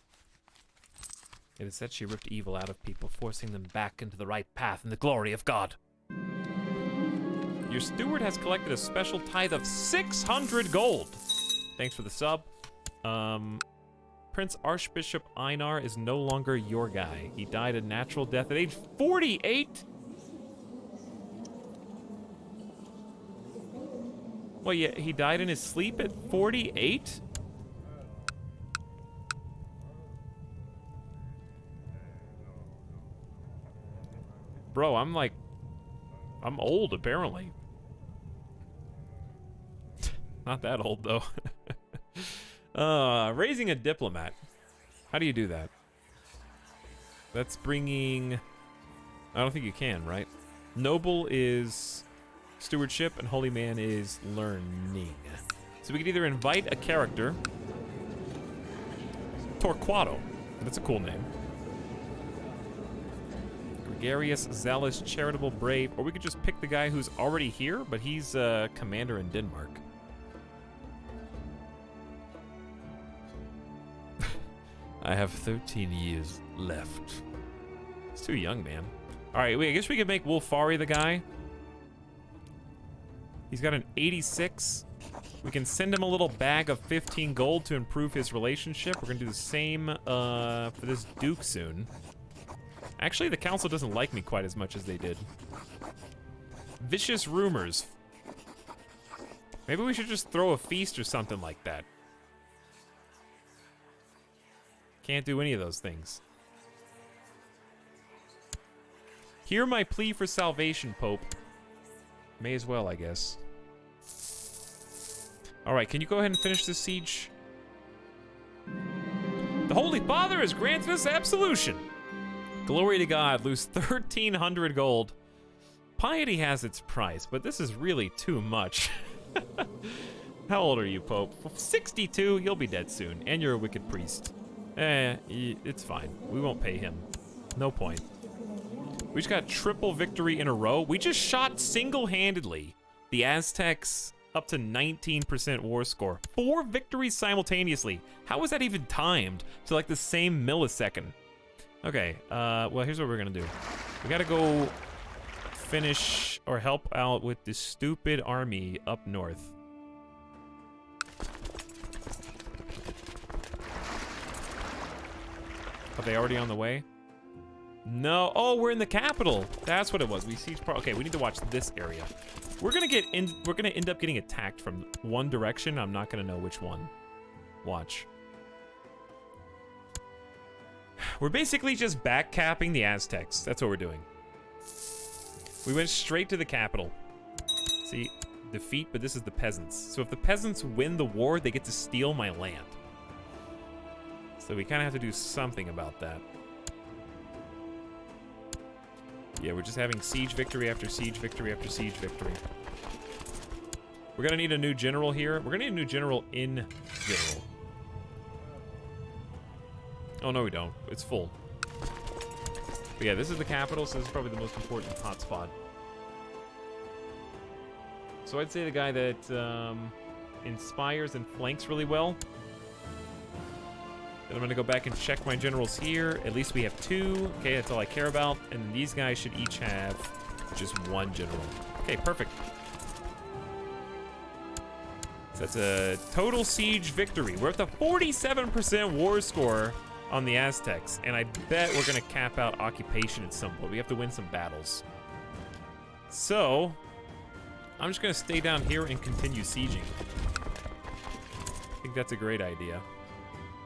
It is said she ripped evil out of people, forcing them back into the right path in the glory of God. Your steward has collected a special tithe of 600 gold. Thanks for the sub. Prince Archbishop Einar is no longer your guy. He died a natural death at age 48? Well, yeah, he died in his sleep at 48? Bro, I'm old, apparently. Not that old, though. Raising a diplomat. How do you do that? That's bringing... I don't think you can, right? Noble is stewardship, and holy man is learning. So we could either invite a character... Torquato. That's a cool name. Gregarious, zealous, charitable, brave, or we could just pick the guy who's already here, but he's commander in Denmark. I have 13 years left. It's too young, man. All right, wait, I guess we could make Wolfari the guy. He's got an 86. We can send him a little bag of 15 gold to improve his relationship. We're gonna do the same for this Duke soon. Actually, the council doesn't like me quite as much as they did. Vicious rumors. Maybe we should just throw a feast or something like that. Can't do any of those things. Hear my plea for salvation, Pope. May as well, I guess. Alright, can you go ahead and finish this siege? The Holy Father has granted us absolution. Glory to God, lose 1,300 gold. Piety has its price, but this is really too much. How old are you, Pope? 62, you'll be dead soon, and you're a wicked priest. It's fine. We won't pay him. No point. We just got triple victory in a row. We just shot single-handedly the Aztecs up to 19% war score. 4 victories simultaneously. How was that even timed to like the same millisecond? Okay, well, here's what we're gonna do. We gotta go finish or help out with this stupid army up north. Are they already on the way? No. Oh, we're in the capital. That's what it was. We siege. Okay, we need to watch this area. We're gonna get in. We're gonna end up getting attacked from one direction. I'm not gonna know which one. Watch. We're basically just backcapping the Aztecs. That's what we're doing. We went straight to the capital. See, defeat, but this is the peasants. So if the peasants win the war, they get to steal my land. So we kind of have to do something about that. Yeah, we're just having siege victory after siege victory after siege victory. We're gonna need a new general here. We're gonna need a new general in general. Oh, no, we don't. It's full. But yeah, this is the capital, so this is probably the most important hotspot. So I'd say the guy that inspires and flanks really well. Then I'm gonna go back and check my generals here. At least we have 2. Okay, that's all I care about. And these guys should each have just 1 general. Okay, perfect. So that's a total siege victory. We're at the 47% war score on the Aztecs, and I bet we're gonna cap out occupation at some point. We have to win some battles. So, I'm just gonna stay down here and continue sieging. I think that's a great idea.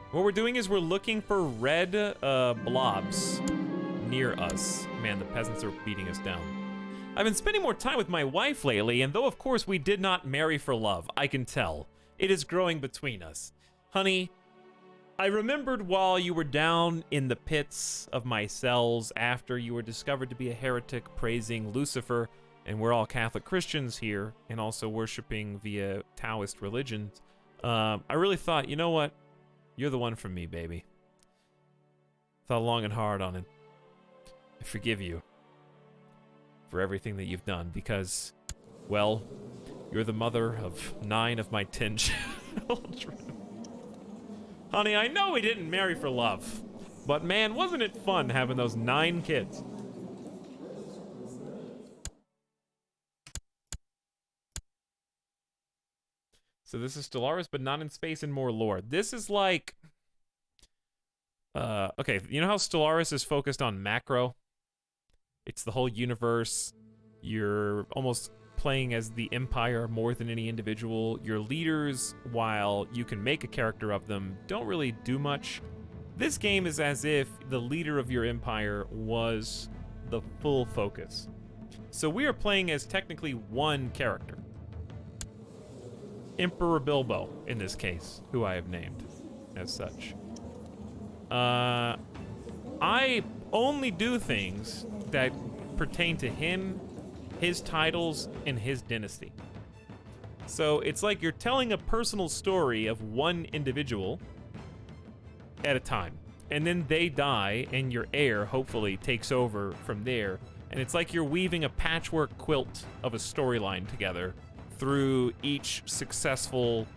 What we're doing is we're looking for red blobs near us. Man, the peasants are beating us down. I've been spending more time with my wife lately, and though of course we did not marry for love, I can tell. It is growing between us. Honey, I remembered while you were down in the pits of my cells after you were discovered to be a heretic praising Lucifer, and we're all Catholic Christians here, and also worshiping via Taoist religions. I really thought, you know what? You're the one for me, baby. Thought long and hard on it. I forgive you for everything that you've done because, well, you're the mother of 9 of my 10 children. Honey, I know we didn't marry for love, but man, wasn't it fun having those 9 kids? So this is Stellaris, but not in space and more lore. This is like... okay, you know how Stellaris is focused on macro? It's the whole universe. You're almost playing as the Empire more than any individual. Your leaders, while you can make a character of them, don't really do much. This game is as if the leader of your empire was the full focus. So we are playing as technically one character. Emperor Bilbo, in this case, who I have named as such. I only do things that pertain to him, his titles, and his dynasty. So it's like you're telling a personal story of one individual at a time. And then they die, and your heir, hopefully, takes over from there. And it's like you're weaving a patchwork quilt of a storyline together through each successful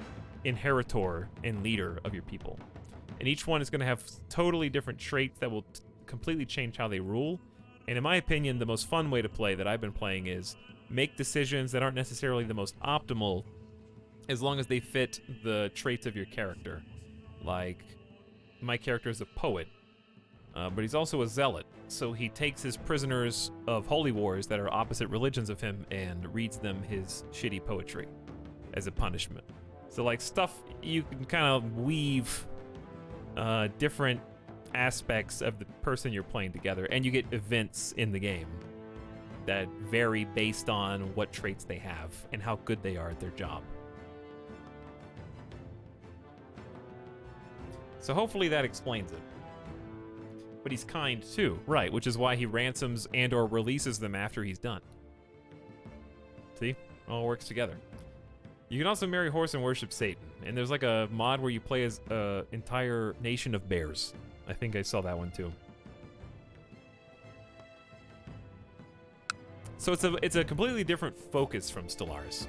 inheritor and leader of your people. And each one is going to have totally different traits that will completely change how they rule. And in my opinion, the most fun way to play that I've been playing is make decisions that aren't necessarily the most optimal as long as they fit the traits of your character. Like, my character is a poet, but he's also a zealot. So he takes his prisoners of holy wars that are opposite religions of him and reads them his shitty poetry as a punishment. So like stuff, you can kind of weave different aspects of the person you're playing together, and you get events in the game that vary based on what traits they have and how good they are at their job. So hopefully that explains it. But he's kind too, right, which is why he ransoms and or releases them after he's done. See? All works together. You can also marry horse and worship Satan, and there's like a mod where you play as an entire nation of bears. I think I saw that one too. So it's a completely different focus from Stellaris.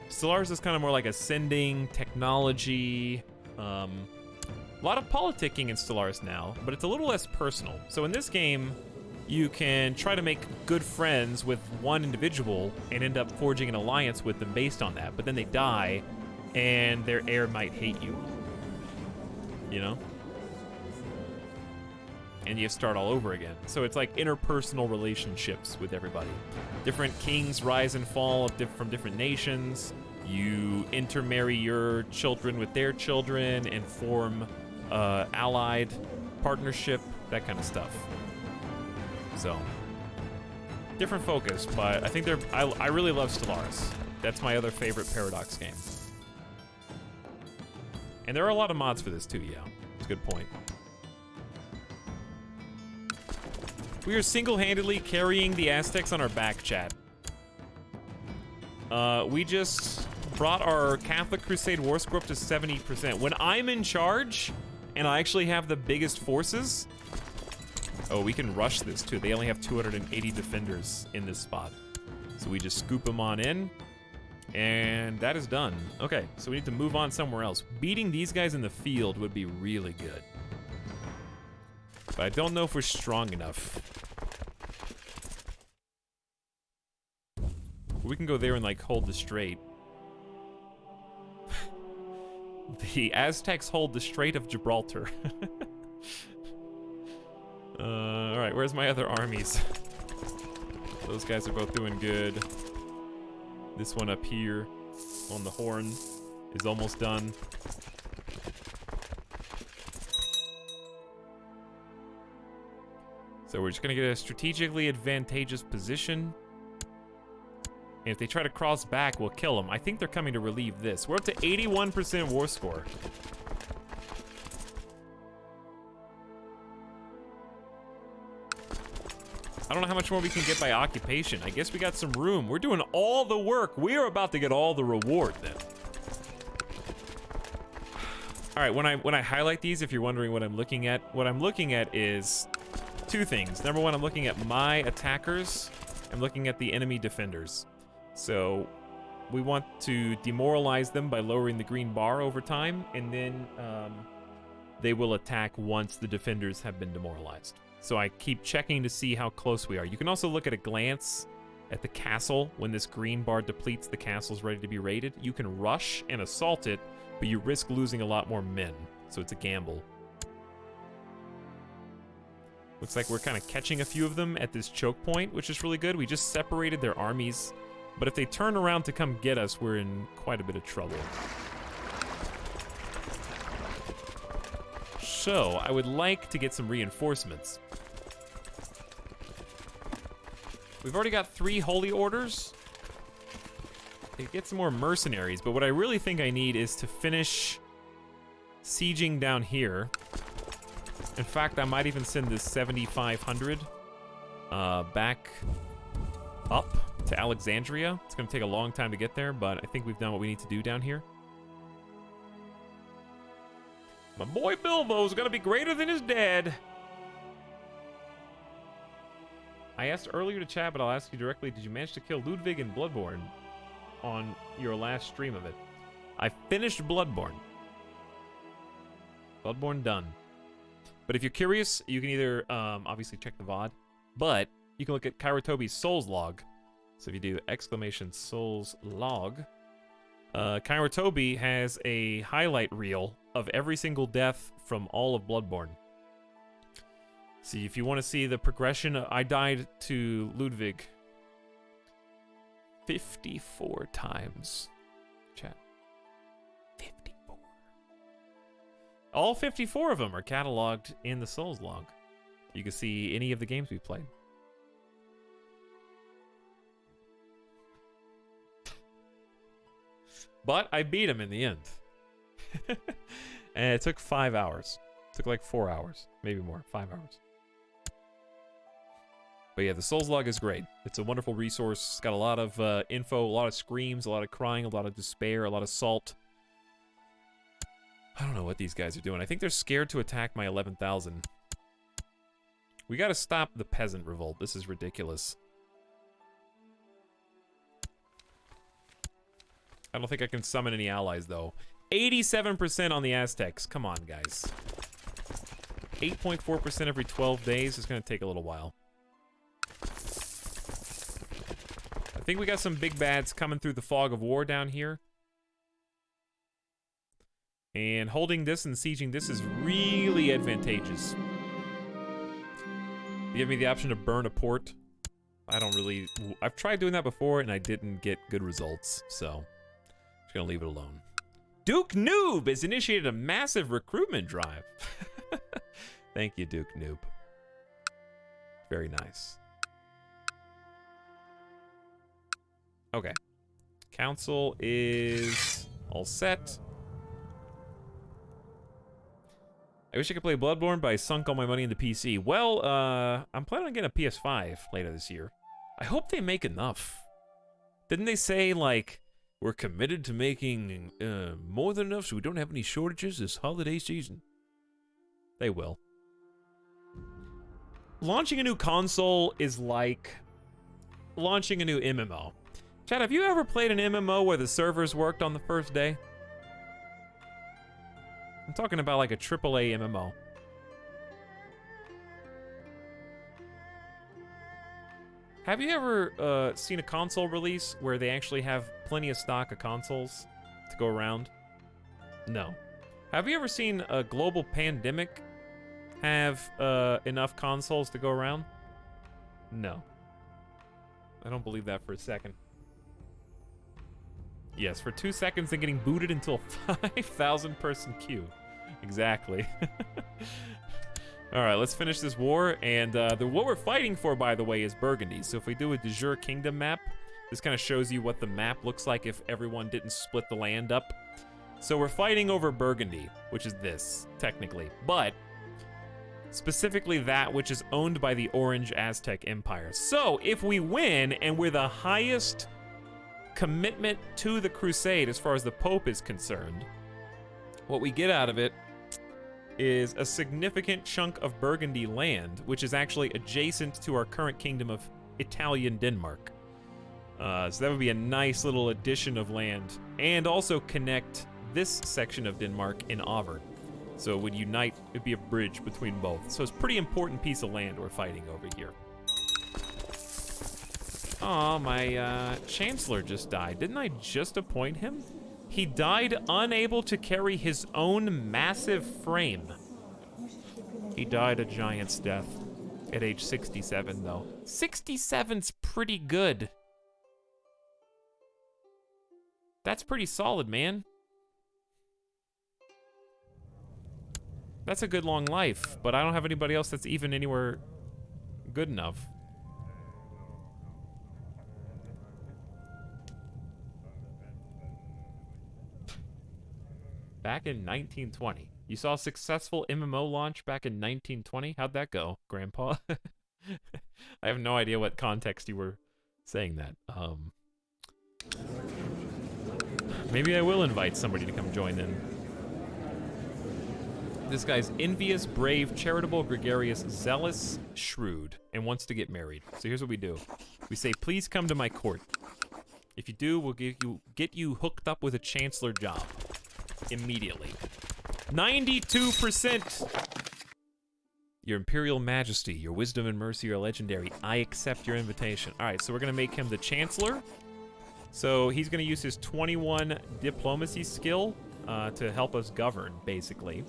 Stellaris is kind of more like ascending, technology, a lot of politicking in Stellaris now, but it's a little less personal. So in this game, you can try to make good friends with one individual and end up forging an alliance with them based on that, but then they die, and their heir might hate you. You know? And you have to start all over again. So it's like interpersonal relationships with everybody. Different kings rise and fall from different nations. You intermarry your children with their children and form allied partnership, that kind of stuff. So, different focus, but I think I really love Stellaris. That's my other favorite Paradox game. And there are a lot of mods for this too, yeah. It's a good point. We are single-handedly carrying the Aztecs on our back, chat. We just brought our Catholic Crusade War Score up to 70%. When I'm in charge, and I actually have the biggest forces... Oh, we can rush this too. They only have 280 defenders in this spot. So we just scoop them on in. And that is done. Okay, so we need to move on somewhere else. Beating these guys in the field would be really good. But I don't know if we're strong enough. We can go there and like hold the strait. The Aztecs hold the Strait of Gibraltar. Alright, where's my other armies? Those guys are both doing good. This one up here on the horn is almost done. So we're just gonna get a strategically advantageous position. And if they try to cross back, we'll kill them. I think they're coming to relieve this. We're up to 81% war score. I don't know how much more we can get by occupation. I guess we got some room. We're doing all the work. We are about to get all the reward then. All right, when I highlight these, if you're wondering what I'm looking at is two things. Number one, I'm looking at my attackers. I'm looking at the enemy defenders. So we want to demoralize them by lowering the green bar over time, and then they will attack once the defenders have been demoralized. So I keep checking to see how close we are. You can also look at a glance at the castle. When this green bar depletes, the castle's ready to be raided. You can rush and assault it, but you risk losing a lot more men. So it's a gamble. Looks like we're kind of catching a few of them at this choke point, which is really good. We just separated their armies. But if they turn around to come get us, we're in quite a bit of trouble. So, I would like to get some reinforcements. We've already got 3 holy orders. I could get some more mercenaries, but what I really think I need is to finish sieging down here. In fact, I might even send this 7,500 back up to Alexandria. It's going to take a long time to get there, but I think we've done what we need to do down here. My boy Bilbo is going to be greater than his dad. I asked earlier to chat, but I'll ask you directly. Did you manage to kill Ludwig in Bloodborne on your last stream of it? I finished Bloodborne. Bloodborne done. But if you're curious, you can either obviously check the VOD, but you can look at Kairotobi's Souls log. So if you do !Souls log, Kairotobi has a highlight reel of every single death from all of Bloodborne. See, if you want to see the progression, I died to Ludwig 54 times. Chat. 54. All 54 of them are cataloged in the Souls log. You can see any of the games we've played. But I beat him in the end. And it took 5 hours. It took like 4 hours, maybe more, 5 hours. But yeah, the Souls log is great. It's a wonderful resource. It's got a lot of info, a lot of screams, a lot of crying, a lot of despair, a lot of salt. I don't know what these guys are doing. I think they're scared to attack my 11,000. We gotta stop the peasant revolt. This is ridiculous. I don't think I can summon any allies, though. 87% on the Aztecs. Come on, guys. 8.4% every 12 days is gonna take a little while. I think we got some big bads coming through the fog of war down here. And holding this and sieging this is really advantageous. They give me the option to burn a port. I've tried doing that before and I didn't get good results, so just gonna leave it alone. Duke Noob has initiated a massive recruitment drive. Thank you, Duke Noob. Very nice. Okay. Council is all set. I wish I could play Bloodborne, but I sunk all my money into PC. Well, I'm planning on getting a PS5 later this year. I hope they make enough. Didn't they say, like, we're committed to making more than enough so we don't have any shortages this holiday season? They will. Launching a new console is like launching a new MMO. Chad, have you ever played an MMO where the servers worked on the first day? I'm talking about like a AAA MMO. Have you ever seen a console release where they actually have plenty of stock of consoles to go around? No. Have you ever seen a global pandemic have enough consoles to go around? No. I don't believe that for a second. Yes, for 2 seconds and getting booted into a 5,000 person queue. Exactly. Alright, let's finish this war. And what we're fighting for, by the way, is Burgundy. So if we do a de jure kingdom map, this kind of shows you what the map looks like if everyone didn't split the land up. So we're fighting over Burgundy, which is this, technically. But specifically that which is owned by the Orange Aztec Empire. So if we win and we're the highest commitment to the crusade as far as the Pope is concerned, what we get out of it is a significant chunk of Burgundy land, which is actually adjacent to our current kingdom of Italian Denmark. So that would be a nice little addition of land, and also connect this section of Denmark in Auvergne. So it would unite, it'd be a bridge between both. So it's a pretty important piece of land we're fighting over here. Aw, my Chancellor just died. Didn't I just appoint him? He died unable to carry his own massive frame. He died a giant's death at age 67, though. 67's pretty good. That's pretty solid, man. That's a good long life, but I don't have anybody else that's even anywhere good enough. Back in 1920. You saw a successful MMO launch back in 1920? How'd that go, Grandpa? I have no idea what context you were saying that. Maybe I will invite somebody to come join in. This guy's envious, brave, charitable, gregarious, zealous, shrewd, and wants to get married. So here's what we do. We say, please come to my court. If you do, we'll get you hooked up with a chancellor job. Immediately. 92%. Your Imperial Majesty, your wisdom and mercy are legendary. I accept your invitation. All right, so we're gonna make him the Chancellor. So he's gonna use his 21 diplomacy skill to help us govern, basically.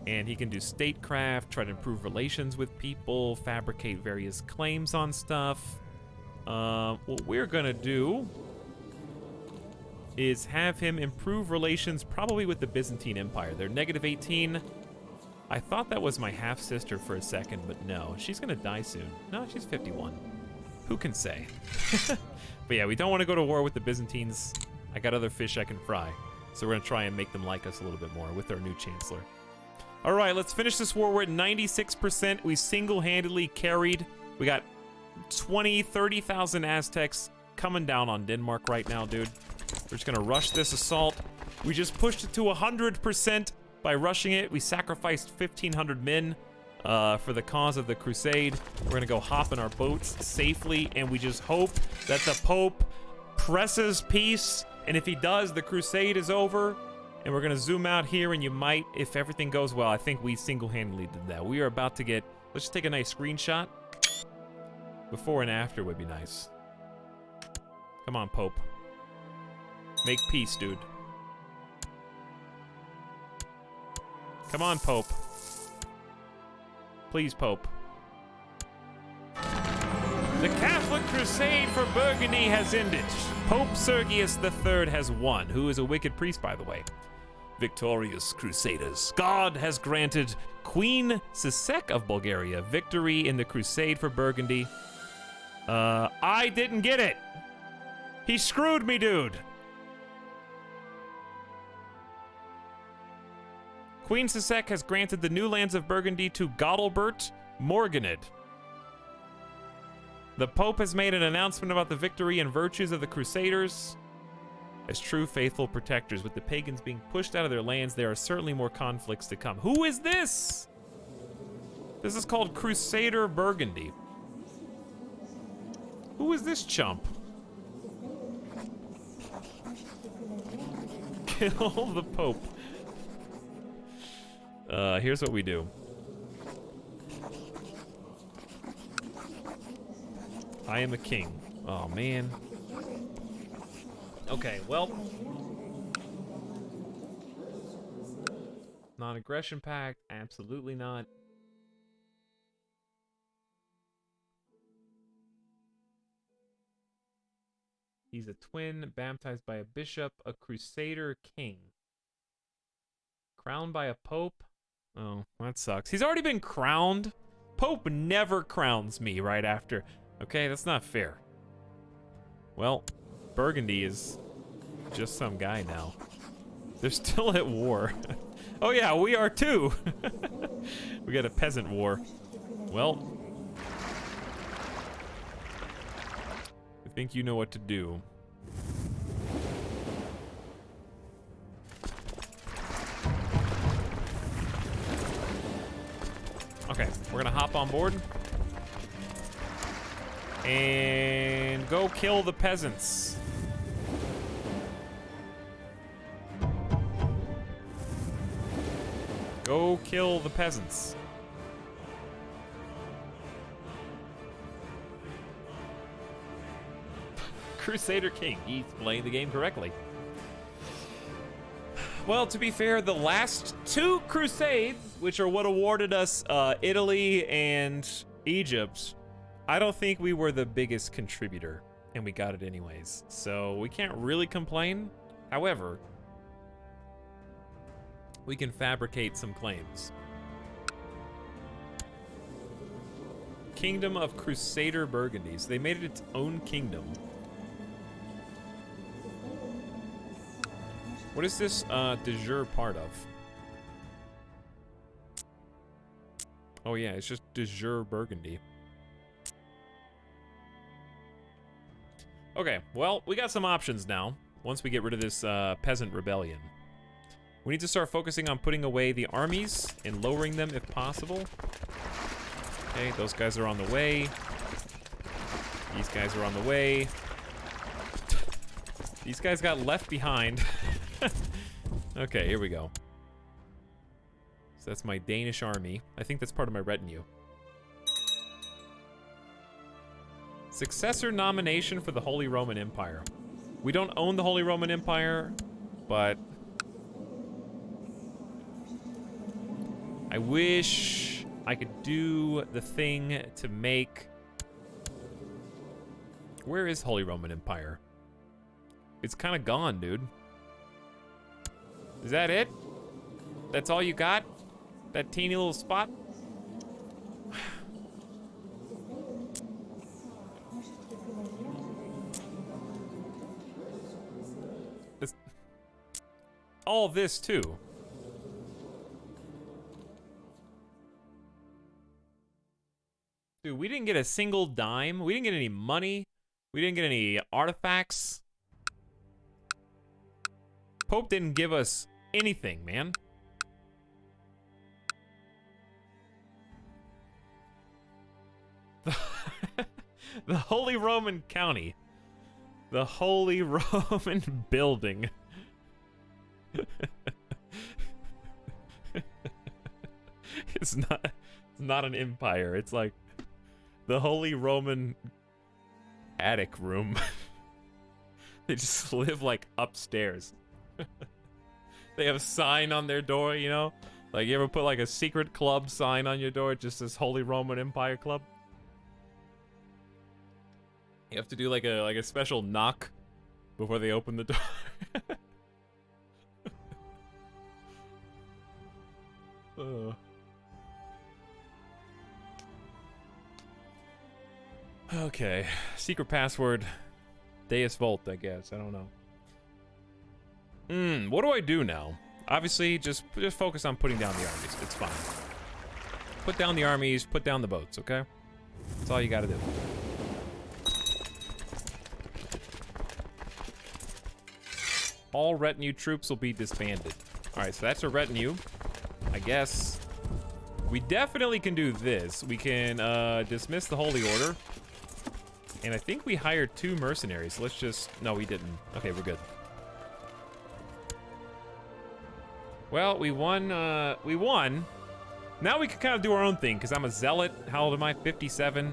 And he can do statecraft, try to improve relations with people, fabricate various claims on stuff. What we're gonna do is have him improve relations probably with the Byzantine Empire. They're -18. I thought that was my half-sister for a second, but no. She's gonna die soon. No, she's 51. Who can say? But yeah, we don't want to go to war with the Byzantines. I got other fish I can fry. So we're gonna try and make them like us a little bit more with our new Chancellor. All right, let's finish this war. We're at 96%. We single-handedly carried. We got 20, 30,000 Aztecs coming down on Denmark right now, dude. We're just gonna rush this assault. We just pushed it to 100%. By rushing it, we sacrificed 1,500 men for the cause of the crusade. We're gonna go hop in our boats safely, and we just hope that the Pope presses peace, and if he does, the crusade is over. And we're gonna zoom out here, and you might, if everything goes well, I think we single-handedly did that. We are about to get, let's just take a nice screenshot. Before and after would be nice. Come on, Pope. Make peace, dude. Come on, Pope. Please, Pope. The Catholic Crusade for Burgundy has ended. Pope Sergius III has won, who is a wicked priest, by the way. Victorious Crusaders. God has granted Queen Sisek of Bulgaria victory in the Crusade for Burgundy. I didn't get it. He screwed me, dude. Queen Sisek has granted the new lands of Burgundy to Godalbert Morganed. The Pope has made an announcement about the victory and virtues of the Crusaders. As true faithful protectors, with the pagans being pushed out of their lands, there are certainly more conflicts to come. Who is this? This is called Crusader Burgundy. Who is this chump? Kill the Pope. Here's what we do. I am a king. Oh, man. Okay, well. Non-aggression pact? Absolutely not. He's a twin, baptized by a bishop, a crusader king. Crowned by a pope? Oh, that sucks. He's already been crowned. Pope never crowns me right after. Okay, that's not fair. Well, Burgundy is just some guy now. They're still at war. Oh yeah, we are too. We got a peasant war. Well, I think you know what to do. Okay, we're gonna hop on board and go kill the peasants. Go kill the peasants. Crusader King, he's playing the game correctly. Well, to be fair, the last two crusades, which are what awarded us Italy and Egypt, I don't think we were the biggest contributor, and we got it anyways. So we can't really complain. However, we can fabricate some claims. Kingdom of Crusader Burgundy. So they made it its own kingdom. What is this de jure part of? Oh yeah, it's just de jure Burgundy. Okay, well, we got some options now. Once we get rid of this peasant rebellion. We need to start focusing on putting away the armies and lowering them if possible. Okay, those guys are on the way. These guys are on the way. These guys got left behind. Okay, here we go. So that's my Danish army. I think that's part of my retinue. Successor nomination for the Holy Roman Empire. We don't own the Holy Roman Empire, but I wish I could do the thing to make... Where is Holy Roman Empire? It's kind of gone, dude. Is that it? That's all you got? That teeny little spot? All this too. Dude, we didn't get a single dime. We didn't get any money. We didn't get any artifacts. Pope didn't give us anything, man. The Holy Roman County. The Holy Roman Building. It's not an empire. It's like the Holy Roman attic room. They just live like upstairs. They have a sign on their door, you know? Like you ever put like a secret club sign on your door, it just says Holy Roman Empire Club? You have to do like a special knock before they open the door. Okay, secret password, Deus Volt, I guess. I don't know. What do I do now? Obviously, just focus on putting down the armies. It's fine. Put down the armies, put down the boats, okay? That's all you gotta do. All retinue troops will be disbanded. Alright, so that's a retinue. I guess we definitely can do this. We can dismiss the Holy Order. And I think we hired 2 mercenaries. Let's just... No, we didn't. Okay, we're good. Well, we won. We won. Now we can kind of do our own thing, because I'm a zealot. How old am I? 57.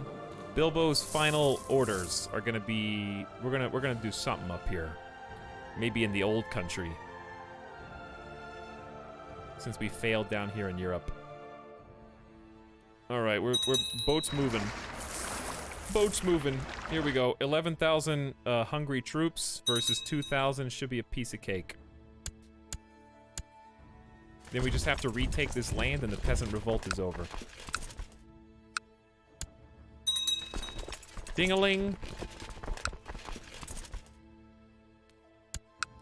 Bilbo's final orders are gonna be... We're gonna do something up here. Maybe in the old country. Since we failed down here in Europe. Alright, we're boats moving. Boats moving. Here we go. 11,000 hungry troops versus 2,000 should be a piece of cake. Then we just have to retake this land and the peasant revolt is over. Ding-a-ling.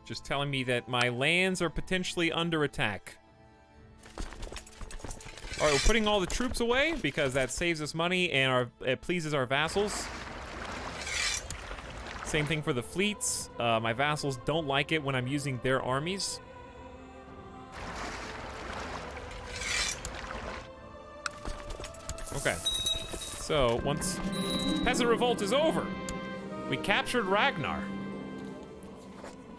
Just telling me that my lands are potentially under attack. Alright, we're putting all the troops away because that saves us money and it pleases our vassals. Same thing for the fleets. My vassals don't like it when I'm using their armies. Okay. So, once Peasant Revolt is over, we captured Ragnar.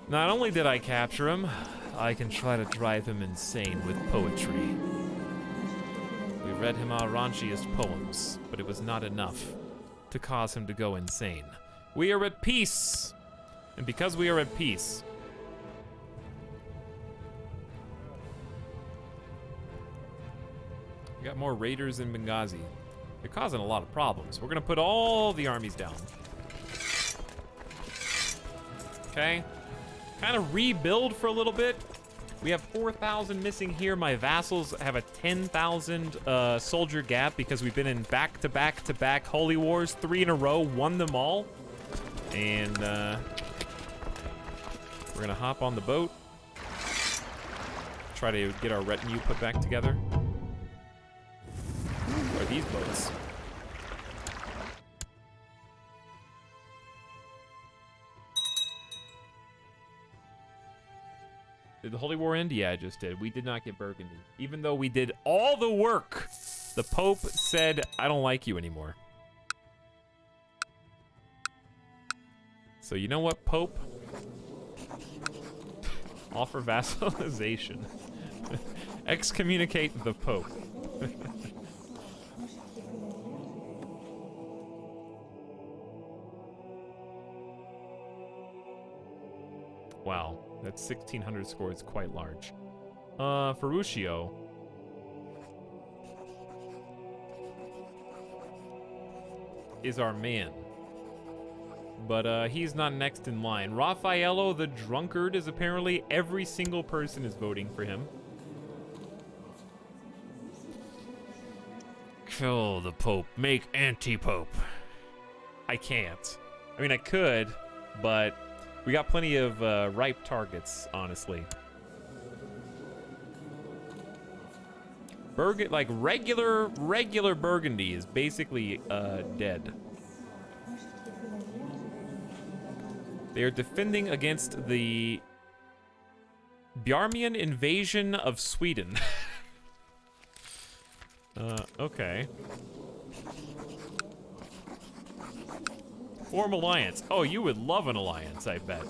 Not only did I capture him, I can try to drive him insane with poetry. We read him our raunchiest poems, but it was not enough to cause him to go insane. We are at peace! And because we are at peace, we got more raiders in Benghazi. They're causing a lot of problems. We're gonna put all the armies down. Okay. Kind of rebuild for a little bit. We have 4,000 missing here. My vassals have a 10,000 soldier gap because we've been in back-to-back-to-back holy wars, 3 in a row, won them all. And we're gonna hop on the boat. Try to get our retinue put back together. What are these boats? Did the Holy War end? Yeah, I just did. We did not get Burgundy. Even though we did all the work, the Pope said, I don't like you anymore. So you know what, Pope? Offer vassalization. Excommunicate the Pope. Wow, that 1600 score is quite large. Ferruccio. Is our man. But he's not next in line. Raffaello the Drunkard is apparently every single person is voting for him. Kill the Pope. Make anti-Pope. I can't. I mean, I could, but we got plenty of ripe targets, honestly. Like regular Burgundy is basically dead. They are defending against the Bjarmian invasion of Sweden. Okay. Form alliance. Oh, you would love an alliance, I bet.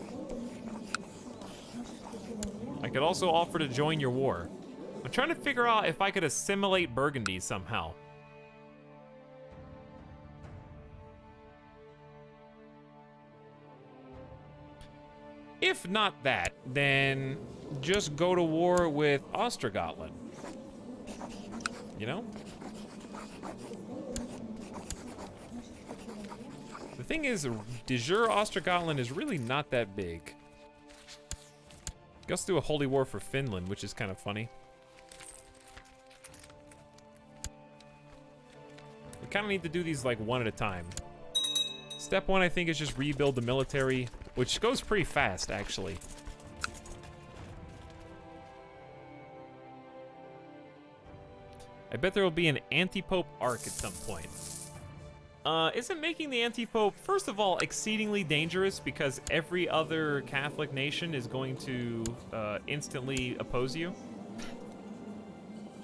I could also offer to join your war. I'm trying to figure out if I could assimilate Burgundy somehow. If not that, then just go to war with Ostrogothland. You know? The thing is, de jure Ostrogothland is really not that big. Let's do a holy war for Finland, which is kind of funny. We kind of need to do these like one at a time. Step one, I think, is just rebuild the military, which goes pretty fast, actually. I bet there will be an anti-pope arc at some point. Isn't making the anti-pope, first of all, exceedingly dangerous because every other Catholic nation is going to instantly oppose you?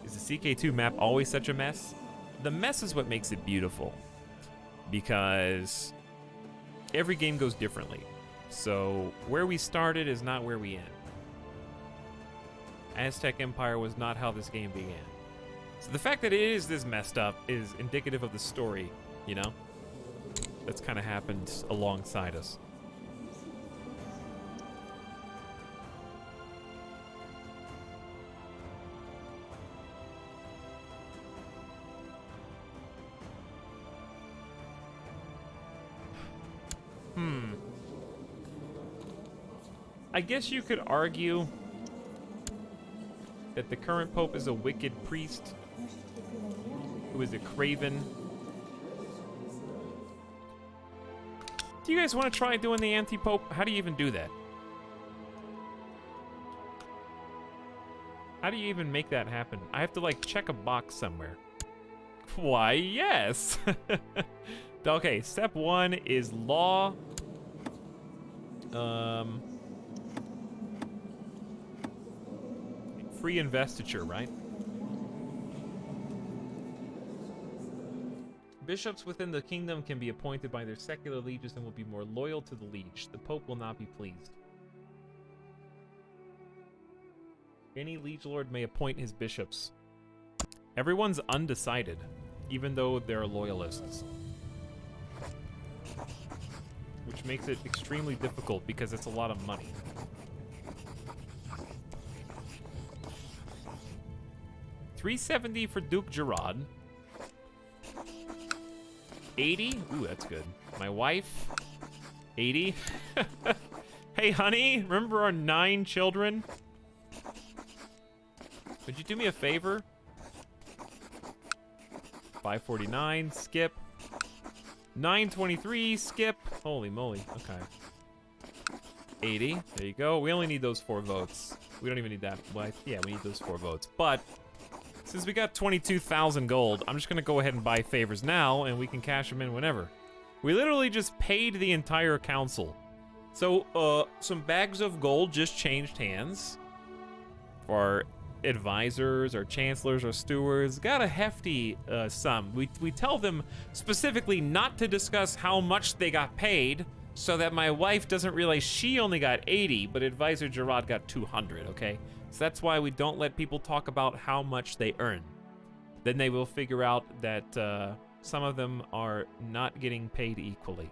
Is the CK2 map always such a mess? The mess is what makes it beautiful, because every game goes differently. So where we started is not where we end. Aztec Empire was not how this game began. So the fact that it is this messed up is indicative of the story, you know? That's kind of happened alongside us. I guess you could argue that the current pope is a wicked priest who is a craven. Do you guys want to try doing the anti-pope? How do you even do that? How do you even make that happen? I have to like check a box somewhere. Why, yes. Okay, step one is law. Free investiture, right? Bishops within the kingdom can be appointed by their secular lieges and will be more loyal to the liege. The Pope will not be pleased. Any liege lord may appoint his bishops. Everyone's undecided, even though they're loyalists. Which makes it extremely difficult because it's a lot of money. $370 for Duke Gerard. 80? Ooh, that's good. My wife, 80. Hey, honey, remember our 9 children? Would you do me a favor? 549, skip. 923, skip. Holy moly, okay. 80, there you go. We only need those 4 votes. We don't even need that. Well, yeah, we need those 4 votes. But since we got 22,000 gold, I'm just gonna go ahead and buy favors now, and we can cash them in whenever. We literally just paid the entire council. So, some bags of gold just changed hands. For our advisors, our chancellors, our stewards, got a hefty sum. We tell them specifically not to discuss how much they got paid, so that my wife doesn't realize she only got 80, but advisor Gerard got 200, okay? So that's why we don't let people talk about how much they earn. Then they will figure out that some of them are not getting paid equally.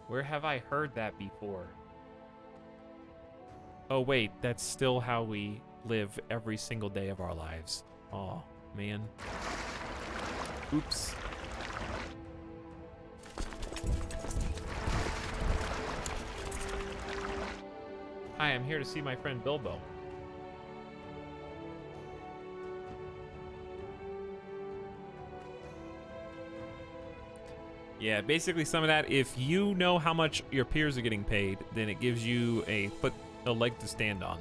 Where have I heard that before? Oh wait, that's still how we live every single day of our lives. Oh, man. Oops. Hi, I'm here to see my friend Bilbo. Yeah, basically some of that, if you know how much your peers are getting paid, then it gives you a leg to stand on.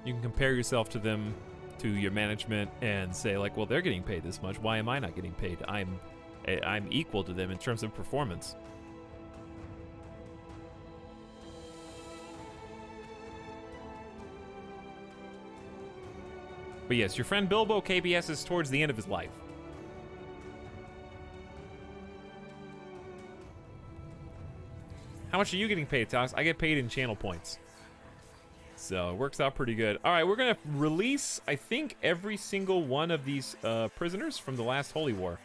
You can compare yourself to them, to your management, and say like, well, they're getting paid this much. Why am I not getting paid? I'm equal to them in terms of performance. But yes, your friend Bilbo KBS is towards the end of his life. How much are you getting paid, Etalyx? I get paid in channel points. So it works out pretty good. All right, we're going to release, I think, every single one of these prisoners from the last Holy War.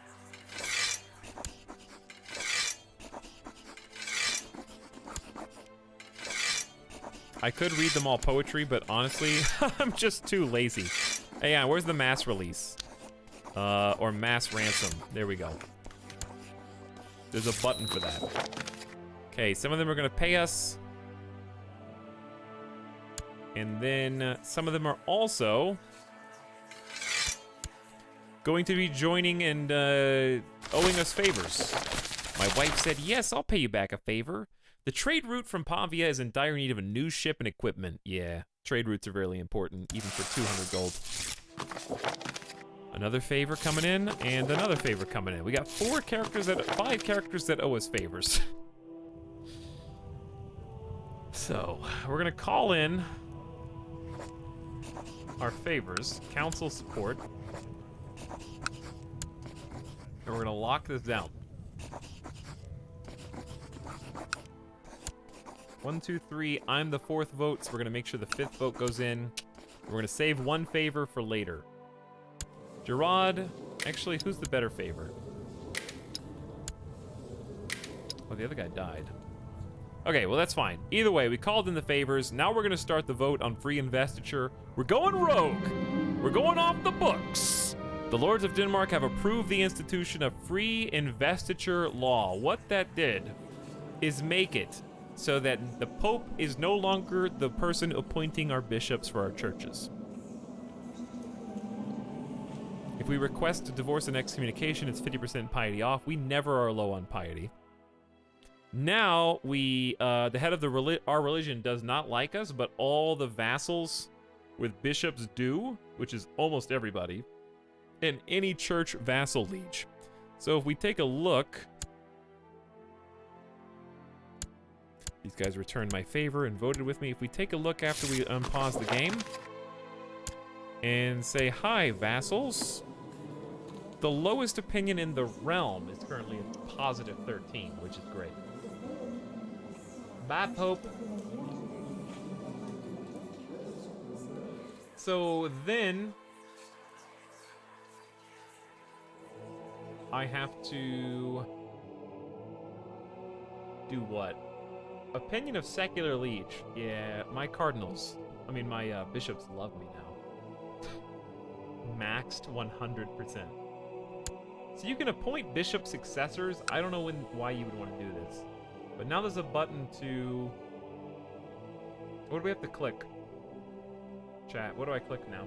I could read them all poetry, but honestly, I'm just too lazy. Hey, yeah, where's the mass release? Or mass ransom. There we go. There's a button for that. Okay, some of them are going to pay us. And then some of them are also going to be joining and owing us favors. My wife said, yes, I'll pay you back a favor. The trade route from Pavia is in dire need of a new ship and equipment. Yeah, trade routes are really important, even for 200 gold. Another favor coming in, and another favor coming in. We got 5 characters that owe us favors. So, we're gonna call in our favors, council support, and we're gonna lock this down. 1, 2, 3, I'm the 4th vote, so we're gonna make sure the 5th vote goes in. We're gonna save 1 favor for later. Gerard, actually, who's the better favor? Oh, the other guy died. Okay, well, that's fine. Either way, we called in the favors. Now we're going to start the vote on free investiture. We're going rogue. We're going off the books. The Lords of Denmark have approved the institution of free investiture law. What that did is make it so that the Pope is no longer the person appointing our bishops for our churches. If we request a divorce and excommunication, it's 50% piety off. We never are low on piety. Now, the head of our religion does not like us, but all the vassals with bishops do, which is almost everybody, and any church vassal liege. So if we take a look, these guys returned my favor and voted with me. If we take a look after we unpause the game and say, hi, vassals, the lowest opinion in the realm is currently a positive 13, which is great. Bye, Pope. So then I have to do what? Opinion of secular liege. Yeah, my cardinals, my bishops love me now. Maxed 100%. So you can appoint bishop successors. I don't know why you would want to do this. But now there's a button to... What do we have to click? Chat, what do I click now?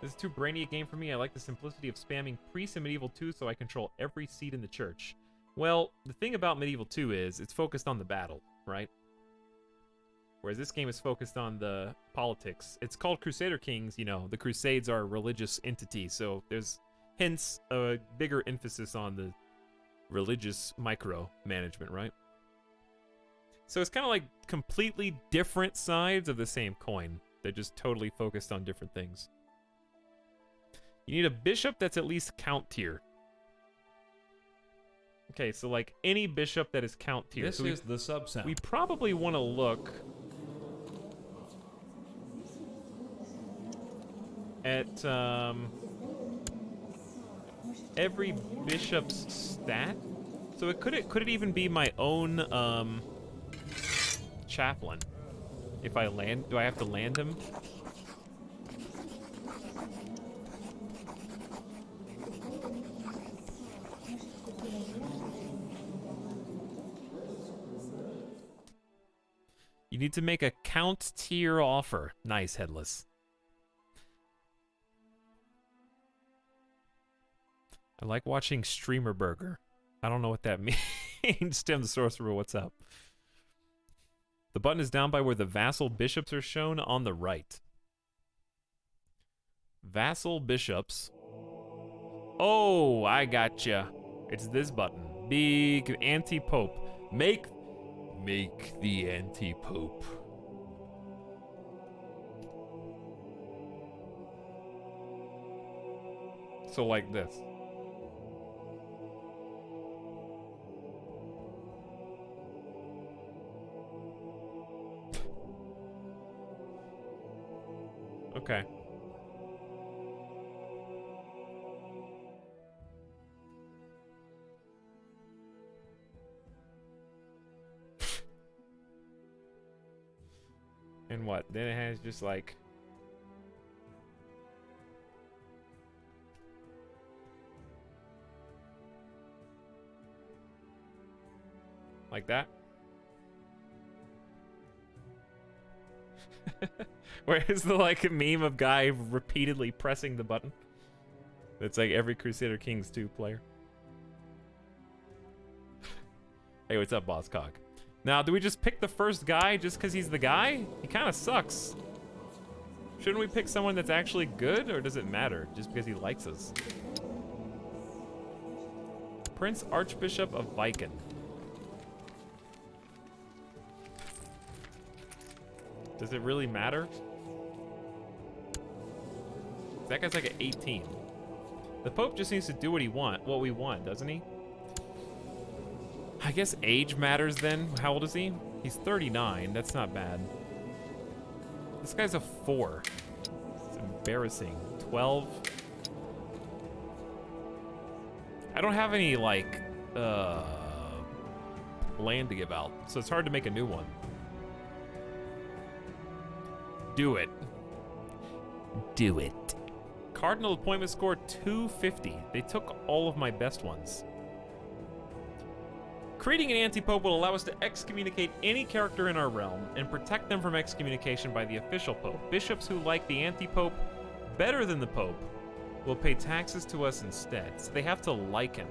This is too brainy a game for me. I like the simplicity of spamming Priests in Medieval 2 so I control every seat in the church. Well, the thing about Medieval 2 is it's focused on the battle, right? Whereas this game is focused on the politics. It's called Crusader Kings, the Crusades are a religious entity, so there's hence a bigger emphasis on the religious micro-management, right? So it's kind of like completely different sides of the same coin. They're just totally focused on different things. You need a bishop that's at least count tier. Okay, so like any bishop that is count tier. This so is the sub sound. we probably want to look at every bishop's stat. So could it even be my own chaplain? If I land, do I have to land him? You need to make a count tier offer. Nice, Headless. I like watching Streamer Burger. I don't know what that means. Tim the Sorcerer, what's up? The button is down by where the vassal bishops are shown on the right. Vassal bishops. Oh, I gotcha. It's this button. Big anti-pope. Make the anti-pope. So like this. Okay. And what? Then it has just like... like that? Where is the like meme of guy repeatedly pressing the button? It's like every Crusader Kings 2 player. Hey, what's up, Boss Cog? Now, do we just pick the first guy just because he's the guy? He kind of sucks. Shouldn't we pick someone that's actually good, or does it matter just because he likes us? Prince Archbishop of Viken. Does it really matter? That guy's like an 18. The Pope just needs to do what we want, doesn't he? I guess age matters then. How old is he? He's 39. That's not bad. This guy's a 4. It's embarrassing. 12. I don't have any, like, land to give out, so it's hard to make a new one. Do it. Do it. Cardinal appointment score 250. They took all of my best ones. Creating an anti-pope will allow us to excommunicate any character in our realm and protect them from excommunication by the official pope. Bishops who like the anti-pope better than the pope will pay taxes to us instead, so they have to like him.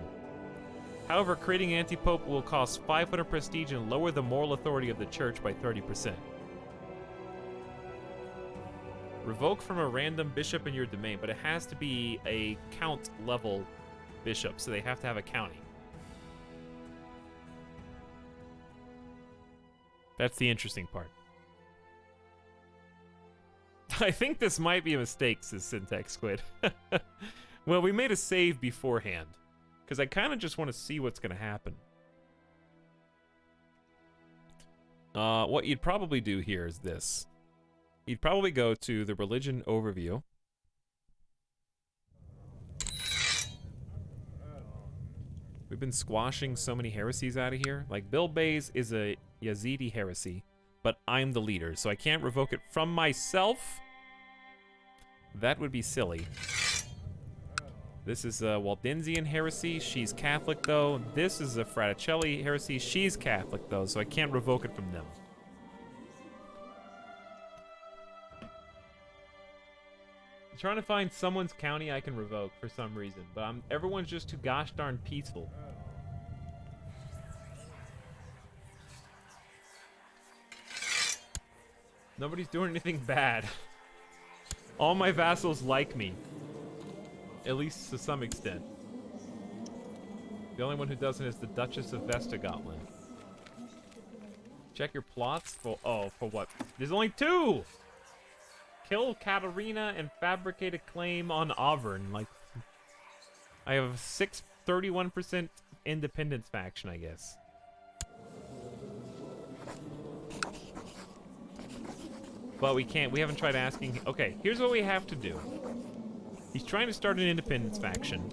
However, creating an anti-pope will cost 500 prestige and lower the moral authority of the church by 30%. Revoke from a random bishop in your domain, but it has to be a count level bishop, so they have to have a county. That's the interesting part. I think this might be a mistake, says Syntax Squid. Well, we made a save beforehand, because I kind of just want to see what's going to happen. What you'd probably do here is this. You'd probably go to the religion overview. We've been squashing so many heresies out of here. Like, Bilbo's is a Yazidi heresy, but I'm the leader, so I can't revoke it from myself. That would be silly. This is a Waldensian heresy. She's Catholic, though. This is a Fraticelli heresy. She's Catholic, though, so I can't revoke it from them. I'm trying to find someone's county I can revoke for some reason, but everyone's just too gosh darn peaceful. Nobody's doing anything bad. All my vassals like me. At least to some extent. The only one who doesn't is the Duchess of Vestagotland. Check your plots for... oh, for what? There's only 2! Kill Katarina and fabricate a claim on Auvergne. Like, I have 31% independence faction, I guess. But we can't. We haven't tried asking. Okay, here's what we have to do. He's trying to start an independence faction.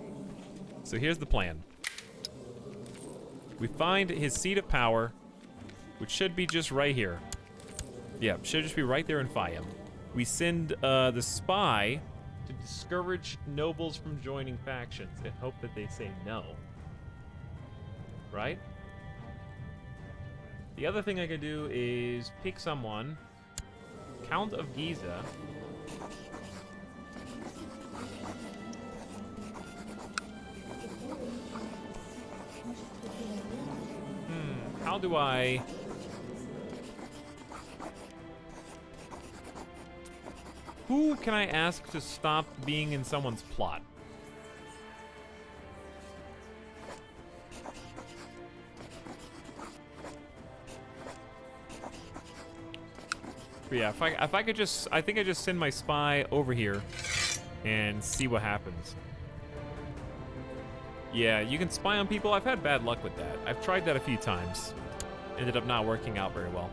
So here's the plan. We find his seat of power, which should be just right here. Yeah, should just be right there in Fiam. We send the spy to discourage nobles from joining factions and hope that they say no. Right? The other thing I could do is pick someone. Count of Giza. How do I... Who can I ask to stop being in someone's plot? But yeah, if I could just... I think I just send my spy over here and see what happens. Yeah, you can spy on people. I've had bad luck with that. I've tried that a few times. Ended up not working out very well.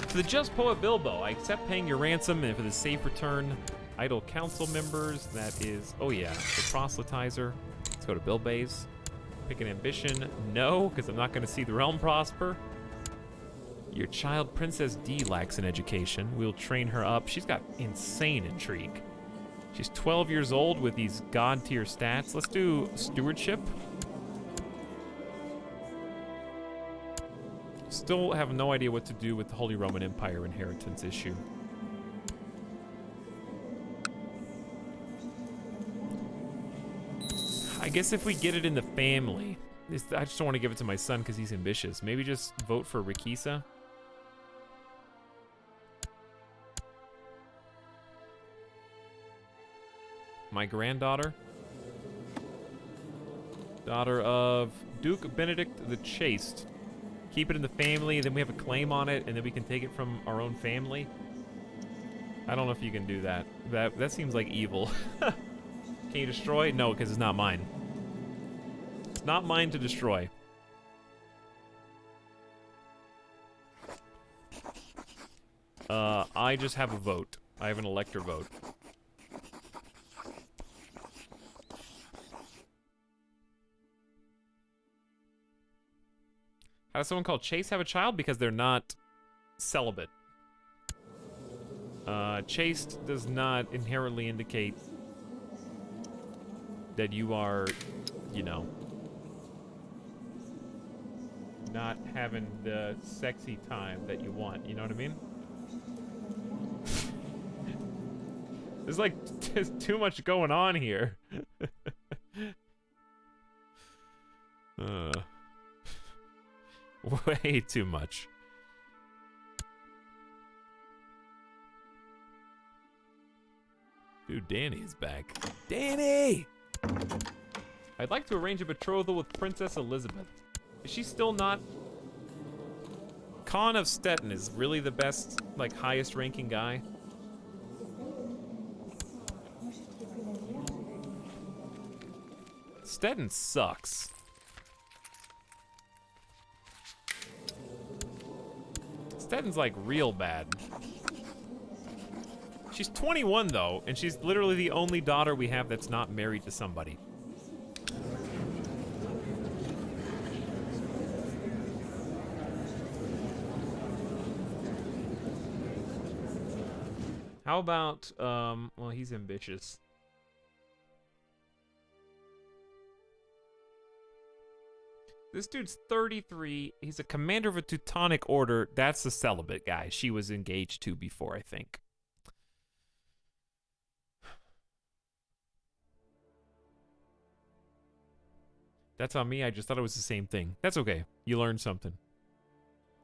To the just poet Bilbo, I accept paying your ransom and for the safe return. Idle council members, that is... Oh yeah, the proselytizer. Let's go to Bilbay's. Pick an ambition. No, because I'm not going to see the realm prosper. Your child, Princess D, lacks an education. We'll train her up. She's got insane intrigue. She's 12 years old with these god-tier stats. Let's do stewardship. Still have no idea what to do with the Holy Roman Empire inheritance issue. I guess if we get it in the family, I just don't want to give it to my son because he's ambitious. Maybe just vote for Rikisa. My granddaughter. Daughter of Duke Benedict the Chaste. Keep it in the family, then we have a claim on it, and then we can take it from our own family. I don't know if you can do that. That seems like evil. Can you destroy? No, because it's not mine. It's not mine to destroy. I just have a vote. I have an elector vote. How does someone called Chase have a child? Because they're not celibate. Chaste does not inherently indicate that you are, you know, not having the sexy time that you want. You know what I mean? There's like too much going on here. Way too much. Dude, Danny is back. Danny! I'd like to arrange a betrothal with Princess Elizabeth. Is she still not? Khan of Stettin is really the best, like, highest ranking guy. Stettin sucks. Stettin's like real bad. She's 21 though, and she's literally the only daughter we have that's not married to somebody. How about, well, he's ambitious. This dude's 33. He's a commander of a Teutonic order. That's the celibate guy she was engaged to before, I think. That's on me. I just thought it was the same thing. That's okay. You learned something.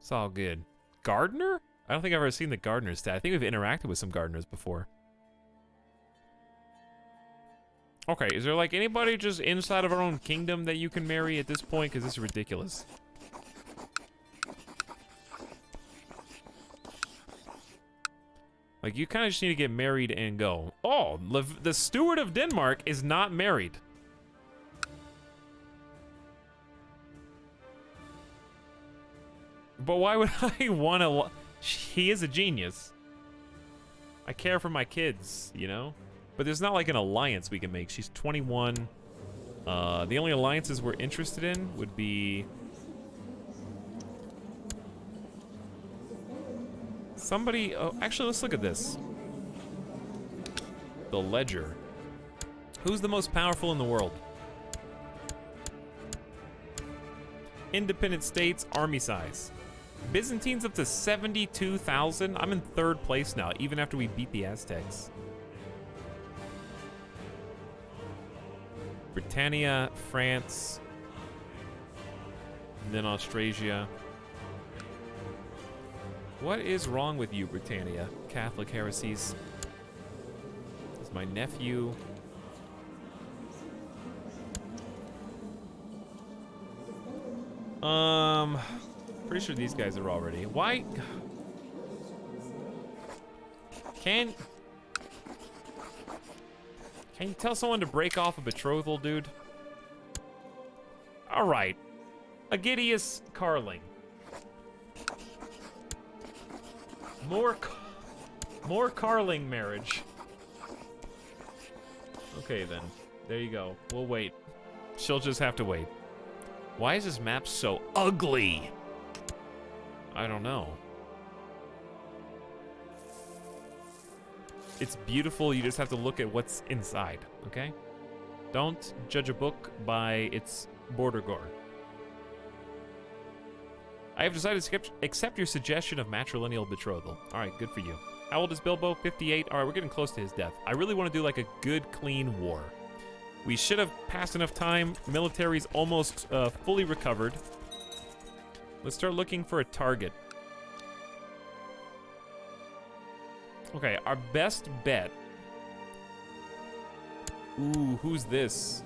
It's all good. Gardener? I don't think I've ever seen the gardener stat. I think we've interacted with some gardeners before. Okay, is there like anybody just inside of our own kingdom that you can marry at this point? Because this is ridiculous. Like, you kind of just need to get married and go. Oh, the steward of Denmark is not married. But why would I want to... He is a genius. I care for my kids, you know? But there's not like an alliance we can make. She's 21. The only alliances we're interested in would be... Somebody... Oh, actually, let's look at this. The Ledger. Who's the most powerful in the world? Independent states, army size. Byzantines up to 72,000. I'm in 3rd place now, even after we beat the Aztecs. Britannia, France, and then Austrasia. What is wrong with you, Britannia? Catholic heresies. This is my nephew. Pretty sure these guys are already. Why? Can you tell someone to break off a betrothal, dude? All right. Aegidius Carling. More Carling marriage. Okay, then. There you go. We'll wait. She'll just have to wait. Why is this map so ugly? I don't know. It's beautiful, you just have to look at what's inside, okay? Don't judge a book by its border gore. I have decided to accept your suggestion of matrilineal betrothal. All right, good for you. How old is Bilbo? 58. All right, we're getting close to his death. I really want to do like a good, clean war. We should have passed enough time. Military's almost fully recovered. Let's start looking for a target. Okay, our best bet. Ooh, who's this?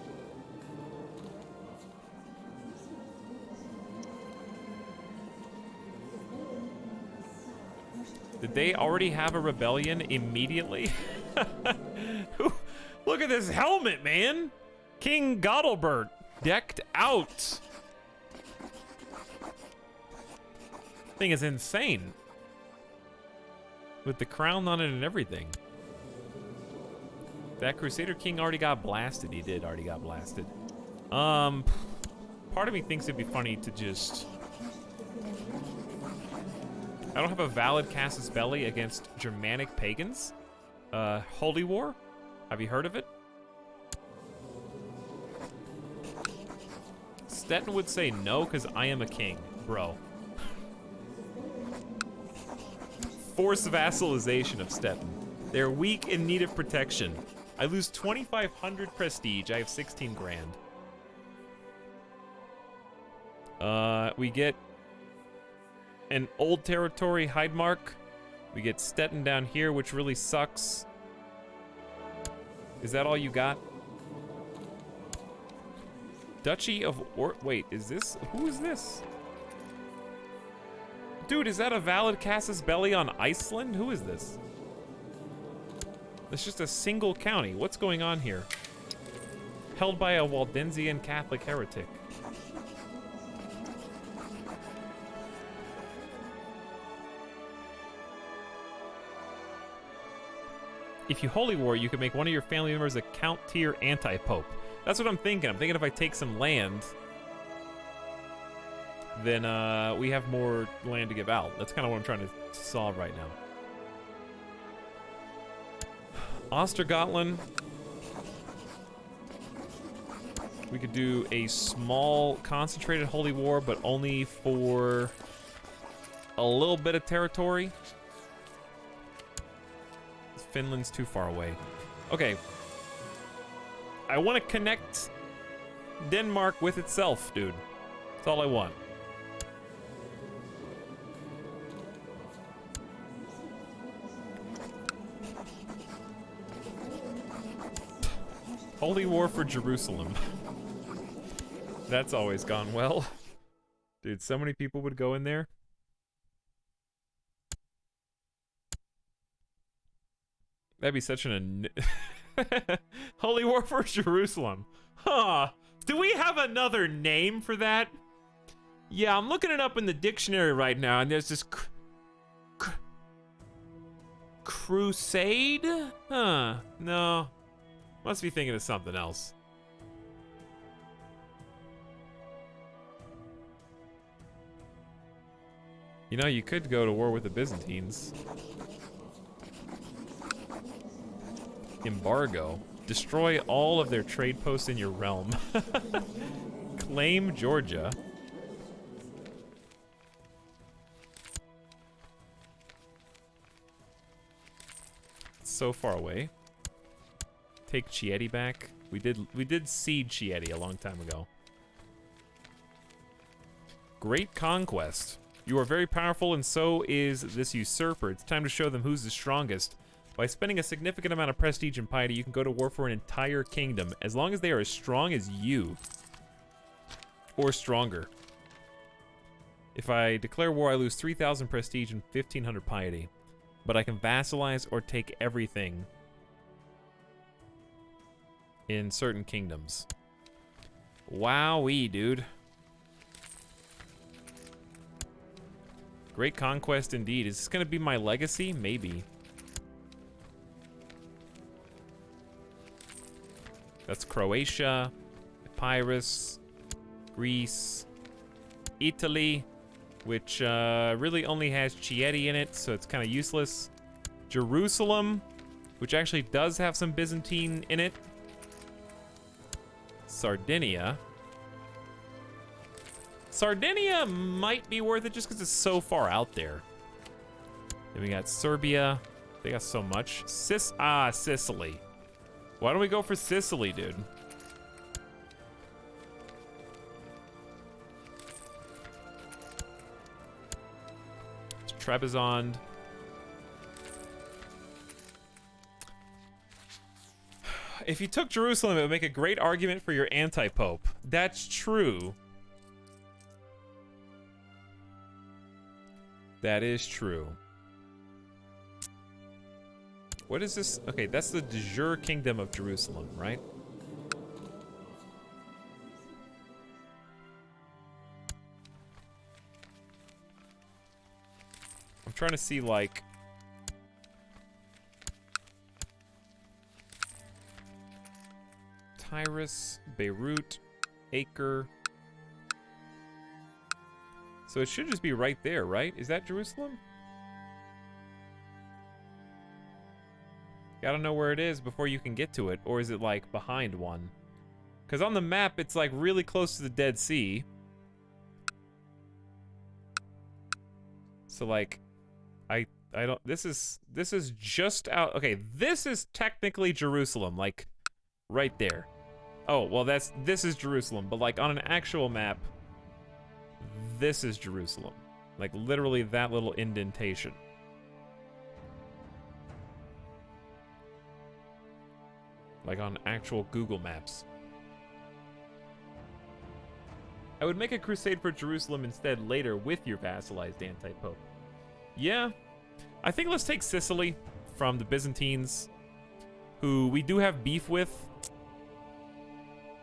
Did they already have a rebellion immediately? Look at this helmet, man! King Goddelbert, decked out. Thing is insane. With the crown on it and everything. That Crusader King already got blasted. He did already got blasted. Part of me thinks it'd be funny to just... I don't have a valid casus belli against Germanic pagans. Holy War? Have you heard of it? Stettin would say no, because I am a king, bro. Forced vassalization of Stettin. They're weak in need of protection. I lose 2,500 prestige. I have 16 grand. We get an old territory, Heidmark. We get Stettin down here, which really sucks. Is that all you got? Duchy of wait, is this? Who is this? Dude, is that a valid casus belli on Iceland? Who is this? It's just a single county. What's going on here? Held by a Waldensian Catholic heretic. If you holy war, you can make one of your family members a count tier anti-pope. That's what I'm thinking. I'm thinking if I take some land, then we have more land to give out. That's kind of what I'm trying to solve right now. Ostergotland. We could do a small concentrated holy war, but only for a little bit of territory. Finland's too far away. Okay. I want to connect Denmark with itself, dude. That's all I want. Holy war for Jerusalem. That's always gone well. Dude, so many people would go in there. That'd be such an... Holy war for Jerusalem. Huh. Do we have another name for that? Yeah, I'm looking it up in the dictionary right now, and there's this Crusade? Huh, no. Must be thinking of something else. You know, you could go to war with the Byzantines. Embargo. Destroy all of their trade posts in your realm. Claim Georgia. It's so far away. Take Chieti back. We did siege Chieti a long time ago. Great conquest. You are very powerful, and so is this usurper. It's time to show them who's the strongest. By spending a significant amount of prestige and piety, you can go to war for an entire kingdom, as long as they are as strong as you. Or stronger. If I declare war, I lose 3,000 prestige and 1,500 piety. But I can vassalize or take everything in certain kingdoms. Wowee, dude. Great conquest indeed. Is this gonna be my legacy? Maybe. That's Croatia, Epirus, Greece, Italy, which really only has Chieti in it, so it's kind of useless. Jerusalem, which actually does have some Byzantine in it. Sardinia. Sardinia might be worth it just because it's so far out there. Then we got Serbia. They got so much. Sicily. Why don't we go for Sicily, dude? It's Trebizond. If you took Jerusalem, it would make a great argument for your anti-pope. That's true. That is true. What is this? Okay, that's the de jure kingdom of Jerusalem, right? I'm trying to see, like... Tyrus, Beirut, Acre... So it should just be right there, right? Is that Jerusalem? Gotta know where it is before you can get to it, or is it like behind one? Because on the map, it's like really close to the Dead Sea. So like, I don't, this is just out, okay, this is technically Jerusalem, like right there. Oh, well this is Jerusalem, but like on an actual map, this is Jerusalem. Like literally that little indentation. Like on actual Google Maps. I would make a crusade for Jerusalem instead later with your vassalized anti-pope. Yeah, I think let's take Sicily from the Byzantines, who we do have beef with.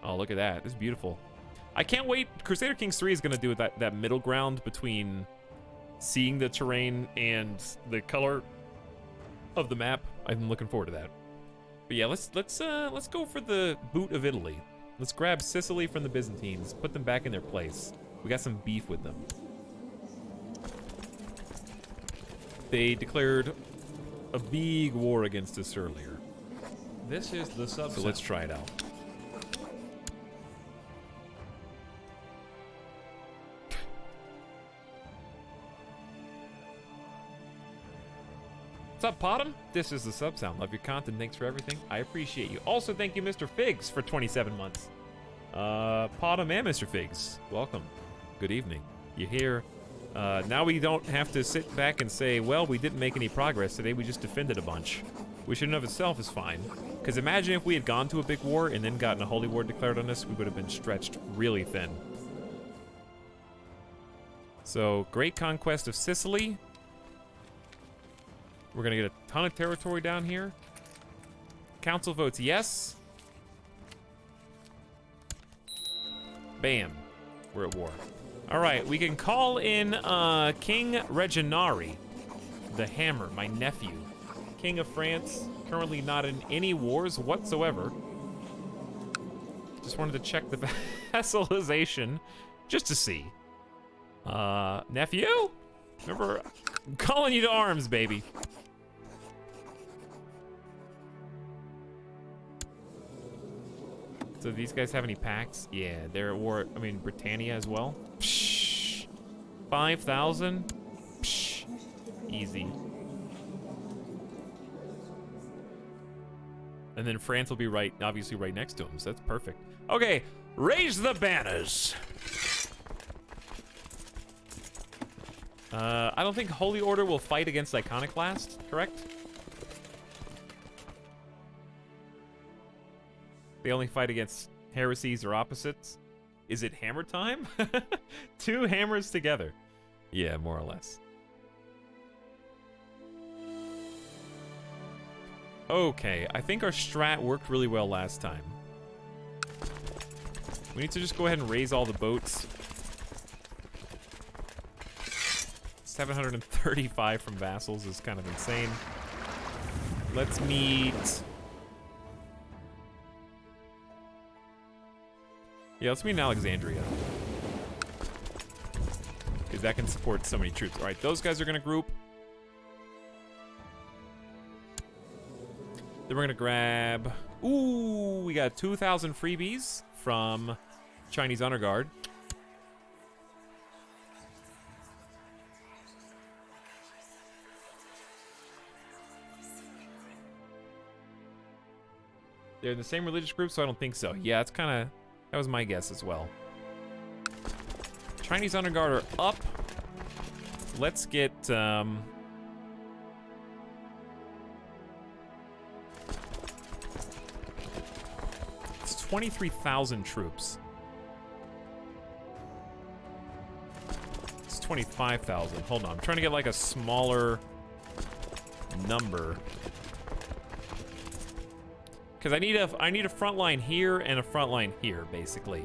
Oh, look at that. This is beautiful. I can't wait. Crusader Kings 3 is going to do that middle ground between seeing the terrain and the color of the map. I'm looking forward to that. But yeah, let's go for the boot of Italy. Let's grab Sicily from the Byzantines, put them back in their place. We got some beef with them. They declared a big war against us earlier. This is the subset. So let's try it out. What's up, Potom? This is the Sub Sound. Love your content. Thanks for everything. I appreciate you. Also, thank you, Mr. Figs, for 27 months. Potom and Mr. Figs, welcome. Good evening. You're here. Now we don't have to sit back and say, well, we didn't make any progress today. We just defended a bunch. Which in and of itself is fine. Because imagine if we had gone to a big war and then gotten a holy war declared on us, we would have been stretched really thin. So, great conquest of Sicily. We're gonna get a ton of territory down here. Council votes yes. Bam. We're at war. All right, we can call in King Reginari, the Hammer, my nephew. King of France, currently not in any wars whatsoever. Just wanted to check the vassalization, just to see. Nephew? Remember, I'm calling you to arms, baby. So these guys have any pacts? Yeah, they're at war, I mean, Britannia as well. Psh, 5,000? Psh, easy. And then France will be right, obviously right next to him, so that's perfect. Okay, raise the banners. I don't think Holy Order will fight against Iconoclast, correct? They only fight against heresies or opposites. Is it hammer time? 2 hammers together. Yeah, more or less. Okay, I think our strat worked really well last time. We need to just go ahead and raise all the boats. 735 from vassals is kind of insane. Let's meet... Yeah, let's meet in Alexandria. Because that can support so many troops. Alright, those guys are going to group. Then we're going to grab... Ooh, we got 2,000 freebies from Chinese Honor Guard. They're in the same religious group, so I don't think so. Yeah, it's kind of... That was my guess as well. Chinese Honor Guard are up. Let's get... It's 23,000 troops. It's 25,000. Hold on, I'm trying to get like a smaller number. Because I need a front line here and a front line here, basically.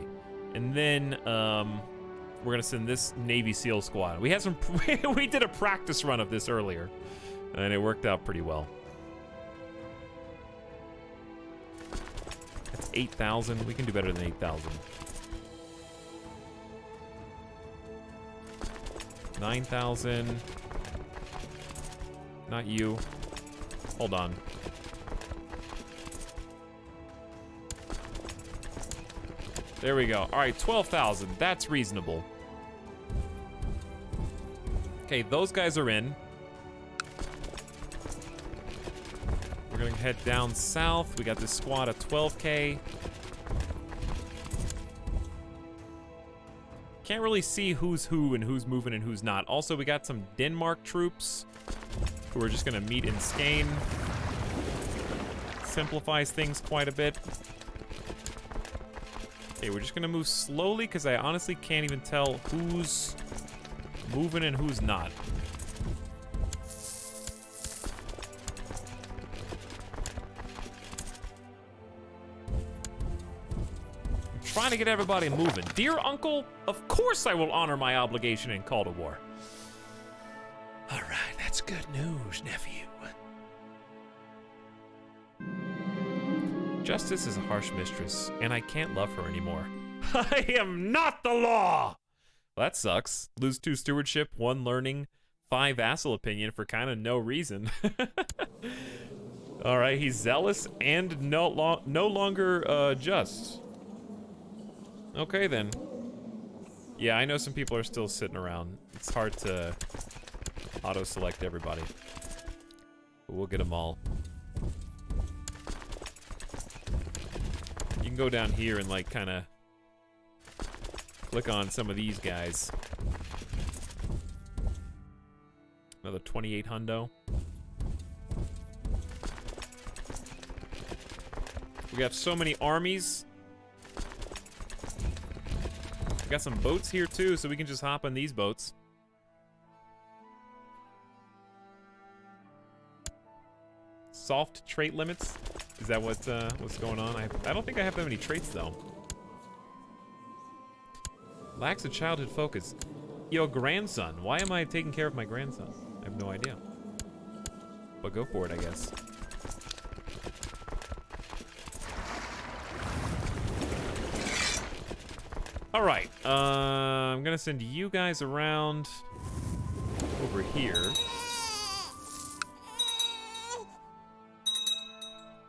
And then we're gonna send this Navy SEAL squad. We had some we did a practice run of this earlier, and it worked out pretty well. That's 8,000. We can do better than 8,000. 9,000. Not you. Hold on. There we go. All right, 12,000. That's reasonable. Okay, those guys are in. We're gonna head down south. We got this squad of 12K. Can't really see who's who and who's moving and who's not. Also, we got some Denmark troops who are just gonna meet in Skane. Simplifies things quite a bit. Okay, we're just gonna move slowly because I honestly can't even tell who's moving and who's not. I'm trying to get everybody moving. Dear Uncle, of course I will honor my obligation and call to war. All right, that's good news, nephew. Justice is a harsh mistress, and I can't love her anymore. I am not the law! Well, that sucks. Lose 2 stewardship, 1 learning, 5 vassal opinion for kind of no reason. All right, he's zealous and no longer just. Okay, then. Yeah, I know some people are still sitting around. It's hard to auto-select everybody. But we'll get them all. You can go down here and like kind of click on some of these guys. Another 28 hundo. We got so many armies. We got some boats here too, so we can just hop on these boats. Soft trait limits. Is that what's going on? I don't think I have that many traits though. Lacks a childhood focus. Yo, grandson. Why am I taking care of my grandson? I have no idea. But go for it, I guess. Alright, I'm gonna send you guys around over here.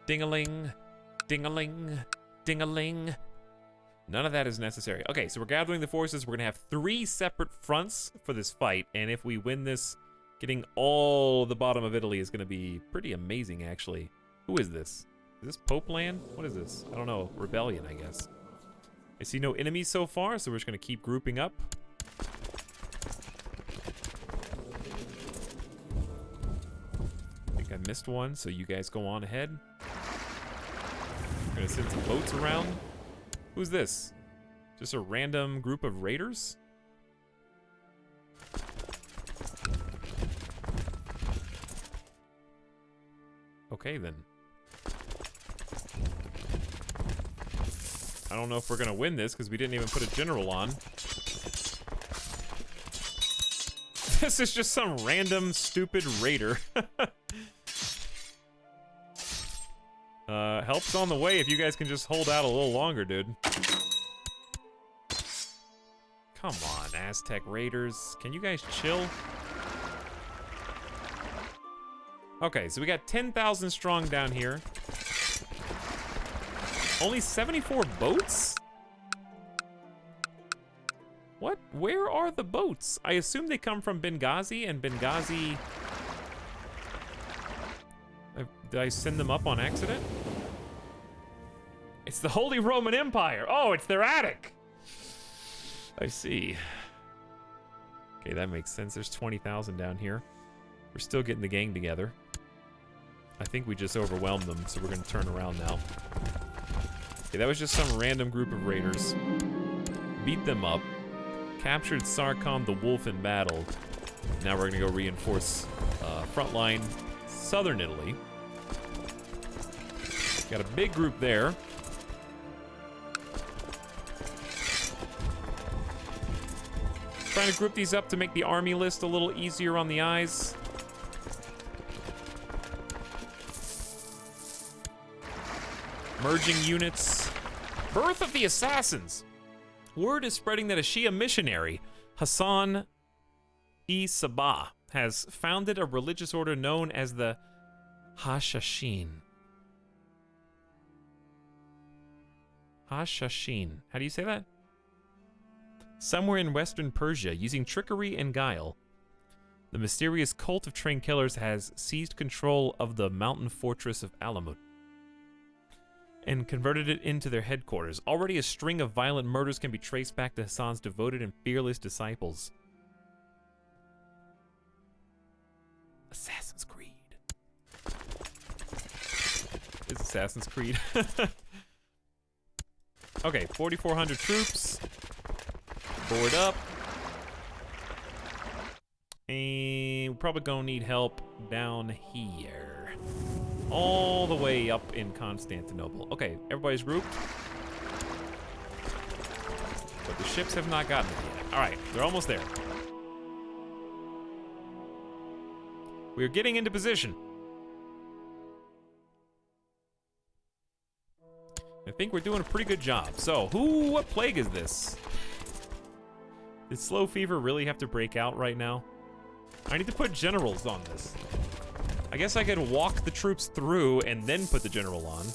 Ding-a-ling, ding-a-ling, ding-a-ling. None of that is necessary. Okay, so we're gathering the forces. We're gonna have 3 separate fronts for this fight, and if we win this, getting all the bottom of Italy is gonna be pretty amazing, actually. Who is this? Is this Pope land? What is this? I don't know. Rebellion, I guess. I see no enemies so far, so we're just gonna keep grouping up. I think I missed one, so you guys go on ahead. I'm gonna send some boats around. Who's this? Just a random group of raiders? Okay, then. I don't know if we're gonna win this because we didn't even put a general on. This is just some random stupid raider. Help's on the way if you guys can just hold out a little longer, dude. Come on, Aztec raiders. Can you guys chill? Okay, so we got 10,000 strong down here. Only 74 boats? What? Where are the boats? I assume they come from Benghazi, and Benghazi... Did I send them up on accident? It's the Holy Roman Empire. Oh, it's their attic. I see. Okay, that makes sense. There's 20,000 down here. We're still getting the gang together. I think we just overwhelmed them, so we're going to turn around now. Okay, that was just some random group of raiders. Beat them up. Captured Sarkon the Wolf in battle. Now we're going to go reinforce frontline southern Italy. Got a big group there. Trying to group these up to make the army list a little easier on the eyes. Merging units. Birth of the Assassins. Word is spreading that a Shia missionary, Hassan E. Sabah, has founded a religious order known as the Hashashin. Hashashin. How do you say that? Somewhere in western Persia, using trickery and guile, the mysterious cult of trained killers has seized control of the mountain fortress of Alamut and converted it into their headquarters. Already a string of violent murders can be traced back to Hassan's devoted and fearless disciples. Assassin's Creed. It's Assassin's Creed. Okay, 4,400 troops. Board up. And we're probably gonna need help down here. All the way up in Constantinople. Okay, everybody's grouped. But the ships have not gotten there yet. Alright, they're almost there. We're getting into position. I think we're doing a pretty good job. So, what plague is this? Did slow fever really have to break out right now? I need to put generals on this. I guess I could walk the troops through and then put the general on.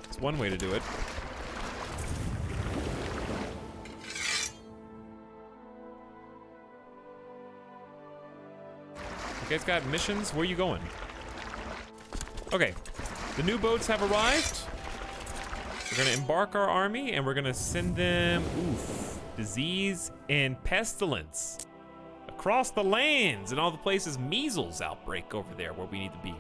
It's one way to do it. You guys got missions? Where are you going? Okay. The new boats have arrived. We're gonna embark our army and we're gonna send them, disease and pestilence across the lands and all the places. Measles outbreak over there where we need to be.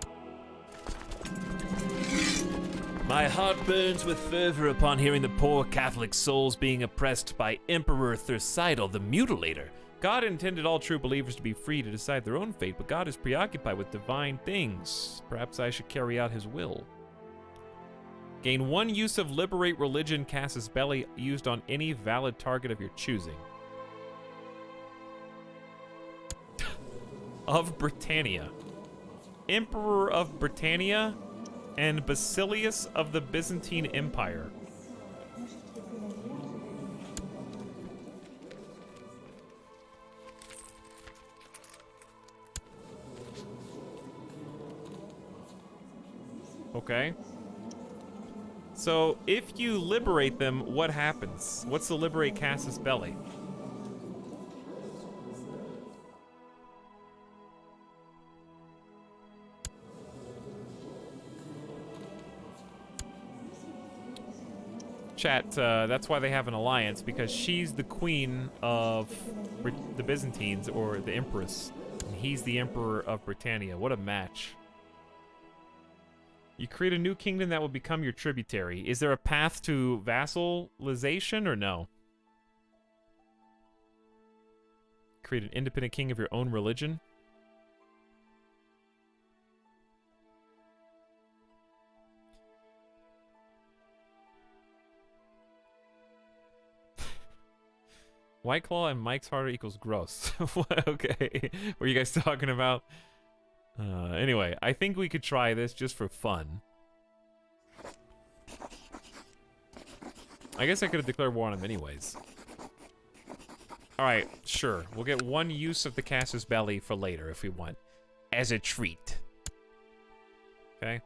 My heart burns with fervor upon hearing the poor Catholic souls being oppressed by Emperor Thursidal the Mutilator. God intended all true believers to be free to decide their own fate, but God is preoccupied with divine things. Perhaps I should carry out his will. Gain 1 use of Liberate Religion Casus Belli used on any valid target of your choosing. Of Britannia. Emperor of Britannia and Basilius of the Byzantine Empire. Okay. So, if you liberate them, what happens? What's the Liberate Casus Belli? Chat, that's why they have an alliance, because she's the queen of the Byzantines, or the Empress, and he's the Emperor of Britannia. What a match. You create a new kingdom that will become your tributary. Is there a path to vassalization or no? Create an independent king of your own religion? White Claw and Mike's Harder equals gross. Okay. What are you guys talking about? Anyway, I think we could try this just for fun. I guess I could have declared war on him anyways. Alright, sure. We'll get 1 use of the Casus Belli for later if we want. As a treat. Okay.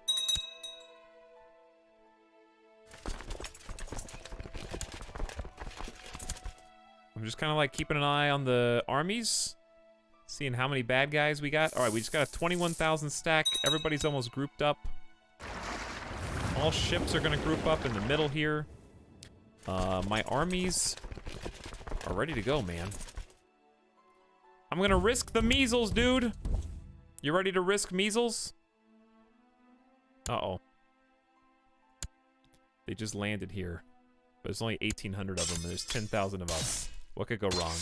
I'm just kind of like keeping an eye on the armies. Seeing how many bad guys we got. Alright, we just got a 21,000 stack. Everybody's almost grouped up. All ships are going to group up in the middle here. My armies are ready to go, man. I'm going to risk the measles, dude. You ready to risk measles? Uh-oh. They just landed here. But there's only 1,800 of them, and there's 10,000 of us. What could go wrong?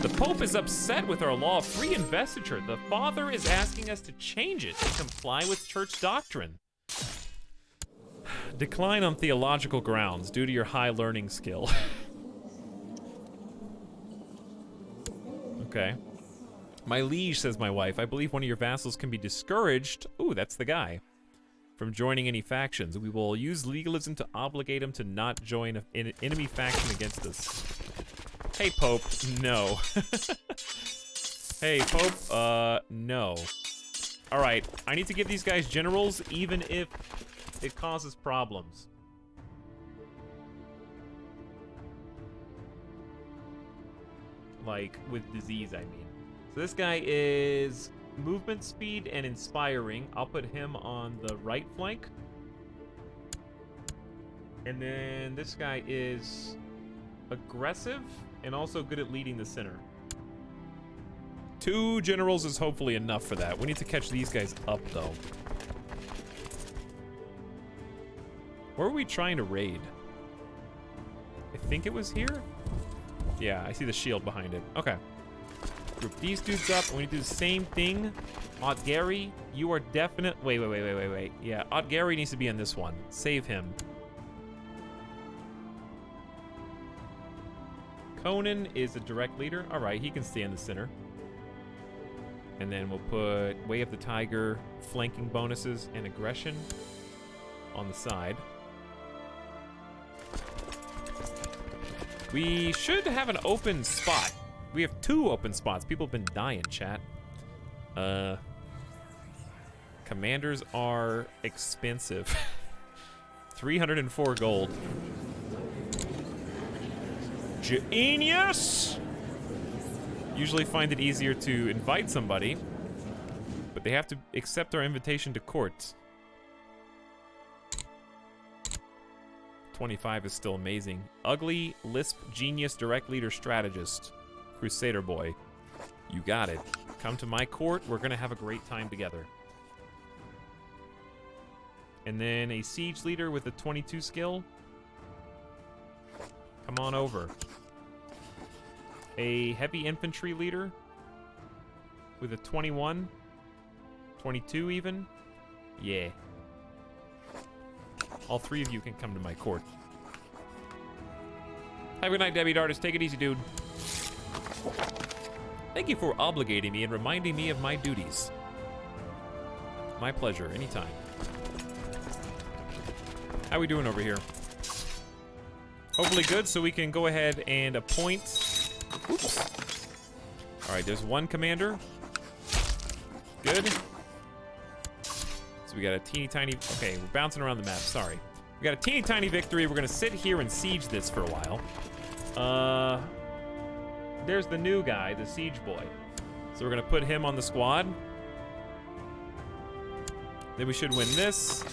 The Pope is upset with our law of free investiture. The Father is asking us to change it to comply with church doctrine. Decline on theological grounds due to your high learning skill. Okay. My liege, says my wife, I believe one of your vassals can be discouraged. Ooh, that's the guy. From joining any factions. We will use legalism to obligate him to not join an enemy faction against us. Hey, Pope, no. Hey, Pope, no. Alright, I need to give these guys generals even if it causes problems. Like, with disease, I mean. So this guy is movement speed and inspiring. I'll put him on the right flank. And then this guy is aggressive and also good at leading the center. 2 generals is hopefully enough for that. We need to catch these guys up, though. Where are we trying to raid? I think it was here? Yeah, I see the shield behind it. Okay. Group these dudes up, and we do the same thing. Gary, you are definite. Wait. Yeah, Gary needs to be on this one. Save him. Conan is a direct leader. All right, he can stay in the center. And then we'll put Way of the Tiger, flanking bonuses, and aggression on the side. We should have an open spot. We have 2 open spots. People have been dying, chat. Commanders are expensive. 304 gold. Genius! Usually find it easier to invite somebody, but they have to accept our invitation to court. 25 is still amazing. Ugly, lisp, genius, direct leader, strategist. Crusader boy. You got it. Come to my court. We're going to have a great time together. And then a siege leader with a 22 skill. Come on over. A heavy infantry leader with a 21. 22 even. Yeah. All 3 of you can come to my court. Have a good night, Debbie Dartis. Take it easy, dude. Thank you for obligating me and reminding me of my duties. My pleasure, anytime. How we doing over here? Hopefully good, so we can go ahead and appoint... Oops. All right, there's 1 commander. Good. So we got a teeny tiny... Okay, we're bouncing around the map, sorry. We got a teeny tiny victory. We're gonna sit here and siege this for a while. There's the new guy, the siege boy. So we're gonna put him on the squad. Then we should win this.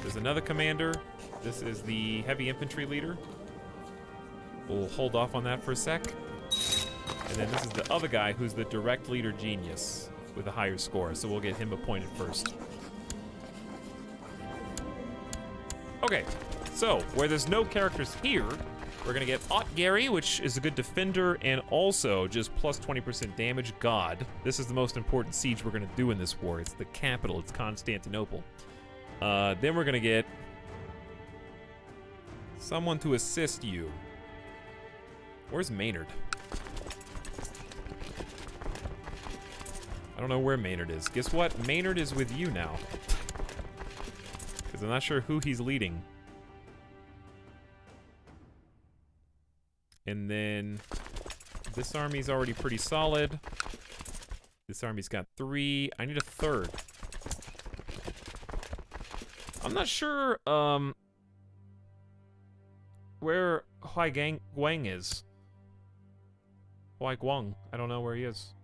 There's another commander. This is the heavy infantry leader. We'll hold off on that for a sec. And then this is the other guy who's the direct leader genius with a higher score. So we'll get him appointed first. Okay, so where there's no characters here, we're gonna get Otgary, which is a good defender and also just plus 20% damage god. This is the most important siege we're gonna do in this war. It's the capital, it's Constantinople. Then we're gonna get someone to assist you. Where's Maynard? I don't know where Maynard is. Guess what? Maynard is with you now. Because I'm not sure who he's leading. And then this army's already pretty solid. This army's got 3. I need a 3rd. I'm not sure where Guang is. Guang. I don't know where he is.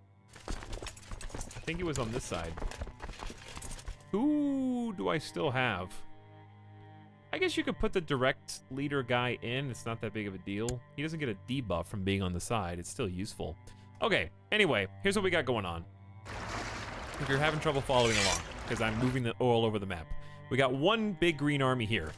I think he was on this side. Who do I still have? I guess you could put the direct leader guy in. It's not that big of a deal. He doesn't get a debuff from being on the side. It's still useful. Okay, anyway, here's what we got going on. If you're having trouble following along, because I'm moving all over the map. We got 1 big green army here.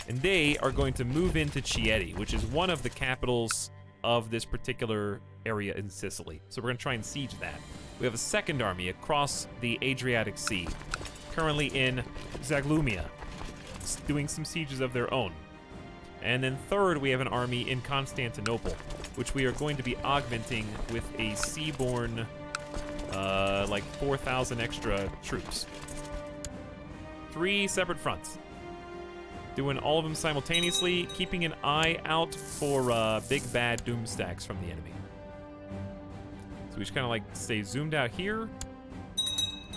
And they are going to move into Chieti, which is one of the capitals of this particular area in Sicily. So we're going to try and siege that. We have a 2nd army across the Adriatic Sea, currently in Zaglumia, doing some sieges of their own. And then 3rd, we have an army in Constantinople, which we are going to be augmenting with a seaborne, like 4,000 extra troops. 3 separate fronts. Doing all of them simultaneously, keeping an eye out for big bad doom stacks from the enemy. So we just kind of like stay zoomed out here.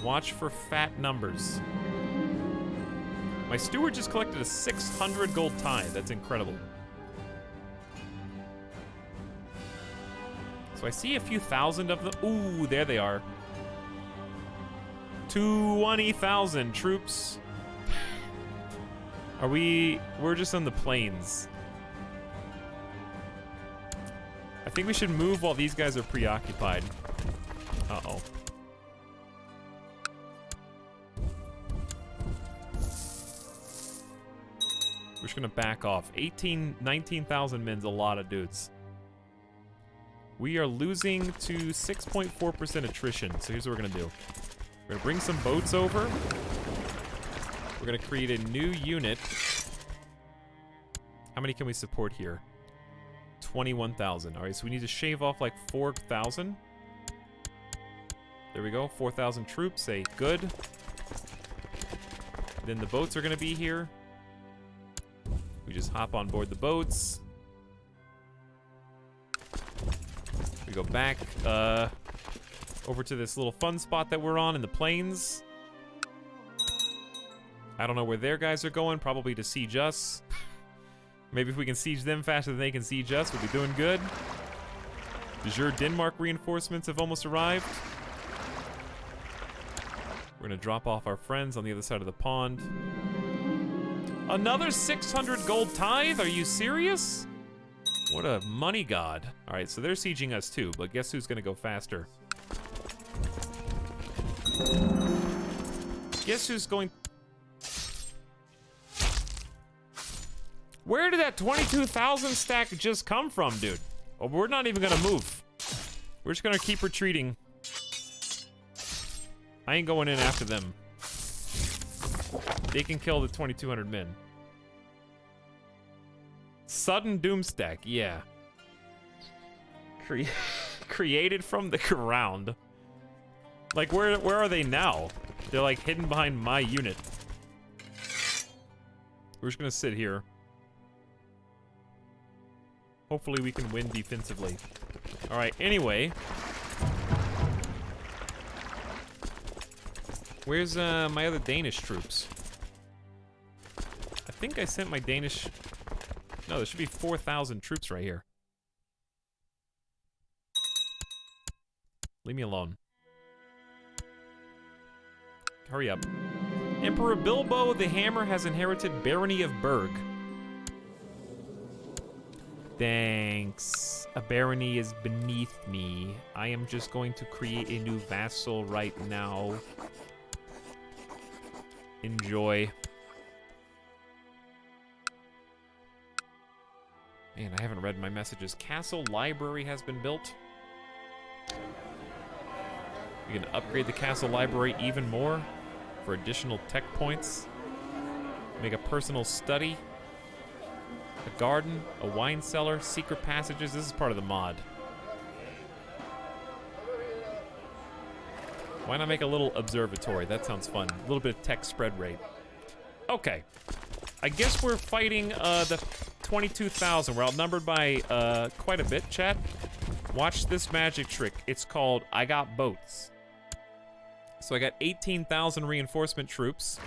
Watch for fat numbers. My steward just collected a 600 gold tithe. That's incredible. So I see a few thousand of them. Ooh, there they are. 20,000 troops. We're just on the plains. I think we should move while these guys are preoccupied. Uh-oh. We're just gonna back off. 19,000 men's a lot of dudes. We are losing to 6.4% attrition, so here's what we're gonna do. We're gonna bring some boats over. We're gonna create a new unit. How many can we support here? 21,000. All right, so we need to shave off like 4,000. There we go, 4,000 troops, say good. Then the boats are gonna be here. We just hop on board the boats. We go back over to this little fun spot that we're on in the plains. I don't know where their guys are going, probably to siege us. Maybe if we can siege them faster than they can siege us, we'll be doing good. De jure Denmark reinforcements have almost arrived. We're gonna drop off our friends on the other side of the pond. Another 600 gold tithe? Are you serious? What a money god. All right, so they're sieging us too, but guess who's gonna go faster? Guess who's going... Where did that 22,000 stack just come from, dude? Oh, we're not even gonna move. We're just gonna keep retreating. I ain't going in after them. They can kill the 2,200 men. Sudden Doomstack, yeah. Created from the ground. Like, where are they now? They're like hidden behind my unit. We're just gonna sit here. Hopefully we can win defensively. Alright, anyway. Where's my other Danish troops? I think I sent my Danish... No, there should be 4,000 troops right here. Leave me alone. Hurry up. Emperor Bilbo the Hammer has inherited Barony of Berg. Thanks. A barony is beneath me. I am just going to create a new vassal right now. Enjoy. Man, I haven't read my messages. Castle library has been built. We can upgrade the castle library even more for additional tech points. Make a personal study. A garden, a wine cellar, secret passages. This is part of the mod. Why not make a little observatory? That sounds fun. A little bit of tech spread rate. Okay. I guess we're fighting the 22,000. We're outnumbered by quite a bit, chat. Watch this magic trick. It's called I Got Boats. So I got 18,000 reinforcement troops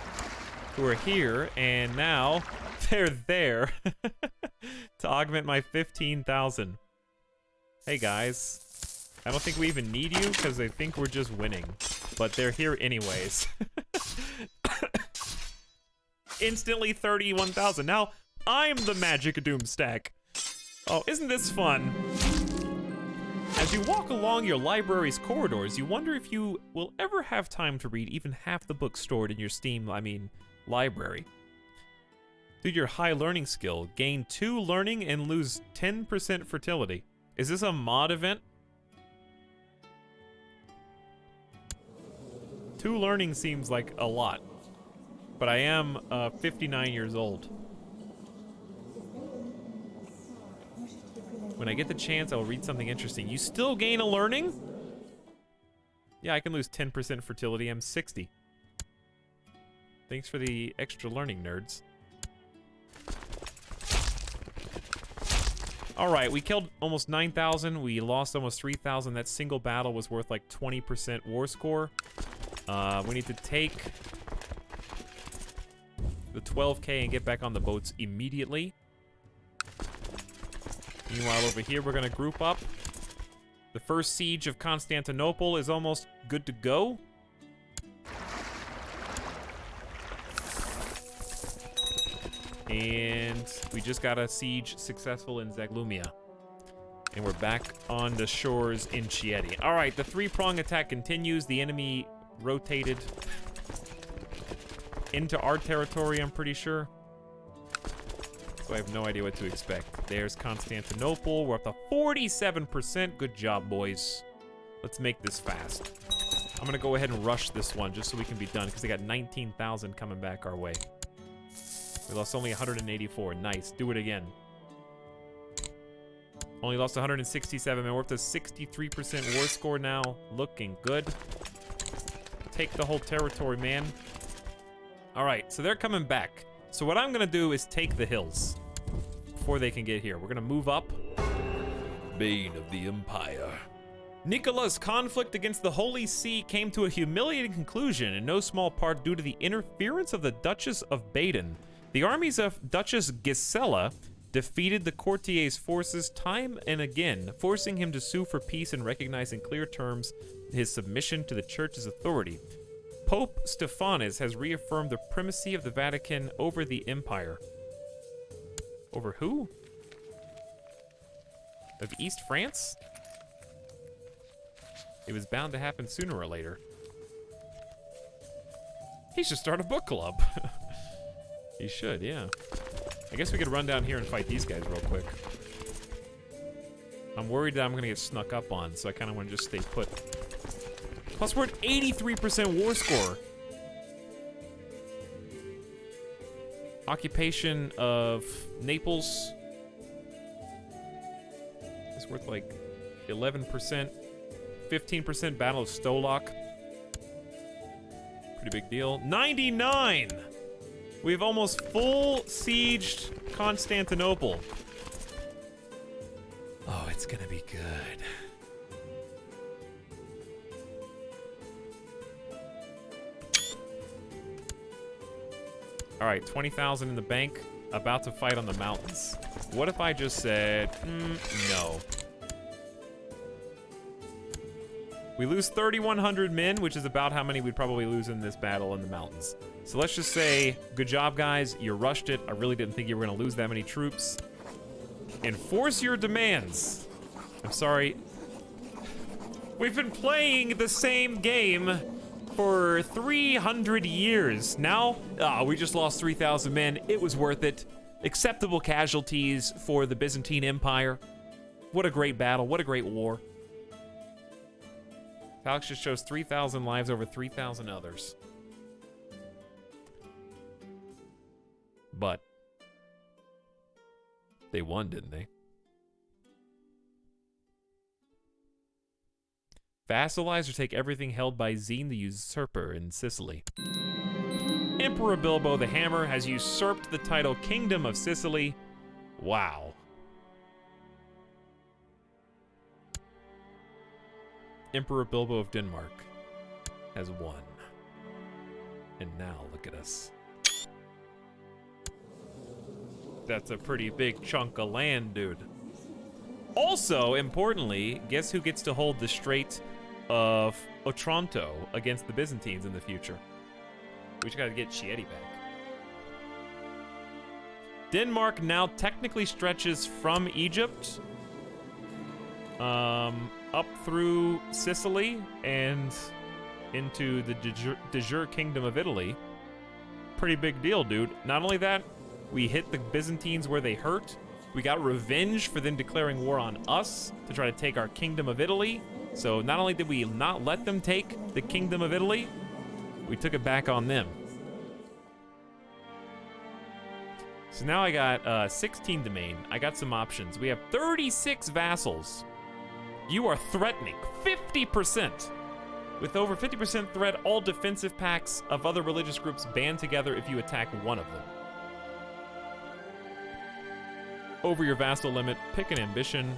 who are here, and now they're there to augment my 15,000. Hey guys. I don't think we even need you because I think we're just winning. But they're here anyways. Instantly 31,000. Now I'm the magic Doomstack. Oh, isn't this fun? As you walk along your library's corridors, you wonder if you will ever have time to read even half the books stored in your Steam, library. Through your high learning skill, gain 2 learning and lose 10% fertility. Is this a mod event? 2 learning seems like a lot, but I am 59 years old. When I get the chance, I will read something interesting. You still gain a learning? Yeah, I can lose 10% fertility. I'm 60. Thanks for the extra learning, nerds. All right, we killed almost 9,000. We lost almost 3,000. That single battle was worth like 20% war score. We need to take the 12K and get back on the boats immediately. Meanwhile, over here, we're going to group up. The first siege of Constantinople is almost good to go. And we just got a siege successful in Zaglumia. And we're back on the shores in Chieti. All right, the 3-prong attack continues. The enemy rotated into our territory, I'm pretty sure. So I have no idea what to expect. There's Constantinople. We're up to 47%. Good job, boys. Let's make this fast. I'm going to go ahead and rush this one just so we can be done because they got 19,000 coming back our way. We lost only 184. Nice. Do it again. Only lost 167, man. We're up to 63% war score now. Looking good. Take the whole territory, man. All right, so they're coming back. So what I'm going to do is take the hills before they can get here. We're going to move up. Bane of the Empire. Nicola's conflict against the Holy See came to a humiliating conclusion, in no small part due to the interference of the Duchess of Baden. The armies of Duchess Gisela defeated the courtier's forces time and again, forcing him to sue for peace and recognize in clear terms his submission to the Church's authority. Pope Stephanus has reaffirmed the primacy of the Vatican over the Empire. Over who? Of East France? It was bound to happen sooner or later. He should start a book club. He should, yeah. I guess we could run down here and fight these guys real quick. I'm worried that I'm gonna get snuck up on, so I kind of want to just stay put. Plus, we're at 83% war score. Occupation of Naples. It's worth like 11%. 15% Battle of Stolok. Pretty big deal. 99! We've almost full sieged Constantinople. Oh, it's gonna be good. All right, 20,000 in the bank. About to fight on the mountains. What if I just said, no. We lose 3,100 men, which is about how many we'd probably lose in this battle in the mountains. So let's just say, good job, guys. You rushed it. I really didn't think you were going to lose that many troops. Enforce your demands. I'm sorry. We've been playing the same game for 300 years. Now, we just lost 3,000 men. It was worth it. Acceptable casualties for the Byzantine Empire. What a great battle. What a great war. Etalyx just shows 3,000 lives over 3,000 others. But they won, didn't they? Vassalize or take everything held by Zine the Usurper in Sicily. Emperor Bilbo the Hammer has usurped the title Kingdom of Sicily. Wow. Emperor Bilbo of Denmark has won. And now look at us. That's a pretty big chunk of land, dude. Also, importantly, guess who gets to hold the Strait of Otranto against the Byzantines in the future? We just gotta get Chieti back. Denmark now technically stretches from Egypt up through Sicily and into the de jure Kingdom of Italy. Pretty big deal, dude. Not only that, we hit the Byzantines where they hurt. We got revenge for them declaring war on us to try to take our Kingdom of Italy. So not only did we not let them take the Kingdom of Italy, we took it back on them. So now I got 16 domain. I got some options. We have 36 vassals. You are threatening 50%. With over 50% threat, all defensive pacts of other religious groups band together if you attack one of them. Over your vassal limit, pick an ambition.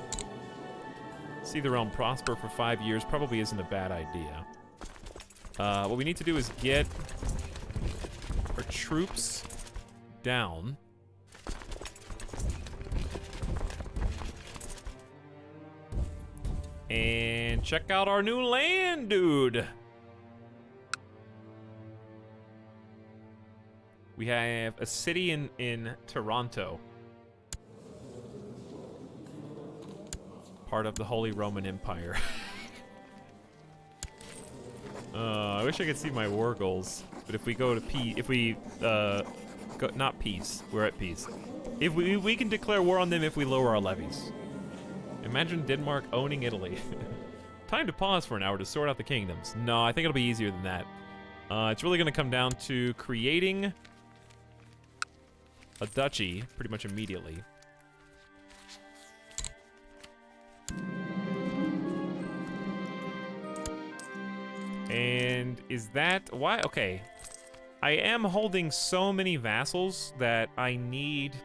See the realm prosper for 5 years probably isn't a bad idea. What we need to do is get our troops down. And check out our new land, dude. We have a city in Toronto. Part of the Holy Roman Empire. I wish I could see my war goals. But if we go to peace, if we, not peace, we're at peace. If we can declare war on them if we lower our levies. Imagine Denmark owning Italy. Time to pause for an hour to sort out the kingdoms. No, I think it'll be easier than that. It's really going to come down to creating a duchy pretty much immediately. And is that why? Okay. I am holding so many vassals that I need.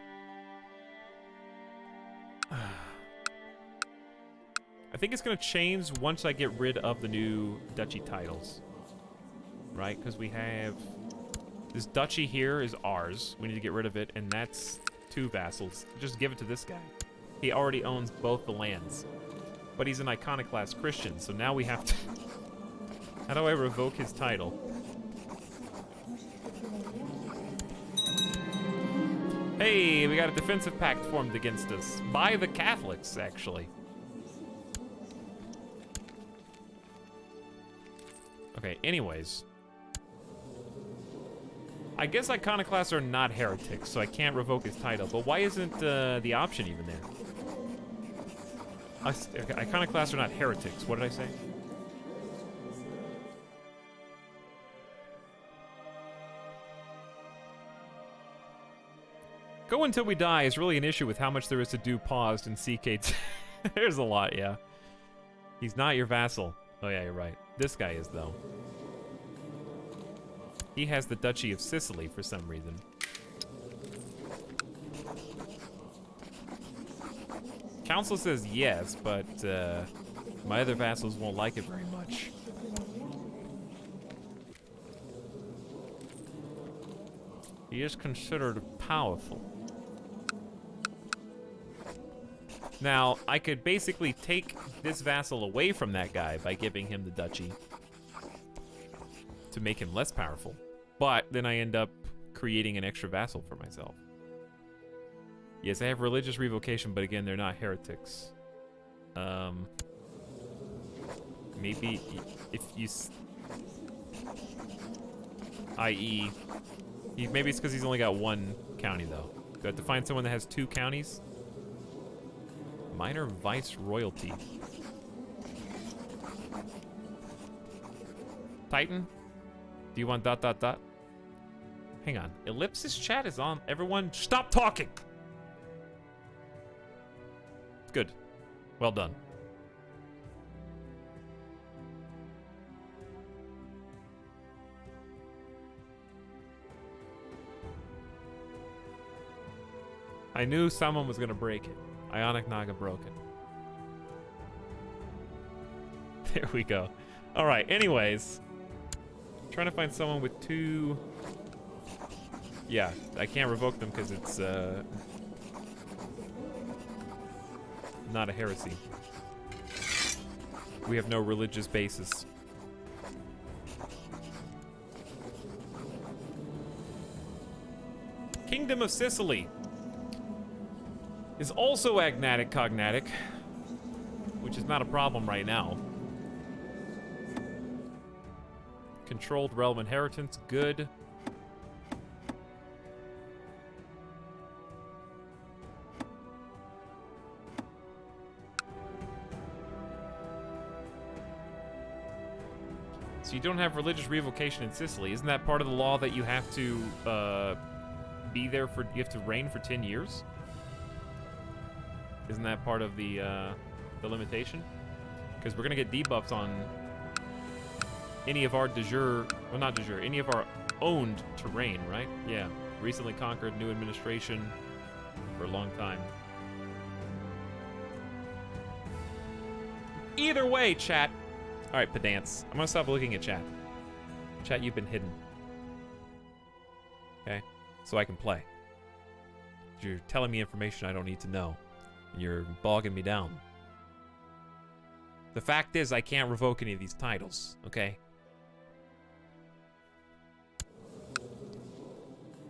I think it's going to change once I get rid of the new duchy titles. Right? Because we have this duchy here is ours. We need to get rid of it, and that's 2 vassals. Just give it to this guy. He already owns both the lands. But he's an iconoclast Christian, so now we have to... How do I revoke his title? Hey, we got a defensive pact formed against us. By the Catholics, actually. Okay, anyways. I guess iconoclasts are not heretics, so I can't revoke his title. But why isn't the option even there? Iconoclasts are not heretics. What did I say? Go until we die is really an issue with how much there is to do paused in CK2. There's a lot, yeah. He's not your vassal. Oh yeah, you're right. This guy is, though. He has the Duchy of Sicily for some reason. Council says yes, but my other vassals won't like it very much. He is considered powerful. Now, I could basically take this vassal away from that guy by giving him the duchy to make him less powerful. But then I end up creating an extra vassal for myself. Yes, I have religious revocation, but again, they're not heretics. Maybe if you... i.e. Maybe it's because he's only got one county, though. Do I have to find someone that has 2 counties? Minor vice royalty. Titan? Do you want ... Hang on. Ellipsis chat is on. Everyone, stop talking! Good. Well done. I knew someone was gonna break it. Ionic Naga broke it. There we go. Alright, anyways. Trying to find someone with 2... Yeah, I can't revoke them because it's not a heresy. We have no religious basis. Kingdom of Sicily is also agnatic cognatic, which is not a problem right now. Controlled realm inheritance, good. So you don't have religious revocation in Sicily. Isn't that part of the law that you have to be there for, you have to reign for 10 years? Isn't that part of the limitation? Because we're gonna get debuffs on any of our de jure, well not de jure, any of our owned terrain, right? Yeah, recently conquered, new administration for a long time. Either way, chat. All right, pedants. I'm gonna stop looking at chat. Chat, you've been hidden. Okay, so I can play. You're telling me information I don't need to know. You're bogging me down. The fact is, I can't revoke any of these titles, okay?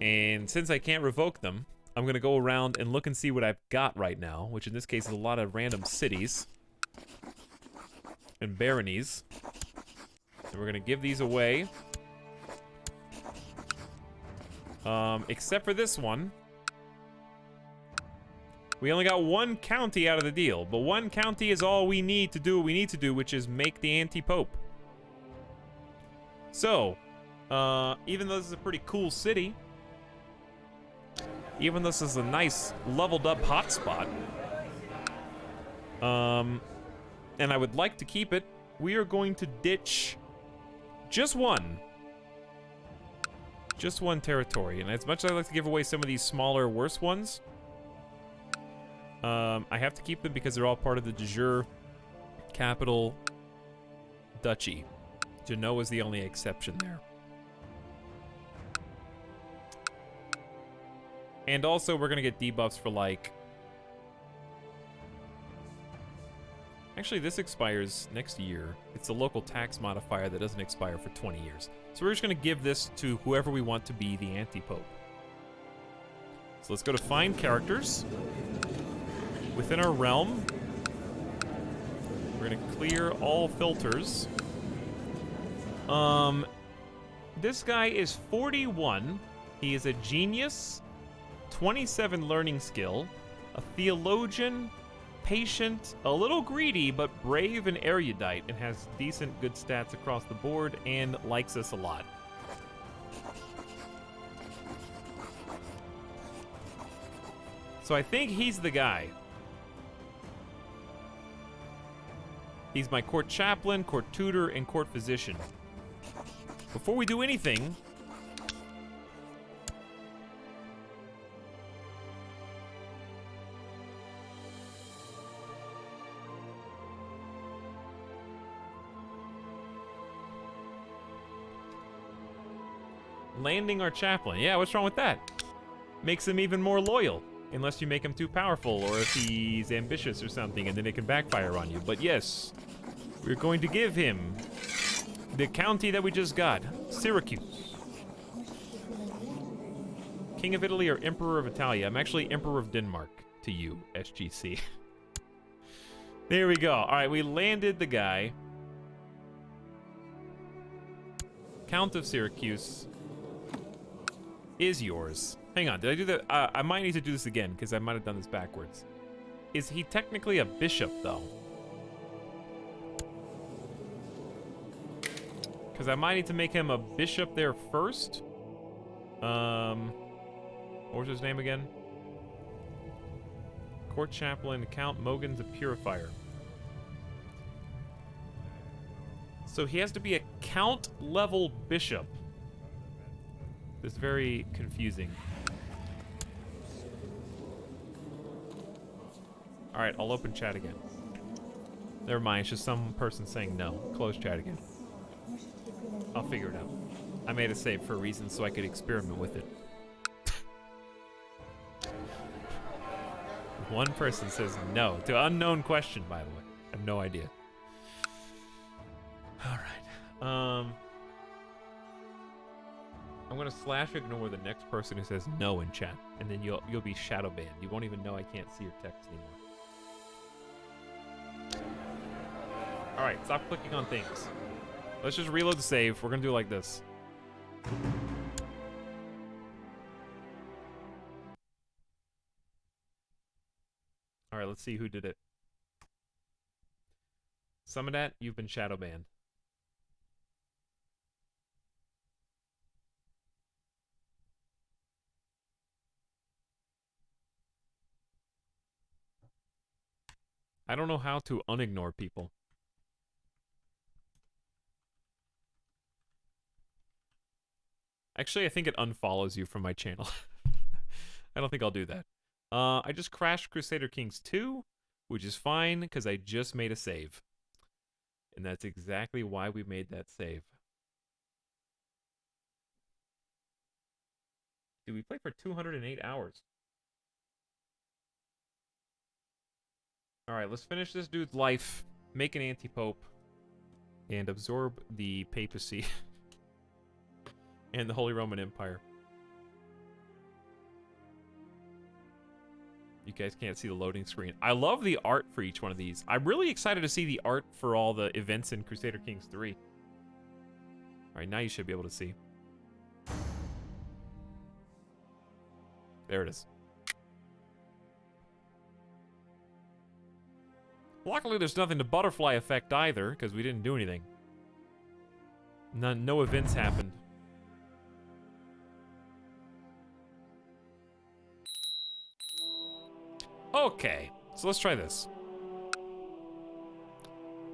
And since I can't revoke them, I'm gonna go around and look and see what I've got right now, which in this case is a lot of random cities and baronies. And we're gonna give these away. Except for this one. We only got 1 county out of the deal, but 1 county is all we need to do what we need to do, which is make the anti-pope. So, even though this is a pretty cool city, even though this is a nice leveled up hotspot, and I would like to keep it, we are going to ditch just one territory. And as much as I like to give away some of these smaller, worse ones, I have to keep them because they're all part of the de jure capital duchy. Genoa is the only exception there. And also, we're gonna get debuffs for, like... Actually, this expires next year. It's a local tax modifier that doesn't expire for 20 years. So we're just gonna give this to whoever we want to be the anti-pope. So let's go to find characters. Within our realm, we're gonna clear all filters. This guy is 41. He is a genius, 27 learning skill, a theologian, patient, a little greedy, but brave and erudite, and has decent good stats across the board, and likes us a lot. So I think he's the guy. He's my court chaplain, court tutor, and court physician. Before we do anything... landing our chaplain. Yeah, what's wrong with that? Makes him even more loyal. Unless you make him too powerful, or if he's ambitious or something, and then it can backfire on you. But yes, we're going to give him the county that we just got, Syracuse. King of Italy or Emperor of Italia? I'm actually Emperor of Denmark to you, SGC. There we go. All right, we landed the guy. Count of Syracuse is yours. Hang on, did I do that? I might need to do this again, because I might have done this backwards. Is he technically a bishop, though? Because I might need to make him a bishop there first. What was his name again? Court chaplain, Count Mogan's a purifier. So he has to be a count-level bishop. This is very confusing. Alright, I'll open chat again. Never mind, it's just some person saying no. Close chat again. I'll figure it out. I made a save for a reason so I could experiment with it. One person says no to unknown question, by the way. I have no idea. Alright. I'm gonna slash ignore the next person who says no in chat, and then you'll be shadow banned. You won't even know I can't see your text anymore. Alright, stop clicking on things. Let's just reload the save. We're gonna do it like this. Alright, let's see who did it. Summonat, you've been shadow banned. I don't know how to unignore people. Actually, I think it unfollows you from my channel. I don't think I'll do that. I just crashed Crusader Kings 2, which is fine, because I just made a save. And that's exactly why we made that save. Dude, we played for 208 hours. Alright, let's finish this dude's life, make an anti-pope, and absorb the papacy and the Holy Roman Empire. You guys can't see the loading screen. I love the art for each one of these. I'm really excited to see the art for all the events in Crusader Kings 3. Alright, now you should be able to see. There it is. Luckily, there's nothing to butterfly effect either, because we didn't do anything. No events happened. Okay, so let's try this.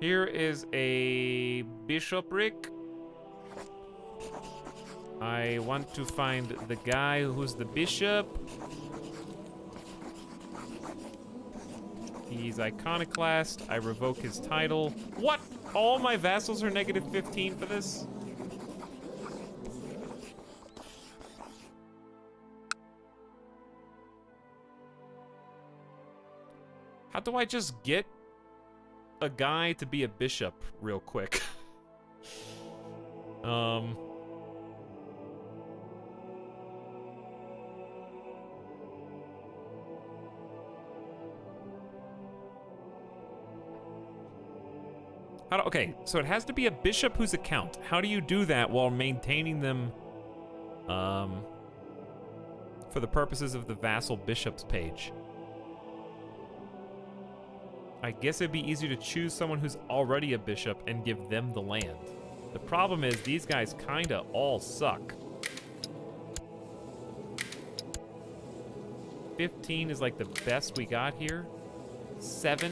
Here is a bishopric. I want to find the guy who's the bishop. He's iconoclast. I revoke his title. What? All my vassals are -15 for this? How do I just get a guy to be a bishop real quick? Okay, so it has to be a bishop who's a count. How do you do that while maintaining them for the purposes of the vassal bishops page? I guess it'd be easier to choose someone who's already a bishop and give them the land. The problem is these guys kinda all suck. 15 is like the best we got here. 7,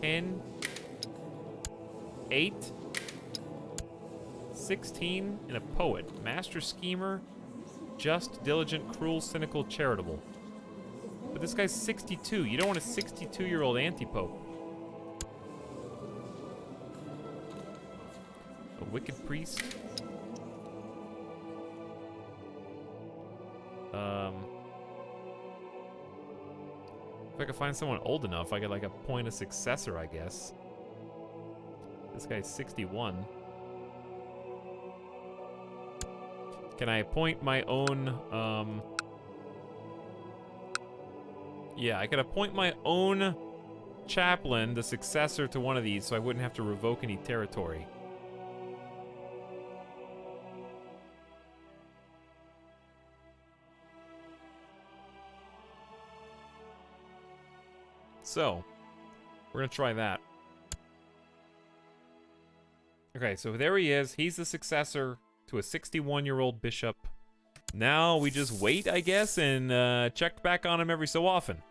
10, 8, 16, and a poet. Master schemer, just, diligent, cruel, cynical, charitable. But this guy's 62. You don't want a 62-year-old anti-pope. A wicked priest. If I could find someone old enough, I could like appoint a successor, I guess. This guy's 61. Can I appoint my own, yeah, I could appoint my own chaplain, the successor to one of these, so I wouldn't have to revoke any territory. So, we're gonna try that. Okay, so there he is. He's the successor to a 61-year-old bishop. Now we just wait, I guess, and check back on him every so often.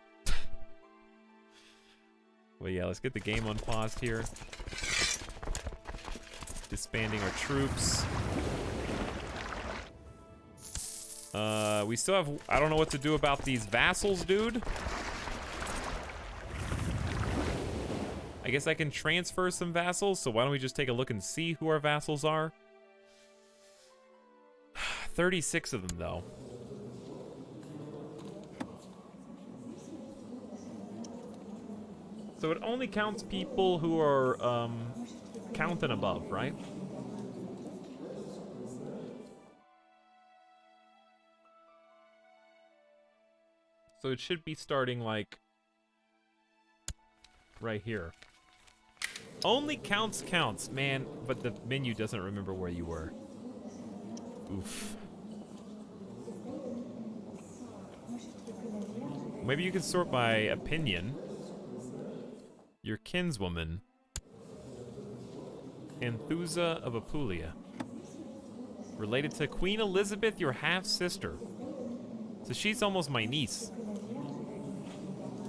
Well, yeah, let's get the game unpaused here. Disbanding our troops. We still have... I don't know what to do about these vassals, dude. I guess I can transfer some vassals, so why don't we just take a look and see who our vassals are? 36 of them, though. So it only counts people who are, count and above, right? So it should be starting, like, right here. Only counts, man, but the menu doesn't remember where you were. Oof. Maybe you can sort by opinion. Your kinswoman. Anthusa of Apulia. Related to Queen Elizabeth, your half-sister. So she's almost my niece.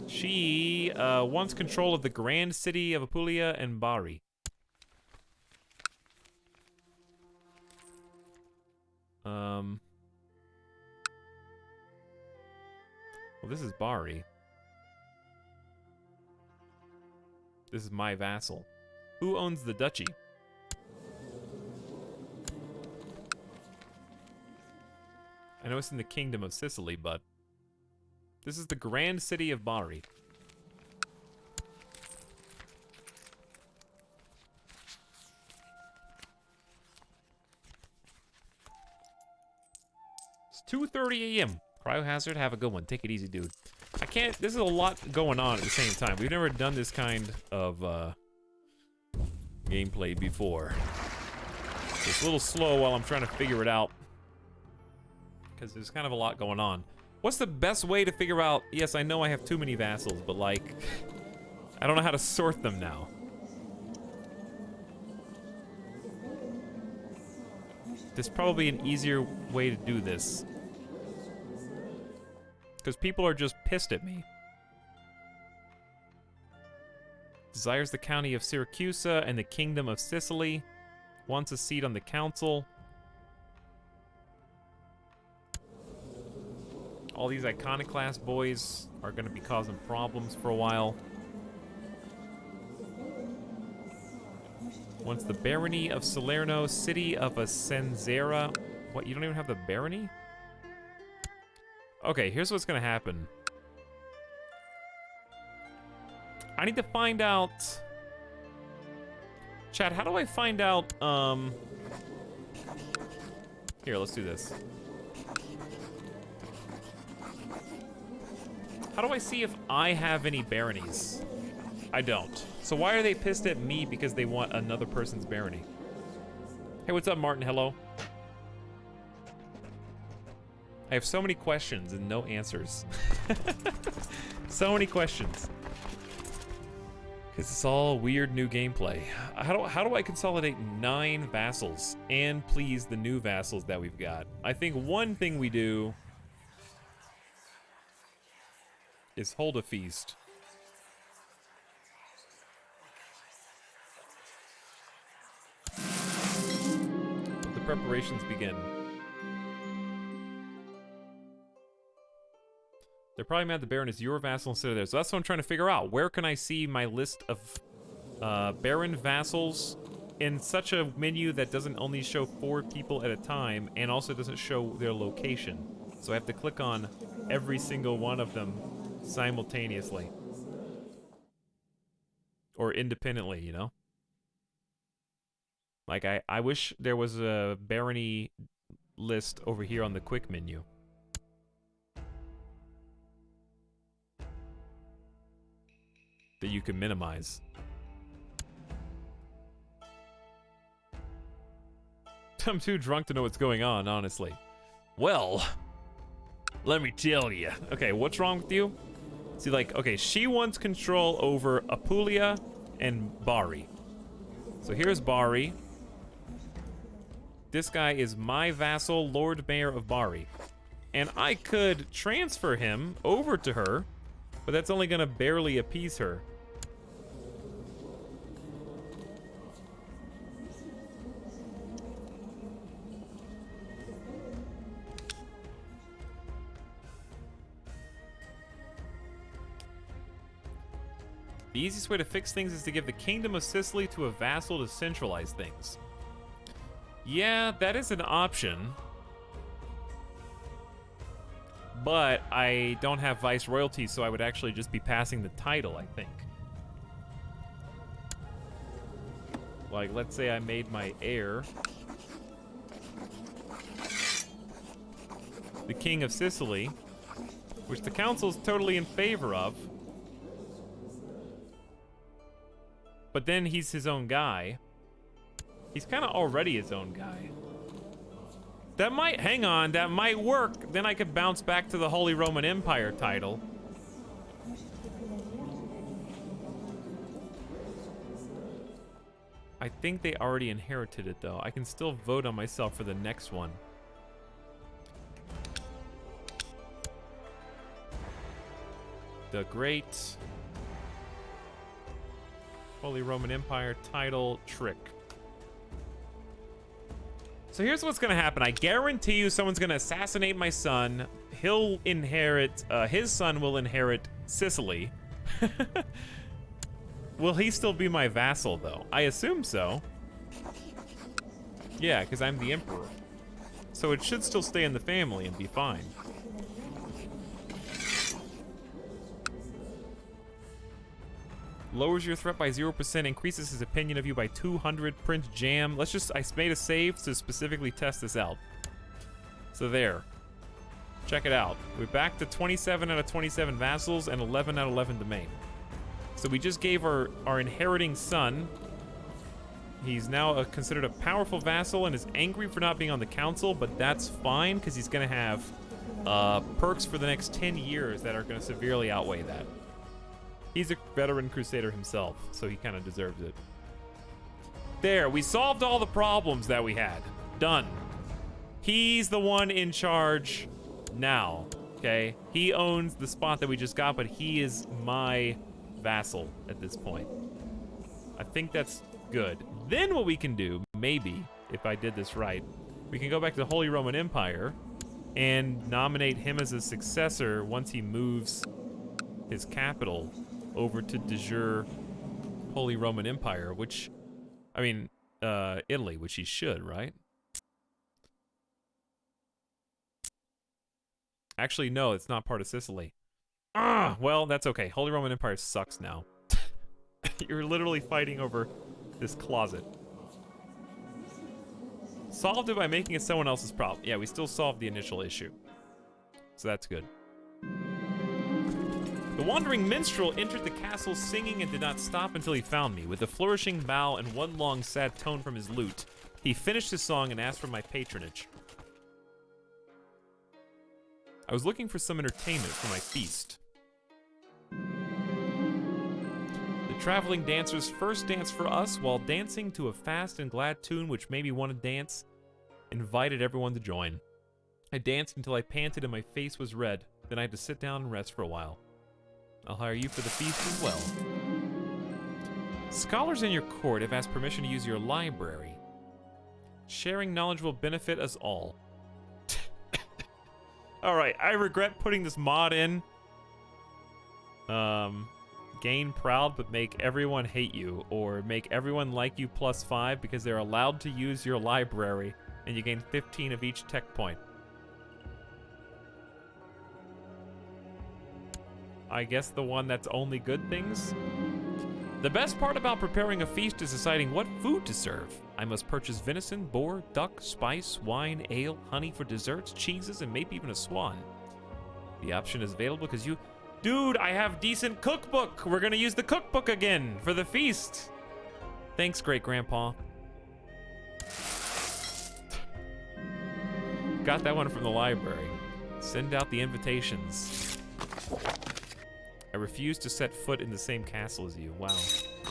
She wants control of the grand city of Apulia and Bari. Well, this is Bari. This is my vassal. Who owns the duchy? I know it's in the Kingdom of Sicily, but this is the grand city of Bari. It's 2:30 a.m. Cryohazard, have a good one. Take it easy, dude. I can't... This is a lot going on at the same time. We've never done this kind of gameplay before. So it's a little slow while I'm trying to figure it out. Because there's kind of a lot going on. What's the best way to figure out... Yes, I know I have too many vassals, but like... I don't know how to sort them now. There's probably an easier way to do this. Because people are just pissed at me. Desires the county of Syracusa and the kingdom of Sicily. Wants a seat on the council. All these iconoclast boys are going to be causing problems for a while. Wants the barony of Salerno, city of Ascenzera. What, you don't even have the barony? Okay, here's what's gonna happen. I need to find out... Chat, how do I find out, Here, let's do this. How do I see if I have any baronies? I don't. So why are they pissed at me because they want another person's barony? Hey, what's up, Martin? Hello. I have so many questions and no answers. So many questions. Because it's all weird new gameplay. How do I consolidate 9 vassals and please the new vassals that we've got? I think one thing we do is hold a feast. preparations begin. They're probably mad the Baron is your vassal instead of theirs. So that's what I'm trying to figure out. Where can I see my list of Baron vassals in such a menu that doesn't only show 4 people at a time and also doesn't show their location? So I have to click on every single one of them simultaneously. Or independently, you know? Like, I wish there was a barony list over here on the quick menu. That you can minimize. I'm too drunk to know what's going on, honestly. Well, let me tell you. Okay, what's wrong with you? See, like, okay, she wants control over Apulia and Bari. So here's Bari. This guy is my vassal, Lord Mayor of Bari. And I could transfer him over to her, but that's only gonna barely appease her. The easiest way to fix things is to give the Kingdom of Sicily to a vassal to centralize things. Yeah, that is an option. But I don't have vice royalty, so I would actually just be passing the title, I think. Like, let's say I made my heir the King of Sicily, which the council's totally in favor of. But then he's his own guy. He's kind of already his own guy. That might, hang on, that might work. Then I could bounce back to the Holy Roman Empire title. I think they already inherited it, though. I can still vote on myself for the next one. The Great Holy Roman Empire title trick. So here's what's gonna happen. I guarantee you someone's gonna assassinate my son. He'll inherit, his son will inherit Sicily. Will he still be my vassal, though? I assume so. Yeah, because I'm the emperor. So it should still stay in the family and be fine. Lowers your threat by 0%, increases his opinion of you by 200. Print jam. Let's just, I made a save to specifically test this out. So there. Check it out. We're back to 27 out of 27 vassals and 11 out of 11 domain. So we just gave our inheriting son. He's now considered a powerful vassal and is angry for not being on the council, but that's fine because he's going to have perks for the next 10 years that are going to severely outweigh that. He's a veteran Crusader himself, so he kind of deserves it. There, we solved all the problems that we had. Done. He's the one in charge now, okay? He owns the spot that we just got, but he is my vassal at this point. I think that's good. Then what we can do, maybe, if I did this right, we can go back to the Holy Roman Empire and nominate him as a successor once he moves his capital over to de jure Holy Roman Empire, which, I mean, Italy, which he should, right? Actually, no, it's not part of Sicily. Ah, well, that's okay. Holy Roman Empire sucks now. You're literally fighting over this closet. Solved it by making it someone else's problem. Yeah, we still solved the initial issue. So that's good. The wandering minstrel entered the castle singing and did not stop until he found me. With a flourishing bow and one long sad tone from his lute, he finished his song and asked for my patronage. I was looking for some entertainment for my feast. The traveling dancers first danced for us while dancing to a fast and glad tune which made me want to dance, invited everyone to join. I danced until I panted and my face was red. Then I had to sit down and rest for a while. I'll hire you for the feast as well. Scholars in your court have asked permission to use your library. Sharing knowledge will benefit us all. Alright, I regret putting this mod in. Gain proud but make everyone hate you, or make everyone like you +5 because they're allowed to use your library, and you gain 15 of each tech point. I guess the one that's only good things? The best part about preparing a feast is deciding what food to serve. I must purchase venison, boar, duck, spice, wine, ale, honey for desserts, cheeses, and maybe even a swan. The option is available because you... Dude, I have decent cookbook! We're gonna use the cookbook again for the feast! Thanks, great-grandpa. Got that one from the library. Send out the invitations. I refuse to set foot in the same castle as you. Wow.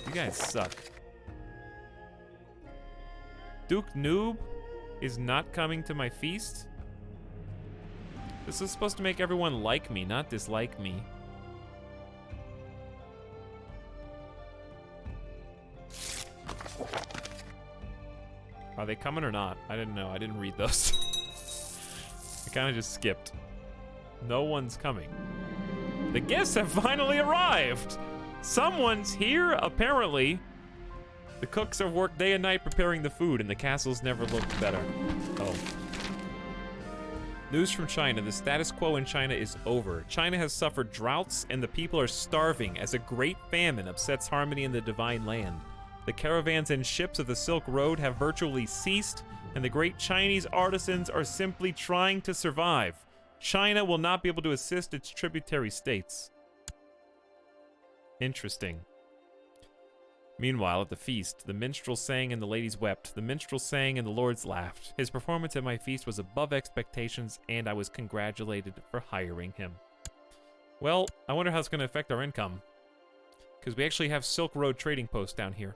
You guys suck. Duke Noob is not coming to my feast? This is supposed to make everyone like me, not dislike me. Are they coming or not? I didn't know. I didn't read those. I kind of just skipped. No one's coming. The guests have finally arrived! Someone's here, apparently. The cooks have worked day and night preparing the food, and the castle's never looked better. Oh. News from China. The status quo in China is over. China has suffered droughts, and the people are starving as a great famine upsets harmony in the divine land. The caravans and ships of the Silk Road have virtually ceased, and the great Chinese artisans are simply trying to survive. China will not be able to assist its tributary states. Interesting. Meanwhile, at the feast, the minstrel sang and the ladies wept. The minstrel sang and the lords laughed. His performance at my feast was above expectations, and I was congratulated for hiring him. Well, I wonder how it's going to affect our income. Because we actually have Silk Road trading posts down here.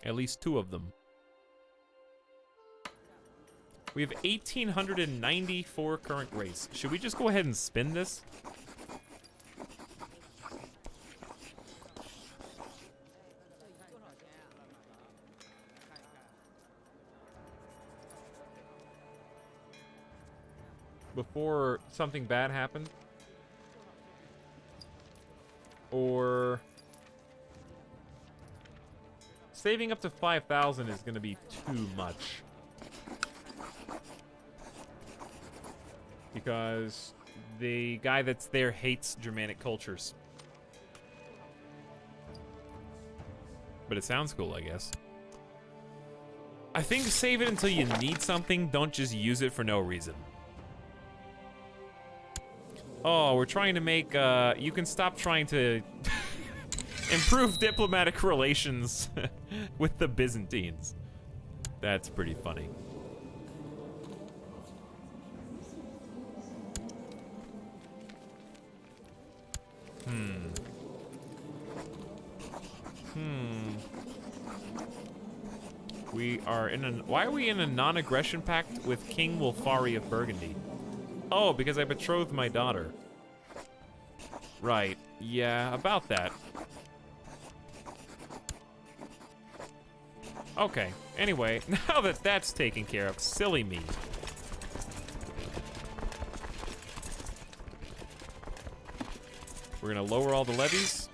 At least 2 of them. We have 1,894 current grace. Should we just go ahead and spin this? Before something bad happens? Or... saving up to 5,000 is going to be too much. Because the guy that's there hates Germanic cultures. But it sounds cool, I guess. I think save it until you need something. Don't just use it for no reason. Oh, we're trying to make, you can stop trying to improve diplomatic relations with the Byzantines. That's pretty funny. We are in a... why are we in a non-aggression pact with King Wulfari of Burgundy? Oh, because I betrothed my daughter. Right. Yeah, about that. Okay. Anyway, now that that's taken care of, silly me. We're gonna lower all the levies.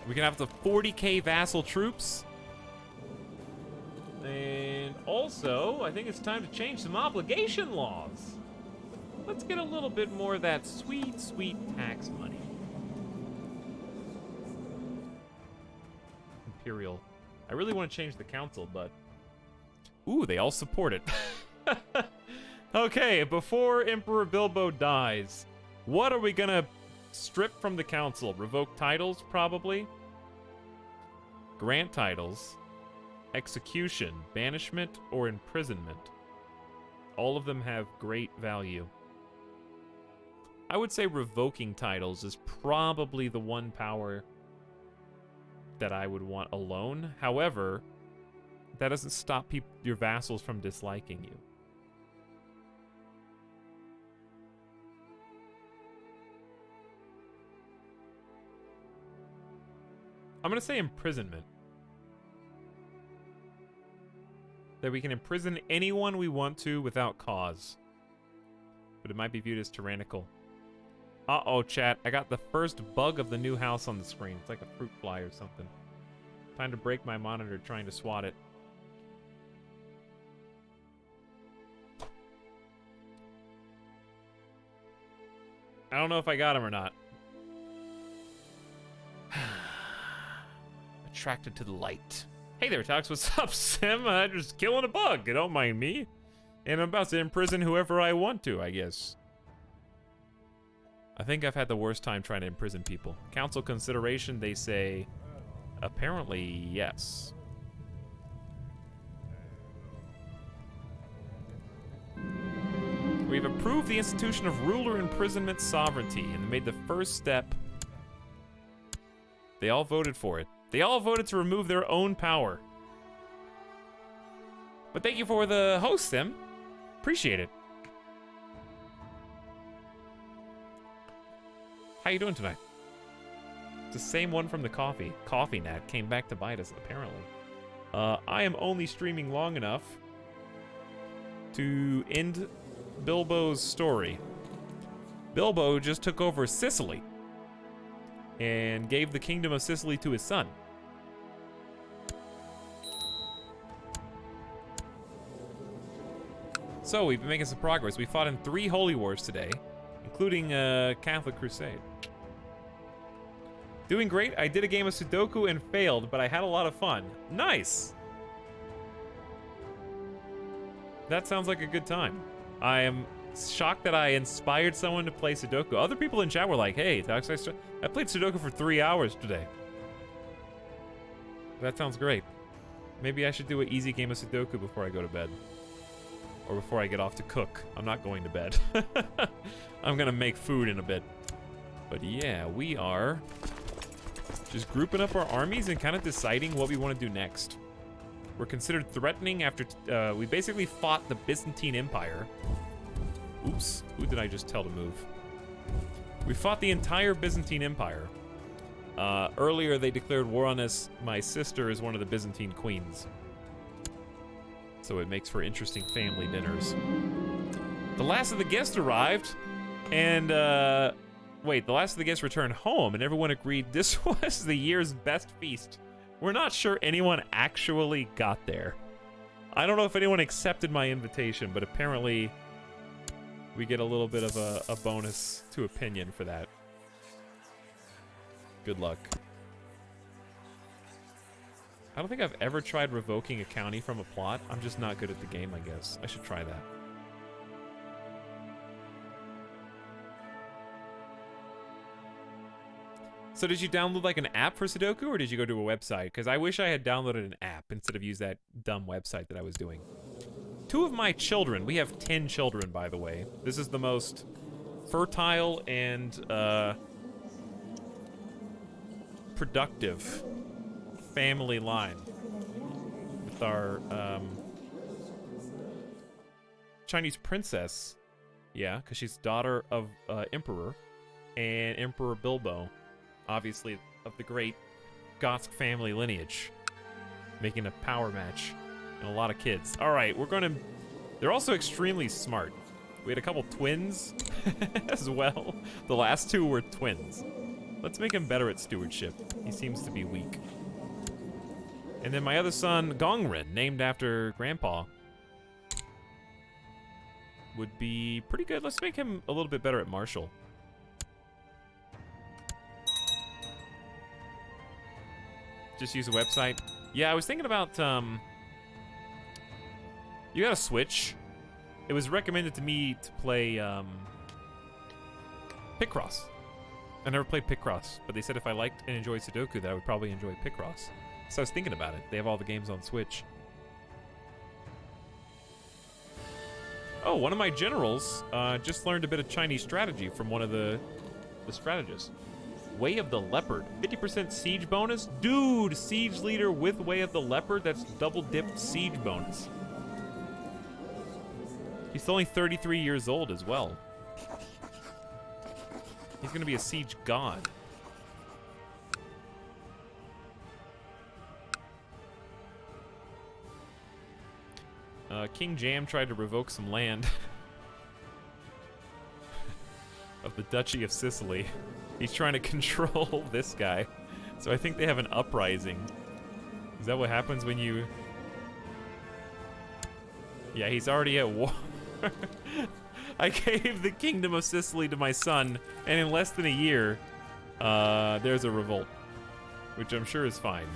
We can have the 40k vassal troops. And also, I think it's time to change some obligation laws. Let's get a little bit more of that sweet, sweet tax money. Imperial. I really want to change the council, but... ooh, they all support it. Okay, before Emperor Bilbo dies, what are we gonna strip from the council? Revoke titles, probably. Grant titles. Execution, banishment, or imprisonment. All of them have great value. I would say revoking titles is probably the one power that I would want alone. However, that doesn't stop your vassals from disliking you. I'm gonna say imprisonment. That we can imprison anyone we want to without cause. But it might be viewed as tyrannical. Uh-oh, chat. I got the first bug of the new house on the screen. It's like a fruit fly or something. Time to break my monitor trying to swat it. I don't know if I got him or not. Attracted to the light. Hey there, Etalyx. What's up, Sim? Just killing a bug. Don't mind me. And I'm about to imprison whoever I want to, I guess. I think I've had the worst time trying to imprison people. Council consideration, they say, apparently, yes. We've approved the institution of ruler imprisonment sovereignty and made the first step. They all voted for it. They all voted to remove their own power. But thank you for the host, Sim. Appreciate it. How you doing tonight? It's the same one from the coffee. Coffee Nat came back to bite us, apparently. I am only streaming long enough to end Bilbo's story. Bilbo just took over Sicily and gave the kingdom of Sicily to his son. So we've been making some progress. We fought in 3 holy wars today, including a Catholic crusade. Doing great. I did a game of Sudoku and failed, but I had a lot of fun. Nice. That sounds like a good time. I am shocked that I inspired someone to play Sudoku. Other people in chat were like, hey, Etalyx, I played Sudoku for 3 hours today. That sounds great. Maybe I should do an easy game of Sudoku before I go to bed. Or before I get off to cook. I'm not going to bed. I'm gonna make food in a bit. But yeah, we are just grouping up our armies and kind of deciding what we want to do next. We're considered threatening after we basically fought the Byzantine Empire. Oops, who did I just tell to move? We fought the entire Byzantine Empire. Earlier they declared war on us. My sister is one of the Byzantine queens. So it makes for interesting family dinners. The last of the guests arrived, and wait, the last of the guests returned home, and everyone agreed this was the year's best feast. We're not sure anyone actually got there. I don't know if anyone accepted my invitation, but apparently we get a little bit of a bonus to opinion for that. Good luck. I don't think I've ever tried revoking a county from a plot. I'm just not good at the game, I guess. I should try that. So did you download like an app for Sudoku, or did you go to a website? Because I wish I had downloaded an app instead of use that dumb website that I was doing. 2 of my children, we have 10 children, by the way. This is the most fertile and productive family line with our Chinese princess. Yeah, because she's daughter of Emperor, and Emperor Bilbo, obviously of the great Goth family lineage, making a power match and a lot of kids. All right, we're gonna. They're also extremely smart. We had a couple twins as well. The last 2 were twins. Let's make him better at stewardship. He seems to be weak. And then my other son, Gongren, named after Grandpa, would be pretty good. Let's make him a little bit better at martial. Just use a website. Yeah, I was thinking about, you got a Switch. It was recommended to me to play, Picross. I never played Picross, but they said if I liked and enjoyed Sudoku that I would probably enjoy Picross. So I was thinking about it. They have all the games on Switch. Oh, one of my generals just learned a bit of Chinese strategy from one of the strategists. Way of the Leopard. 50% siege bonus? Dude, siege leader with Way of the Leopard? That's double-dipped siege bonus. He's only 33 years old as well. He's gonna be a siege god. King Jam tried to revoke some land of the Duchy of Sicily. He's trying to control this guy. So I think they have an uprising. Is that what happens when you... Yeah, he's already at war. I gave the Kingdom of Sicily to my son, and in less than a year, there's a revolt. Which I'm sure is fine.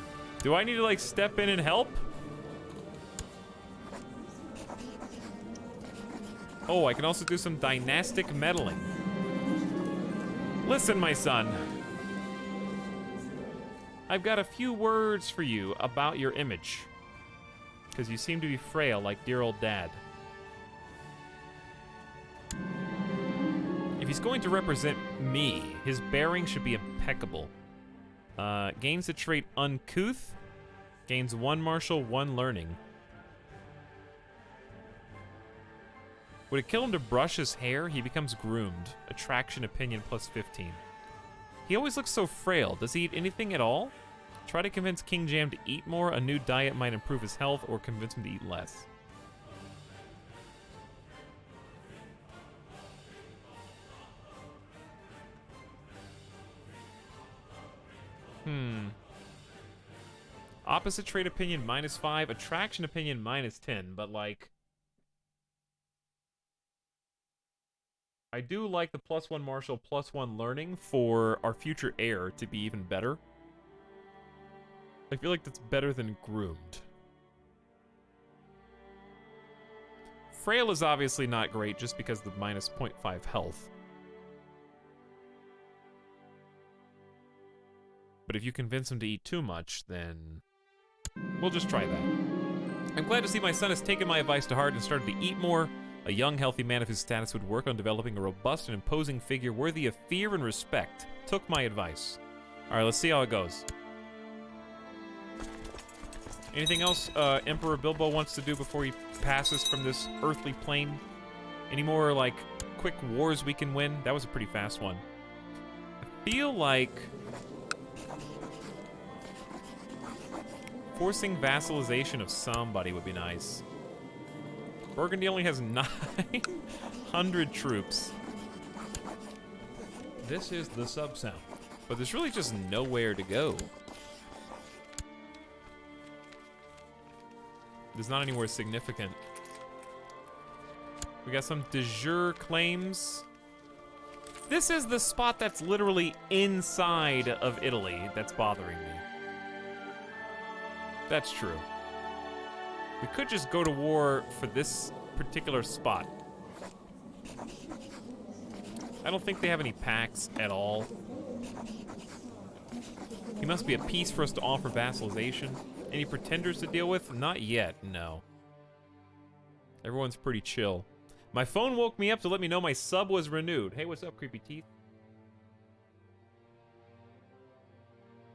Do I need to, like, step in and help? Oh, I can also do some dynastic meddling. Listen, my son. I've got a few words for you about your image. Because you seem to be frail like dear old dad. If he's going to represent me, his bearing should be impeccable. Gains the trait uncouth. Gains 1 martial, 1 learning. Would it kill him to brush his hair? He becomes groomed. Attraction, opinion, plus 15. He always looks so frail. Does he eat anything at all? Try to convince King Jam to eat more. A new diet might improve his health, or convince him to eat less. Opposite trait opinion, -5. Attraction opinion, -10. But, like... I do like the +1 martial, +1 learning for our future heir to be even better. I feel like that's better than groomed. Frail is obviously not great just because of the -0.5 health. But if you convince him to eat too much, then we'll just try that. I'm glad to see my son has taken my advice to heart and started to eat more. A young, healthy man of his status would work on developing a robust and imposing figure worthy of fear and respect. Took my advice. All right, let's see how it goes. Anything else Emperor Bilbo wants to do before he passes from this earthly plane? Any more, like, quick wars we can win? That was a pretty fast one. I feel like... forcing vassalization of somebody would be nice. Burgundy only has 900 troops. This is the sub-sound. But there's really just nowhere to go. There's not anywhere significant. We got some de jure claims. This is the spot that's literally inside of Italy that's bothering me. That's true. We could just go to war for this particular spot. I don't think they have any pacts at all. He must be at peace for us to offer vassalization. Any pretenders to deal with? Not yet, no. Everyone's pretty chill. My phone woke me up to let me know my sub was renewed. Hey, what's up, Creepy Teeth?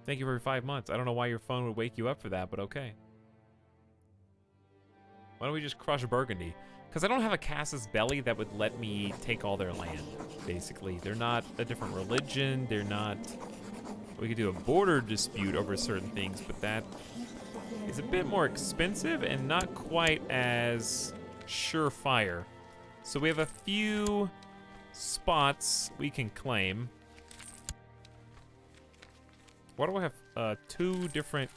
Thank you for 5 months. I don't know why your phone would wake you up for that, but okay. Why don't we just crush Burgundy? Because I don't have a casus belli that would let me take all their land, basically. They're not a different religion. They're not... We could do a border dispute over certain things, but that is a bit more expensive and not quite as surefire. So we have a few spots we can claim. Why do I have 2 different...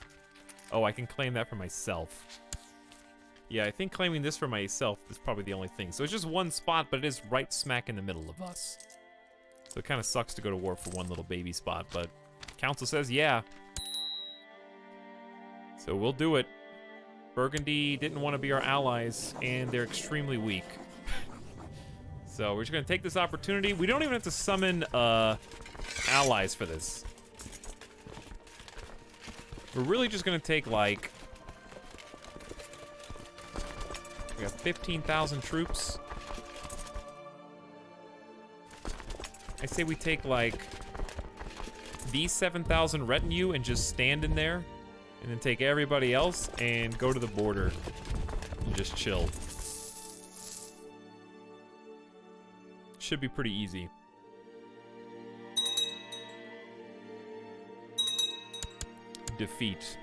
Oh, I can claim that for myself. Yeah, I think claiming this for myself is probably the only thing. So it's just 1 spot, but it is right smack in the middle of us. So it kind of sucks to go to war for 1 little baby spot, but Council says yeah. So we'll do it. Burgundy didn't want to be our allies, and they're extremely weak. So we're just going to take this opportunity. We don't even have to summon allies for this. We're really just going to take, like... We got 15,000 troops. I say we take, like, these 7,000 retinue and just stand in there. And then take everybody else and go to the border. And just chill. Should be pretty easy. Defeat.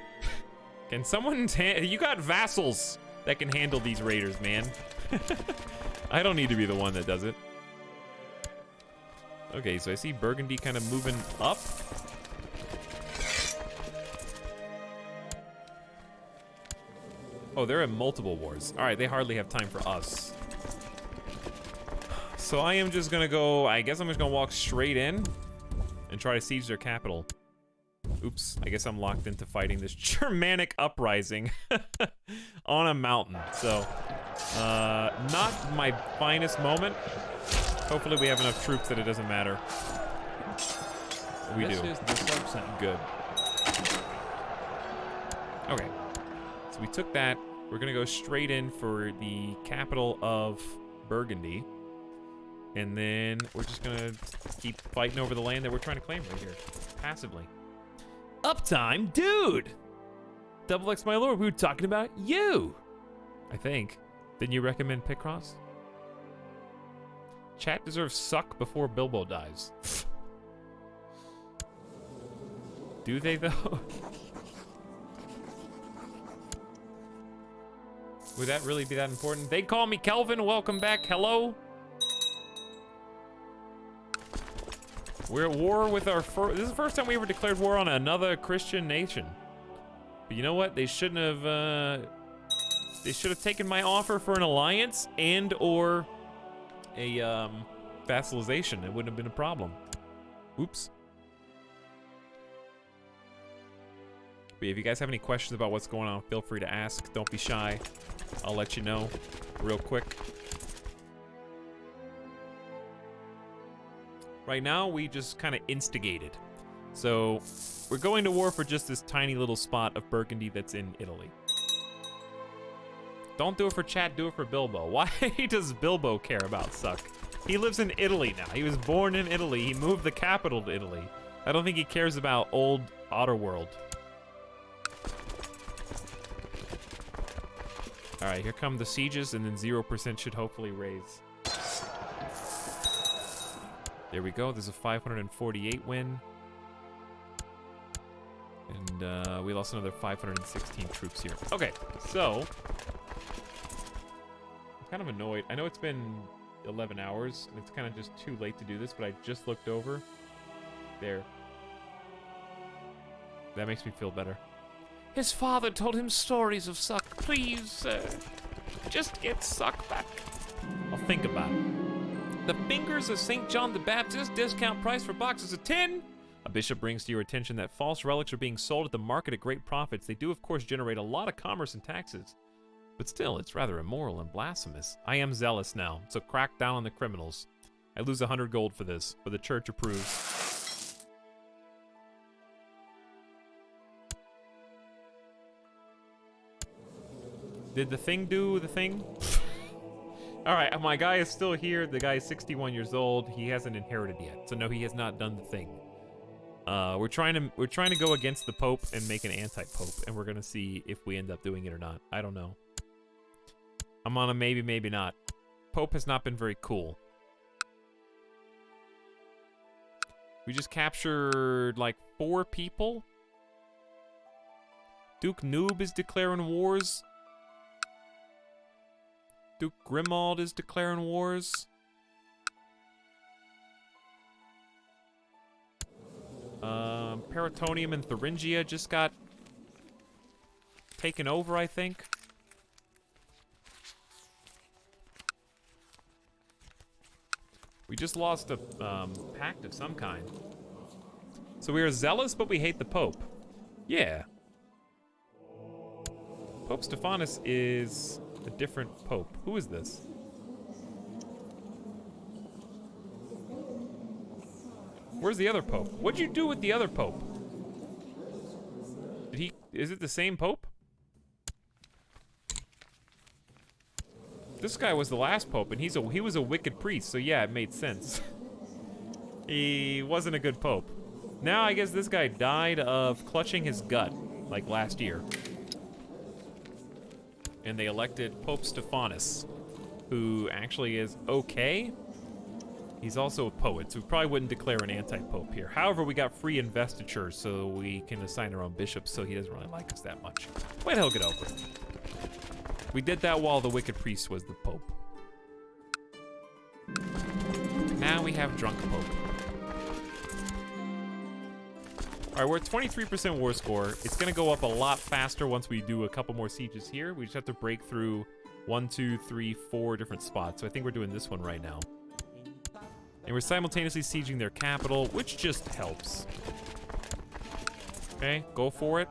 Can someone... You got vassals. that can handle these raiders, man. I don't need to be the one that does it. Okay, so I see Burgundy kind of moving up. Oh, they're in multiple wars. All right, they hardly have time for us. So I am just gonna go, I guess I'm just gonna walk straight in and try to siege their capital. Oops, I guess I'm locked into fighting this Germanic uprising on a mountain. So, not my finest moment. Hopefully we have enough troops that it doesn't matter. We do. This is the subset. Good. Okay. So we took that. We're gonna go straight in for the capital of Burgundy. And then we're just gonna keep fighting over the land that we're trying to claim right here. Passively. Uptime, dude! Double X, my lord, we were talking about you! I think. Didn't you recommend Picross? Chat deserves suck before Bilbo dies. Do they, though? Would that really be that important? They call me Kelvin. Welcome back. Hello. We're at war with our this is the first time we ever declared war on another Christian nation. But you know what? They shouldn't have, they should have taken my offer for an alliance and or a, vassalization. It wouldn't have been a problem. Oops. But if you guys have any questions about what's going on, feel free to ask. Don't be shy. I'll let you know real quick. Right now, we just kind of instigated. So, we're going to war for just this tiny little spot of Burgundy that's in Italy. Don't do it for chat, do it for Bilbo. Why does Bilbo care about suck? He lives in Italy now. He was born in Italy. He moved the capital to Italy. I don't think he cares about old Otterworld. All right, here come the sieges, and then 0% should hopefully raise. There we go. There's a 548 win. And we lost another 516 troops here. Okay, so I'm kind of annoyed. I know it's been 11 hours, and it's kind of just too late to do this, but I just looked over. There. That makes me feel better. His father told him stories of suck. Please, just get suck back. I'll think about it. The Fingers of St. John the Baptist, discount price for boxes of 10. A bishop brings to your attention that false relics are being sold at the market at great profits. They do, of course, generate a lot of commerce and taxes. But still, it's rather immoral and blasphemous. I am zealous now, so crack down on the criminals. I lose 100 gold for this, but the church approves. Did the thing do the thing? All right, my guy is still here. The guy is 61 years old. He hasn't inherited yet, so no, he has not done the thing. We're trying to go against the Pope and make an anti-Pope, and we're gonna see if we end up doing it or not. I don't know. I'm on a maybe, maybe not. Pope has not been very cool. We just captured like 4 people. Duke Noob is declaring wars. Duke Grimald is declaring wars. Paratonium and Thuringia just got taken over, I think. We just lost a pact of some kind. So we are zealous, but we hate the Pope. Yeah. Pope Stephanus is a different Pope. Who is this? Where's the other Pope? What'd you do with the other Pope? Did he... Is it the same Pope? This guy was the last Pope, and he was a wicked priest, so yeah, it made sense. He wasn't a good Pope. Now I guess this guy died of clutching his gut, like last year. And they elected Pope Stephanus, who actually is okay. He's also a poet, so we probably wouldn't declare an anti-pope here. However, we got free investiture, so we can assign our own bishops, so he doesn't really like us that much. Wait, he'll get over it. We did that while the Wicked Priest was the Pope. Now we have Drunk Pope. Alright, we're at 23% war score. It's gonna go up a lot faster once we do a couple more sieges here. We just have to break through 1, 2, 3, 4 different spots. So I think we're doing this one right now. And we're simultaneously sieging their capital, which just helps. Okay, go for it.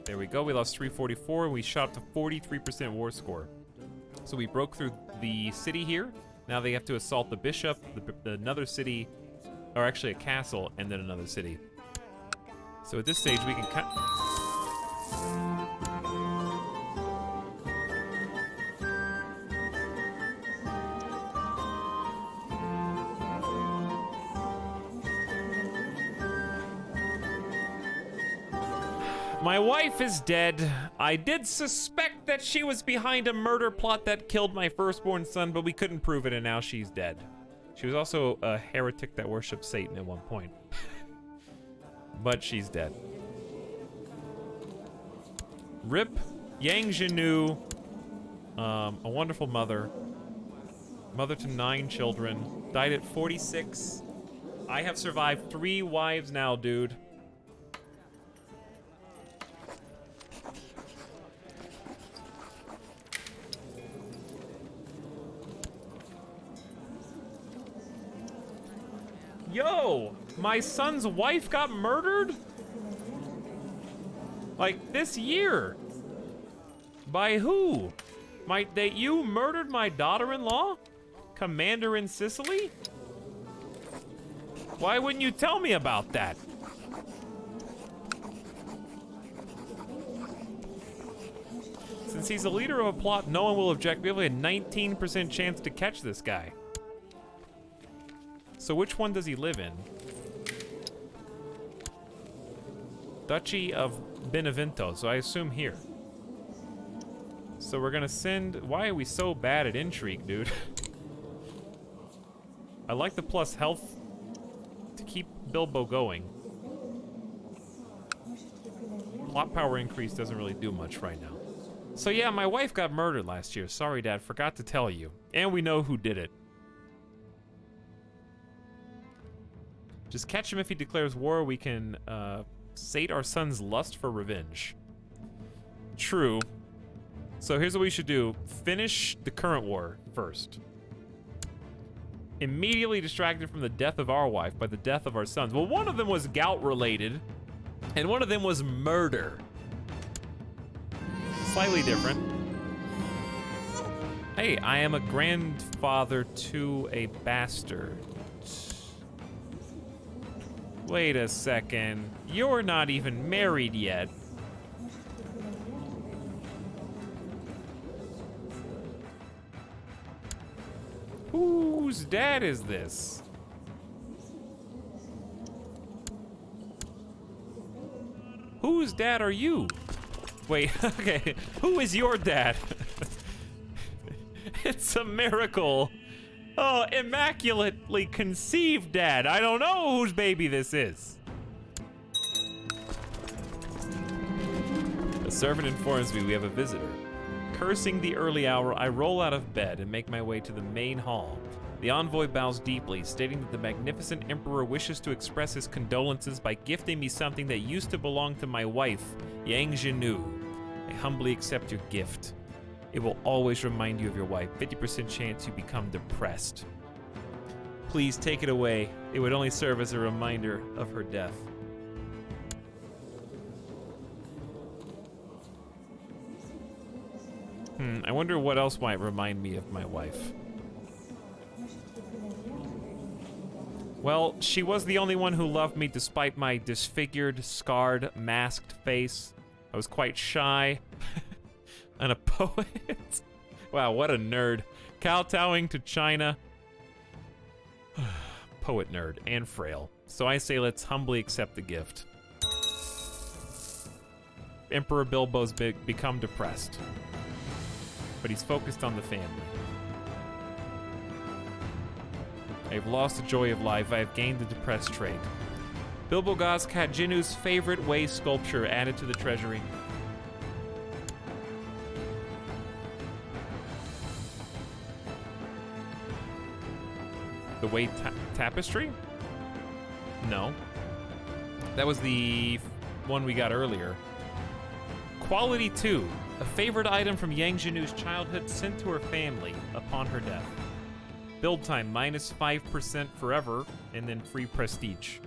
There we go. We lost 344 and we shot up to 43% war score. So we broke through the city here. Now they have to assault the bishop, another city, or actually a castle, and then another city. So at this stage, we can cut. My wife is dead. I did suspect that she was behind a murder plot that killed my firstborn son, but we couldn't prove it, and now she's dead. She was also a heretic that worshipped Satan at one point. But she's dead. Rip Yang Zhenu, a wonderful mother. Mother to 9 children. Died at 46. I have survived 3 wives now, dude. Yo, my son's wife got murdered? Like this year. By who? You murdered my daughter-in-law? Commander in Sicily? Why wouldn't you tell me about that? Since he's the leader of a plot, no one will object. We have a 19% chance to catch this guy. So which one does he live in? Duchy of Benevento, so I assume here. So we're gonna send... Why are we so bad at intrigue, dude? I like the plus health to keep Bilbo going. Plot power increase doesn't really do much right now. So yeah, my wife got murdered last year. Sorry, Dad, forgot to tell you. And we know who did it. Just catch him if he declares war. We can sate our son's lust for revenge. True. So here's what we should do. Finish the current war first. Immediately distracted from the death of our wife by the death of our sons. Well, one of them was gout-related, and one of them was murder. Slightly different. Hey, I am a grandfather to a bastard. Wait a second. You're not even married yet. Whose dad is this? Whose dad are you? Wait, okay. Who is your dad? It's a miracle. Oh, immaculately conceived dad. I don't know whose baby this is. A servant informs me we have a visitor. Cursing the early hour, I roll out of bed and make my way to the main hall. The envoy bows deeply, stating that the magnificent emperor wishes to express his condolences by gifting me something that used to belong to my wife, Yang Zhenu. I humbly accept your gift. It will always remind you of your wife. 50% chance you become depressed. Please take it away. It would only serve as a reminder of her death. I wonder what else might remind me of my wife. Well, she was the only one who loved me despite my disfigured, scarred, masked face. I was quite shy. And a poet. Wow, what a nerd. Kowtowing to China. Poet nerd and frail. So I say let's humbly accept the gift. Emperor Bilbo's become depressed. But he's focused on the family. I've lost the joy of life. I have gained the depressed trait. Bilbo Gozcat Jinu's favorite way sculpture added to the treasury. Way Tapestry? No. That was the one we got earlier. Quality 2. A favorite item from Yang Jinu's childhood sent to her family upon her death. Build time, minus 5% forever, and then free prestige.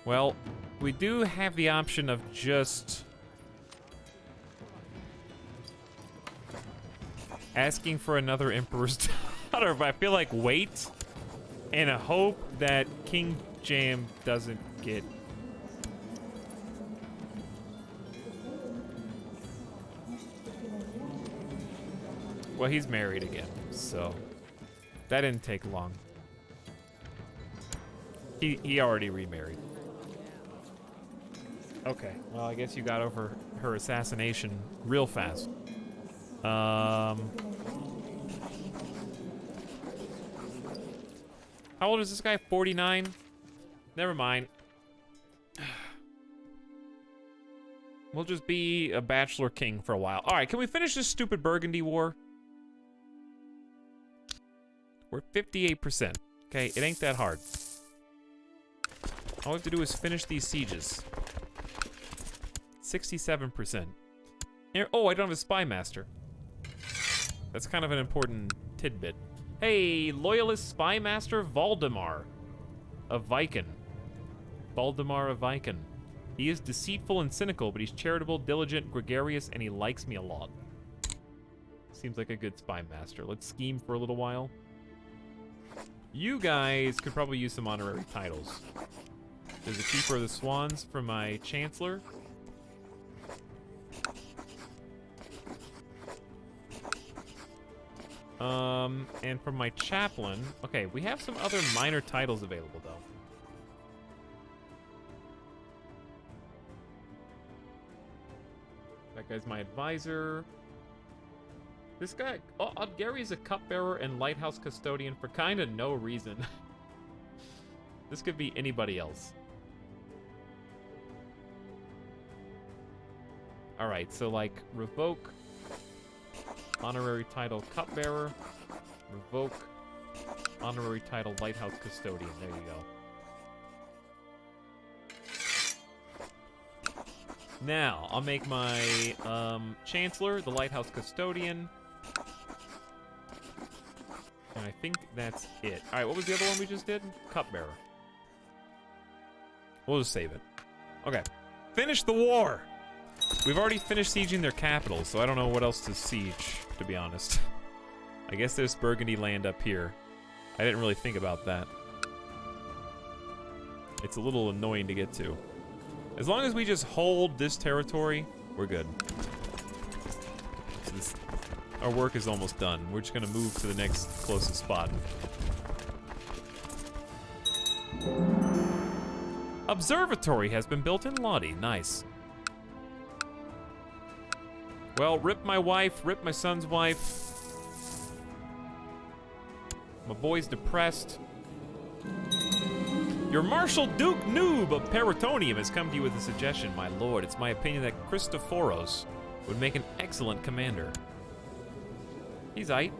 Well, we do have the option of just asking for another Emperor's Daughter, but I feel like wait and hope that King Jam doesn't get... Well, he's married again, so that didn't take long. He already remarried. Okay, well, I guess you got over her assassination real fast. How old is this guy? 49? Never mind. We'll just be a bachelor king for a while. All right, can we finish this stupid Burgundy war? We're at 58%. Okay, it ain't that hard. All we have to do is finish these sieges. 67%. Here, oh, I don't have a spy master. That's kind of an important tidbit. Hey, loyalist spy master Valdemar of Viken. Valdemar of Viken. He is deceitful and cynical, but he's charitable, diligent, gregarious, and he likes me a lot. Seems like a good spy master. Let's scheme for a little while. You guys could probably use some honorary titles. There's a Keeper of the Swans for my Chancellor. And from my Chaplain... Okay, we have some other minor titles available, though. That guy's my advisor. This guy... Oh, Gary's a cupbearer and lighthouse custodian for kind of no reason. This could be anybody else. Alright, so like, revoke... honorary title cupbearer. Revoke honorary title lighthouse custodian. There you go. Now, I'll make my Chancellor the lighthouse custodian. And I think that's it. Alright, what was the other one we just did? Cupbearer. We'll just save it. Okay. Finish the war! We've already finished sieging their capital, so I don't know what else to siege, to be honest. I guess there's Burgundy land up here. I didn't really think about that. It's a little annoying to get to. As long as we just hold this territory, we're good. So our work is almost done. We're just gonna move to the next closest spot. Observatory has been built in Lodi. Nice. Well, rip my wife, rip my son's wife. My boy's depressed. Your Marshal Duke Noob of Peritonium has come to you with a suggestion, my lord. It's my opinion that Christophoros would make an excellent commander. He's aight.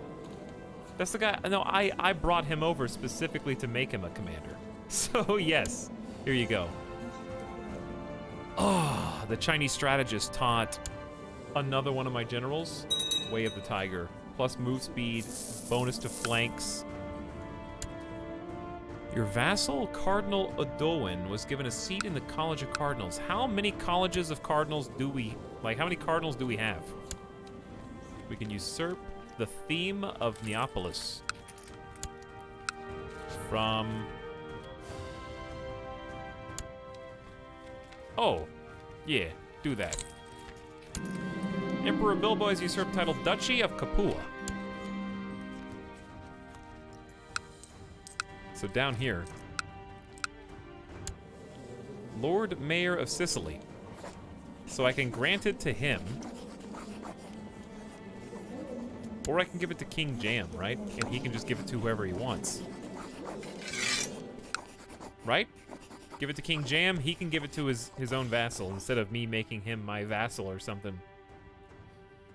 That's the guy. No, I brought him over specifically to make him a commander. So, yes. Here you go. Oh, the Chinese strategist taught another one of my generals, Way of the Tiger. Plus move speed, bonus to flanks. Your vassal, Cardinal Odowin, was given a seat in the College of Cardinals. How many colleges of cardinals do we... Like, how many cardinals do we have? We can usurp the theme of Neapolis. From... Oh, yeah, do that. Emperor Bilbo has usurped title Duchy of Capua. So down here, Lord Mayor of Sicily. So I can grant it to him. Or I can give it to King Jam, right? And he can just give it to whoever he wants. Right? Give it to King Jam, he can give it to his own vassal instead of me making him my vassal or something.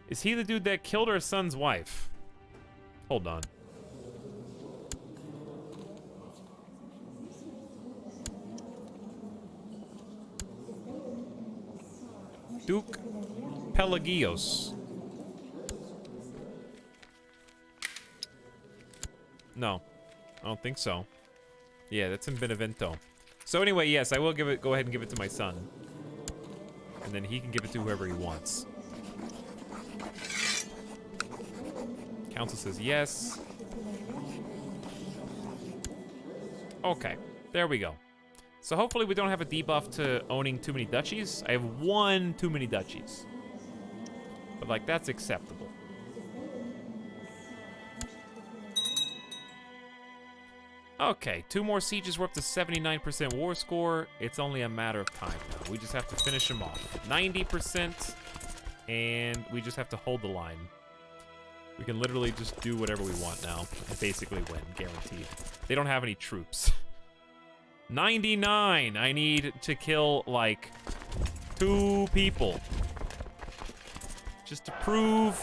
Is he the dude that killed our son's wife? Hold on. Duke Pelagios. No, I don't think so. Yeah, that's in Benevento. So anyway, yes, I will go ahead and give it to my son. And then he can give it to whoever he wants. Council says yes. Okay, there we go. So hopefully we don't have a debuff to owning too many duchies. I have 1 too many duchies. But like, that's acceptable. Okay, 2 more sieges. We're up to 79% war score. It's only a matter of time now. We just have to finish them off. 90%, and we just have to hold the line. We can literally just do whatever we want now and basically win, guaranteed. They don't have any troops. 99. I need to kill, like, 2 people. Just to prove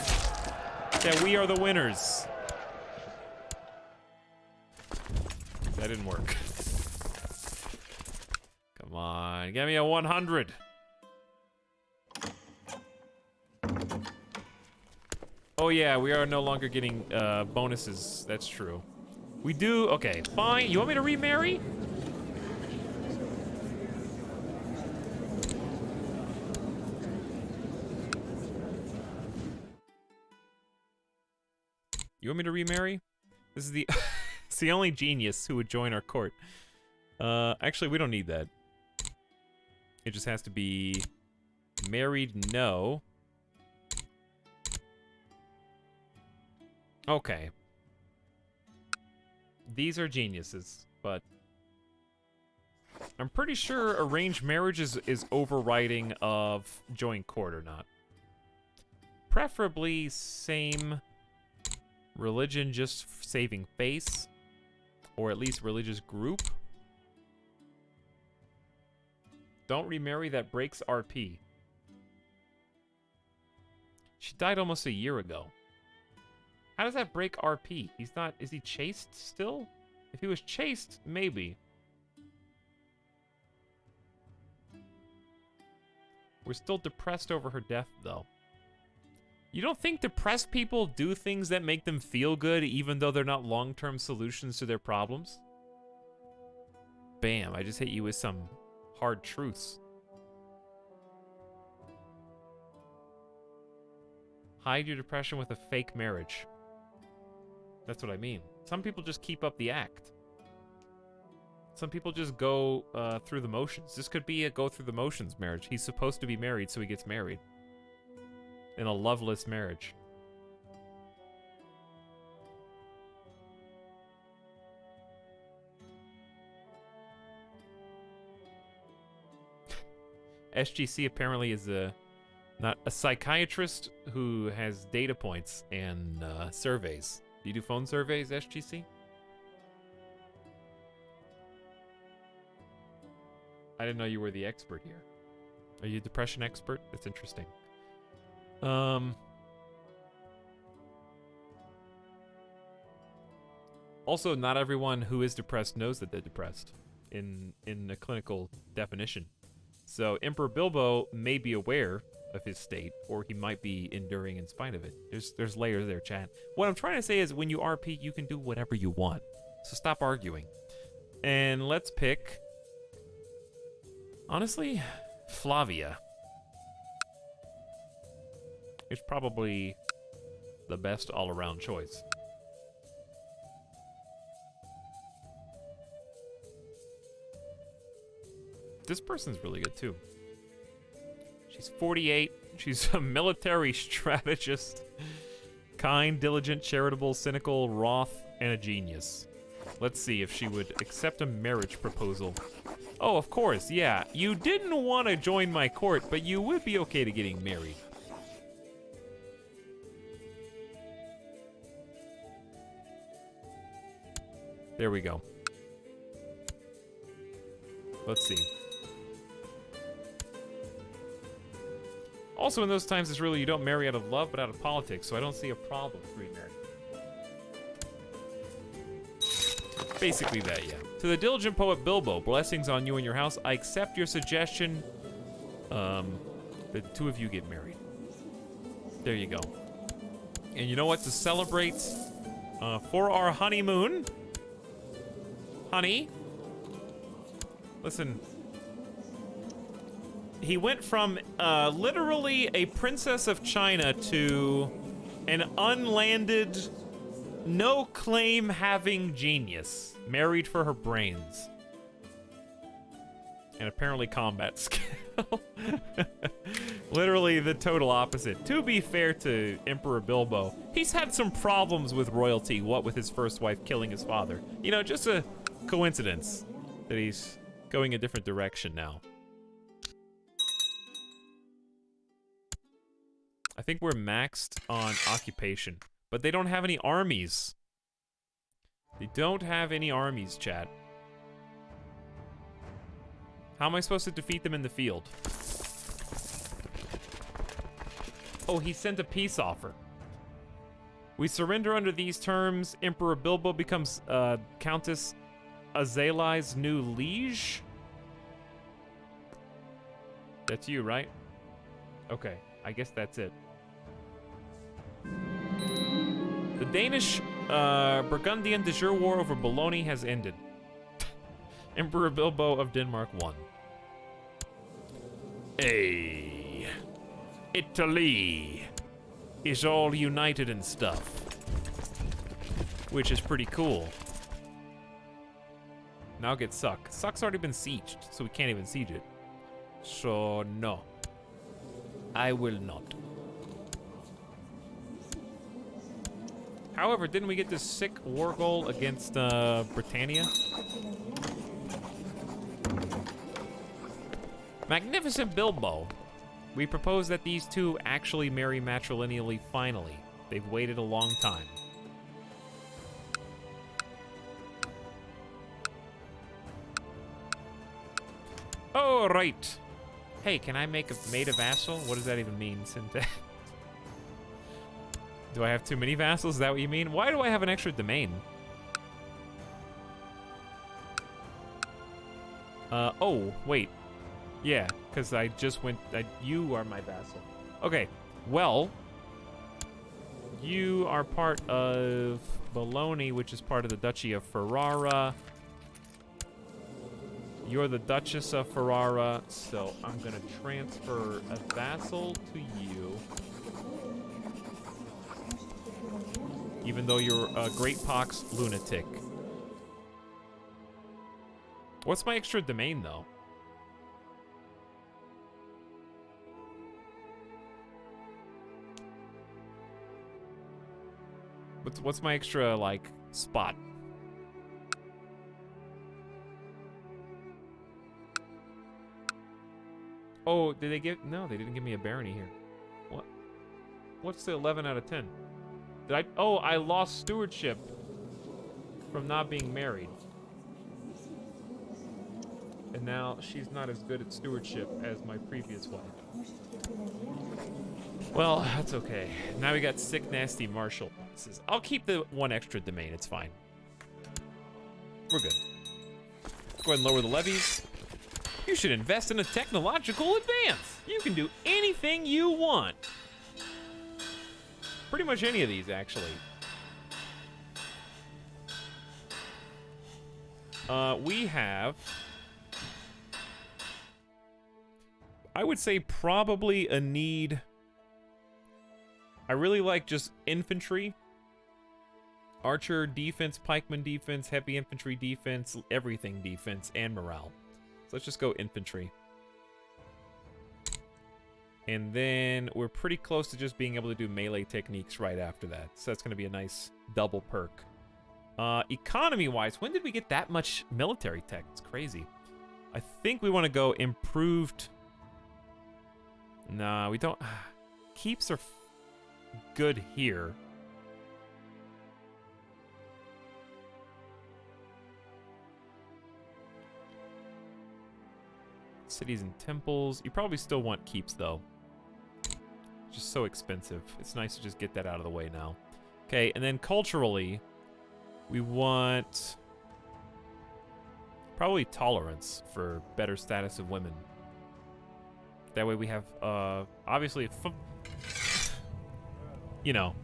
that we are the winners. That didn't work. Come on, give me a 100. Oh yeah, we are no longer getting bonuses. That's true. We do. Okay, fine. You want me to remarry? You want me to remarry? This is the it's the only genius who would join our court. Actually, we don't need that. It just has to be married, no. Okay. These are geniuses, but I'm pretty sure arranged marriage is overriding of joint court or not. Preferably same religion, just saving face, or at least religious group. Don't remarry, that breaks RP. She died almost a year ago. How does that break RP? He's not, is he chaste still? If he was chaste, maybe. We're still depressed over her death, though. You don't think depressed people do things that make them feel good, even though they're not long-term solutions to their problems? Bam, I just hit you with some hard truths. Hide your depression with a fake marriage. That's what I mean. Some people just keep up the act. Some people just go through the motions. This could be a go through the motions marriage. He's supposed to be married, so he gets married. In a loveless marriage. SGC apparently is not a psychiatrist who has data points and surveys. Do you do phone surveys, SGC? I didn't know you were the expert here. Are you a depression expert? That's interesting. Also, not everyone who is depressed knows that they're depressed in a clinical definition. So Emperor Bilbo may be aware of his state, or he might be enduring in spite of it. There's layers there, chat. What I'm trying to say is when you RP, you can do whatever you want. So stop arguing. And let's pick, honestly, Flavia. It's probably the best all-around choice. This person's really good, too. She's 48. She's a military strategist. Kind, diligent, charitable, cynical, wroth, and a genius. Let's see if she would accept a marriage proposal. Oh, of course, yeah. You didn't want to join my court, but you would be okay to getting married. There we go. Let's see. Also, in those times, it's really you don't marry out of love, but out of politics, so I don't see a problem with remarrying. Basically that, yeah. To the diligent poet Bilbo, blessings on you and your house. I accept your suggestion. The two of you get married. There you go. And you know what? To celebrate for our honeymoon, honey, listen. He went from literally a princess of China to an unlanded, no claim having genius, married for her brains. And apparently combat skill. Literally the total opposite. To be fair to Emperor Bilbo, he's had some problems with royalty, what with his first wife killing his father. You know, just a coincidence that he's going a different direction now. I think we're maxed on occupation, but they don't have any armies. They don't have any armies, chat. How am I supposed to defeat them in the field? Oh, he sent a peace offer. We surrender under these terms. Emperor Bilbo becomes Countess Azalai's new liege. That's you, right? Okay, I guess that's it. The Danish Burgundian de jure war over Bologna has ended. Emperor Bilbo of Denmark won. Hey, Italy is all united and stuff, which is pretty cool. Now get Suck. Suck's already been sieged, so we can't even siege it. So no, I will not. However, didn't we get this sick war goal against Britannia? Magnificent Bilbo. We propose that these two actually marry matrilineally finally. They've waited a long time. Oh, right. Hey, can I make a made a vassal? What does that even mean, syntax? Do I have too many vassals? Is that what you mean? Why do I have an extra domain? Oh, wait. Yeah, because I just went... you are my vassal. Okay, well... You are part of Bologna, which is part of the Duchy of Ferrara. You're the Duchess of Ferrara, so I'm gonna transfer a vassal to you. Even though you're a Great Pox lunatic. What's my extra domain, though? What's my extra, like, spot? Oh, did they give... No, they didn't give me a barony here. What? What's the 11 out of 10? Did I... Oh, I lost stewardship from not being married. And now she's not as good at stewardship as my previous wife. Well, that's okay. Now we got sick, nasty Marshall. I'll keep the one extra domain. It's fine. We're good. Go ahead and lower the levies. You should invest in a technological advance. You can do anything you want. Pretty much any of these, actually. We have... I would say probably a need... I really like just infantry. Archer defense, pikeman defense, heavy infantry defense, everything defense, and morale. So let's just go infantry. And then we're pretty close to just being able to do melee techniques right after that. So that's going to be a nice double perk. Economy-wise, when did we get that much military tech? It's crazy. I think we want to go improved... Nah, we don't... Keeps are good here. Cities and temples. You probably still want keeps, though. Just so expensive. It's nice to just get that out of the way now. Okay, and then culturally, we want Probably tolerance for better status of women. That way we have, obviously, you know,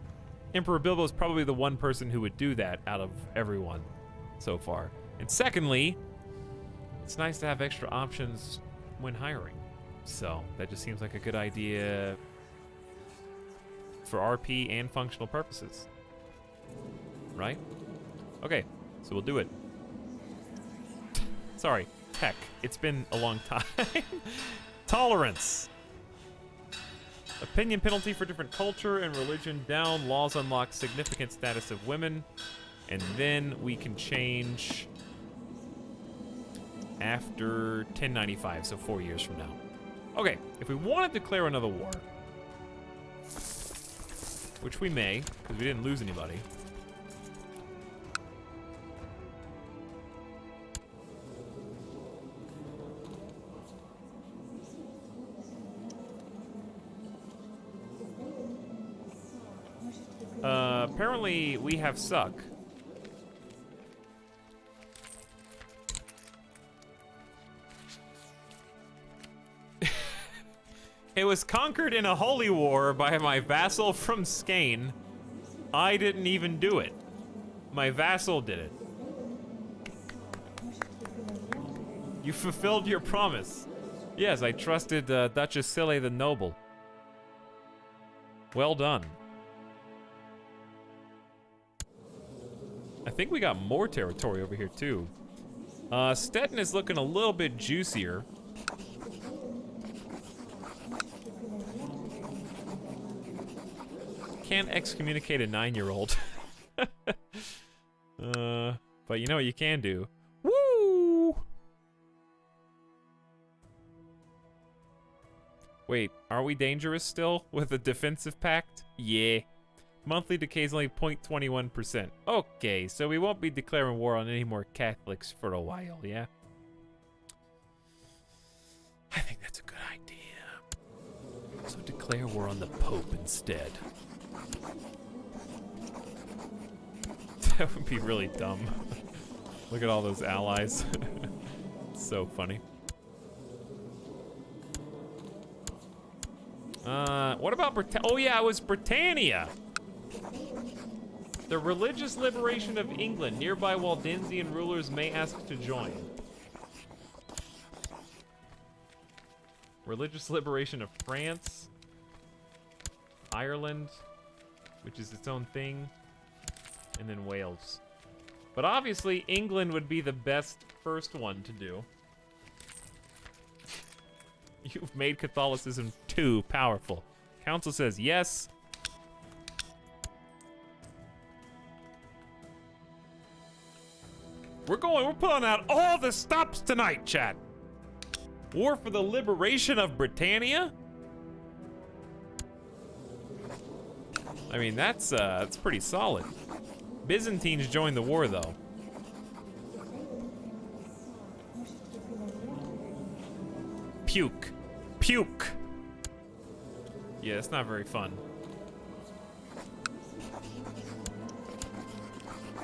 Emperor Bilbo is probably the one person who would do that out of everyone so far. And secondly, it's nice to have extra options when hiring. So that just seems like a good idea for RP and functional purposes. Right? Okay, so we'll do it. Sorry, tech. It's been a long time. Tolerance. Opinion penalty for different culture and religion down. Laws unlock significant status of women. And then we can change after 1095, so 4 years from now. Okay, if we want to declare another war, which we may, because we didn't lose anybody. Apparently we have suck. It was conquered in a holy war by my vassal from Skane. I didn't even do it. My vassal did it. You fulfilled your promise. Yes, I trusted Duchess Sille the Noble. Well done. I think we got more territory over here too. Stettin is looking a little bit juicier. Can't excommunicate a 9-year-old. But you know what you can do? Woo! Wait, are we dangerous still with a defensive pact? Yeah. Monthly decay is only 0.21%. Okay, so we won't be declaring war on any more Catholics for a while, yeah? I think that's a good idea. So declare war on the Pope instead. That would be really dumb. Look at all those allies. So funny. What about Oh yeah, it was Britannia! The religious liberation of England. Nearby Waldensian rulers may ask to join. Religious liberation of France. Ireland, which is its own thing. And then Wales. But obviously, England would be the best first one to do. You've made Catholicism too powerful. Council says yes. We're pulling out all the stops tonight, chat. War for the liberation of Britannia? I mean, that's pretty solid. Byzantines joined the war, though. Puke. Puke! Yeah, it's not very fun.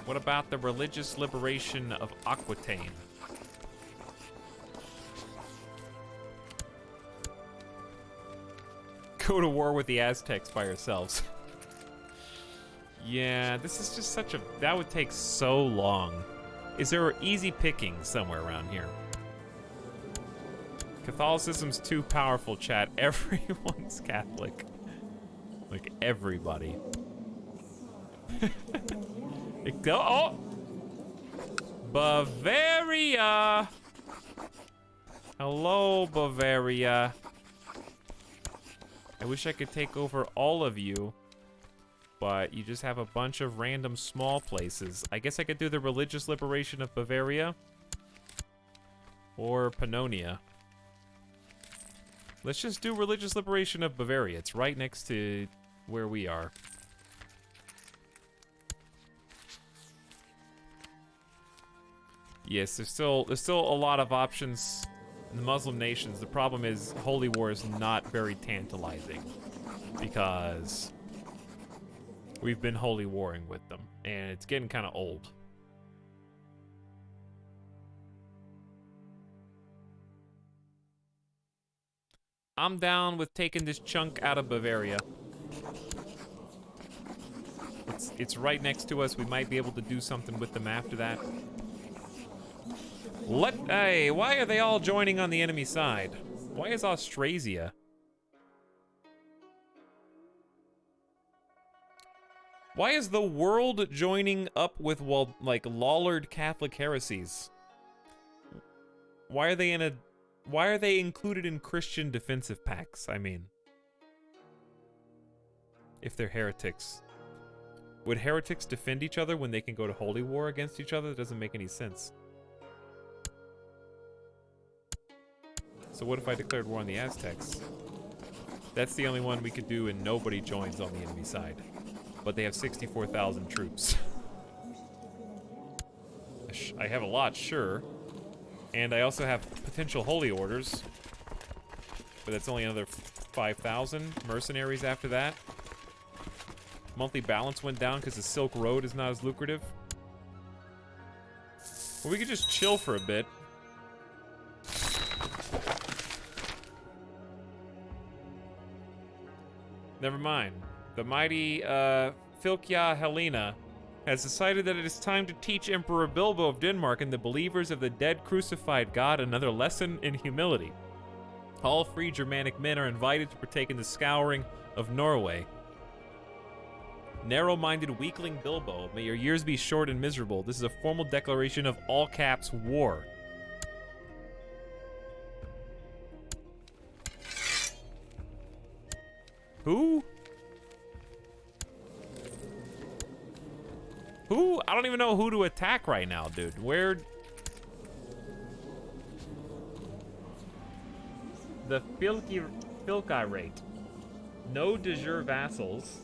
What about the religious liberation of Aquitaine? Go to war with the Aztecs by yourselves. Yeah, this is just such a... That would take so long. Is there easy picking somewhere around here? Catholicism's too powerful, chat. Everyone's Catholic. Like, everybody. Oh! Bavaria! Hello, Bavaria. I wish I could take over all of you, but you just have a bunch of random small places. I guess I could do the religious liberation of Bavaria. Or Pannonia. Let's just do religious liberation of Bavaria. It's right next to where we are. Yes, there's still a lot of options in the Muslim nations. The problem is Holy War is not very tantalizing because we've been holy warring with them and it's getting kind of old. I'm down with taking this chunk out of Bavaria. It's right next to us. We might be able to do something with them after that. Hey, why are they all joining on the enemy side? Why is Austrasia? Why is the world joining up with, well, like, Lollard Catholic heresies? Why are they included in Christian defensive pacts, I mean? If they're heretics. Would heretics defend each other when they can go to holy war against each other? That doesn't make any sense. So what if I declared war on the Aztecs? That's the only one we could do and nobody joins on the enemy side. But they have 64,000 troops. I have a lot, sure. And I also have potential holy orders. But that's only another 5,000 mercenaries after that. Monthly balance went down because the Silk Road is not as lucrative. Well, we could just chill for a bit. Never mind. The mighty Fylkja Helena has decided that it is time to teach Emperor Bilbo of Denmark and the believers of the dead crucified god another lesson in humility. All free Germanic men are invited to partake in the scouring of Norway. Narrow-minded weakling Bilbo, may your years be short and miserable. This is a formal declaration of all caps war. Who? Who? I don't even know who to attack right now, dude. Where? The Fylkja rate. No de jure vassals.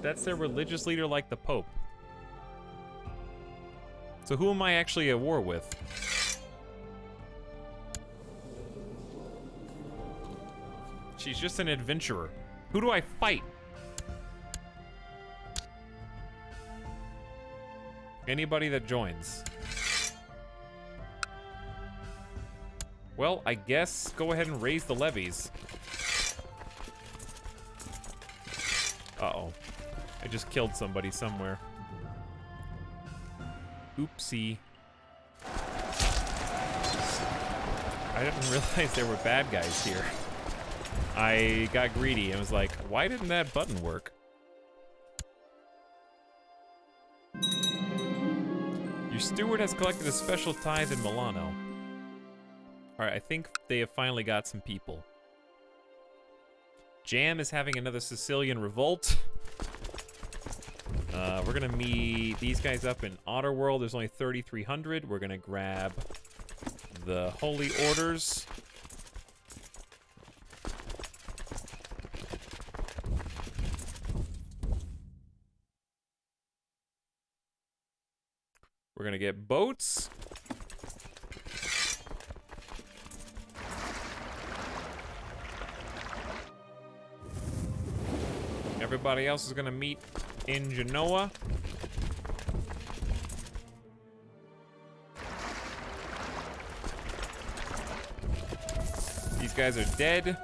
That's their religious leader like the Pope. So who am I actually at war with? She's just an adventurer. Who do I fight? Anybody that joins. Well, I guess go ahead and raise the levies. Uh-oh. I just killed somebody somewhere. Oopsie. I didn't realize there were bad guys here. I got greedy and was like, why didn't that button work? Your steward has collected a special tithe in Milano. Alright, I think they have finally got some people. Jam is having another Sicilian revolt. We're gonna meet these guys up in Otterworld. There's only 3,300. We're gonna grab the Holy Orders. We're gonna get boats. Everybody else is gonna meet in Genoa. These guys are dead.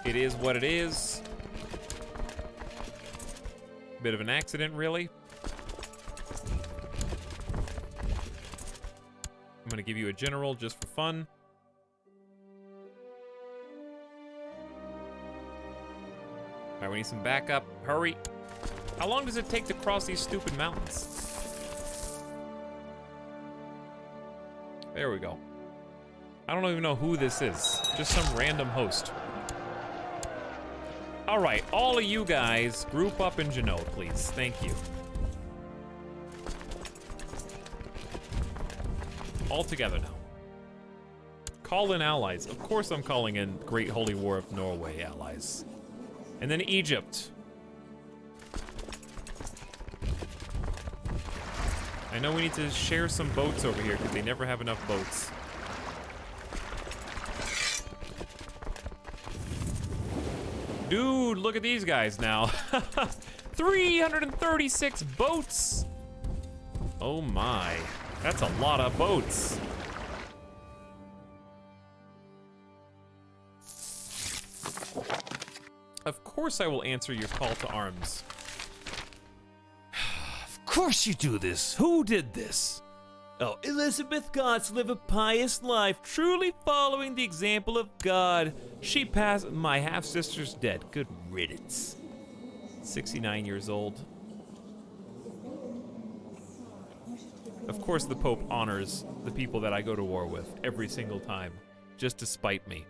It is what it is. Bit of an accident, really. I'm gonna give you a general just for fun. Alright, we need some backup. Hurry. How long does it take to cross these stupid mountains? There we go. I don't even know who this is. Just some random host. Alright, all of you guys, group up in Genoa, please. Thank you. All together now. Call in allies. Of course I'm calling in Great Holy War of Norway allies. And then Egypt. I know we need to share some boats over here because they never have enough boats. Dude, look at these guys now. 336 boats. Oh my. That's a lot of boats. course I will answer your call to arms. Of course you do this. Who did this? Oh, Elizabeth Gotts live a pious life, truly following the example of God. She passed. My half-sister's dead. Good riddance. 69 years old. Of course the Pope honors the people that I go to war with every single time, just to spite me.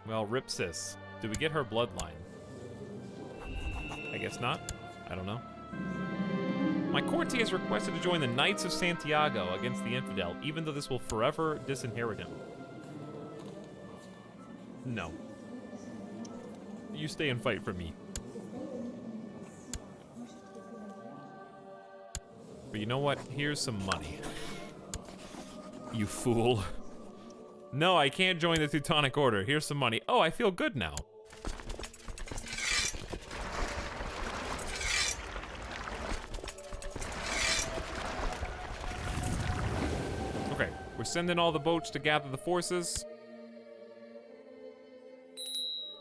Well, rip sis. Do we get her bloodline? I guess not. I don't know. My courtier has requested to join the Knights of Santiago against the infidel, even though this will forever disinherit him. No. You stay and fight for me. But you know what? Here's some money. You fool. No, I can't join the Teutonic Order. Here's some money. Oh, I feel good now. Okay, we're sending all the boats to gather the forces.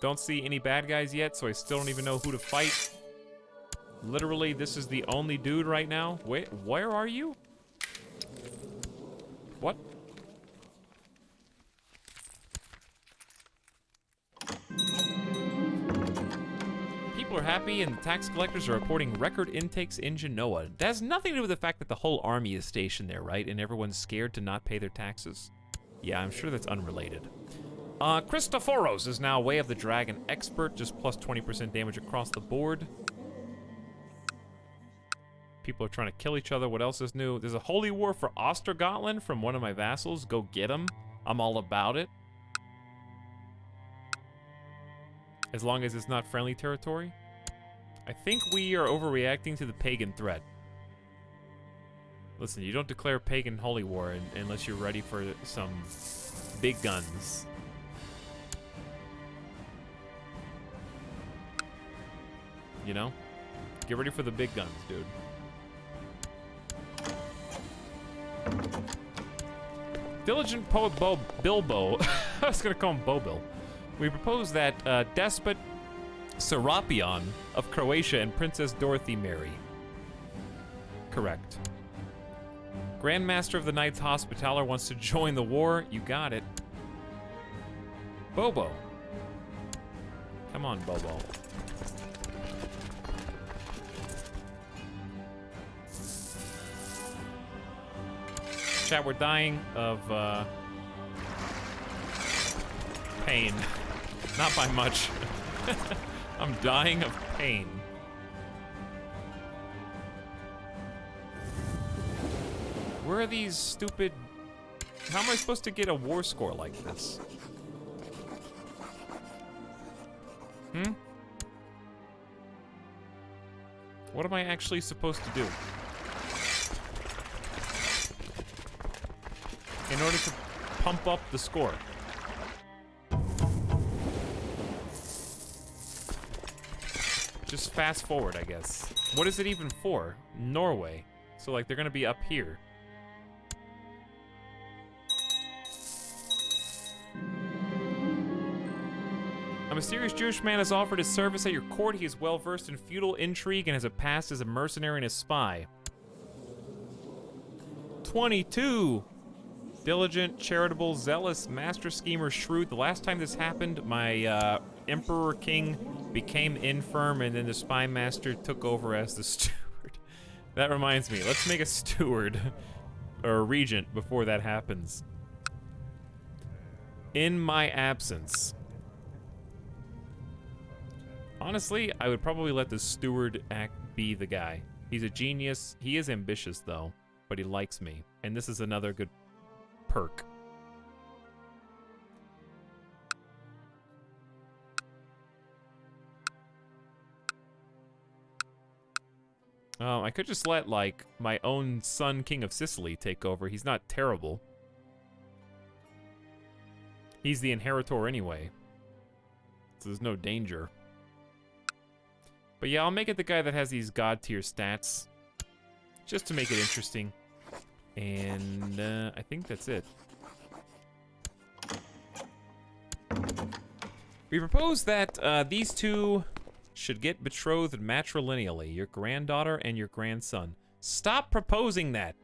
Don't see any bad guys yet, so I still don't even know who to fight. Literally, this is the only dude right now. Wait, where are you? What? People are happy and the tax collectors are reporting record intakes in Genoa. That has nothing to do with the fact that the whole army is stationed there, right? And everyone's scared to not pay their taxes. Yeah, I'm sure that's unrelated. Christophoros is now Way of the Dragon expert, just plus 20% damage across the board. People are trying to kill each other. What else is new? There's a holy war for Ostergotland from one of my vassals. Go get him. I'm all about it. As long as it's not friendly territory. I think we are overreacting to the pagan threat. Listen, you don't declare pagan holy war unless you're ready for some big guns. You know? Get ready for the big guns, dude. Diligent poet Bilbo, I was gonna call him Bobil. We propose that Despot Serapion of Croatia and Princess Dorothy marry. Correct. Grandmaster of the Knights Hospitaller wants to join the war. You got it. Bobo. Come on, Bobo. Chat, we're dying of pain. Not by much. I'm dying of pain. Where are these stupid... How am I supposed to get a war score like this? Hmm? What am I actually supposed to do? In order to pump up the score. Just fast forward, I guess. What is it even for? Norway. So, like, they're gonna be up here. A mysterious Jewish man has offered his service at your court. He is well versed in feudal intrigue and has a past as a mercenary and a spy. 22! Diligent, charitable, zealous, master schemer, shrewd. The last time this happened, my Emperor King became infirm, and then the spy master took over as the steward. That reminds me, let's make a steward or a regent before that happens. In my absence. Honestly, I would probably let the steward be the guy. He's a genius. He is ambitious, though, but he likes me. And this is another good perk. I could just let, like, my own son, King of Sicily, take over. He's not terrible. He's the inheritor anyway. So there's no danger. But yeah, I'll make it the guy that has these god tier stats. Just to make it interesting. And I think that's it. We propose that these two should get betrothed matrilineally, your granddaughter and your grandson. Stop proposing that.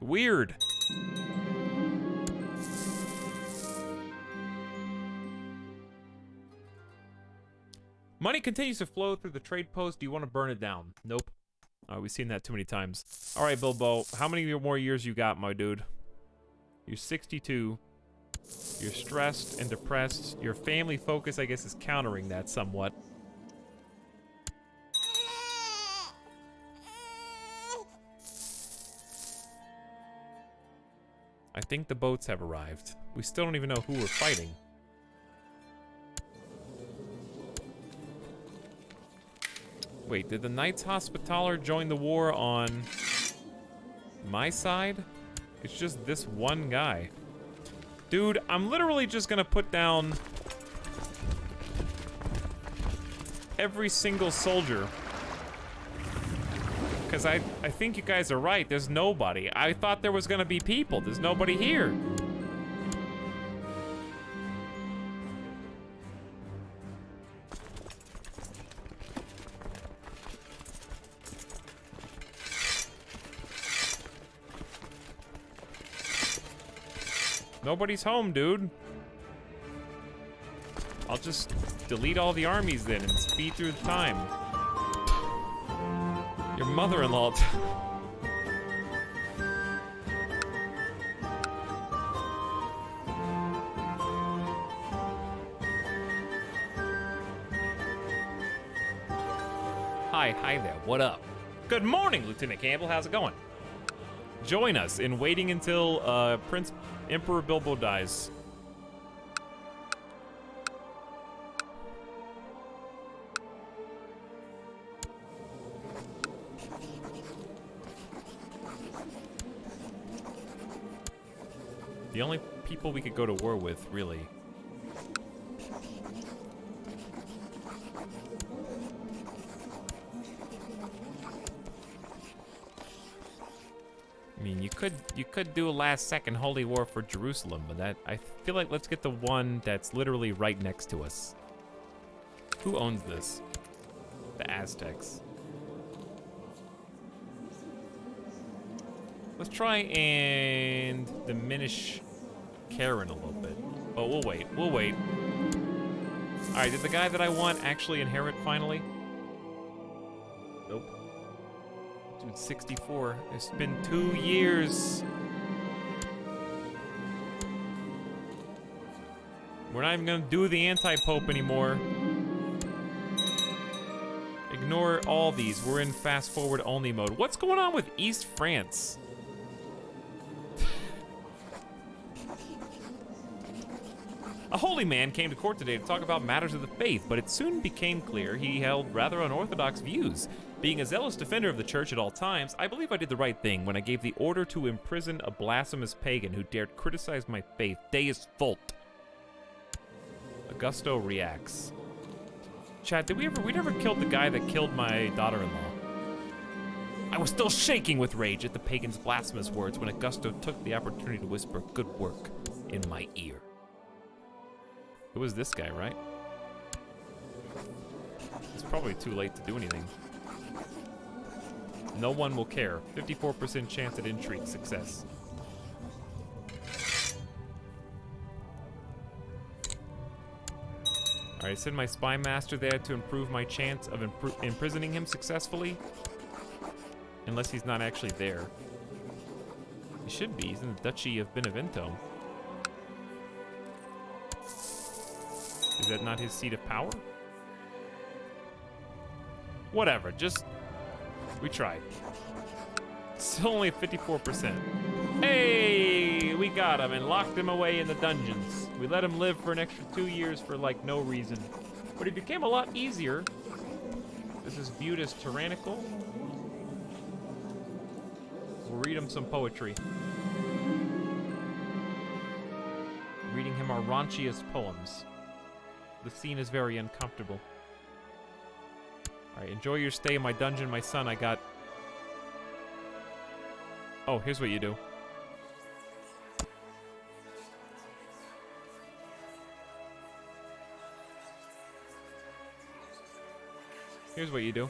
Weird. Money continues to flow through the trade post. Do you want to burn it down? Nope. We've seen that too many times. All right, Bilbo, how many more years you got, my dude? You're 62. You're stressed and depressed. Your family focus, I guess, is countering that somewhat. I think the boats have arrived. We still don't even know who we're fighting. Wait, did the Knights Hospitaller join the war on my side? It's just this one guy. Dude, I'm literally just gonna put down every single soldier. Because I think you guys are right, there's nobody. I thought there was gonna be people, there's nobody here. Nobody's home, dude. I'll just delete all the armies then and speed through the time. Your mother-in-law. Hi there, what up? Good morning, Lieutenant Campbell, how's it going? Join us in waiting until Emperor Bilbo dies. The only people we could go to war with, really. I mean, you could do a last-second holy war for Jerusalem, but that I feel like let's get the one that's literally right next to us. Who owns this? The Aztecs. Let's try and diminish Karen a little bit. Oh, we'll wait. We'll wait. All right, did the guy that I want actually inherit finally? Nope. Dude, 64. It's been 2 years. We're not even gonna do the anti-pope anymore. Ignore all these. We're in fast-forward only mode. What's going on with East France? A holy man came to court today to talk about matters of the faith, but it soon became clear he held rather unorthodox views. Being a zealous defender of the church at all times, I believe I did the right thing when I gave the order to imprison a blasphemous pagan who dared criticize my faith. Deus Vult. Augusto reacts. Chad, we never killed the guy that killed my daughter-in-law. I was still shaking with rage at the pagan's blasphemous words when Augusto took the opportunity to whisper good work in my ear. It was this guy, right? It's probably too late to do anything. No one will care. 54% chance at intrigue success. Alright, send my spy master there to improve my chance of imprisoning him successfully. Unless he's not actually there. He should be. He's in the Duchy of Benevento. Is that not his seat of power? Whatever, just... We tried. Still only 54%. Hey! We got him and locked him away in the dungeons. We let him live for an extra 2 years for, like, no reason. But it became a lot easier. This is viewed as tyrannical. We'll read him some poetry. Reading him our raunchiest poems. The scene is very uncomfortable. Alright, enjoy your stay in my dungeon, my son. I got... Oh, here's what you do. Here's what you do.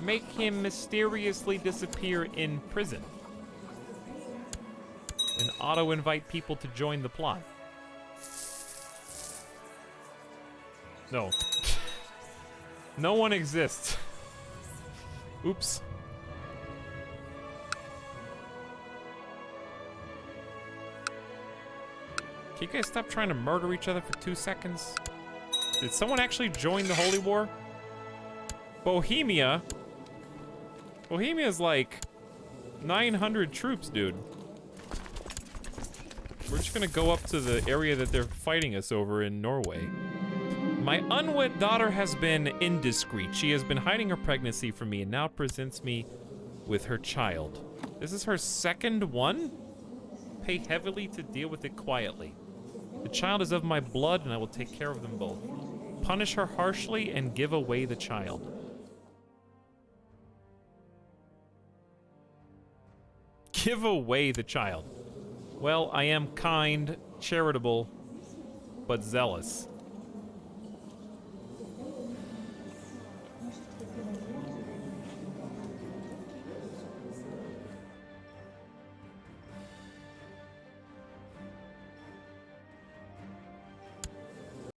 Make him mysteriously disappear in prison. And auto-invite people to join the plot. No. No one exists. Oops. Can you guys stop trying to murder each other for 2 seconds? Did someone actually join the Holy War? Bohemia? Bohemia's like 900 troops, dude. We're just gonna go up to the area that they're fighting us over in Norway. My unwed daughter has been indiscreet. She has been hiding her pregnancy from me and now presents me with her child. This is her second one? Pay heavily to deal with it quietly. The child is of my blood and I will take care of them both. Punish her harshly and give away the child. Give away the child. Well, I am kind, charitable, but zealous.